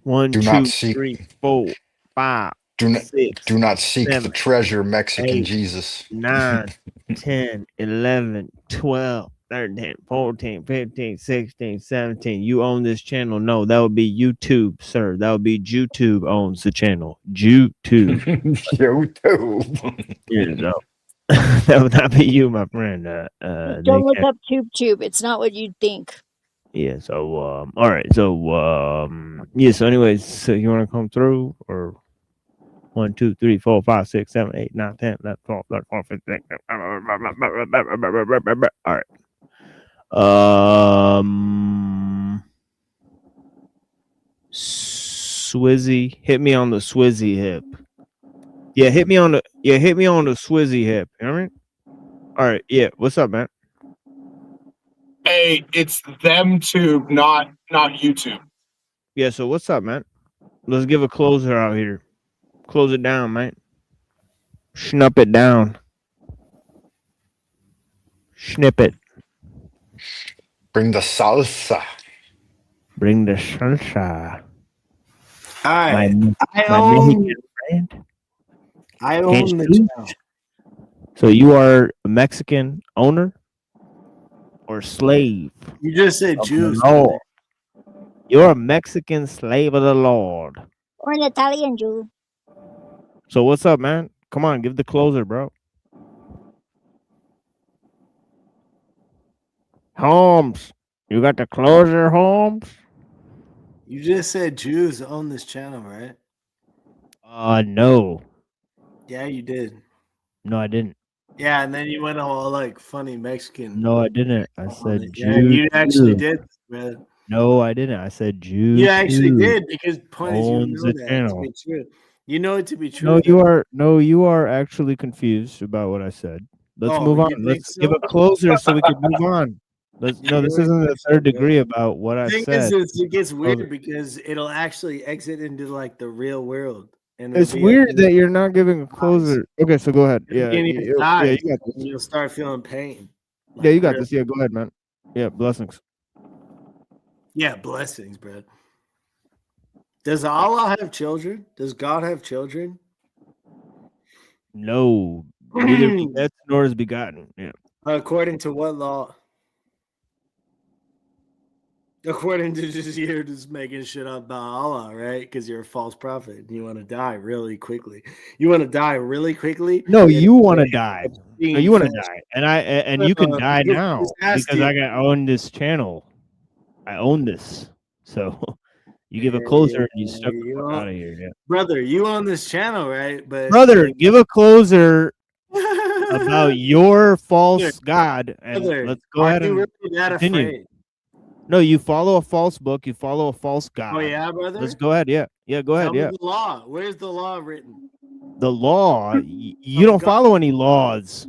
1, Do 2, not seek. 3, 4, 5. Do not seek 7, the treasure, Mexican 8, Jesus. 9, 10, 11, 12, 13, 14, 15, 16, 17. You own this channel? No, that would be YouTube, sir. That would be YouTube owns the channel. YouTube. YouTube. Yeah, that would not be you, my friend. Don't look up tube. It's not what you'd think. Yeah, so all right, so yeah, so anyways, so you want to come through or 1, 2, 3, 4, 5, 6, 7, 8, 9, 10, 11, 12, 13, 14, 15. All right. Swizzy, hit me on the Swizzy hip. Yeah, hit me on the Swizzy hip. You know what I mean? All right, yeah. What's up, man? Hey, it's them tube, not YouTube. Yeah, so what's up, man? Let's give a closer out here. Close it down, man. Schnup it down. Snip it. Bring the salsa. Bring the salsa. All right. I own the channel. So you are a Mexican owner or slave? You just said Jews. Lord. You're a Mexican slave of the Lord. Or an Italian Jew. So what's up, man? Come on, give the closer, bro. Holmes, you got the closer, Holmes? You just said Jews own this channel, right? No. Yeah, you did. No, I didn't. Yeah, and then you went all like funny Mexican. No, I didn't. I said Yeah, Jew. you actually did, man. No, I didn't. I said Jew. You actually did because the point is you owns know the that channel. to be true. You know it to be true. No, you are. No, you are actually confused about what I said. Let's move on. Let's give a closer so we can move on. No, this isn't the third degree about what I The thing said. is, it gets weird because it'll actually exit into like the real world. And It's weird that you're not giving a closer. Okay, so go ahead. Yeah, you you got got this. this. You'll start feeling pain. Yeah, you got this. Yeah, go ahead, man. Yeah, blessings. Yeah, blessings, bro. Does Allah have children? Does God have children? No, neither begets nor is begotten. Yeah. According to what law? According to just you're just making shit up about Allah, right? Because you're a false prophet and you want to die really quickly. You want to die really quickly. No, you want to die. No, you want to die, and you can die now because I own this channel. I own this, so you give a closer and you step the fuck out of here, yeah. Brother. You own this channel, right? But Brother, give a closer about your false god, and Brother, let's go ahead and really that continue. afraid? No, you follow a false book, you follow a false god. Oh yeah, brother. Let's go ahead, yeah, go ahead, Tell me yeah. the law. Where's the law written? The law, you don't follow any laws.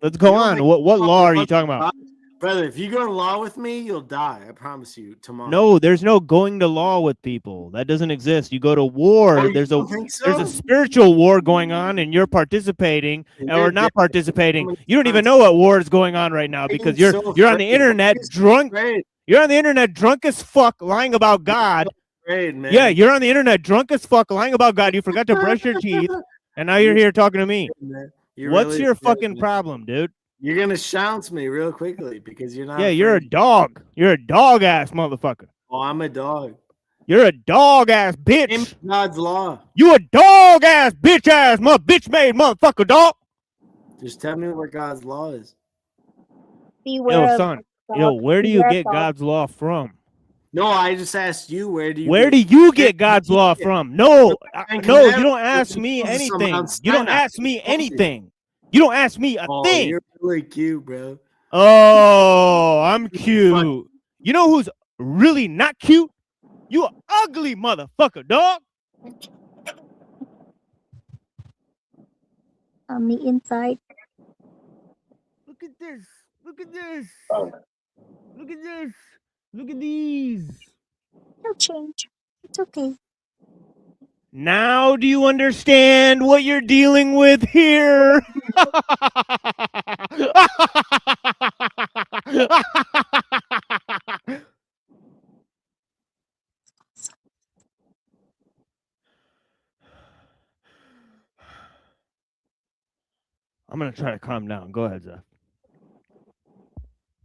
Let's go on. What law are you talking about? Brother, if you go to law with me, you'll die. I promise you tomorrow. No, there's no going to law with people. That doesn't exist. You go to war. Oh, There's you think so? there's a spiritual war going on, and you're participating or not participating. You don't even know what war is going on right now because you're on the internet drunk. You're on the internet drunk as fuck, lying about God. Man. Yeah, you're on the internet drunk as fuck, lying about God. You forgot to brush your teeth, and now you're here talking to me. What's really your good, fucking man. problem, dude? You're gonna shounce me real quickly because you're not. Yeah, you're a dog. You're a dog ass motherfucker. Oh, I'm a dog. You're a dog ass bitch. In God's law. You a dog ass bitch ass bitch made motherfucker dog. Just tell me where God's law is. Yo, son. Yo, where do you get God's law from? No, I just asked you. Where do you get God's law from? No, no, you don't ask me anything. You don't ask me anything. You don't ask me a thing. You're really cute, bro. Oh, I'm cute. You know who's really not cute? You an ugly motherfucker, dog. On the inside. Look at this. Look at this. Look at this. Look at these. No change. It's okay. Now do you understand what you're dealing with here? I'm going to try to calm down. Go ahead, Zeph.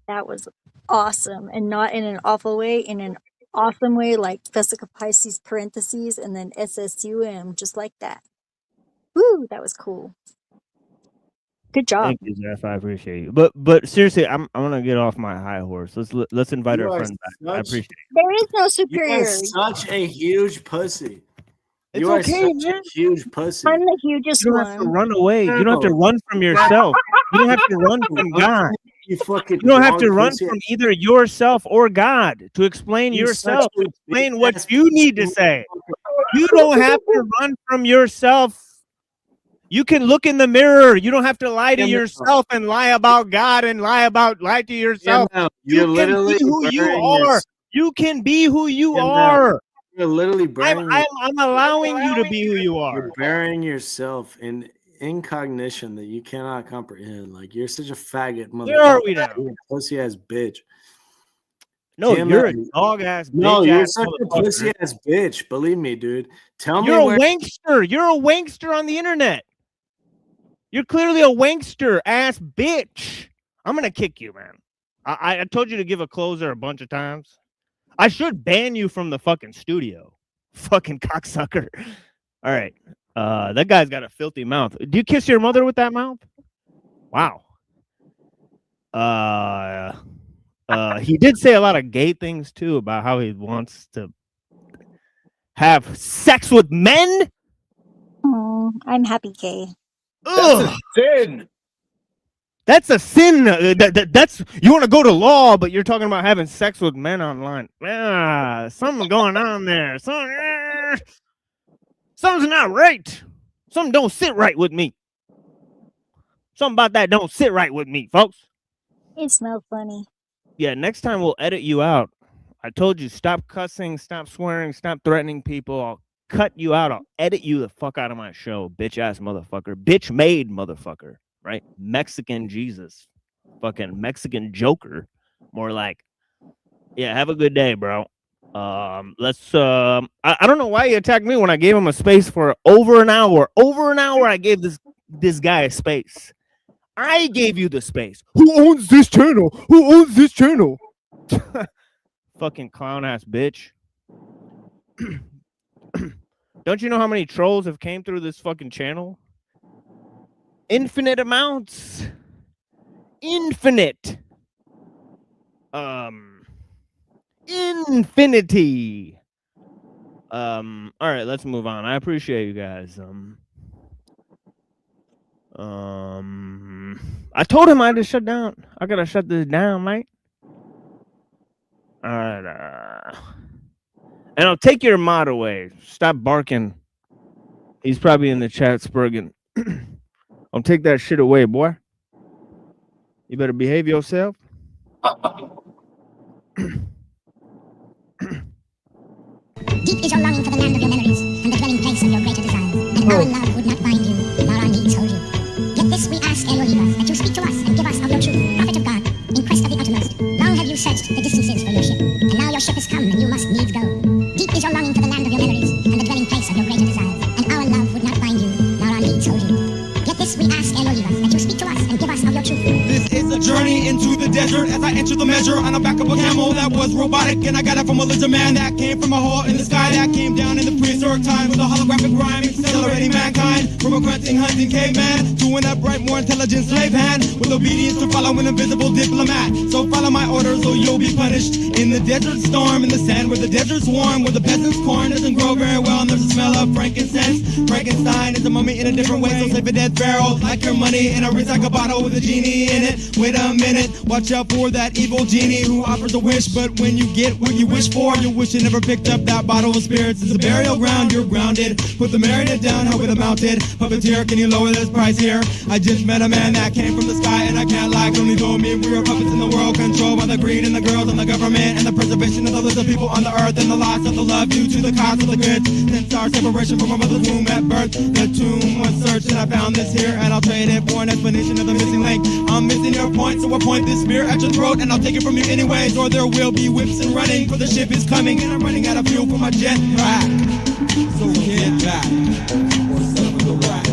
That was awesome, and not in an awful way, in an awesome way, like Vesica Pisces parentheses and then SSUM, just like that. Woo, that was cool. Good job. Thank you, Zeph. I appreciate you. But seriously, I'm gonna get off my high horse. Let's invite our friend back. I appreciate it. There is no You superior. are such a huge pussy. It's You are okay, such man. a huge pussy. I'm the hugest You don't have to one. run away. You don't have to run from yourself. You don't have to run from God. You fucking. You don't have to dog run pussy. from either yourself or God to explain You yourself. such a Explain big what ass you need to say. You don't have to run from yourself. You can look in the mirror. You don't have to lie to yourself and lie about God and lie to yourself. no, You you're can literally be who you burning are. yourself. You can be who you Yeah, no. are. You're literally burning. I'm allowing you to be who you are. You're burying yourself in incognition that you cannot comprehend. Like you're such a faggot motherfucker. Where are we now? You're a pussy ass bitch. No, Damn you're it. a dog ass bitch. No, you're ass such a motherfucker. pussy ass bitch. Believe me, dude. Tell me You're a where. wankster. You're a wankster on the internet. You're clearly a wankster ass bitch. I'm gonna kick you, man. I told you to give a closer a bunch of times. I should ban you from the fucking studio. Fucking cocksucker. All right. That guy's got a filthy mouth. Do you kiss your mother with that mouth? Wow. He did say a lot of gay things too about how he wants to have sex with men. Oh, I'm happy gay. That's a sin. That's a sin. That's you want to go to law, but you're talking about having sex with men online. Something going on there. Something's not right. Something don't sit right with me. Something about that don't sit right with me, folks. It's not funny. Yeah, next time we'll edit you out. I told you, stop cussing, stop swearing, stop threatening people. I'll cut you out. I'll edit you the fuck out of my show, bitch ass motherfucker, bitch made motherfucker, right? Mexican Jesus, fucking Mexican Joker, more like. Yeah, have a good day, bro. Let's. I don't know why he attacked me when I gave him a space for over an hour. Over an hour, I gave this this guy space. I gave you the space. Who owns this channel? Who owns this channel? Fucking clown ass bitch. Don't you know how many trolls have came through this fucking channel? Infinite amounts. Infinite. Infinity. All right, let's move on. I appreciate you guys. I told him I had to shut down. I gotta shut this down, mate. All right. And I'll take your mod away. Stop barking. He's probably in the chat, Spurgeon. I'll take that shit away, boy. You better behave yourself. Deep is your longing for the land of your memories and the dwelling place of your greater desires. And our love would not bind you, nor our needs hold you. Yet this we ask, ellul, that you speak to us and give us of your truth, prophet of God, in quest of the uttermost. Long have you searched the distances for your ship, and now your ship has come and you must needs go. Deep is your longing for the land of your memories and the dwelling place of your greater desires. And our love would not bind you, nor our needs hold you. Yet this we ask, ellul, that you speak to us and give us of your truth. This is a journey into the desert as I enter the measure on the back of a camel that was robotic, and I got it from a lizard man that came from a hole in the sky that came down in the prehistoric time with a holographic rhyme accelerating mankind from a grunting hunting caveman to an upright, more intelligent slave hand with obedience to follow an invisible diplomat. So follow my orders or you'll be punished in the desert storm, in the sand where the desert's warm, where the peasant's corn doesn't grow very well and there's a smell of frankincense. Frankenstein is a mummy in a different way, so save a dead pharaoh like your money in a recycle bottle with a genie in it. Wait a minute, watch out for that evil genie who offers a wish, but when you get what you wish for, you wish you never picked up that bottle of spirits. It's a burial ground, you're grounded. Put the marionette down, how it amounted. Puppeteer, can you lower this price here? I just met a man that came from the sky, and I can't lie, only told me we are puppets in the world, controlled by the greed and the girls and the government, and the preservation of the little people on the earth, and the loss of the love due to the cost of the goods. Since our separation from our mother's womb at birth, the tomb was searched, and I found this here, and I'll trade it for an explanation of the missing link. I'm missing your point, so I point this spear at your throat, and I'll take it from you anyways, or there will be whips and running, for the ship is coming, and I'm running out of fuel for my jet pack. So get back, or settle the rack.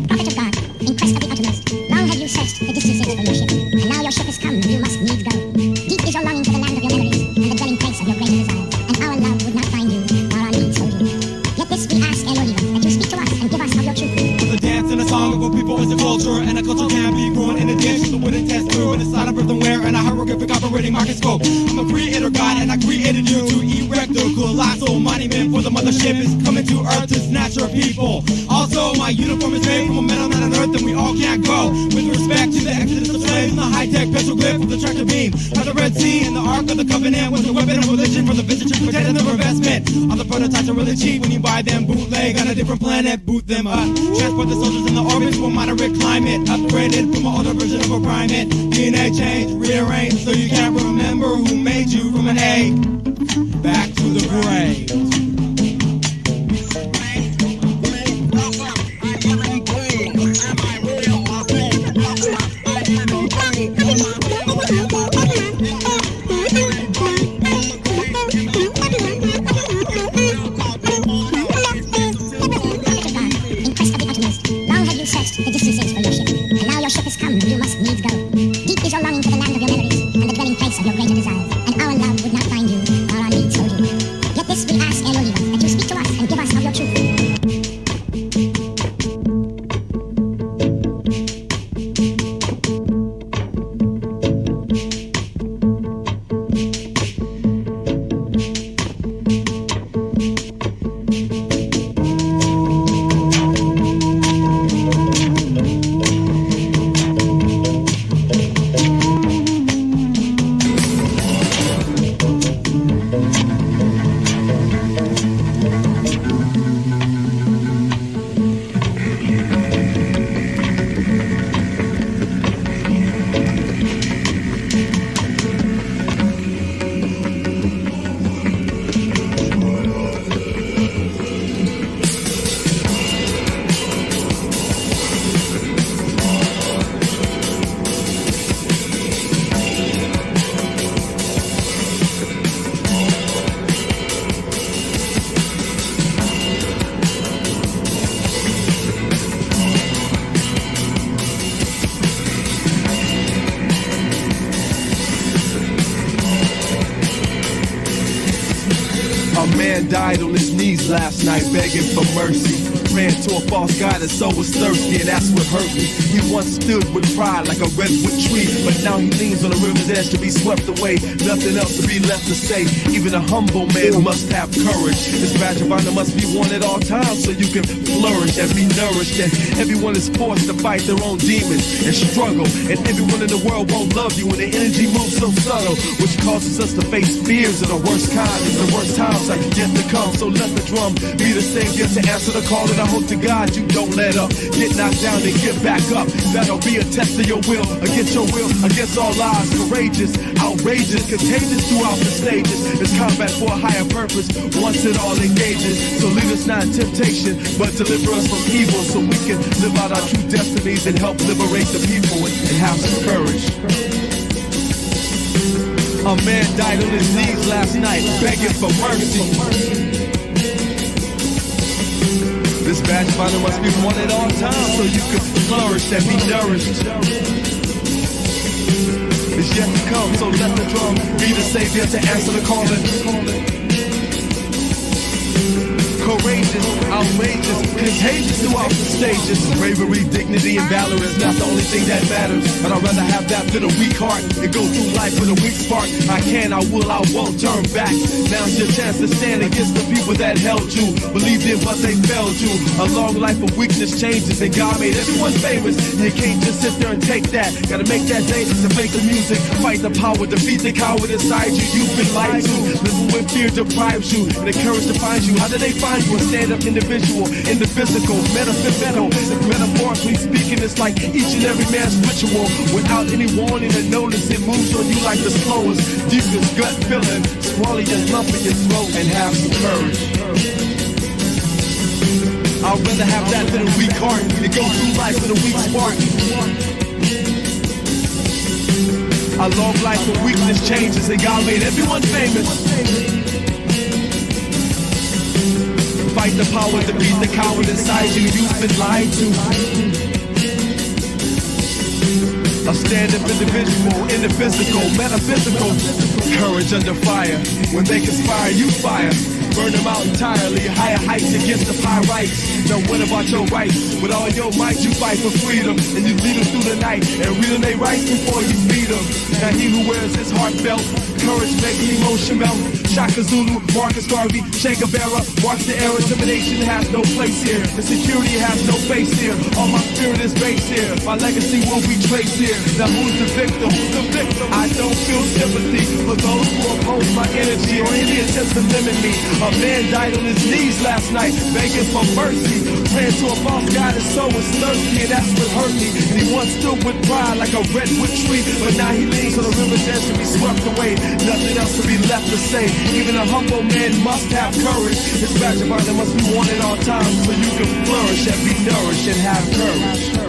Prophet of God, in quest of the uttermost. Long have you searched the distances for your ship, and now your ship has come and you must needs go. Deep is your longing for the land of your memories and the dwelling place of your greater desires. And our love would not find you, nor our needs hold you. Yet this we ask, ellul, that you speak to us and give us of your truth. The dance and a song of a people is a culture, and a culture can be grown in a dish with a wooden test through, and a side of earthenware and a hieroglyphic operating microscope. I'm a creator God, and I created you to erect a colossal monument for the mothership is coming to earth to snatch her people. Also, my uniform is made from a metal not on earth, and we all can't go. With respect to the exodus of slaves and the high-tech petroglyph with the tractor beam by the Red Sea and the Ark of the Covenant was a weapon of religion for the visitors protecting their investment. All the prototypes are really cheap when you buy them bootleg on a different planet. Boot them up, transport the soldiers in the orbit to a moderate climate, upgraded from an older version of a primate. DNA change, rearranged so you can't remember who made you from an egg. Back to the grave. The distances for your ship, and now your ship has come and you must needs go. Deep is your longing for the land of your memories and the dwelling place of your greater desires. And our love would not find you, nor our needs hold you. Yet this we ask, ellul, that you speak to us and give us of your truth. man died on his knees last night begging for mercy. Ran to a false god and so was thirsty, and that's what hurt me. He once stood with pride like a redwood tree, but now he leans on the river's edge to be swept away. Nothing else to be left to say. Even a humble man must have courage. This badge of honor must be worn at all times so you can flourish and be nourished. And everyone is forced to fight their own demons and struggle. And everyone in the world won't love you when the energy moves so subtle, which causes us to face fears of the worst kind. The worst times are yet to come. So let the drum be the savior to answer the call, and I hope to God you don't let up. Get knocked down and get back up. That'll be a test of your will, against your will, against all odds. Courageous, outrageous, contagious throughout the stages. It's combat for a higher purpose once it all engages. So lead us not in temptation, but deliver us from evil, so we can live out our true destinies and help liberate the people and have some courage. A man died on his knees last night begging for mercy. This badge of honor must be worn at all times so you can flourish and be nourished. It's yet to come, so let the drum be the savior to answer the calling. Courageous, outrageous, contagious throughout the stages. Bravery, dignity, and valor is not the only thing that matters. But I'd rather have that than a weak heart and go through life with a weak spark. I can, I will, I won't turn back. Now's your chance to stand against the people that held you, believed in but they failed you. A long life of weakness changes, and God made everyone famous. You can't just sit there and take that. Gotta make that day to make the music, fight the power, defeat the coward inside you. You've been lied to, living with fear deprives you, and the courage defines you. How do they find you? A stand-up individual in the physical, metaphysical, metaphorically speaking, it's like each and every man's ritual. Without any warning or notice, it moves on you like the slowest, deepest gut feeling, swallow your lump in your throat and have some courage. I'd rather have that than a weak heart and go through life with a weak spark. A long life of weakness changes, and God made everyone famous. Fight the power, defeat the coward inside you. You've been lied to. A stand-up individual in the physical, metaphysical. Courage under fire. When they conspire, you fire. Burn them out entirely. Higher heights against the pyrites. Now what about your rights? With all your might you fight for freedom, and you lead them through the night and read them their rights before you beat them. Now he who wears his heart belt, courage making emotion melt. Shaka Zulu, Marcus Garvey, Che Guevara, marks the era. Intimidation has no place here. Insecurity has no face here. All my spirit is based here. My legacy will be traced here. Now who's the victim? The victim. I don't feel sympathy for those who oppose my energy or any attempts to limit me. A man died on his knees last night, begging for mercy. Praying to a false god and so was thirsty, and that's what hurt me. And he once stood with pride like a redwood tree, but now he leans on the river's edge to be swept away. Nothing else to be left to say. Even a humble man must have courage. This badge of honor must be worn at all times so you can flourish and be nourished and have courage.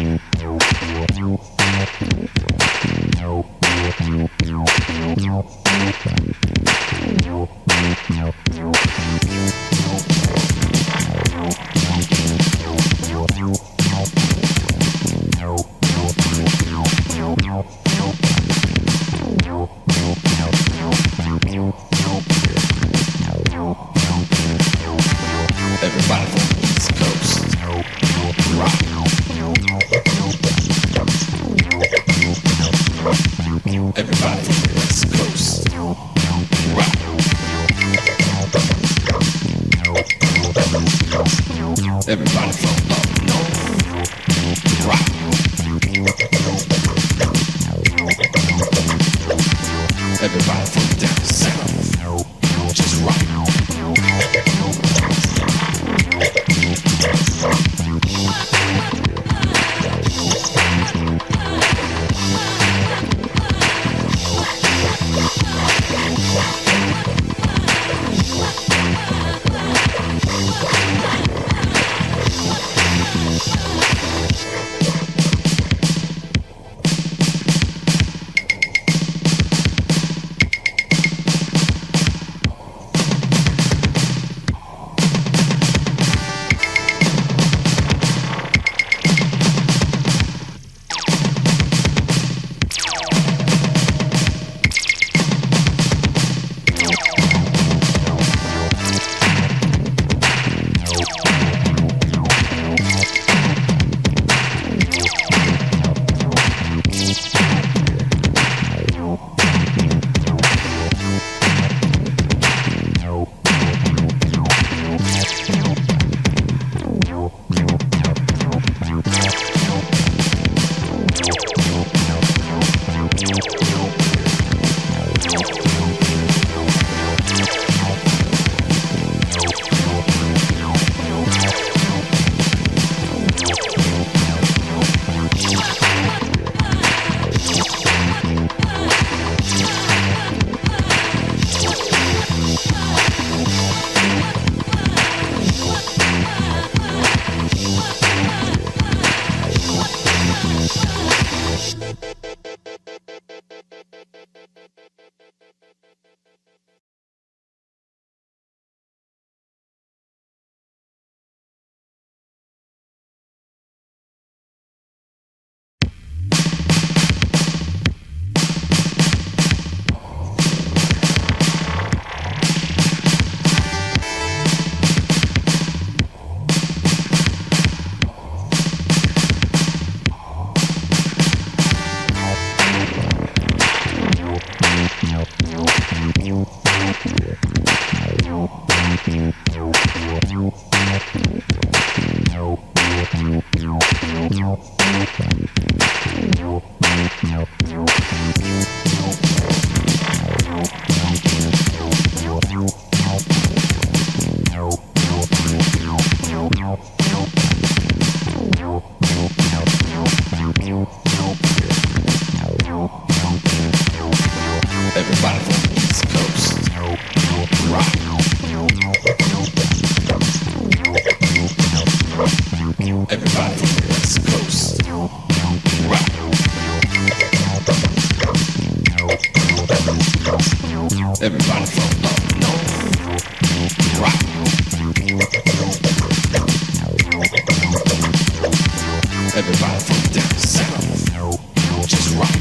Everybody from the East Coast, rock. Everybody from the West Coast, rock. Everybody from up north, rock. Everybody from down south, just rock. Everybody from the East Coast, rock. Everybody from the West Coast, rock. Everybody from up north, rock. Everybody from down south, just rock.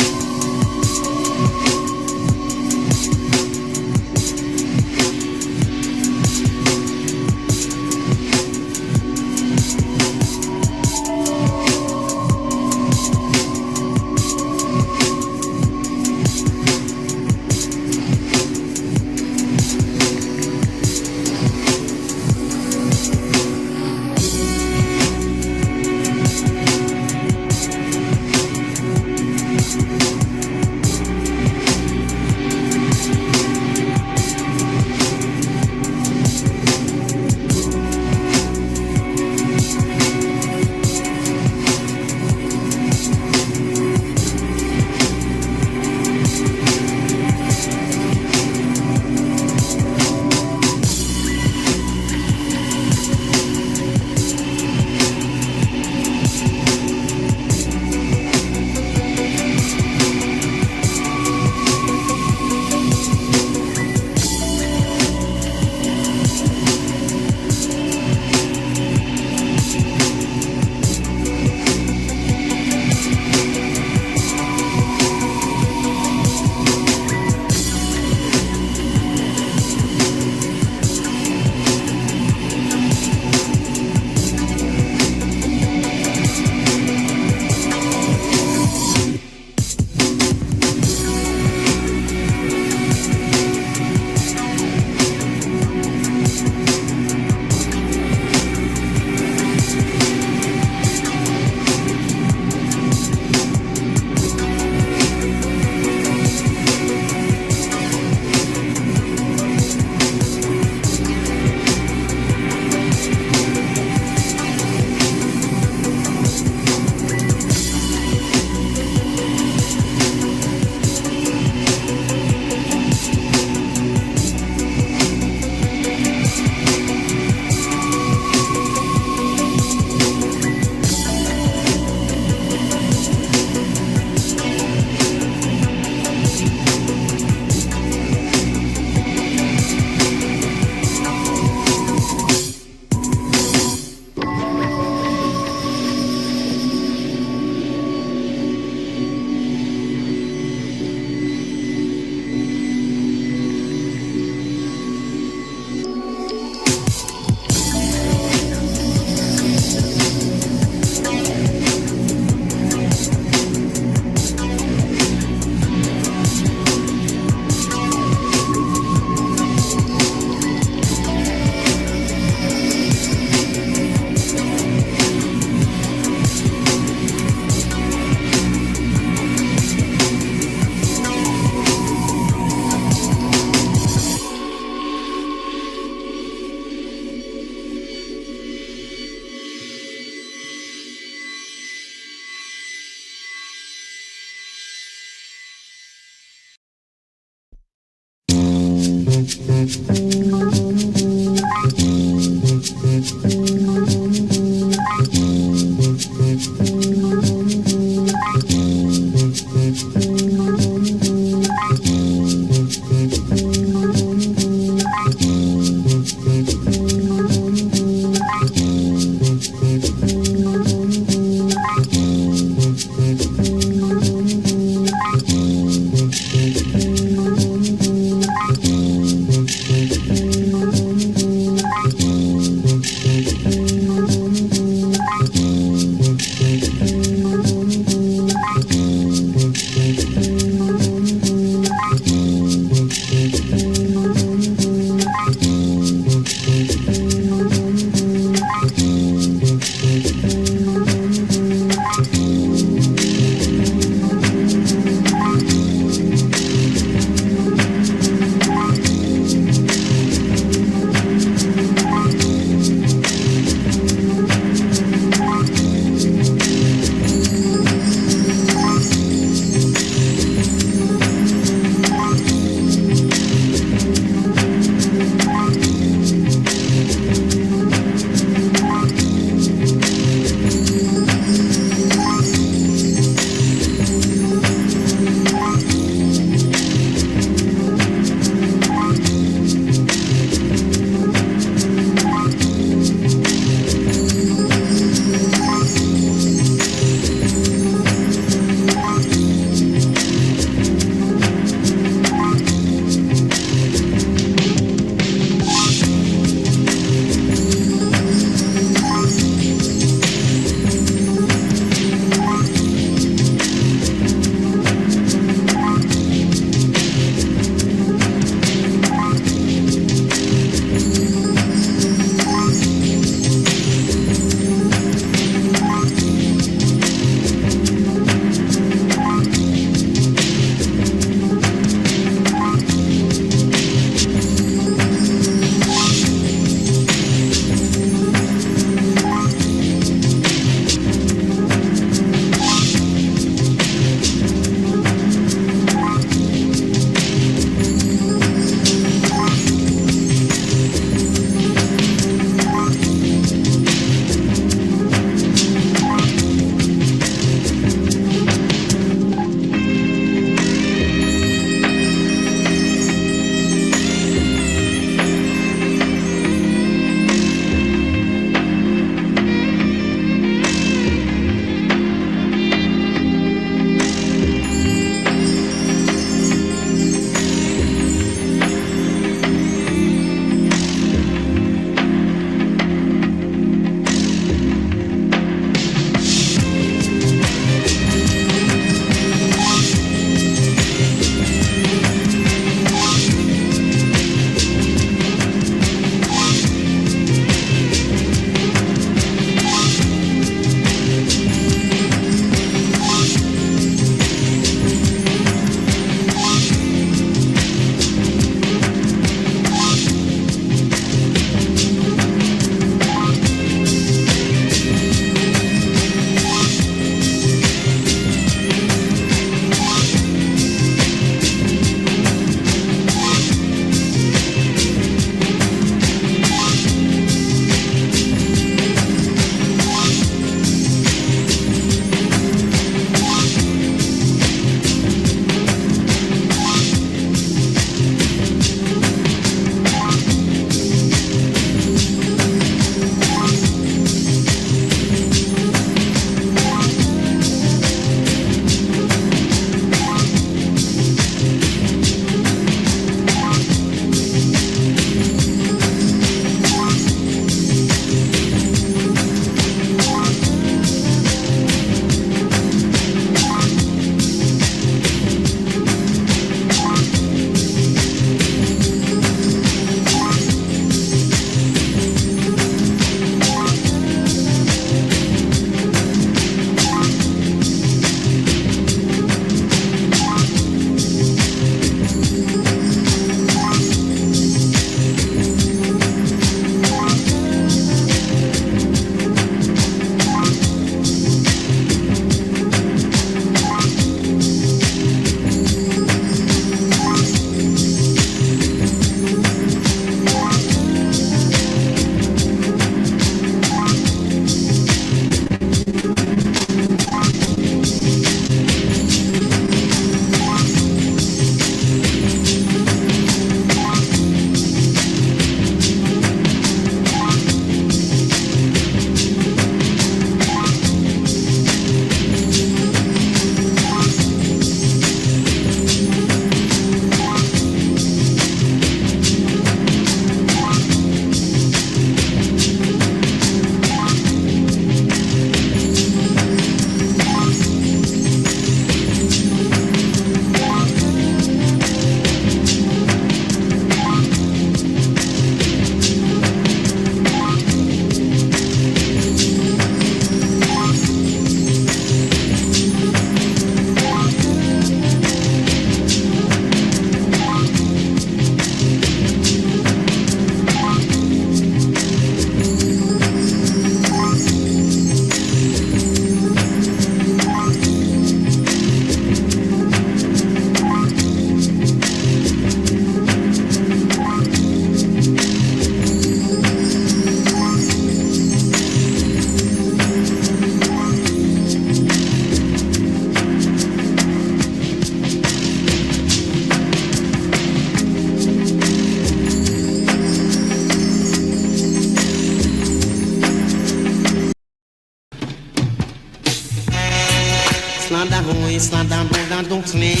isla da roda do trem.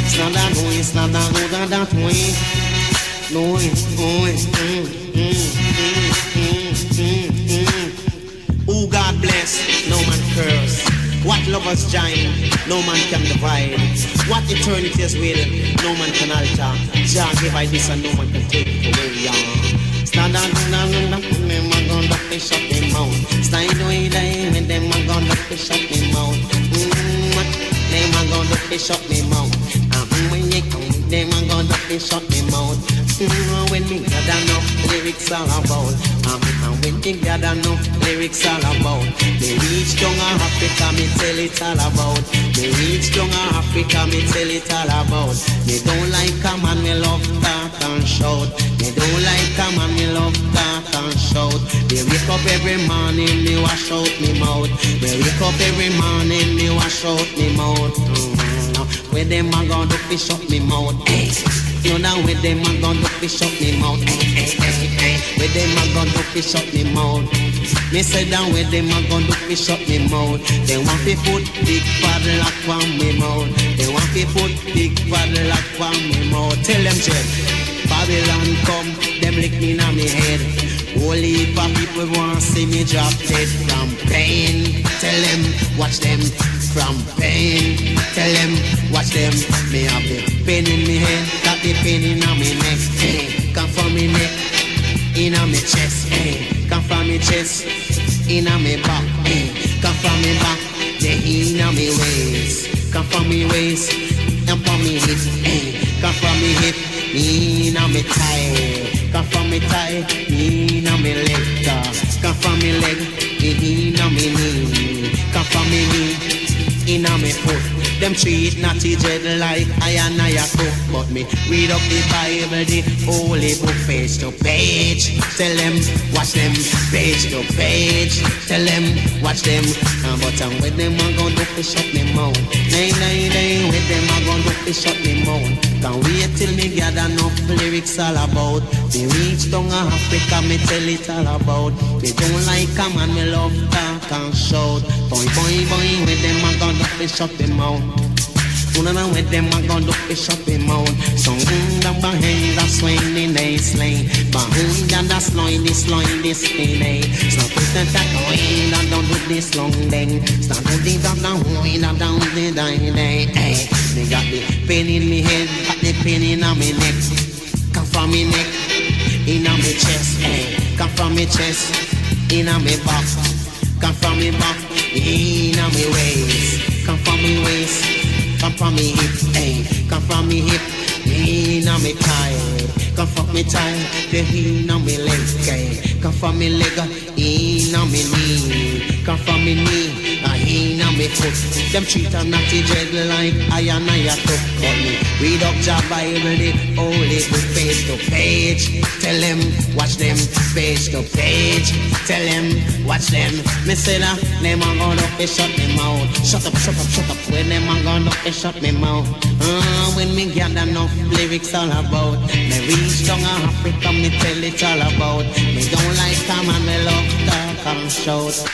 Isla da roda da trem. Who God bless, no man curse. What lovers join, no man can divide. What eternity is with, no man can alter. Jah give I this and no man can take it away. Stand on them, I'm gonna fish up them mouth. Stand away there, and them I'm gonna fish up them mouth. Them I'm gonna fish up them mouth. When you come, them I'm gonna fish up them mouth. When me gather enough lyrics all about. And when me gather enough lyrics all about. Me reach down Africa, me tell it all about. Me reach down Africa, me tell it all about. Me don't like a man, me love talk and shout. Me don't like a man, me love talk and shout. Me wake up every morning, me wash out me mouth. Me wake up every morning, me wash out me mouth. Where them a gonna do fish up me mouth? You know where them a gonna do fish up me mouth? Where them a gonna do fish up me mouth? Me say down where them a gonna do fish up me mouth? They want to put big padlock on me mouth. They want to put big padlock on me mouth. Tell them, Jen, Babylon come, them lick me on me head. Holy heap of people want to see me drop dead from pain. Tell them, watch them from pain. Tell them, watch them. Me have the pain in me head, got the pain in my neck. Hey, come from me neck, in my chest. Hey, come from me chest, in my back. Hey, come from me back, the in my waist. Come from me waist, and from me hip. Hey, come from me hip, in my thigh. Come from me thigh, in my leg. Come from me leg, in my knee. Come from me knee, in my foot. Them treat naughty dread like I cook. But me read up the Bible, the holy book, page to page. Tell them, watch them, page to page. Tell them, watch them. But I'm with them, I'm gonna do fish up me mouth. Nay, with them, I'm gonna do fish up me mouth. Can't wait till me gather enough lyrics all about. Me reach down Africa, me tell it all about. They don't like a man, me love talk and shout. Boy, with them, I'm gonna do fish up the mouth. Una with them, I'm gonna do fish up the mouth. So down behind the swing, they slay. Behind and the slide, this day. So put the tack away, and don't do this long thing. Start to dig up the way, and down the day. Hey, they got the pain in me head, got the pain in my neck. Come from me neck, in my chest. Hey, come from me chest, in my back. Come from me back, in my waist. Come from me waist, come from me hip. Hey, come from me hip, in my thigh. Come from me thigh, the in my leg. Hey, come from me leg, in my knee. Come from me knee, in my foot. Them treat a naughty dread like I cook. But me read up your Bible, the holy book, page to page. Tell them, watch them, page to page. Tell them, watch them. Me say that, them a gonna fish up me mouth. Shut up. When them a gonna fish up me mouth. When me gather enough lyrics all about. Me reach down Africa, me tell it all about. Me don't like come and me love talk and shout.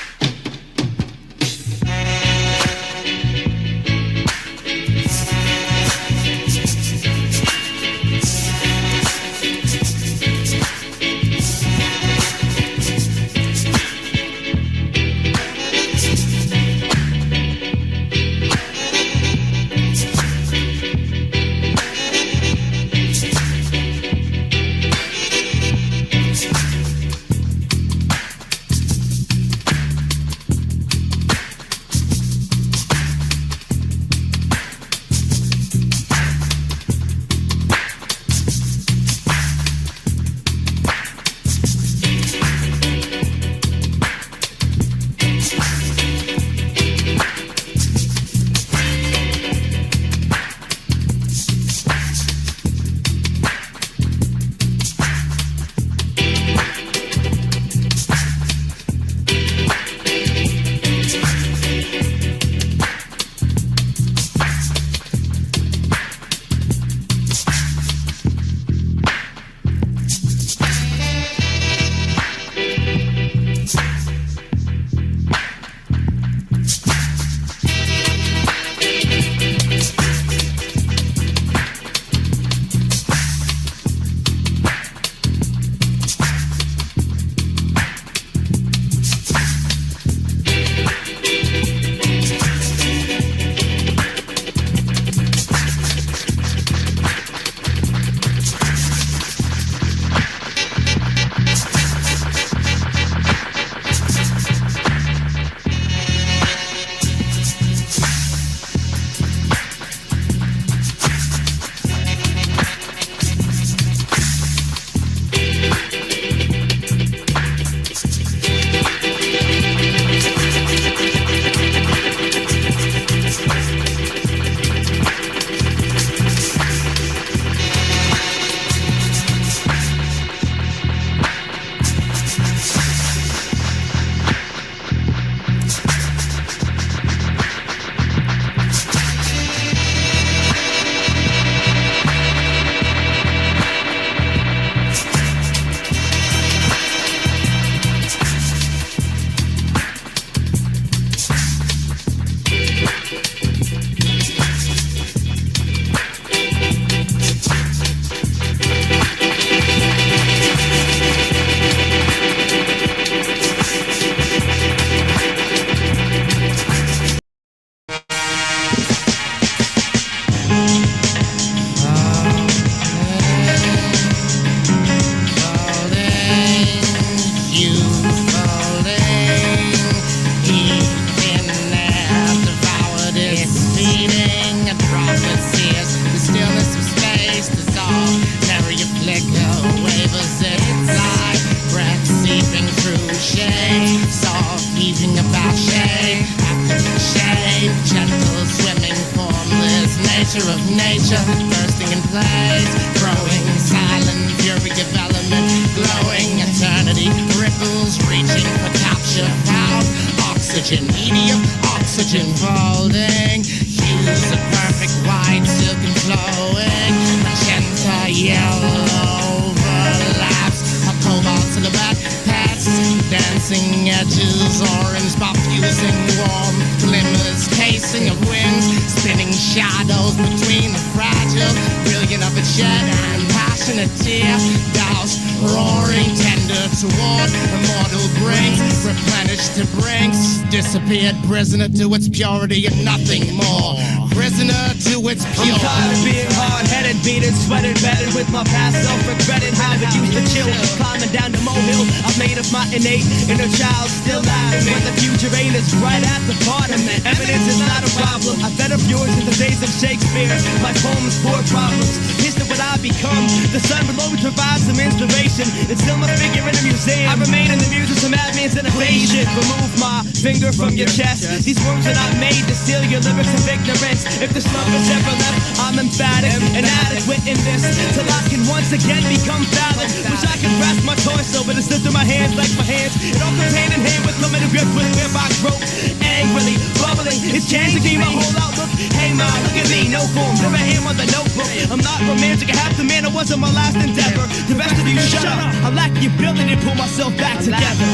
Carry a flicker, wave a zip fly, breath seeping through shade, soft heaving about shade, after shade, gentle swimming, formless nature of nature, bursting in place, growing silent fury of element, glowing eternity, ripples reaching for capture, found oxygen, medium oxygen folding, hues of perfect white, silk and flowing, magenta yellow overlaps, a cobalt silhouette, pets, dancing edges, orange pop fusing warm glimmers, casing of winds, spinning shadows between the fragile, brilliant of its shed and passionate tear, doused, roaring, tender toward immortal brings, replenished to brinks, disappeared, prisoner to its purity and nothing more. Prisoner to its purity. I'm tired of being hard-headed, beaten, sweated, battered with my past self, regretting how it used to chill. Climbing down the molehill, I've made of my innate inner child still laughing when the future ain't is right at the bottom. Evidence is not a problem. I fed up yours in the days of Shakespeare. My poems pour problems. History what I become. The sun below me provides some inspiration. It's still my figure in a museum. I remain in the muse of some madman's innovation. Remove my finger from your chest. These words are not made to seal your lyrics of ignorance. If the slump is ever left, I'm emphatic and adequate in this, till I can once again become valid. Wish I could grasp my torso, but it slipped through my hands like my hands. It all comes hand in hand with coming to grips with where I broke. Angrily, bubbling, it's changing me, my whole outlook. Hey ma, look at me, no form, never hand on the notebook. I'm not romantic, I have to man, it wasn't my last endeavor. The rest of you shut up, I lack the ability to pull myself back together.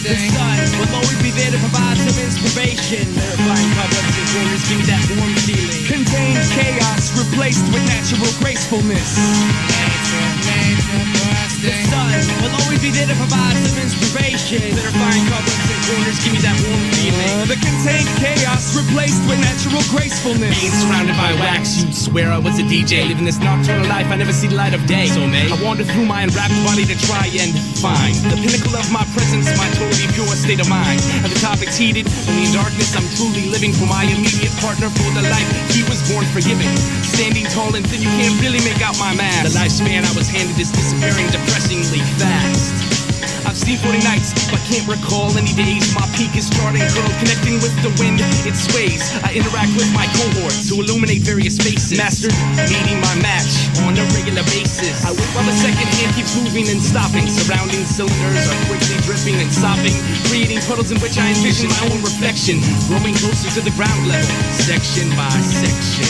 The sun will always be there to provide some inspiration. Clarifying cobwebs and corners, give me that warm feeling. Contains chaos, replaced with natural gracefulness. The sun will always be there to provide some inspiration. Clarifying cobwebs and corners, give me that warm feeling. The contained chaos, replaced with natural gracefulness. Being surrounded by wax, you'd swear I was a DJ. Living this nocturnal life, I never see the light of day. So I wander through my enwrapped body to try and find the pinnacle of my presence, my totally pure state of mind. And the topic's heated, only in darkness I'm truly living for my immediate partner for the life he was born forgiving. Standing tall and thin, you can't really make out my mask. The lifespan I was handed is disappearing depressingly fast. I've seen 40 nights, but can't recall any days. My peak is charting curl, connecting with the wind, it sways. I interact with my cohorts to illuminate various faces. Mastered, meeting my match on a regular basis. I whip while the second hand keeps moving and stopping. Surrounding cylinders are quickly dripping and sopping, creating puddles in which I envision my own reflection, growing closer to the ground level, section by section.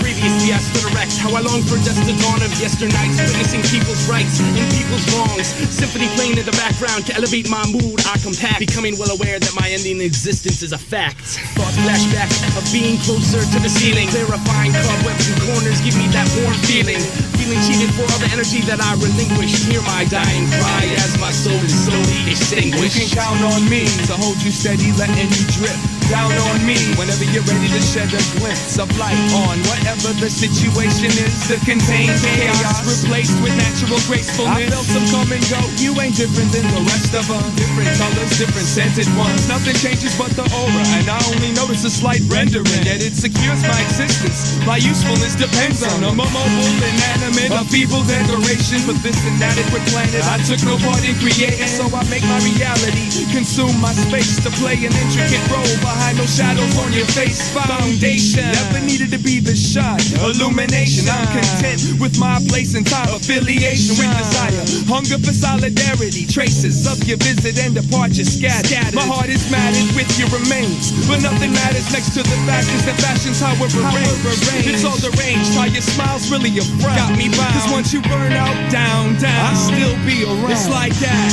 Previously I stood erect, how I long for just the dawn of yesternights, witnessing people's rights and people's wrongs. Symphony playing in the background to elevate my mood, I compact, becoming well aware that my ending existence is a fact. Thoughts flashback of being closer to the ceiling, clarifying cobwebs and corners give me that warm feeling. Feeling cheated for all the energy that I relinquish. Hear my dying cry as my soul is slowly extinguished. You can count on me to hold you steady, letting you drip down on me whenever you're ready to shed a glimpse of light on whatever the situation is. The contained chaos replaced with natural gracefulness. I felt some come and go. You ain't different than the rest of them. Different colors, different scented ones. Nothing changes but the aura, and I only notice a slight rendering, yet it secures my existence. My usefulness depends on a mobile, inanimate, a feeble decoration for this inadequate planet. I took no part in creating, so I make my reality consume my space to play an intricate role behind no shadows on your face. Foundation never needed to be the shine, illumination. I'm content with my place and time, affiliation with desire, hunger for solidarity. Traces of your visit and departure scattered. My heart is matted with your remains, but nothing matters next to the factors that fashions how we're arranged. It's all deranged, how your smile's really a frown. Got me bound, cause once you burn out, down, I'll still be around. It's like that.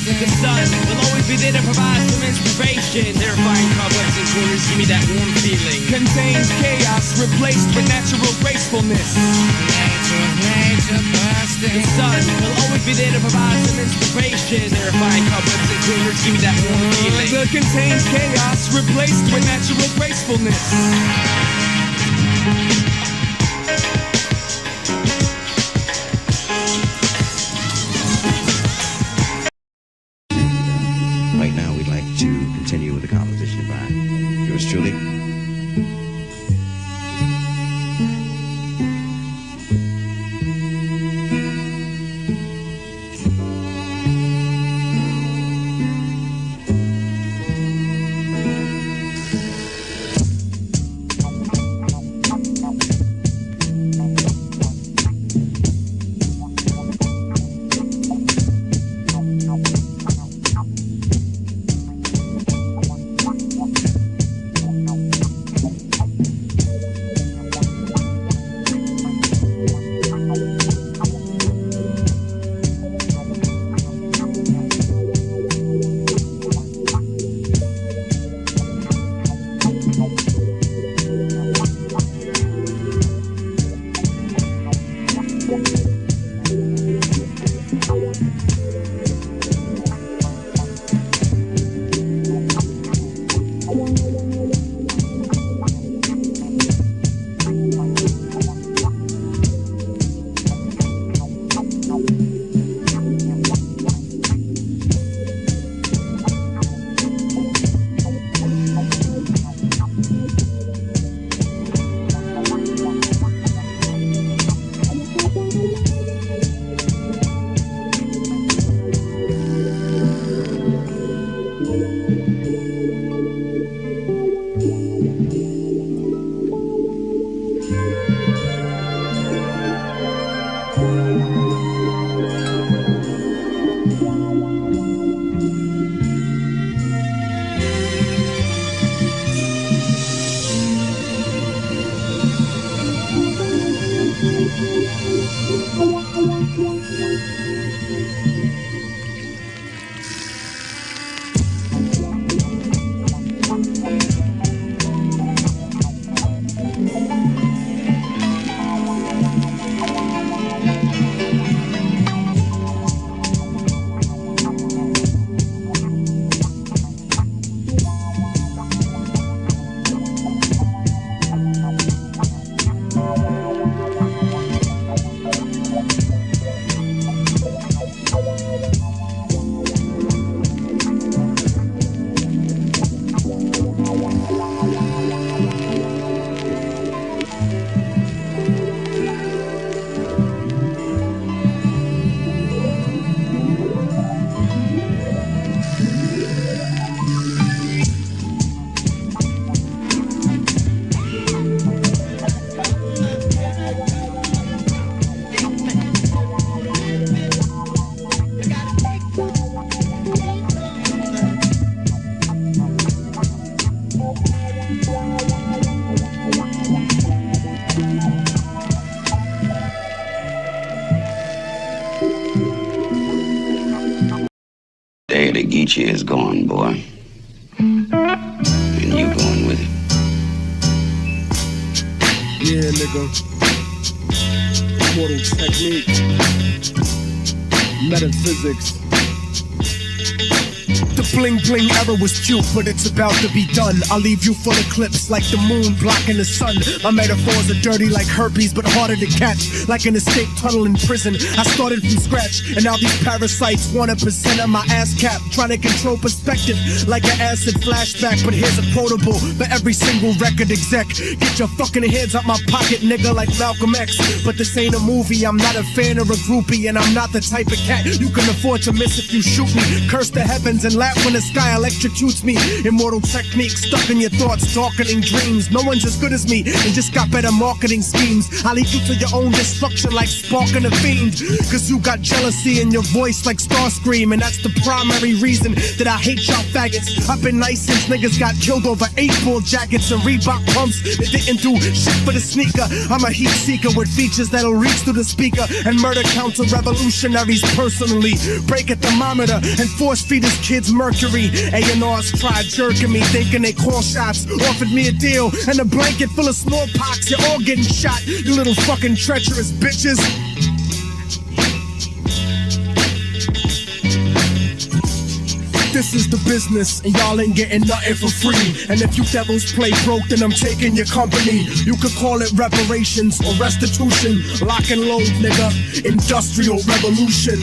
The sun will always be there to provide some inspiration. Terrifying cobwebs and corners give me that warm feeling. Contains chaos replaced with natural gracefulness. The sun will always be there to provide some inspiration. Terrifying cobwebs and corners give me that warm feeling. The contains chaos replaced with natural gracefulness. Right now, we'd like to continue with the composition by yours truly. Day the Geechee is gone, boy. And you going with it. Yeah, nigga. Immortal technique. Metaphysics. The bling bling era was cute, but it's about to be done. I'll leave you full of clips like the moon blocking the sun. My metaphors are dirty like herpes, but harder to catch. Like an escape tunnel in prison. I started from scratch, and now these parasites want 1% of my ass cap. Trying to control perspective like an acid flashback. But here's a quotable for every single record exec. Get your fucking heads out my pocket, nigga, like Malcolm X. But this ain't a movie, I'm not a fan or a groupie, and I'm not the type of cat you can afford to miss if you shoot me. Curse the heavens and laugh when the sky electrocutes me. Immortal technique stuck in your thoughts, darkening dreams. No one's as good as me and just got better marketing schemes. I'll lead you to your own destruction like sparking a fiend. Cause you got jealousy in your voice like Starscream, and that's the primary reason that I hate y'all faggots. I've been nice since niggas got killed over 8-ball jackets and Reebok pumps that didn't do shit for the sneaker. I'm a heat seeker with features that'll reach through the speaker and murder counter-revolutionaries personally. Break a thermometer and force feed his kids mercury. A&Rs tried jerking me, thinking they call shots. Offered me a deal and a blanket full of smallpox. You're all getting shot, you little fucking treacherous bitches. This is the business, and y'all ain't getting nothing for free. And if you devils play broke, then I'm taking your company. You could call it reparations or restitution. Lock and load, nigga. Industrial revolution.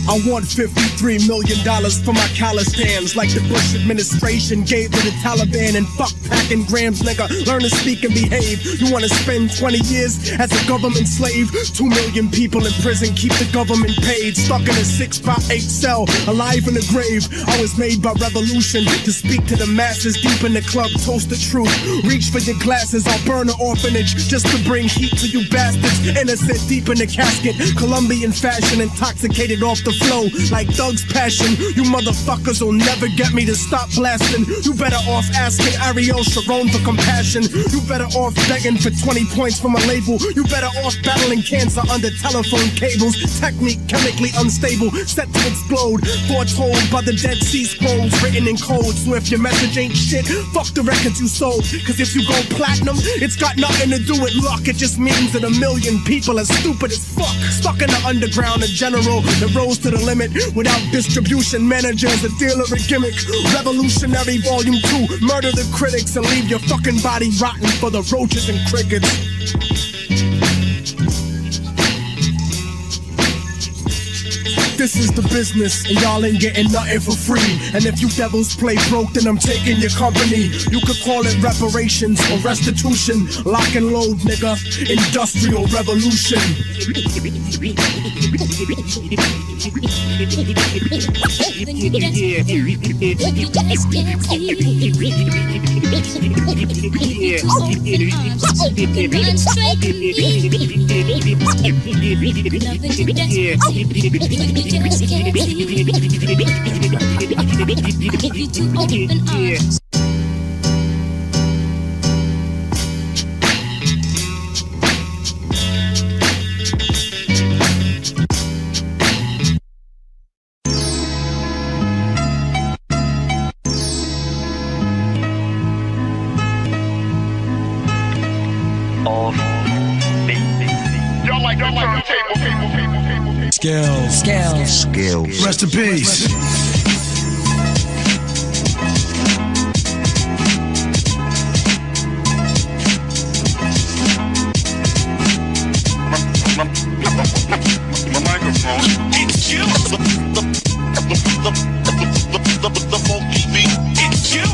I want $53 million for my callous hands, like the Bush administration gave to the Taliban. And fuck packing grams, nigga, learn to speak and behave. You wanna spend 20 years as a government slave? 2 million people in prison, keep the government paid. Stuck in a 6x8 cell, alive in the grave. I was made by revolution to speak to the masses deep in the club, toast the truth. Reach for your glasses, I'll burn an orphanage just to bring heat to you bastards. Innocent deep in the casket, Colombian fashion, intoxicated off the flow like Thug's passion. You motherfuckers will never get me to stop blasting. You better off asking Ariel Sharon for compassion. You better off begging for 20 points from a label. You better off battling cancer under telephone cables. Technique chemically unstable, set to explode. Foretold by the Dead Sea Scrolls, written in code. So if your message ain't shit, fuck the records you sold. Cause if you go platinum, it's got nothing to do with luck. It just means that 1 million people are stupid as fuck. Stuck in the underground, a general that rose to the limit. Without distribution managers, a dealer, a gimmick. Revolutionary Volume 2, murder the critics and leave your fucking body rotten for the roaches and crickets. This is the business, and y'all ain't getting nothing for free. And if you devils play broke, then I'm taking your company. You could call it reparations or restitution. Lock and load, nigga. Industrial revolution. Skills. Rest in peace. My microphone. It's you. The funky beat. It's you.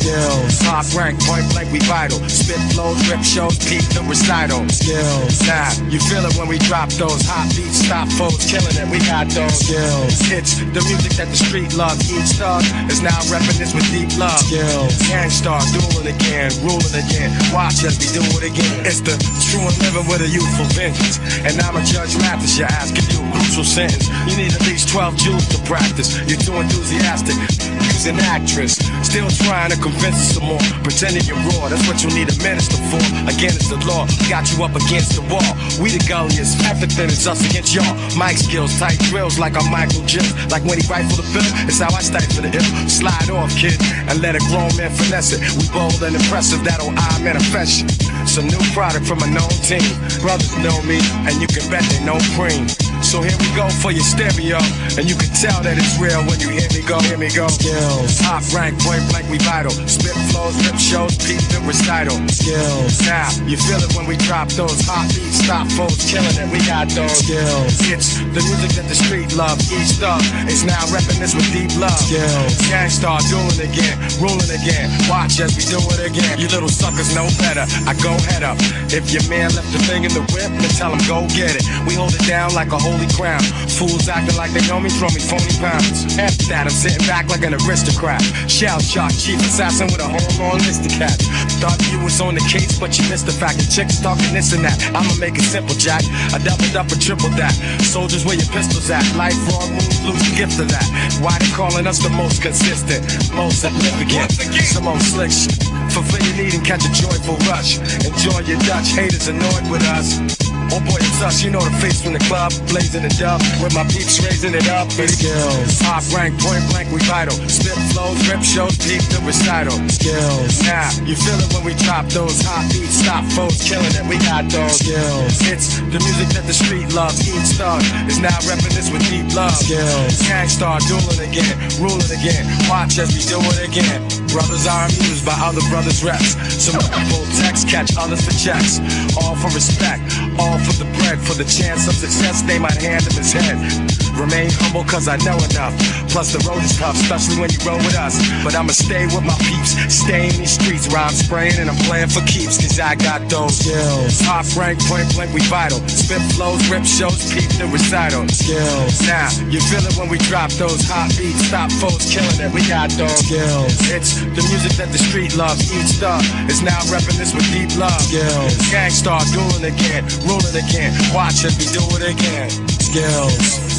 Skills, top rank, point blank, we vital. Spit flows, rip shows, peak the recital. Skills, nah, you feel it when we drop those hot beats, stop foes, killing it. We got those skills. Hits the music that the street loves. Each thug is now repping this with deep love. Skills, gangstar, dueling again, ruling again. Watch us, we do it again. It's the true and living with a youthful vengeance. And I'm a Judge Mathis, you're asking you a crucial sentence. You need at least 12 joules to practice. You're too enthusiastic. Use an actress, still trying to convince us some more. Pretending you're raw, that's what you need a minister for. Again, it's the law, got you up against the wall. We the gulliest, everything is us against y'all. Mic skills, tight drills like I'm Michael Jim. Like when he rifle the bill, it's how I study for the ill. Slide off, kid, and let a grown man finesse it. We bold and impressive, that'll I manifest you. Some new product from a known team. Brothers know me, and you can bet they know cream. So here we go for your stereo, and you can tell that it's real when you hear me go. Hear me go. Skills, top rank, point blank, we vital. Spit flows, rip shows, peak the recital. Skills, now you feel it when we drop those hot beats, stop foes, killing it. We got those skills. It's the music that the street loves. Each thug is now repping this with deep love. Skills, gangstar, dueling again, ruling again. Watch as we do it again. You little suckers know better. I go head up. If your man left the thing in the whip, then tell him go get it. We hold it down like a holy crown. Fools acting like they know me, throw me phony pounds. After that, I'm sitting back like an aristocrat. Shell shock, chief assassin with a whole long list of cats. Thought you was on the case, but you missed the fact that chicks talking this and that. I'ma make it simple, Jack. I doubled up and tripled that. Soldiers, where your pistols at? Life wrong move, lose the gift of that. Why they calling us the most consistent, most significant? Some old slick shit. Fulfill your need and catch a joyful rush. Enjoy your Dutch, haters annoyed with us. Oh boy, it's us, you know the face from the club, blazing it up, with my peeps raising it up. Skills, top rank, point blank, we vital. Spit flows, rip shows, peak the recital. Skills, now you feel it when we drop those hot beats, stop foes, killing it. We got those skills. It's the music that the street loves. Each thug is now repping this with deep love. Skills, gangstar, dueling again, ruling again. Watch as we do it again. Brothers are amused by other brothers' reps. Some people text, catch others for checks. All for respect, all for the bread, for the chance of success they might hand him his head. Remain humble cause I know enough. Plus the road is tough, especially when you roll with us. But I'ma stay with my peeps, stay in these streets where I'm spraying and I'm playing for keeps. Cause I got those skills. Top rank, point blank, we vital. Spit flows, rip shows, peep the recital. Skills. Now, you feel it when we drop those hot beats, stop foes, killing it. We got those skills. It's the music that the street loves. Each thug is now repping this with deep love. Skills. Gangstar, dueling again, ruling again. Watch as we do it again. Skills.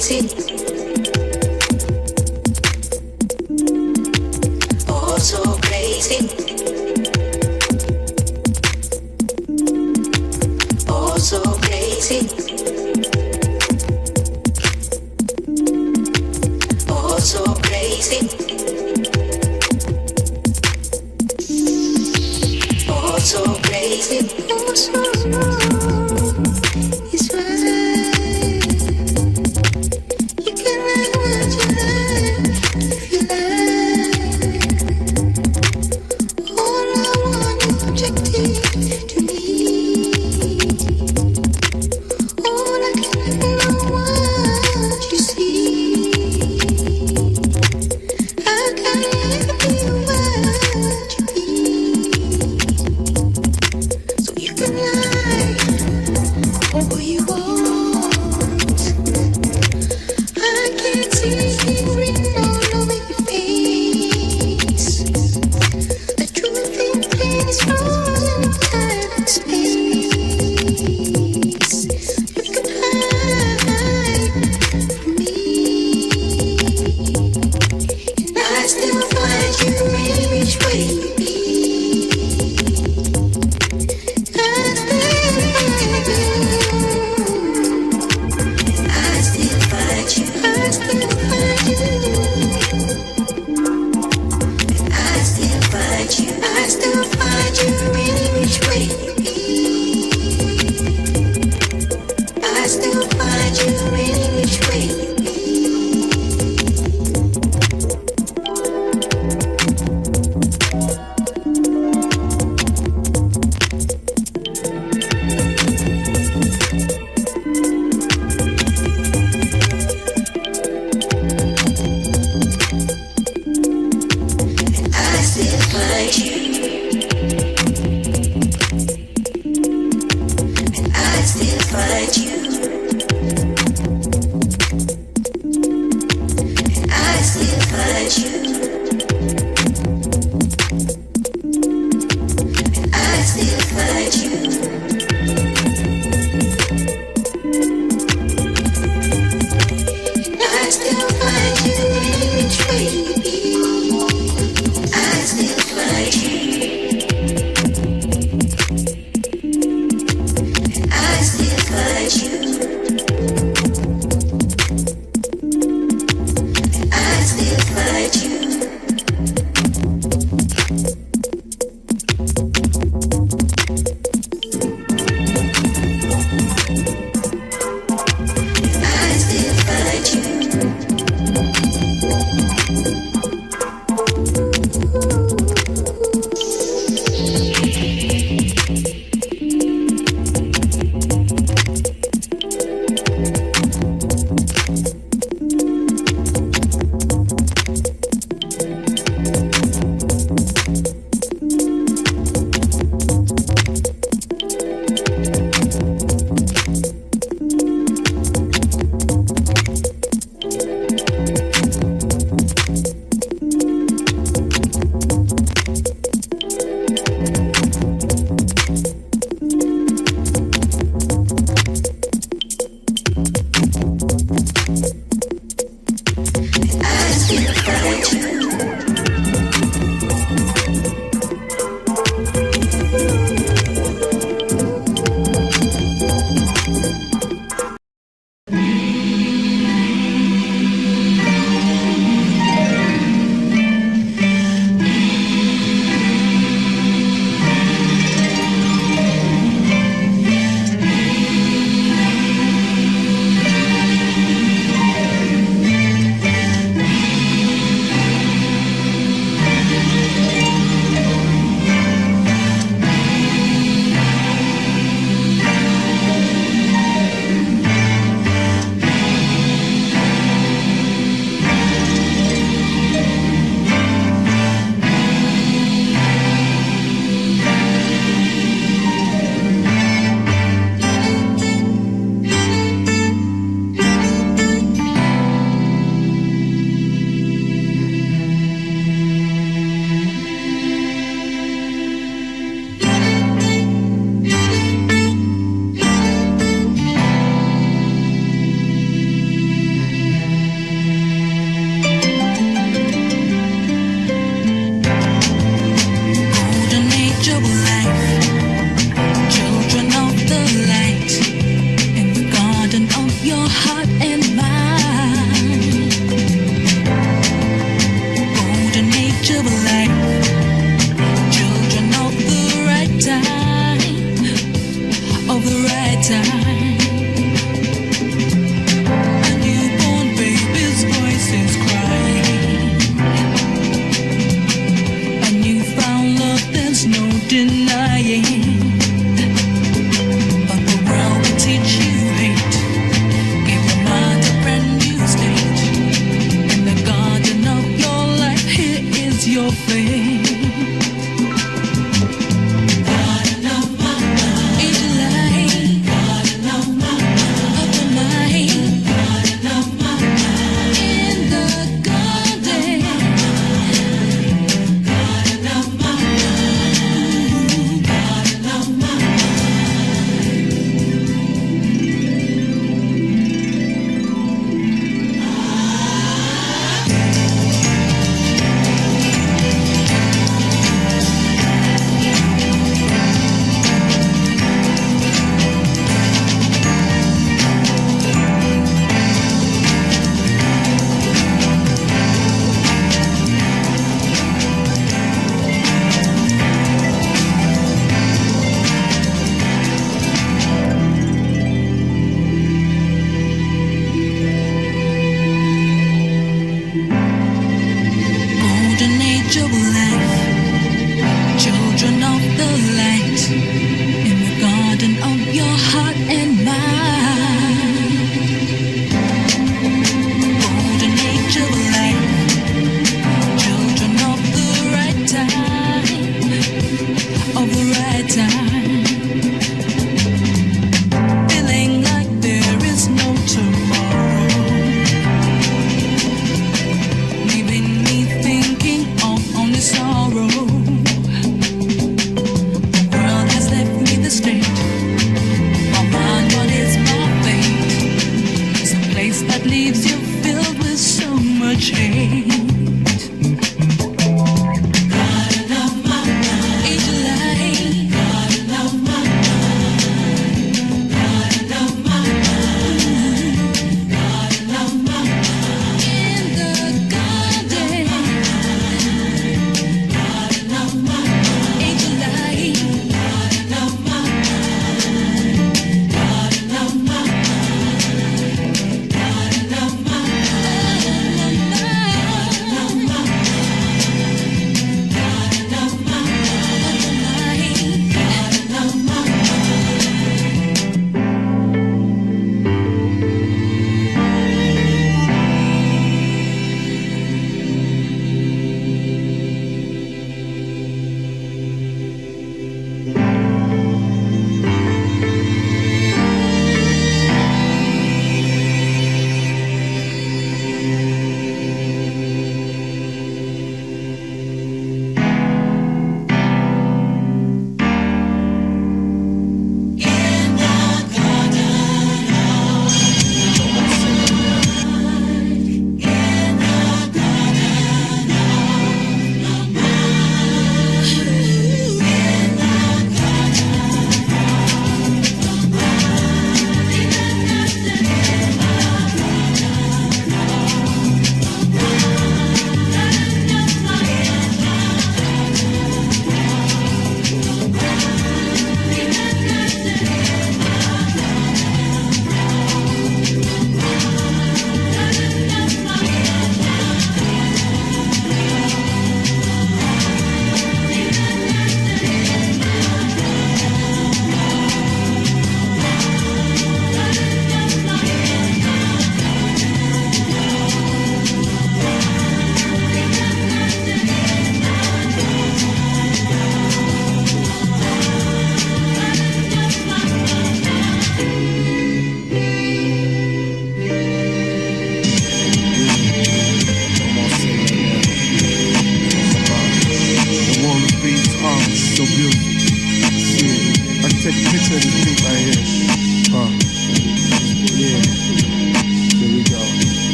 crazy. Oh, so crazy. Oh, so crazy. Oh, so crazy. Oh, so crazy. Oh, so it's right. You can write what you like if you like. All I want is objective to me. All I can know what you see. How can I be what you be? So you can lie all you want. I can't see it written all over your face. The truth is plain is frozen in time and space. You can hide from me, and I still find you any which way you be. I still find you. I still find you. I still find you. I still find you any which way you be. I still find you any which way you be. I still find you. I still find you. I still find you. I still find you. I still find you any which way you be. I still find you. I still find you. I still find you. I still find you. I still find you.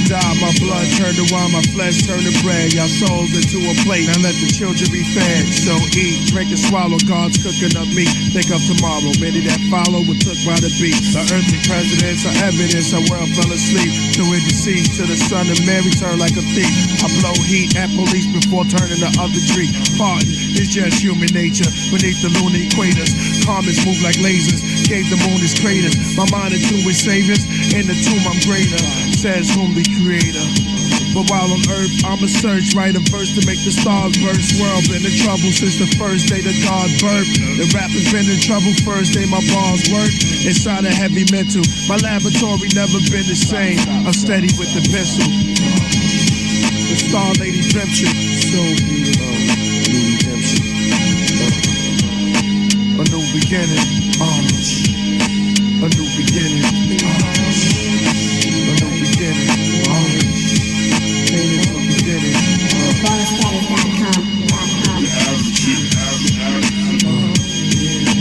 died, my blood turned to wine, my flesh turned to bread. Y'all souls into a plate, now let the children be fed. So eat, drink and swallow, God's cooking up meat. Think of tomorrow, many that follow were took by the beat. The earthly presidents are evidence our world fell asleep. Till we deceased, till the son of Mary turned like a thief. I blow heat at police before turning the other tree. Pardon, it's just human nature beneath the lunar equators. Comets move like lasers, gave the moon its craters. My mind in tune with saviors, in the tomb I'm greater, says whom the creator. But while on earth, I'ma search, write a verse to make the stars burst. World been in trouble since the first day that God birthed. The rappers been in trouble first day my bars work. Inside a heavy mental, my laboratory never been the same. I'm steady with the pencil. The Star Lady dreamt you, so beautiful. New redemption. A new beginning. A new beginning. A new beginning.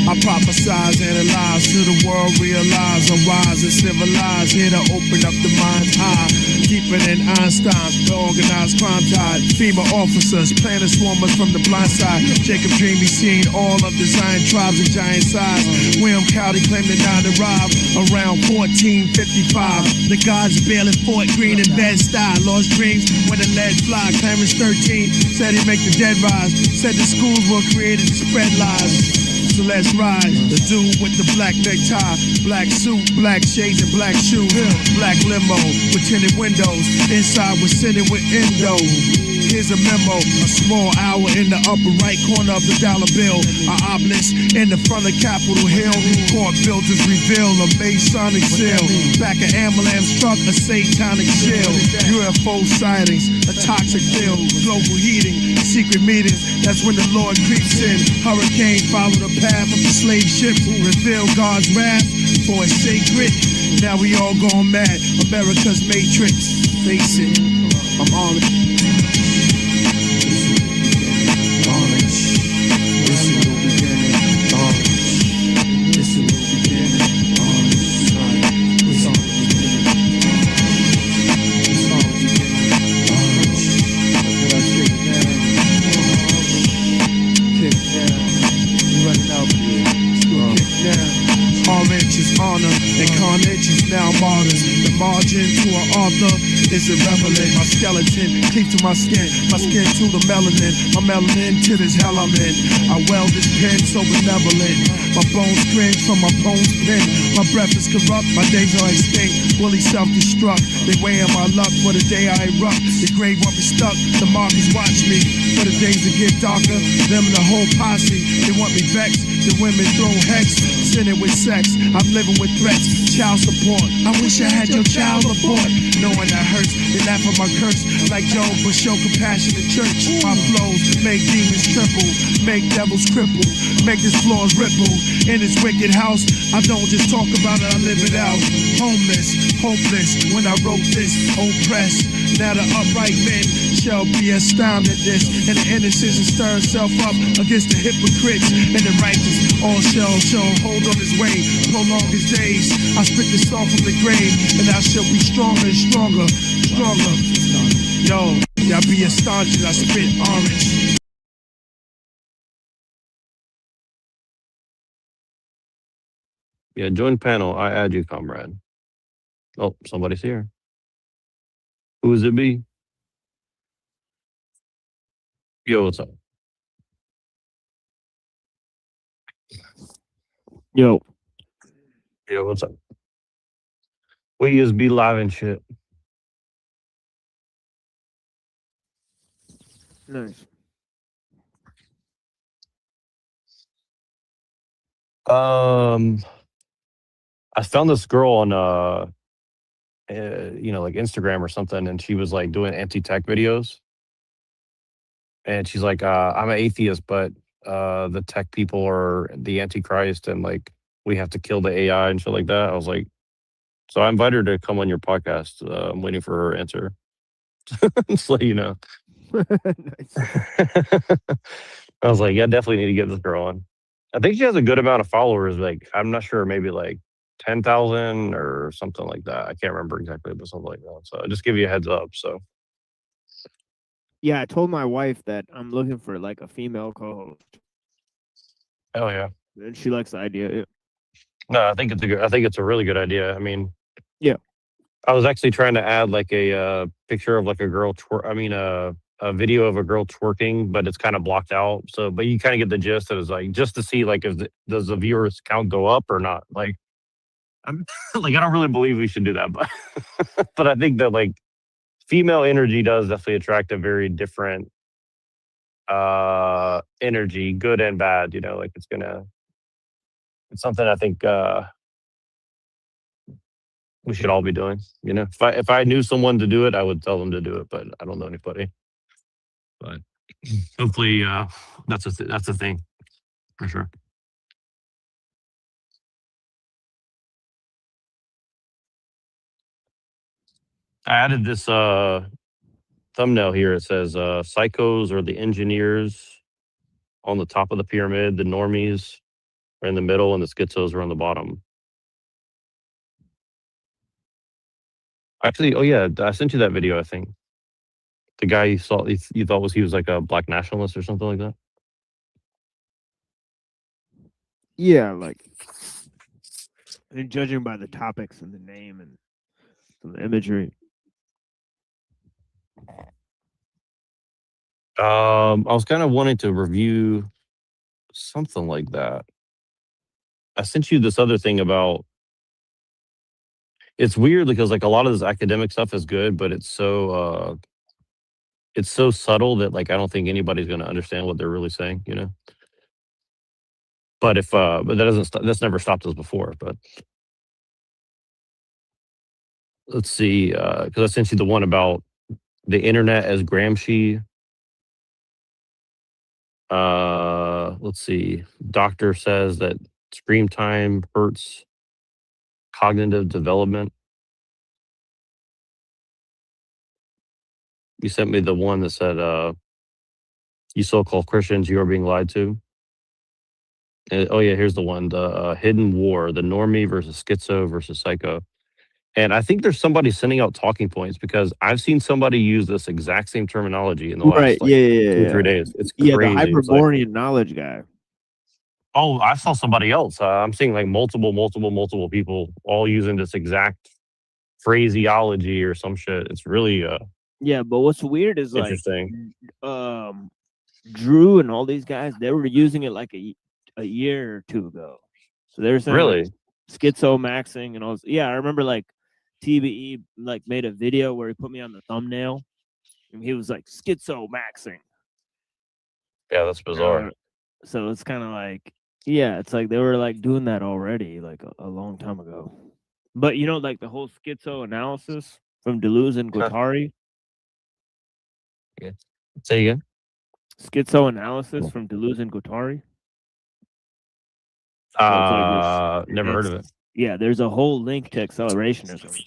I prophesize, analyze to the world, realize I'm wise and civilized, here to open up the mind's eye. Deeper than Einstein's, the organized crime tide. FEMA officers, planet swarmers from the blind side. Jacob Dreamy seen all of the Zion tribes of giant size. William County claimed to not arrive around 1455. The gods barely fought Green and Bed-Stuy. Lost dreams when the lead fly. Clarence 13 said he'd make the dead rise. Said the schools were created to spread lies. So let's ride. The dude with the black necktie, black suit, black shades and black shoes, black limo with tinted windows. Inside was sitting with endo. Here's a memo, a small hour in the upper right corner of the dollar bill. An obelisk in the front of Capitol Hill. Court builders reveal a Masonic seal. Back of ambulance truck, a satanic shield. UFO sightings, a toxic field. Global heating, secret meetings. That's when the Lord creeps in. Hurricane follow the path of the slave ships. Reveal God's wrath for his sacred. Now we all gone mad. America's matrix. Face it, I'm on it. Is irrelevant, my skeleton cleave to my skin to the melanin, my melanin to this hell I'm in. I weld this pen so benevolent, my bones cringe from my bones pin. My breath is corrupt, my days are extinct, fully self-destruct. They weighing my luck for the day I erupt. The grave won't be stuck, the markers watch me. For the days that get darker, them and the whole posse, they want me vexed. The women throw hex, sinning with sex. I'm living with threats, child support. I wish I had your child abort. Knowing that hurts, they laugh at my curse. Like Job, but show compassion in church. My flows make demons tremble, make devils cripple, make this floors ripple. In this wicked house, I don't just talk about it, I live it out. Homeless, hopeless, when I wrote this, oppressed. Now the upright men shall be astounded at this, and the innocence will stir itself up against the hypocrites, and the righteous all shall hold on his way, prolong his days. I spit this song from the grave, and I shall be stronger and stronger, stronger. Yo, y'all be astonished I spit orange. Yeah, join panel. I add you, comrade. Oh, somebody's here. Who is it be? Yo, what's up? Yo, what's up? We just be live and shit. Nice. I found this girl on like Instagram or something, and she was like doing anti-tech videos. And she's like, I'm an atheist, but the tech people are the Antichrist, and like we have to kill the AI and shit like that. I was like, so I invited her to come on your podcast. I'm waiting for her answer. Just let you know. Nice. I was like, yeah, definitely need to get this girl on. I think she has a good amount of followers. Like, I'm not sure, maybe like 10,000 or something like that. I can't remember exactly, but something like that. So I'll just give you a heads up. So Yeah, I told my wife that I'm looking for like a female co-host. hell yeah. And she likes the idea. Yeah. No, I think it's a really good idea. I mean, Yeah. I was actually trying to add like a picture of like a girl a video of a girl twerking, but it's kind of blocked out. So, but you kind of get the gist. That is like just to see like does the viewers count go up or not? Like, I'm like I don't really believe we should do that, but but I think that like female energy does definitely attract a very different energy, good and bad. You know, like it's something I think we should all be doing. You know, if I knew someone to do it, I would tell them to do it, but I don't know anybody. But hopefully, that's a thing for sure. I added this thumbnail here. It says psychos are the engineers on the top of the pyramid, the normies are in the middle, and the schizos are on the bottom. Actually, oh yeah, I sent you that video. I think the guy you thought he was like a black nationalist or something like that. Yeah, like and judging by the topics and the name and the imagery. I was kind of wanting to review something like that. I sent you this other thing about. It's weird because like a lot of this academic stuff is good, but it's so subtle that like I don't think anybody's going to understand what they're really saying. You know. But but that doesn't that's never stopped us before. But let's see, because I sent you the one about the internet as Gramsci. Let's see. Doctor says that screen time hurts cognitive development. You sent me the one that said, you so-called Christians, you are being lied to. And, oh yeah, here's the one, the hidden war, the normie versus schizo versus psycho. And I think there's somebody sending out talking points because I've seen somebody use this exact same terminology in the last like 2-3 days. It's crazy. Yeah, the Hyperborean knowledge guy. Oh, I saw somebody else. I'm seeing like multiple people all using this exact phraseology or some shit. It's really yeah, but what's weird is like interesting. Drew and all these guys, they were using it like a year or two ago. So they were saying really like, schizo maxing and all this. Yeah, I remember like TBE like made a video where he put me on the thumbnail and he was like schizo maxing. Yeah, that's bizarre. So it's kind of like, yeah, it's like they were like doing that already like a long time ago. But you know, like the whole schizo analysis from Deleuze and Guattari. Yeah. Say again. Schizo analysis from Deleuze and Guattari. Never heard of it. Yeah, there's a whole link to accelerationism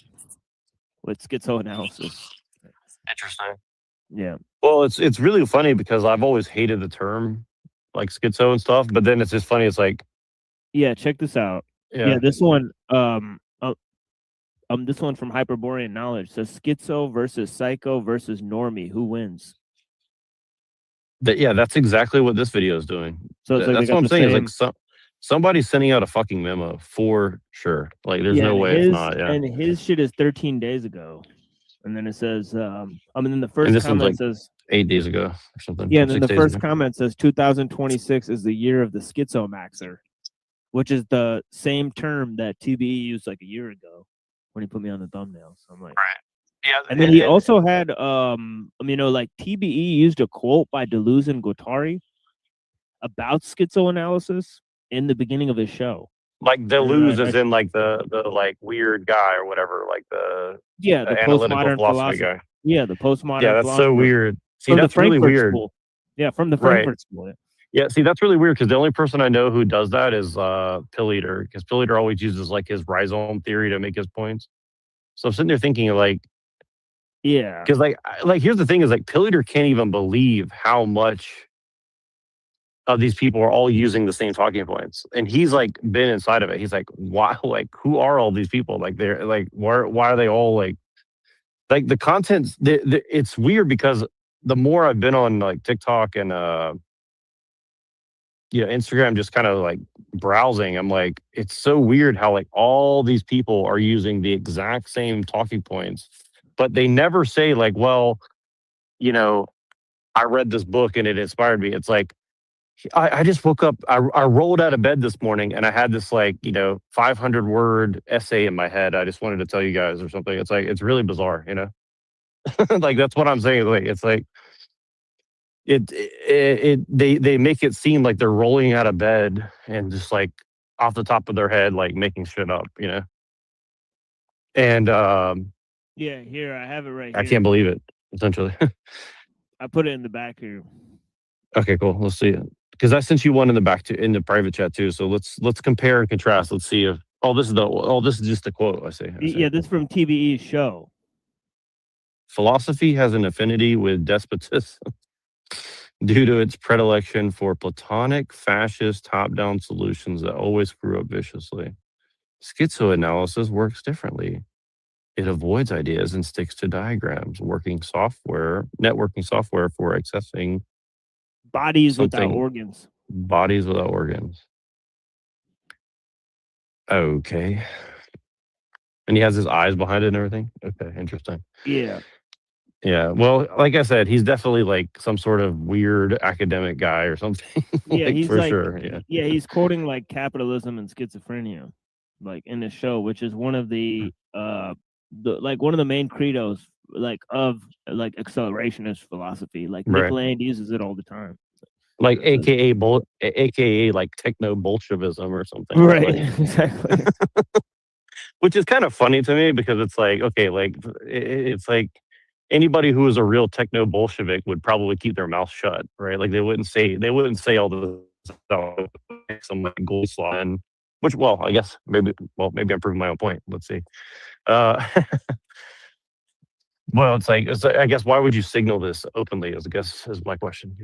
with schizo analysis. Interesting. Yeah. Well, it's really funny because I've always hated the term like schizo and stuff, but then it's just funny. It's like, yeah, check this out. Yeah, this one, this one from Hyperborean Knowledge says schizo versus psycho versus normie. Who wins? Yeah, that's exactly what this video is doing. So it's like that's what I'm saying. Is like somebody's sending out a fucking memo for sure. Like, there's no way it's not. Yeah. And his shit is 13 days ago, and then it says, then the first comment says 8 days ago or something. Yeah, and then the first comment says 2026 is the year of the schizo maxer, which is the same term that TBE used like a year ago when he put me on the thumbnail. So I'm like, right. Yeah, and then he also had, like TBE used a quote by Deleuze and Guattari about schizoanalysis in the beginning of his show. Like Deleuze is in like the like weird guy or whatever, like the postmodern philosophy guy. Yeah, the postmodern. Yeah, that's so weird. See, that's really weird. School. Yeah, from the Frankfurt School. Yeah, see, that's really weird because the only person I know who does that is Pill Eater, because Pill Eater always uses like his rhizome theory to make his points. So I'm sitting there thinking like, yeah, because like here's the thing is like Pill Eater can't even believe how much of these people are all using the same talking points, and he's like been inside of it. He's like, why? Like, who are all these people? Like, they're like, why are they all like the contents? It's weird because the more I've been on like TikTok and Instagram, just kind of like browsing, I'm like, it's so weird how like all these people are using the exact same talking points, but they never say like, well, I read this book and it inspired me. It's like, I just woke up, I rolled out of bed this morning and I had this 500 word essay in my head. I just wanted to tell you guys or something. It's like, it's really bizarre, like, that's what I'm saying. Like, it's like, they make it seem like they're rolling out of bed and just like off the top of their head, like making shit up, and Yeah, here I have it right I here. can't believe it, essentially. I put it in the back here. Okay, cool. Let's see it. Because I sent you one in the back in the private chat too. So let's compare and contrast. Let's see if this is just a quote. I see. Yeah, this is from TVE's show. Philosophy has an affinity with despotism due to its predilection for Platonic, fascist, top-down solutions that always screw up viciously. Schizoanalysis works differently. It avoids ideas and sticks to diagrams, networking software for accessing bodies without organs. Bodies without organs. Okay. And he has his eyes behind it and everything? Okay, interesting. Yeah. Yeah, well, like I said, he's definitely like some sort of weird academic guy or something. Yeah, he's for like, sure. Yeah, he's quoting like capitalism and schizophrenia, like in the show, which is one of the one of the main credos of accelerationist philosophy. Like Nick Right. Land uses it all the time. Like AKA like techno Bolshevism or something. Right, Like, exactly. which is kind of funny to me because it's like, okay, like it's like anybody who is a real techno Bolshevik would probably keep their mouth shut, right? Like they wouldn't say all the stuff, some like gold slaw, and which, well, I guess maybe I'm proving my own point. Let's see. Well, it's like I guess why would you signal this openly? Is my question.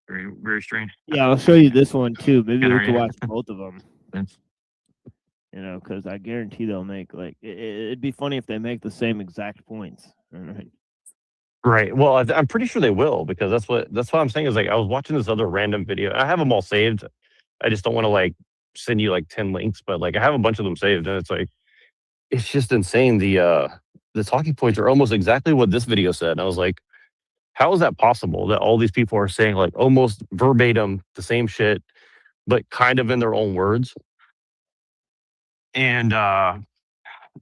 Very, very strange. Yeah, I'll show you this one too. Maybe Yeah, we can yeah. watch both of them. Thanks. Because I guarantee they'll make it'd be funny if they make the same exact points. Right. Right. Well, I'm pretty sure they will, because that's what I'm saying is like I was watching this other random video. I have them all saved. I just don't want to like send you like 10 links, but like I have a bunch of them saved, and it's like it's just insane. The talking points are almost exactly what this video said. And I was like, how is that possible that all these people are saying like almost verbatim the same shit, but kind of in their own words? And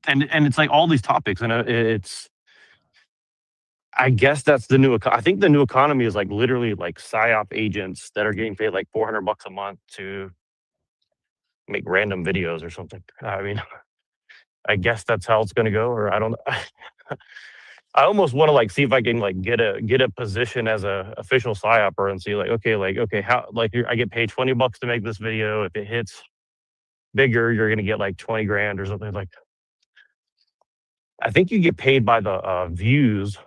it's like all these topics, and it's, I guess that's the new. I think the new economy is like literally like psyop agents that are getting paid like $400 a month to make random videos or something. I mean, I guess that's how it's going to go, or I don't know. I almost want to like see if I can like get a position as a official psyoper and see okay, how like I get paid $20 to make this video. If it hits bigger, you're going to get like 20 grand or something. Like, I think you get paid by the views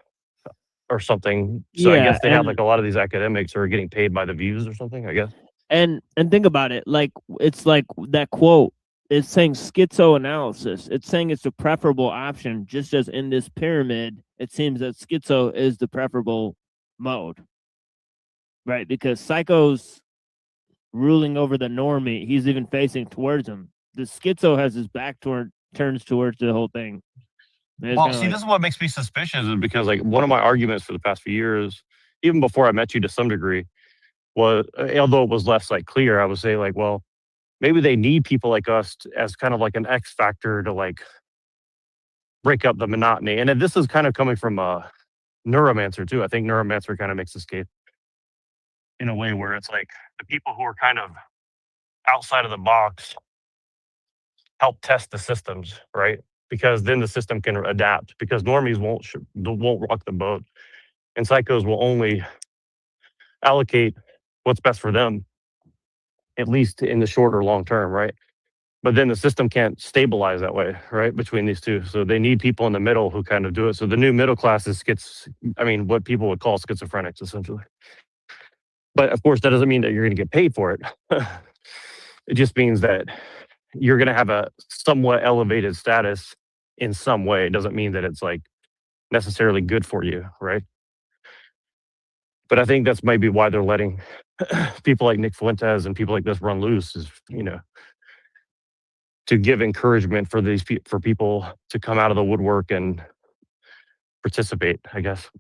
or something. So I guess they have like a lot of these academics are getting paid by the views or something, I guess. And think about it, like it's like that quote. It's saying schizoanalysis. It's saying it's a preferable option, just as in this pyramid, it seems that schizo is the preferable mode, right? Because psycho's ruling over the normie. He's even facing towards him. The schizo has his back turns towards the whole thing. Well, see, this is what makes me suspicious, is because like one of my arguments for the past few years, even before I met you to some degree, was, although it was less like clear, I would say like, well, maybe they need people like us as kind of like an X factor to like break up the monotony. And this is kind of coming from a neuromancer too. I think neuromancer kind of makes this case in a way where it's like the people who are kind of outside of the box help test the systems, right? Because then the system can adapt, because normies won't rock the boat, and psychos will only allocate what's best for them, at least in the short or long term, right? But then the system can't stabilize that way, right, between these two. So they need people in the middle who kind of do it. So the new middle class is what people would call schizophrenics, essentially. But of course, that doesn't mean that you're going to get paid for it. It just means that you're going to have a somewhat elevated status in some way. It doesn't mean that it's like necessarily good for you, right? But I think that's maybe why they're letting people like Nick Fuentes and people like this run loose, is, you know, to give encouragement for these for people to come out of the woodwork and participate, I guess.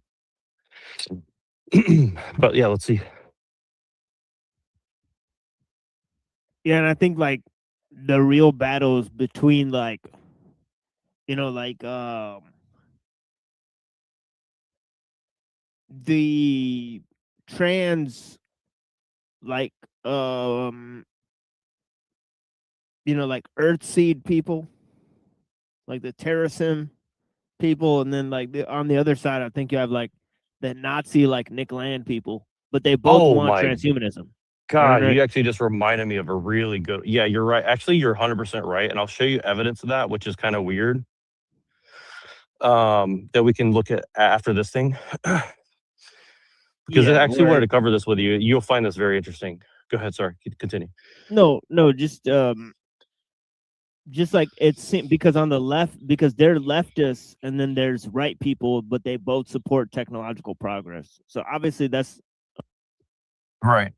But yeah, let's see. Yeah, and I think like the real battles between like, you know, like the trans, like you know, like Earthseed people, like the Terrasim people, and then like on the other side, I think you have like the Nazi like Nick Land people, but they both Oh want my transhumanism. God, Right? you actually just reminded me of a really good. Yeah, you're right. Actually, you're 100% right, and I'll show you evidence of that, which is kind of weird. That we can look at after this thing, because I actually wanted to cover this with you. You'll find this very interesting. Go ahead. Sorry, continue. No, just like it's because on the left, because they're leftists, and then there's right people, but they both support technological progress. So obviously that's right.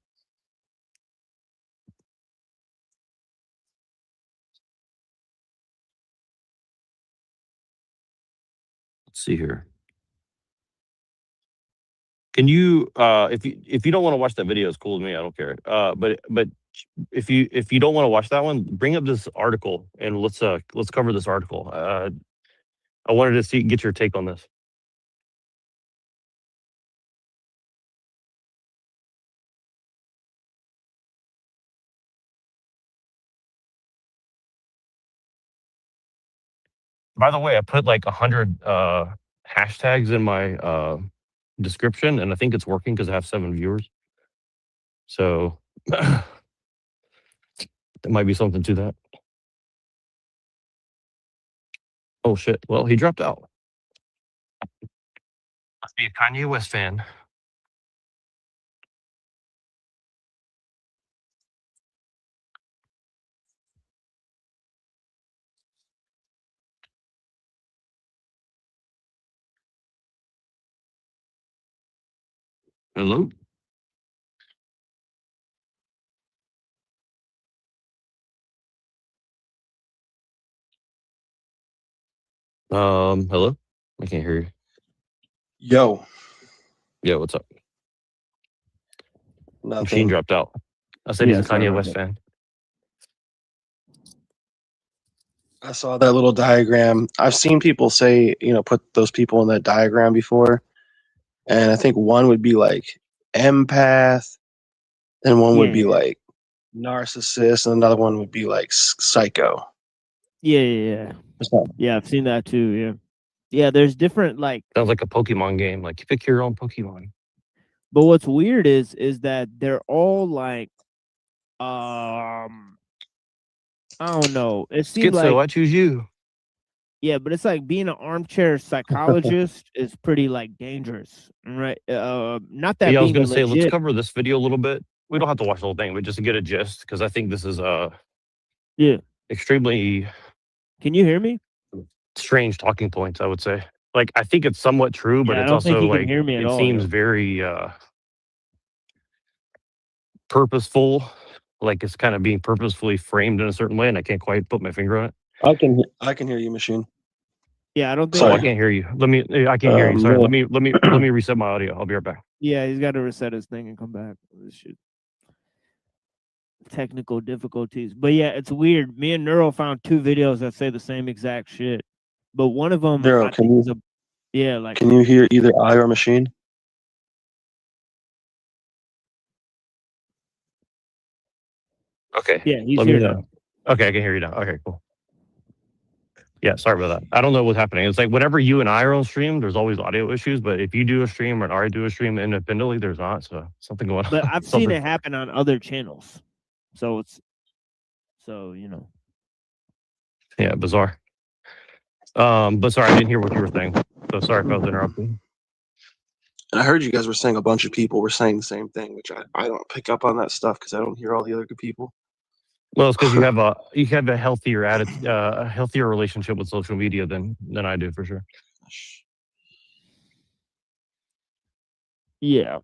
Let's see here. Can you, if you don't want to watch that video, it's cool with me. I don't care. But if you don't want to watch that one, bring up this article and let's cover this article. I wanted to get your take on this. By the way, I put like 100 hashtags in my description, and I think it's working because I have 7 viewers. So there might be something to that. Oh shit! Well, he dropped out. Must be a Kanye West fan. Hello. Hello. I can't hear you. Yo. Yeah, what's up? Nothing. Machine dropped out. I said he's a Kanye West fan. I saw that little diagram. I've seen people say, you know, put those people in that diagram before. And I think one would be like empath, and one would be like narcissist, and another one would be like psycho. Yeah. I've seen that too. Yeah. Yeah, there's different like Sounds like a Pokemon game. Like you pick your own Pokemon. But what's weird is that they're all like I don't know. It seems Schizo, like I choose you. Yeah, but it's like being an armchair psychologist is pretty like dangerous, right? Not that Yeah, I was being gonna say let's legit. cover this video a little bit. We don't have to watch the whole thing, but just to get a gist, because I think this is extremely. Can you hear me? Strange talking points, I would say. Like I think it's somewhat true, but Yeah, I it's don't think also you can like hear me at it all, seems yeah. very purposeful. Like it's kind of being purposefully framed in a certain way, and I can't quite put my finger on it. I can hear you, Machine. Yeah, I don't think. Oh, I can't hear you. I can't hear you. Sorry. no. Let me reset my audio. I'll be right back. Yeah, he's got to reset his thing and come back. This shit. Technical difficulties, but yeah, it's weird. Me and Neuro found 2 videos that say the same exact shit, but one of them, Daryl, can you hear either I or Machine? Okay. Yeah, he's Let here me now. know. Okay, I can hear you now. Okay, cool. Yeah, sorry about that. I don't know what's happening. It's like whenever you and I are on stream, there's always audio issues. But if you do a stream or I do a stream independently, there's not. So something going on. But I've seen it happen on other channels, so you know. Yeah, bizarre. But sorry, I didn't hear what you were saying. So sorry if I was interrupting. And I heard you guys were saying a bunch of people were saying the same thing, which I don't pick up on that stuff because I don't hear all the other good people. Well, it's because you have a healthier attitude, a healthier relationship with social media than I do for sure. Yeah.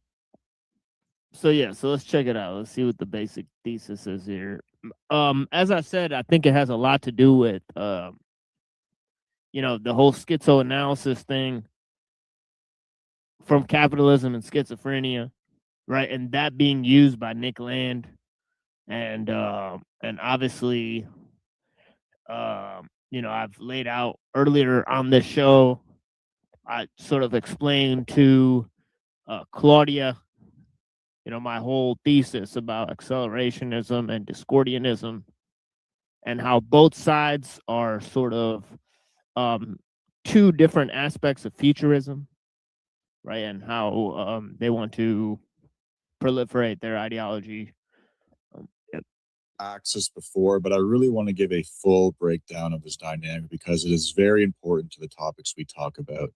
So let's check it out. Let's see what the basic thesis is here. As I said, I think it has a lot to do with the whole schizoanalysis thing from capitalism and schizophrenia, right? And that being used by Nick Land, and obviously, I've laid out earlier on this show. I sort of explained to Claudia, my whole thesis about accelerationism and Discordianism, and how both sides are sort of two different aspects of futurism, right? And how they want to proliferate their ideology. Axis before, but I really want to give a full breakdown of this dynamic because it is very important to the topics we talk about.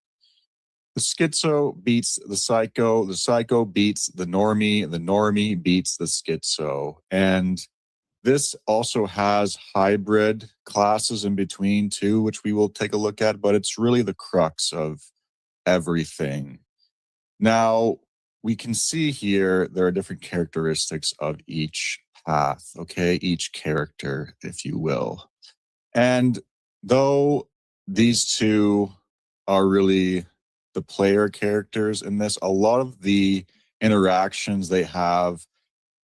The schizo beats the psycho beats the normie beats the schizo. And this also has hybrid classes in between too, which we will take a look at, but it's really the crux of everything. Now, we can see here there are different characteristics of each path, okay? Each character, if you will. And though these two are really the player characters in this, a lot of the interactions they have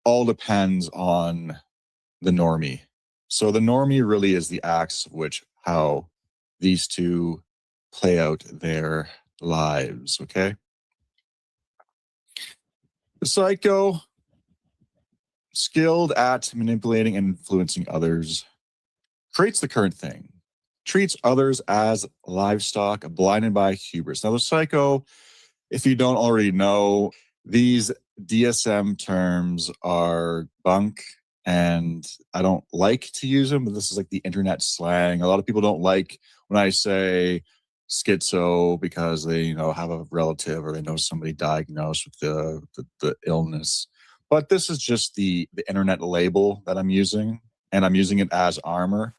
all depends on the normie. So the normie really is the axis of which how these two play out their lives, okay? The psycho, skilled at manipulating and influencing others, creates the current thing, treats others as livestock, blinded by hubris. Now, the psycho, if you don't already know, these DSM terms are bunk, and I don't like to use them, but this is like the internet slang. A lot of people don't like when I say schizo because they, have a relative or they know somebody diagnosed with the illness. But this is just the internet label that I'm using, and I'm using it as armor.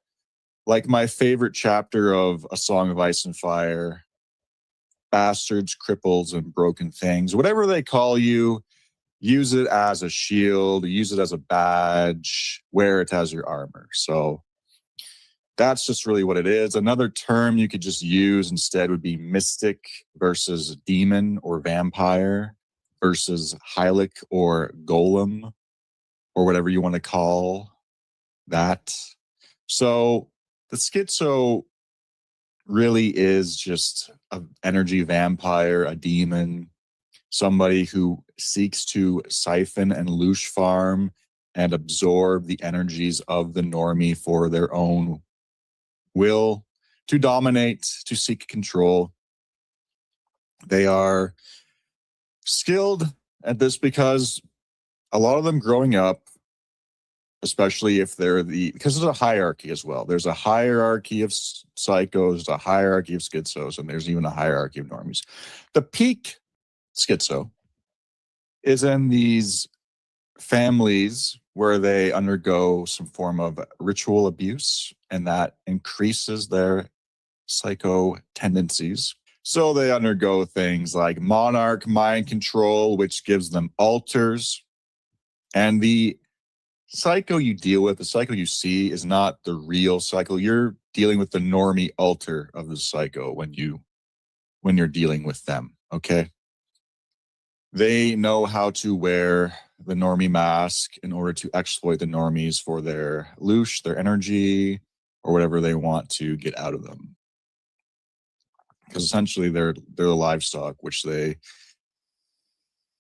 Like my favorite chapter of A Song of Ice and Fire, bastards, cripples, and broken things, whatever they call you, use it as a shield, use it as a badge, wear it as your armor. So that's just really what it is. Another term you could just use instead would be mystic versus demon or vampire versus Hylic or golem or whatever you want to call that. So the schizo really is just an energy vampire, a demon, somebody who seeks to siphon and loosh farm and absorb the energies of the normie for their own will, to dominate, to seek control. They are skilled at this because a lot of them growing up, especially if they're because there's a hierarchy as well. There's a hierarchy of psychos, a hierarchy of schizos, and there's even a hierarchy of normies. The peak schizo is in these families where they undergo some form of ritual abuse, and that increases their psycho tendencies. So they undergo things like monarch mind control, which gives them alters. And the psycho you deal with, the psycho you see, is not the real psycho. You're dealing with the normie alter of the psycho when you're dealing with them, okay? They know how to wear the normie mask in order to exploit the normies for their loosh, their energy, or whatever they want to get out of them. Because essentially they're the livestock, which they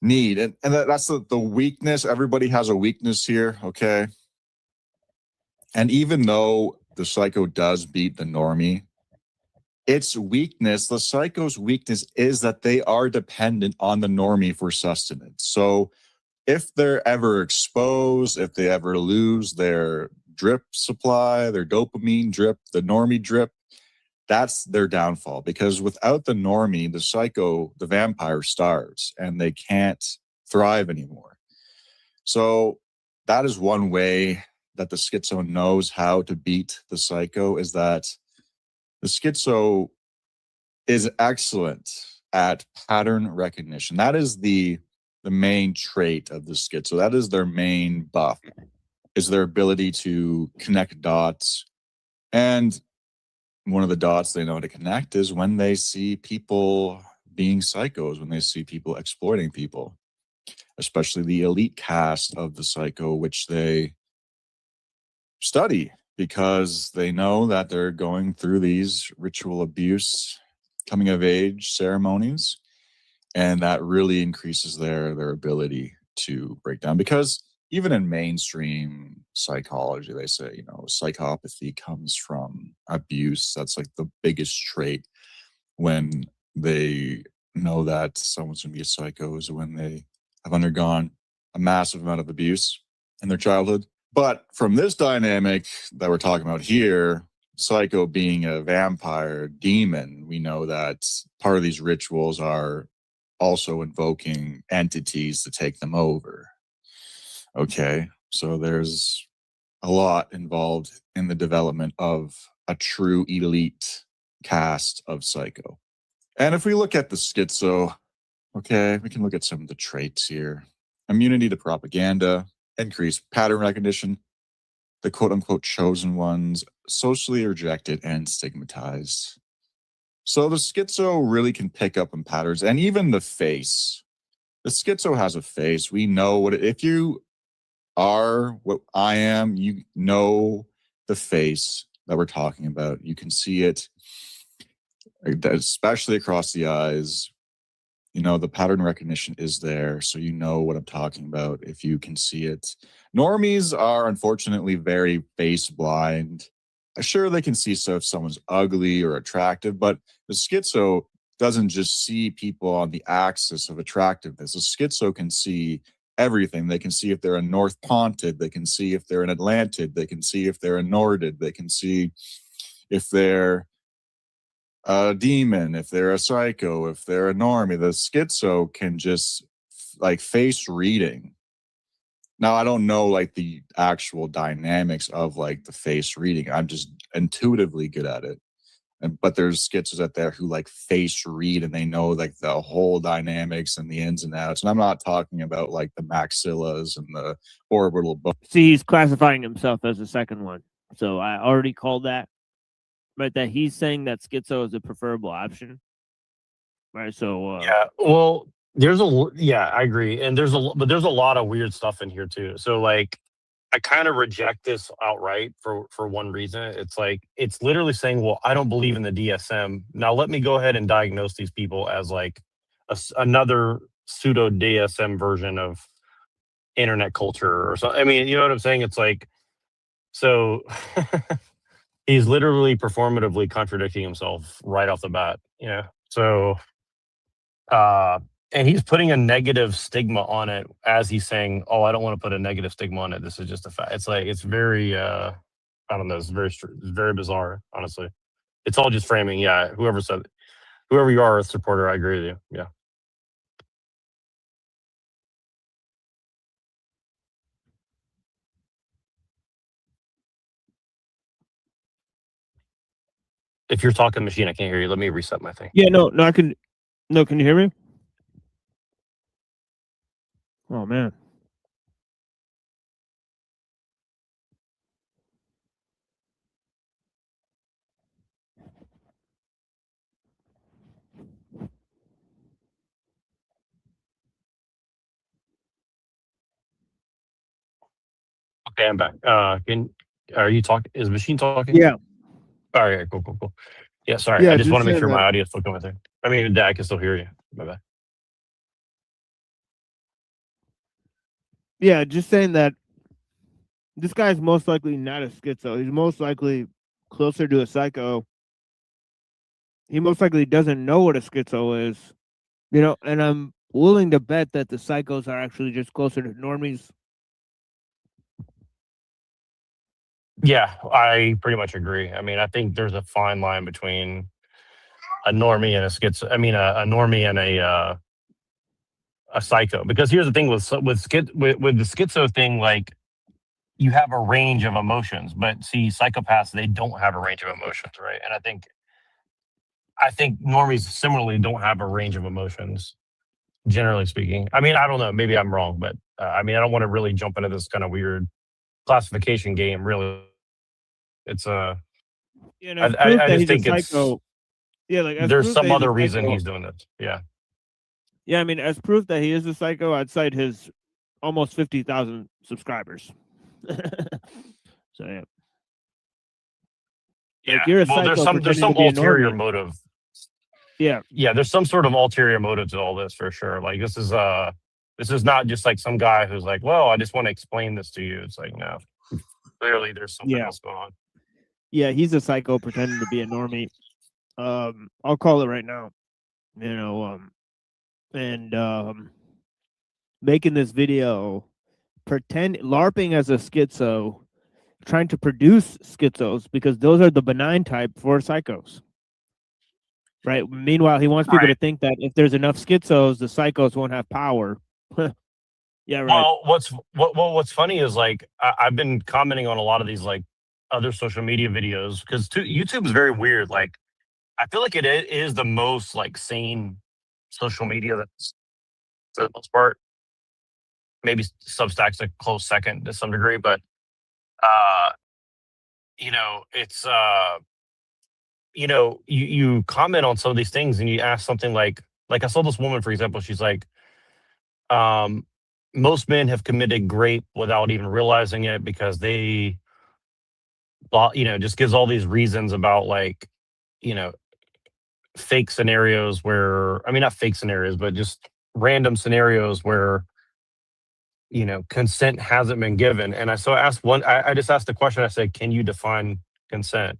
need. And that's the weakness. Everybody has a weakness here, okay? And even though the psycho does beat the normie, its weakness, the psycho's weakness, is that they are dependent on the normie for sustenance. So if they're ever exposed, if they ever lose their drip supply, their dopamine drip, the normie drip, that's their downfall, because without the normie, the psycho, the vampire starves and they can't thrive anymore. So that is one way that the schizo knows how to beat the psycho, is that the schizo is excellent at pattern recognition. That is the main trait of the schizo. That is their main buff, is their ability to connect dots. And one of the dots they know to connect is when they see people being psychos, when they see people exploiting people, especially the elite caste of the psycho, which they study because they know that they're going through these ritual abuse, coming of age ceremonies, and that really increases their ability to break down. Because even in mainstream psychology, they say, you know, psychopathy comes from abuse. That's like the biggest trait when they know that someone's going to be a psycho, is when they have undergone a massive amount of abuse in their childhood. But from this dynamic that we're talking about here, psycho being a vampire demon, we know that part of these rituals are also invoking entities to take them over. Okay, so there's a lot involved in the development of a true elite caste of psycho. And if we look at the schizo, okay, we can look at some of the traits here. Immunity to propaganda, increased pattern recognition, the quote-unquote chosen ones, socially rejected and stigmatized. So the schizo really can pick up on patterns, and even the face. The schizo has a face. We know what if you are what I am, you know the face that we're talking about. You can see it, especially across the eyes. You know, the pattern recognition is there, so you know what I'm talking about if you can see it. Normies are unfortunately very face blind. Sure, they can see so if someone's ugly or attractive, but the schizo doesn't just see people on the axis of attractiveness. The schizo can see everything. They can see if they're a North Pontid. They can see if they're an Atlantid. They can see if they're a Nordid. They can see if they're a demon, if they're a psycho, if they're a normie. The schizo can just like face reading. Now, I don't know like the actual dynamics of like the face reading. I'm just intuitively good at it. But there's schizos out there who like face read and they know like the whole dynamics and the ins and outs. And I'm not talking about like the maxillas and the orbital bone. See, he's classifying himself as the second one. So I already called that. Right, that he's saying that schizo is a preferable option. Right, so yeah, well, I agree, and there's a lot of weird stuff in here too. So like, I kind of reject this outright for one reason. It's like it's literally saying, well, I don't believe in the DSM. Now let me go ahead and diagnose these people as like another pseudo DSM version of internet culture or something. I mean, you know what I'm saying? It's like, so he's literally performatively contradicting himself right off the bat. Yeah. So, and he's putting a negative stigma on it as he's saying, "Oh, I don't want to put a negative stigma on it. This is just a fact." It's like it's very, I don't know. It's very bizarre. Honestly, it's all just framing. Yeah. Whoever you are, a supporter, I agree with you. Yeah. If you're talking machine, I can't hear you. Let me reset my thing. yeah, no, can you hear me? Oh man. Okay, I'm back. Are you talking? Is machine talking? Yeah. All right, cool. Yeah, sorry. Yeah, I just want to make saying sure that. my audio is still coming through. I mean, I can still hear you. My bad. Yeah, just saying that this guy's most likely not a schizo. He's most likely closer to a psycho. He most likely doesn't know what a schizo is, you know, and I'm willing to bet that the psychos are actually just closer to normies. Yeah, I pretty much agree. I mean, I think there's a fine line between a normie and a schizo. I mean, a normie and a psycho. Because here's the thing with the schizo thing, like you have a range of emotions, but see, psychopaths they don't have a range of emotions, right? And I think normies similarly don't have a range of emotions, generally speaking. I mean, I don't know. Maybe I'm wrong, but I mean, I don't want to really jump into this kind of weird classification game. Really, it's a. Yeah, and as proof I that just he's a think it's psycho. Yeah, like as there's proof that some he's a other reason psycho. he's doing this. Yeah. Yeah, I mean, as proof that he is a psycho, I'd cite his almost 50,000 subscribers. So yeah, Yeah. like you're a Well, psycho there's pretending to some be a ulterior normie. motive. Yeah, Yeah, there's some sort of ulterior motive to all this for sure. Like this is not just like some guy who's like, well, I just want to explain this to you. It's like, no, clearly there's something yeah, else going on. yeah. He's a psycho pretending to be a normie. I'll call it right now. You know, and making this video, pretend LARPing as a schizo, trying to produce schizos because those are the benign type for psychos. Right. Meanwhile, he wants people to Right. think that if there's enough schizos, the psychos won't have power. Yeah, right. Well, what's funny is like I've been commenting on a lot of these like other social media videos because YouTube is very weird. Like I feel like it is the most like sane social media that's for the most part. Maybe Substack's a close second to some degree, but uh, it's you comment on some of these things and you ask something like I saw this woman, for example, she's like, um, most men have committed rape without even realizing it because they thought, just gives all these reasons about like, you know, fake scenarios where, I mean, not fake scenarios, but just random scenarios where, consent hasn't been given. And I asked I just asked the question, I said, can you define consent?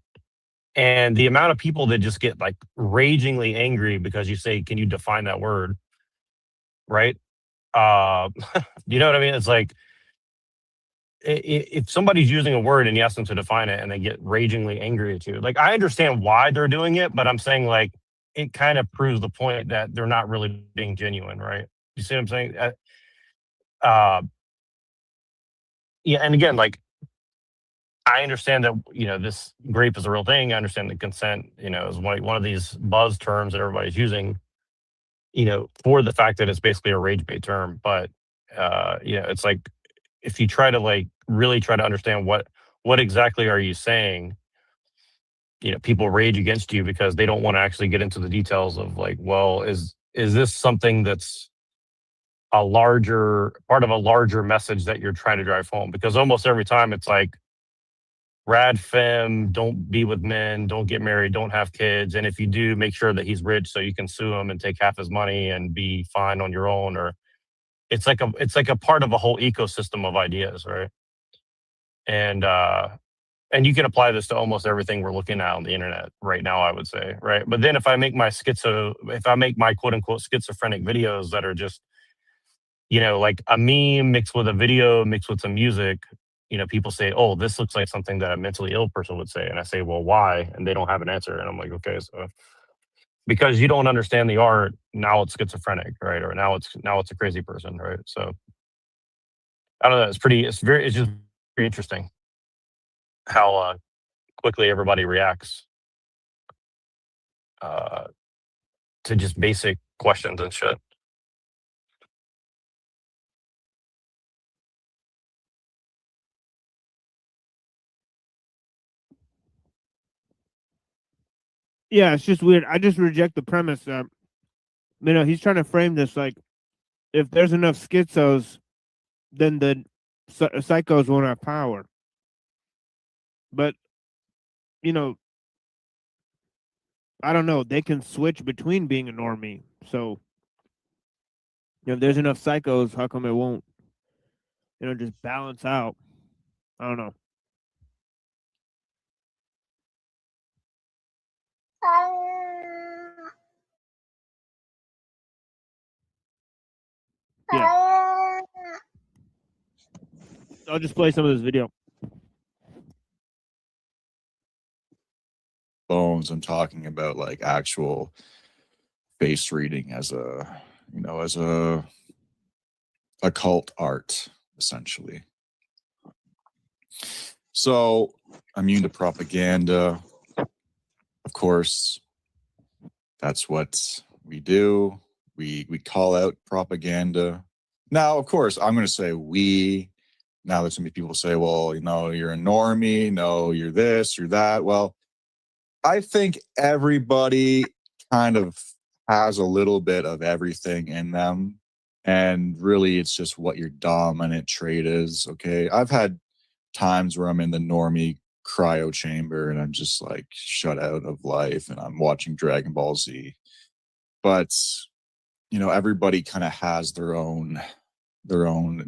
And the amount of people that just get like ragingly angry because you say, can you define that word? Right. Uh, you know what I mean? It's like, if somebody's using a word and you ask them to define it and they get ragingly angry at you, like I understand why they're doing it, but I'm saying like it kind of proves the point that they're not really being genuine, right? You see what I'm saying? Uh, yeah, and again, like I understand that this grape is a real thing. I understand that consent, is one of these buzz terms that everybody's using, for the fact that it's basically a rage bait term. But it's like if you try to like really try to understand what exactly are you saying, people rage against you because they don't want to actually get into the details of like, well, is this something that's a larger part of a larger message that you're trying to drive home? Because almost every time it's like rad femme, don't be with men, don't get married, don't have kids, and if you do, make sure that he's rich so you can sue him and take half his money and be fine on your own. Or it's like a part of a whole ecosystem of ideas, right? And you can apply this to almost everything we're looking at on the internet right now, I would say, right? But then if I make my quote unquote schizophrenic videos that are just, like a meme mixed with a video mixed with some music, people say, oh, this looks like something that a mentally ill person would say. And I say, well, why? And they don't have an answer. And I'm like, okay, so because you don't understand the art, now it's schizophrenic, right? Or now it's a crazy person, right? So I don't know. It's just very interesting how quickly everybody reacts uh, to just basic questions and shit. Yeah, it's just weird. I just reject the premise that he's trying to frame this like if there's enough schizos, then the psychos won't have power. But I don't know. They can switch between being a normie. So if there's enough psychos, how come it won't? Just balance out. I don't know. Yeah. I'll just play some of this video. bones. I'm talking about like actual face reading as a, you know, as a occult art, essentially. So immune to propaganda, of course, that's what we do. We call out propaganda. Now, of course, I'm going to say we. Now there's going to be people say, well, you know, you're a normie. No, you're this, you're that. Well, I think everybody kind of has a little bit of everything in them. And really, it's just what your dominant trait is. Okay. I've had times where I'm in the normie cryo chamber and I'm just like shut out of life and I'm watching Dragon Ball Z. But, you know, everybody kind of has their own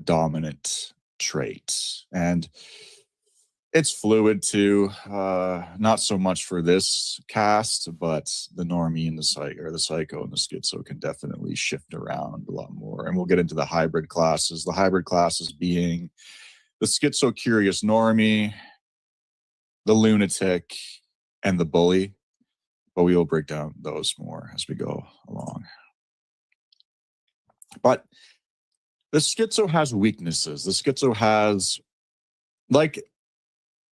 dominant trait. And it's fluid too, not so much for this cast, but the normie and the psycho and the schizo can definitely shift around a lot more. And we'll get into the hybrid classes. The hybrid classes being the schizo-curious normie, the lunatic, and the bully. But we will break down those more as we go along. But the schizo has weaknesses. The schizo has, like,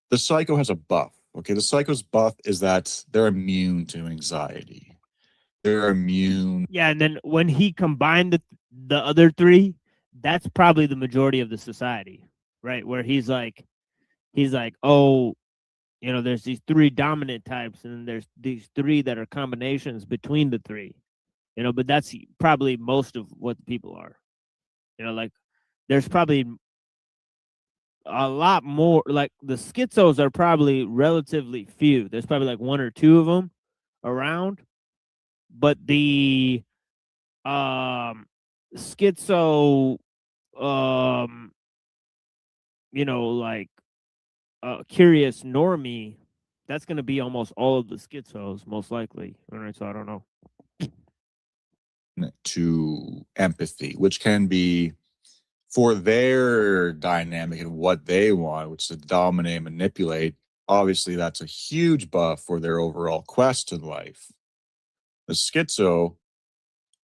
the psycho has a buff. Okay, the psycho's buff is that they're immune to anxiety. They're immune. Yeah, and then when he combined the other three, that's probably the majority of the society, right? Where he's like, oh, you know, there's these three dominant types, and then there's these three that are combinations between the three, you know. But that's probably most of what the people are, you know. Like, there's probably a lot more. Like, the schizos are probably relatively few. There's probably like one or two of them around, but the schizo, you know, like curious normie, that's going to be almost all of the schizos, most likely. All right, so I don't know. To empathy, which can be for their dynamic and what they want, which is to dominate and manipulate. Obviously, that's a huge buff for their overall quest in life. The schizo,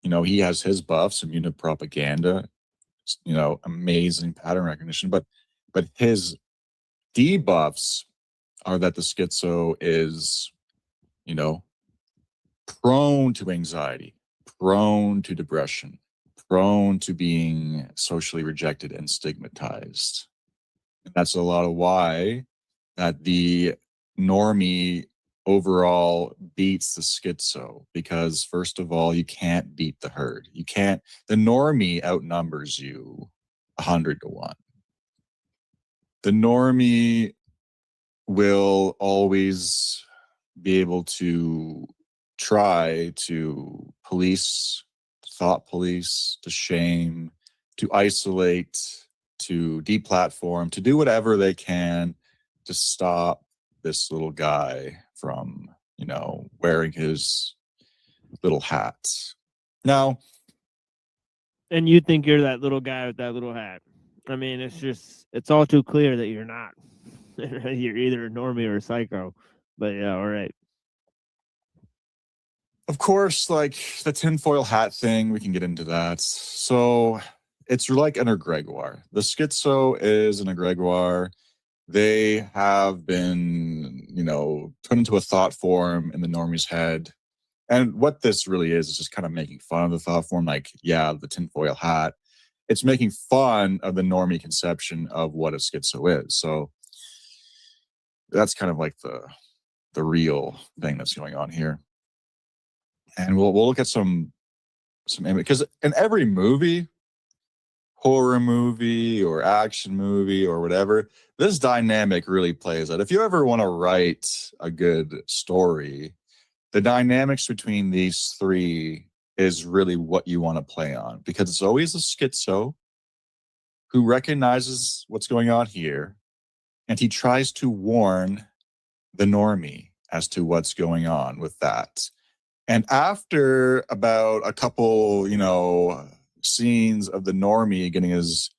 you know, he has his buffs, immune to propaganda, you know, amazing pattern recognition, but his debuffs are that the schizo is, you know, prone to anxiety, prone to depression, prone to being socially rejected and stigmatized. And that's a lot of why that the normie overall beats the schizo, because first of all, you can't beat the herd. You can't, the normie outnumbers you 100 to 1. The normie will always be able to try to police, thought police, to shame, to isolate, to deplatform, to do whatever they can to stop this little guy from, you know, wearing his little hat. Now, and you think you're that little guy with that little hat. I mean, it's all too clear that you're not. You're either a normie or a psycho. But yeah, all right. Of course, like the tinfoil hat thing, we can get into that. So it's like an egregore. The schizo is an egregore. They have been, you know, put into a thought form in the normie's head. And what this really is just kind of making fun of the thought form. Like, yeah, the tinfoil hat. It's making fun of the normie conception of what a schizo is. So that's kind of like the real thing that's going on here. And we'll look at some because in every movie, horror movie or action movie or whatever, this dynamic really plays out. If you ever want to write a good story, the dynamics between these three is really what you want to play on, because it's always a schizo who recognizes what's going on here, and he tries to warn the normie as to what's going on with that. And after about a couple, you know, scenes of the normie getting his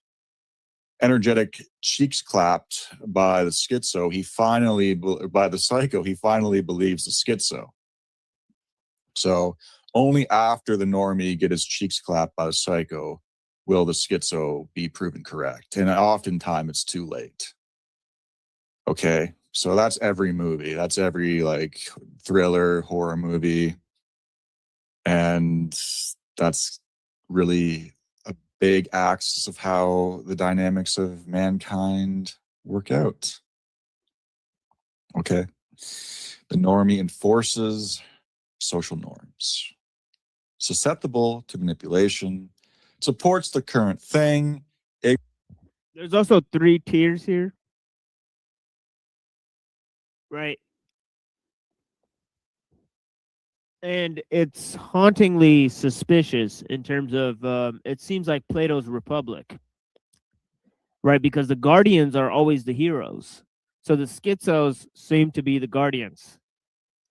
energetic cheeks clapped by the schizo, by the psycho, he finally believes the schizo. So only after the normie get his cheeks clapped by the psycho will the schizo be proven correct. And oftentimes it's too late. Okay, so that's every movie. That's every like thriller, horror movie. And that's really a big axis of how the dynamics of mankind work out. Okay. The normie enforces social norms, susceptible to manipulation, supports the current thing. There's also 3 tiers here. Right. And it's hauntingly suspicious in terms of it seems like Plato's Republic, right? Because the guardians are always the heroes. So the schizos seem to be the guardians,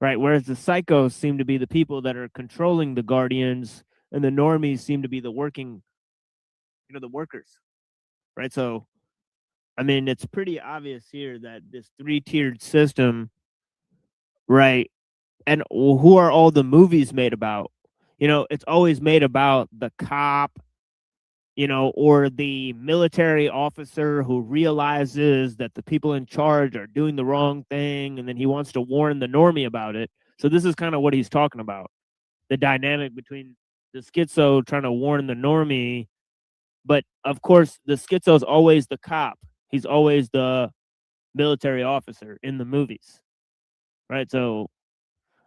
right? Whereas the psychos seem to be the people that are controlling the guardians, and the normies seem to be the working, the workers, right? So, I mean, it's pretty obvious here that this 3-tiered system, right? And who are all the movies made about? It's always made about the cop, or the military officer who realizes that the people in charge are doing the wrong thing, and then he wants to warn the normie about it. So this is kind of what he's talking about. The dynamic between the schizo trying to warn the normie, but of course the schizo is always the cop. He's always the military officer in the movies, right? So,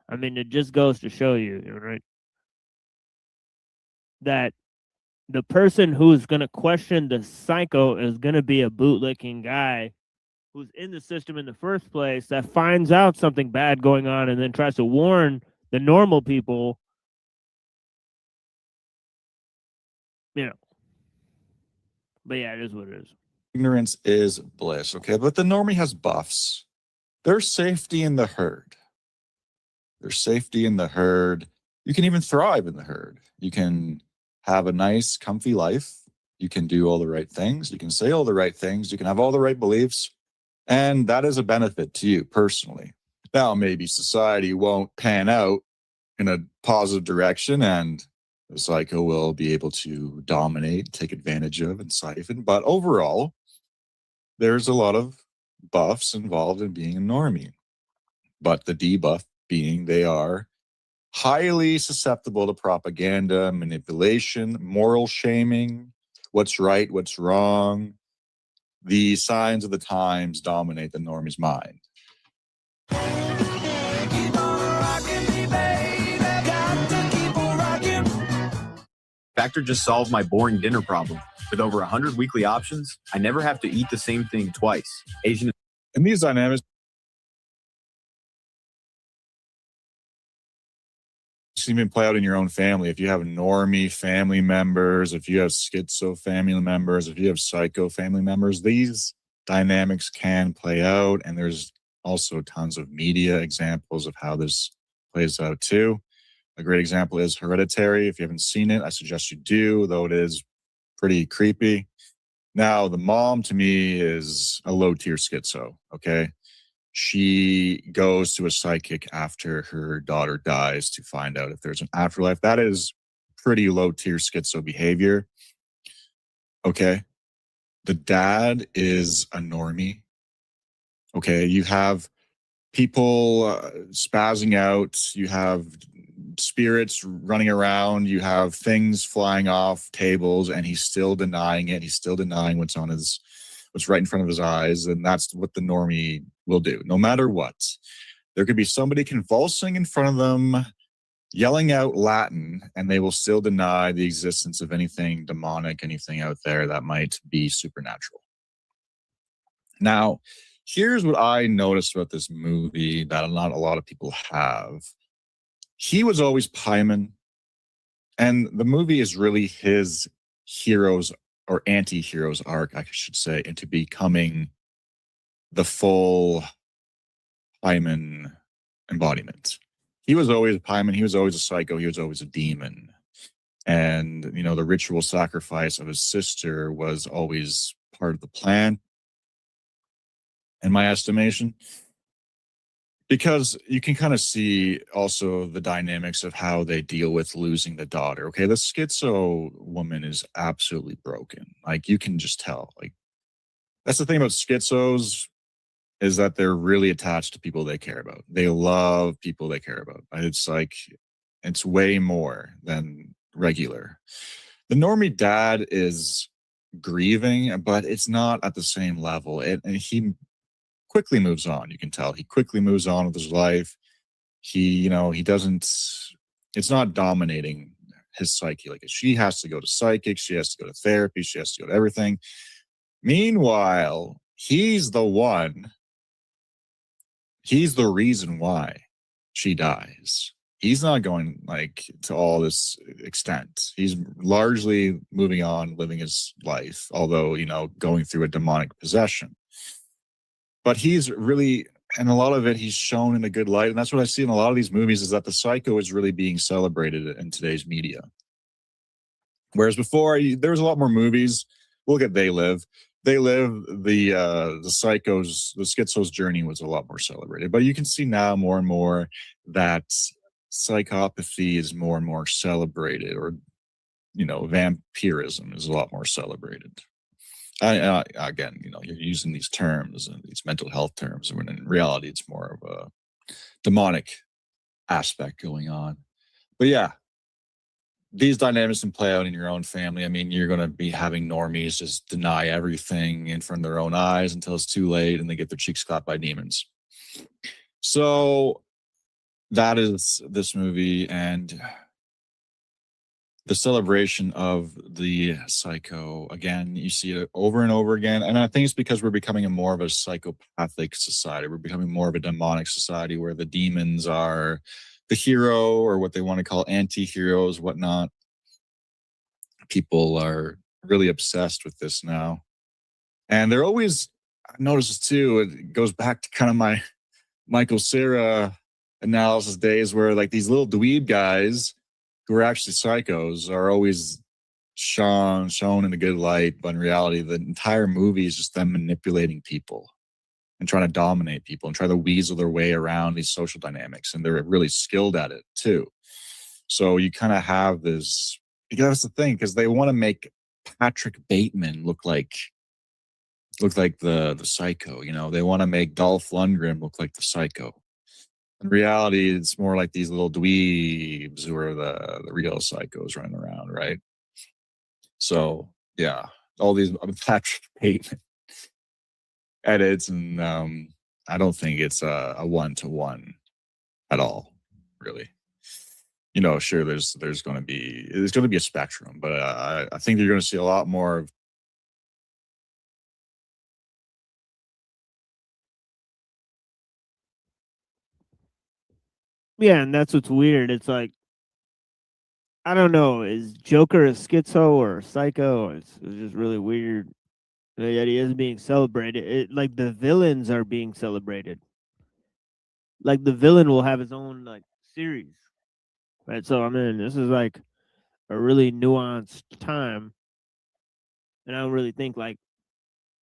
I mean, it just goes to show you, right, that the person who's going to question the psycho is going to be a bootlicking guy who's in the system in the first place that finds out something bad going on and then tries to warn the normal people, But yeah, it is what it is. Ignorance is bliss, okay? But the normie has buffs. There's safety in the herd. There's safety in the herd. You can even thrive in the herd. You can have a nice, comfy life. You can do all the right things. You can say all the right things. You can have all the right beliefs. And that is a benefit to you personally. Now, maybe society won't pan out in a positive direction and the psycho will be able to dominate, take advantage of, and siphon. But overall, there's a lot of buffs involved in being a normie. But the debuff being they are highly susceptible to propaganda, manipulation, moral shaming, what's right, what's wrong. The signs of the times dominate the normie's mind. Factor just solved my boring dinner problem. With over 100 weekly options, I never have to eat the same thing twice. Asian. And these dynamics even play out in your own family. If you have normie family members, if you have schizo family members, if you have psycho family members, these dynamics can play out. And there's also tons of media examples of how this plays out too. A great example is Hereditary. If you haven't seen it, I suggest you do, though it is pretty creepy. Now, the mom to me is a low-tier schizo, okay? She goes to a psychic after her daughter dies to find out if there's an afterlife. That is pretty low-tier schizo behavior, okay? The dad is a normie, okay? You have people spazzing out. You have spirits running around. You have things flying off tables, and he's still denying it. He's still denying what's right in front of his eyes, and that's what the normie will do, no matter what. There could be somebody convulsing in front of them, yelling out Latin, and they will still deny the existence of anything demonic, anything out there that might be supernatural. Now, here's what I noticed about this movie that not a lot of people have. He was always Paimon, and the movie is really his hero's or anti-hero's arc, I should say, into becoming the full Paimon embodiment. He was always Paimon, he was always a psycho, he was always a demon. And, you know, the ritual sacrifice of his sister was always part of the plan, in my estimation. Because you can kind of see also the dynamics of how they deal with losing the daughter. Okay, the schizo woman is absolutely broken. Like, you can just tell. Like, that's the thing about schizos, is that they're really attached to people they care about. They love people they care about. It's like, it's way more than regular. The normie dad is grieving, but it's not at the same level. And he quickly moves on. You can tell he quickly moves on with his life. He doesn't, it's not dominating his psyche. Like, she has to go to psychic, she has to go to therapy, she has to go to everything. Meanwhile, he's the reason why she dies. He's not going like to all this extent. He's largely moving on, living his life, although, going through a demonic possession. But he's really, and a lot of it, he's shown in a good light. And that's what I see in a lot of these movies, is that the psycho is really being celebrated in today's media. Whereas before, there was a lot more movies. Look at They Live. They Live, the schizo's journey was a lot more celebrated. But you can see now more and more that psychopathy is more and more celebrated, or, vampirism is a lot more celebrated. Again, you're using these terms and these mental health terms, when in reality, it's more of a demonic aspect going on. But yeah, these dynamics can play out in your own family. I mean, you're going to be having normies just deny everything in front of their own eyes until it's too late and they get their cheeks clapped by demons. So that is this movie, and the celebration of the psycho. Again, you see it over and over again. And I think it's because we're becoming more of a psychopathic society. We're becoming more of a demonic society, where the demons are the hero, or what they want to call anti-heroes, whatnot. People are really obsessed with this now. And they're always, I noticed too, it goes back to kind of my Michael Cera analysis days, where like these little dweeb guys who are actually psychos are always shown in a good light, but in reality, the entire movie is just them manipulating people and trying to dominate people and try to weasel their way around these social dynamics. And they're really skilled at it too. So you kind of have this, that's the thing, because they want to make Patrick Bateman look like the psycho, they want to make Dolph Lundgren look like the psycho. In reality, it's more like these little dweebs who are the real psychos running around, right? So yeah, all these Patrick Bateman edits, and I don't think it's a one-to-one at all, really. Sure, there's going to be a spectrum, but I think you're going to see a lot more of. Yeah, and that's what's weird. It's like, I don't know, is Joker a schizo or a psycho? It's just really weird that he is being celebrated. Like, the villains are being celebrated. Like, the villain will have his own like series, right? So I mean, this is like a really nuanced time, and I don't really think like.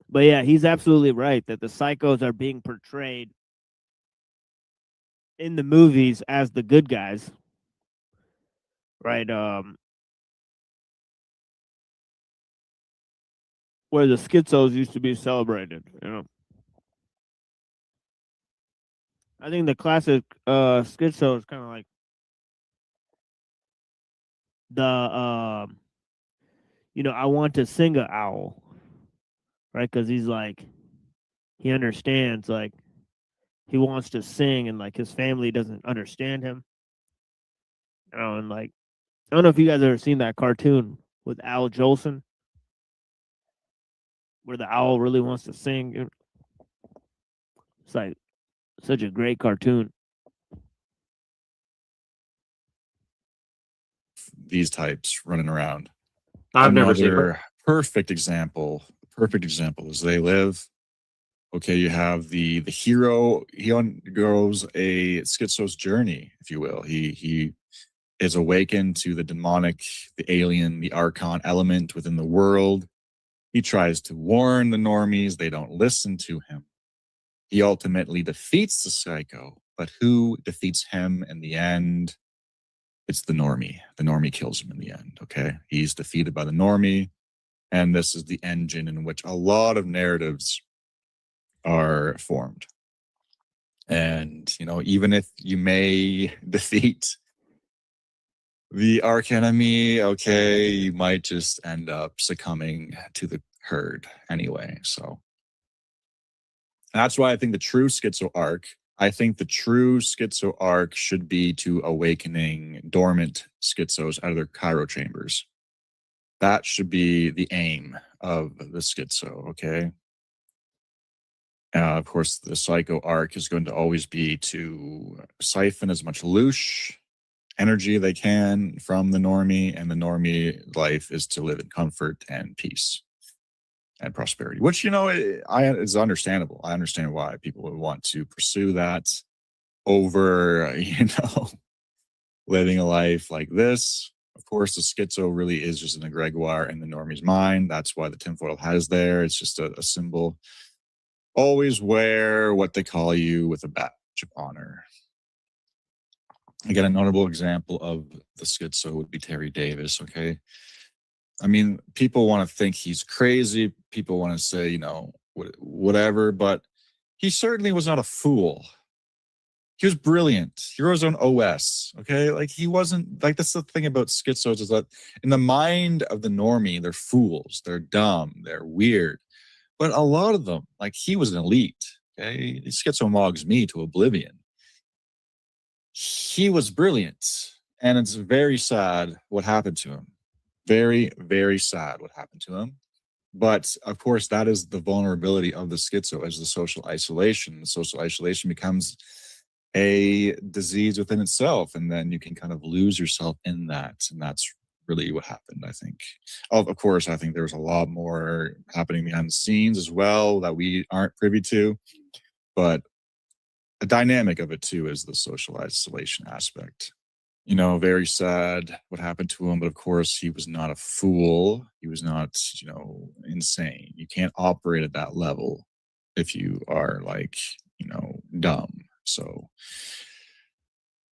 But yeah, he's absolutely right that the psychos are being portrayed in the movies as the good guys, right? Where the schizos used to be celebrated, I think the classic schizo is kind of like the I want to sing a owl, right? Because he's like, he understands, like, he wants to sing, and like his family doesn't understand him. And like, I don't know if you guys ever seen that cartoon with Al Jolson, where the owl really wants to sing. It's like such a great cartoon. These types running around. I've never seen it. Perfect example is They Live. Okay, you have the hero. He undergoes a schizo's journey, if you will. He is awakened to the demonic, the alien, the archon element within the world. He tries to warn the normies. They don't listen to him. He ultimately defeats the psycho, but who defeats him in the end? It's the normie. The normie kills him in the end, okay? He's defeated by the normie, and this is the engine in which a lot of narratives are formed. And, you know, even if you may defeat the arch enemy, okay, you might just end up succumbing to the herd anyway. So that's why I think the true schizo arc, should be to awakening dormant schizos out of their Cairo chambers. That should be the aim of the schizo, okay? Of course, the psycho arc is going to always be to siphon as much louche energy they can from the normie, and the normie life is to live in comfort and peace and prosperity, which, you know, is understandable. I understand why people would want to pursue that over, you know, living a life like this. Of course, the schizo really is just an egregore in the normie's mind. That's why the tinfoil hat is there. It's just a symbol. Always wear what they call you with a badge of honor. Again, a notable example of the schizo would be Terry Davis, okay? I mean, people want to think he's crazy. People want to say, you know, whatever, but he certainly was not a fool. He was brilliant. He wrote his own OS, okay? Like, he wasn't, like, that's the thing about schizos, is that in the mind of the normie, they're fools, they're dumb, they're weird. But a lot of them, like, he was an elite, okay? Schizo mogs me to oblivion. He was brilliant, and it's very sad what happened to him. Very, very sad what happened to him. But, of course, that is the vulnerability of the schizo, as the social isolation. The social isolation becomes a disease within itself, and then you can kind of lose yourself in that, and that's really what happened, I think. Of course, I think there was a lot more happening behind the scenes as well that we aren't privy to, but the dynamic of it too is the social isolation aspect. You know, very sad what happened to him, but of course he was not a fool. He was not, you know, insane. You can't operate at that level if you are, like, you know, dumb. So,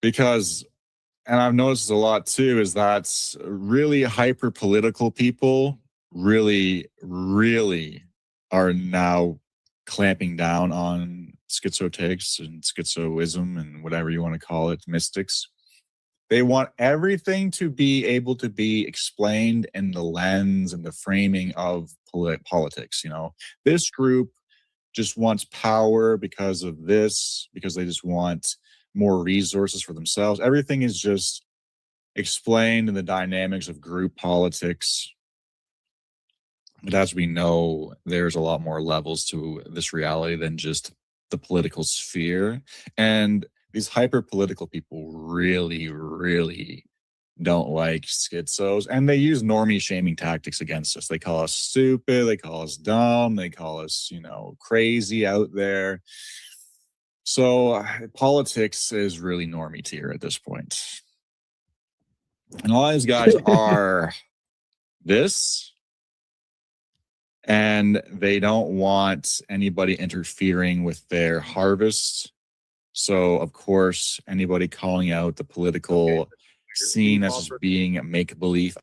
because, and I've noticed a lot too, is that really hyper political people really, really are now clamping down on schizotics and schizoism and whatever you want to call it, mystics. They want everything to be able to be explained in the lens and the framing of politics. You know, this group just wants power because of this, because they just want more resources for themselves. Everything is just explained in the dynamics of group politics. But as we know, there's a lot more levels to this reality than just the political sphere. And these hyper political people really, really don't like schizos, and they use normie shaming tactics against us. They call us stupid, they call us dumb, they call us, you know, crazy out there. So politics is really normie tier at this point. And all these guys are this, and they don't want anybody interfering with their harvest. So, of course, anybody calling out the political scene as being make-believe.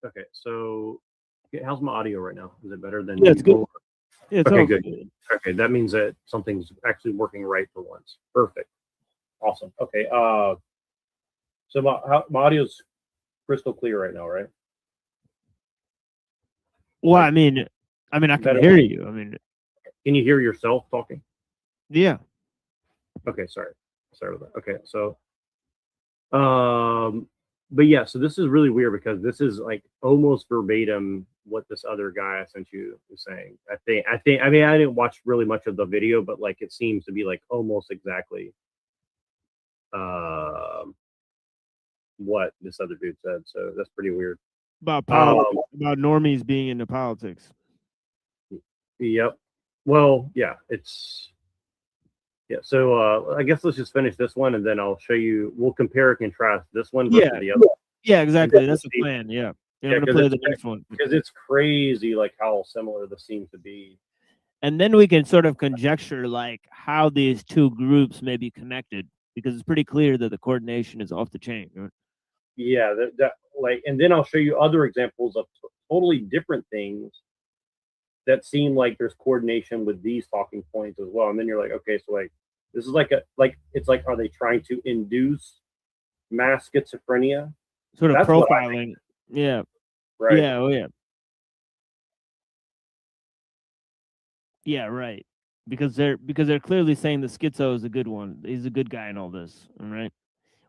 Okay, so how's my audio right now? Is it better than Yeah, it's good. Yeah, it's okay, all good. good. Okay, that means that something's actually working right for once. Perfect. Awesome. Okay, so my audio's crystal clear right now, right? Well, I mean, I can Better. hear you. I mean, Can you hear yourself talking? yeah. Okay, sorry about that. Okay, so but yeah, so this is really weird because this is like almost verbatim what this other guy I sent you is saying. I mean, I didn't watch really much of the video, but like it seems to be like almost exactly what this other dude said. So that's pretty weird. About about normies being into politics. Yep. Well, yeah, yeah. So I guess let's just finish this one, and then I'll show you. We'll compare and contrast this one versus the other. Yeah, exactly. That's the plan. Yeah. I'm gonna play the next one because it's crazy, like how similar they seem to be. and then we can sort of conjecture like how these two groups may be connected because it's pretty clear that the coordination is off the chain. Right? Yeah, that like, and then I'll show you other examples of totally different things that seem like there's coordination with these talking points as well. And then you're like, okay, so like this is like it's like, are they trying to induce mass schizophrenia? Sort of That's what I think. profiling. Yeah. Right. Yeah. Oh yeah. Yeah. Right. Because they're clearly saying the schizo is a good one. He's a good guy in all this. All right.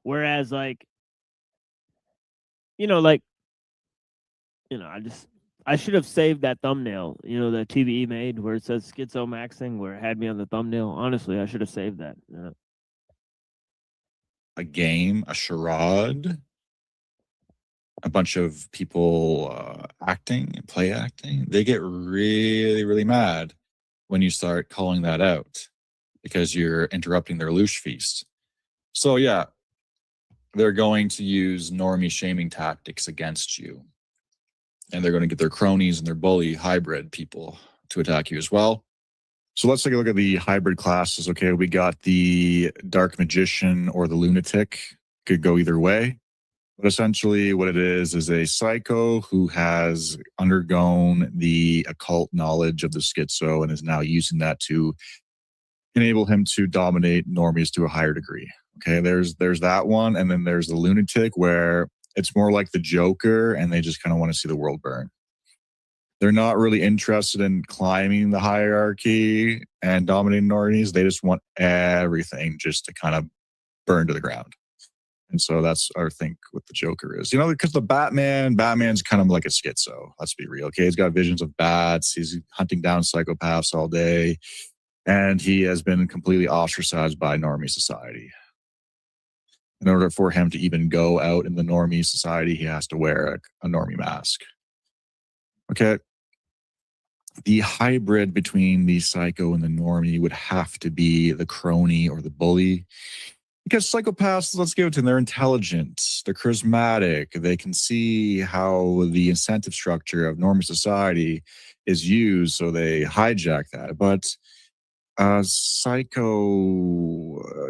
Whereas like, like, I should have saved that thumbnail, that TVE made where it says schizo maxing, where it had me on the thumbnail. Honestly, I should have saved that. Yeah. A game, a charade, a bunch of people acting, play acting. They get really, really mad when you start calling that out because you're interrupting their louche feast. So yeah, they're going to use normie shaming tactics against you. And they're going to get their cronies and their bully hybrid people to attack you as well. So let's take a look at the hybrid classes. Okay, we got the dark magician or the lunatic. Could go either way. But essentially what it is a psycho who has undergone the occult knowledge of the schizo and is now using that to enable him to dominate normies to a higher degree. Okay, there's that one. And then there's the lunatic where it's more like the Joker and they just kind of want to see the world burn. They're not really interested in climbing the hierarchy and dominating normies. They just want everything just to kind of burn to the ground. And so that's our thing with the Joker is, because the Batman's kind of like a schizo. Let's be real. Okay. He's got visions of bats. He's hunting down psychopaths all day. And he has been completely ostracized by normie society. In order for him to even go out in the normie society, he has to wear a normie mask. Okay. The hybrid between the psycho and the normie would have to be the crony or the bully. Because psychopaths, let's give it to them, they're intelligent, they're charismatic, they can see how the incentive structure of normie society is used, so they hijack that. But psycho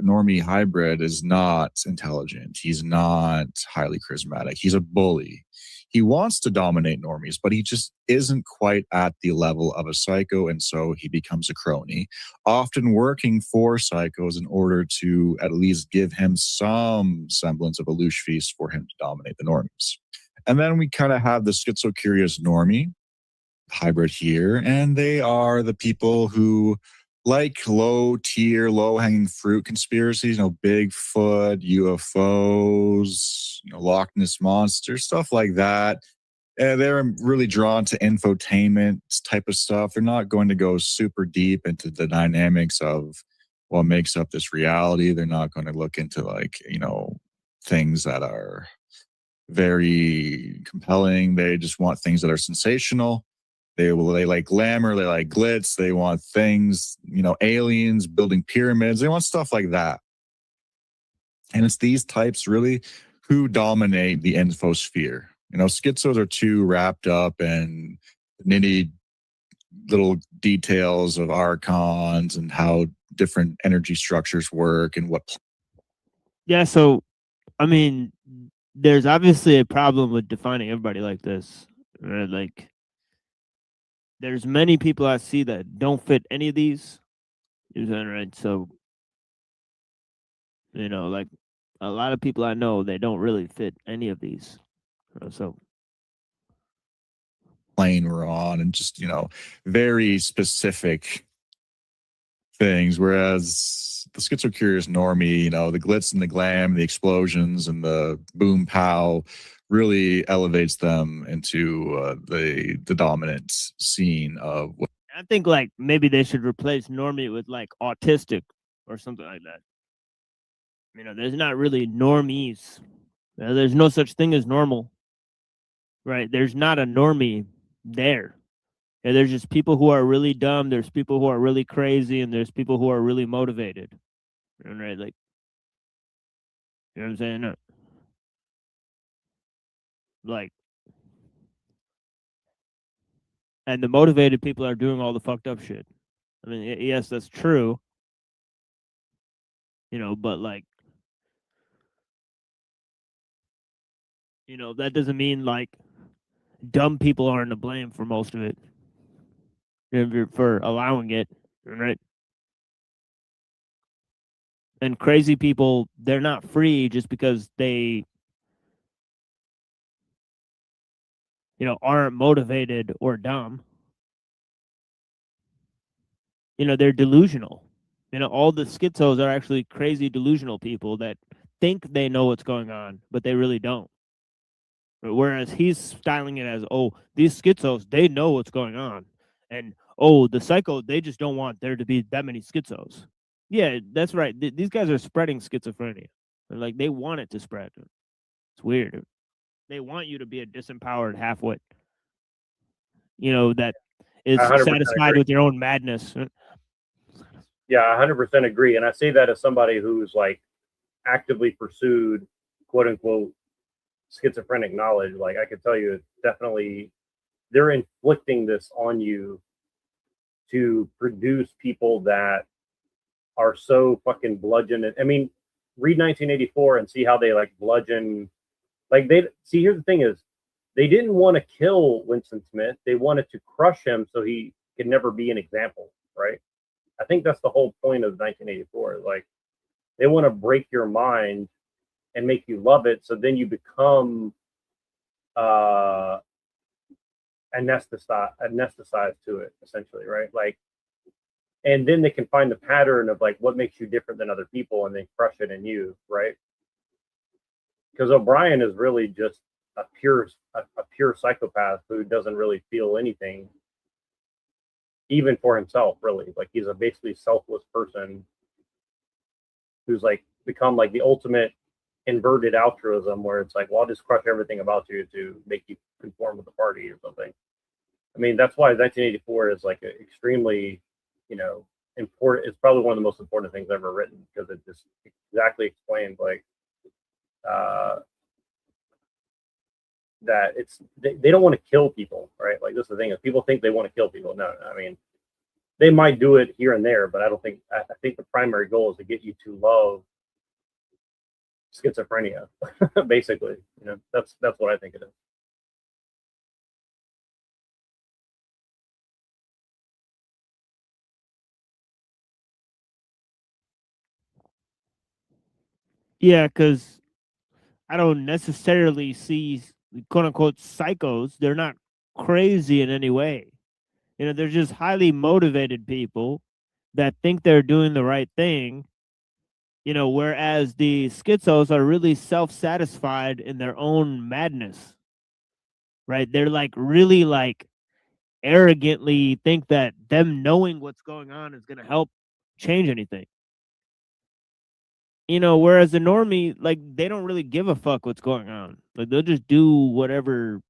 normie hybrid is not intelligent. He's not highly charismatic. He's a bully. He wants to dominate normies, but he just isn't quite at the level of a psycho, and so he becomes a crony, often working for psychos in order to at least give him some semblance of a louche feast for him to dominate the normies. And then we kind of have the schizo-curious normie hybrid here, and they are the people who like low-tier, low-hanging fruit conspiracies, Bigfoot, UFOs, Loch Ness Monster, stuff like that. They're really drawn to infotainment type of stuff. They're not going to go super deep into the dynamics of what makes up this reality. They're not going to look into things that are very compelling. They just want things that are sensational. They like glamour, they like glitz, they want things, aliens, building pyramids, they want stuff like that. And it's these types really who dominate the infosphere. Schizos are too wrapped up in nitty little details of archons and how different energy structures work and what. Yeah, so, there's obviously a problem with defining everybody like this, right? Like, there's many people I see that don't fit any of these. Right? So, like a lot of people I know, they don't really fit any of these. So, plane we're on and just, very specific things. Whereas the schizo-curious normie, the glitz and the glam, the explosions and the boom pow really elevates them into the dominant scene of what I think like maybe they should replace normie with like autistic or something like that. There's not really normies. There's no such thing as normal, right? There's not a normie there. There's just people who are really dumb. There's people who are really crazy, and there's people who are really motivated. Right? Like, you know what I'm saying? Like, And the motivated people are doing all the fucked up shit. I mean, yes, that's true. You know, but like, you know, that doesn't mean like dumb people aren't to blame for most of it. For allowing it, right? And crazy people, they're not free just because they, you know, aren't motivated or dumb. You know, they're delusional. You know, all the schizos are actually crazy delusional people that think they know what's going on, but they really don't. Whereas he's styling it as, oh, these schizos, they know what's going on. And, oh, the psycho, they just don't want there to be that many schizos. Yeah, that's right. These guys are spreading schizophrenia. Like, they want it to spread. It's weird. They want you to be a disempowered halfwit, you know, that is 100% satisfied agree. with your own madness. Yeah, 100% agree. And I say that as somebody who's like actively pursued quote unquote schizophrenic knowledge. Like I could tell you, it's definitely, they're inflicting this on you to produce people that are so fucking bludgeoned. I mean, read 1984 and see how they like bludgeon. Like they see, here's the thing is, they didn't want to kill Winston Smith. They wanted to crush him so he could never be an example, right? I think that's the whole point of 1984. Like they want to break your mind and make you love it, so then you become anesthetized to it, essentially, right? Like, and then they can find the pattern of like what makes you different than other people, and they crush it in you, right? Because O'Brien is really just a pure psychopath who doesn't really feel anything, even for himself, really. Like he's a basically selfless person who's like become like the ultimate inverted altruism, where it's like, well, I'll just crush everything about you to make you conform with the party or something. I mean, that's why 1984 is like extremely, you know, important. It's probably one of the most important things ever written, because it just exactly explains like that it's they don't want to kill people, right? Like this is the thing is people think they want to kill people. No, I mean they might do it here and there, but I don't think. I think the primary goal is to get you to love schizophrenia, basically. You know, that's what I think it is. Yeah, because I don't necessarily see quote unquote psychos. They're not crazy in any way. You know, they're just highly motivated people that think they're doing the right thing. You know, whereas the schizos are really self-satisfied in their own madness. Right? They're like really like arrogantly think that them knowing what's going on is going to help change anything. You know, whereas the normie, like, they don't really give a fuck what's going on. Like, they'll just do whatever.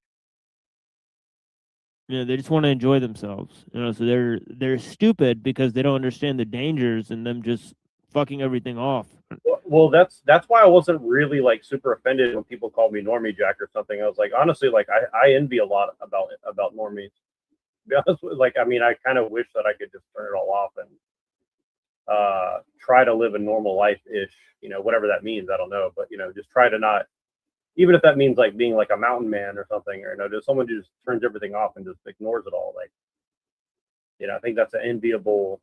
You know, they just want to enjoy themselves. You know, so they're stupid because they don't understand the dangers and them just fucking everything off. Well, that's why I wasn't really like super offended when people called me Normie Jack or something. I was like, honestly, like I envy a lot about normies. To be honest with, like, I mean, I kind of wish that I could just turn it all off and try to live a normal life ish. You know, whatever that means, I don't know, but you know, just try to not, even if that means like being like a mountain man or something, or you know, just someone who just turns everything off and just ignores it all. Like, you know, I think that's an enviable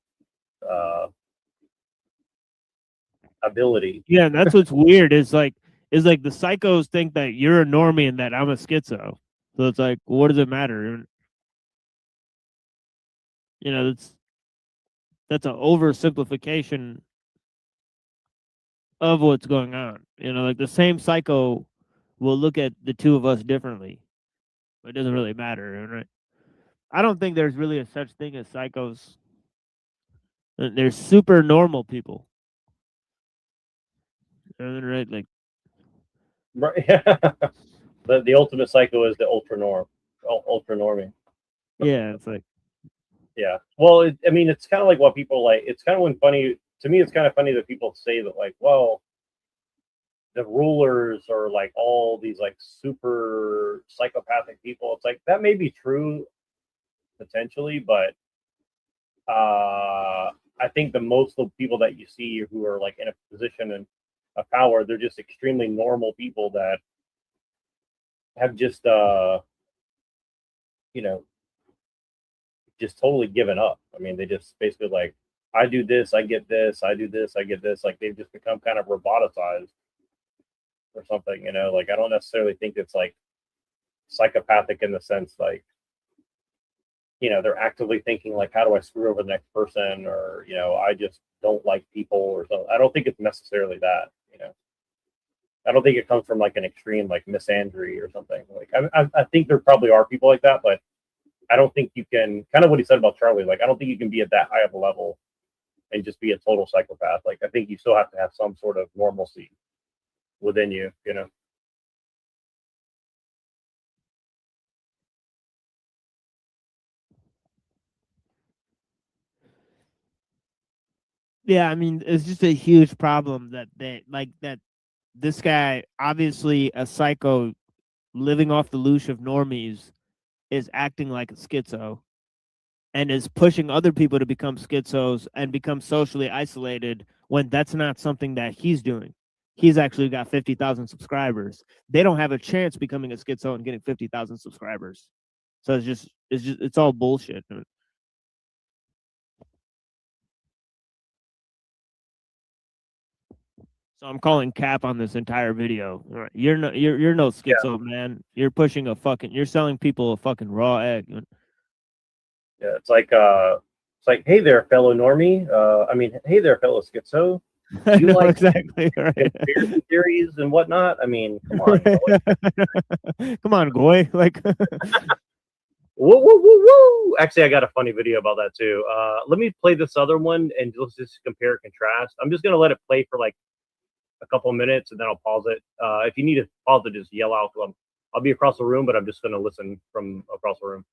ability. Yeah, and that's what's weird is like the psychos think that you're a normie and that I'm a schizo. So it's like, what does it matter? You know, that's an oversimplification of what's going on. You know, like the same psycho will look at the two of us differently. It doesn't really matter, right? I don't think there's really a such thing as psychos. They're super normal people. Right? Like, right. The ultimate psycho is the ultra normie. Yeah, it's like, yeah. Well, I mean, it's kind of like what people like. It's kind of funny to me. It's kind of funny that people say that, like, well, the rulers are like all these like super psychopathic people. It's like that may be true potentially, but I think the most of the people that you see who are like in a position of power, they're just extremely normal people that have just you know, just totally given up. I mean, they just basically like, I do this, I get this, I do this, I get this. Like they've just become kind of roboticized or something, you know. Like I don't necessarily think it's like psychopathic in the sense like, you know, they're actively thinking like, how do I screw over the next person, or you know, I just don't like people or something. I don't think it's necessarily that, you know. I don't think it comes from like an extreme like misandry or something. Like I think there probably are people like that, but I don't think you can, kind of what he said about Charlie, like I don't think you can be at that high of a level and just be a total psychopath. Like I think you still have to have some sort of normalcy within you, you know. Yeah, I mean, it's just a huge problem that this guy, obviously a psycho living off the loosh of normies, is acting like a schizo and is pushing other people to become schizos and become socially isolated when that's not something that he's doing. He's actually got 50,000 subscribers. They don't have a chance becoming a schizo and getting 50,000 subscribers. So it's all bullshit. So I'm calling cap on this entire video. You're no schizo, man. You're pushing you're selling people a fucking raw egg. Yeah, it's like, hey there, fellow normie. Hey there, fellow schizo. Do you like exactly right. conspiracy theories and whatnot? I mean, come on. Come on, goy. Like woo, woo, woo, woo. Actually, I got a funny video about that too. Let me play this other one and let's just compare and contrast. I'm just gonna let it play for like a couple of minutes and then I'll pause it. If you need to pause it, just yell out. I'll be across the room, but I'm just gonna listen from across the room.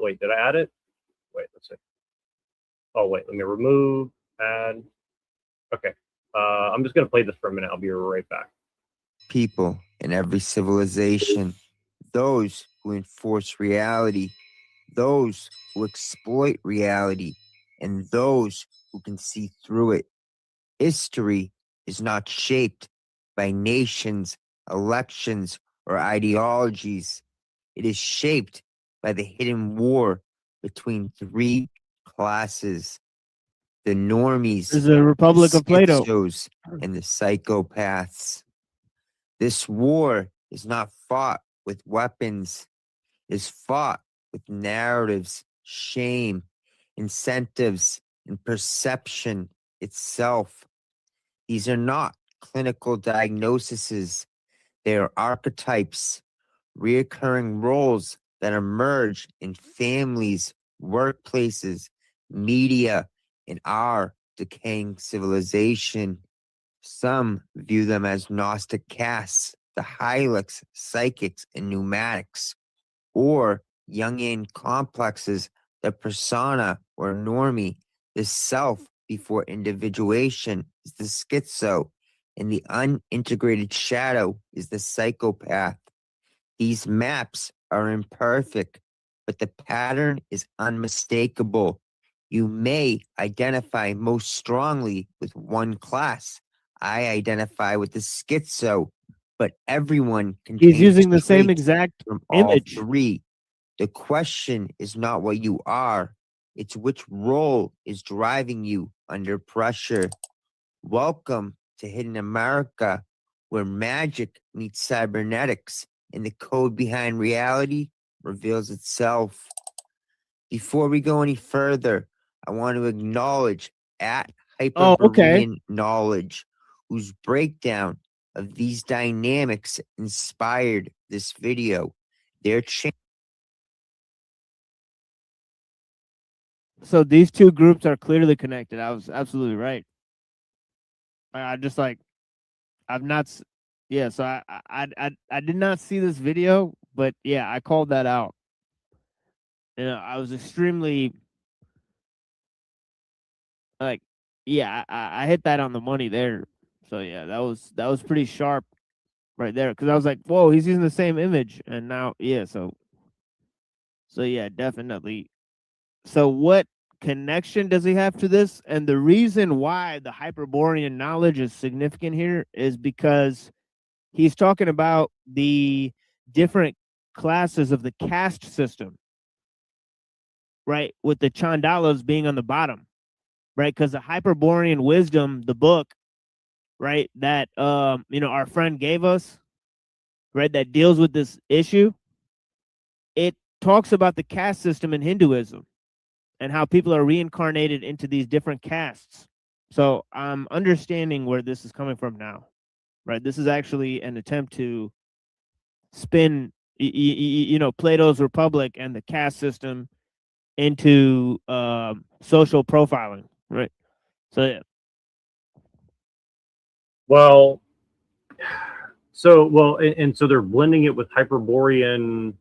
Wait, did I add it? Wait, let's see. Oh wait, let me remove and okay. I'm just gonna play this for a minute. I'll be right back. People in every civilization, those who enforce reality, those who exploit reality, and those who can see through it. History is not shaped by nations, elections, or ideologies. It is shaped by the hidden war between three classes: the normies, There's a Republic of Plato, schizos, and the psychopaths. This war is not fought with weapons. It is fought with narratives, shame, incentives, and perception itself. These are not clinical diagnoses. They are archetypes, reoccurring roles that emerge in families, workplaces, media, and our decaying civilization. Some view them as Gnostic castes, the Hylics, psychics, and pneumatics, or Jungian complexes, the persona or normie, the self before individuation is the schizo, and the unintegrated shadow is the psychopath. These maps are imperfect, but the pattern is unmistakable. You may identify most strongly with one class. I identify with the schizo, but everyone contains he's using the same traits exact from all image. three. The question is not what you are, it's which role is driving you under pressure. Welcome to Hidden America, where magic meets cybernetics and the code behind reality reveals itself. Before we go any further, I want to acknowledge at Hyperborean Knowledge, whose breakdown of these dynamics inspired this video. Their So these two groups are clearly connected. I was absolutely right. I just like, I've not, yeah. So I did not see this video, but yeah, I called that out. You know, I was extremely like, yeah, I hit that on the money there. So yeah, that was pretty sharp right there, because I was like, whoa, he's using the same image, and now yeah, so So yeah, definitely. So what connection does he have to this? And the reason why the Hyperborean knowledge is significant here is because he's talking about the different classes of the caste system, right? With the Chandalas being on the bottom, right? Because the Hyperborean wisdom, the book, right, that our friend gave us, right, that deals with this issue, it talks about the caste system in Hinduism and how people are reincarnated into these different castes. So I'm understanding where this is coming from now, right? This is actually an attempt to spin, Plato's Republic and the caste system into social profiling, right? So yeah. Well, and so they're blending it with Hyperborean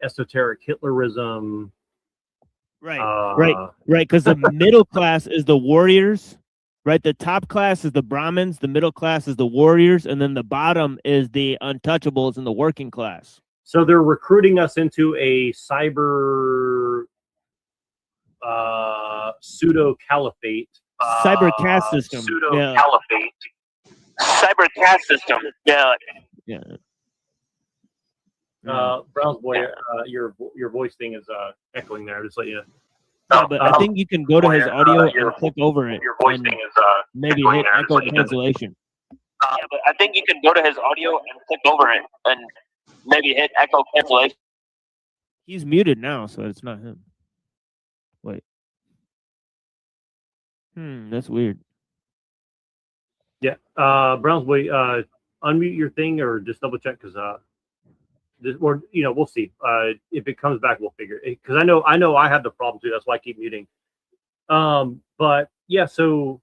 esoteric Hitlerism. Right. Because the middle class is the warriors, right? The top class is the Brahmins, the middle class is the warriors, and then the bottom is the untouchables and the working class. So they're recruiting us into a cyber pseudo caliphate. Cyber caste system. Pseudo caliphate. Cyber caste system. Yeah. Yeah. Browns boy, your voice thing is echoing there. Just let you know. Yeah, but I think you can go to his audio and click over it. Your voice and thing is maybe hit echo cancellation. Yeah, but I think you can go to his audio and click over it and maybe hit echo cancellation. He's muted now, so it's not him. Wait. That's weird. Yeah, Browns boy, unmute your thing or just double check because we'll see. If it comes back, we'll figure it. Because I know I have the problem too. That's why I keep muting. But yeah, so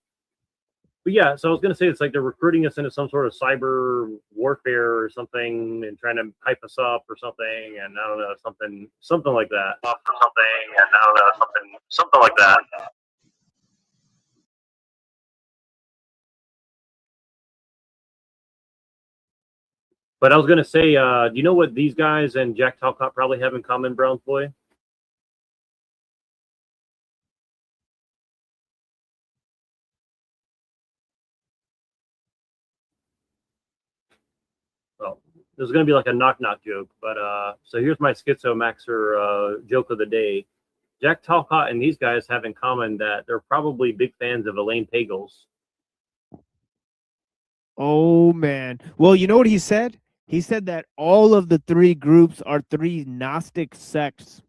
I was gonna say it's like they're recruiting us into some sort of cyber warfare or something and trying to hype us up or something, and I don't know, something like that. Something like that. But I was gonna say, do you know what these guys and Jack Talcott probably have in common, Browns boy? Well, there's gonna be like a knock-knock joke, but so here's my Schizo Maxer joke of the day. Jack Talcott and these guys have in common that they're probably big fans of Elaine Pagels. Oh man. Well, you know what he said? He said that all of the three groups are three Gnostic sects.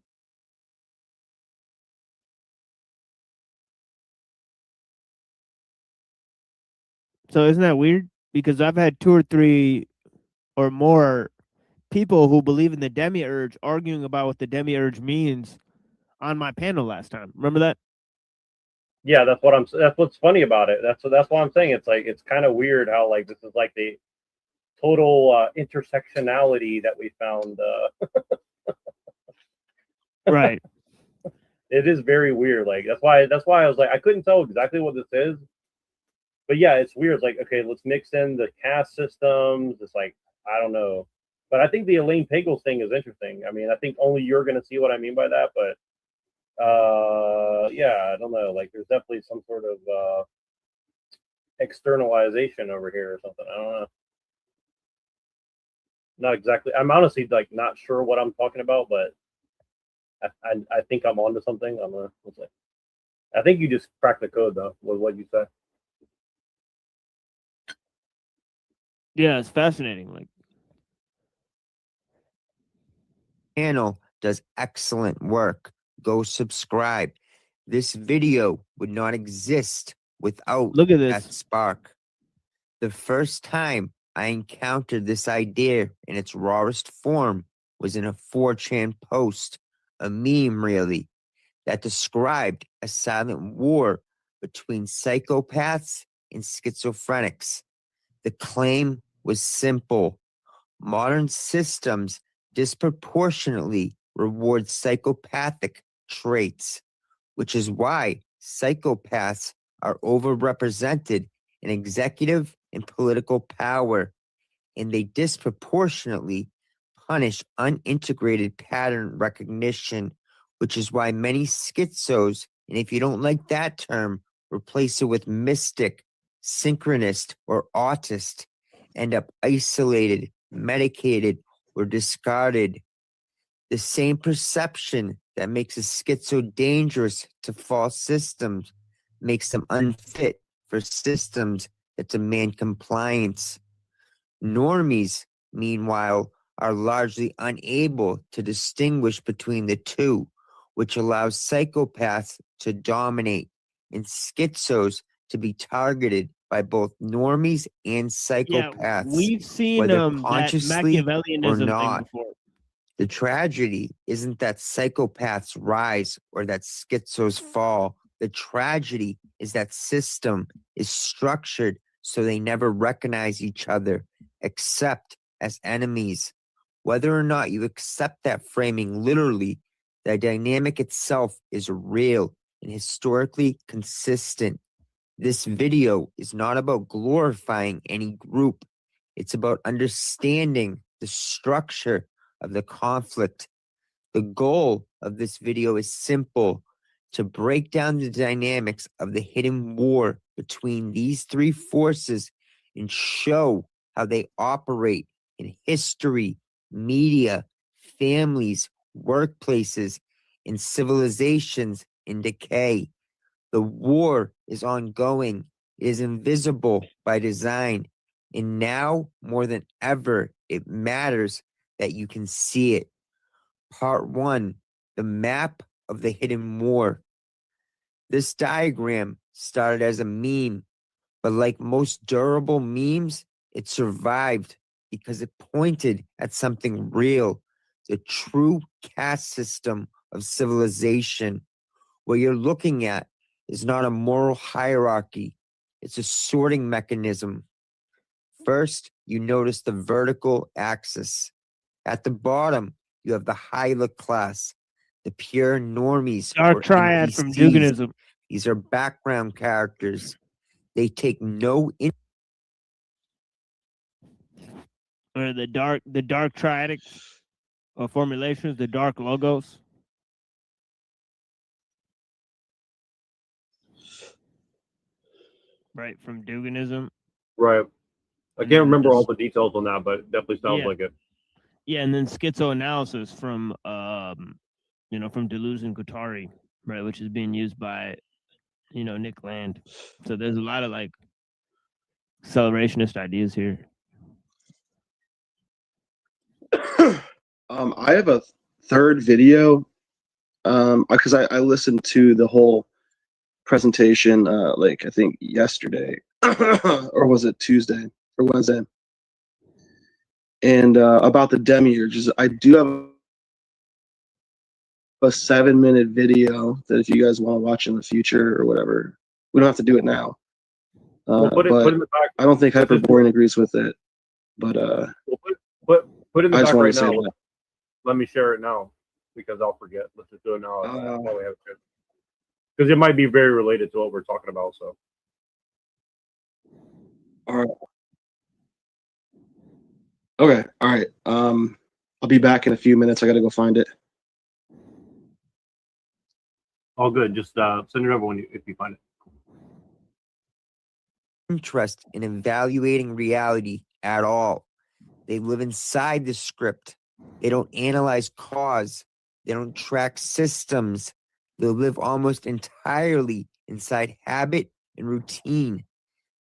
So isn't that weird? Because I've had 2 or 3 or more people who believe in the demiurge arguing about what the demiurge means on my panel last time. Remember that? Yeah, that's what's funny about it. That's why I'm saying it's kind of weird how like this is like the total intersectionality that we found. Right. It is very weird. Like that's why I was like I couldn't tell exactly what this is. But yeah, it's weird. It's like, okay, let's mix in the caste systems. It's like, I don't know. But I think the Elaine Pagels thing is interesting. I mean, I think only you're going to see what I mean by that. But yeah, I don't know. Like, there's definitely some sort of externalization over here or something. I don't know. Not exactly. I'm honestly like not sure what I'm talking about, but I think I'm onto something. Let's see. I think you just cracked the code though. With what you said. Yeah, it's fascinating. Like, channel does excellent work. Go subscribe. This video would not exist without look at this. that spark. The first time I encountered this idea in its rawest form was in a 4chan post, a meme really, that described a silent war between psychopaths and schizophrenics. The claim was simple. Modern systems disproportionately reward psychopathic traits, which is why psychopaths are overrepresented in executive and political power, and they disproportionately punish unintegrated pattern recognition, which is why many schizos, and if you don't like that term, replace it with mystic, synchronist, or autist, end up isolated, medicated, or discarded. The same perception that makes a schizo dangerous to false systems makes them unfit for systems that demand compliance. Normies, meanwhile, are largely unable to distinguish between the two, which allows psychopaths to dominate and schizos to be targeted by both normies and Yeah, psychopaths, we've seen whether that consciously or Machiavellianism thing not. before. The tragedy isn't that psychopaths rise or that schizos fall. The tragedy is that system is structured so they never recognize each other except as enemies. Whether or not you accept that framing literally, the dynamic itself is real and historically consistent. This video is not about glorifying any group. It's about understanding the structure of the conflict. The goal of this video is simple: to break down the dynamics of the hidden war between these three forces and show how they operate in history, media, families, workplaces, and civilizations in decay. The war is ongoing, it is invisible by design, and now more than ever, it matters that you can see it. Part 1, the map of the hidden war. This diagram started as a meme, but like most durable memes, it survived because it pointed at something real, the true caste system of civilization. What you're looking at is not a moral hierarchy, it's a sorting mechanism. First, you notice the vertical axis. At the bottom, you have the Hyla class, the pure normies Dark or triad from NPCs. Duganism. These are background characters. They take no Or the dark triadic formulations, the dark logos. Right, from Duganism. Right. I And can't then remember all this- the details on that, but it definitely sounds Yeah. like it. Yeah, and then schizoanalysis from from Deleuze and Guattari, right, which is being used by Nick Land. So there's a lot of like accelerationist ideas here. I have a third video because I listened to the whole presentation like I think yesterday or was it Tuesday or Wednesday, and about the demiurges. I do have a 7-minute video that if you guys want to watch in the future or whatever, we don't have to do it now. Well, put but in the back. I don't think Hyperborean agrees with it. But Well, put in the I just back wanted right to say now. that. Let me share it now because I'll forget. Let's just do it now while we have it. Because it might be very related to what we're talking about. So. All right. Okay. All right. I'll be back in a few minutes. I got to go find it. All good. Just send it over if you find it. interest in evaluating reality at all. They live inside the script. They don't analyze cause. They don't track systems. They live almost entirely inside habit and routine.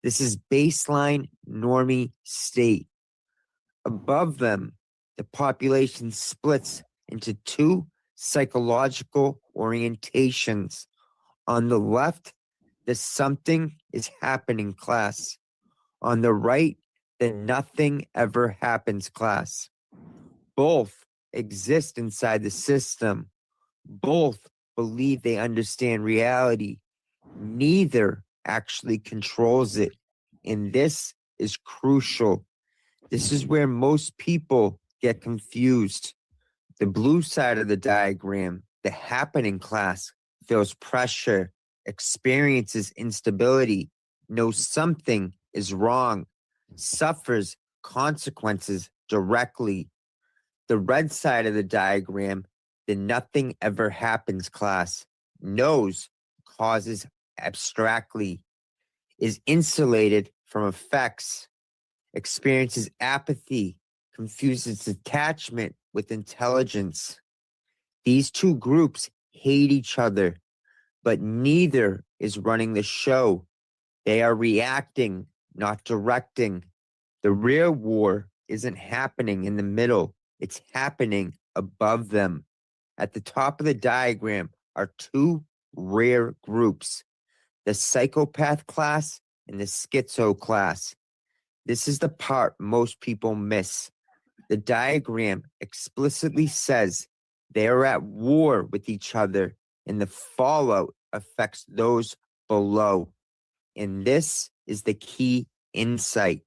This is baseline normie state. Above them, the population splits into two psychological orientations. On the left, the something is happening class. On the right, the nothing ever happens class. Both exist inside the system. Both believe they understand reality. Neither actually controls it. And this is crucial. This is where most people get confused. The blue side of the diagram, the happening class, feels pressure, experiences instability, knows something is wrong, suffers consequences directly. The red side of the diagram, the nothing ever happens class, knows causes abstractly, is insulated from effects, experiences apathy, confuses attachment with intelligence. These two groups hate each other, but neither is running the show. They are reacting, not directing. The real war isn't happening in the middle. It's happening above them. At the top of the diagram are two rare groups, the psychopath class and the schizo class. This is the part most people miss. The diagram explicitly says they are at war with each other, and the fallout affects those below. And this is the key insight.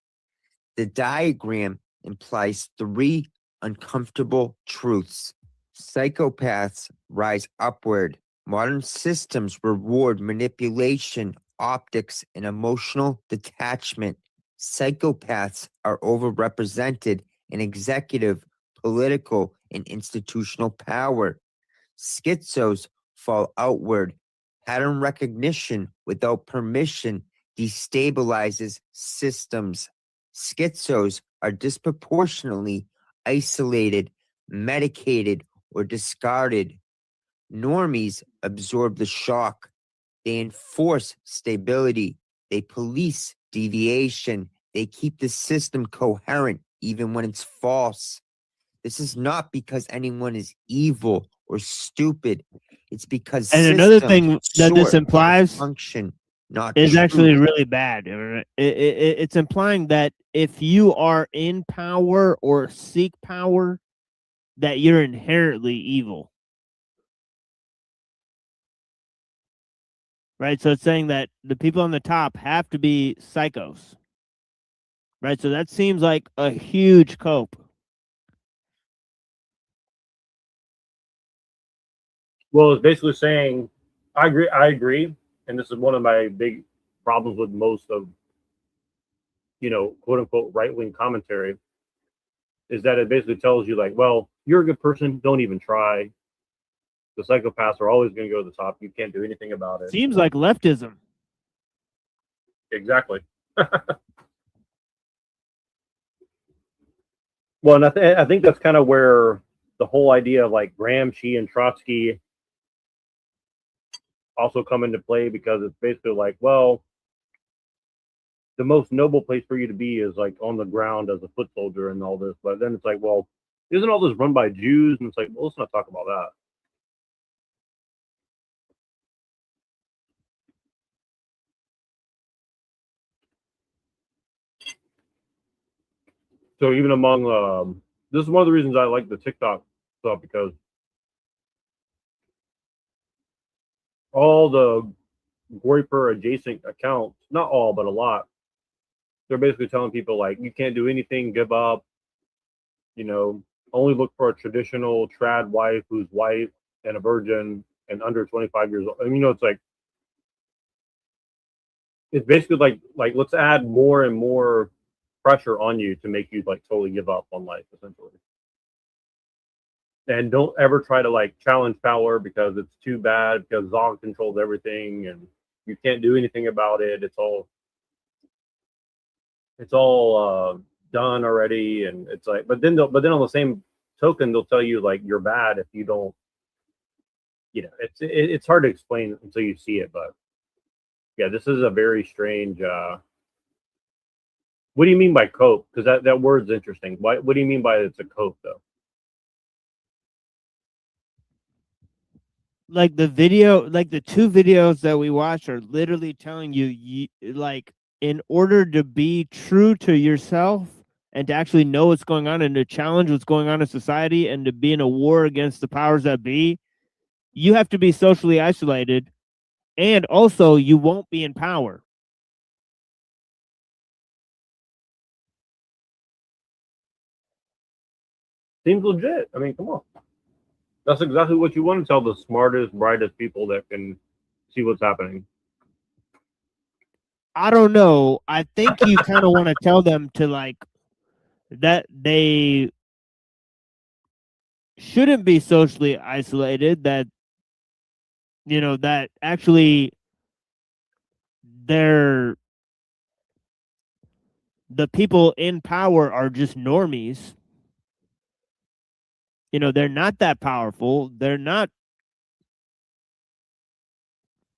The diagram implies three uncomfortable truths. Psychopaths rise upward. Modern systems reward manipulation, optics, and emotional detachment. Psychopaths are overrepresented in executive, political, and institutional power. Schizos fall outward. Pattern recognition without permission destabilizes systems. Schizos are disproportionately isolated, medicated, or discarded. Normies absorb the shock. They enforce stability. They police deviation. They keep the system coherent even when it's false. This is not because anyone is evil or stupid. It's because And another thing systems that this sort implies function, not is actually truth. really bad. It's implying that if you are in power or seek power, that you're inherently evil. Right? So it's saying that the people on the top have to be psychos. Right? So that seems like a huge cope. Well, it's basically saying, I agree, and this is one of my big problems with most of, quote unquote right wing commentary, is that it basically tells you like, well, you're a good person, don't even try. The psychopaths are always going to go to the top. You can't do anything about it. Seems like leftism. Exactly. Well, and I think that's kind of where the whole idea of like Gramsci and Trotsky also come into play, because it's basically like, well, the most noble place for you to be is like on the ground as a foot soldier and all this. But then it's like, well, isn't all this run by Jews? And it's like, well, let's not talk about that. So even among, this is one of the reasons I like the TikTok stuff, because all the Groyper adjacent accounts, not all, but a lot, they're basically telling people like, you can't do anything, give up, only look for a traditional trad wife who's white and a virgin and under 25 years old. And it's like, it's basically like let's add more and more pressure on you to make you like totally give up on life, essentially. And don't ever try to like challenge power, because it's too bad, because Zog controls everything and you can't do anything about it. It's all done already. And it's like, but then on the same token, they'll tell you like you're bad if you don't, it's hard to explain until you see it. But yeah, this is a very strange, what do you mean by cope? Because that word's interesting. What do you mean by it's a cope though? Like the video, like the two videos that we watched are literally telling you, like, in order to be true to yourself and to actually know what's going on and to challenge what's going on in society and to be in a war against the powers that be, you have to be socially isolated, and also you won't be in power. Seems legit. I mean, come on. That's exactly what you want to tell the smartest, brightest people that can see what's happening. I don't know. I think you kind of want to tell them to like that they shouldn't be socially isolated, that that actually the people in power are just normies. They're not that powerful. They're not,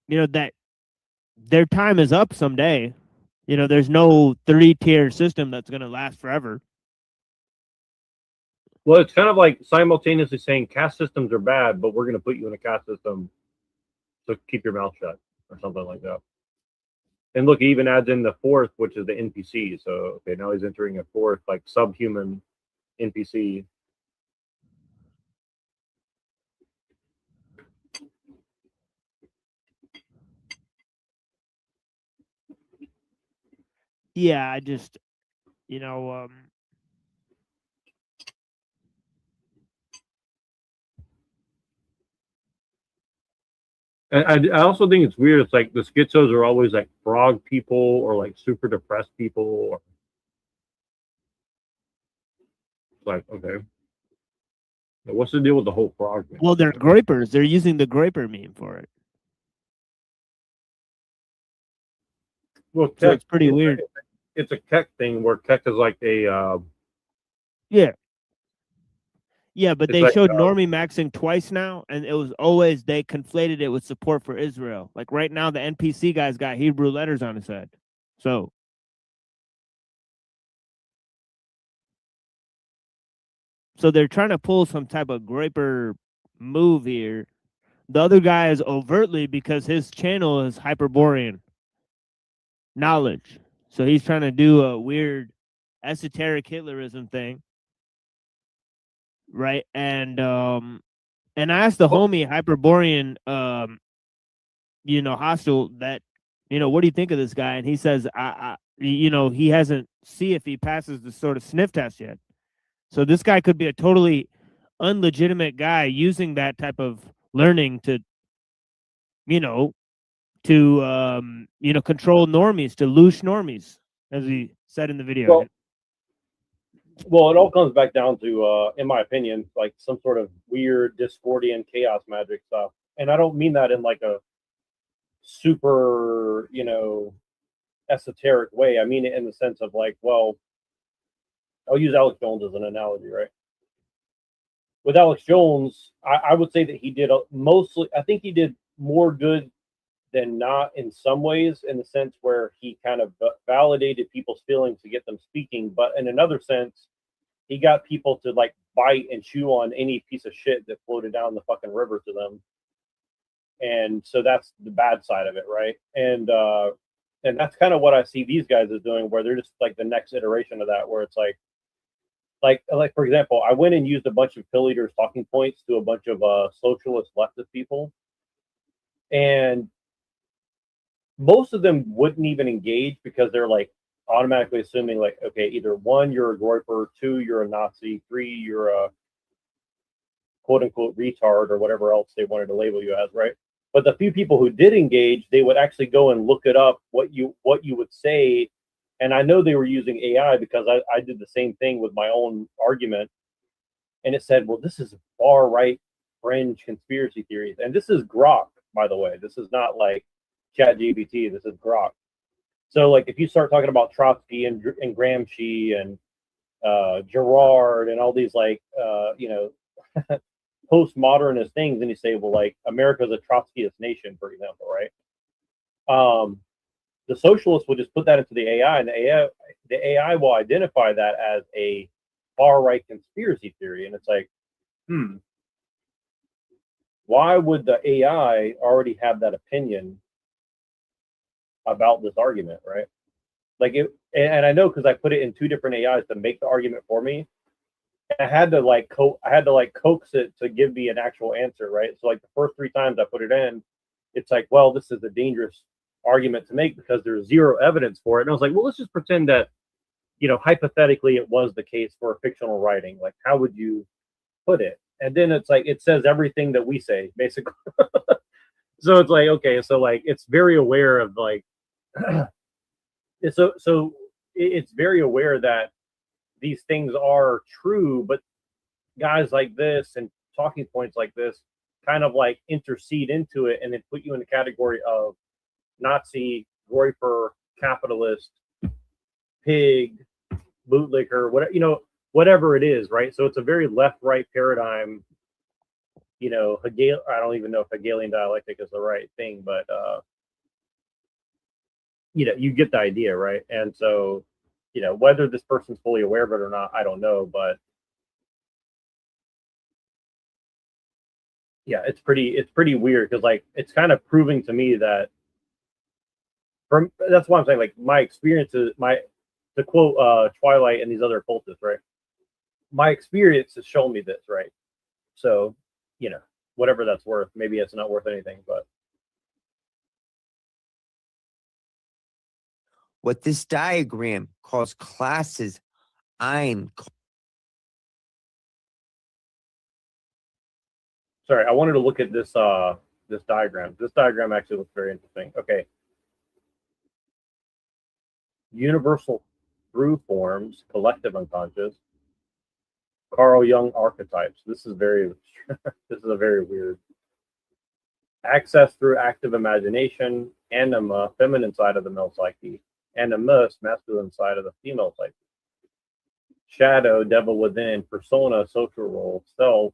that their time is up someday. There's no 3-tier system that's going to last forever. Well, it's kind of like simultaneously saying caste systems are bad, but we're going to put you in a caste system, so keep your mouth shut or something like that. And look, he even adds in the fourth, which is the NPC. So, okay, now he's entering a fourth, like, subhuman NPC. Yeah, I just, And I also think it's weird. It's like the schizos are always like frog people or like super depressed people. Or it's like, okay, what's the deal with the whole frog thing? Well, they're groypers. They're using the groyper meme for it. Well, so it's pretty weird. It's a Keck thing where Keck is like a Yeah, but it's they like, showed normie maxing twice now, and it was always, they conflated it with support for Israel. Like right now, the NPC guy's got Hebrew letters on his head. So they're trying to pull some type of groyper move here. The other guy is overtly, because his channel is Hyperborean knowledge. So he's trying to do a weird esoteric Hitlerism thing. Right. And I asked the homie Hyperborean, hostile, that, what do you think of this guy? And he says, he hasn't see if he passes the sort of sniff test yet. So this guy could be a totally unlegitimate guy using that type of learning to, control normies, to loosh normies, as he said in the video. Well, it all comes back down to, in my opinion, like some sort of weird Discordian chaos magic stuff. And I don't mean that in like a super, esoteric way. I mean it in the sense of like, well, I'll use Alex Jones as an analogy, right? With Alex Jones, I would say that he did mostly, I think he did more good than not in some ways, in the sense where he kind of validated people's feelings to get them speaking. But in another sense, he got people to like bite and chew on any piece of shit that floated down the fucking river to them. And so that's the bad side of it, right? And that's kind of what I see these guys as doing, where they're just like the next iteration of that, where it's like for example, I went and used a bunch of Pill Eater's talking points to a bunch of socialist leftist people, and most of them wouldn't even engage, because they're like automatically assuming like, okay, either 1, you're a groyper, 2, you're a Nazi, 3, you're a quote unquote retard, or whatever else they wanted to label you as, right? But the few people who did engage, they would actually go and look it up, what you would say. And I know they were using AI, because I did the same thing with my own argument, and it said, well, this is far right fringe conspiracy theories. And this is Grok, by the way. This is not like ChatGPT. This is Grok. So like if you start talking about Trotsky and Gramsci and Girard and all these like postmodernist things, and you say, well, like America's a Trotskyist nation, for example, right? The socialists would just put that into the AI, and the AI will identify that as a far right conspiracy theory. And it's like, why would the AI already have that opinion about this argument, right? Like it, and I know, because I put it in 2 different AIs to make the argument for me. And I had to like coax it to give me an actual answer, right? So like the first 3 times I put it in, it's like, well, this is a dangerous argument to make because there's zero evidence for it. And I was like, well, let's just pretend that, hypothetically it was the case for a fictional writing. Like, how would you put it? And then it's like, it says everything that we say, basically. So it's like, okay, so like it's very aware of like, so it's very aware that these things are true, but guys like this and talking points like this kind of like intercede into it and then put you in the category of Nazi, Roifer, capitalist, pig, bootlicker, whatever, whatever it is, right? So it's a very left-right paradigm. Hegel, I don't even know if Hegelian dialectic is the right thing, but you get the idea, right? And so, whether this person's fully aware of it or not, I don't know, but yeah, it's pretty weird because like it's kind of proving to me that that's why I'm saying like my experiences, to quote Twilight and these other cultists, right? My experience has shown me this, right? So, whatever that's worth, maybe it's not worth anything, but What this diagram calls classes, I'm sorry, I wanted to look at this this diagram. This diagram actually looks very interesting. Okay. Universal through forms, collective unconscious, Carl Jung archetypes. This is very this is a very weird. Access through active imagination, anima, feminine side of the male psyche, animus, masculine side of the female psyche. Shadow, devil within, persona, social role, self.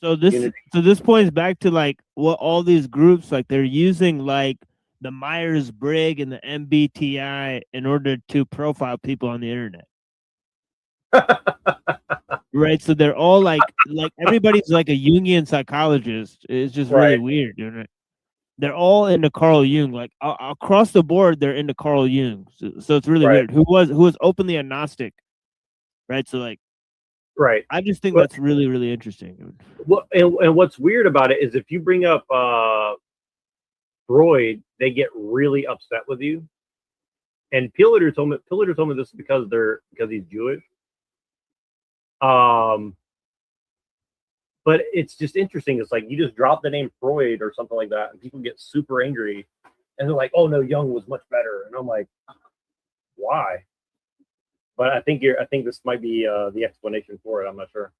So this points back to like what all these groups like they're using like the Myers-Briggs and the MBTI in order to profile people on the internet. Right, so they're all like everybody's like a Jungian psychologist. It's just really weird, isn't it? They're all into Carl Jung, like across the board. They're into Carl Jung, so it's really weird. Who was openly a Gnostic, right? So like, I just think that's really, really interesting. Well, and what's weird about it is if you bring up Freud, they get really upset with you. And Pilliter told me this because he's Jewish. But it's just interesting. It's like you just drop the name Freud or something like that, and people get super angry, and they're like, "Oh no, Jung was much better." And I'm like, "Why?" But I think this might be the explanation for it. I'm not sure.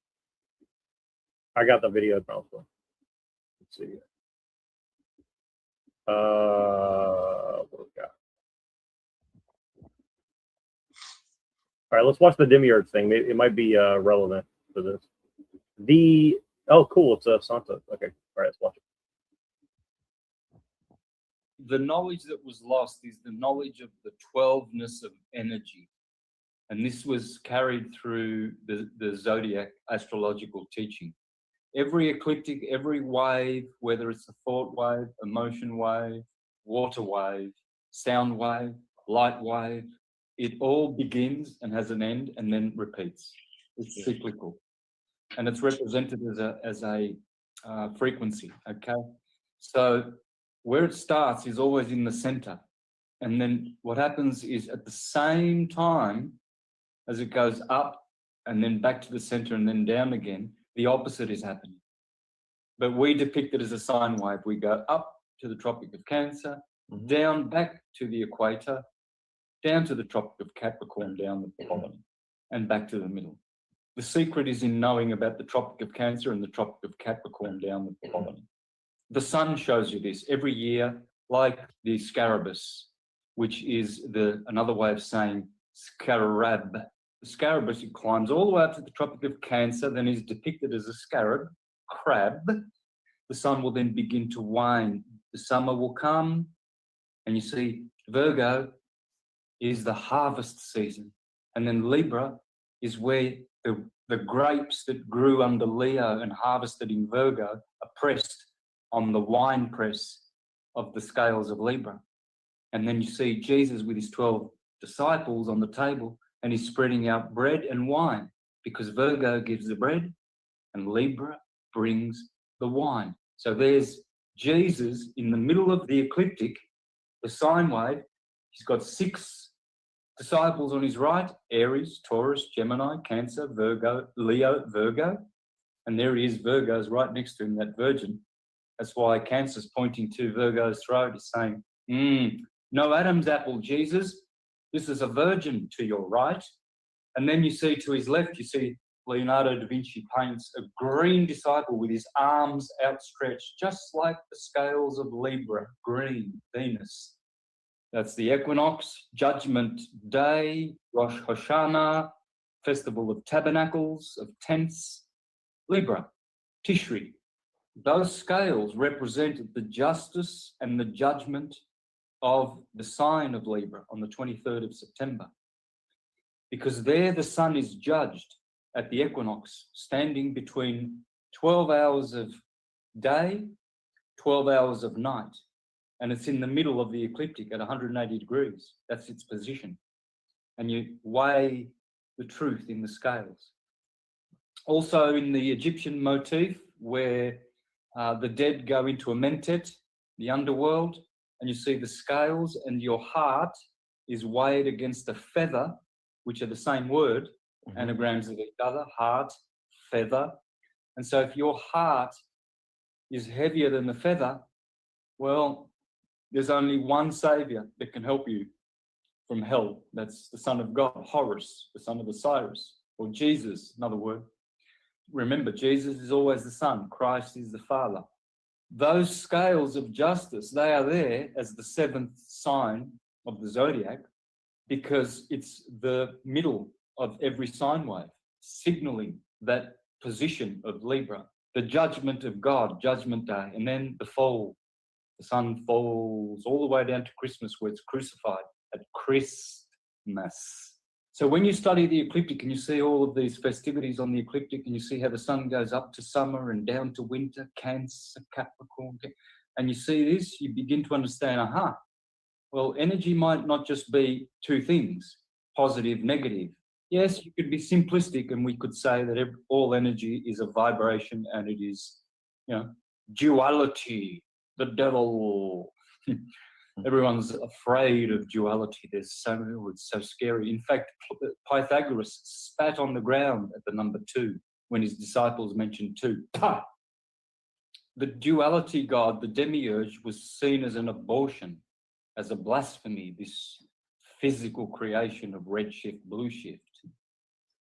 I got the video probably. Let's see. What do we got? All right, let's watch the demiurge thing. Maybe it might be relevant for this. Oh, cool. It's Santa. Okay. All right, let's watch it. The knowledge that was lost is the knowledge of the 12ness of energy. And this was carried through the zodiac astrological teaching. Every ecliptic, every wave, whether it's a thought wave, a motion wave, water wave, sound wave, light wave, it all begins and has an end and then repeats. It's cyclical. And it's represented as a frequency, okay? So where it starts is always in the center. And then what happens is at the same time as it goes up and then back to the center and then down again, the opposite is happening. But we depict it as a sine wave. We go up to the Tropic of Cancer, down back to the equator, down to the Tropic of Capricorn, down the bottom, and back to the middle. The secret is in knowing about the Tropic of Cancer and the Tropic of Capricorn down the bottom. The sun shows you this every year, like the scarabus, which is another way of saying scarab. The scarabus, it climbs all the way up to the Tropic of Cancer, then is depicted as a scarab, crab. The sun will then begin to wane. The summer will come, and you see Virgo is the harvest season. And then Libra is where the grapes that grew under Leo and harvested in Virgo are pressed on the wine press of the scales of Libra. And then you see Jesus with his 12 disciples on the table, and he's spreading out bread and wine because Virgo gives the bread and Libra brings the wine. So there's Jesus in the middle of the ecliptic, the sine wave. He's got 6 disciples on his right: Aries, Taurus, Gemini, Cancer, Virgo, Leo, Virgo. And there he is, Virgo's right next to him, that virgin. That's why Cancer's pointing to Virgo's throat. He's saying, no Adam's apple, Jesus. This is a virgin to your right. And then you see to his left, you see Leonardo da Vinci paints a green disciple with his arms outstretched, just like the scales of Libra, green, Venus. That's the equinox, Judgment Day, Rosh Hashanah, Festival of Tabernacles, of Tents, Libra, Tishri. Those scales represent the justice and the judgment of the sign of Libra on the 23rd of September. Because there the sun is judged at the equinox, standing between 12 hours of day, 12 hours of night. And it's in the middle of the ecliptic at 180 degrees. That's its position. And you weigh the truth in the scales. Also in the Egyptian motif, where the dead go into a mentet, the underworld, and you see the scales, and your heart is weighed against a feather, which are the same word, anagrams of each other, heart, feather. And so if your heart is heavier than the feather, well, there's only one savior that can help you from hell. That's the Son of God, Horus, the son of Osiris, or Jesus, another word. Remember, Jesus is always the Son, Christ is the Father. Those scales of justice, they are there as the seventh sign of the zodiac, because it's the middle of every sine wave, signaling that position of Libra, the judgment of God, Judgment Day, and then the fall. The sun falls all the way down to Christmas, where it's crucified at Christmas. So when you study the ecliptic and you see all of these festivities on the ecliptic, and you see how the sun goes up to summer and down to winter, Cancer, Capricorn, and you see this, you begin to understand, well, energy might not just be two things, positive, negative. Yes, you could be simplistic, and we could say that all energy is a vibration, and it is, duality, the devil. Everyone's afraid of duality. It's so scary. In fact, Pythagoras spat on the ground at the number 2 when his disciples mentioned 2. Pah! The duality god, the demiurge, was seen as an abortion, as a blasphemy, this physical creation of red shift, blue shift.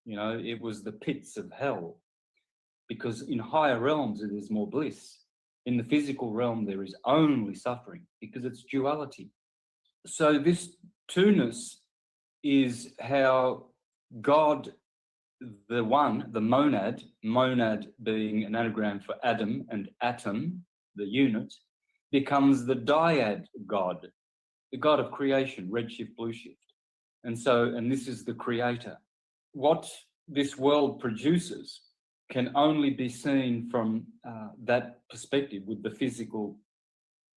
It was the pits of hell, because in higher realms it is more bliss. In the physical realm, there is only suffering, because it's duality. So this two-ness is how God, the one, the monad being an anagram for Adam, and atom, the unit, becomes the dyad God, the God of creation, red shift, blue shift. And this is the creator. What this world produces can only be seen from that perspective, with the physical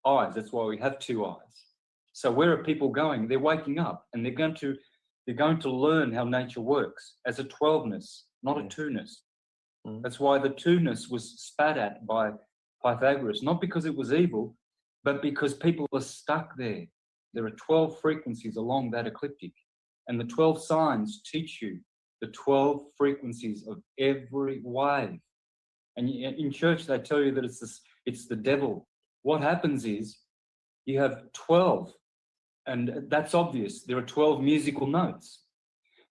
eyes. That's why we have two eyes. So where are people going? They're waking up, and they're going to learn how nature works as a 12-ness, not a 2-ness. That's why the 2-ness was spat at by Pythagoras, not because it was evil, but because people are stuck there. There are 12 frequencies along that ecliptic, and the 12 signs teach you the 12 frequencies of every wave. And in church, they tell you that it's the devil. What happens is you have 12, and that's obvious. There are 12 musical notes.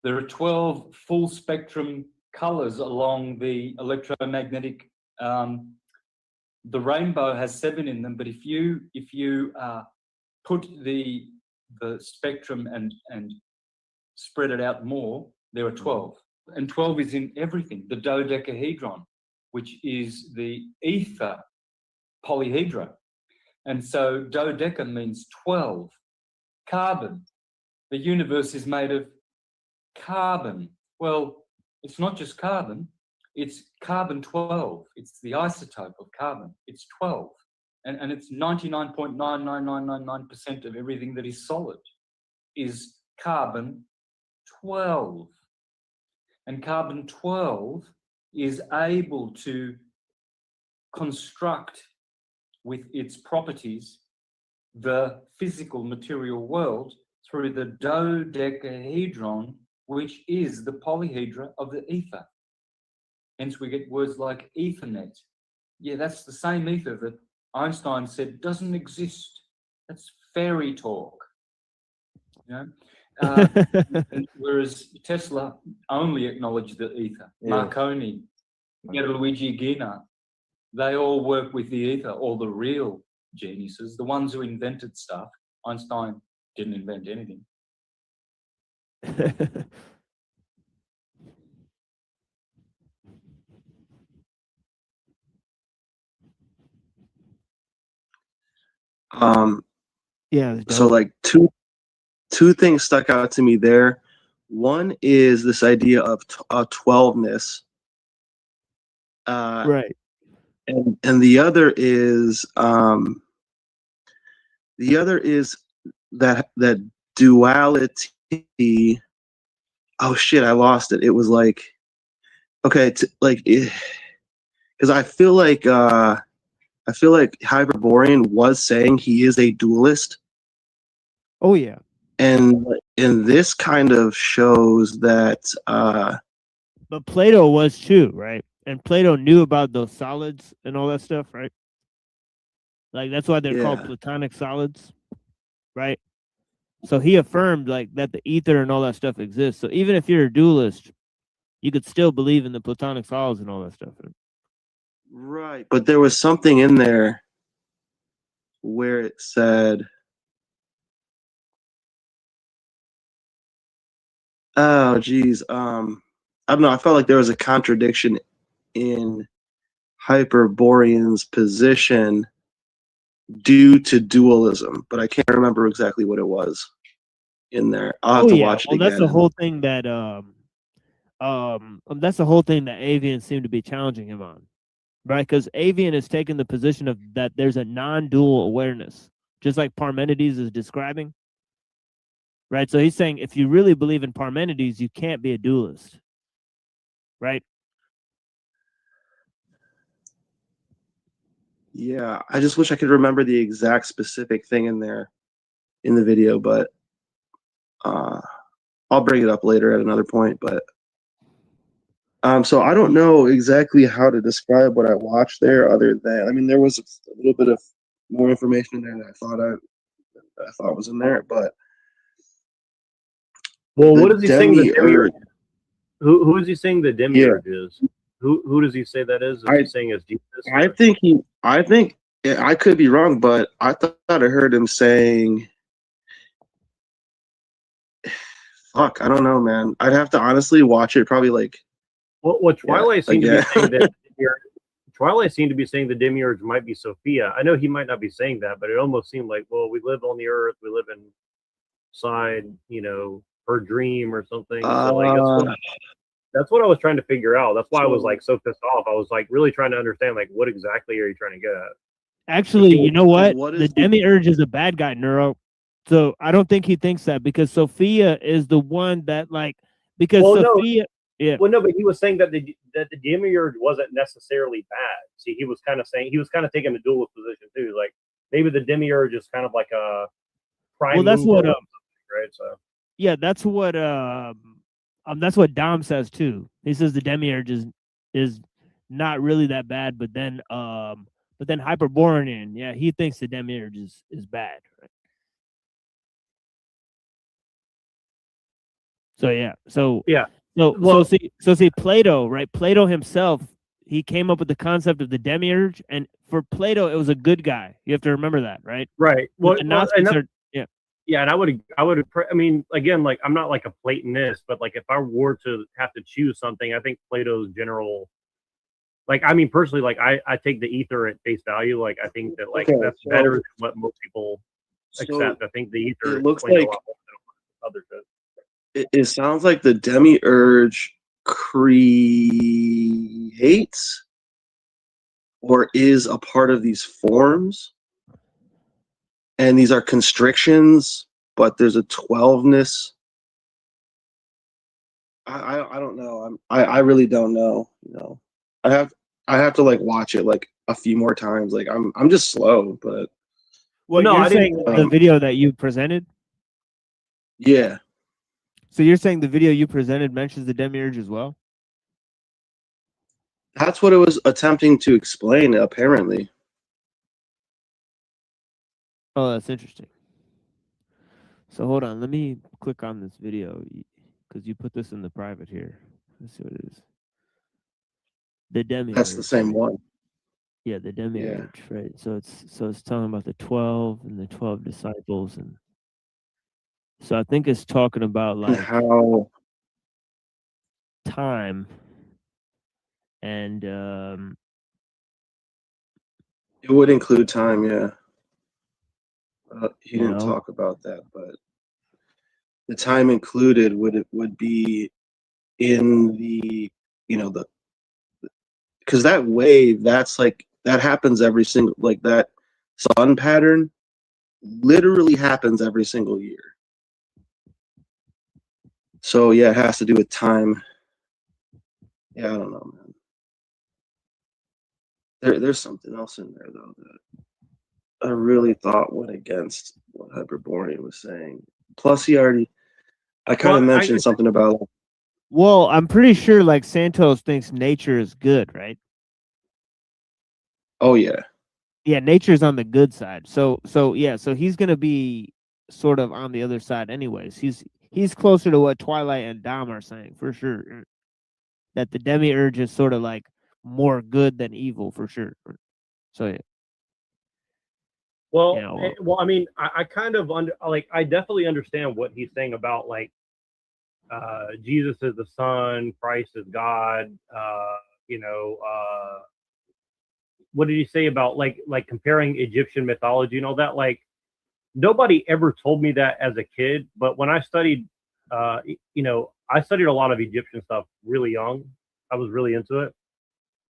There are 12 full spectrum colors along the electromagnetic. The rainbow has 7 in them, but if you put the spectrum and spread it out more, there are 12. And 12 is in everything. The dodecahedron, which is the ether polyhedra. And so dodeca means 12. Carbon. The universe is made of carbon. Well, it's not just carbon, it's carbon 12. It's the isotope of carbon. It's 12. And it's 99.99999% of everything that is solid is carbon 12. And carbon 12 is able to construct with its properties the physical material world through the dodecahedron, which is the polyhedra of the ether. Hence we get words like Ethernet. Yeah, that's the same ether that Einstein said doesn't exist. That's fairy talk. Whereas Tesla only acknowledged the ether. Yeah. Marconi, Luigi Gina, they all work with the ether, all the real geniuses, the ones who invented stuff. Einstein didn't invent anything. Yeah. So like two things stuck out to me there. One is this idea of a 12ness. Right. And the other is that duality. Oh shit, I lost it. It was like, okay, because I feel like Hyperborean was saying he is a dualist. Oh yeah. And this kind of shows that But Plato was too, right? And Plato knew about those solids and all that stuff, right? Like that's why they're called platonic solids, right? So he affirmed like that the ether and all that stuff exists. So even if you're a dualist, you could still believe in the platonic solids and all that stuff. right, but there was something in there where it said, oh geez, I don't know, I felt like there was a contradiction in Hyperborean's position due to dualism, but I can't remember exactly what it was in there. I'll have to watch it again. That's the whole thing that that's the whole thing that Avian seemed to be challenging him on, right? Because Avian has taken the position of that there's a non-dual awareness, just like Parmenides is describing, right? So he's saying if you really believe in Parmenides, you can't be a dualist, right? Yeah, I just wish I could remember the exact specific thing in there in the video, but I'll bring it up later at another point. But so I don't know exactly how to describe what I watched there, other than, I mean, there was a little bit of more information in there that I thought was in there, but well, what is he saying the demiurge? Who is he saying the demiurge is? Who does he say that is? Is he saying it's Jesus? I think I could be wrong, but I thought I heard him saying, fuck, I don't know, man. I'd have to honestly watch it, probably like. Well, Twilight seemed to be saying that. Twilight seemed to be saying the demiurge might be Sophia. I know he might not be saying that, but it almost seemed like, well, we live on the earth, we live inside, her dream or something. So like that's what I was trying to figure out. That's why I was like so pissed off. I was like really trying to understand like what exactly are you trying to get at? Actually, you know what? The demiurge is a bad guy, Neuro. So I don't think he thinks that, because Sophia is the one that Sophia. Yeah. Well, no, but he was saying that the demiurge wasn't necessarily bad. See, he was kind of taking a dualist position too. Like maybe the demiurge is kind of like a prime. Well, that's what right. So yeah, that's what Dom says too. He says the demiurge is not really that bad, but then Hyperborean, yeah, he thinks the demiurge is bad. Right? So see Plato, right? Plato himself, he came up with the concept of the demiurge, and for Plato, it was a good guy. You have to remember that, right? Right. Well, yeah, and I would. I mean, again, like I'm not like a Platonist, but like if I were to have to choose something, I think Plato's general. Like, I mean, personally, like I take the ether at face value. Like, I think that that's better than what most people accept. I think the ether it looks like a lot more than other shit. It sounds like the demiurge creates or is a part of these forms, and these are constrictions, but there's a 12ness. I don't know. I really don't know. I have to like watch it like a few more times. Like I'm just slow, but. Well, no, you're saying the video that you presented. Yeah. So you're saying the video you presented mentions the demiurge as well? That's what it was attempting to explain, apparently. Oh, that's interesting. So hold on, let me click on this video because you put this in the private here. Let's see what it is. The demiurge. That's the same right? one. Yeah, the demiurge, right? So it's talking about the 12 and the 12 disciples, and so I think it's talking about And like how time and it would include time, yeah. He you didn't know, talk about that, but the time included would be in the, you know, the, because that wave, that's like that happens every single, like that sun pattern literally happens every single year. So yeah, it has to do with time. Yeah, I don't know, man. There's something else in there though that I really thought went against what Hyperborean was saying. Plus, I kind of mentioned something about. well, I'm pretty sure like Santos thinks nature is good, right? Oh yeah. Yeah, nature's on the good side. So yeah, so he's gonna be sort of on the other side anyways. He's closer to what Twilight and Dom are saying for sure. That the demiurge is sort of like more good than evil for sure. So yeah. Well, Yeah, well, I mean, I kind of I definitely understand what he's saying about like Jesus is the Son, Christ is God. You know, what did he say about like comparing Egyptian mythology and all that? Like, nobody ever told me that as a kid, but when I studied, you know, I studied a lot of Egyptian stuff really young. I was really into it,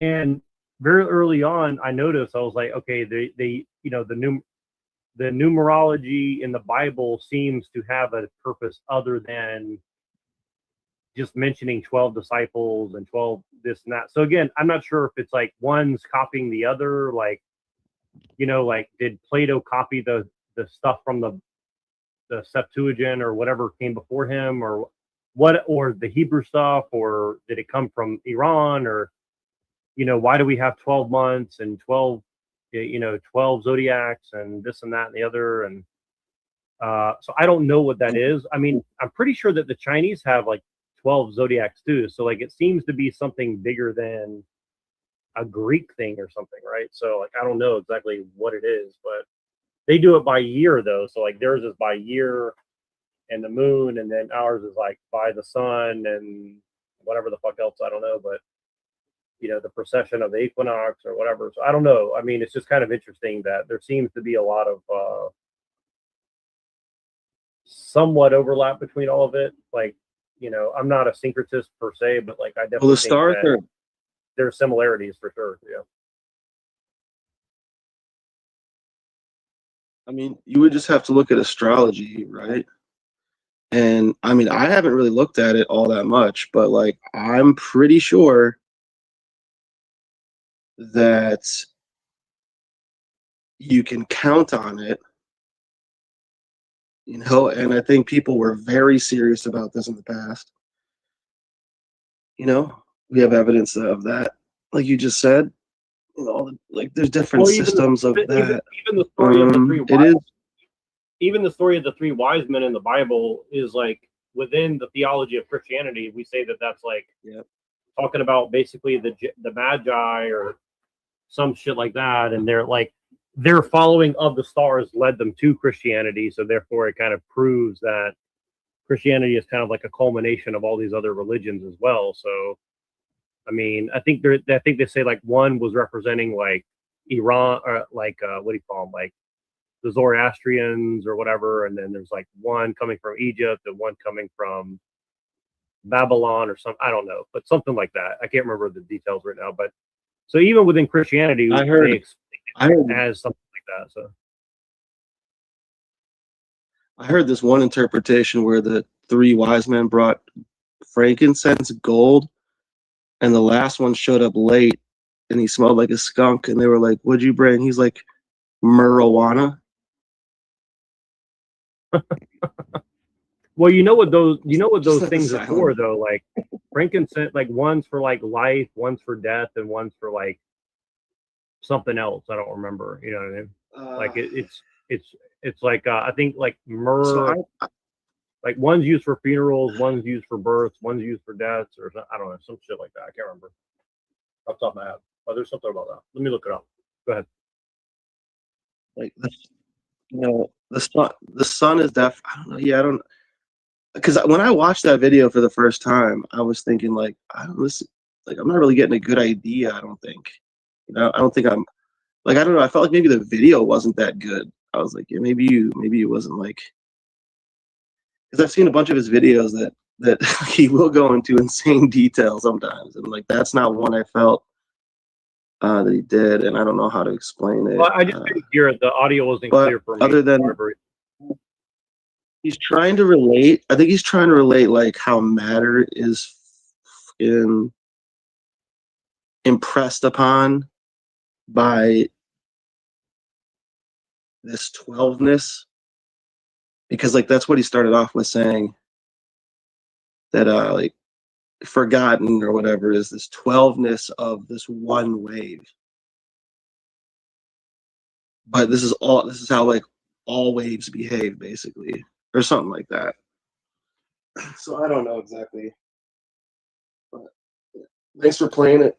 and very early on, I noticed I was like, okay, they you know, the numerology in the Bible seems to have a purpose other than just mentioning 12 disciples and 12 this and that. So again, I'm not sure if it's like one's copying the other, like, you know, like did Plato copy the stuff from the Septuagint or whatever came before him, or what, or the Hebrew stuff, or did it come from Iran, or, you know, why do we have 12 months and 12, you know, 12 zodiacs and this and that and the other? And so I don't know what that is. I mean, I'm pretty sure that the Chinese have like 12 zodiacs too. So like it seems to be something bigger than a Greek thing or something, right? So like I don't know exactly what it is, but they do it by year though. So like theirs is by year and the moon, and then ours is like by the sun and whatever the fuck else, I don't know, but you know, the precession of the equinox or whatever. So I don't know. I mean, it's just kind of interesting that there seems to be a lot of somewhat overlap between all of it. Like, you know, I'm not a syncretist per se, but like I definitely think that there are similarities for sure. Yeah. I mean, you would just have to look at astrology, right? And I mean, I haven't really looked at it all that much, but like I'm pretty sure that you can count on it, you know, and I think people were very serious about this in the past. You know, we have evidence of that, like you just said. You know, like there's different systems of that. Even the story of the three It wise, is. even the story of the three wise men in the Bible is like within the theology of Christianity. We say that that's like talking about basically the Magi or some shit like that, and they're like their following of the stars led them to Christianity. So therefore, it kind of proves that Christianity is kind of like a culmination of all these other religions as well. So, I mean, I think they say like one was representing like Iran, or like what do you call them, like the Zoroastrians or whatever, and then there's like one coming from Egypt and one coming from Babylon or something. I don't know, but something like that. I can't remember the details right now. But so even within Christianity, I heard they explain it as something like that. So I heard this one interpretation where the three wise men brought frankincense, gold, and the last one showed up late and he smelled like a skunk, and they were like, "What'd you bring?" He's like, "Marijuana." well, you know what those Just like things the are for silent. though. Like frankincense, like one's for like life, one's for death, and one's for like something else. I don't remember. You know what I mean? Like it's It's like I think like myrrh, So like one's used for funerals, one's used for births, one's used for deaths, or I don't know, some shit like that. I can't remember off the top of my head. Oh, there's something about that. Let me look it up. Go ahead. like the sun is def. I don't know. Yeah, I don't. Because when I watched that video for the first time, I was thinking like, I don't listen. Like, I'm not really getting a good idea. I don't think. I don't think I'm. Like, I don't know. I felt like maybe the video wasn't that good. I was like, yeah, maybe it wasn't like. Because I've seen a bunch of his videos that he will go into insane detail sometimes, and like that's not one I felt that he did, and I don't know how to explain it. Well, I just didn't hear it. The audio wasn't But clear for me. other than he's trying to relate, I think he's trying to relate like how matter is impressed upon by this 12ness, because like that's what he started off with saying, that like forgotten or whatever is this 12ness of this one wave. But this is how like all waves behave, basically, or something like that. So I don't know exactly. But thanks for playing it.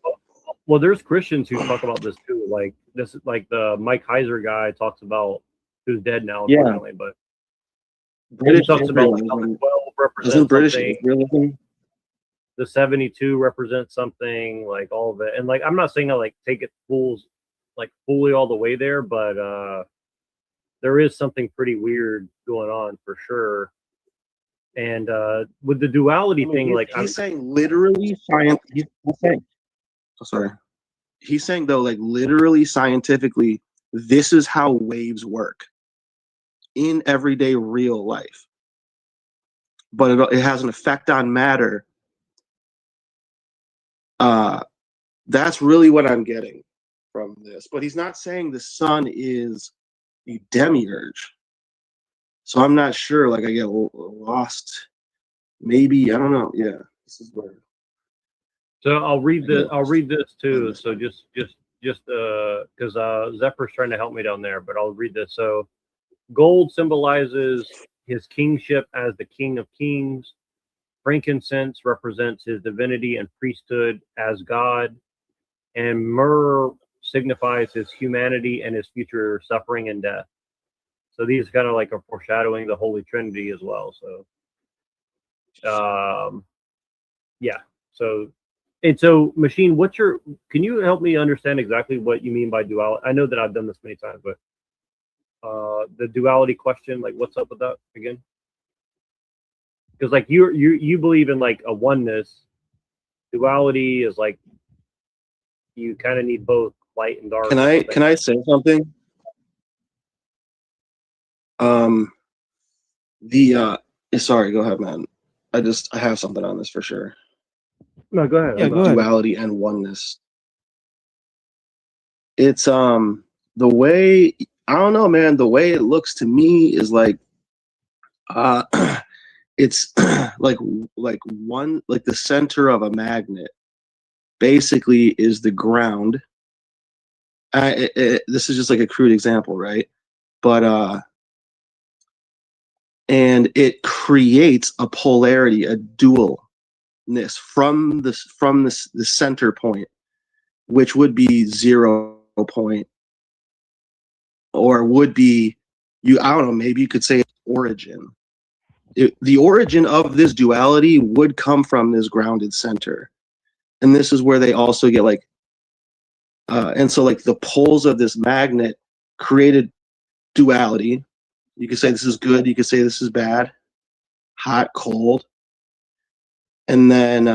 Well, there's Christians who talk about this too. Like this, like the Mike Heiser guy talks about, who's dead now, Yeah. unfortunately, but British he talks about like, how Israelism. the 12 represents Isn't British something. Israelism? The 72 represents something, like all of it. And like, I'm not saying to like take it fully all the way there, but there is something pretty weird going on for sure. And with the duality thing, like he's saying literally science. He's saying, sorry. He's saying though, like literally scientifically, this is how waves work in everyday real life. But it has an effect on matter. That's really what I'm getting from this. But he's not saying the sun is a demiurge. So I'm not sure. Like I get lost. Maybe, I don't know. Yeah, this is weird. So I'll read this too. So just because Zephyr's trying to help me down there, but I'll read this. So gold symbolizes his kingship as the King of Kings. Frankincense represents his divinity and priesthood as God, and myrrh signifies his humanity and his future suffering and death. So these kind of like are foreshadowing the Holy Trinity as well. So, yeah. So, and so, Machine, can you help me understand exactly what you mean by duality? I know that I've done this many times, but the duality question, like what's up with that again? Because like you believe in like a oneness. Duality is like you kind of need both light and dark. Can I say something? Sorry, go ahead, man. I have something on this for sure. No, go ahead. Yeah, duality and oneness. It's the way, I don't know, man, the way it looks to me is like it's like the center of a magnet basically is the ground. This is just like a crude example, right? But and it creates a polarity, a dualness from the center point, which would be 0 point, or would be I don't know, maybe you could say origin. The origin of this duality would come from this grounded center, and this is where they also get like and so like the poles of this magnet created duality. You could say this is good, you could say this is bad, hot, cold, and then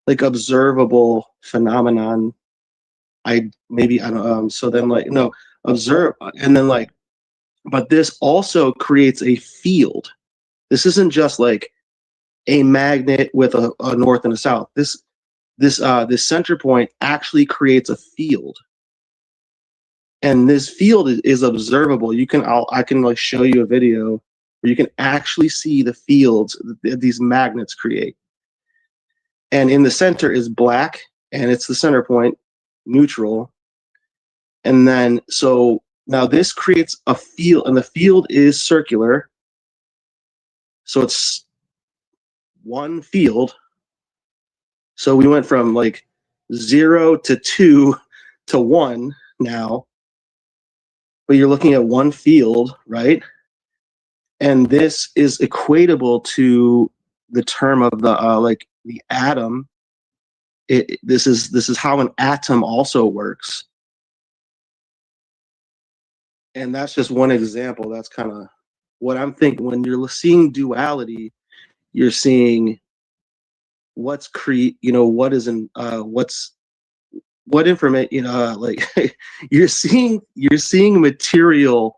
like observable phenomenon. So then like no observe, and then like, but this also creates a field. This isn't just like a magnet with a north and a south. This center point actually creates a field, and this field is observable. I can like show you a video where you can actually see the fields that these magnets create. And in the center is black, and it's the center point, neutral. And then so Now this creates a field, and the field is circular. So it's one field. So we went from like 0 to 2 to 1 now. But you're looking at one field, right? And this is equatable to the term of the like the atom. This is how an atom also works. And that's just one example. That's kind of what I'm thinking. When you're seeing duality, you're seeing what's what is in what information, like you're seeing material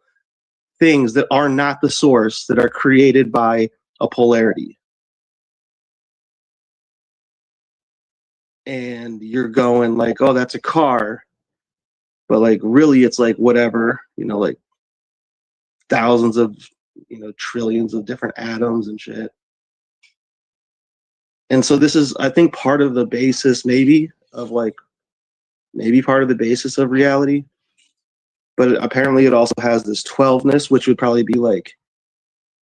things that are not the source, that are created by a polarity. And you're going like, oh, that's a car. But like really it's like whatever, like thousands of, trillions of different atoms and shit. And so this is, I think, part of the basis maybe part of the basis of reality. But apparently it also has this 12ness, which would probably be like,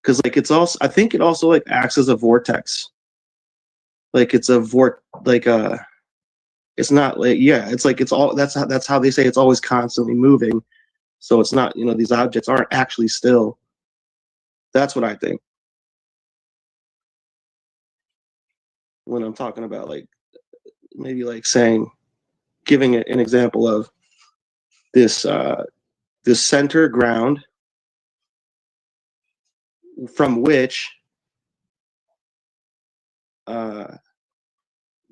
because like it's also, I think it also like acts as a vortex. Like it's a it's not like, yeah, it's like it's all, that's how they say it's always constantly moving. So it's not, these objects aren't actually still. That's what I think when I'm talking about like maybe like saying, giving an example of this this center ground from which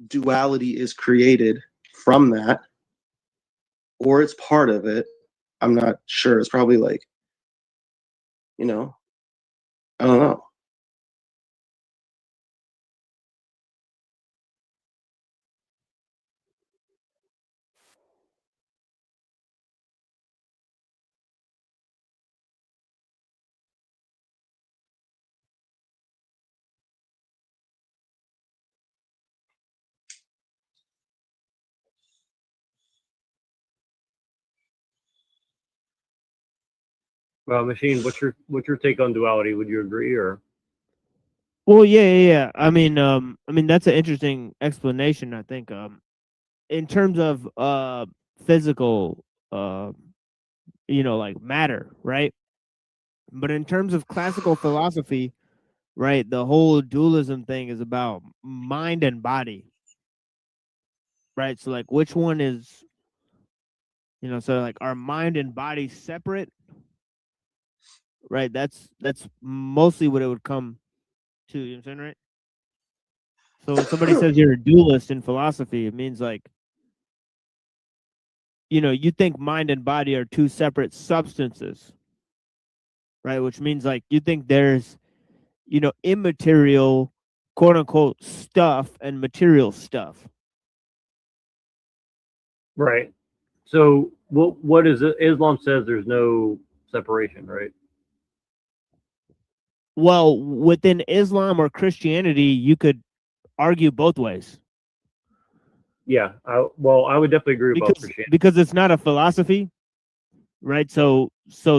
duality is created from that, or it's part of it. I'm not sure. It's probably like, I don't know. Well, Machine, what's your take on duality? Would you agree or? Well, yeah. I mean, that's an interesting explanation. I think, in terms of physical, like matter, right? But in terms of classical philosophy, right, the whole dualism thing is about mind and body, right? So like, which one is, so like, are mind and body separate? Right. That's mostly what it would come to. You know what I'm saying, right? So when somebody says you're a dualist in philosophy, it means like, you think mind and body are two separate substances, right? Which means like you think there's, immaterial, quote unquote, stuff and material stuff. Right. So what is it? Islam says there's no separation, right? Well, within Islam or Christianity, you could argue both ways. Yeah. I would definitely agree about Christianity. Because it's not a philosophy, right? So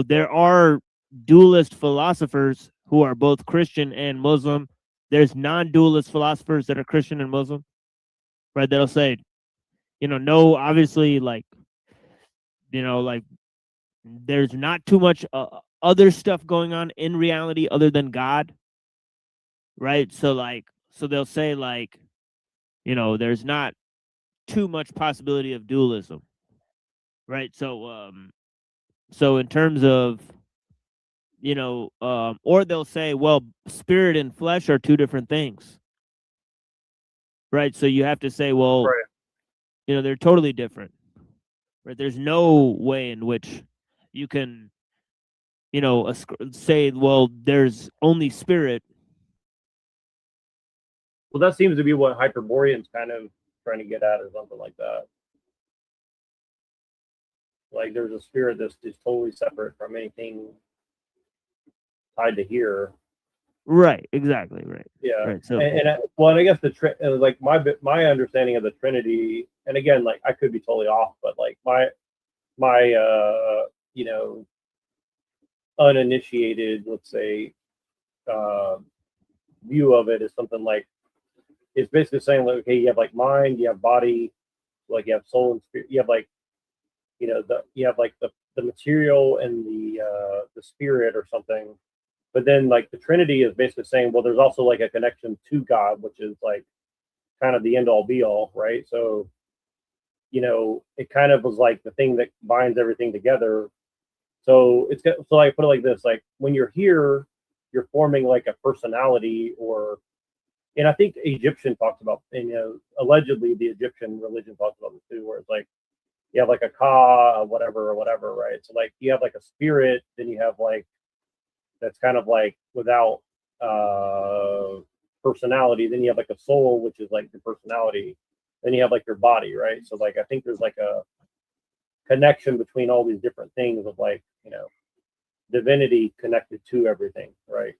there are dualist philosophers who are both Christian and Muslim. There's non-dualist philosophers that are Christian and Muslim, right? That'll say, no, obviously, like, like there's not too much other stuff going on in reality other than God, right? So they'll say like, there's not too much possibility of dualism, right? So in terms of, or they'll say, well, spirit and flesh are two different things, right? So you have to say, well, right, they're totally different, right? There's no way in which you can, say, well, there's only spirit. Well, that seems to be what Hyperborean's kind of trying to get at, or something like that. Like there's a spirit that's just totally separate from anything tied to here. Right. Exactly. Right. Yeah. Right. So, and I guess like my understanding of the Trinity, and again, like I could be totally off, but like my you know, uninitiated, let's say, view of it is something like, it's basically saying like, okay, you have like mind, you have body, like you have soul and spirit, you have like, you know, you have like the material and the spirit or something. But then like the Trinity is basically saying, well, there's also like a connection to God, which is like kind of the end all be all, right? So, you know, it kind of was like the thing that binds everything together. So so I put it like this, like when you're here, you're forming like a personality, or, and I think Egyptian talks about, and, you know, allegedly the Egyptian religion talks about this too, where it's like you have like a ka, whatever, right? So like you have like a spirit, then you have like, that's kind of like without personality, then you have like a soul, which is like your personality, then you have like your body, right? So like I think there's like a connection between all these different things of like, you know, divinity connected to everything, right?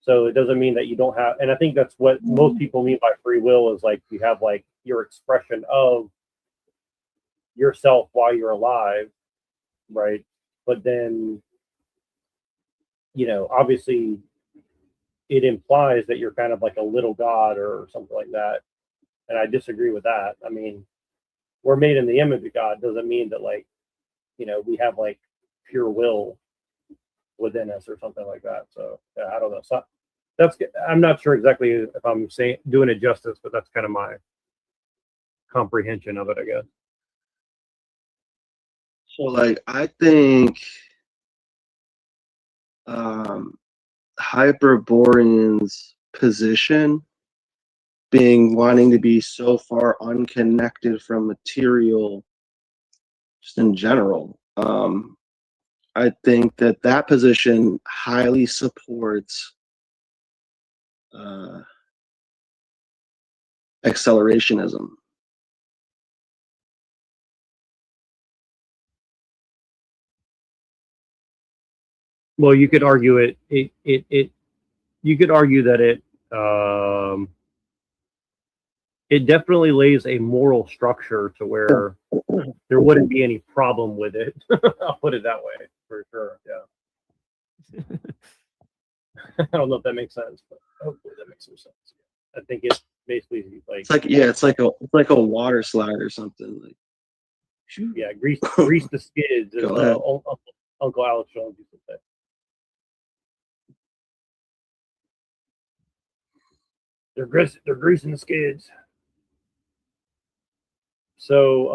So it doesn't mean that you don't have, and I think that's what most people mean by free will, is like you have like your expression of yourself while you're alive, right? But then, you know, obviously it implies that you're kind of like a little god or something like that. And I disagree with that. I mean, we're made in the image of God, doesn't mean that like, you know, we have like pure will within us or something like that. So yeah, I don't know. So that's, I'm not sure exactly if I'm saying doing it justice, but that's kind of my comprehension of it, I guess. So like I think Hyperborean's position being wanting to be so far unconnected from material just in general, I think that position highly supports accelerationism. Well, you could argue you could argue that it definitely lays a moral structure to where there wouldn't be any problem with it. I'll put it that way for sure. Yeah. I don't know if that makes sense, but hopefully that makes some sense. I think it's basically like, It's like, yeah, it's like a water slide or something. Like, yeah, grease the skids, as Uncle Alex Jones used to say. They're greasing the skids. So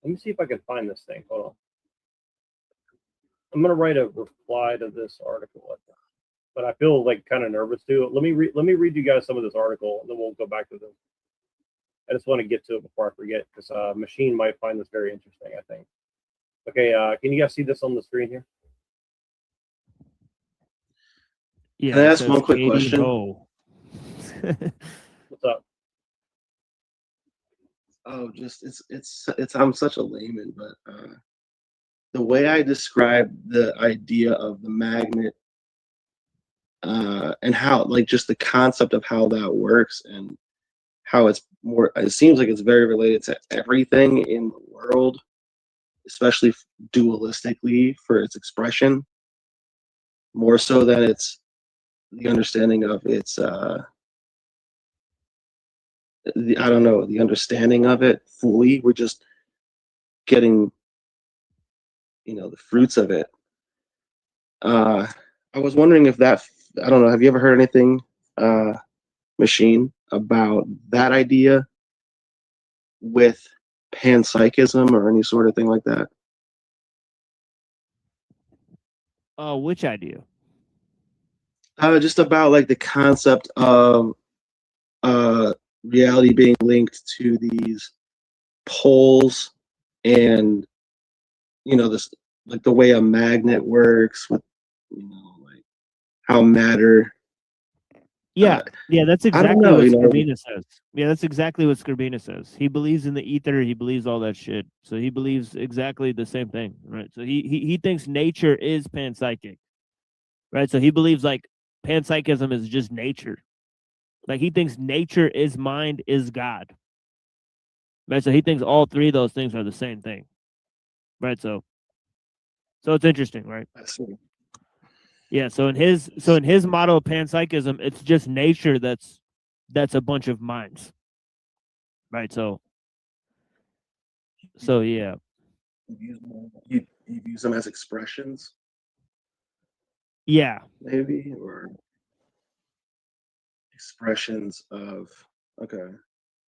let me see if I can find this thing. Hold on. I'm gonna write a reply to this article, but I feel like kind of nervous too. Let me read you guys some of this article, and then we'll go back to this. I just want to get to it before I forget, because Machine might find this very interesting, I think. Okay, can you guys see this on the screen here? Yeah. Can I ask one quick question? What's up? Oh, just it's I'm such a layman, but the way I describe the idea of the magnet and how, like, just the concept of how that works and how it seems like it's very related to everything in the world, especially dualistically for its expression, more so than it's the understanding of its I don't know, the understanding of it fully. We're just getting, you know, the fruits of it. I was wondering if that, I don't know, have you ever heard anything, Machine, about that idea with panpsychism or any sort of thing like that? Which idea? Just about like the concept of reality being linked to these poles, and, you know, this, like the way a magnet works with, you know, like how matter. Yeah, that's I don't exactly know, what you know. Skrbina says. Yeah, that's exactly what Skrbina says. He believes in the ether. He believes all that shit. So he believes exactly the same thing, right? So he thinks nature is panpsychic, right? So he believes like panpsychism is just nature. Like he thinks nature is mind, is God. Right, so he thinks all three of those things are the same thing. Right, so it's interesting, right? I see. Yeah, so in his model of panpsychism, it's just nature that's a bunch of minds. Right, so yeah. You use them as expressions, Yeah. maybe, or expressions of, okay.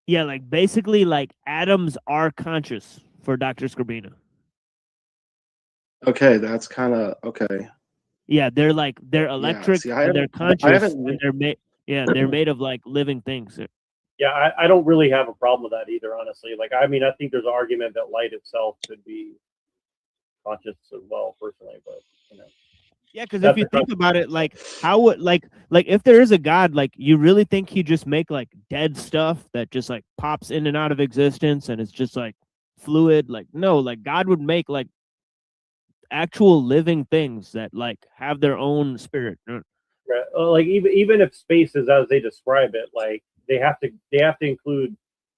Yeah, like basically like atoms are conscious for Dr. Skrbina. Okay, that's kind of okay. Yeah, they're Yeah, electric see, and they're I conscious haven't. and they're made of like living things. Yeah, I don't really have a problem with that either, honestly. Like, I mean, I think there's an argument that light itself could be conscious as well, personally, but you know. Yeah, because if you think about it, like how would like if there is a God, like you really think he just make like dead stuff that just like pops in and out of existence and it's just like fluid? Like no, like God would make like actual living things that like have their own spirit. Right. Like even if space is as they describe it, like they have to include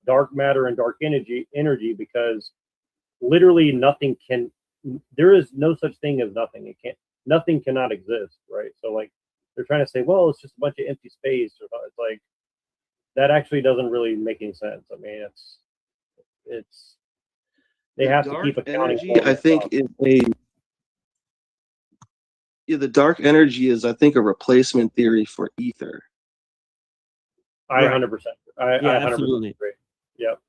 dark matter and dark energy because literally nothing can. There is no such thing as nothing. It can't. Nothing cannot exist, right? So like they're trying to say, well, it's just a bunch of empty space, or it's like that actually doesn't really make any sense. I mean, it's they have to keep accounting energy, for all I this think, stuff. is a the dark energy is, I think, a replacement theory for ether. I 100%. I 100% absolutely agree. Yep,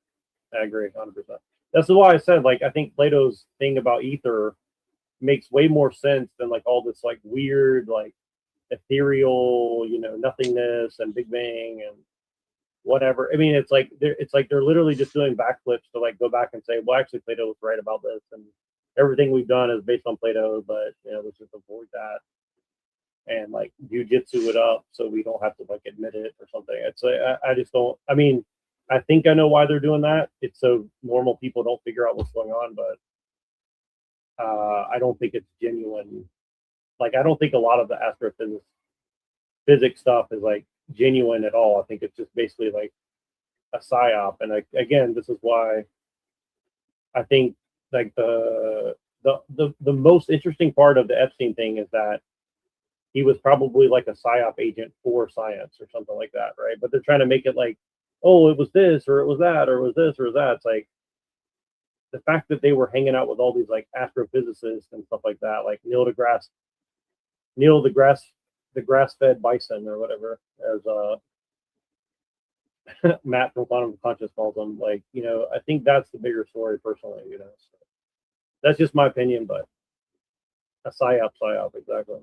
I agree 100%. That's why I said, like, I think Plato's thing about ether makes way more sense than like all this like weird, like ethereal, nothingness and Big Bang and whatever. I mean, it's like they're literally just doing backflips to like go back and say, well, actually, Plato was right about this, and everything we've done is based on Plato, but let's just avoid that and like jujitsu it up so we don't have to like admit it or something. It's like I just don't. I mean, I think I know why they're doing that. It's so normal people don't figure out what's going on, but I don't think it's genuine. Like, I don't think a lot of the physics stuff is like genuine at all. I think it's just basically like a psyop. And like, again, this is why I think like the most interesting part of the Epstein thing is that he was probably like a psyop agent for science or something like that, right? But they're trying to make it like, oh, it was this or it was that or it was this or it was that. It's like the fact that they were hanging out with all these like astrophysicists and stuff like that, like Neil the grass-fed bison or whatever, as Matt from Quantum Conscious calls them. Like, I think that's the bigger story personally. So that's just my opinion, but a psyop, exactly.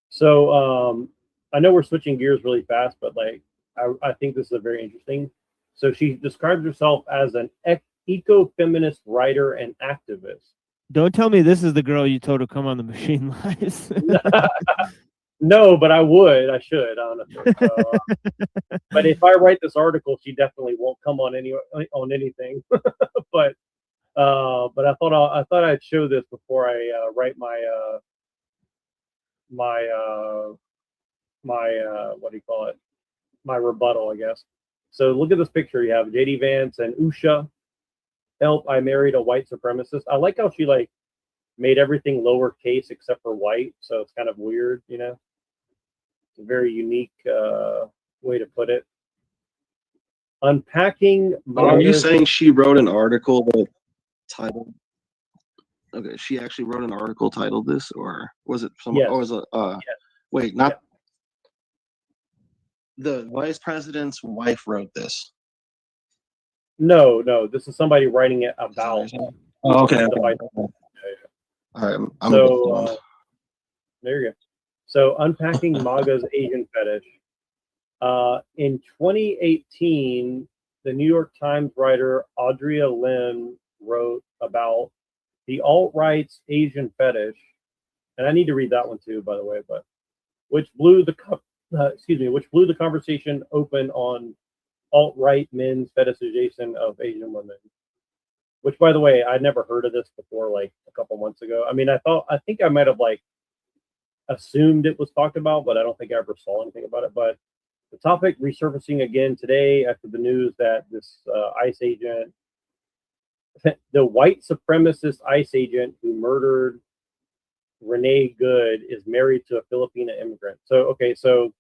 So I know we're switching gears really fast, but like I think this is a very interesting. So she describes herself as an eco-feminist writer and activist. Don't tell me this is the girl you told to come on the Machine Lives. No, but I would. I should, honestly. But if I write this article, she definitely won't come on anything. But I thought I'd show this before I write my what do you call it? My rebuttal, I guess. So look at this picture. You have JD Vance and Usha. Help! I married a white supremacist. I like how she like made everything lowercase except for white, so it's kind of weird, It's a very unique way to put it. Unpacking. Are you saying she wrote an article that titled? Okay, she actually wrote an article titled this, or was it someone? Yes. Or was it? Yes. Wait, not the vice president's wife wrote this. No, this is somebody writing it about. Oh, okay. The vice. All right, I'm so there you go. So unpacking MAGA's Asian fetish. In 2018, the New York Times writer Audria Lim wrote about the alt-right's Asian fetish, and I need to read that one too, by the way, but which blew the conversation open on alt-right men's fetishization of Asian women. Which, by the way, I'd never heard of this before, like a couple months ago. I mean, I think I might have like assumed it was talked about, but I don't think I ever saw anything about it. But The topic resurfacing again today after the news that this ICE agent, the white supremacist ICE agent who murdered Renee Good, is married to a Filipino immigrant. So, okay, so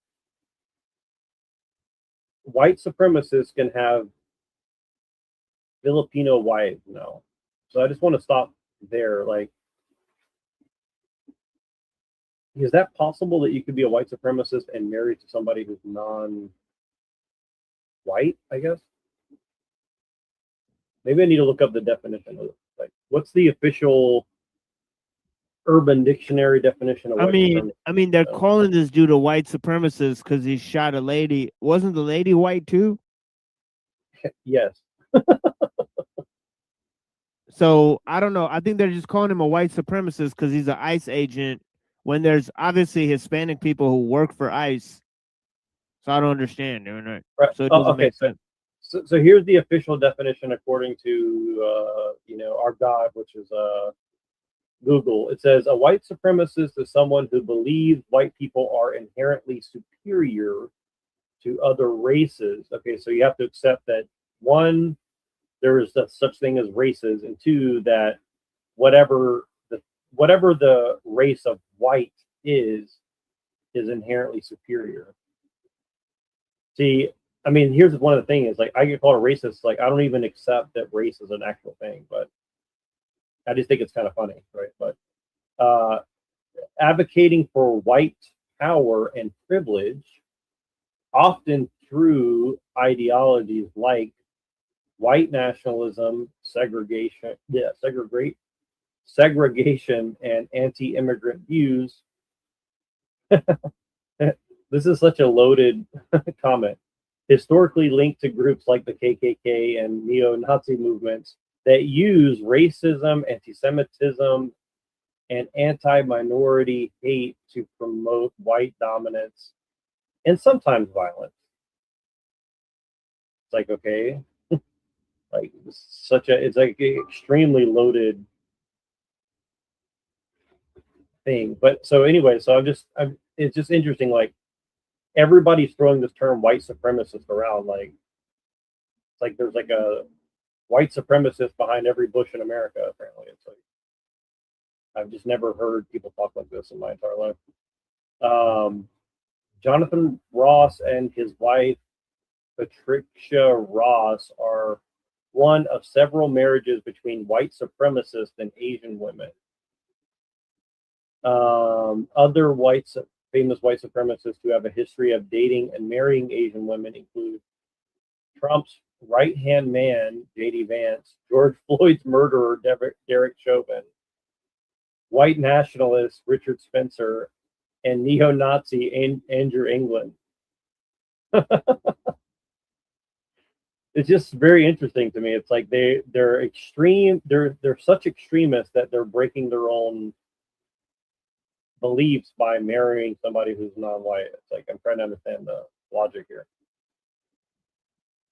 white supremacists can have Filipino wives now. So I just want to stop there. Like, is that possible that you could be a white supremacist and married to somebody who's non-white, I guess? Maybe I need to look up the definition of it. Like, what's the official Urban Dictionary definition of white supremacy? They're calling this dude a white supremacist because he shot a lady. Wasn't the lady white too? Yes. So I don't know. I think they're just calling him a white supremacist because he's an ICE agent when there's obviously Hispanic people who work for ICE. So I don't understand. Right. So it doesn't make sense. So here's the official definition according to our God, which is Google. It says a white supremacist is someone who believes white people are inherently superior to other races. Okay, so you have to accept that, one, there is such thing as races, and two, that whatever the race of white is inherently superior. See, I mean, here's one of the things, like, I get called a racist, like, I don't even accept that race is an actual thing, but I just think it's kind of funny, right? But advocating for white power and privilege, often through ideologies like white nationalism, segregation, and anti-immigrant views. This is such a loaded comment. Historically linked to groups like the KKK and neo-Nazi movements that use racism, anti-Semitism, and anti-minority hate to promote white dominance and sometimes violence. It's like, okay, like it's like an extremely loaded thing. But so anyway, so it's just interesting. Like, everybody's throwing this term white supremacist around. Like, it's like there's like a white supremacist behind every Bush in America. Apparently, it's like I've just never heard people talk like this in my entire life. Jonathan Ross and his wife Patricia Ross are one of several marriages between white supremacists and Asian women. Other famous white supremacists who have a history of dating and marrying Asian women include Trump's right-hand man, J.D. Vance, George Floyd's murderer, Derek Chauvin, white nationalist Richard Spencer, and neo-Nazi Andrew England. It's just very interesting to me. It's like they're extreme. They're such extremists that they're breaking their own beliefs by marrying somebody who's non-white. It's like, I'm trying to understand the logic here.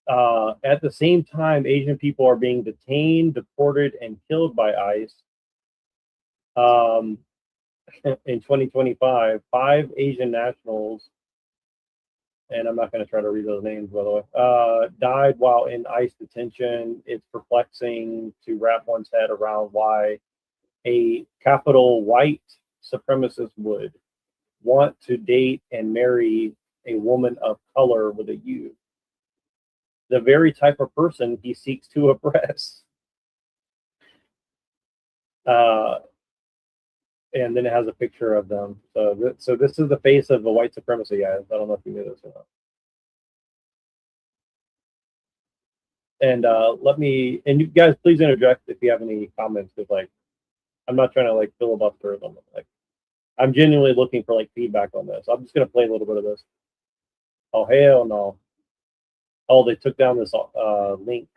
At the same time, Asian people are being detained, deported, and killed by ICE. In 2025, 5 Asian nationals, and I'm not going to try to read those names, by the way, died while in ICE detention. It's perplexing to wrap one's head around why a capital white supremacist would want to date and marry a woman of color with a U, the very type of person he seeks to oppress. And then it has a picture of them. So this is the face of the white supremacy, guys. I don't know if you knew this or not. And and you guys please interject if you have any comments, because like I'm not trying to like filibuster them. Like, I'm genuinely looking for like feedback on this. I'm just gonna play a little bit of this. Oh hell no. Oh, they took down this link.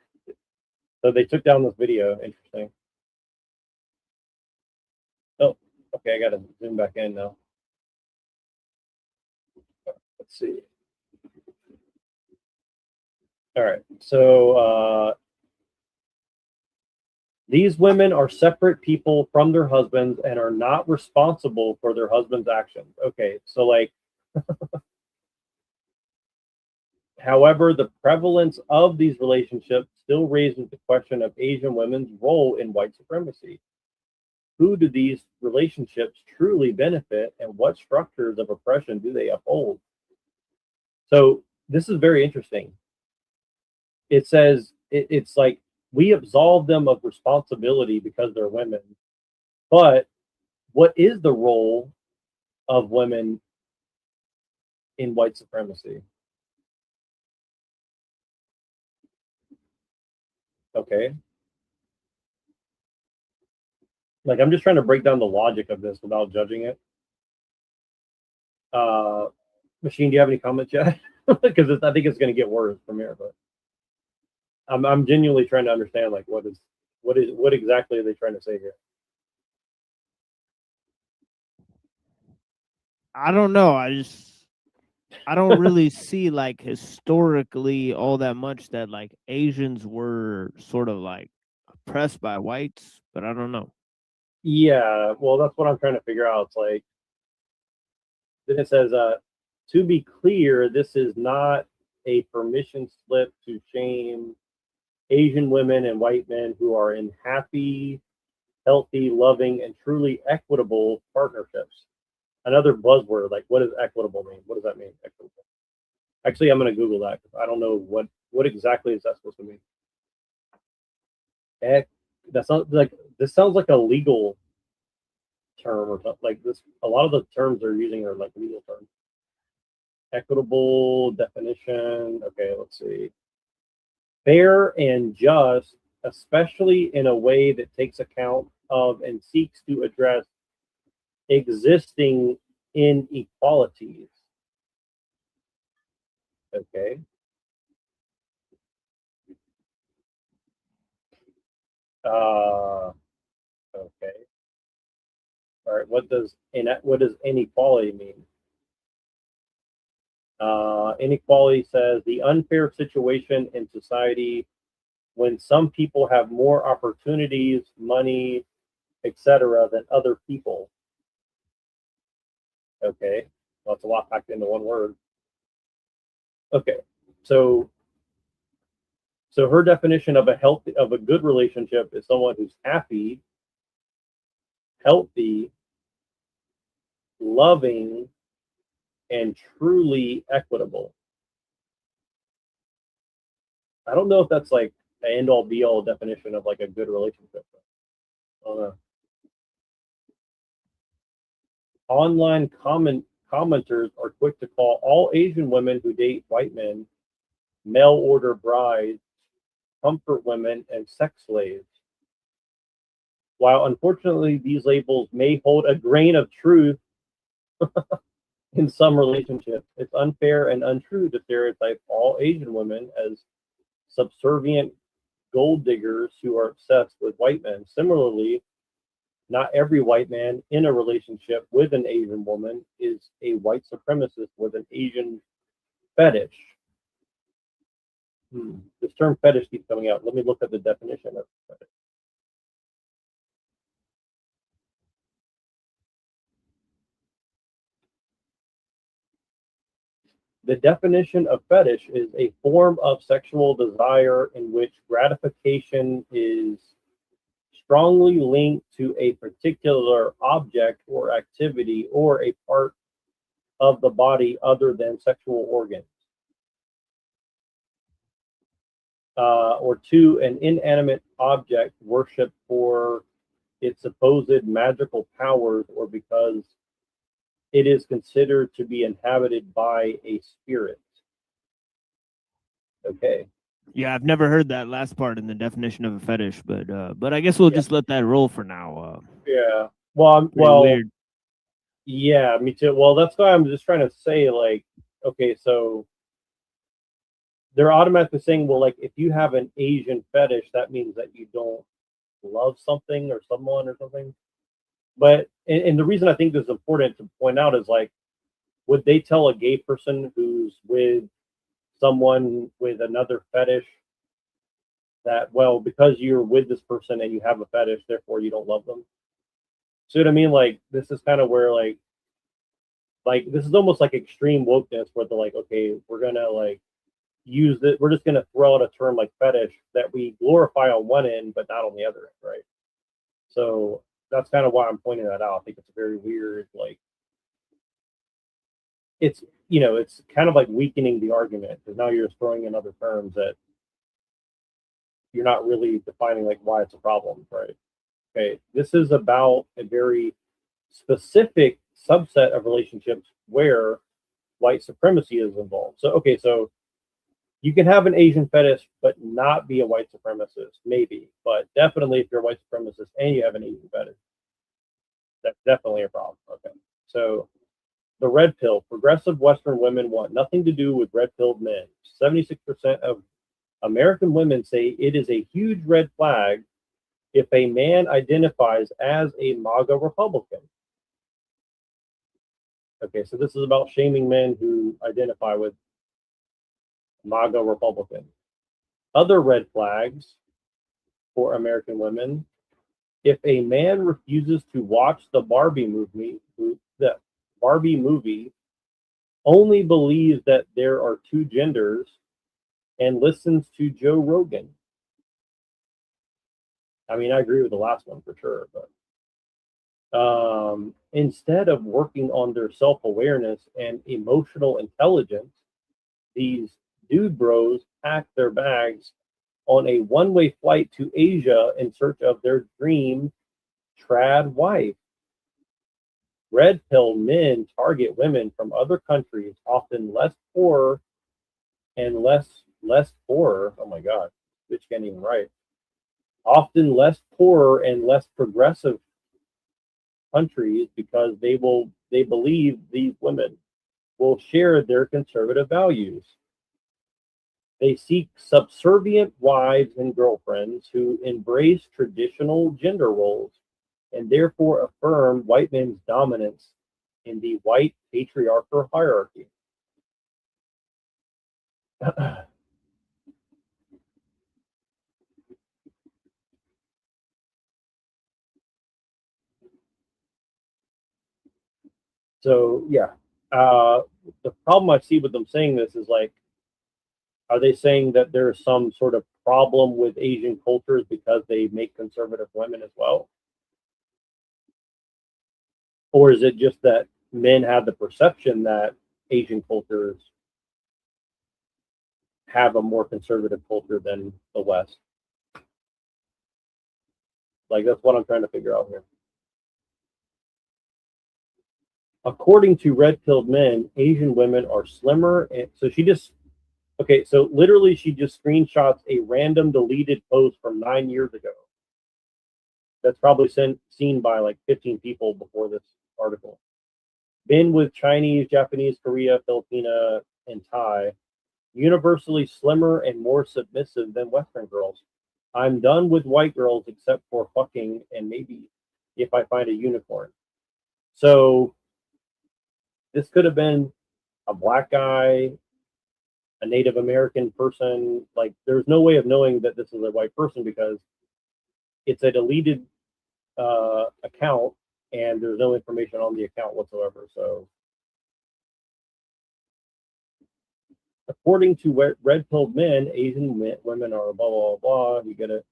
So they took down this video. Interesting. Oh, okay, I gotta zoom back in now. Let's see. All right, so these women are separate people from their husbands and are not responsible for their husband's actions. Okay, so like However, the prevalence of these relationships still raises the question of Asian women's role in white supremacy. Who do these relationships truly benefit, and what structures of oppression do they uphold? So this is very interesting. It says it's like we absolve them of responsibility because they're women, but what is the role of women in white supremacy? Okay. Like, I'm just trying to break down the logic of this without judging it. Machine, do you have any comments yet? Because I think it's going to get worse from here. But I'm genuinely trying to understand, like, what exactly are they trying to say here? I don't know. I don't really see like historically all that much that like Asians were sort of like oppressed by whites, but I don't know. Yeah, well, that's what I'm trying to figure out. It's like, then it says, to be clear, this is not a permission slip to shame Asian women and white men who are in happy, healthy, loving, and truly equitable partnerships. Another buzzword, like, what does equitable mean? What does that mean? Equitable. Actually, I'm going to Google that because I don't know what exactly is that supposed to mean. That sounds like this sounds like a legal term or something like this. A lot of the terms they're using are like legal terms. Equitable definition. Okay, let's see. Fair and just, especially in a way that takes account of and seeks to address existing inequalities. Okay. Okay. All right. What does inequality mean? Inequality says the unfair situation in society when some people have more opportunities, money, etc., than other people. Okay, well, that's a lot packed into one word. Okay, so her definition of a good relationship is someone who's happy, healthy, loving, and truly equitable. I don't know if that's like an end-all be-all definition of like a good relationship. I don't know. Online commenters are quick to call all Asian women who date white men mail order brides, comfort women, and sex slaves. While unfortunately these labels may hold a grain of truth in some relationships, it's unfair and untrue to stereotype all Asian women as subservient gold diggers who are obsessed with white men. Similarly, not every white man in a relationship with an Asian woman is a white supremacist with an Asian fetish. This term fetish keeps coming out. Let me look at the definition of fetish. The definition of fetish is a form of sexual desire in which gratification is strongly linked to a particular object or activity or a part of the body other than sexual organs. Or to an inanimate object worshipped for its supposed magical powers or because it is considered to be inhabited by a spirit. Okay. Yeah, I've never heard that last part in the definition of a fetish, but I guess we'll just let that roll for now. Yeah. Well, weird. Yeah, me too. Well, that's why I'm just trying to say, like, okay, so they're automatically saying, well, like, if you have an Asian fetish, that means that you don't love something or someone or something. But and the reason I think this is important to point out is, like, would they tell a gay person who's with someone with another fetish that, well, because you're with this person and you have a fetish, therefore you don't love them? See what I mean? Like, this is kind of where, like this is almost like extreme wokeness where they're like, okay, we're gonna, like, use it. We're just going to throw out a term like fetish that we glorify on one end, but not on the other end, right? So that's kind of why I'm pointing that out. I think it's a very weird, like, it's, you know, it's kind of like weakening the argument because now you're just throwing in other terms that you're not really defining like why it's a problem, right? Okay, this is about a very specific subset of relationships where white supremacy is involved. So, okay, so you can have an Asian fetish but not be a white supremacist, maybe. But definitely if you're a white supremacist and you have an Asian fetish, that's definitely a problem. Okay, so the red pill. Progressive Western women want nothing to do with red-pilled men. 76% of American women say it is a huge red flag if a man identifies as a MAGA Republican. Okay, so this is about shaming men who identify with MAGA Republican. Other red flags for American women: if a man refuses to watch the Barbie movie, only believes that there are two genders, and listens to Joe Rogan. I mean, I agree with the last one for sure, but instead of working on their self-awareness and emotional intelligence, these dude bros pack their bags on a one-way flight to Asia in search of their dream trad wife. Red pill men target women from other countries, often less poor and less poorer. Oh my God, bitch can't even write. Often less poorer and less progressive countries because they believe these women will share their conservative values. They seek subservient wives and girlfriends who embrace traditional gender roles and therefore affirm white men's dominance in the white patriarchal hierarchy. So yeah, the problem I see with them saying this is like, are they saying that there's some sort of problem with Asian cultures because they make conservative women as well? Or is it just that men have the perception that Asian cultures have a more conservative culture than the West? Like, that's what I'm trying to figure out here. According to red pilled men, Asian women are slimmer. And so she just, okay, so literally she just screenshots a random deleted post from 9 years ago. That's probably seen by like 15 people before this article. Been with Chinese, Japanese, Korea, Filipina, and Thai. Universally slimmer and more submissive than Western girls. I'm done with white girls except for fucking and maybe if I find a unicorn. So this could have been a black guy, a Native American person. Like, there's no way of knowing that this is a white person because it's a deleted account and there's no information on the account whatsoever. So according to red-pilled men, Asian women are blah, blah, blah, you get it,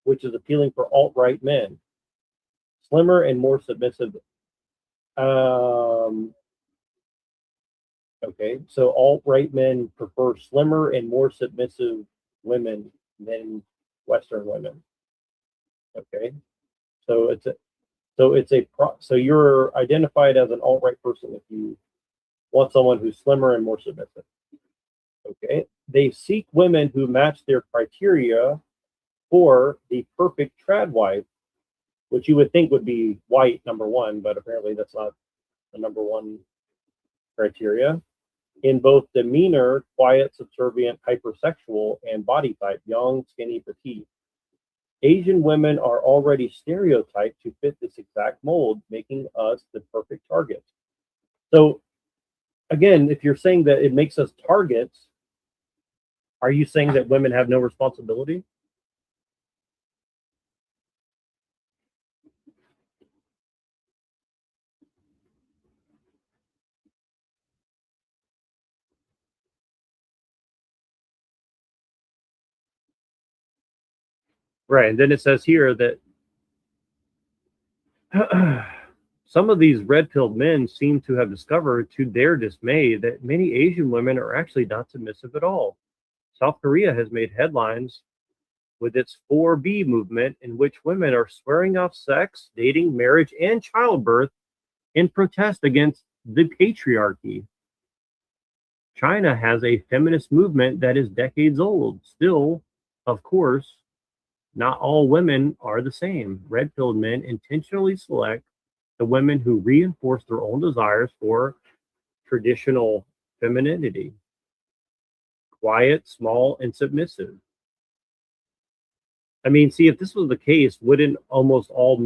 which is appealing for alt-right men. Slimmer and more submissive. Okay, so alt-right men prefer slimmer and more submissive women than Western women. Okay, so so you're identified as an alt-right person if you want someone who's slimmer and more submissive. Okay, they seek women who match their criteria for the perfect trad wife, which you would think would be white, number one, but apparently that's not the number one criteria. In both demeanor, quiet, subservient, hypersexual, and body type, young, skinny, petite. Asian women are already stereotyped to fit this exact mold, making us the perfect target. So again, if you're saying that it makes us targets, are you saying that women have no responsibility? Right, and then it says here that some of these red-pilled men seem to have discovered, to their dismay, that many Asian women are actually not submissive at all. South Korea has made headlines with its 4B movement, in which women are swearing off sex, dating, marriage, and childbirth in protest against the patriarchy. China has a feminist movement that is decades old. Still, of course, not all women are the same. Red-pilled men intentionally select the women who reinforce their own desires for traditional femininity. Quiet, small, and submissive. I mean, see, if this was the case, wouldn't almost all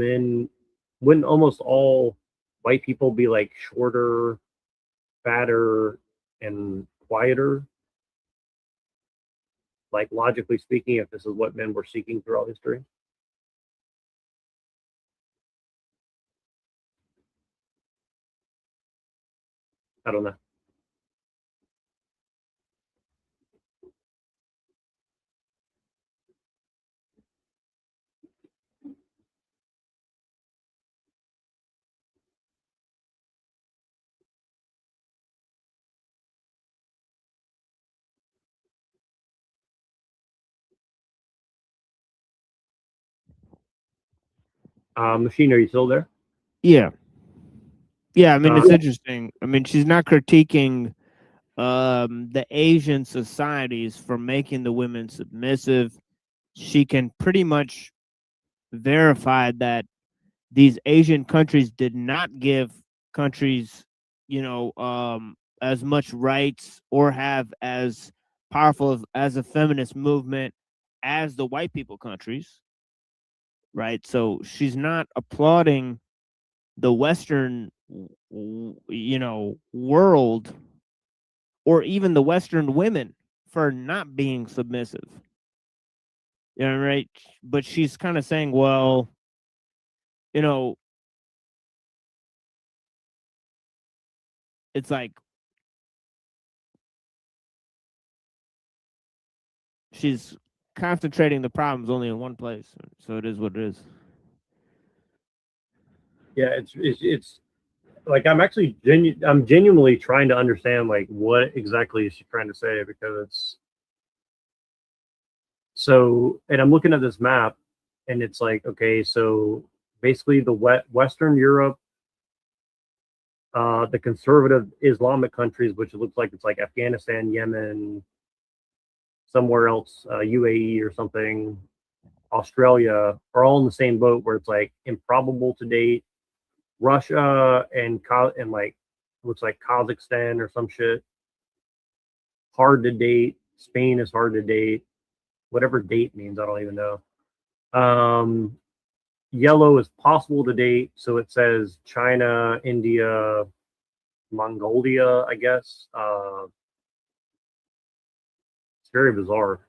white people be like shorter, fatter, and quieter? Like, logically speaking, if this is what men were seeking throughout history? I don't know. Machine, are you still there? Yeah. Yeah, I mean, it's interesting. I mean, she's not critiquing the Asian societies for making the women submissive. She can pretty much verify that these Asian countries did not give countries, as much rights or have as powerful as a feminist movement as the white people countries, right? So she's not applauding the Western, world, or even the Western women for not being submissive. Right? But she's kind of saying, well, it's like she's concentrating the problems only in one place. So it is what it is. Yeah, it's like I'm genuinely trying to understand like what exactly is she trying to say, because it's so, and I'm looking at this map and it's like, okay, so basically the Western Europe, the conservative Islamic countries, which it looks like it's like Afghanistan, Yemen, somewhere else, UAE or something, Australia, are all in the same boat where it's like improbable to date. Russia and like looks like Kazakhstan or some shit, hard to date. Spain is hard to date. Whatever date means, I don't even know. Yellow is possible to date, so it says China, India, Mongolia, I guess. It's very bizarre.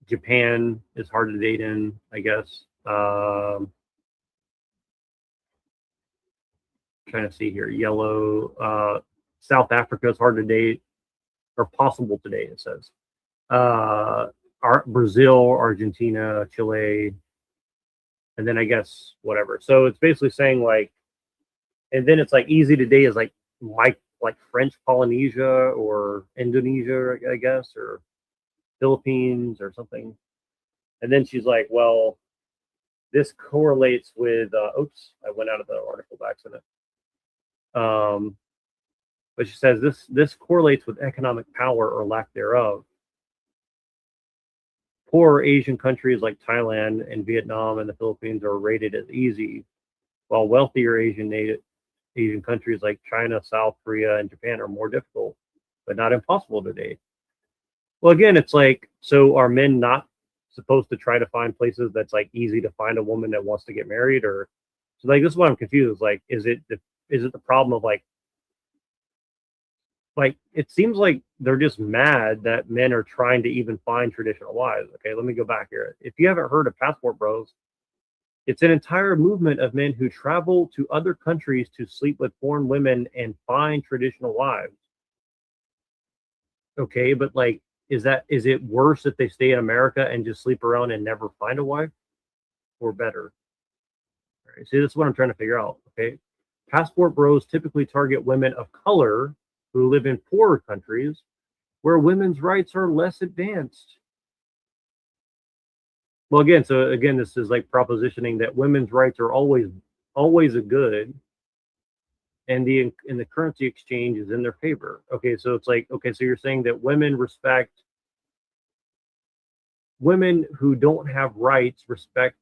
Japan is hard to date in, I guess. Trying to see here. Yellow. South Africa is hard to date, or possible to date, it says. Brazil, Argentina, Chile, and then I guess whatever. So it's basically saying like, and then it's like easy to date is like French Polynesia or Indonesia, I guess, or Philippines or something. And then she's like, well, this correlates with oops, I went out of the article by accident. But she says this correlates with economic power or lack thereof. Poorer Asian countries like Thailand and Vietnam and the Philippines are rated as easy, while wealthier Asian countries like China, South Korea, and Japan are more difficult, but not impossible to date. Well, again, it's like, so are men not supposed to try to find places that's like easy to find a woman that wants to get married? Or so like this is what I'm confused. Like, is it the problem of like it seems like they're just mad that men are trying to even find traditional wives. Okay, let me go back here. If you haven't heard of Passport Bros, it's an entire movement of men who travel to other countries to sleep with foreign women and find traditional wives. Okay, but like is it worse if they stay in America and just sleep around and never find a wife, or better? All right, see, this is what I'm trying to figure out. Okay, passport bros typically target women of color who live in poorer countries where women's rights are less advanced. Well, again, this is like propositioning that women's rights are always a good, and the currency exchange is in their favor. Okay, so it's like, okay, so you're saying that women who don't have rights respect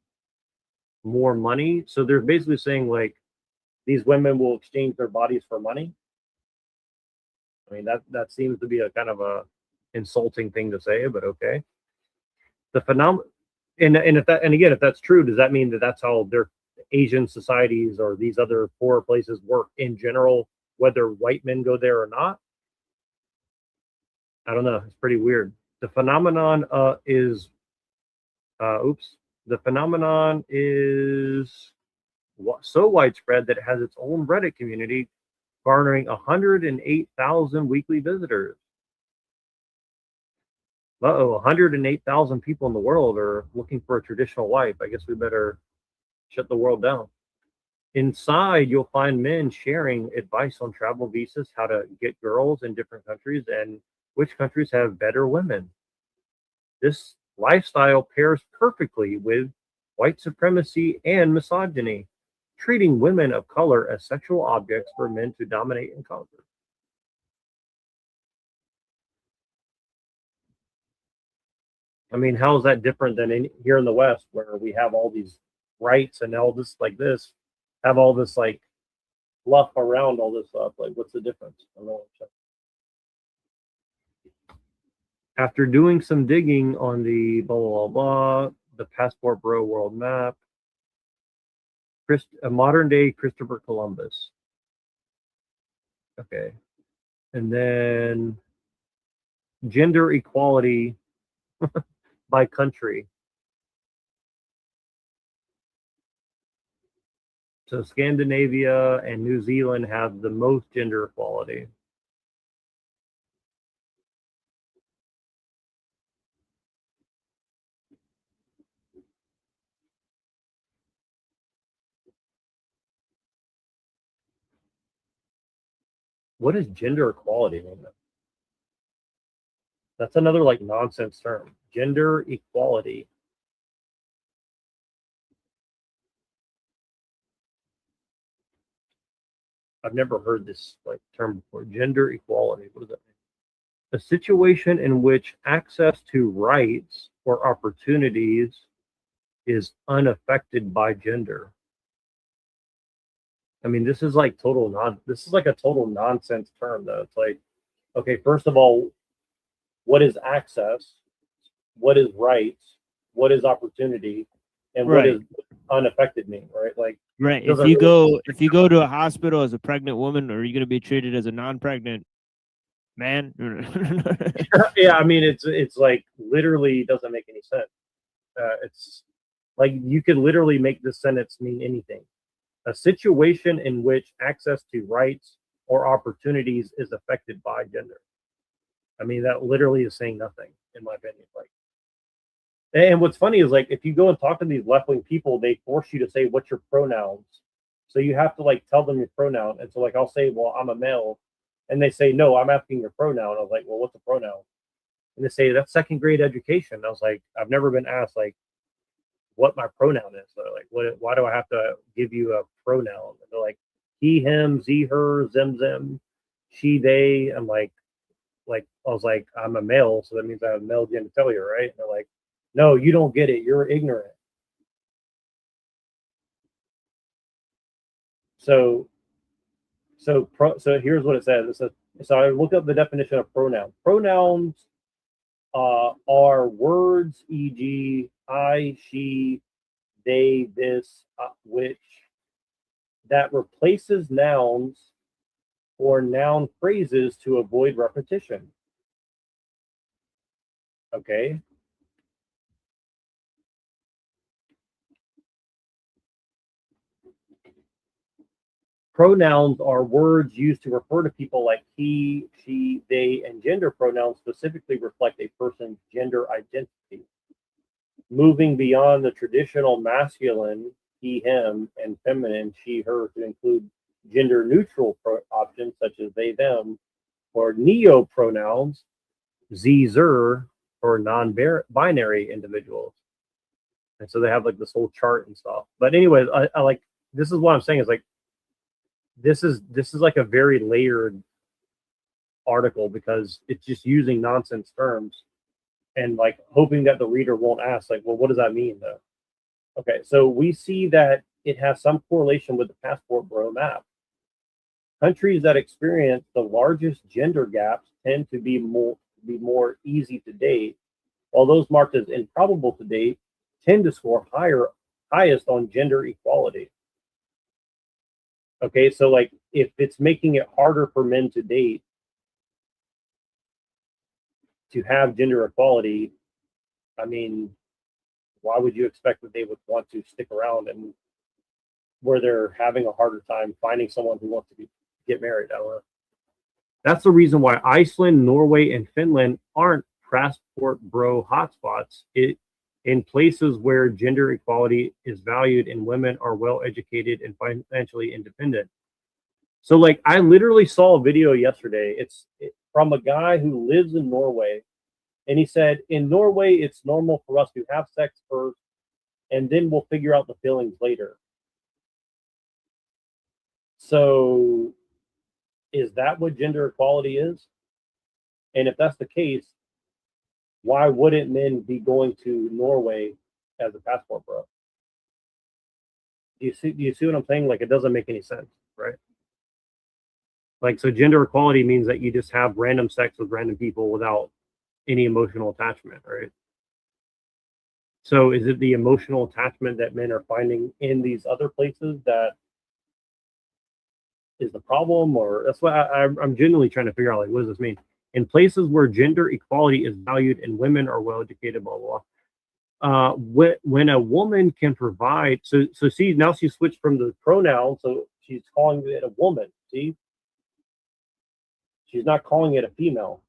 more money. So they're basically saying like these women will exchange their bodies for money. I mean, that seems to be a kind of a insulting thing to say, but okay. The phenomenon, and if that's true, does that mean that that's how their Asian societies or these other poor places work in general, whether white men go there or not? I don't know. It's pretty weird. The phenomenon is so widespread that it has its own Reddit community, garnering 108,000 weekly visitors. 108,000 people in the world are looking for a traditional wife. I guess we better shut the world down. Inside, you'll find men sharing advice on travel visas, how to get girls in different countries, and which countries have better women. This lifestyle pairs perfectly with white supremacy and misogyny, treating women of color as sexual objects for men to dominate and conquer. I mean, how is that different than here in the West, where we have all these rights and all this like this, have all this like fluff around all this stuff? Like, what's the difference? I don't know. After doing some digging on the blah blah blah, the passport bro world map, a modern day Christopher Columbus. Okay, and then gender equality by country. So Scandinavia and New Zealand have the most gender equality. What does gender equality mean? That's another like nonsense term. Gender equality. I've never heard this like term before. Gender equality. What does that mean? A situation in which access to rights or opportunities is unaffected by gender. I mean, this is like this is like a total nonsense term though. It's like, okay, first of all, what is access? What is rights? What is opportunity? And what does unaffected mean, right? Like, right. If you go to a hospital as a pregnant woman, are you going to be treated as a non-pregnant man? Yeah, I mean, it's like literally doesn't make any sense. It's like you could literally make this sentence mean anything. A situation in which access to rights or opportunities is affected by gender. I mean, that literally is saying nothing, in my opinion. Like, and what's funny is like if you go and talk to these left-wing people, they force you to say what's your pronouns. So you have to like tell them your pronoun. And so like I'll say, well, I'm a male, and they say, no, I'm asking your pronoun. I was like, well, what's a pronoun? And they say that's second grade education. I was like, I've never been asked like what my pronoun is. So like, why do I have to give you a pronoun? And they're like, he, him, ze, her, them, she, they. I'm like I was like, I'm a male, so that means I have male genitalia, right? And they're like, no, you don't get it. You're ignorant. So here's what it says. It says, so I looked up the definition of pronoun. Pronouns are words, e.g., I, she, they, this, which, that replaces nouns or noun phrases to avoid repetition. Okay. pronouns are words used to refer to people like he, she, they, and gender pronouns specifically reflect a person's gender identity. Moving beyond the traditional masculine, he, him, and feminine, she, her, to include gender neutral options such as they, them, or neo pronouns, z, zer, for non-binary individuals. And so they have like this whole chart and stuff. But anyways, I like, this is what I'm saying is like, this is like a very layered article because it's just using nonsense terms and like hoping that the reader won't ask like, well, what does that mean though? Okay, so we see that it has some correlation with the passport bro map. Countries that experience the largest gender gaps tend to be more easy to date, while those marked as improbable to date tend to score highest on gender equality. Okay, so like if it's making it harder for men to date to have gender equality, I mean, why would you expect that they would want to stick around and where they're having a harder time finding someone who wants to get married? I don't know. That's the reason why Iceland, Norway, and Finland aren't passport bro hotspots. In places where gender equality is valued and women are well educated and financially independent. So like I literally saw a video yesterday. It's from a guy who lives in Norway, and he said in Norway it's normal for us to have sex first and then we'll figure out the feelings later. So is that what gender equality is? And if that's the case, why wouldn't men be going to Norway as a passport bro? Do you see what I'm saying? Like it doesn't make any sense, right? Like so gender equality means that you just have random sex with random people without any emotional attachment, right? So is it the emotional attachment that men are finding in these other places that is the problem? Or that's what I'm genuinely trying to figure out, like, what does this mean? In places where gender equality is valued and women are well educated, blah, blah, blah. When a woman can provide, so see, now she switched from the pronoun, so she's calling it a woman, see? She's not calling it a female.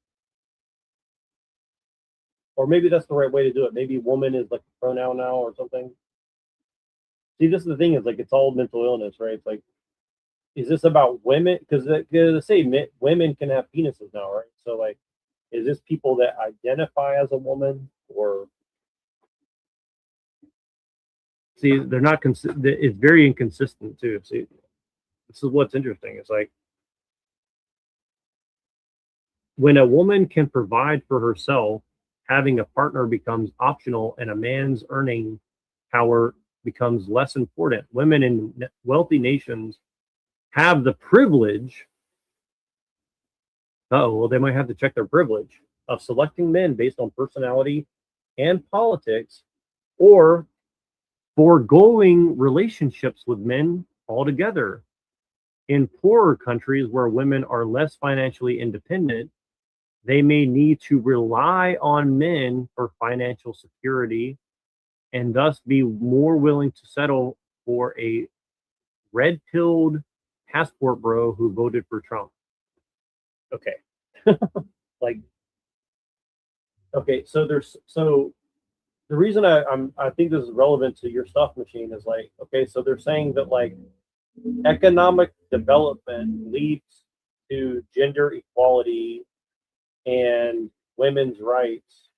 Or maybe that's the right way to do it. Maybe woman is like a pronoun now or something. See, this is the thing, is like it's all mental illness, right? It's like, is this about women? Because they say women can have penises now, right? So like, is this people that identify as a woman? Or see, they're not it's very inconsistent too. See, this is what's interesting. It's like when a woman can provide for herself, having a partner becomes optional and a man's earning power becomes less important. Women in wealthy nations have the privilege, well, they might have to check their privilege, of selecting men based on personality and politics, or foregoing relationships with men altogether. In poorer countries where women are less financially independent, they may need to rely on men for financial security and thus be more willing to settle for a red-pilled passport bro who voted for Trump. Okay. Like, okay, so the reason I think this is relevant to your stuff machine is like, okay, so they're saying that like economic development leads to gender equality and women's rights,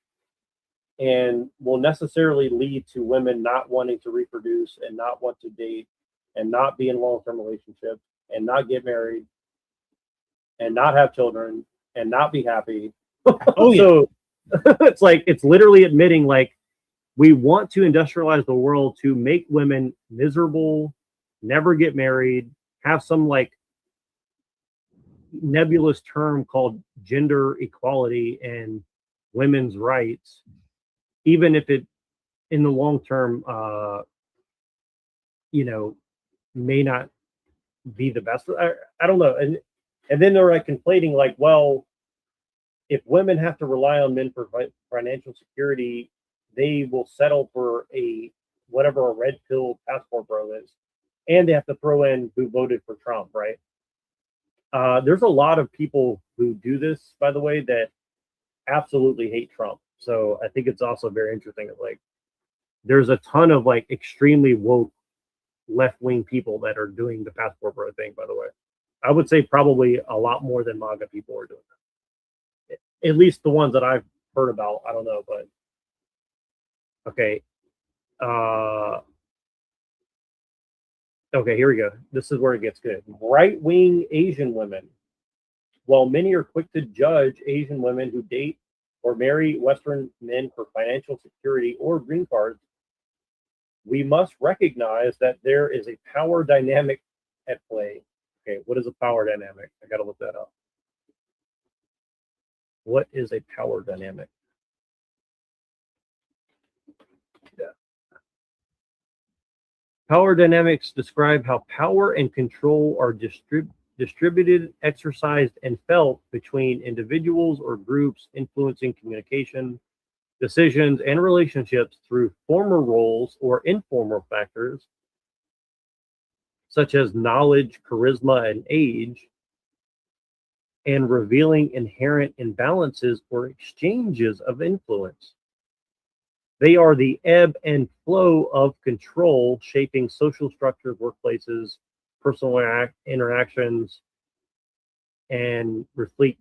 and will necessarily lead to women not wanting to reproduce and not want to date and not be in long-term relationships and not get married and not have children and not be happy. Oh, yeah. So it's like, it's literally admitting like we want to industrialize the world to make women miserable, never get married, have some like nebulous term called gender equality and women's rights, even if it in the long term may not be the best. I don't know. And then they're like conflating like, well, if women have to rely on men for financial security, they will settle for whatever a red pill passport bro is. and they have to throw in who voted for Trump, right? There's a lot of people who do this, by the way, that absolutely hate Trump. So I think it's also very interesting that like there's a ton of like extremely woke left-wing people that are doing the passport bro thing, by the way. I would say probably a lot more than MAGA people are doing that. At least the ones that I've heard about. I don't know, but okay. Okay, here we go. This is where it gets good. Right-wing Asian women. While many are quick to judge Asian women who date or marry Western men for financial security or green cards, we must recognize that there is a power dynamic at play. Okay, what is a power dynamic? I got to look that up. What is a power dynamic? Yeah. Power dynamics describe how power and control are distributed, exercised, and felt between individuals or groups, influencing communication, decisions, and relationships through formal roles or informal factors such as knowledge, charisma, and age, and revealing inherent imbalances or exchanges of influence. They are the ebb and flow of control, shaping social structures, workplaces, personal interactions, and reflect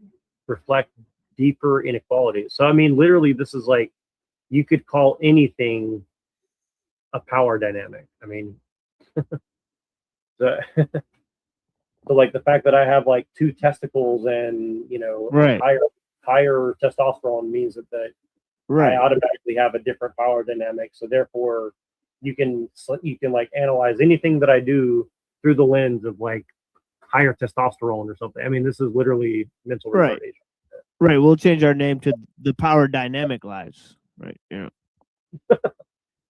deeper inequality. So, I mean, literally, this is like, you could call anything a power dynamic. I mean, so like the fact that I have like 2 testicles and, you know, Right. higher testosterone means that Right. I automatically have a different power dynamic. So therefore, you can like analyze anything that I do through the lens of like higher testosterone or something. I mean, this is literally mental Right. retardation. Right. We'll change our name to the Power Dynamic Lives. Right. Yeah.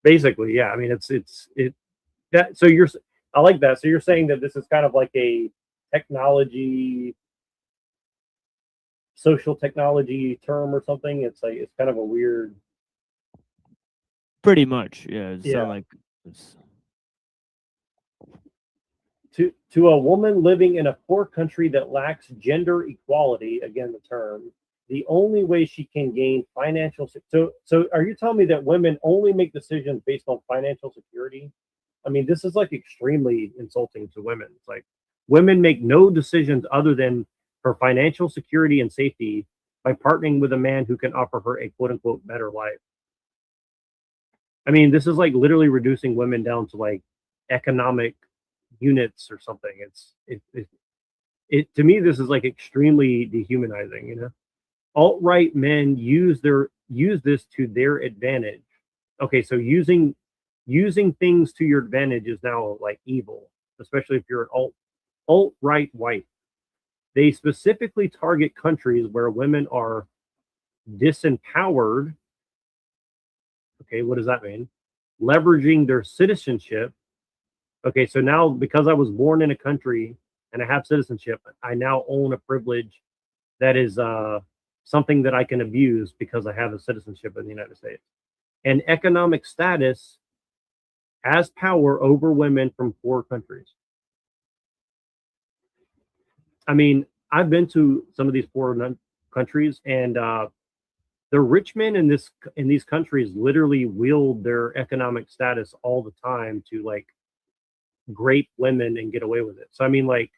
Basically, yeah. I mean, it's that. So I like that. So you're saying that this is kind of like a technology, social technology term or something. It's like it's kind of a weird. Pretty much. Yeah. It's Yeah. not like it's To a woman living in a poor country that lacks gender equality, again the term, the only way she can gain financial so are you telling me that women only make decisions based on financial security? I mean, this is like extremely insulting to women. It's like women make no decisions other than for financial security and safety by partnering with a man who can offer her a quote unquote better life. I mean, this is like literally reducing women down to like economic units or something. It to me, this is like extremely dehumanizing, you know. Alt-right men use this to their advantage. Okay, so using things to your advantage is now like evil, especially if you're an alt-right white. They specifically target countries where women are disempowered. Okay, what does that mean? Leveraging their citizenship. Okay, so now because I was born in a country and I have citizenship, I now own a privilege that is something that I can abuse because I have a citizenship in the United States. And economic status has power over women from poor countries. I mean, I've been to some of these poor countries, and the rich men in these countries literally wield their economic status all the time to like grape women and get away with it. So I mean, like,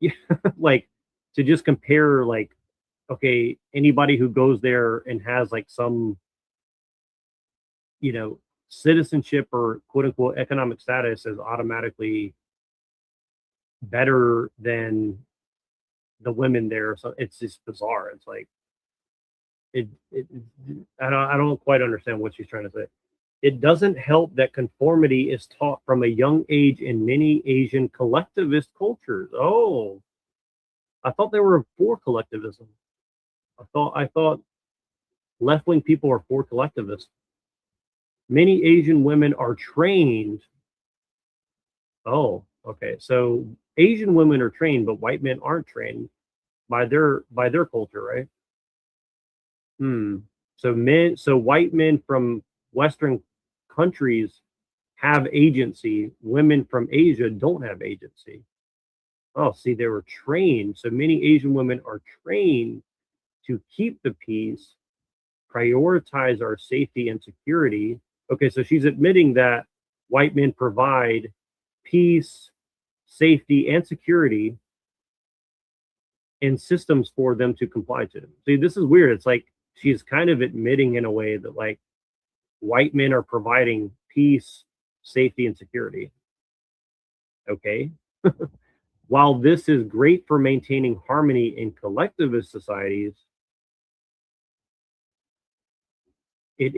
yeah, like to just compare, like, okay, anybody who goes there and has like some, you know, citizenship or quote unquote economic status is automatically better than the women there. So it's just bizarre. It's like I don't quite understand what she's trying to say. It doesn't help that conformity is taught from a young age in many Asian collectivist cultures. Oh, I thought they were for collectivism. I thought left-wing people are for collectivists. Many Asian women are trained. Oh, okay. So Asian women are trained, but white men aren't trained by their culture, right? So white men from Western countries have agency. Women from Asia don't have agency. Oh, see, they were trained. So many Asian women are trained to keep the peace, prioritize our safety and security. Okay, so she's admitting that white men provide peace, safety, and security and systems for them to comply to. See, this is weird. It's like she's kind of admitting in a way that like white men are providing peace, safety, and security. Okay. While this is great for maintaining harmony in collectivist societies, it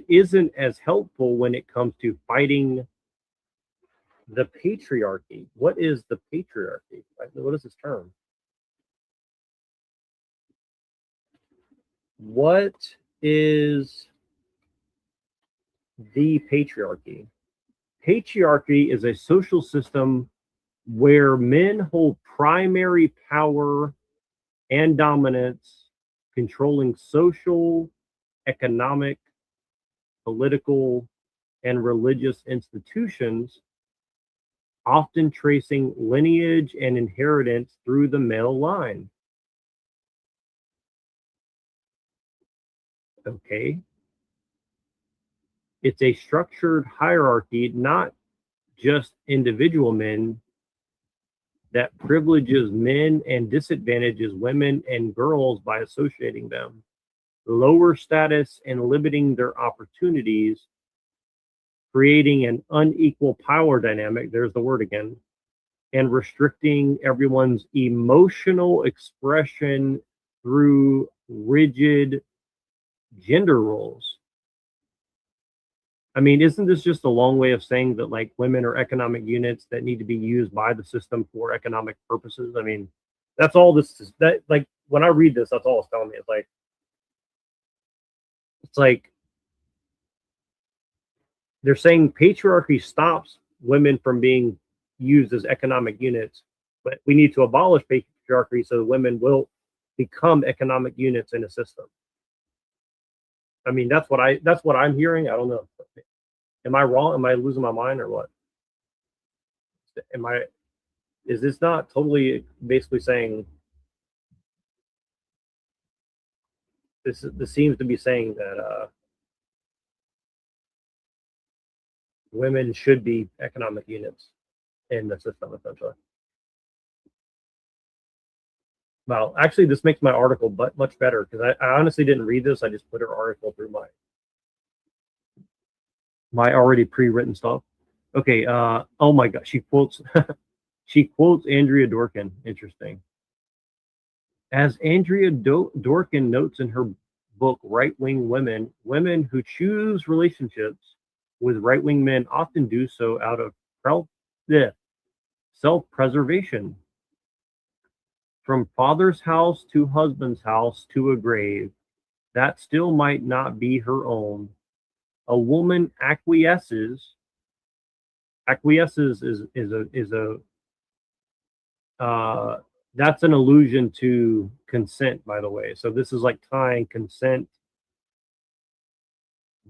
isn't as helpful when it comes to fighting the patriarchy. What is the patriarchy? What is this term? What is the patriarchy? Patriarchy is a social system where men hold primary power and dominance, controlling social, economic, political, and religious institutions, often tracing lineage and inheritance through the male line. Okay. It's a structured hierarchy, not just individual men, that privileges men and disadvantages women and girls by associating them, lower status and limiting their opportunities, creating an unequal power dynamic, there's the word again, and restricting everyone's emotional expression through rigid gender roles. I mean, isn't this just a long way of saying that like women are economic units that need to be used by the system for economic purposes? I mean, that's all this is. That like when I read this, that's all it's telling me. It's like they're saying patriarchy stops women from being used as economic units, but we need to abolish patriarchy so women will become economic units in a system. I mean, that's what I'm hearing. I don't know. Am I wrong? Am I losing my mind or what? Is this not totally basically saying this seems to be saying that women should be economic units in the system, essentially. Well, actually, this makes my article much better because I honestly didn't read this. I just put her article through my already pre-written stuff. Okay. Oh my God, she quotes Andrea Dworkin. Interesting. As Andrea Dworkin notes in her book, Right-Wing Women, women who choose relationships with right-wing men often do so out of self-preservation. From father's house to husband's house to a grave, that still might not be her own. A woman acquiesces. Acquiesces is a that's an allusion to consent, by the way. So this is like tying consent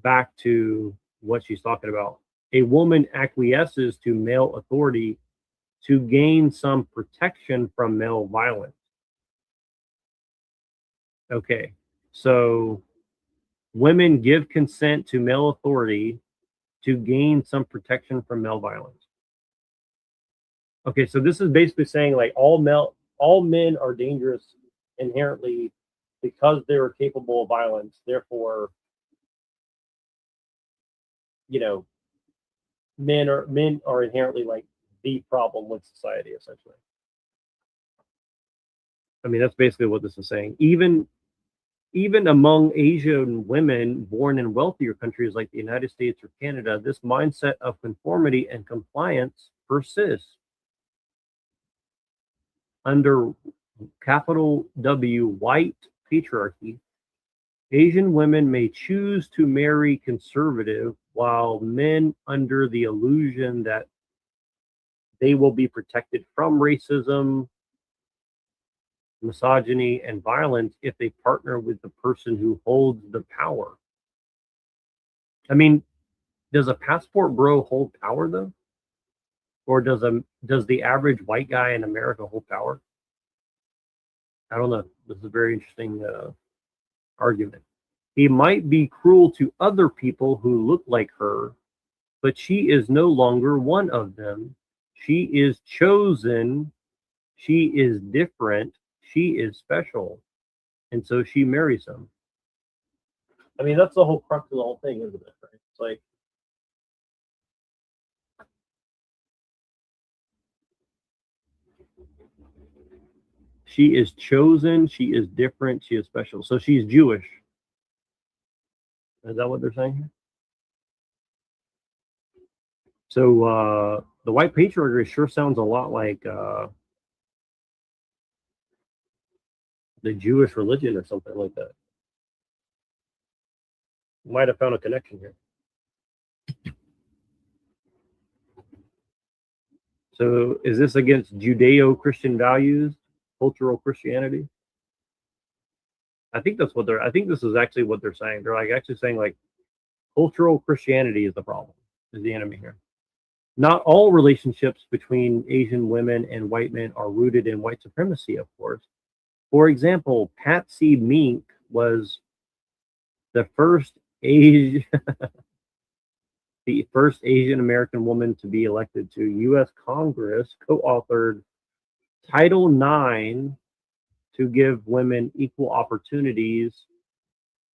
back to what she's talking about. A woman acquiesces to male authority to gain some protection from male violence. Okay, so women give consent to male authority to gain some protection from male violence. Okay, so this is basically saying like all men are dangerous inherently because they're capable of violence. Therefore, you know, men are inherently like the problem with society, essentially. I mean, that's basically what this is saying. Even among Asian women born in wealthier countries like the United States or Canada, this mindset of conformity and compliance persists. Under capital W white patriarchy, Asian women may choose to marry conservative, while men, under the illusion that they will be protected from racism, misogyny, and violence if they partner with the person who holds the power. I mean, Does a passport bro hold power though? Or does the average white guy in America hold power? I don't know. This is a very interesting argument. He might be cruel to other people who look like her, but she is no longer one of them. She is chosen. She is different. She is special. And so she marries him. I mean, that's the whole crux of the whole thing, isn't it? Right? It's like, she is chosen, she is different, she is special. So she's Jewish. Is that what they're saying here? So the white patriarchy sure sounds a lot like the Jewish religion or something like that. Might have found a connection here. So is this against Judeo-Christian values, cultural Christianity? I think that's what I think this is actually what they're saying. They're like actually saying like cultural Christianity is the problem, is the enemy here. Not all relationships between Asian women and white men are rooted in white supremacy, of course. For example, Patsy Mink was the first Asian American woman to be elected to U.S. Congress, co-authored Title IX to give women equal opportunities,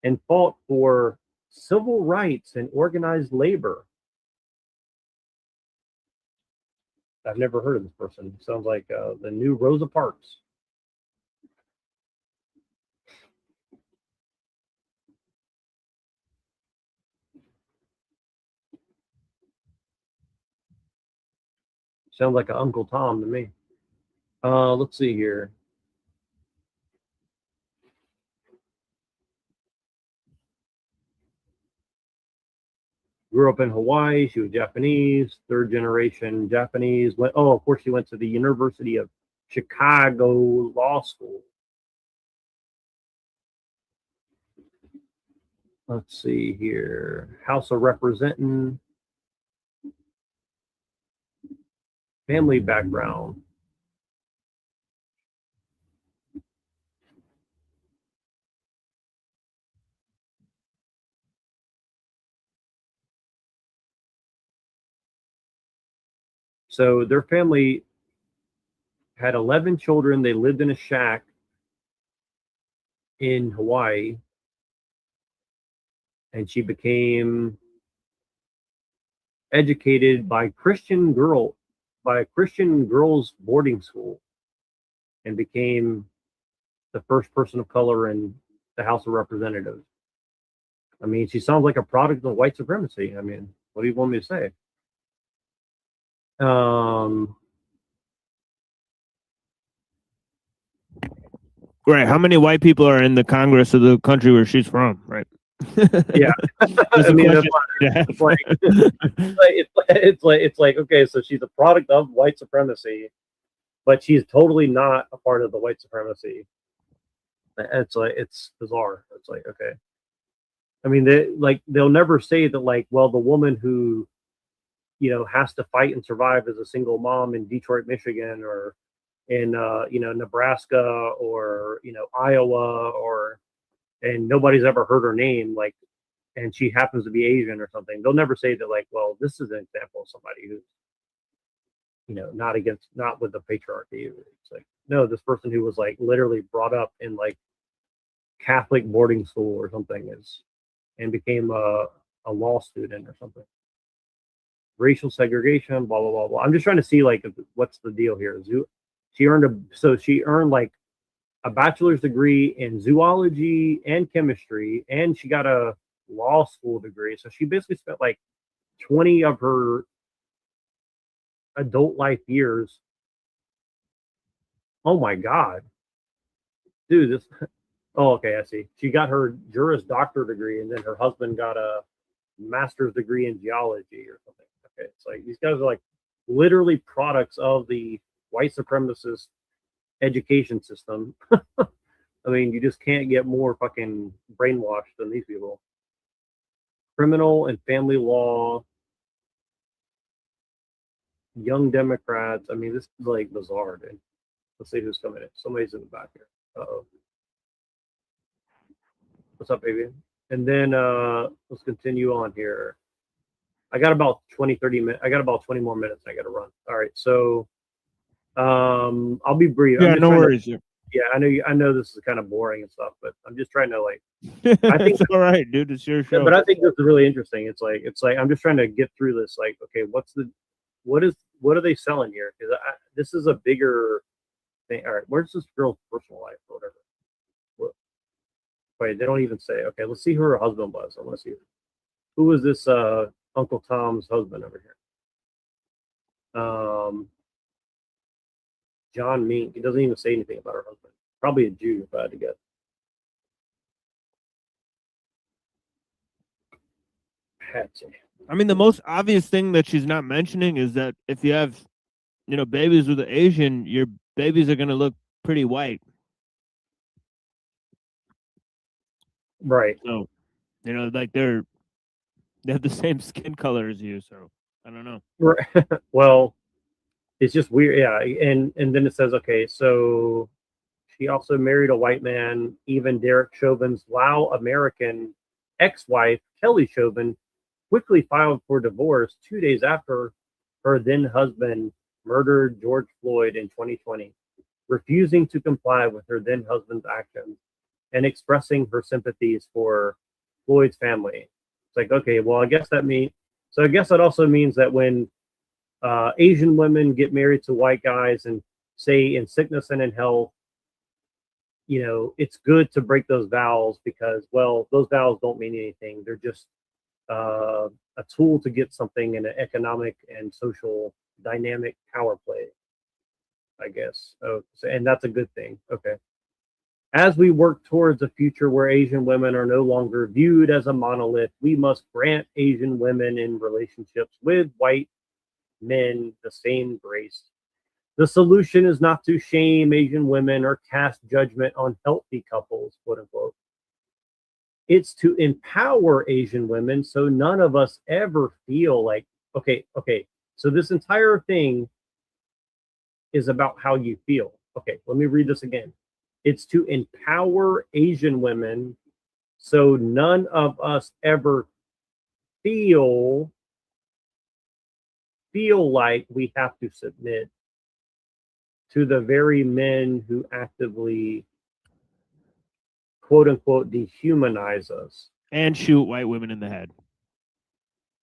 and fought for civil rights and organized labor. I've never heard of this person. Sounds like the new Rosa Parks. Sounds like an Uncle Tom to me. Let's see here. Grew up in Hawaii. She was Japanese, third generation Japanese. Of course, she went to the University of Chicago Law School. Let's see here. House of Representatives. Family background. So their family had 11 children. They lived in a shack in Hawaii. And she became educated by a Christian girls boarding school, and became the first person of color in the House of Representatives. I mean, she sounds like a product of white supremacy. I mean, what do you want me to say? Right. How many white people are in the Congress of the country where she's from? Right. Yeah. I mean, it's like okay, so she's a product of white supremacy, but she's totally not a part of the white supremacy. It's like, it's bizarre. It's like, okay. I mean, they'll never say that, like, well, the woman who, has to fight and survive as a single mom in Detroit, Michigan, or in Nebraska, or Iowa, and nobody's ever heard her name, like, and she happens to be Asian or something. They'll never say that, like, well, this is an example of somebody who's not with the patriarchy. It's like, no, this person who was like literally brought up in like Catholic boarding school or something and became a law student or something. Racial segregation, blah blah blah blah. I'm just trying to see like what's the deal here. She earned like a bachelor's degree in zoology and chemistry, and she got a law school degree. So she basically spent like 20 of her adult life years. Oh my God, dude, this. Oh, okay, I see. She got her Juris Doctor degree, and then her husband got a master's degree in geology or something. Okay, it's like these guys are like literally products of the white supremacist education system. I mean, you just can't get more fucking brainwashed than these people. Criminal and family law, Young Democrats. I mean, this is like bizarre, dude. Let's see who's coming in. Somebody's in the back here. Uh-oh. What's up, baby? And then let's continue on here. I got about 20, 30 minutes. I got about 20 more minutes. I got to run. All right. So I'll be brief. Yeah, no worries. Yeah, I know this is kind of boring and stuff, but I'm just trying to like. I think it's all right, dude. It's your show. But I think this is really interesting. It's like I'm just trying to get through this. Like, okay, what are they selling here? Because this is a bigger thing. All right, where's this girl's personal life or whatever? Wait, they don't even say. Okay, let's see who her husband was. I want to see who was this Uncle Tom's husband over here. John Mink. He doesn't even say anything about her husband. Probably a Jew, if I had to guess. Patsy. I mean, the most obvious thing that she's not mentioning is that if you have, babies with an Asian, your babies are going to look pretty white. Right. So, like they have the same skin color as you. So I don't know. Right. Well, it's just weird. Yeah. And then it says, okay, so she also married a white man. Even Derek Chauvin's Lao American ex-wife, Kelly Chauvin, quickly filed for divorce 2 days after her then husband murdered George Floyd in 2020, refusing to comply with her then husband's actions and expressing her sympathies for Floyd's family. It's like, okay, well, I guess that also means that when Asian women get married to white guys and say in sickness and in health, it's good to break those vows because, well, those vows don't mean anything. They're just a tool to get something in an economic and social dynamic power play, I guess. Oh, and that's a good thing. Okay. As we work towards a future where Asian women are no longer viewed as a monolith, we must grant Asian women in relationships with white men the same grace. The solution is not to shame Asian women or cast judgment on healthy couples, quote unquote. It's to empower Asian women so none of us ever feel like, okay, so this entire thing is about how you feel. Okay, let me read this again. It's to empower Asian women so none of us ever feel like we have to submit to the very men who actively, quote unquote, dehumanize us and shoot white women in the head.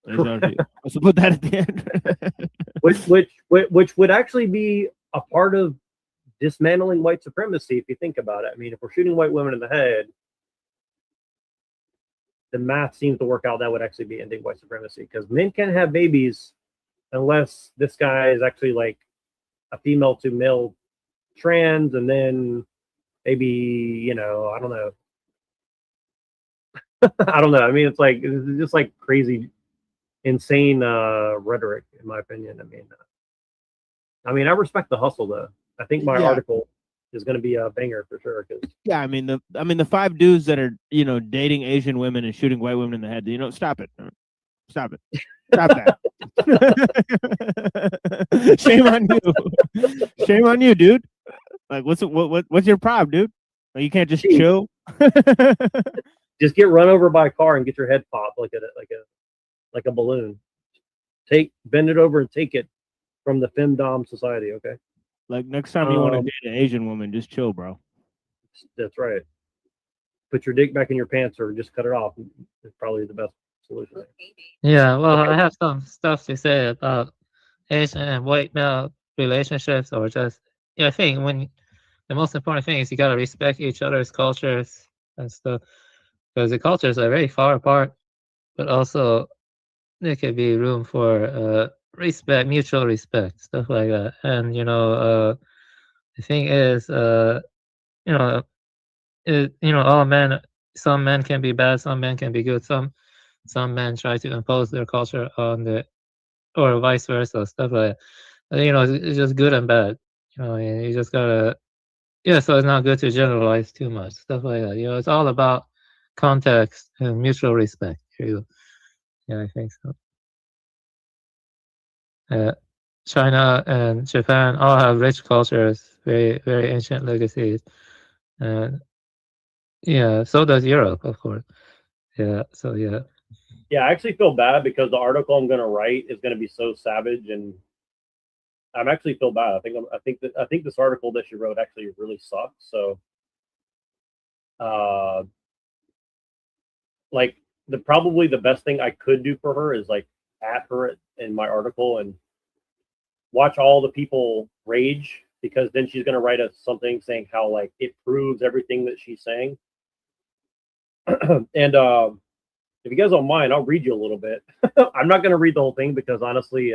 Let's put that at the end. which would actually be a part of dismantling white supremacy, if you think about it. I mean, if we're shooting white women in the head, the math seems to work out that would actually be ending white supremacy, because men can't have babies unless this guy is actually like a female to male trans, and then maybe, I don't know. I don't know. I mean, it's just like crazy, insane rhetoric, in my opinion. I mean, I respect the hustle though. I think my article is going to be a banger for sure. Yeah, I mean the 5 dudes that are dating Asian women and shooting white women in the head. Stop it, stop that. Shame on you, dude. Like, what's your problem, dude? Like, you can't just chill. Just get run over by a car and get your head popped like a balloon. Bend it over and take it from the femdom society. Okay. Like, next time you want to date an Asian woman, just chill, bro. That's right. Put your dick back in your pants or just cut it off. It's probably the best solution. Yeah, well, I have some stuff to say about Asian and white male relationships, or just, I think the most important thing is you got to respect each other's cultures and stuff, because the cultures are very far apart, but also there could be room for respect, mutual respect, stuff like that. And the thing is, all men. Some men can be bad, some men can be good. Some men try to impose their culture on or vice versa, stuff like that. It's just good and bad. You just gotta. Yeah, so it's not good to generalize too much, stuff like that. It's all about context and mutual respect. Yeah, I think so. China and Japan all have rich cultures, very very ancient legacies, and yeah, so does Europe, of course. Yeah, so yeah. Yeah, I actually feel bad because the article I'm going to write is going to be so savage, and I'm actually feel bad. I think this article that she wrote actually really sucks. So, like probably the best thing I could do for her is like at her in my article and watch all the people rage, because then she's going to write us something saying how like it proves everything that she's saying. And if you guys don't mind, I'll read you a little bit. I'm not going to read the whole thing because honestly,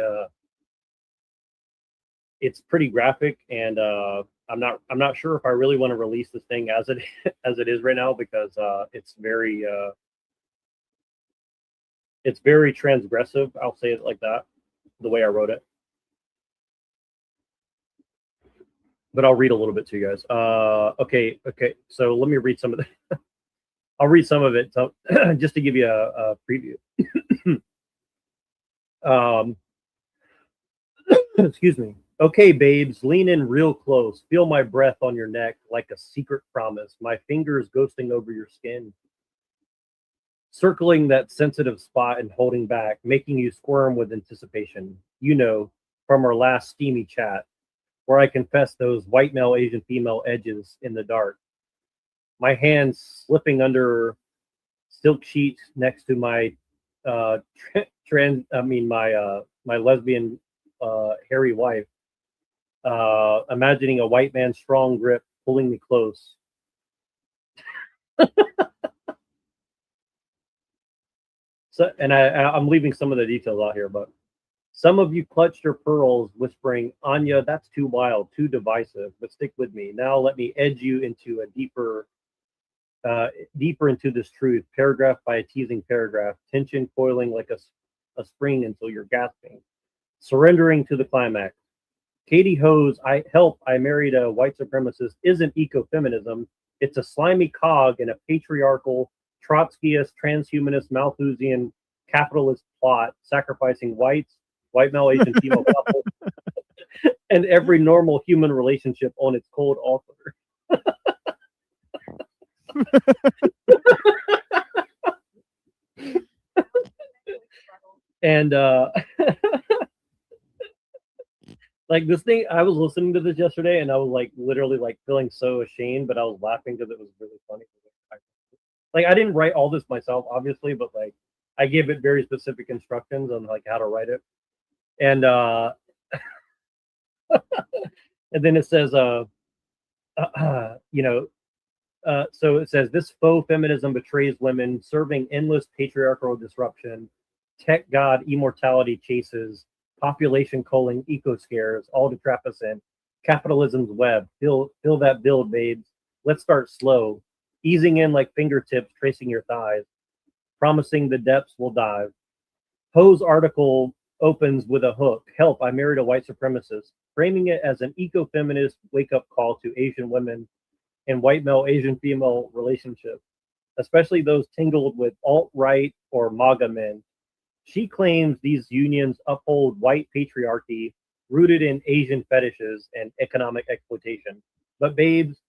it's pretty graphic, and I'm not sure if I really want to release this thing as it is right now, because it's very transgressive. I'll say it like that, the way I wrote it. But I'll read a little bit to you guys. Okay. So let me read some of the. I'll read some of it, so just to give you a preview. Excuse me. Okay, babes, lean in real close. Feel my breath on your neck like a secret promise. My fingers ghosting over your skin, circling that sensitive spot and holding back, making you squirm with anticipation. You know, from our last steamy chat, where I confess those white male, Asian female edges in the dark. My hands slipping under silk sheets next to my my lesbian hairy wife, imagining a white man's strong grip pulling me close. So, and I'm leaving some of the details out here, but some of you clutched your pearls, whispering, "Anya, that's too wild, too divisive, but stick with me. Now let me edge you into a deeper into this truth, paragraph by a teasing paragraph, tension coiling like a spring until you're gasping, surrendering to the climax. Katie Ho's I married a white supremacist isn't ecofeminism. It's a slimy cog in a patriarchal, Trotskyist, transhumanist, Malthusian, capitalist plot, sacrificing whites, white male, Asian female couple, and every normal human relationship on its cold altar." And like this thing, I was listening to this yesterday, and I was like literally like feeling so ashamed, but I was laughing because it was really funny. Like I didn't write all this myself, obviously, but like I gave it very specific instructions on like how to write it. And and then it says so it says, this faux feminism betrays women, serving endless patriarchal disruption, tech god immortality chases, population culling eco scares, all to trap us in capitalism's web. Fill that build, babes. Let's start slow, easing in like fingertips, tracing your thighs, promising the depths will dive. Poe's article opens with a hook. Help, I married a white supremacist, framing it as an eco-feminist wake-up call to Asian women and white male, Asian female relationships, especially those tingled with alt-right or MAGA men. She claims these unions uphold white patriarchy rooted in Asian fetishes and economic exploitation. But babes,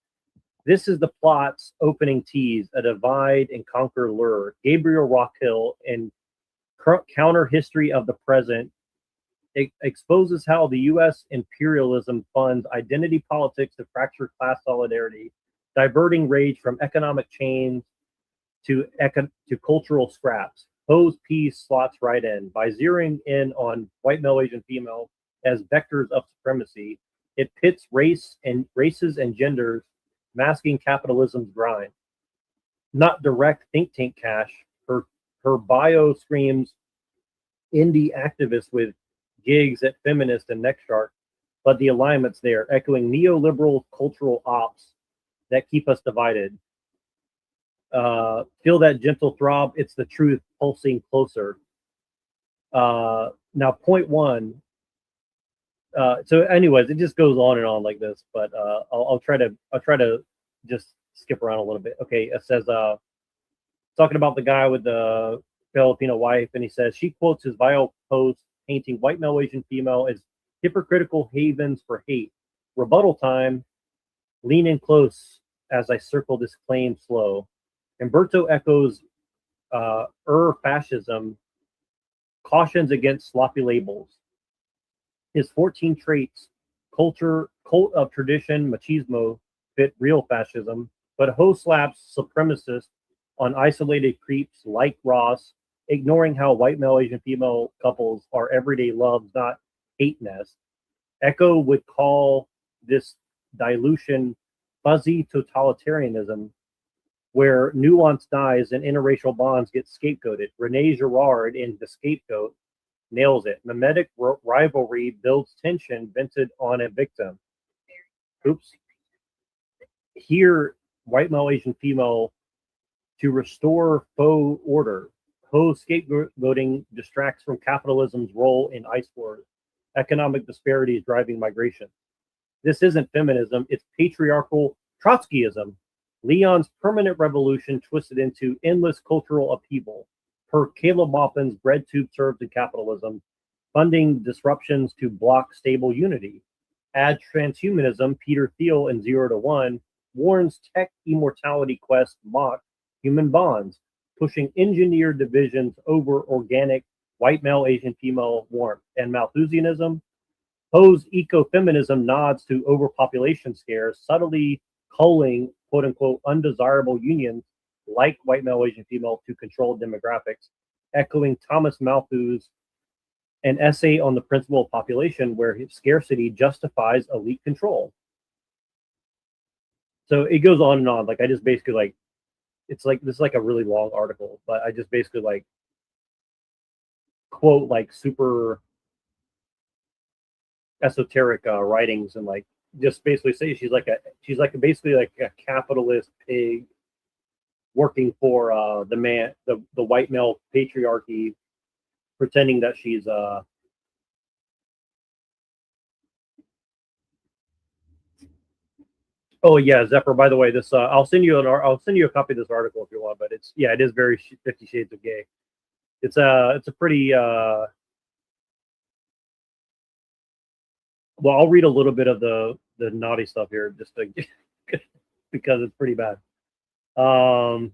this is the plot's opening tease, a divide and conquer lure. Gabriel Rockhill and Counter History of the Present exposes how the U.S. imperialism funds identity politics to fracture class solidarity, diverting rage from economic chains to cultural scraps. Poe's piece slots right in. By zeroing in on white male, Asian female as vectors of supremacy, it pits races and genders, masking capitalism's grind. Not direct think tank cash. Her bio screams indie activist with gigs at Feminist and Nextshark, but the alignment's there, echoing neoliberal cultural ops that keep us divided. Feel that gentle throb. It's the truth pulsing closer. Now, point one. So, anyways, it just goes on and on like this, but I'll try to just skip around a little bit. Okay, it says talking about the guy with the Filipino wife, and he says she quotes his bio post painting white male, Asian female as hypocritical havens for hate. Rebuttal time. Lean in close as I circle this claim slow. Umberto echoes fascism, cautions against sloppy labels. His 14 traits, culture, cult of tradition, machismo, fit real fascism, but Ho slaps supremacists on isolated creeps like Ross, ignoring how white male Asian female couples are everyday loves, not hate nests. Echo would call this dilution fuzzy totalitarianism, where nuance dies and interracial bonds get scapegoated. Rene Girard in The Scapegoat nails it. Mimetic rivalry builds tension vented on a victim. Oops. Here, white male, Asian female, to restore faux order. Ho scapegoating distracts from capitalism's role in ice wars. Economic disparities driving migration. This isn't feminism, it's patriarchal Trotskyism. Leon's permanent revolution twisted into endless cultural upheaval. Per Caleb Maupin's bread tube served in capitalism, funding disruptions to block stable unity. Add transhumanism, Peter Thiel in 0 to 1 warns tech immortality quest mock human bonds, pushing engineered divisions over organic white male, Asian female warmth. And Malthusianism, Ho's ecofeminism nods to overpopulation scares, subtly culling quote unquote undesirable unions like white male, Asian female to control demographics, echoing Thomas Malthus' an essay on the principle of population where scarcity justifies elite control. So it goes on and on. Like I just basically like, it's like this is like a really long article, but I just basically like quote like super esoteric writings and like just basically say she's basically like a capitalist pig working for the white male patriarchy, pretending that she's oh yeah, Zephyr, by the way, this I'll send you a copy of this article if you want, but it is very 50 Shades of Gay. It's a pretty well, I'll read a little bit of the naughty stuff here just to, because it's pretty bad. I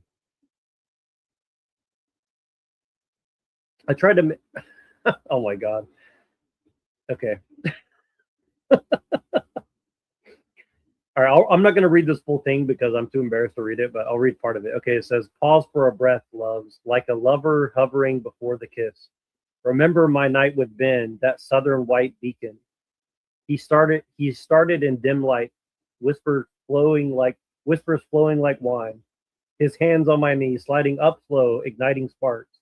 tried to oh my god. Okay. All right, I'm not going to read this full thing because I'm too embarrassed to read it, but I'll read part of it. Okay, it says, pause for a breath, loves, like a lover hovering before the kiss. Remember my night with Ben, that southern white beacon. He started in dim light, whispers flowing like wine. His hands on my knee, sliding up slow, igniting sparks.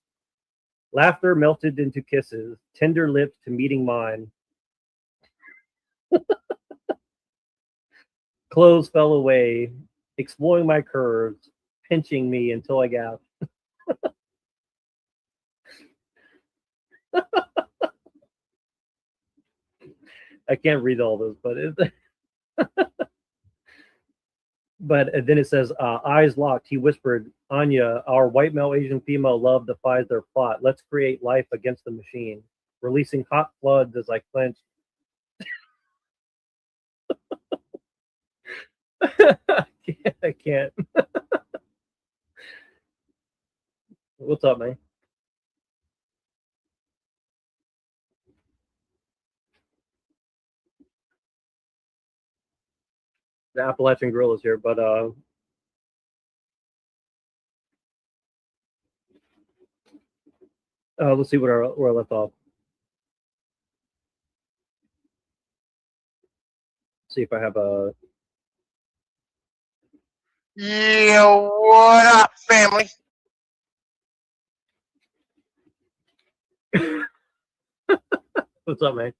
Laughter melted into kisses, tender lips to meeting mine. Clothes fell away, exploring my curves, pinching me until I gasped. I can't read all this, but but then it says, eyes locked, he whispered, Anya, our white male Asian female love defies their plot. Let's create life against the machine. Releasing hot floods as I clenched. I can't. What's up, man? The Appalachian Grill is here, but let's see where I left off. See if I have a. Yo, what up, family? What's up, man?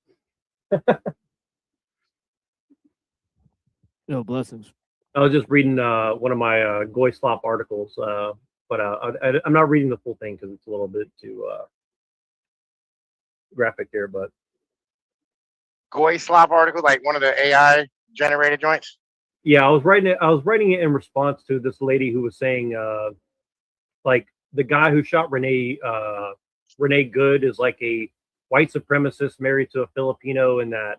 No, blessings. I was just reading one of my Goy Slop articles, but I'm not reading the full thing because it's a little bit too graphic here. But Goy slop article, like one of the AI generated joints. yeah, I was writing it in response to this lady who was saying, like the guy who shot Renee Good is like a white supremacist married to a Filipino, and that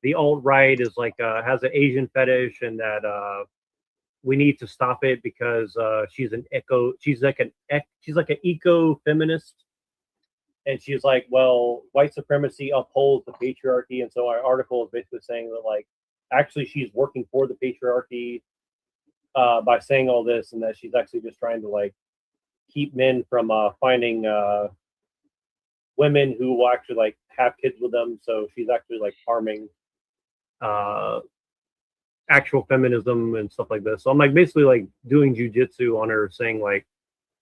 the alt-right is like has an Asian fetish, and that we need to stop it because she's like an eco-feminist, and she's like, well, white supremacy upholds the patriarchy, and so our article is basically saying that like actually she's working for the patriarchy by saying all this, and that she's actually just trying to like keep men from finding women who will actually like have kids with them. So she's actually like harming actual feminism and stuff like this. So I'm like basically like doing jujitsu on her, saying like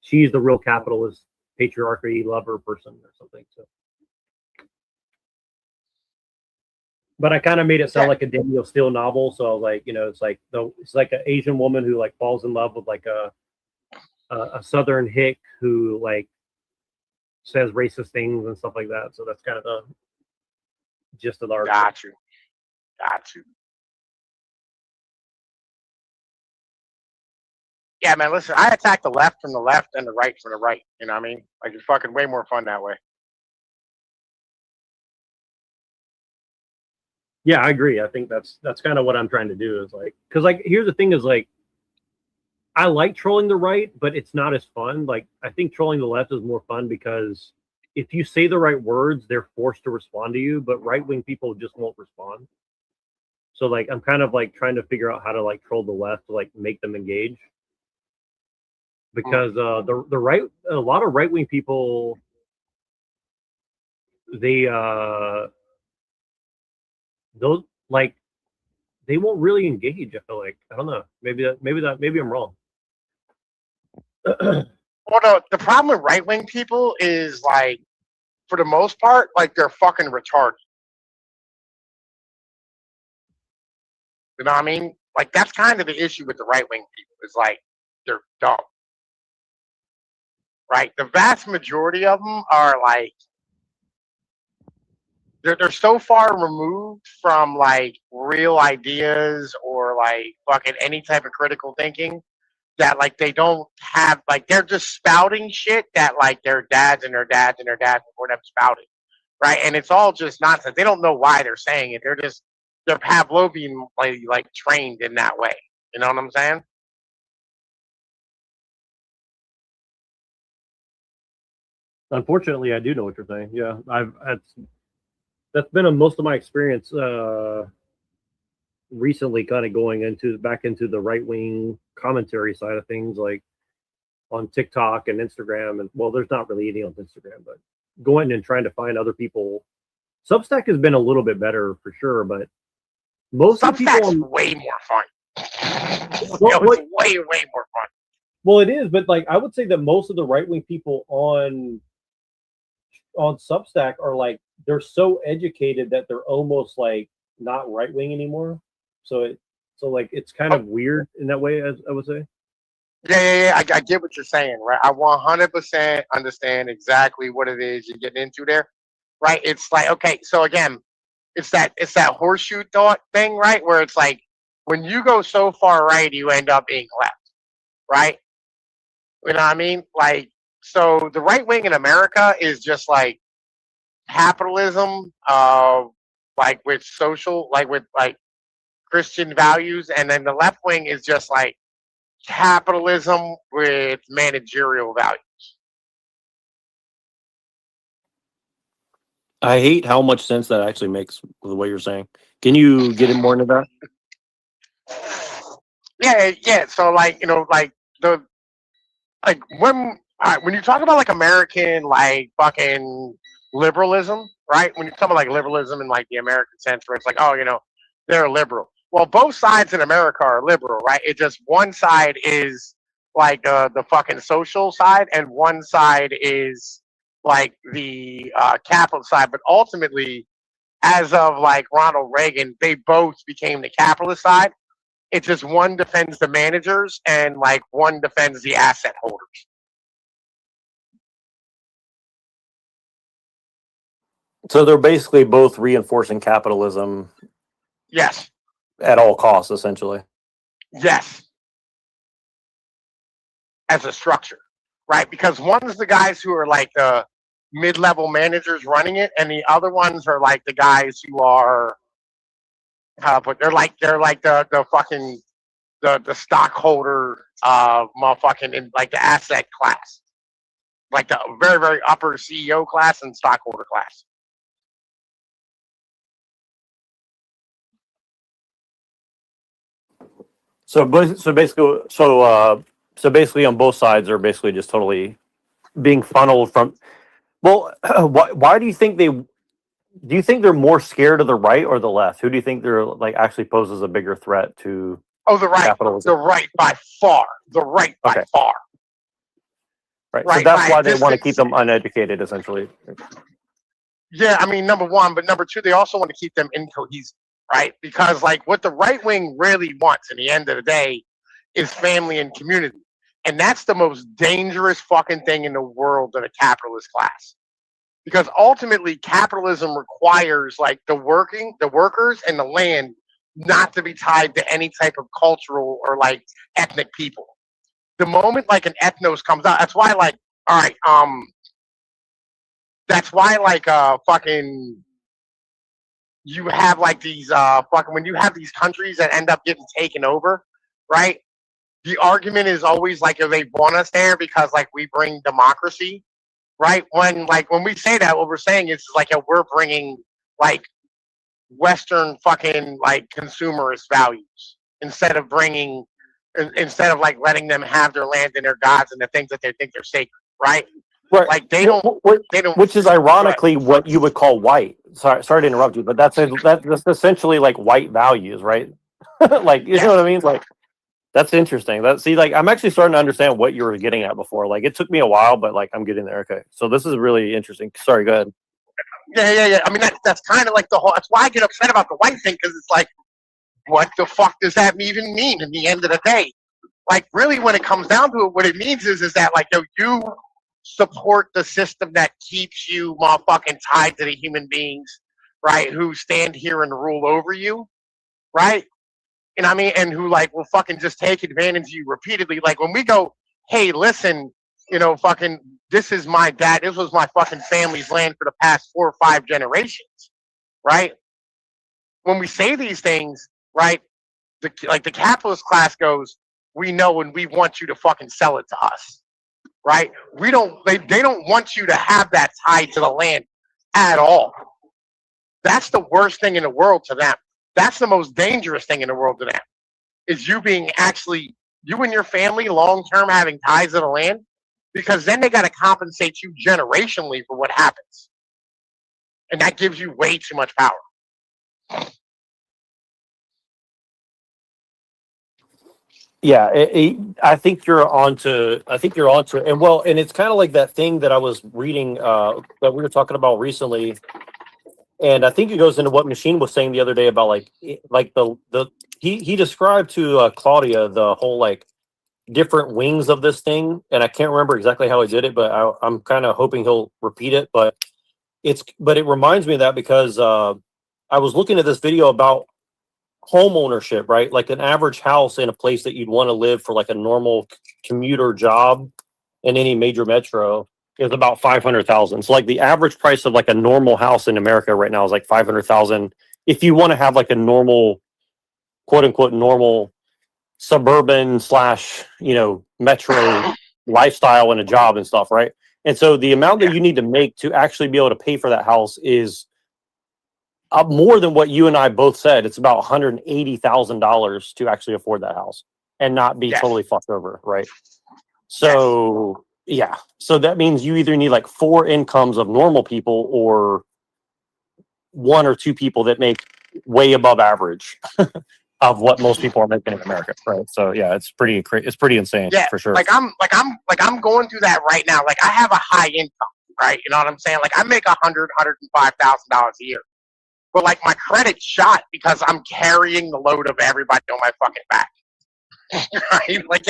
she's the real capitalist patriarchy lover person or something. So, but I kind of made it sound like a Daniel Steele novel. So I was like, you know, it's like an Asian woman who like falls in love with like a Southern hick who like says racist things and stuff like that. So that's kind of the gist of the article. Got you. Yeah, man, listen, I attack the left from the left and the right from the right. You know what I mean? Like, it's fucking way more fun that way. Yeah, I agree. I think that's kind of what I'm trying to do is like, because like, here's the thing is like, I like trolling the right, but it's not as fun. Like, I think trolling the left is more fun because if you say the right words, they're forced to respond to you, but right-wing people just won't respond. So like, I'm kind of like trying to figure out how to like troll the left to like make them engage. Because the right, a lot of right-wing people, they those like they won't really engage. I feel like, I don't know, maybe I'm wrong. Well, the problem with right-wing people is like, for the most part, like they're fucking retarded. You know what I mean? Like that's kind of the issue with the right-wing people. Is like they're dumb. Right? The vast majority of them are like they're so far removed from like real ideas or like fucking any type of critical thinking that like they don't have, like they're just spouting shit that like their dads and their dads and their dads before them spouted. Right? And it's all just nonsense. They don't know why they're saying it. They're Pavlovian like trained in that way. You know what I'm saying? Unfortunately, I do know what you're saying. Yeah, that's been most of my experience recently, kind of going back into the right wing commentary side of things, like on TikTok and Instagram, and well, there's not really any on Instagram, but going and trying to find other people. Substack has been a little bit better for sure, but most of the people way more fun. Well, it's way more fun. Well, it is, but like I would say that most of the right wing people on Substack are like, they're so educated that they're almost like not right wing anymore. So like it's kind of weird in that way, as I would say. Yeah. I get what you're saying, right? I 100% understand exactly what it is you're getting into there, right? It's like, okay, so again, it's that horseshoe thought thing, right? Where it's like when you go so far right, you end up being left, right? You know what I mean? Like, so the right wing in America is just like capitalism, like with social, like with like Christian values, and then the left wing is just like capitalism with managerial values. I hate how much sense that actually makes with what you're saying. Can you get in more into that? Yeah. So like, you know, like when you talk about like American like fucking liberalism, right? When you talk about like liberalism in like the American sense, where it's like, oh, you know, they're liberal. Well, both sides in America are liberal, right? It's just one side is like the fucking social side, and one side is like the capital side. But ultimately, as of like Ronald Reagan, they both became the capitalist side. It's just one defends the managers and like one defends the asset holders. So they're basically both reinforcing capitalism. Yes. At all costs, essentially. Yes. As a structure, right? Because one's the guys who are like the mid-level managers running it, and the other ones are like the guys who are, but they're like the fucking the stockholder, motherfucking in like the asset class, like the very very upper CEO class and stockholder class. So basically on both sides are basically just totally being funneled from. Well, why do you think they? Do you think they're more scared of the right or the left? Who do you think they're like actually poses a bigger threat to? Oh, the right. Capitalism? The right by far. The right by far. Right. Right, So that's by why they want to distance. keep them uneducated, essentially. Yeah, I mean, number one, but number two, they also want to keep them incohesive, right? Because like what the right wing really wants in the end of the day is family and community. And that's the most dangerous fucking thing in the world in a capitalist class. Because ultimately capitalism requires like the workers and the land not to be tied to any type of cultural or like ethnic people. The moment like an ethnos comes out, that's why like, all right, that's why like fucking you have like these fucking when you have these countries that end up getting taken over, right? The argument is always like if they want us there because like we bring democracy, right? When we say that, what we're saying is like we're bringing like Western fucking like consumerist values instead of like letting them have their land and their gods and the things that they think they're sacred, right? Right. Like they don't. Which is ironically what you would call white. Sorry to interrupt you, but that's essentially like white values, right? Like you know what I mean? Like that's interesting. Like I'm actually starting to understand what you were getting at before. Like it took me a while, but like I'm getting there. Okay, so this is really interesting. Sorry, go ahead. Yeah. I mean that's kind of like the whole. That's why I get upset about the white thing because it's like, what the fuck does that even mean? In the end of the day, like really, when it comes down to it, what it means is that like you support the system that keeps you motherfucking tied to the human beings, right? Who stand here and rule over you, right? You know what I mean? And who like will fucking just take advantage of you repeatedly. Like when we go, hey, listen, you know, fucking, this is my dad. This was my fucking family's land for the past 4 or 5 generations, right? When we say these things, right? The capitalist class goes, we know and we want you to fucking sell it to us. Right? They don't want you to have that tied to the land at all. That's the worst thing in the world to them. That's the most dangerous thing in the world to them. Is you and your family long term having ties to the land, because then they got to compensate you generationally for what happens. And that gives you way too much power. Yeah, I think you're onto. And it's kind of like that thing that I was reading that we were talking about recently, and I think it goes into what Machine was saying the other day about he described to Claudia the whole like different wings of this thing, and I can't remember exactly how he did it, but I'm kind of hoping he'll repeat it. But it reminds me of that because I was looking at this video about home ownership, right? Like an average house in a place that you'd want to live for like a normal commuter job in any major metro is about 500,000. So like the average price of like a normal house in America right now is like 500,000. If you want to have like a normal, quote unquote, normal suburban / metro lifestyle and a job and stuff, right? And so the amount that you need to make to actually be able to pay for that house is more than what you and I both said. It's about $180,000 to actually afford that house and not be totally fucked over, right? So so that means you either need like 4 incomes of normal people or 1 or 2 people that make way above average of what most people are making in America, right? So yeah, it's pretty insane for sure. Like I'm going through that right now. Like I have a high income, right? You know what I'm saying? Like I make $105,000 a year. But like my credit's shot because I'm carrying the load of everybody on my fucking back. Right? Like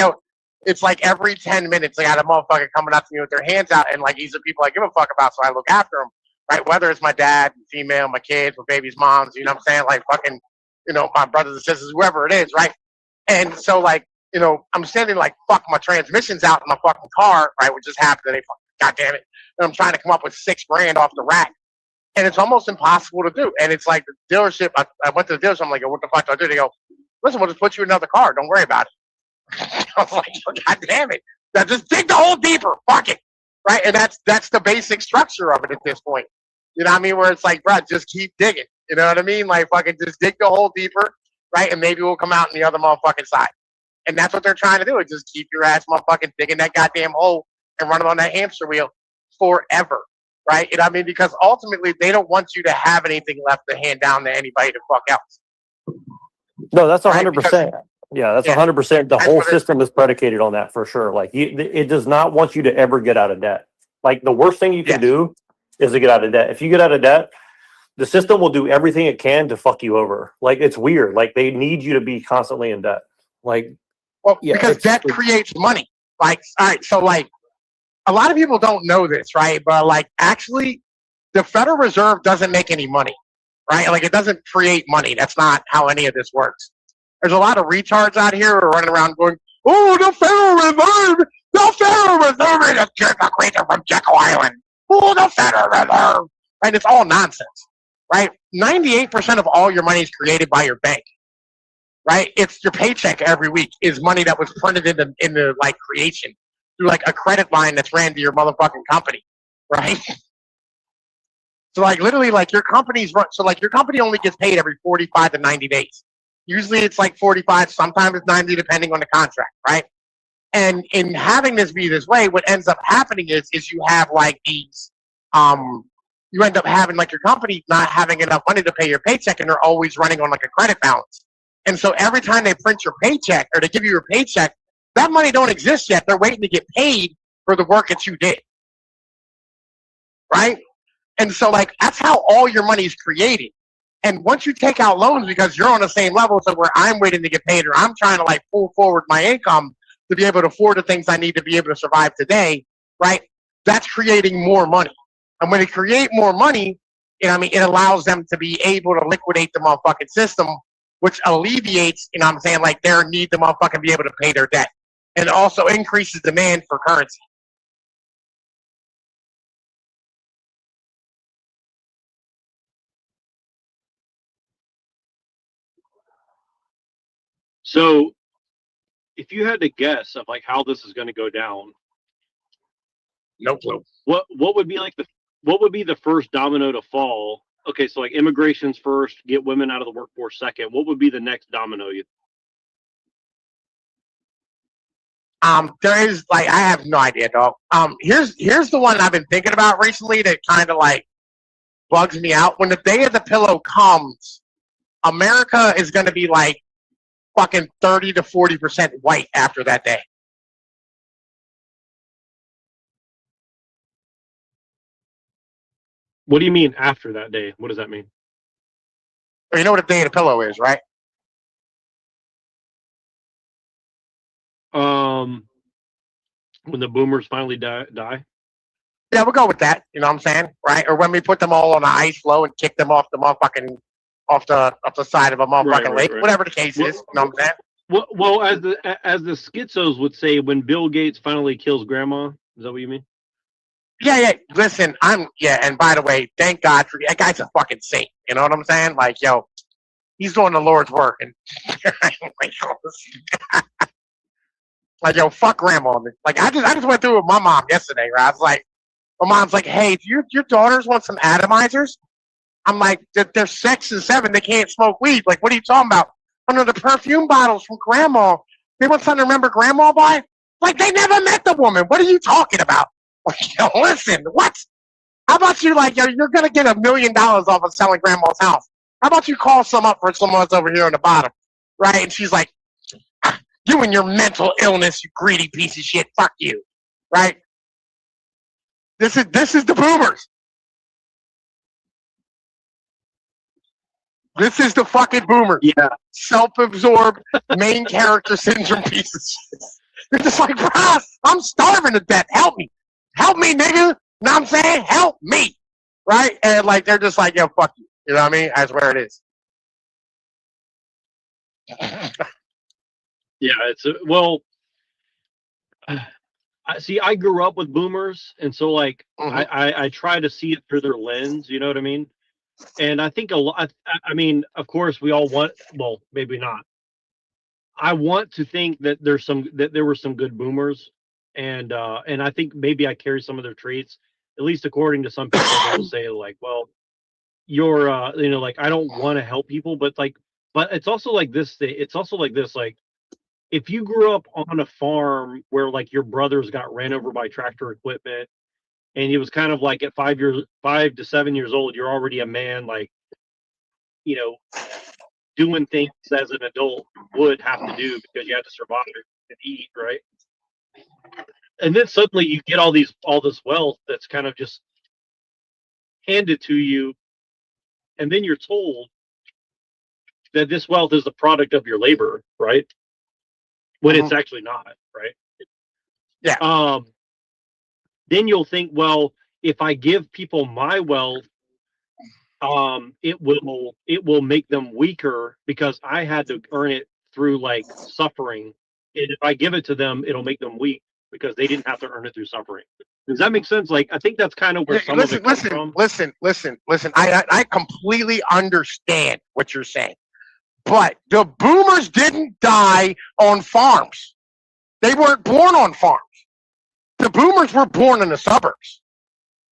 it's like every 10 minutes I got a motherfucker coming up to me with their hands out, and like these are people I give a fuck about, so I look after them. Right? Whether it's my dad, female, my kids, my baby's moms, you know what I'm saying? Like fucking, my brothers and sisters, whoever it is, right? And so like, I'm standing like, fuck, my transmission's out in my fucking car, right? Which just happened. They God damn it. And I'm trying to come up with $6,000 off the rack. And it's almost impossible to do. And it's like the dealership, I went to the dealership, I'm like, what the fuck do I do? They go, listen, we'll just put you in another car. Don't worry about it. I was like, God damn it. Now just dig the hole deeper. Fuck it. Right? And that's the basic structure of it at this point. You know what I mean? Where it's like, bro, just keep digging. You know what I mean? Like, fucking just dig the hole deeper, right? And maybe we'll come out on the other motherfucking side. And that's what they're trying to do, is just keep your ass motherfucking digging that goddamn hole and running on that hamster wheel forever, right? You know what I mean? Because ultimately, they don't want you to have anything left to hand down to anybody to fuck else. No, that's Right? 100%. Yeah, that's 100%. The whole system is predicated on that for sure. Like, it does not want you to ever get out of debt. Like, the worst thing you can do is to get out of debt. If you get out of debt, the system will do everything it can to fuck you over. Like, it's weird. Like, they need you to be constantly in debt. Like, well, because debt creates money. Like, all right, so like, a lot of people don't know this, right? But like, actually, the Federal Reserve doesn't make any money, right? Like, it doesn't create money. That's not how any of this works. There's a lot of retards out here who are running around going, oh, the Federal Reserve, the Federal Reserve is a creature from Jekyll Island. Oh, the Federal Reserve. Right? It's all nonsense, right? 98% of all your money is created by your bank, right? It's your paycheck every week is money that was printed into like creation through like a credit line that's ran to your motherfucking company, right? So like literally like your company's run, so like your company only gets paid every 45 to 90 days. Usually it's like 45, sometimes it's 90 depending on the contract, right? And in having this be this way, what ends up happening is you have like these, you end up having like your company not having enough money to pay your paycheck, and they're always running on like a credit balance. And so every time they print your paycheck or they give you your paycheck, that money don't exist yet. They're waiting to get paid for the work that you did, right? And so like that's how all your money is created. And once you take out loans because you're on the same level, so where I'm waiting to get paid or I'm trying to like pull forward my income to be able to afford the things I need to be able to survive today, right? That's creating more money. And when they create more money, you know what I mean, it allows them to be able to liquidate the motherfucking system, which alleviates, you know what I'm saying, like their need to motherfucking be able to pay their debt. And also increases demand for currency. So, if you had to guess of like how this is going to go down, no clue. What would be like the first domino to fall? Okay, so like immigration's first, get women out of the workforce second. What would be the next domino? There is like I have no idea, dog. Here's the one I've been thinking about recently that kind of like bugs me out. When the day of the pillow comes, America is going to be like fucking 30 to 40% white after that day. What do you mean after that day? What does that mean? You know what a day of the pillow is, right? When the boomers finally die. Yeah, we'll go with that. You know what I'm saying, right? Or when we put them all on the ice floe and kick them off the motherfucking off the side of a motherfucking lake, whatever the case is. You know what I'm saying? Well, as the schizos would say, when Bill Gates finally kills grandma, is that what you mean? Yeah. Listen, and by the way, thank God for that guy's a fucking saint. You know what I'm saying? Like, yo, he's doing the Lord's work, and like, yo, fuck grandma. Like, I just went through it with my mom yesterday, right? I was like, my mom's like, hey, do your daughters want some atomizers? I'm like, they're 6 and 7. They can't smoke weed. Like, what are you talking about? Under the perfume bottles from grandma. They want something to remember grandma by? Like, they never met the woman. What are you talking about? Like, yo, listen, what? How about you, like, yo, you're going to get $1 million off of selling grandma's house. How about you call some up for someone that's over here on the bottom, right? And she's like, you and your mental illness, you greedy piece of shit. Fuck you, right? This is the boomers. This is the fucking boomer. Yeah. Self-absorbed, main character syndrome piece of shit. They're just like, bro, I'm starving to death. Help me. Help me, nigga. You know what I'm saying? Help me. Right? And like, they're just like, yo, fuck you. You know what I mean? That's where it is. Yeah, it's well, I grew up with boomers, and so like Mhm. I try to see it through their lens. You know what I mean? And I think a lot. I mean, of course, we all want. Well, maybe not. I want to think that there were some good boomers, and I think maybe I carry some of their traits. At least according to some people, they will say like, well, you're like I don't want to help people, but it's also like this thing. It's also like this like if you grew up on a farm where like your brothers got ran over by tractor equipment and it was kind of like at 5 to 7 years old, you're already a man, like, you know, doing things as an adult would have to do because you had to survive and eat, right? And then suddenly you get all this wealth that's kind of just handed to you, and then you're told that this wealth is the product of your labor, right? When it's actually not, right? Yeah. Then you'll think, well, if I give people my wealth, it will make them weaker because I had to earn it through like suffering. And if I give it to them, it'll make them weak because they didn't have to earn it through suffering. Does that make sense? Like, I think that's kind of where some of it comes from. Listen. I completely understand what you're saying, but the boomers didn't die on farms. They weren't born on farms. The boomers were born in the suburbs.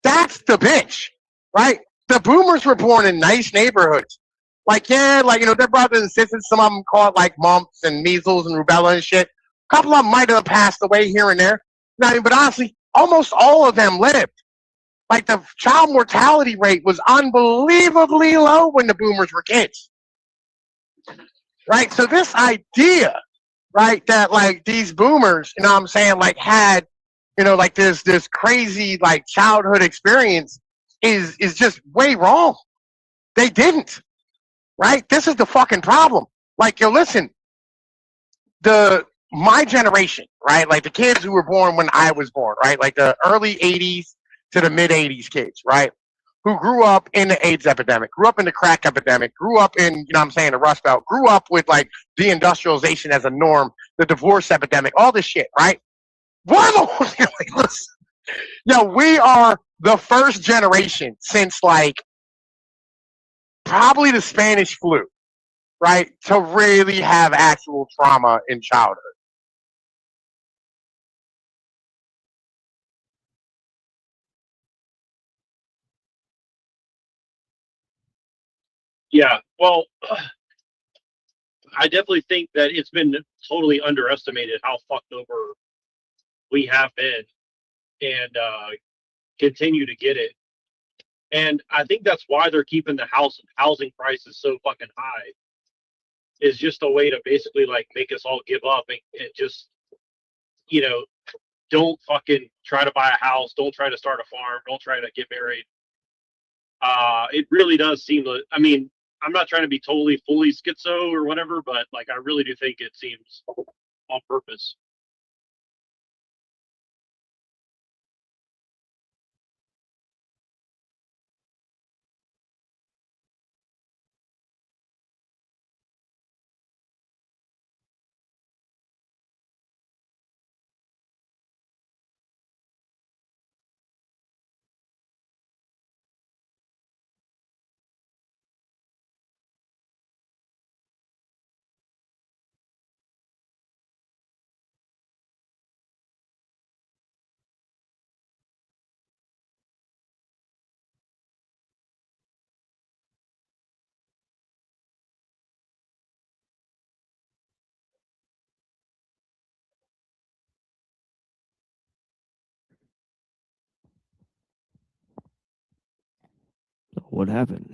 That's the bitch, right? The boomers were born in nice neighborhoods. Like, yeah, like, you know, their brothers and sisters, some of them caught like mumps and measles and rubella and shit. A couple of them might have passed away here and there. I mean, but honestly, almost all of them lived. Like, the child mortality rate was unbelievably low when the boomers were kids. Right? So this idea, right, that like these boomers, you know what I'm saying, like had, you know, like this crazy like childhood experience is just way wrong. They didn't. Right? This is the fucking problem. Like, yo, listen, my generation, right? Like the kids who were born when I was born, right? Like the early 80s to the mid 80s kids, right? Who grew up in the AIDS epidemic, grew up in the crack epidemic, grew up in, you know what I'm saying, the Rust Belt, grew up with like deindustrialization as a norm, the divorce epidemic, all this shit, right? We're the ones like, listen, yo, we are the first generation since like probably the Spanish flu, right, to really have actual trauma in childhood. Yeah, well, I definitely think that it's been totally underestimated how fucked over we have been and continue to get it. And I think that's why they're keeping the housing prices so fucking high. Is just a way to basically like make us all give up and just, you know, don't fucking try to buy a house, don't try to start a farm, don't try to get married. It really does seem that, I mean, I'm not trying to be totally fully schizo or whatever, but like I really do think it seems on purpose. What happened?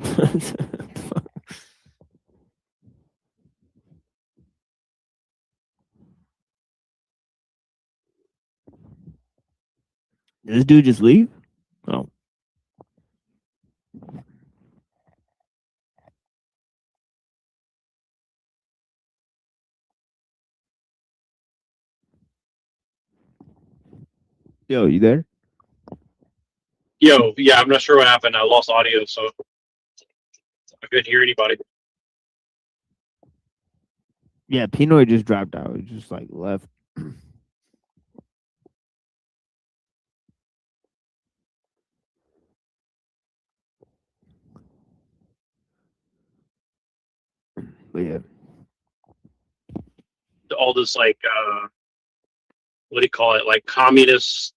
Did this dude just leave? Oh. Yo, you there? Yo, yeah, I'm not sure what happened. I lost audio, so I couldn't hear anybody. Yeah, Pinoy just dropped out. He just like left. But yeah. all this like what do you call it, like communist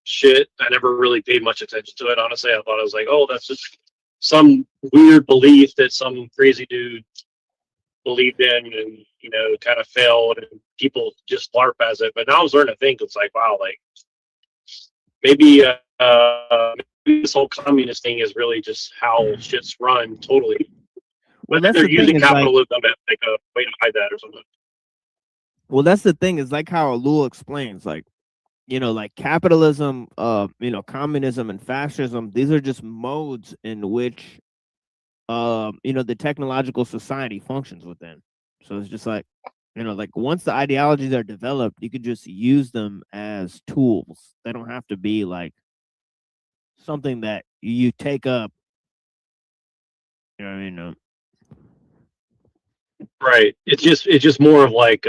shit. I never really paid much attention to it, honestly. I thought it was like, oh, that's just some weird belief that some crazy dude believed in and, you know, kind of failed and people just LARP as it. But now I'm starting to think it's like, wow, like maybe maybe this whole communist thing is really just how shit's run totally. Well, But that's they're the thing using is like, capitalism as like a way to hide that or something. well, that's the thing is like how Ellul explains, like, you know, like capitalism, you know, communism and fascism. These are just modes in which, you know, the technological society functions within. So it's just like, you know, like once the ideologies are developed, you could just use them as tools. They don't have to be like something that you take up. You know what I mean? Right. It's just more of like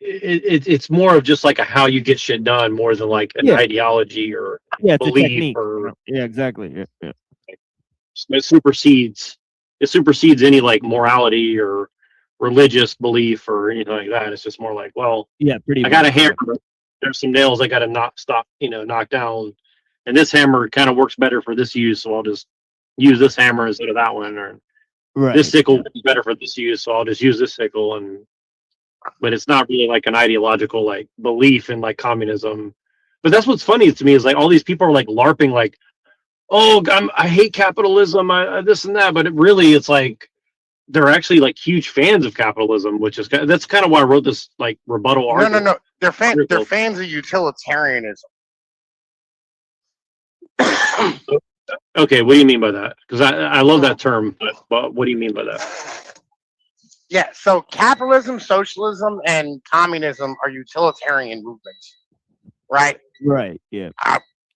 it's more of just like a how you get shit done more than like an Yeah. ideology or Yeah, it's a belief technique. or Yeah, exactly. Yeah. it supersedes any like morality or religious belief or anything like that. It's just more like, well, Yeah, pretty I got a much. Yeah. hammer. There's some nails I got to knock down, and this hammer kind of works better for this use, so I'll just use this hammer instead of that one. Or Right. this sickle is better for this use, so I'll just use this sickle. But it's not really like an ideological like belief in like communism. But that's what's funny to me is like all these people are like LARPing, like, oh, I hate capitalism, this and that. But it's like they're actually like huge fans of capitalism, which is that's kind of why I wrote this like rebuttal No, argument. no, no. They're fans of utilitarianism. Okay, what do you mean by that? Because I love that term, but what do you mean by that? Yeah, so capitalism, socialism, and communism are utilitarian movements, right? Right. Yeah.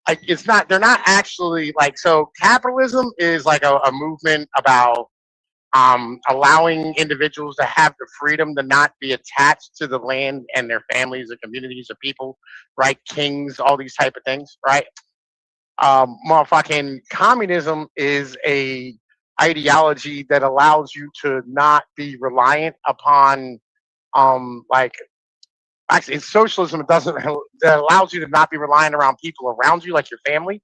Like it's not. They're not actually like. So capitalism is like a movement about allowing individuals to have the freedom to not be attached to the land and their families, or communities, or people, right? Kings, all these type of things, right? Motherfucking communism is a ideology that allows you to not be reliant upon like actually it's socialism. It doesn't that allows you to not be reliant around people around you like your family,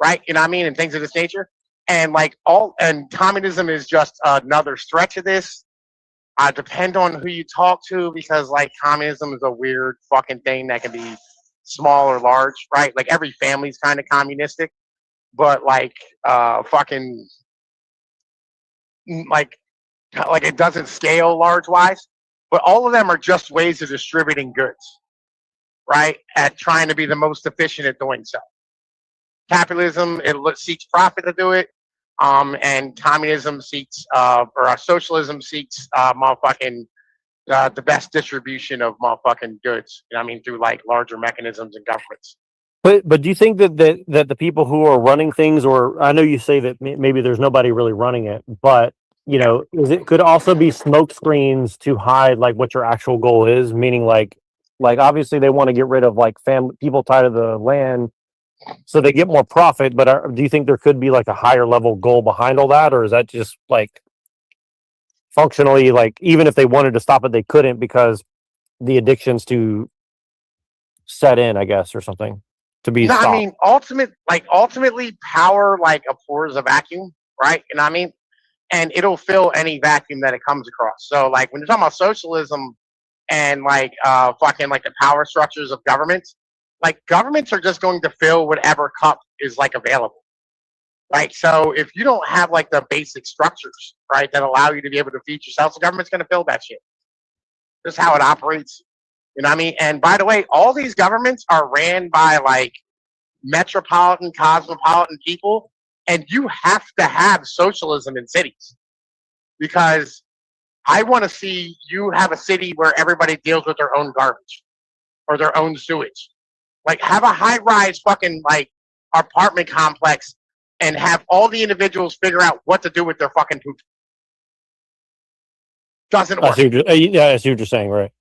right? You know what I mean, and things of this nature. And like and communism is just another stretch of this. Depend on who you talk to, because like communism is a weird fucking thing that can be small or large, right? Like every family's kind of communistic, but like fucking like it doesn't scale large wise. But all of them are just ways of distributing goods, right? At trying to be the most efficient at doing so. Capitalism, it seeks profit to do it. And communism seeks, or socialism seeks, motherfucking the best distribution of motherfucking goods. You know what I mean, through like larger mechanisms and governments. But do you think that the people who are running things, or I know you say that maybe there's nobody really running it, but you know, could also be smoke screens to hide like what your actual goal is? Meaning like obviously they want to get rid of like people tied to the land, so they get more profit. But do you think there could be like a higher level goal behind all that, or is that just like functionally like even if they wanted to stop it, they couldn't because the addictions to set in, I guess, or something to be No, stopped? I mean, ultimately, power like abhors a vacuum, right? You know what I mean? And it'll fill any vacuum that it comes across. So, like, when you're talking about socialism and like fucking like the power structures of governments, like governments are just going to fill whatever cup is like available, right? So if you don't have like the basic structures, right, that allow you to be able to feed yourself, the government's going to fill that shit. That's how it operates. You know what I mean? And by the way, all these governments are ran by like metropolitan, cosmopolitan people, and you have to have socialism in cities, because I want to see you have a city where everybody deals with their own garbage or their own sewage. Like have a high-rise fucking like apartment complex and have all the individuals figure out what to do with their fucking poop. Doesn't work. Yeah, I see what you're saying, right?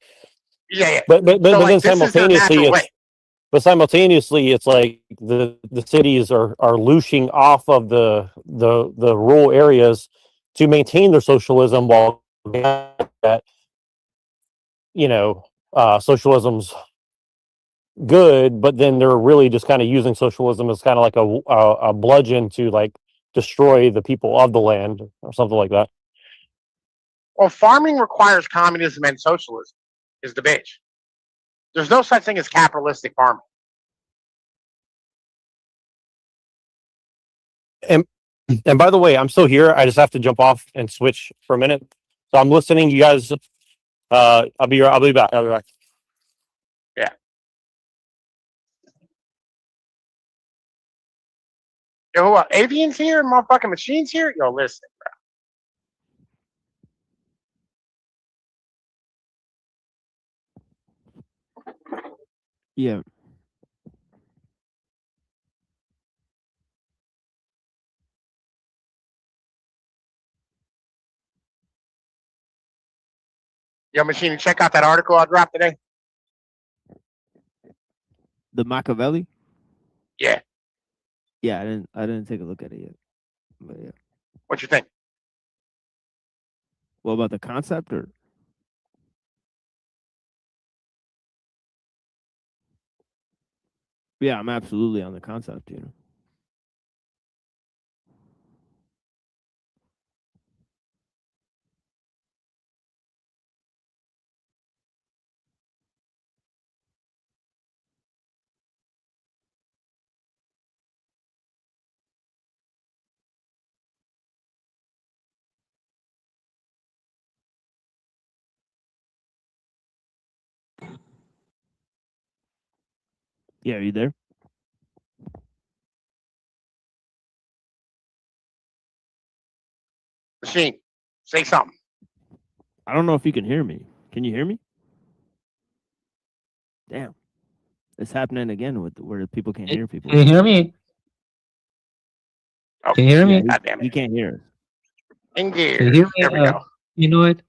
Yeah. But So, then like, this is the simultaneously natural it's way. but simultaneously it's like the cities are looshing off of the rural areas to maintain their socialism while that socialism's good, but then they're really just kind of using socialism as kind of like a bludgeon to like destroy the people of the land or something like that. Well, farming requires communism and socialism, is the bitch. There's no such thing as capitalistic farming. And by the way, I'm still here. I just have to jump off and switch for a minute. So I'm listening. You guys, I'll be back. I'll be back. Yeah. Yo, what? Avians here and motherfucking machines here? Yo, listen, bro. Yeah. Yo, machine, check out that article I dropped today. The Machiavelli? Yeah. Yeah, I didn't take a look at it yet. But yeah. What you think? What about the concept or? Yeah, I'm absolutely on the concept, Yeah, are you there? Machine, say something. I don't know if you can hear me. Can you hear me? Damn. It's happening again with where people can't hear people. Can you hear me? Oh, Can you hear me? God damn it. He can't hear us. In gear. Can you hear me? There we go. Pinoid?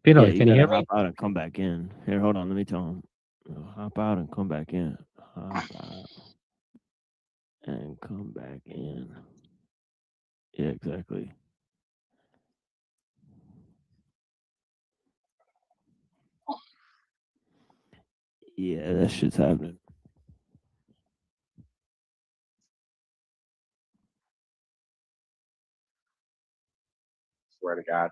Yeah, Pinoid, you can you gotta hear me? hop out and come back in. Here, hold on. Let me tell him. Hop out and come back in. Hop out and come back in. Yeah, exactly. Yeah, that shit's happening. Swear to God.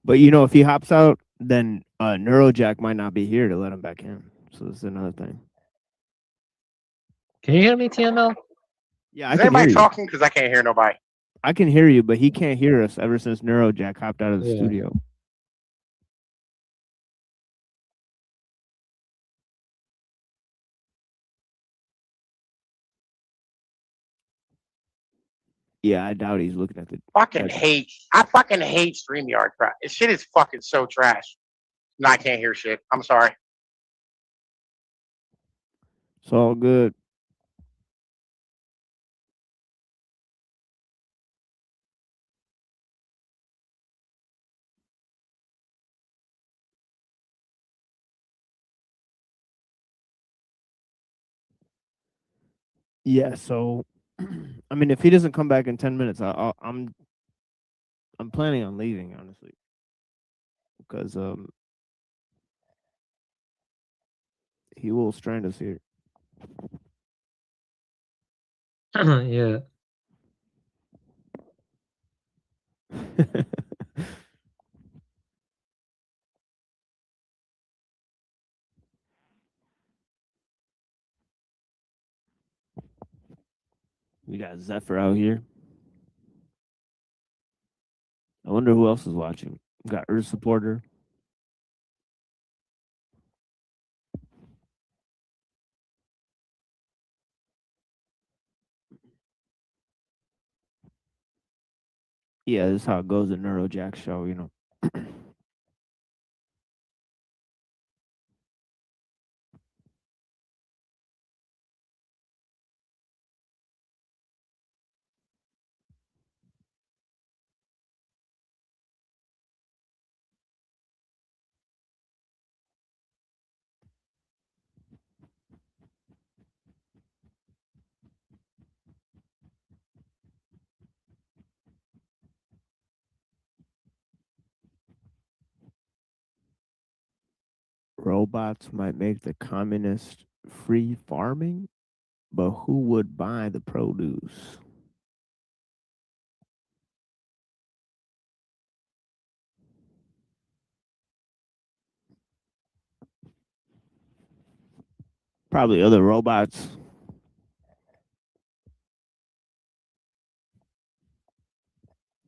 But if he hops out, then Neurojack might not be here to let him back in. So that's another thing. Can you hear me, TML? Yeah, I Is can hear anybody you. talking? Because I can't hear nobody. I can hear you, but he can't hear us ever since Neurojack hopped out of the Yeah. studio. Yeah, I doubt he's looking at the. I fucking hate StreamYard crap. This shit is fucking so trash. No, I can't hear shit. I'm sorry. It's all good. Yeah, so I mean, if he doesn't come back in 10 minutes, I'm planning on leaving, honestly, because he will strand us here. Yeah. We got Zephyr out here. I wonder who else is watching. We got Earth Supporter. Yeah, this is how it goes at Neurojack show. Robots might make the communist free farming, but who would buy the produce? Probably other robots.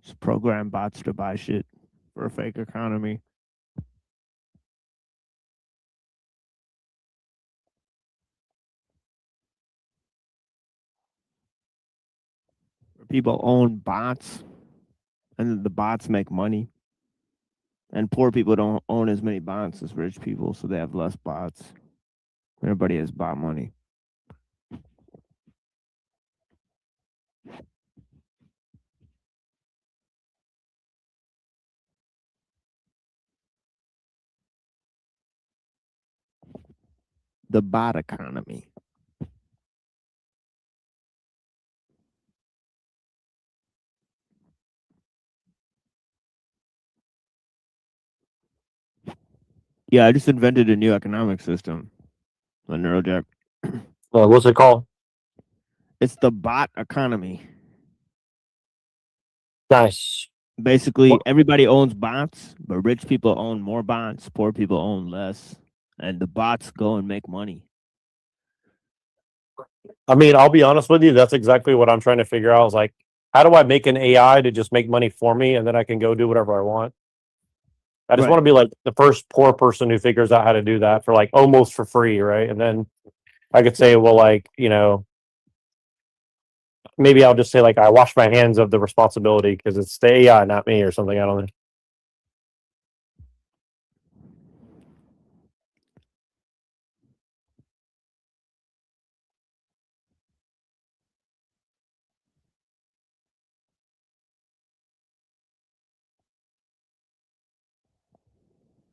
Just program bots to buy shit for a fake economy. People own bots, and the bots make money. And poor people don't own as many bots as rich people, so they have less bots. Everybody has bot money. The bot economy. Yeah, I just invented a new economic system. A Neurojack. What's it called? It's the bot economy. Nice. Basically, everybody owns bots, but rich people own more bots, poor people own less, and the bots go and make money. I mean, I'll be honest with you. That's exactly what I'm trying to figure out. I was like, how do I make an AI to just make money for me, and then I can go do whatever I want? I just want to be like the first poor person who figures out how to do that for like almost for free, right? And then I could say, well, like, you know, maybe I'll just say like I wash my hands of the responsibility because it's the AI, not me, or something. I don't know.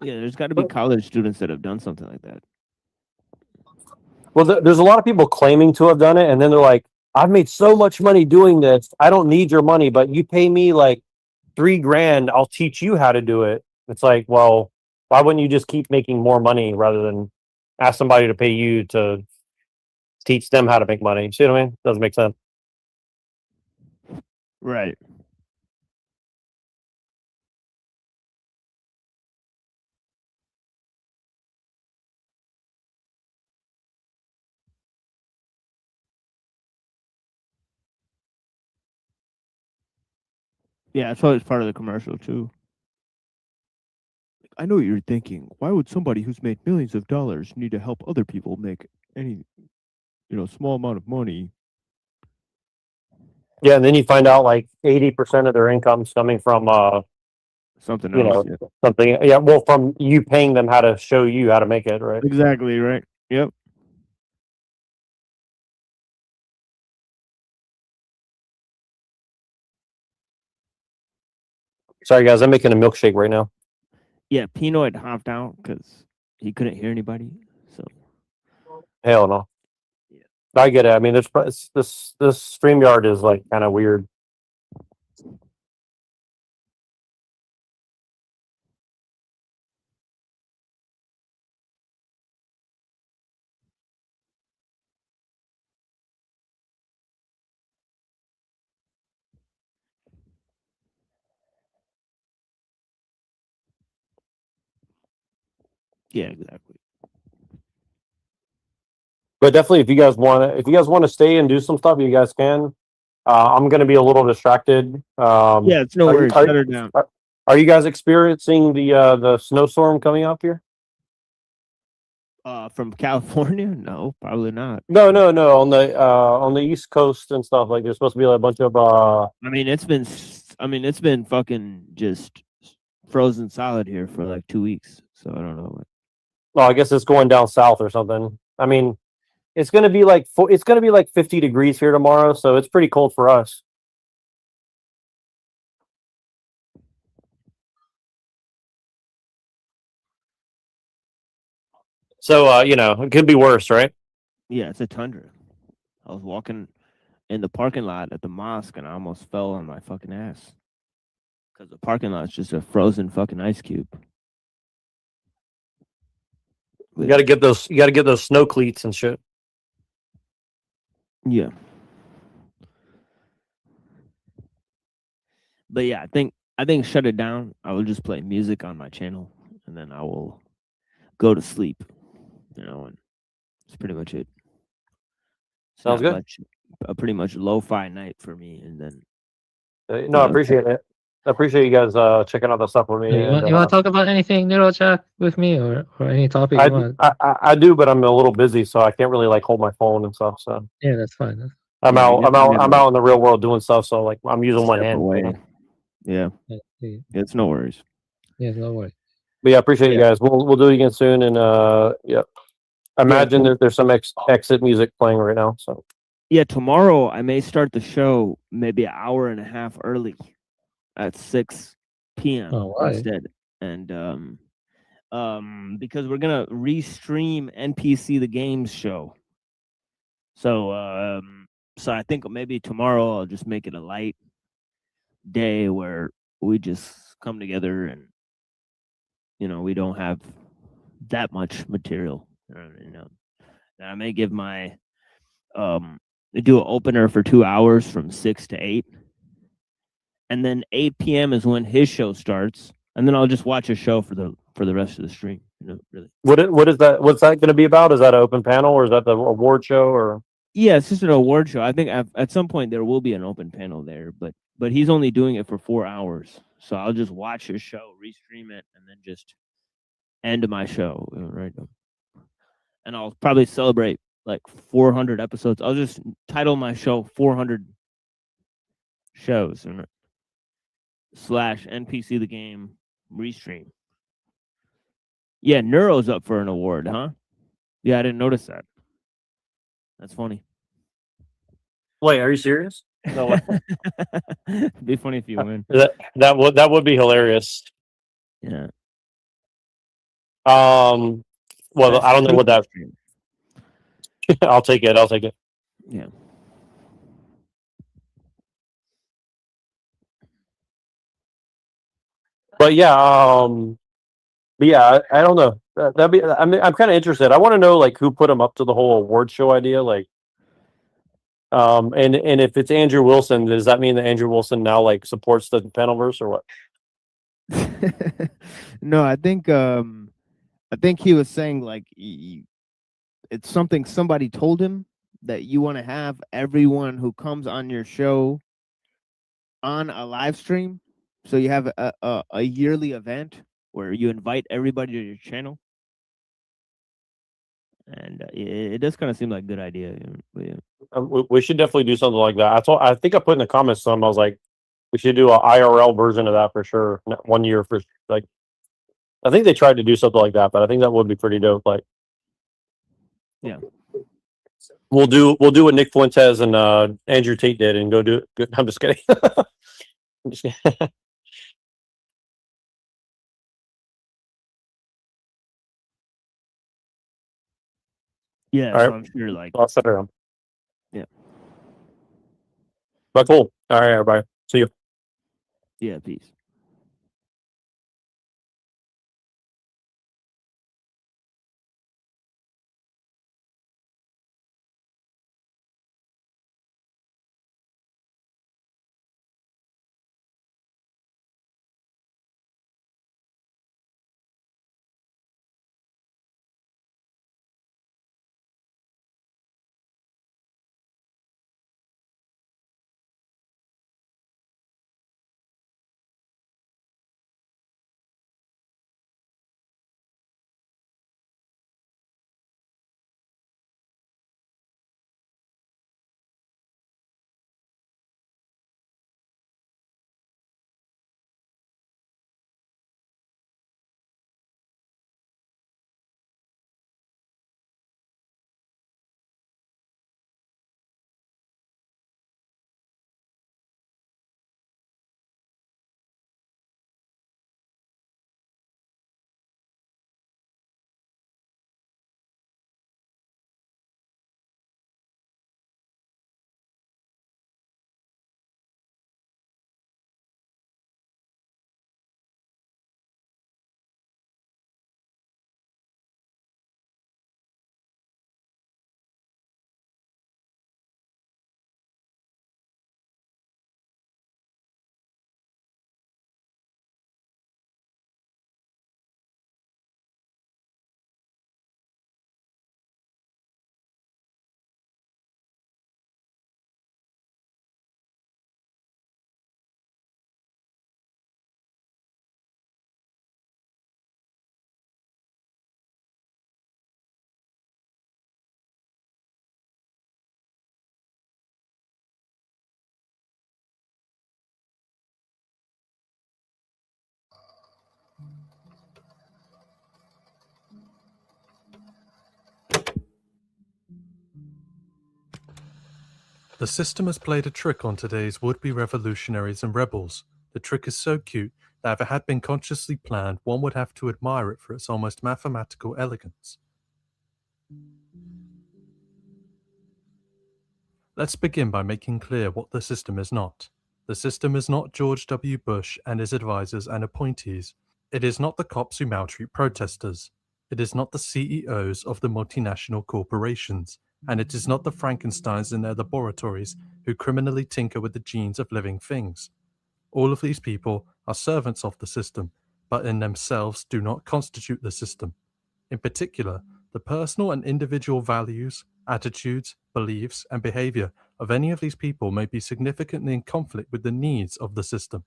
Yeah, there's got to be college students that have done something like that. Well, there's a lot of people claiming to have done it, and then they're like, I've made so much money doing this. I don't need your money, but you pay me like $3,000. I'll teach you how to do it. It's like, well, why wouldn't you just keep making more money rather than ask somebody to pay you to teach them how to make money? See what I mean? Doesn't make sense. Right. Yeah, that's why it's part of the commercial too. I know what you're thinking. Why would somebody who's made millions of dollars need to help other people make any, small amount of money? Yeah, and then you find out like 80% of their income's coming from something you else. know, something. Yeah, well, from you paying them how to show you how to make it, right? Exactly, right. Yep. Sorry, guys, I'm making a milkshake right now. Yeah, Pinoid hopped out because he couldn't hear anybody. So Hell no. I get it. I mean, this StreamYard is like kind of weird. yeah, exactly. But definitely, if you guys want to stay and do some stuff, you guys can. I'm going to be a little distracted. Yeah, it's no worries. Shut her down. Are you guys experiencing the snowstorm coming up here? From California? No, probably not. No. On the East Coast and stuff, like there's supposed to be like a bunch of I mean, it's been fucking just frozen solid here for like 2 weeks. So I don't know. Well, I guess it's going down south or something. I mean, it's gonna be like 50 degrees here tomorrow, so it's pretty cold for us. So it could be worse, right? Yeah, it's a tundra. I was walking in the parking lot at the mosque and I almost fell on my fucking ass. Because the parking lot's just a frozen fucking ice cube. You got to get those. You got to get those snow cleats and shit. Yeah. But yeah, I think shut it down. I will just play music on my channel, and then I will go to sleep. You know, and that's pretty much it. It's Sounds not good. much. A pretty much lo-fi night for me, and then No, I appreciate it. I appreciate you guys checking out the stuff with me. You want, And, you want to talk about anything, Neuro Jack, with me, or any topic you want? I do, but I'm a little busy, so I can't really like hold my phone and stuff. So Yeah, that's fine. I'm out in the real world doing stuff. So like I'm using one hand. You know? Yeah. It's no worries. Yeah, no worries. But yeah, I appreciate you guys. We'll do it again soon. And yeah, I imagine there's some exit music playing right now. So yeah, tomorrow I may start the show maybe an hour and a half early at 6 p.m. instead. And because we're gonna restream NPC the Games show. So so I think maybe tomorrow I'll just make it a light day where we just come together and we don't have that much material. And I may give my do an opener for 2 hours from 6 to 8. And then 8 p.m. is when his show starts, and then I'll just watch his show for the rest of the stream. Really. what is that? What's that going to be about? Is that an open panel, or is that the award show, or? Yeah, it's just an award show. I think at some point there will be an open panel there, but he's only doing it for 4 hours, so I'll just watch his show, restream it, and then just end my show right. And I'll probably celebrate like 400 episodes. I'll just title my show 400 shows / NPC the Game restream. Yeah, Neuro's up for an award, huh? Yeah, I didn't notice that. That's funny. Wait, are you serious? No way. It'd be funny if you win. That would be hilarious. Yeah. Well, I don't know what that. I'll take it. I'll take it. Yeah. But yeah, but yeah, I don't know. That'd be. I'm kind of interested. I want to know like who put him up to the whole award show idea. Like, and if it's Andrew Wilson, does that mean that Andrew Wilson now like supports the Penalverse or what? No, I think he was saying like it's something somebody told him that you want to have everyone who comes on your show on a live stream. So you have a yearly event where you invite everybody to your channel. And it does kind of seem like a good idea. But yeah. We should definitely do something like that. I think I put in the comments some. I was like, we should do an IRL version of that for sure. 1 year for like. I think they tried to do something like that, but I think that would be pretty dope. Like, yeah, we'll do what Nick Fuentes and Andrew Tate did and go do it. I'm just kidding. I'm just kidding. Yeah, All so right. I'm sure like I'll set it around. Yeah. But cool. All right, everybody. See you. Yeah, peace. The system has played a trick on today's would-be revolutionaries and rebels. The trick is so cute that if it had been consciously planned, one would have to admire it for its almost mathematical elegance. Let's begin by making clear what the system is not. The system is not George W. Bush and his advisors and appointees. It is not the cops who maltreat protesters. It is not the CEOs of the multinational corporations. And it is not the Frankensteins in their laboratories who criminally tinker with the genes of living things. All of these people are servants of the system, but in themselves do not constitute the system. In particular, the personal and individual values, attitudes, beliefs, and behavior of any of these people may be significantly in conflict with the needs of the system.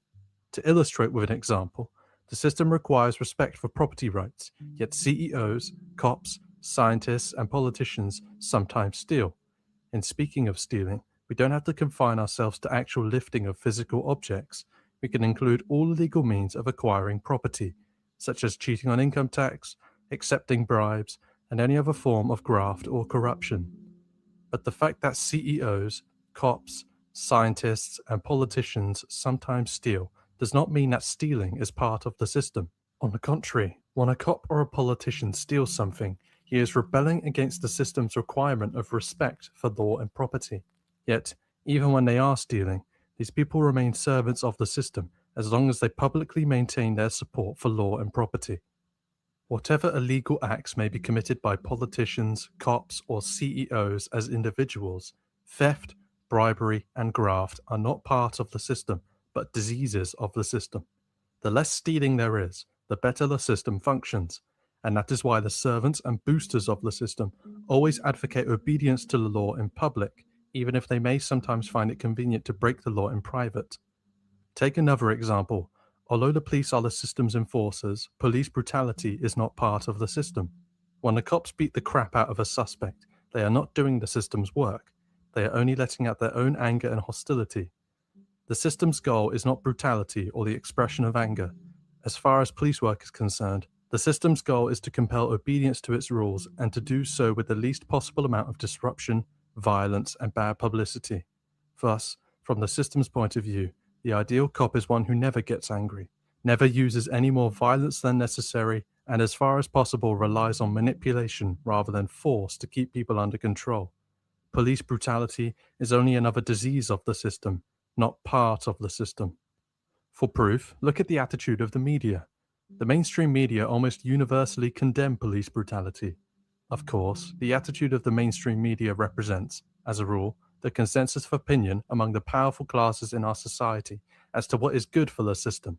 To illustrate with an example, the system requires respect for property rights, yet CEOs, cops, scientists, and politicians sometimes steal. In speaking of stealing, we don't have to confine ourselves to actual lifting of physical objects. We can include all legal means of acquiring property, such as cheating on income tax, accepting bribes, and any other form of graft or corruption. But the fact that CEOs, cops, scientists, and politicians sometimes steal does not mean that stealing is part of the system. On the contrary, when a cop or a politician steals something, he is rebelling against the system's requirement of respect for law and property. Yet, even when they are stealing, these people remain servants of the system as long as they publicly maintain their support for law and property. Whatever illegal acts may be committed by politicians, cops, or CEOs as individuals, theft, bribery, and graft are not part of the system, but diseases of the system. The less stealing there is, the better the system functions, and that is why the servants and boosters of the system always advocate obedience to the law in public, even if they may sometimes find it convenient to break the law in private. Take another example. Although the police are the system's enforcers, police brutality is not part of the system. When the cops beat the crap out of a suspect, they are not doing the system's work. They are only letting out their own anger and hostility. The system's goal is not brutality or the expression of anger. As far as police work is concerned, the system's goal is to compel obedience to its rules and to do so with the least possible amount of disruption, violence, and bad publicity. Thus, from the system's point of view, the ideal cop is one who never gets angry, never uses any more violence than necessary, and as far as possible relies on manipulation rather than force to keep people under control. Police brutality is only another disease of the system, not part of the system. For proof, look at the attitude of the media. The mainstream media almost universally condemn police brutality. Of course, the attitude of the mainstream media represents, as a rule, the consensus of opinion among the powerful classes in our society as to what is good for the system.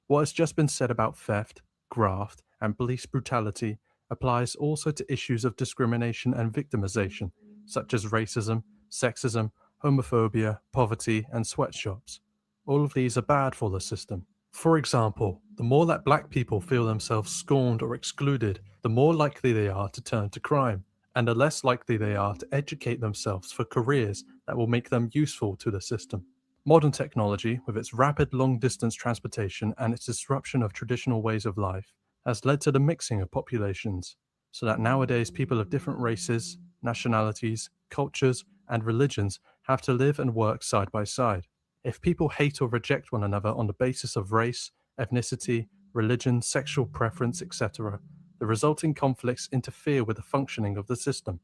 What has just been said about theft, graft, and police brutality applies also to issues of discrimination and victimization, such as racism, sexism, homophobia, poverty, and sweatshops. All of these are bad for the system. For example, the more that black people feel themselves scorned or excluded, the more likely they are to turn to crime, and the less likely they are to educate themselves for careers that will make them useful to the system. Modern technology, with its rapid long-distance transportation and its disruption of traditional ways of life, has led to the mixing of populations, so that nowadays people of different races, nationalities, cultures, and religions have to live and work side by side. If people hate or reject one another on the basis of race, ethnicity, religion, sexual preference, etc., the resulting conflicts interfere with the functioning of the system.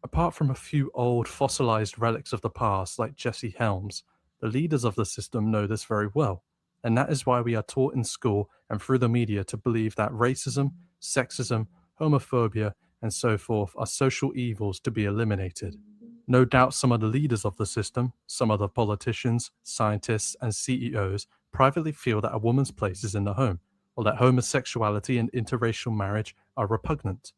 Apart from a few old fossilized relics of the past like Jesse Helms, the leaders of the system know this very well, and that is why we are taught in school and through the media to believe that racism, sexism, homophobia, and so forth are social evils to be eliminated. No doubt some of the leaders of the system, some of the politicians, scientists, and CEOs privately feel that a woman's place is in the home, or that homosexuality and interracial marriage are repugnant.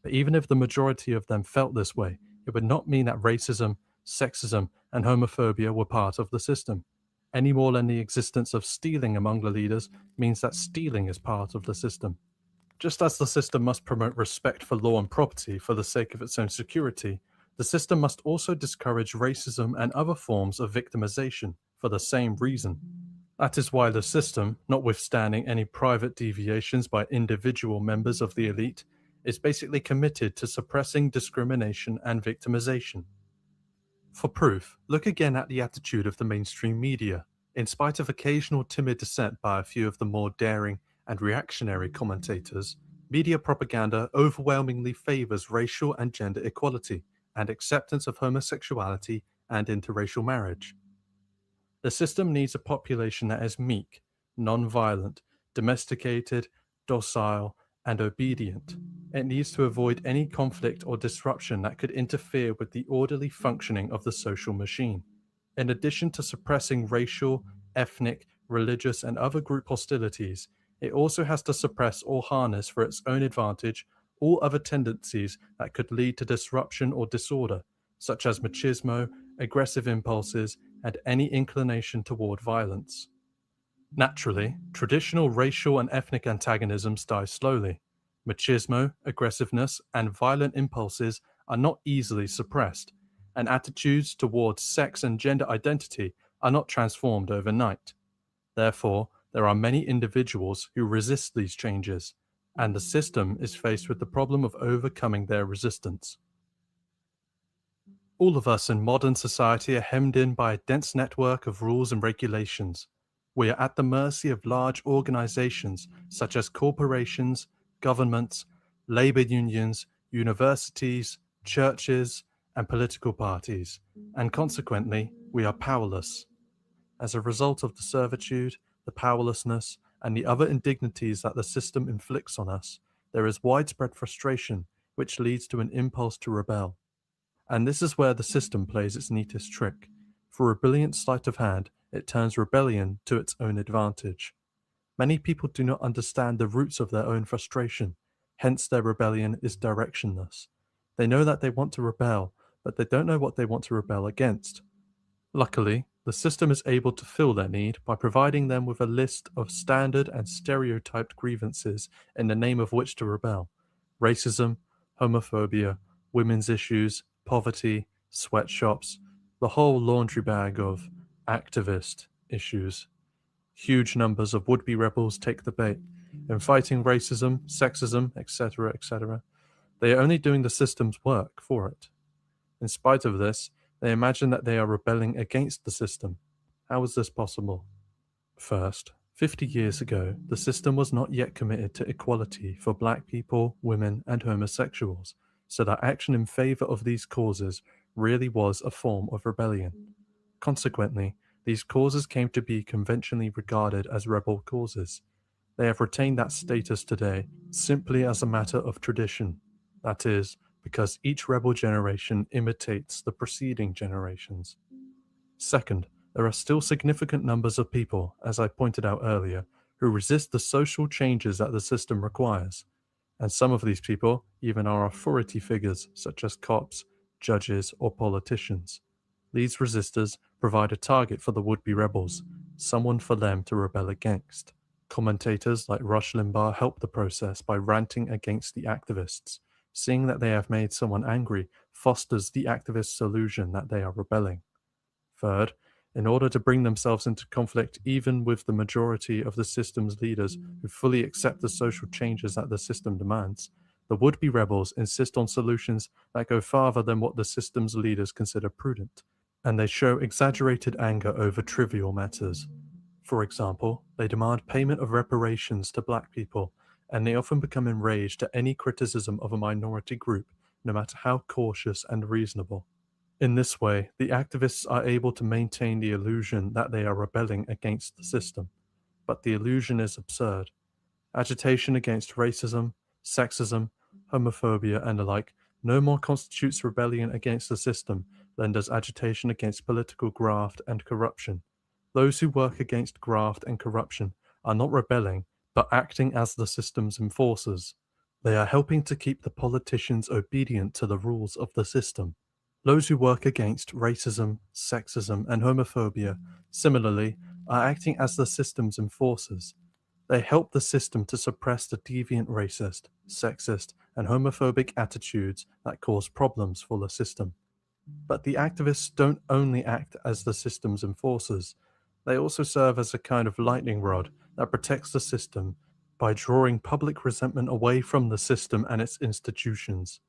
But even if the majority of them felt this way, it would not mean that racism, sexism, and homophobia were part of the system, any more than the existence of stealing among the leaders means that stealing is part of the system. Just as the system must promote respect for law and property for the sake of its own security, the system must also discourage racism and other forms of victimization for the same reason. That is why the system, notwithstanding any private deviations by individual members of the elite, is basically committed to suppressing discrimination and victimization. For proof, look again at the attitude of the mainstream media. In spite of occasional timid dissent by a few of the more daring and reactionary commentators, media propaganda overwhelmingly favors racial and gender equality and acceptance of homosexuality and interracial marriage. The system needs a population that is meek, non-violent, domesticated, docile, and obedient. It needs to avoid any conflict or disruption that could interfere with the orderly functioning of the social machine. In addition to suppressing racial, ethnic, religious, and other group hostilities, it also has to suppress or harness for its own advantage all other tendencies that could lead to disruption or disorder, such as machismo, aggressive impulses, and any inclination toward violence. Naturally, traditional racial and ethnic antagonisms die slowly. Machismo, aggressiveness, and violent impulses are not easily suppressed, and attitudes towards sex and gender identity are not transformed overnight. Therefore, there are many individuals who resist these changes, and the system is faced with the problem of overcoming their resistance. All of us in modern society are hemmed in by a dense network of rules and regulations. We are at the mercy of large organizations such as corporations, governments, labor unions, universities, churches, and political parties, and consequently, we are powerless. As a result of the servitude, the powerlessness, and the other indignities that the system inflicts on us, there is widespread frustration, which leads to an impulse to rebel. And this is where the system plays its neatest trick. For a brilliant sleight of hand, it turns rebellion to its own advantage. Many people do not understand the roots of their own frustration, hence their rebellion is directionless. They know that they want to rebel, but they don't know what they want to rebel against. Luckily, the system is able to fill their need by providing them with a list of standard and stereotyped grievances in the name of which to rebel. Racism, homophobia, women's issues, poverty, sweatshops, the whole laundry bag of activist issues. Huge numbers of would-be rebels take the bait. In fighting racism, sexism, etc., etc., they are only doing the system's work for it. In spite of this, they imagine that they are rebelling against the system. How is this possible? First, 50 years ago, the system was not yet committed to equality for black people, women, and homosexuals, so that action in favor of these causes really was a form of rebellion. Consequently, these causes came to be conventionally regarded as rebel causes. They have retained that status today simply as a matter of tradition. That is, because each rebel generation imitates the preceding generations. Second, there are still significant numbers of people, as I pointed out earlier, who resist the social changes that the system requires. And some of these people even are authority figures such as cops, judges, or politicians. These resistors provide a target for the would-be rebels, someone for them to rebel against. Commentators like Rush Limbaugh help the process by ranting against the activists. Seeing that they have made someone angry fosters the activist's illusion that they are rebelling. Third, in order to bring themselves into conflict even with the majority of the system's leaders who fully accept the social changes that the system demands, the would-be rebels insist on solutions that go farther than what the system's leaders consider prudent, and they show exaggerated anger over trivial matters. For example, they demand payment of reparations to black people, and they often become enraged at any criticism of a minority group, no matter how cautious and reasonable. In this way, the activists are able to maintain the illusion that they are rebelling against the system. But the illusion is absurd. Agitation against racism, sexism, homophobia, and the like no more constitutes rebellion against the system than does agitation against political graft and corruption. Those who work against graft and corruption are not rebelling, but acting as the system's enforcers. They are helping to keep the politicians obedient to the rules of the system. Those who work against racism, sexism, and homophobia, similarly, are acting as the system's enforcers. They help the system to suppress the deviant racist, sexist, and homophobic attitudes that cause problems for the system. But the activists don't only act as the system's enforcers. They also serve as a kind of lightning rod that protects the system by drawing public resentment away from the system and its institutions.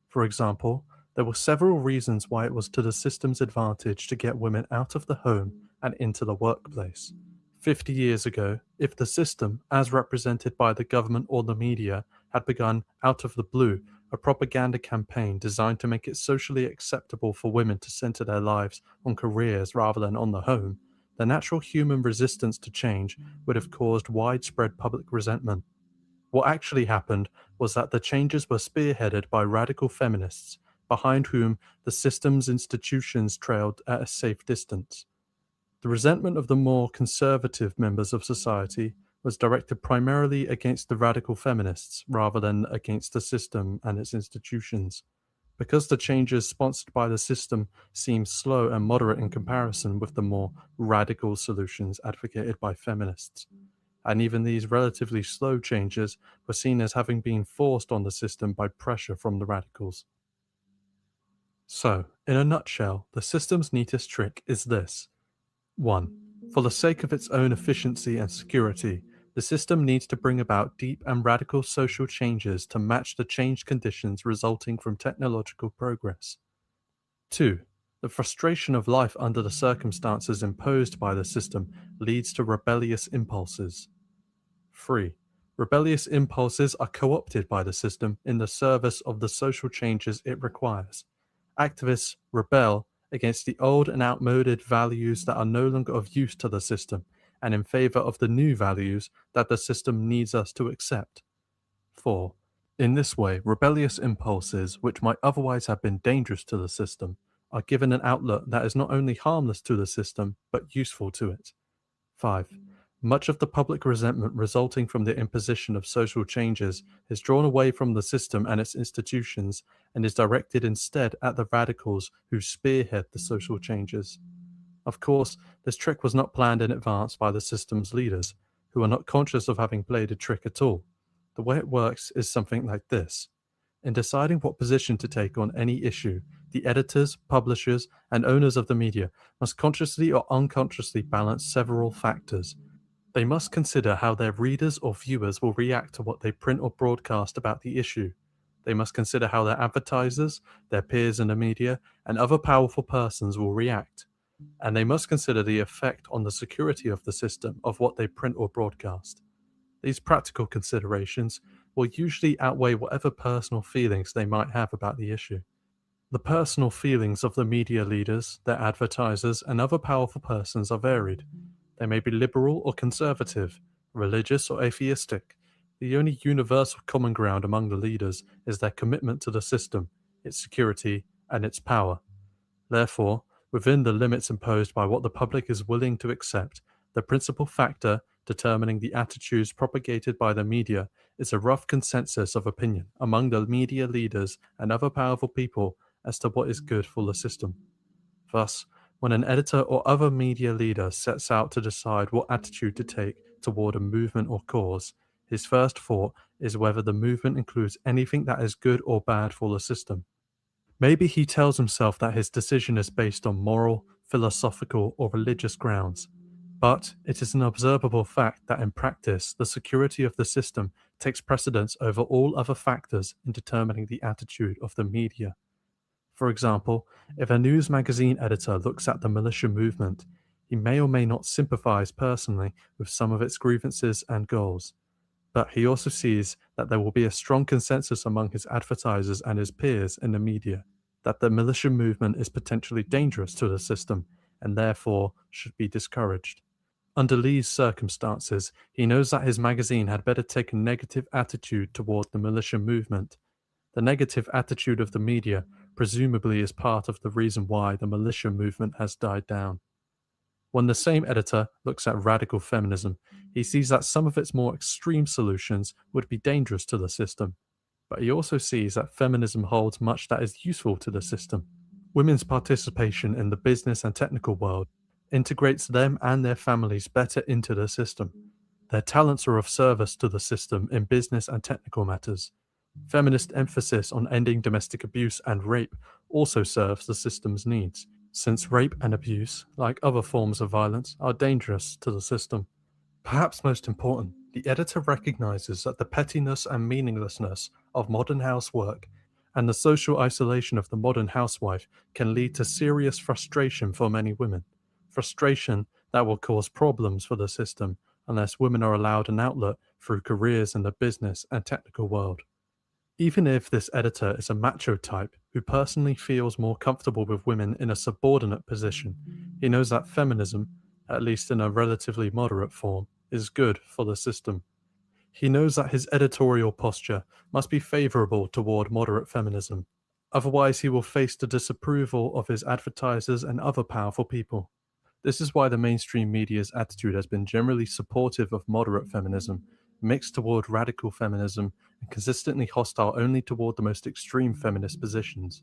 For example, there were several reasons why it was to the system's advantage to get women out of the home and into the workplace. 50 years ago, if the system, as represented by the government or the media, had begun out of the blue a propaganda campaign designed to make it socially acceptable for women to center their lives on careers rather than on the home, the natural human resistance to change would have caused widespread public resentment. What actually happened was that the changes were spearheaded by radical feminists, behind whom the system's institutions trailed at a safe distance. The resentment of the more conservative members of society was directed primarily against the radical feminists rather than against the system and its institutions. Because the changes sponsored by the system seemed slow and moderate in comparison with the more radical solutions advocated by feminists. And even these relatively slow changes were seen as having been forced on the system by pressure from the radicals. So, in a nutshell, the system's neatest trick is this. 1. For the sake of its own efficiency and security, the system needs to bring about deep and radical social changes to match the changed conditions resulting from technological progress. 2. The frustration of life under the circumstances imposed by the system leads to rebellious impulses. 3. Rebellious impulses are co-opted by the system in the service of the social changes it requires. Activists rebel against the old and outmoded values that are no longer of use to the system, and in favor of the new values that the system needs us to accept. 4. In this way, rebellious impulses, which might otherwise have been dangerous to the system, are given an outlet that is not only harmless to the system, but useful to it. 5. Much of the public resentment resulting from the imposition of social changes is drawn away from the system and its institutions and is directed instead at the radicals who spearhead the social changes. Of course, this trick was not planned in advance by the system's leaders, who are not conscious of having played a trick at all. The way it works is something like this. In deciding what position to take on any issue, the editors, publishers, and owners of the media must consciously or unconsciously balance several factors. They must consider how their readers or viewers will react to what they print or broadcast about the issue. They must consider how their advertisers, their peers in the media, and other powerful persons will react. And they must consider the effect on the security of the system of what they print or broadcast. These practical considerations will usually outweigh whatever personal feelings they might have about the issue. The personal feelings of the media leaders, their advertisers, and other powerful persons are varied. They may be liberal or conservative, religious or atheistic. The only universal common ground among the leaders is their commitment to the system, its security, and its power. Therefore, within the limits imposed by what the public is willing to accept, the principal factor determining the attitudes propagated by the media is a rough consensus of opinion among the media leaders and other powerful people as to what is good for the system. Thus, when an editor or other media leader sets out to decide what attitude to take toward a movement or cause, his first thought is whether the movement includes anything that is good or bad for the system. Maybe he tells himself that his decision is based on moral, philosophical, or religious grounds, but it is an observable fact that in practice, the security of the system takes precedence over all other factors in determining the attitude of the media. For example, if a news magazine editor looks at the militia movement, he may or may not sympathize personally with some of its grievances and goals. But he also sees that there will be a strong consensus among his advertisers and his peers in the media that the militia movement is potentially dangerous to the system and therefore should be discouraged. Under these circumstances, he knows that his magazine had better take a negative attitude toward the militia movement. The negative attitude of the media presumably is part of the reason why the militia movement has died down. When the same editor looks at radical feminism, he sees that some of its more extreme solutions would be dangerous to the system, but he also sees that feminism holds much that is useful to the system. Women's participation in the business and technical world integrates them and their families better into the system. Their talents are of service to the system in business and technical matters. Feminist emphasis on ending domestic abuse and rape also serves the system's needs. since rape and abuse, like other forms of violence, are dangerous to the system. Perhaps most important, the editor recognizes that the pettiness and meaninglessness of modern housework and the social isolation of the modern housewife can lead to serious frustration for many women. Frustration that will cause problems for the system unless women are allowed an outlet through careers in the business and technical world. Even if this editor is a macho type who personally feels more comfortable with women in a subordinate position, he knows that feminism, at least in a relatively moderate form, is good for the system. He knows that his editorial posture must be favorable toward moderate feminism. Otherwise, he will face the disapproval of his advertisers and other powerful people. This is why the mainstream media's attitude has been generally supportive of moderate feminism, mixed toward radical feminism, and consistently hostile only toward the most extreme feminist positions.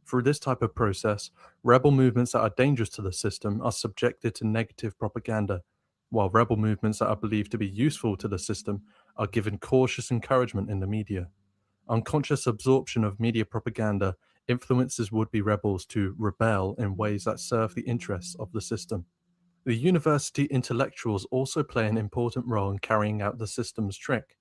Through this type of process, rebel movements that are dangerous to the system are subjected to negative propaganda, while rebel movements that are believed to be useful to the system are given cautious encouragement in the media. Unconscious absorption of media propaganda influences would-be rebels to rebel in ways that serve the interests of the system. The university intellectuals also play an important role in carrying out the system's trick.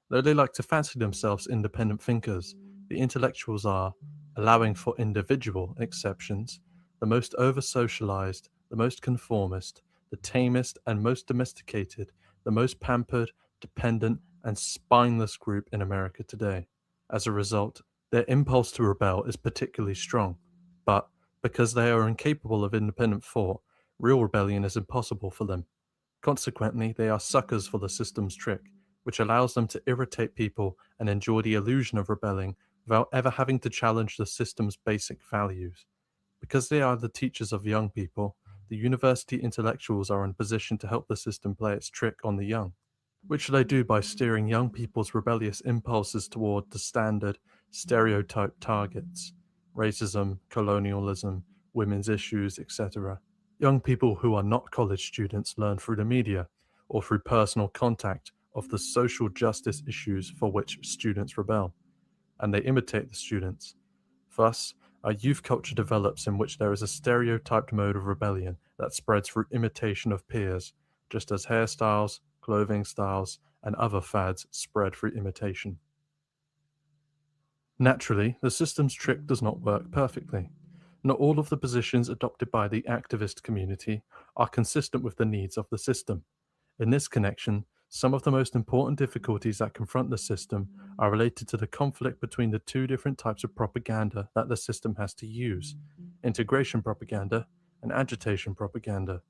Though they like to fancy themselves independent thinkers, the intellectuals are, allowing for individual exceptions, the most over-socialized, the most conformist, the tamest and most domesticated, the most pampered, dependent, and spineless group in America today. As a result, their impulse to rebel is particularly strong, but because they are incapable of independent thought, real rebellion is impossible for them. Consequently, they are suckers for the system's trick, which allows them to irritate people and enjoy the illusion of rebelling without ever having to challenge the system's basic values. Because they are the teachers of young people, the university intellectuals are in a position to help the system play its trick on the young, which they do by steering young people's rebellious impulses toward the standard, stereotyped targets: racism, colonialism, women's issues, etc. Young people who are not college students learn through the media or through personal contact of the social justice issues for which students rebel, and they imitate the students. Thus, our youth culture develops in which there is a stereotyped mode of rebellion that spreads through imitation of peers, just as hairstyles, clothing styles, and other fads spread through imitation. Naturally, the system's trick does not work perfectly. Not all of the positions adopted by the activist community are consistent with the needs of the system. In this connection, some of the most important difficulties that confront the system are related to the conflict between the two different types of propaganda that the system has to use: integration propaganda and agitation propaganda.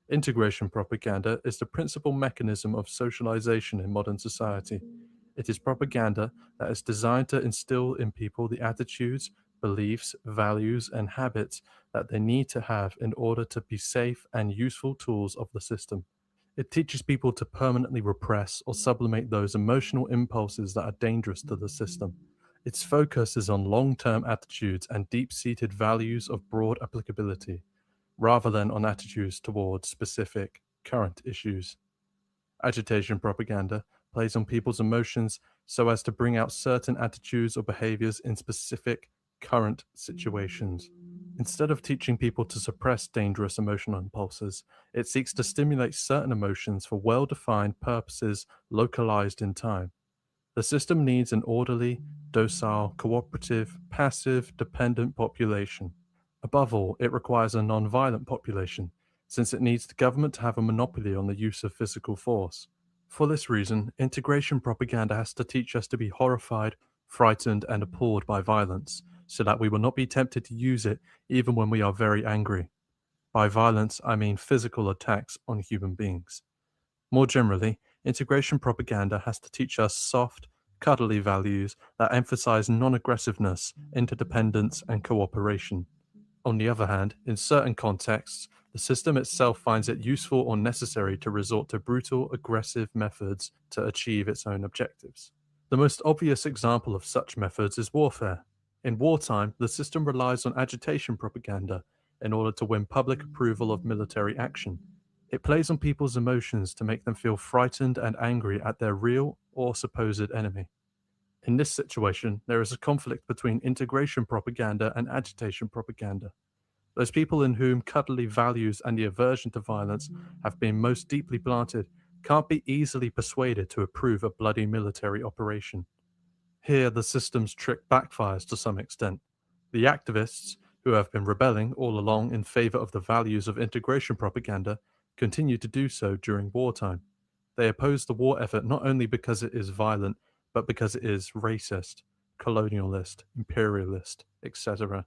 Integration propaganda is the principal mechanism of socialization in modern society. It is propaganda that is designed to instill in people the attitudes, beliefs, values, and habits that they need to have in order to be safe and useful tools of the system. It teaches people to permanently repress or sublimate those emotional impulses that are dangerous to the system. Its focus is on long-term attitudes and deep-seated values of broad applicability, rather than on attitudes towards specific, current issues. Agitation propaganda plays on people's emotions so as to bring out certain attitudes or behaviors in specific, current situations. Instead of teaching people to suppress dangerous emotional impulses, it seeks to stimulate certain emotions for well-defined purposes localized in time. The system needs an orderly, docile, cooperative, passive, dependent population. Above all, it requires a non-violent population, since it needs the government to have a monopoly on the use of physical force. For this reason, integration propaganda has to teach us to be horrified, frightened, and appalled by violence, so that we will not be tempted to use it even when we are very angry. By violence, I mean physical attacks on human beings. More generally, integration propaganda has to teach us soft, cuddly values that emphasize non-aggressiveness, interdependence, and cooperation. On the other hand, in certain contexts, the system itself finds it useful or necessary to resort to brutal, aggressive methods to achieve its own objectives. The most obvious example of such methods is warfare. In wartime, the system relies on agitation propaganda in order to win public approval of military action. It plays on people's emotions to make them feel frightened and angry at their real or supposed enemy. In this situation, there is a conflict between integration propaganda and agitation propaganda. Those people in whom cuddly values and the aversion to violence have been most deeply planted can't be easily persuaded to approve a bloody military operation. Here, the system's trick backfires to some extent. The activists, who have been rebelling all along in favor of the values of integration propaganda, continue to do so during wartime. They oppose the war effort not only because it is violent, but because it is racist, colonialist, imperialist, etc.,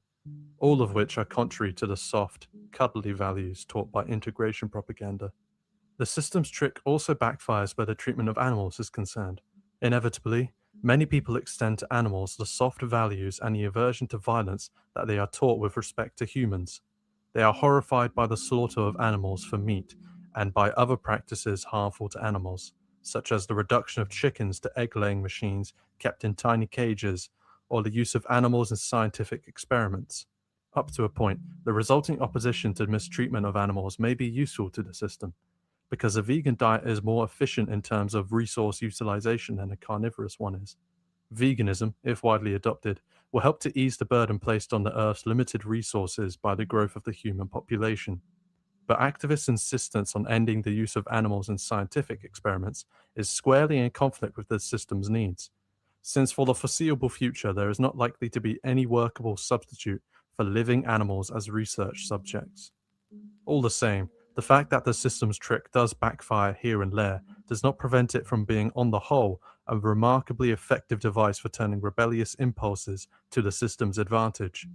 all of which are contrary to the soft, cuddly values taught by integration propaganda. The system's trick also backfires where the treatment of animals is concerned. Inevitably, many people extend to animals the soft values and the aversion to violence that they are taught with respect to humans. They are horrified by the slaughter of animals for meat and by other practices harmful to animals, such as the reduction of chickens to egg-laying machines kept in tiny cages, or the use of animals in scientific experiments. Up to a point, the resulting opposition to mistreatment of animals may be useful to the system, because a vegan diet is more efficient in terms of resource utilization than a carnivorous one is. Veganism, if widely adopted, will help to ease the burden placed on the Earth's limited resources by the growth of the human population. But activists' insistence on ending the use of animals in scientific experiments is squarely in conflict with the system's needs, since for the foreseeable future there is not likely to be any workable substitute for living animals as research subjects. All the same, the fact that the system's trick does backfire here and there does not prevent it from being, on the whole, a remarkably effective device for turning rebellious impulses to the system's advantage.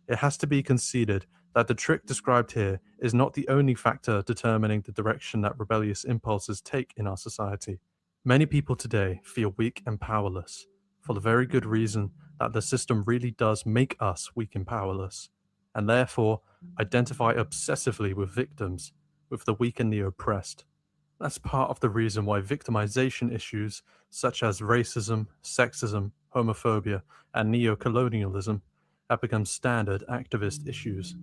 It has to be conceded that the trick described here is not the only factor determining the direction that rebellious impulses take in our society. Many people today feel weak and powerless, for the very good reason that the system really does make us weak and powerless, and therefore identify obsessively with victims, with the weak and the oppressed. That's part of the reason why victimization issues such as racism, sexism, homophobia, and neo-colonialism have become standard activist issues.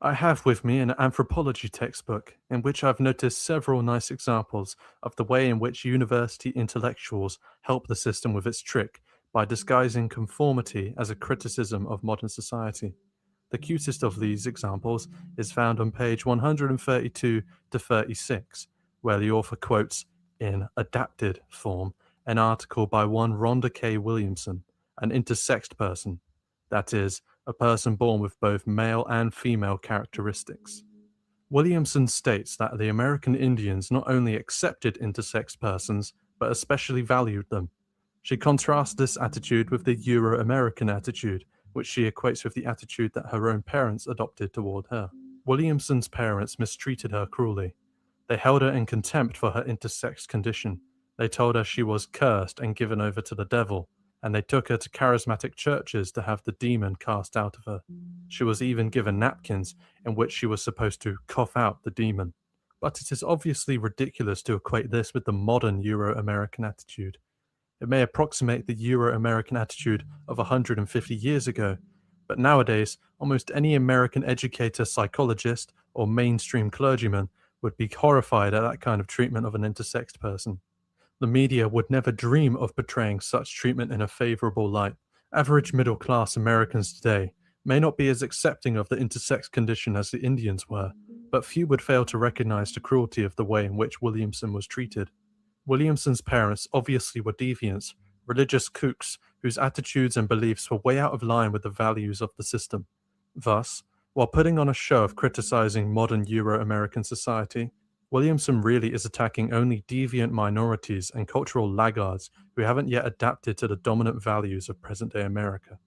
I have with me an anthropology textbook in which I've noticed several nice examples of the way in which university intellectuals help the system with its trick by disguising conformity as a criticism of modern society. The cutest of these examples is found on page 132 to 36, where the author quotes, in adapted form, an article by one Rhonda K. Williamson, an intersexed person, that is, a person born with both male and female characteristics. Williamson states that the American Indians not only accepted intersex persons, but especially valued them. She contrasts this attitude with the Euro-American attitude, which she equates with the attitude that her own parents adopted toward her. Williamson's parents mistreated her cruelly. They held her in contempt for her intersex condition. They told her she was cursed and given over to the devil, and they took her to charismatic churches to have the demon cast out of her. She was even given napkins in which she was supposed to cough out the demon. But it is obviously ridiculous to equate this with the modern Euro-American attitude. It may approximate the Euro-American attitude of 150 years ago, but nowadays, almost any American educator, psychologist, or mainstream clergyman would be horrified at that kind of treatment of an intersexed person. The media would never dream of portraying such treatment in a favorable light. Average middle-class Americans today may not be as accepting of the intersex condition as the Indians were, but few would fail to recognize the cruelty of the way in which Williamson was treated. Williamson's parents obviously were deviants, religious kooks whose attitudes and beliefs were way out of line with the values of the system. Thus, while putting on a show of criticizing modern Euro-American society, Williamson really is attacking only deviant minorities and cultural laggards who haven't yet adapted to the dominant values of present-day America.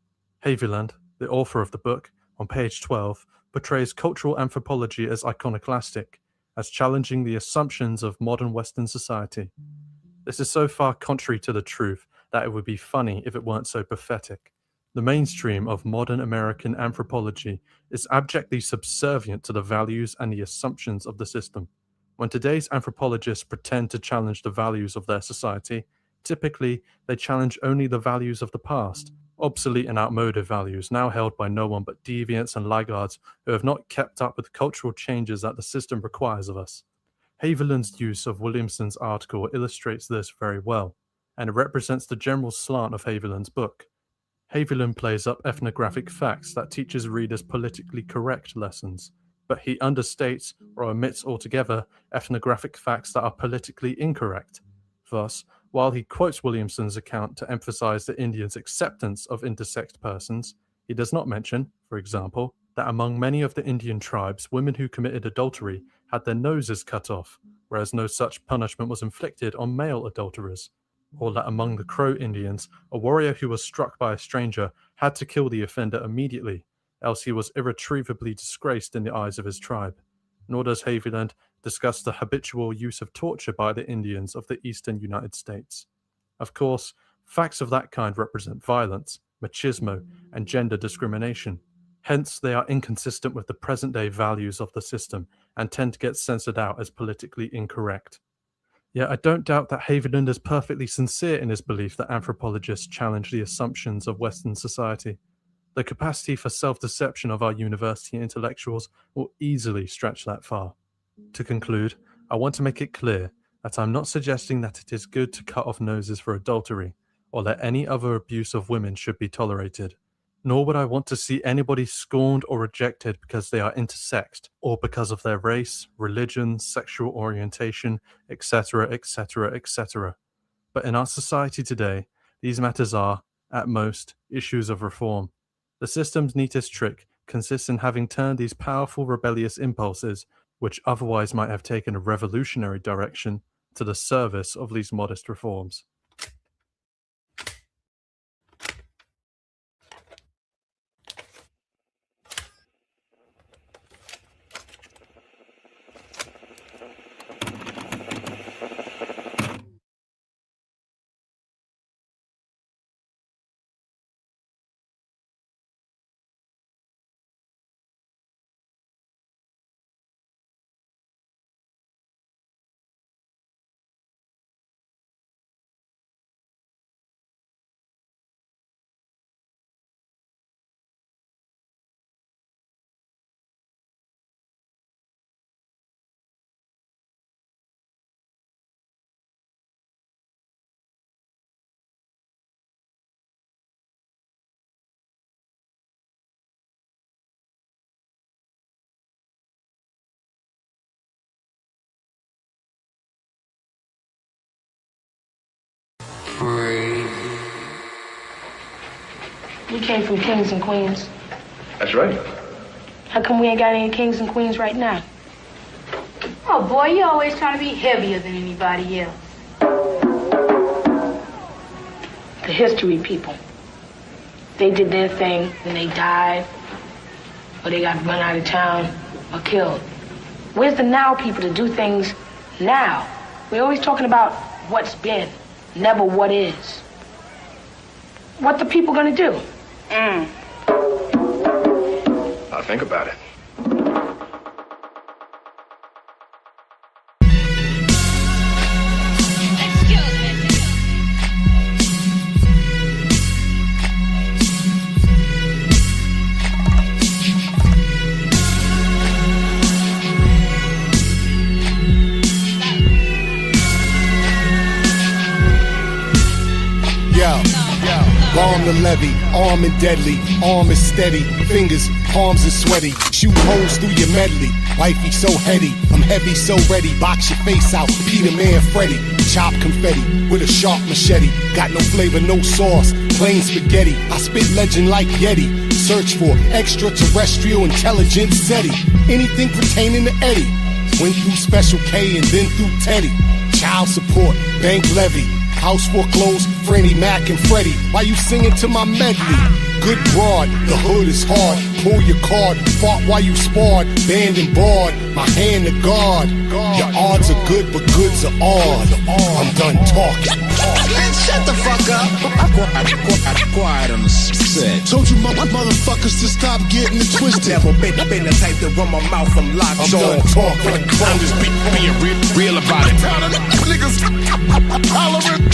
Haviland, the author of the book, on page 12, portrays cultural anthropology as iconoclastic, as challenging the assumptions of modern Western society. This is so far contrary to the truth that it would be funny if it weren't so pathetic. The mainstream of modern American anthropology is abjectly subservient to the values and the assumptions of the system. When today's anthropologists pretend to challenge the values of their society, typically they challenge only the values of the past, obsolete and outmoded values now held by no one but deviants and laggards who have not kept up with the cultural changes that the system requires of us. Haviland's use of Williamson's article illustrates this very well, and it represents the general slant of Haviland's book. Haviland plays up ethnographic facts that teaches readers politically correct lessons, but he understates or omits altogether ethnographic facts that are politically incorrect. Thus, while he quotes Williamson's account to emphasize the Indians' acceptance of intersexed persons, he does not mention, for example, that among many of the Indian tribes, women who committed adultery had their noses cut off, whereas no such punishment was inflicted on male adulterers, or that among the Crow Indians, a warrior who was struck by a stranger had to kill the offender immediately, else he was irretrievably disgraced in the eyes of his tribe. Nor does Haviland discuss the habitual use of torture by the Indians of the eastern United States. Of course, facts of that kind represent violence, machismo, and gender discrimination. Hence, they are inconsistent with the present-day values of the system and tend to get censored out as politically incorrect. Yet I don't doubt that Haviland is perfectly sincere in his belief that anthropologists challenge the assumptions of Western society. The capacity for self-deception of our university intellectuals will easily stretch that far. To conclude, I want to make it clear that I'm not suggesting that it is good to cut off noses for adultery, or that any other abuse of women should be tolerated. Nor would I want to see anybody scorned or rejected because they are intersexed, or because of their race, religion, sexual orientation, etc., etc., etc. But in our society today, these matters are, at most, issues of reform. The system's neatest trick consists in having turned these powerful rebellious impulses, which otherwise might have taken a revolutionary direction, to the service of these modest reforms. We came from kings and queens. That's right. How come we ain't got any kings and queens right now? Oh, boy, you always trying to be heavier than anybody else. The history people. They did their thing, then they died, or they got run out of town, or killed. Where's the now people to do things now? We're always talking about what's been, never what is. What the people gonna do? I'll think about it. Bomb the levee, arm and deadly, arm is steady, fingers, palms is sweaty, shoot holes through your medley, wifey so heady, I'm heavy so ready, box your face out, Peter Man Freddy, chop confetti with a sharp machete, got no flavor, no sauce, plain spaghetti, I spit legend like Yeti, search for extraterrestrial intelligence SETI, anything pertaining to Eddie, went through Special K and then through Teddy, child support, bank levy, house foreclosed, Franny Mac and Freddie. Why you singing to my medley? Good broad, the hood is hard. Pull your card, fought while you sparred. Banned and barred, my hand to guard. Your odds are good, but goods are odd. I'm done talking. Bitch, shut the fuck up. Quiet on the set. Told you motherfuckers to stop getting it twisted. Never been the type to run my mouth, I'm locked on. I'm done talking. I'm just being real about it. Niggas hollering.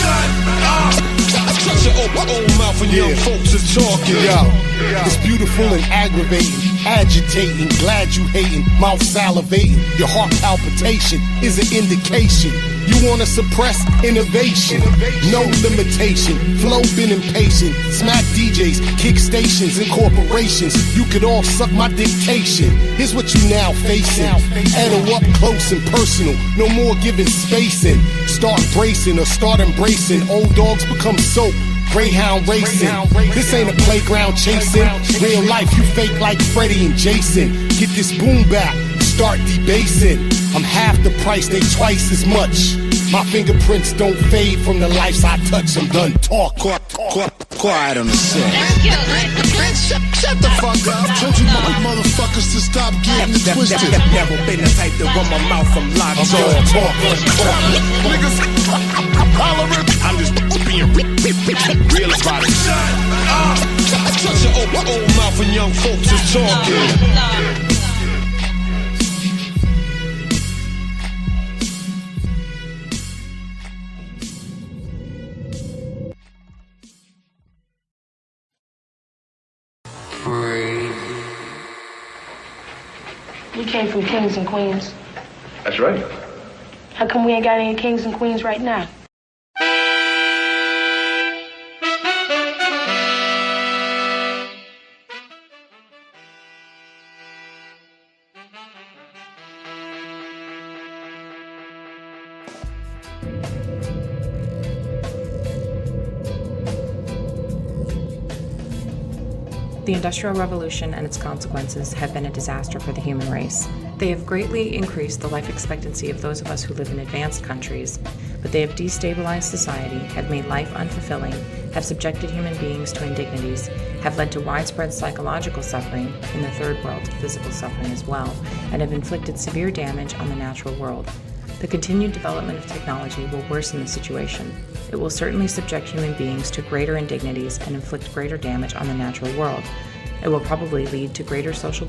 Shut up. Shut your old mouth when young folks is talking. It's beautiful and aggravating, agitating, glad you hating, mouth salivating, your heart palpitation is an indication You wanna suppress innovation, no limitation. Flow been impatient, smack DJs, kick stations and corporations. You could all suck my dictation. Here's what you now facing. Edit up close and personal, no more giving spacing. Start bracing or start embracing. Old dogs become soap. Greyhound racing. This ain't a playground chasing. Real life, you fake like Freddie and Jason. Get this boom back, start debasing. I'm half the price, they twice as much. My fingerprints don't fade from the lives I touch. I'm done talk. Quiet on the set. Shut the fuck up. Told you motherfuckers to stop getting it twisted. Never been the type to run my mouth from locked. I'm done talk. Niggas hollering. I'm just being real about it. Shut your old mouth when young folks is talking. We came from kings and queens. That's right. How come we ain't got any kings and queens right now? The Industrial Revolution and its consequences have been a disaster for the human race. They have greatly increased the life expectancy of those of us who live in advanced countries, but they have destabilized society, have made life unfulfilling, have subjected human beings to indignities, have led to widespread psychological suffering, in the third world physical suffering as well, and have inflicted severe damage on the natural world. The continued development of technology will worsen the situation. It will certainly subject human beings to greater indignities and inflict greater damage on the natural world. It will probably lead to greater social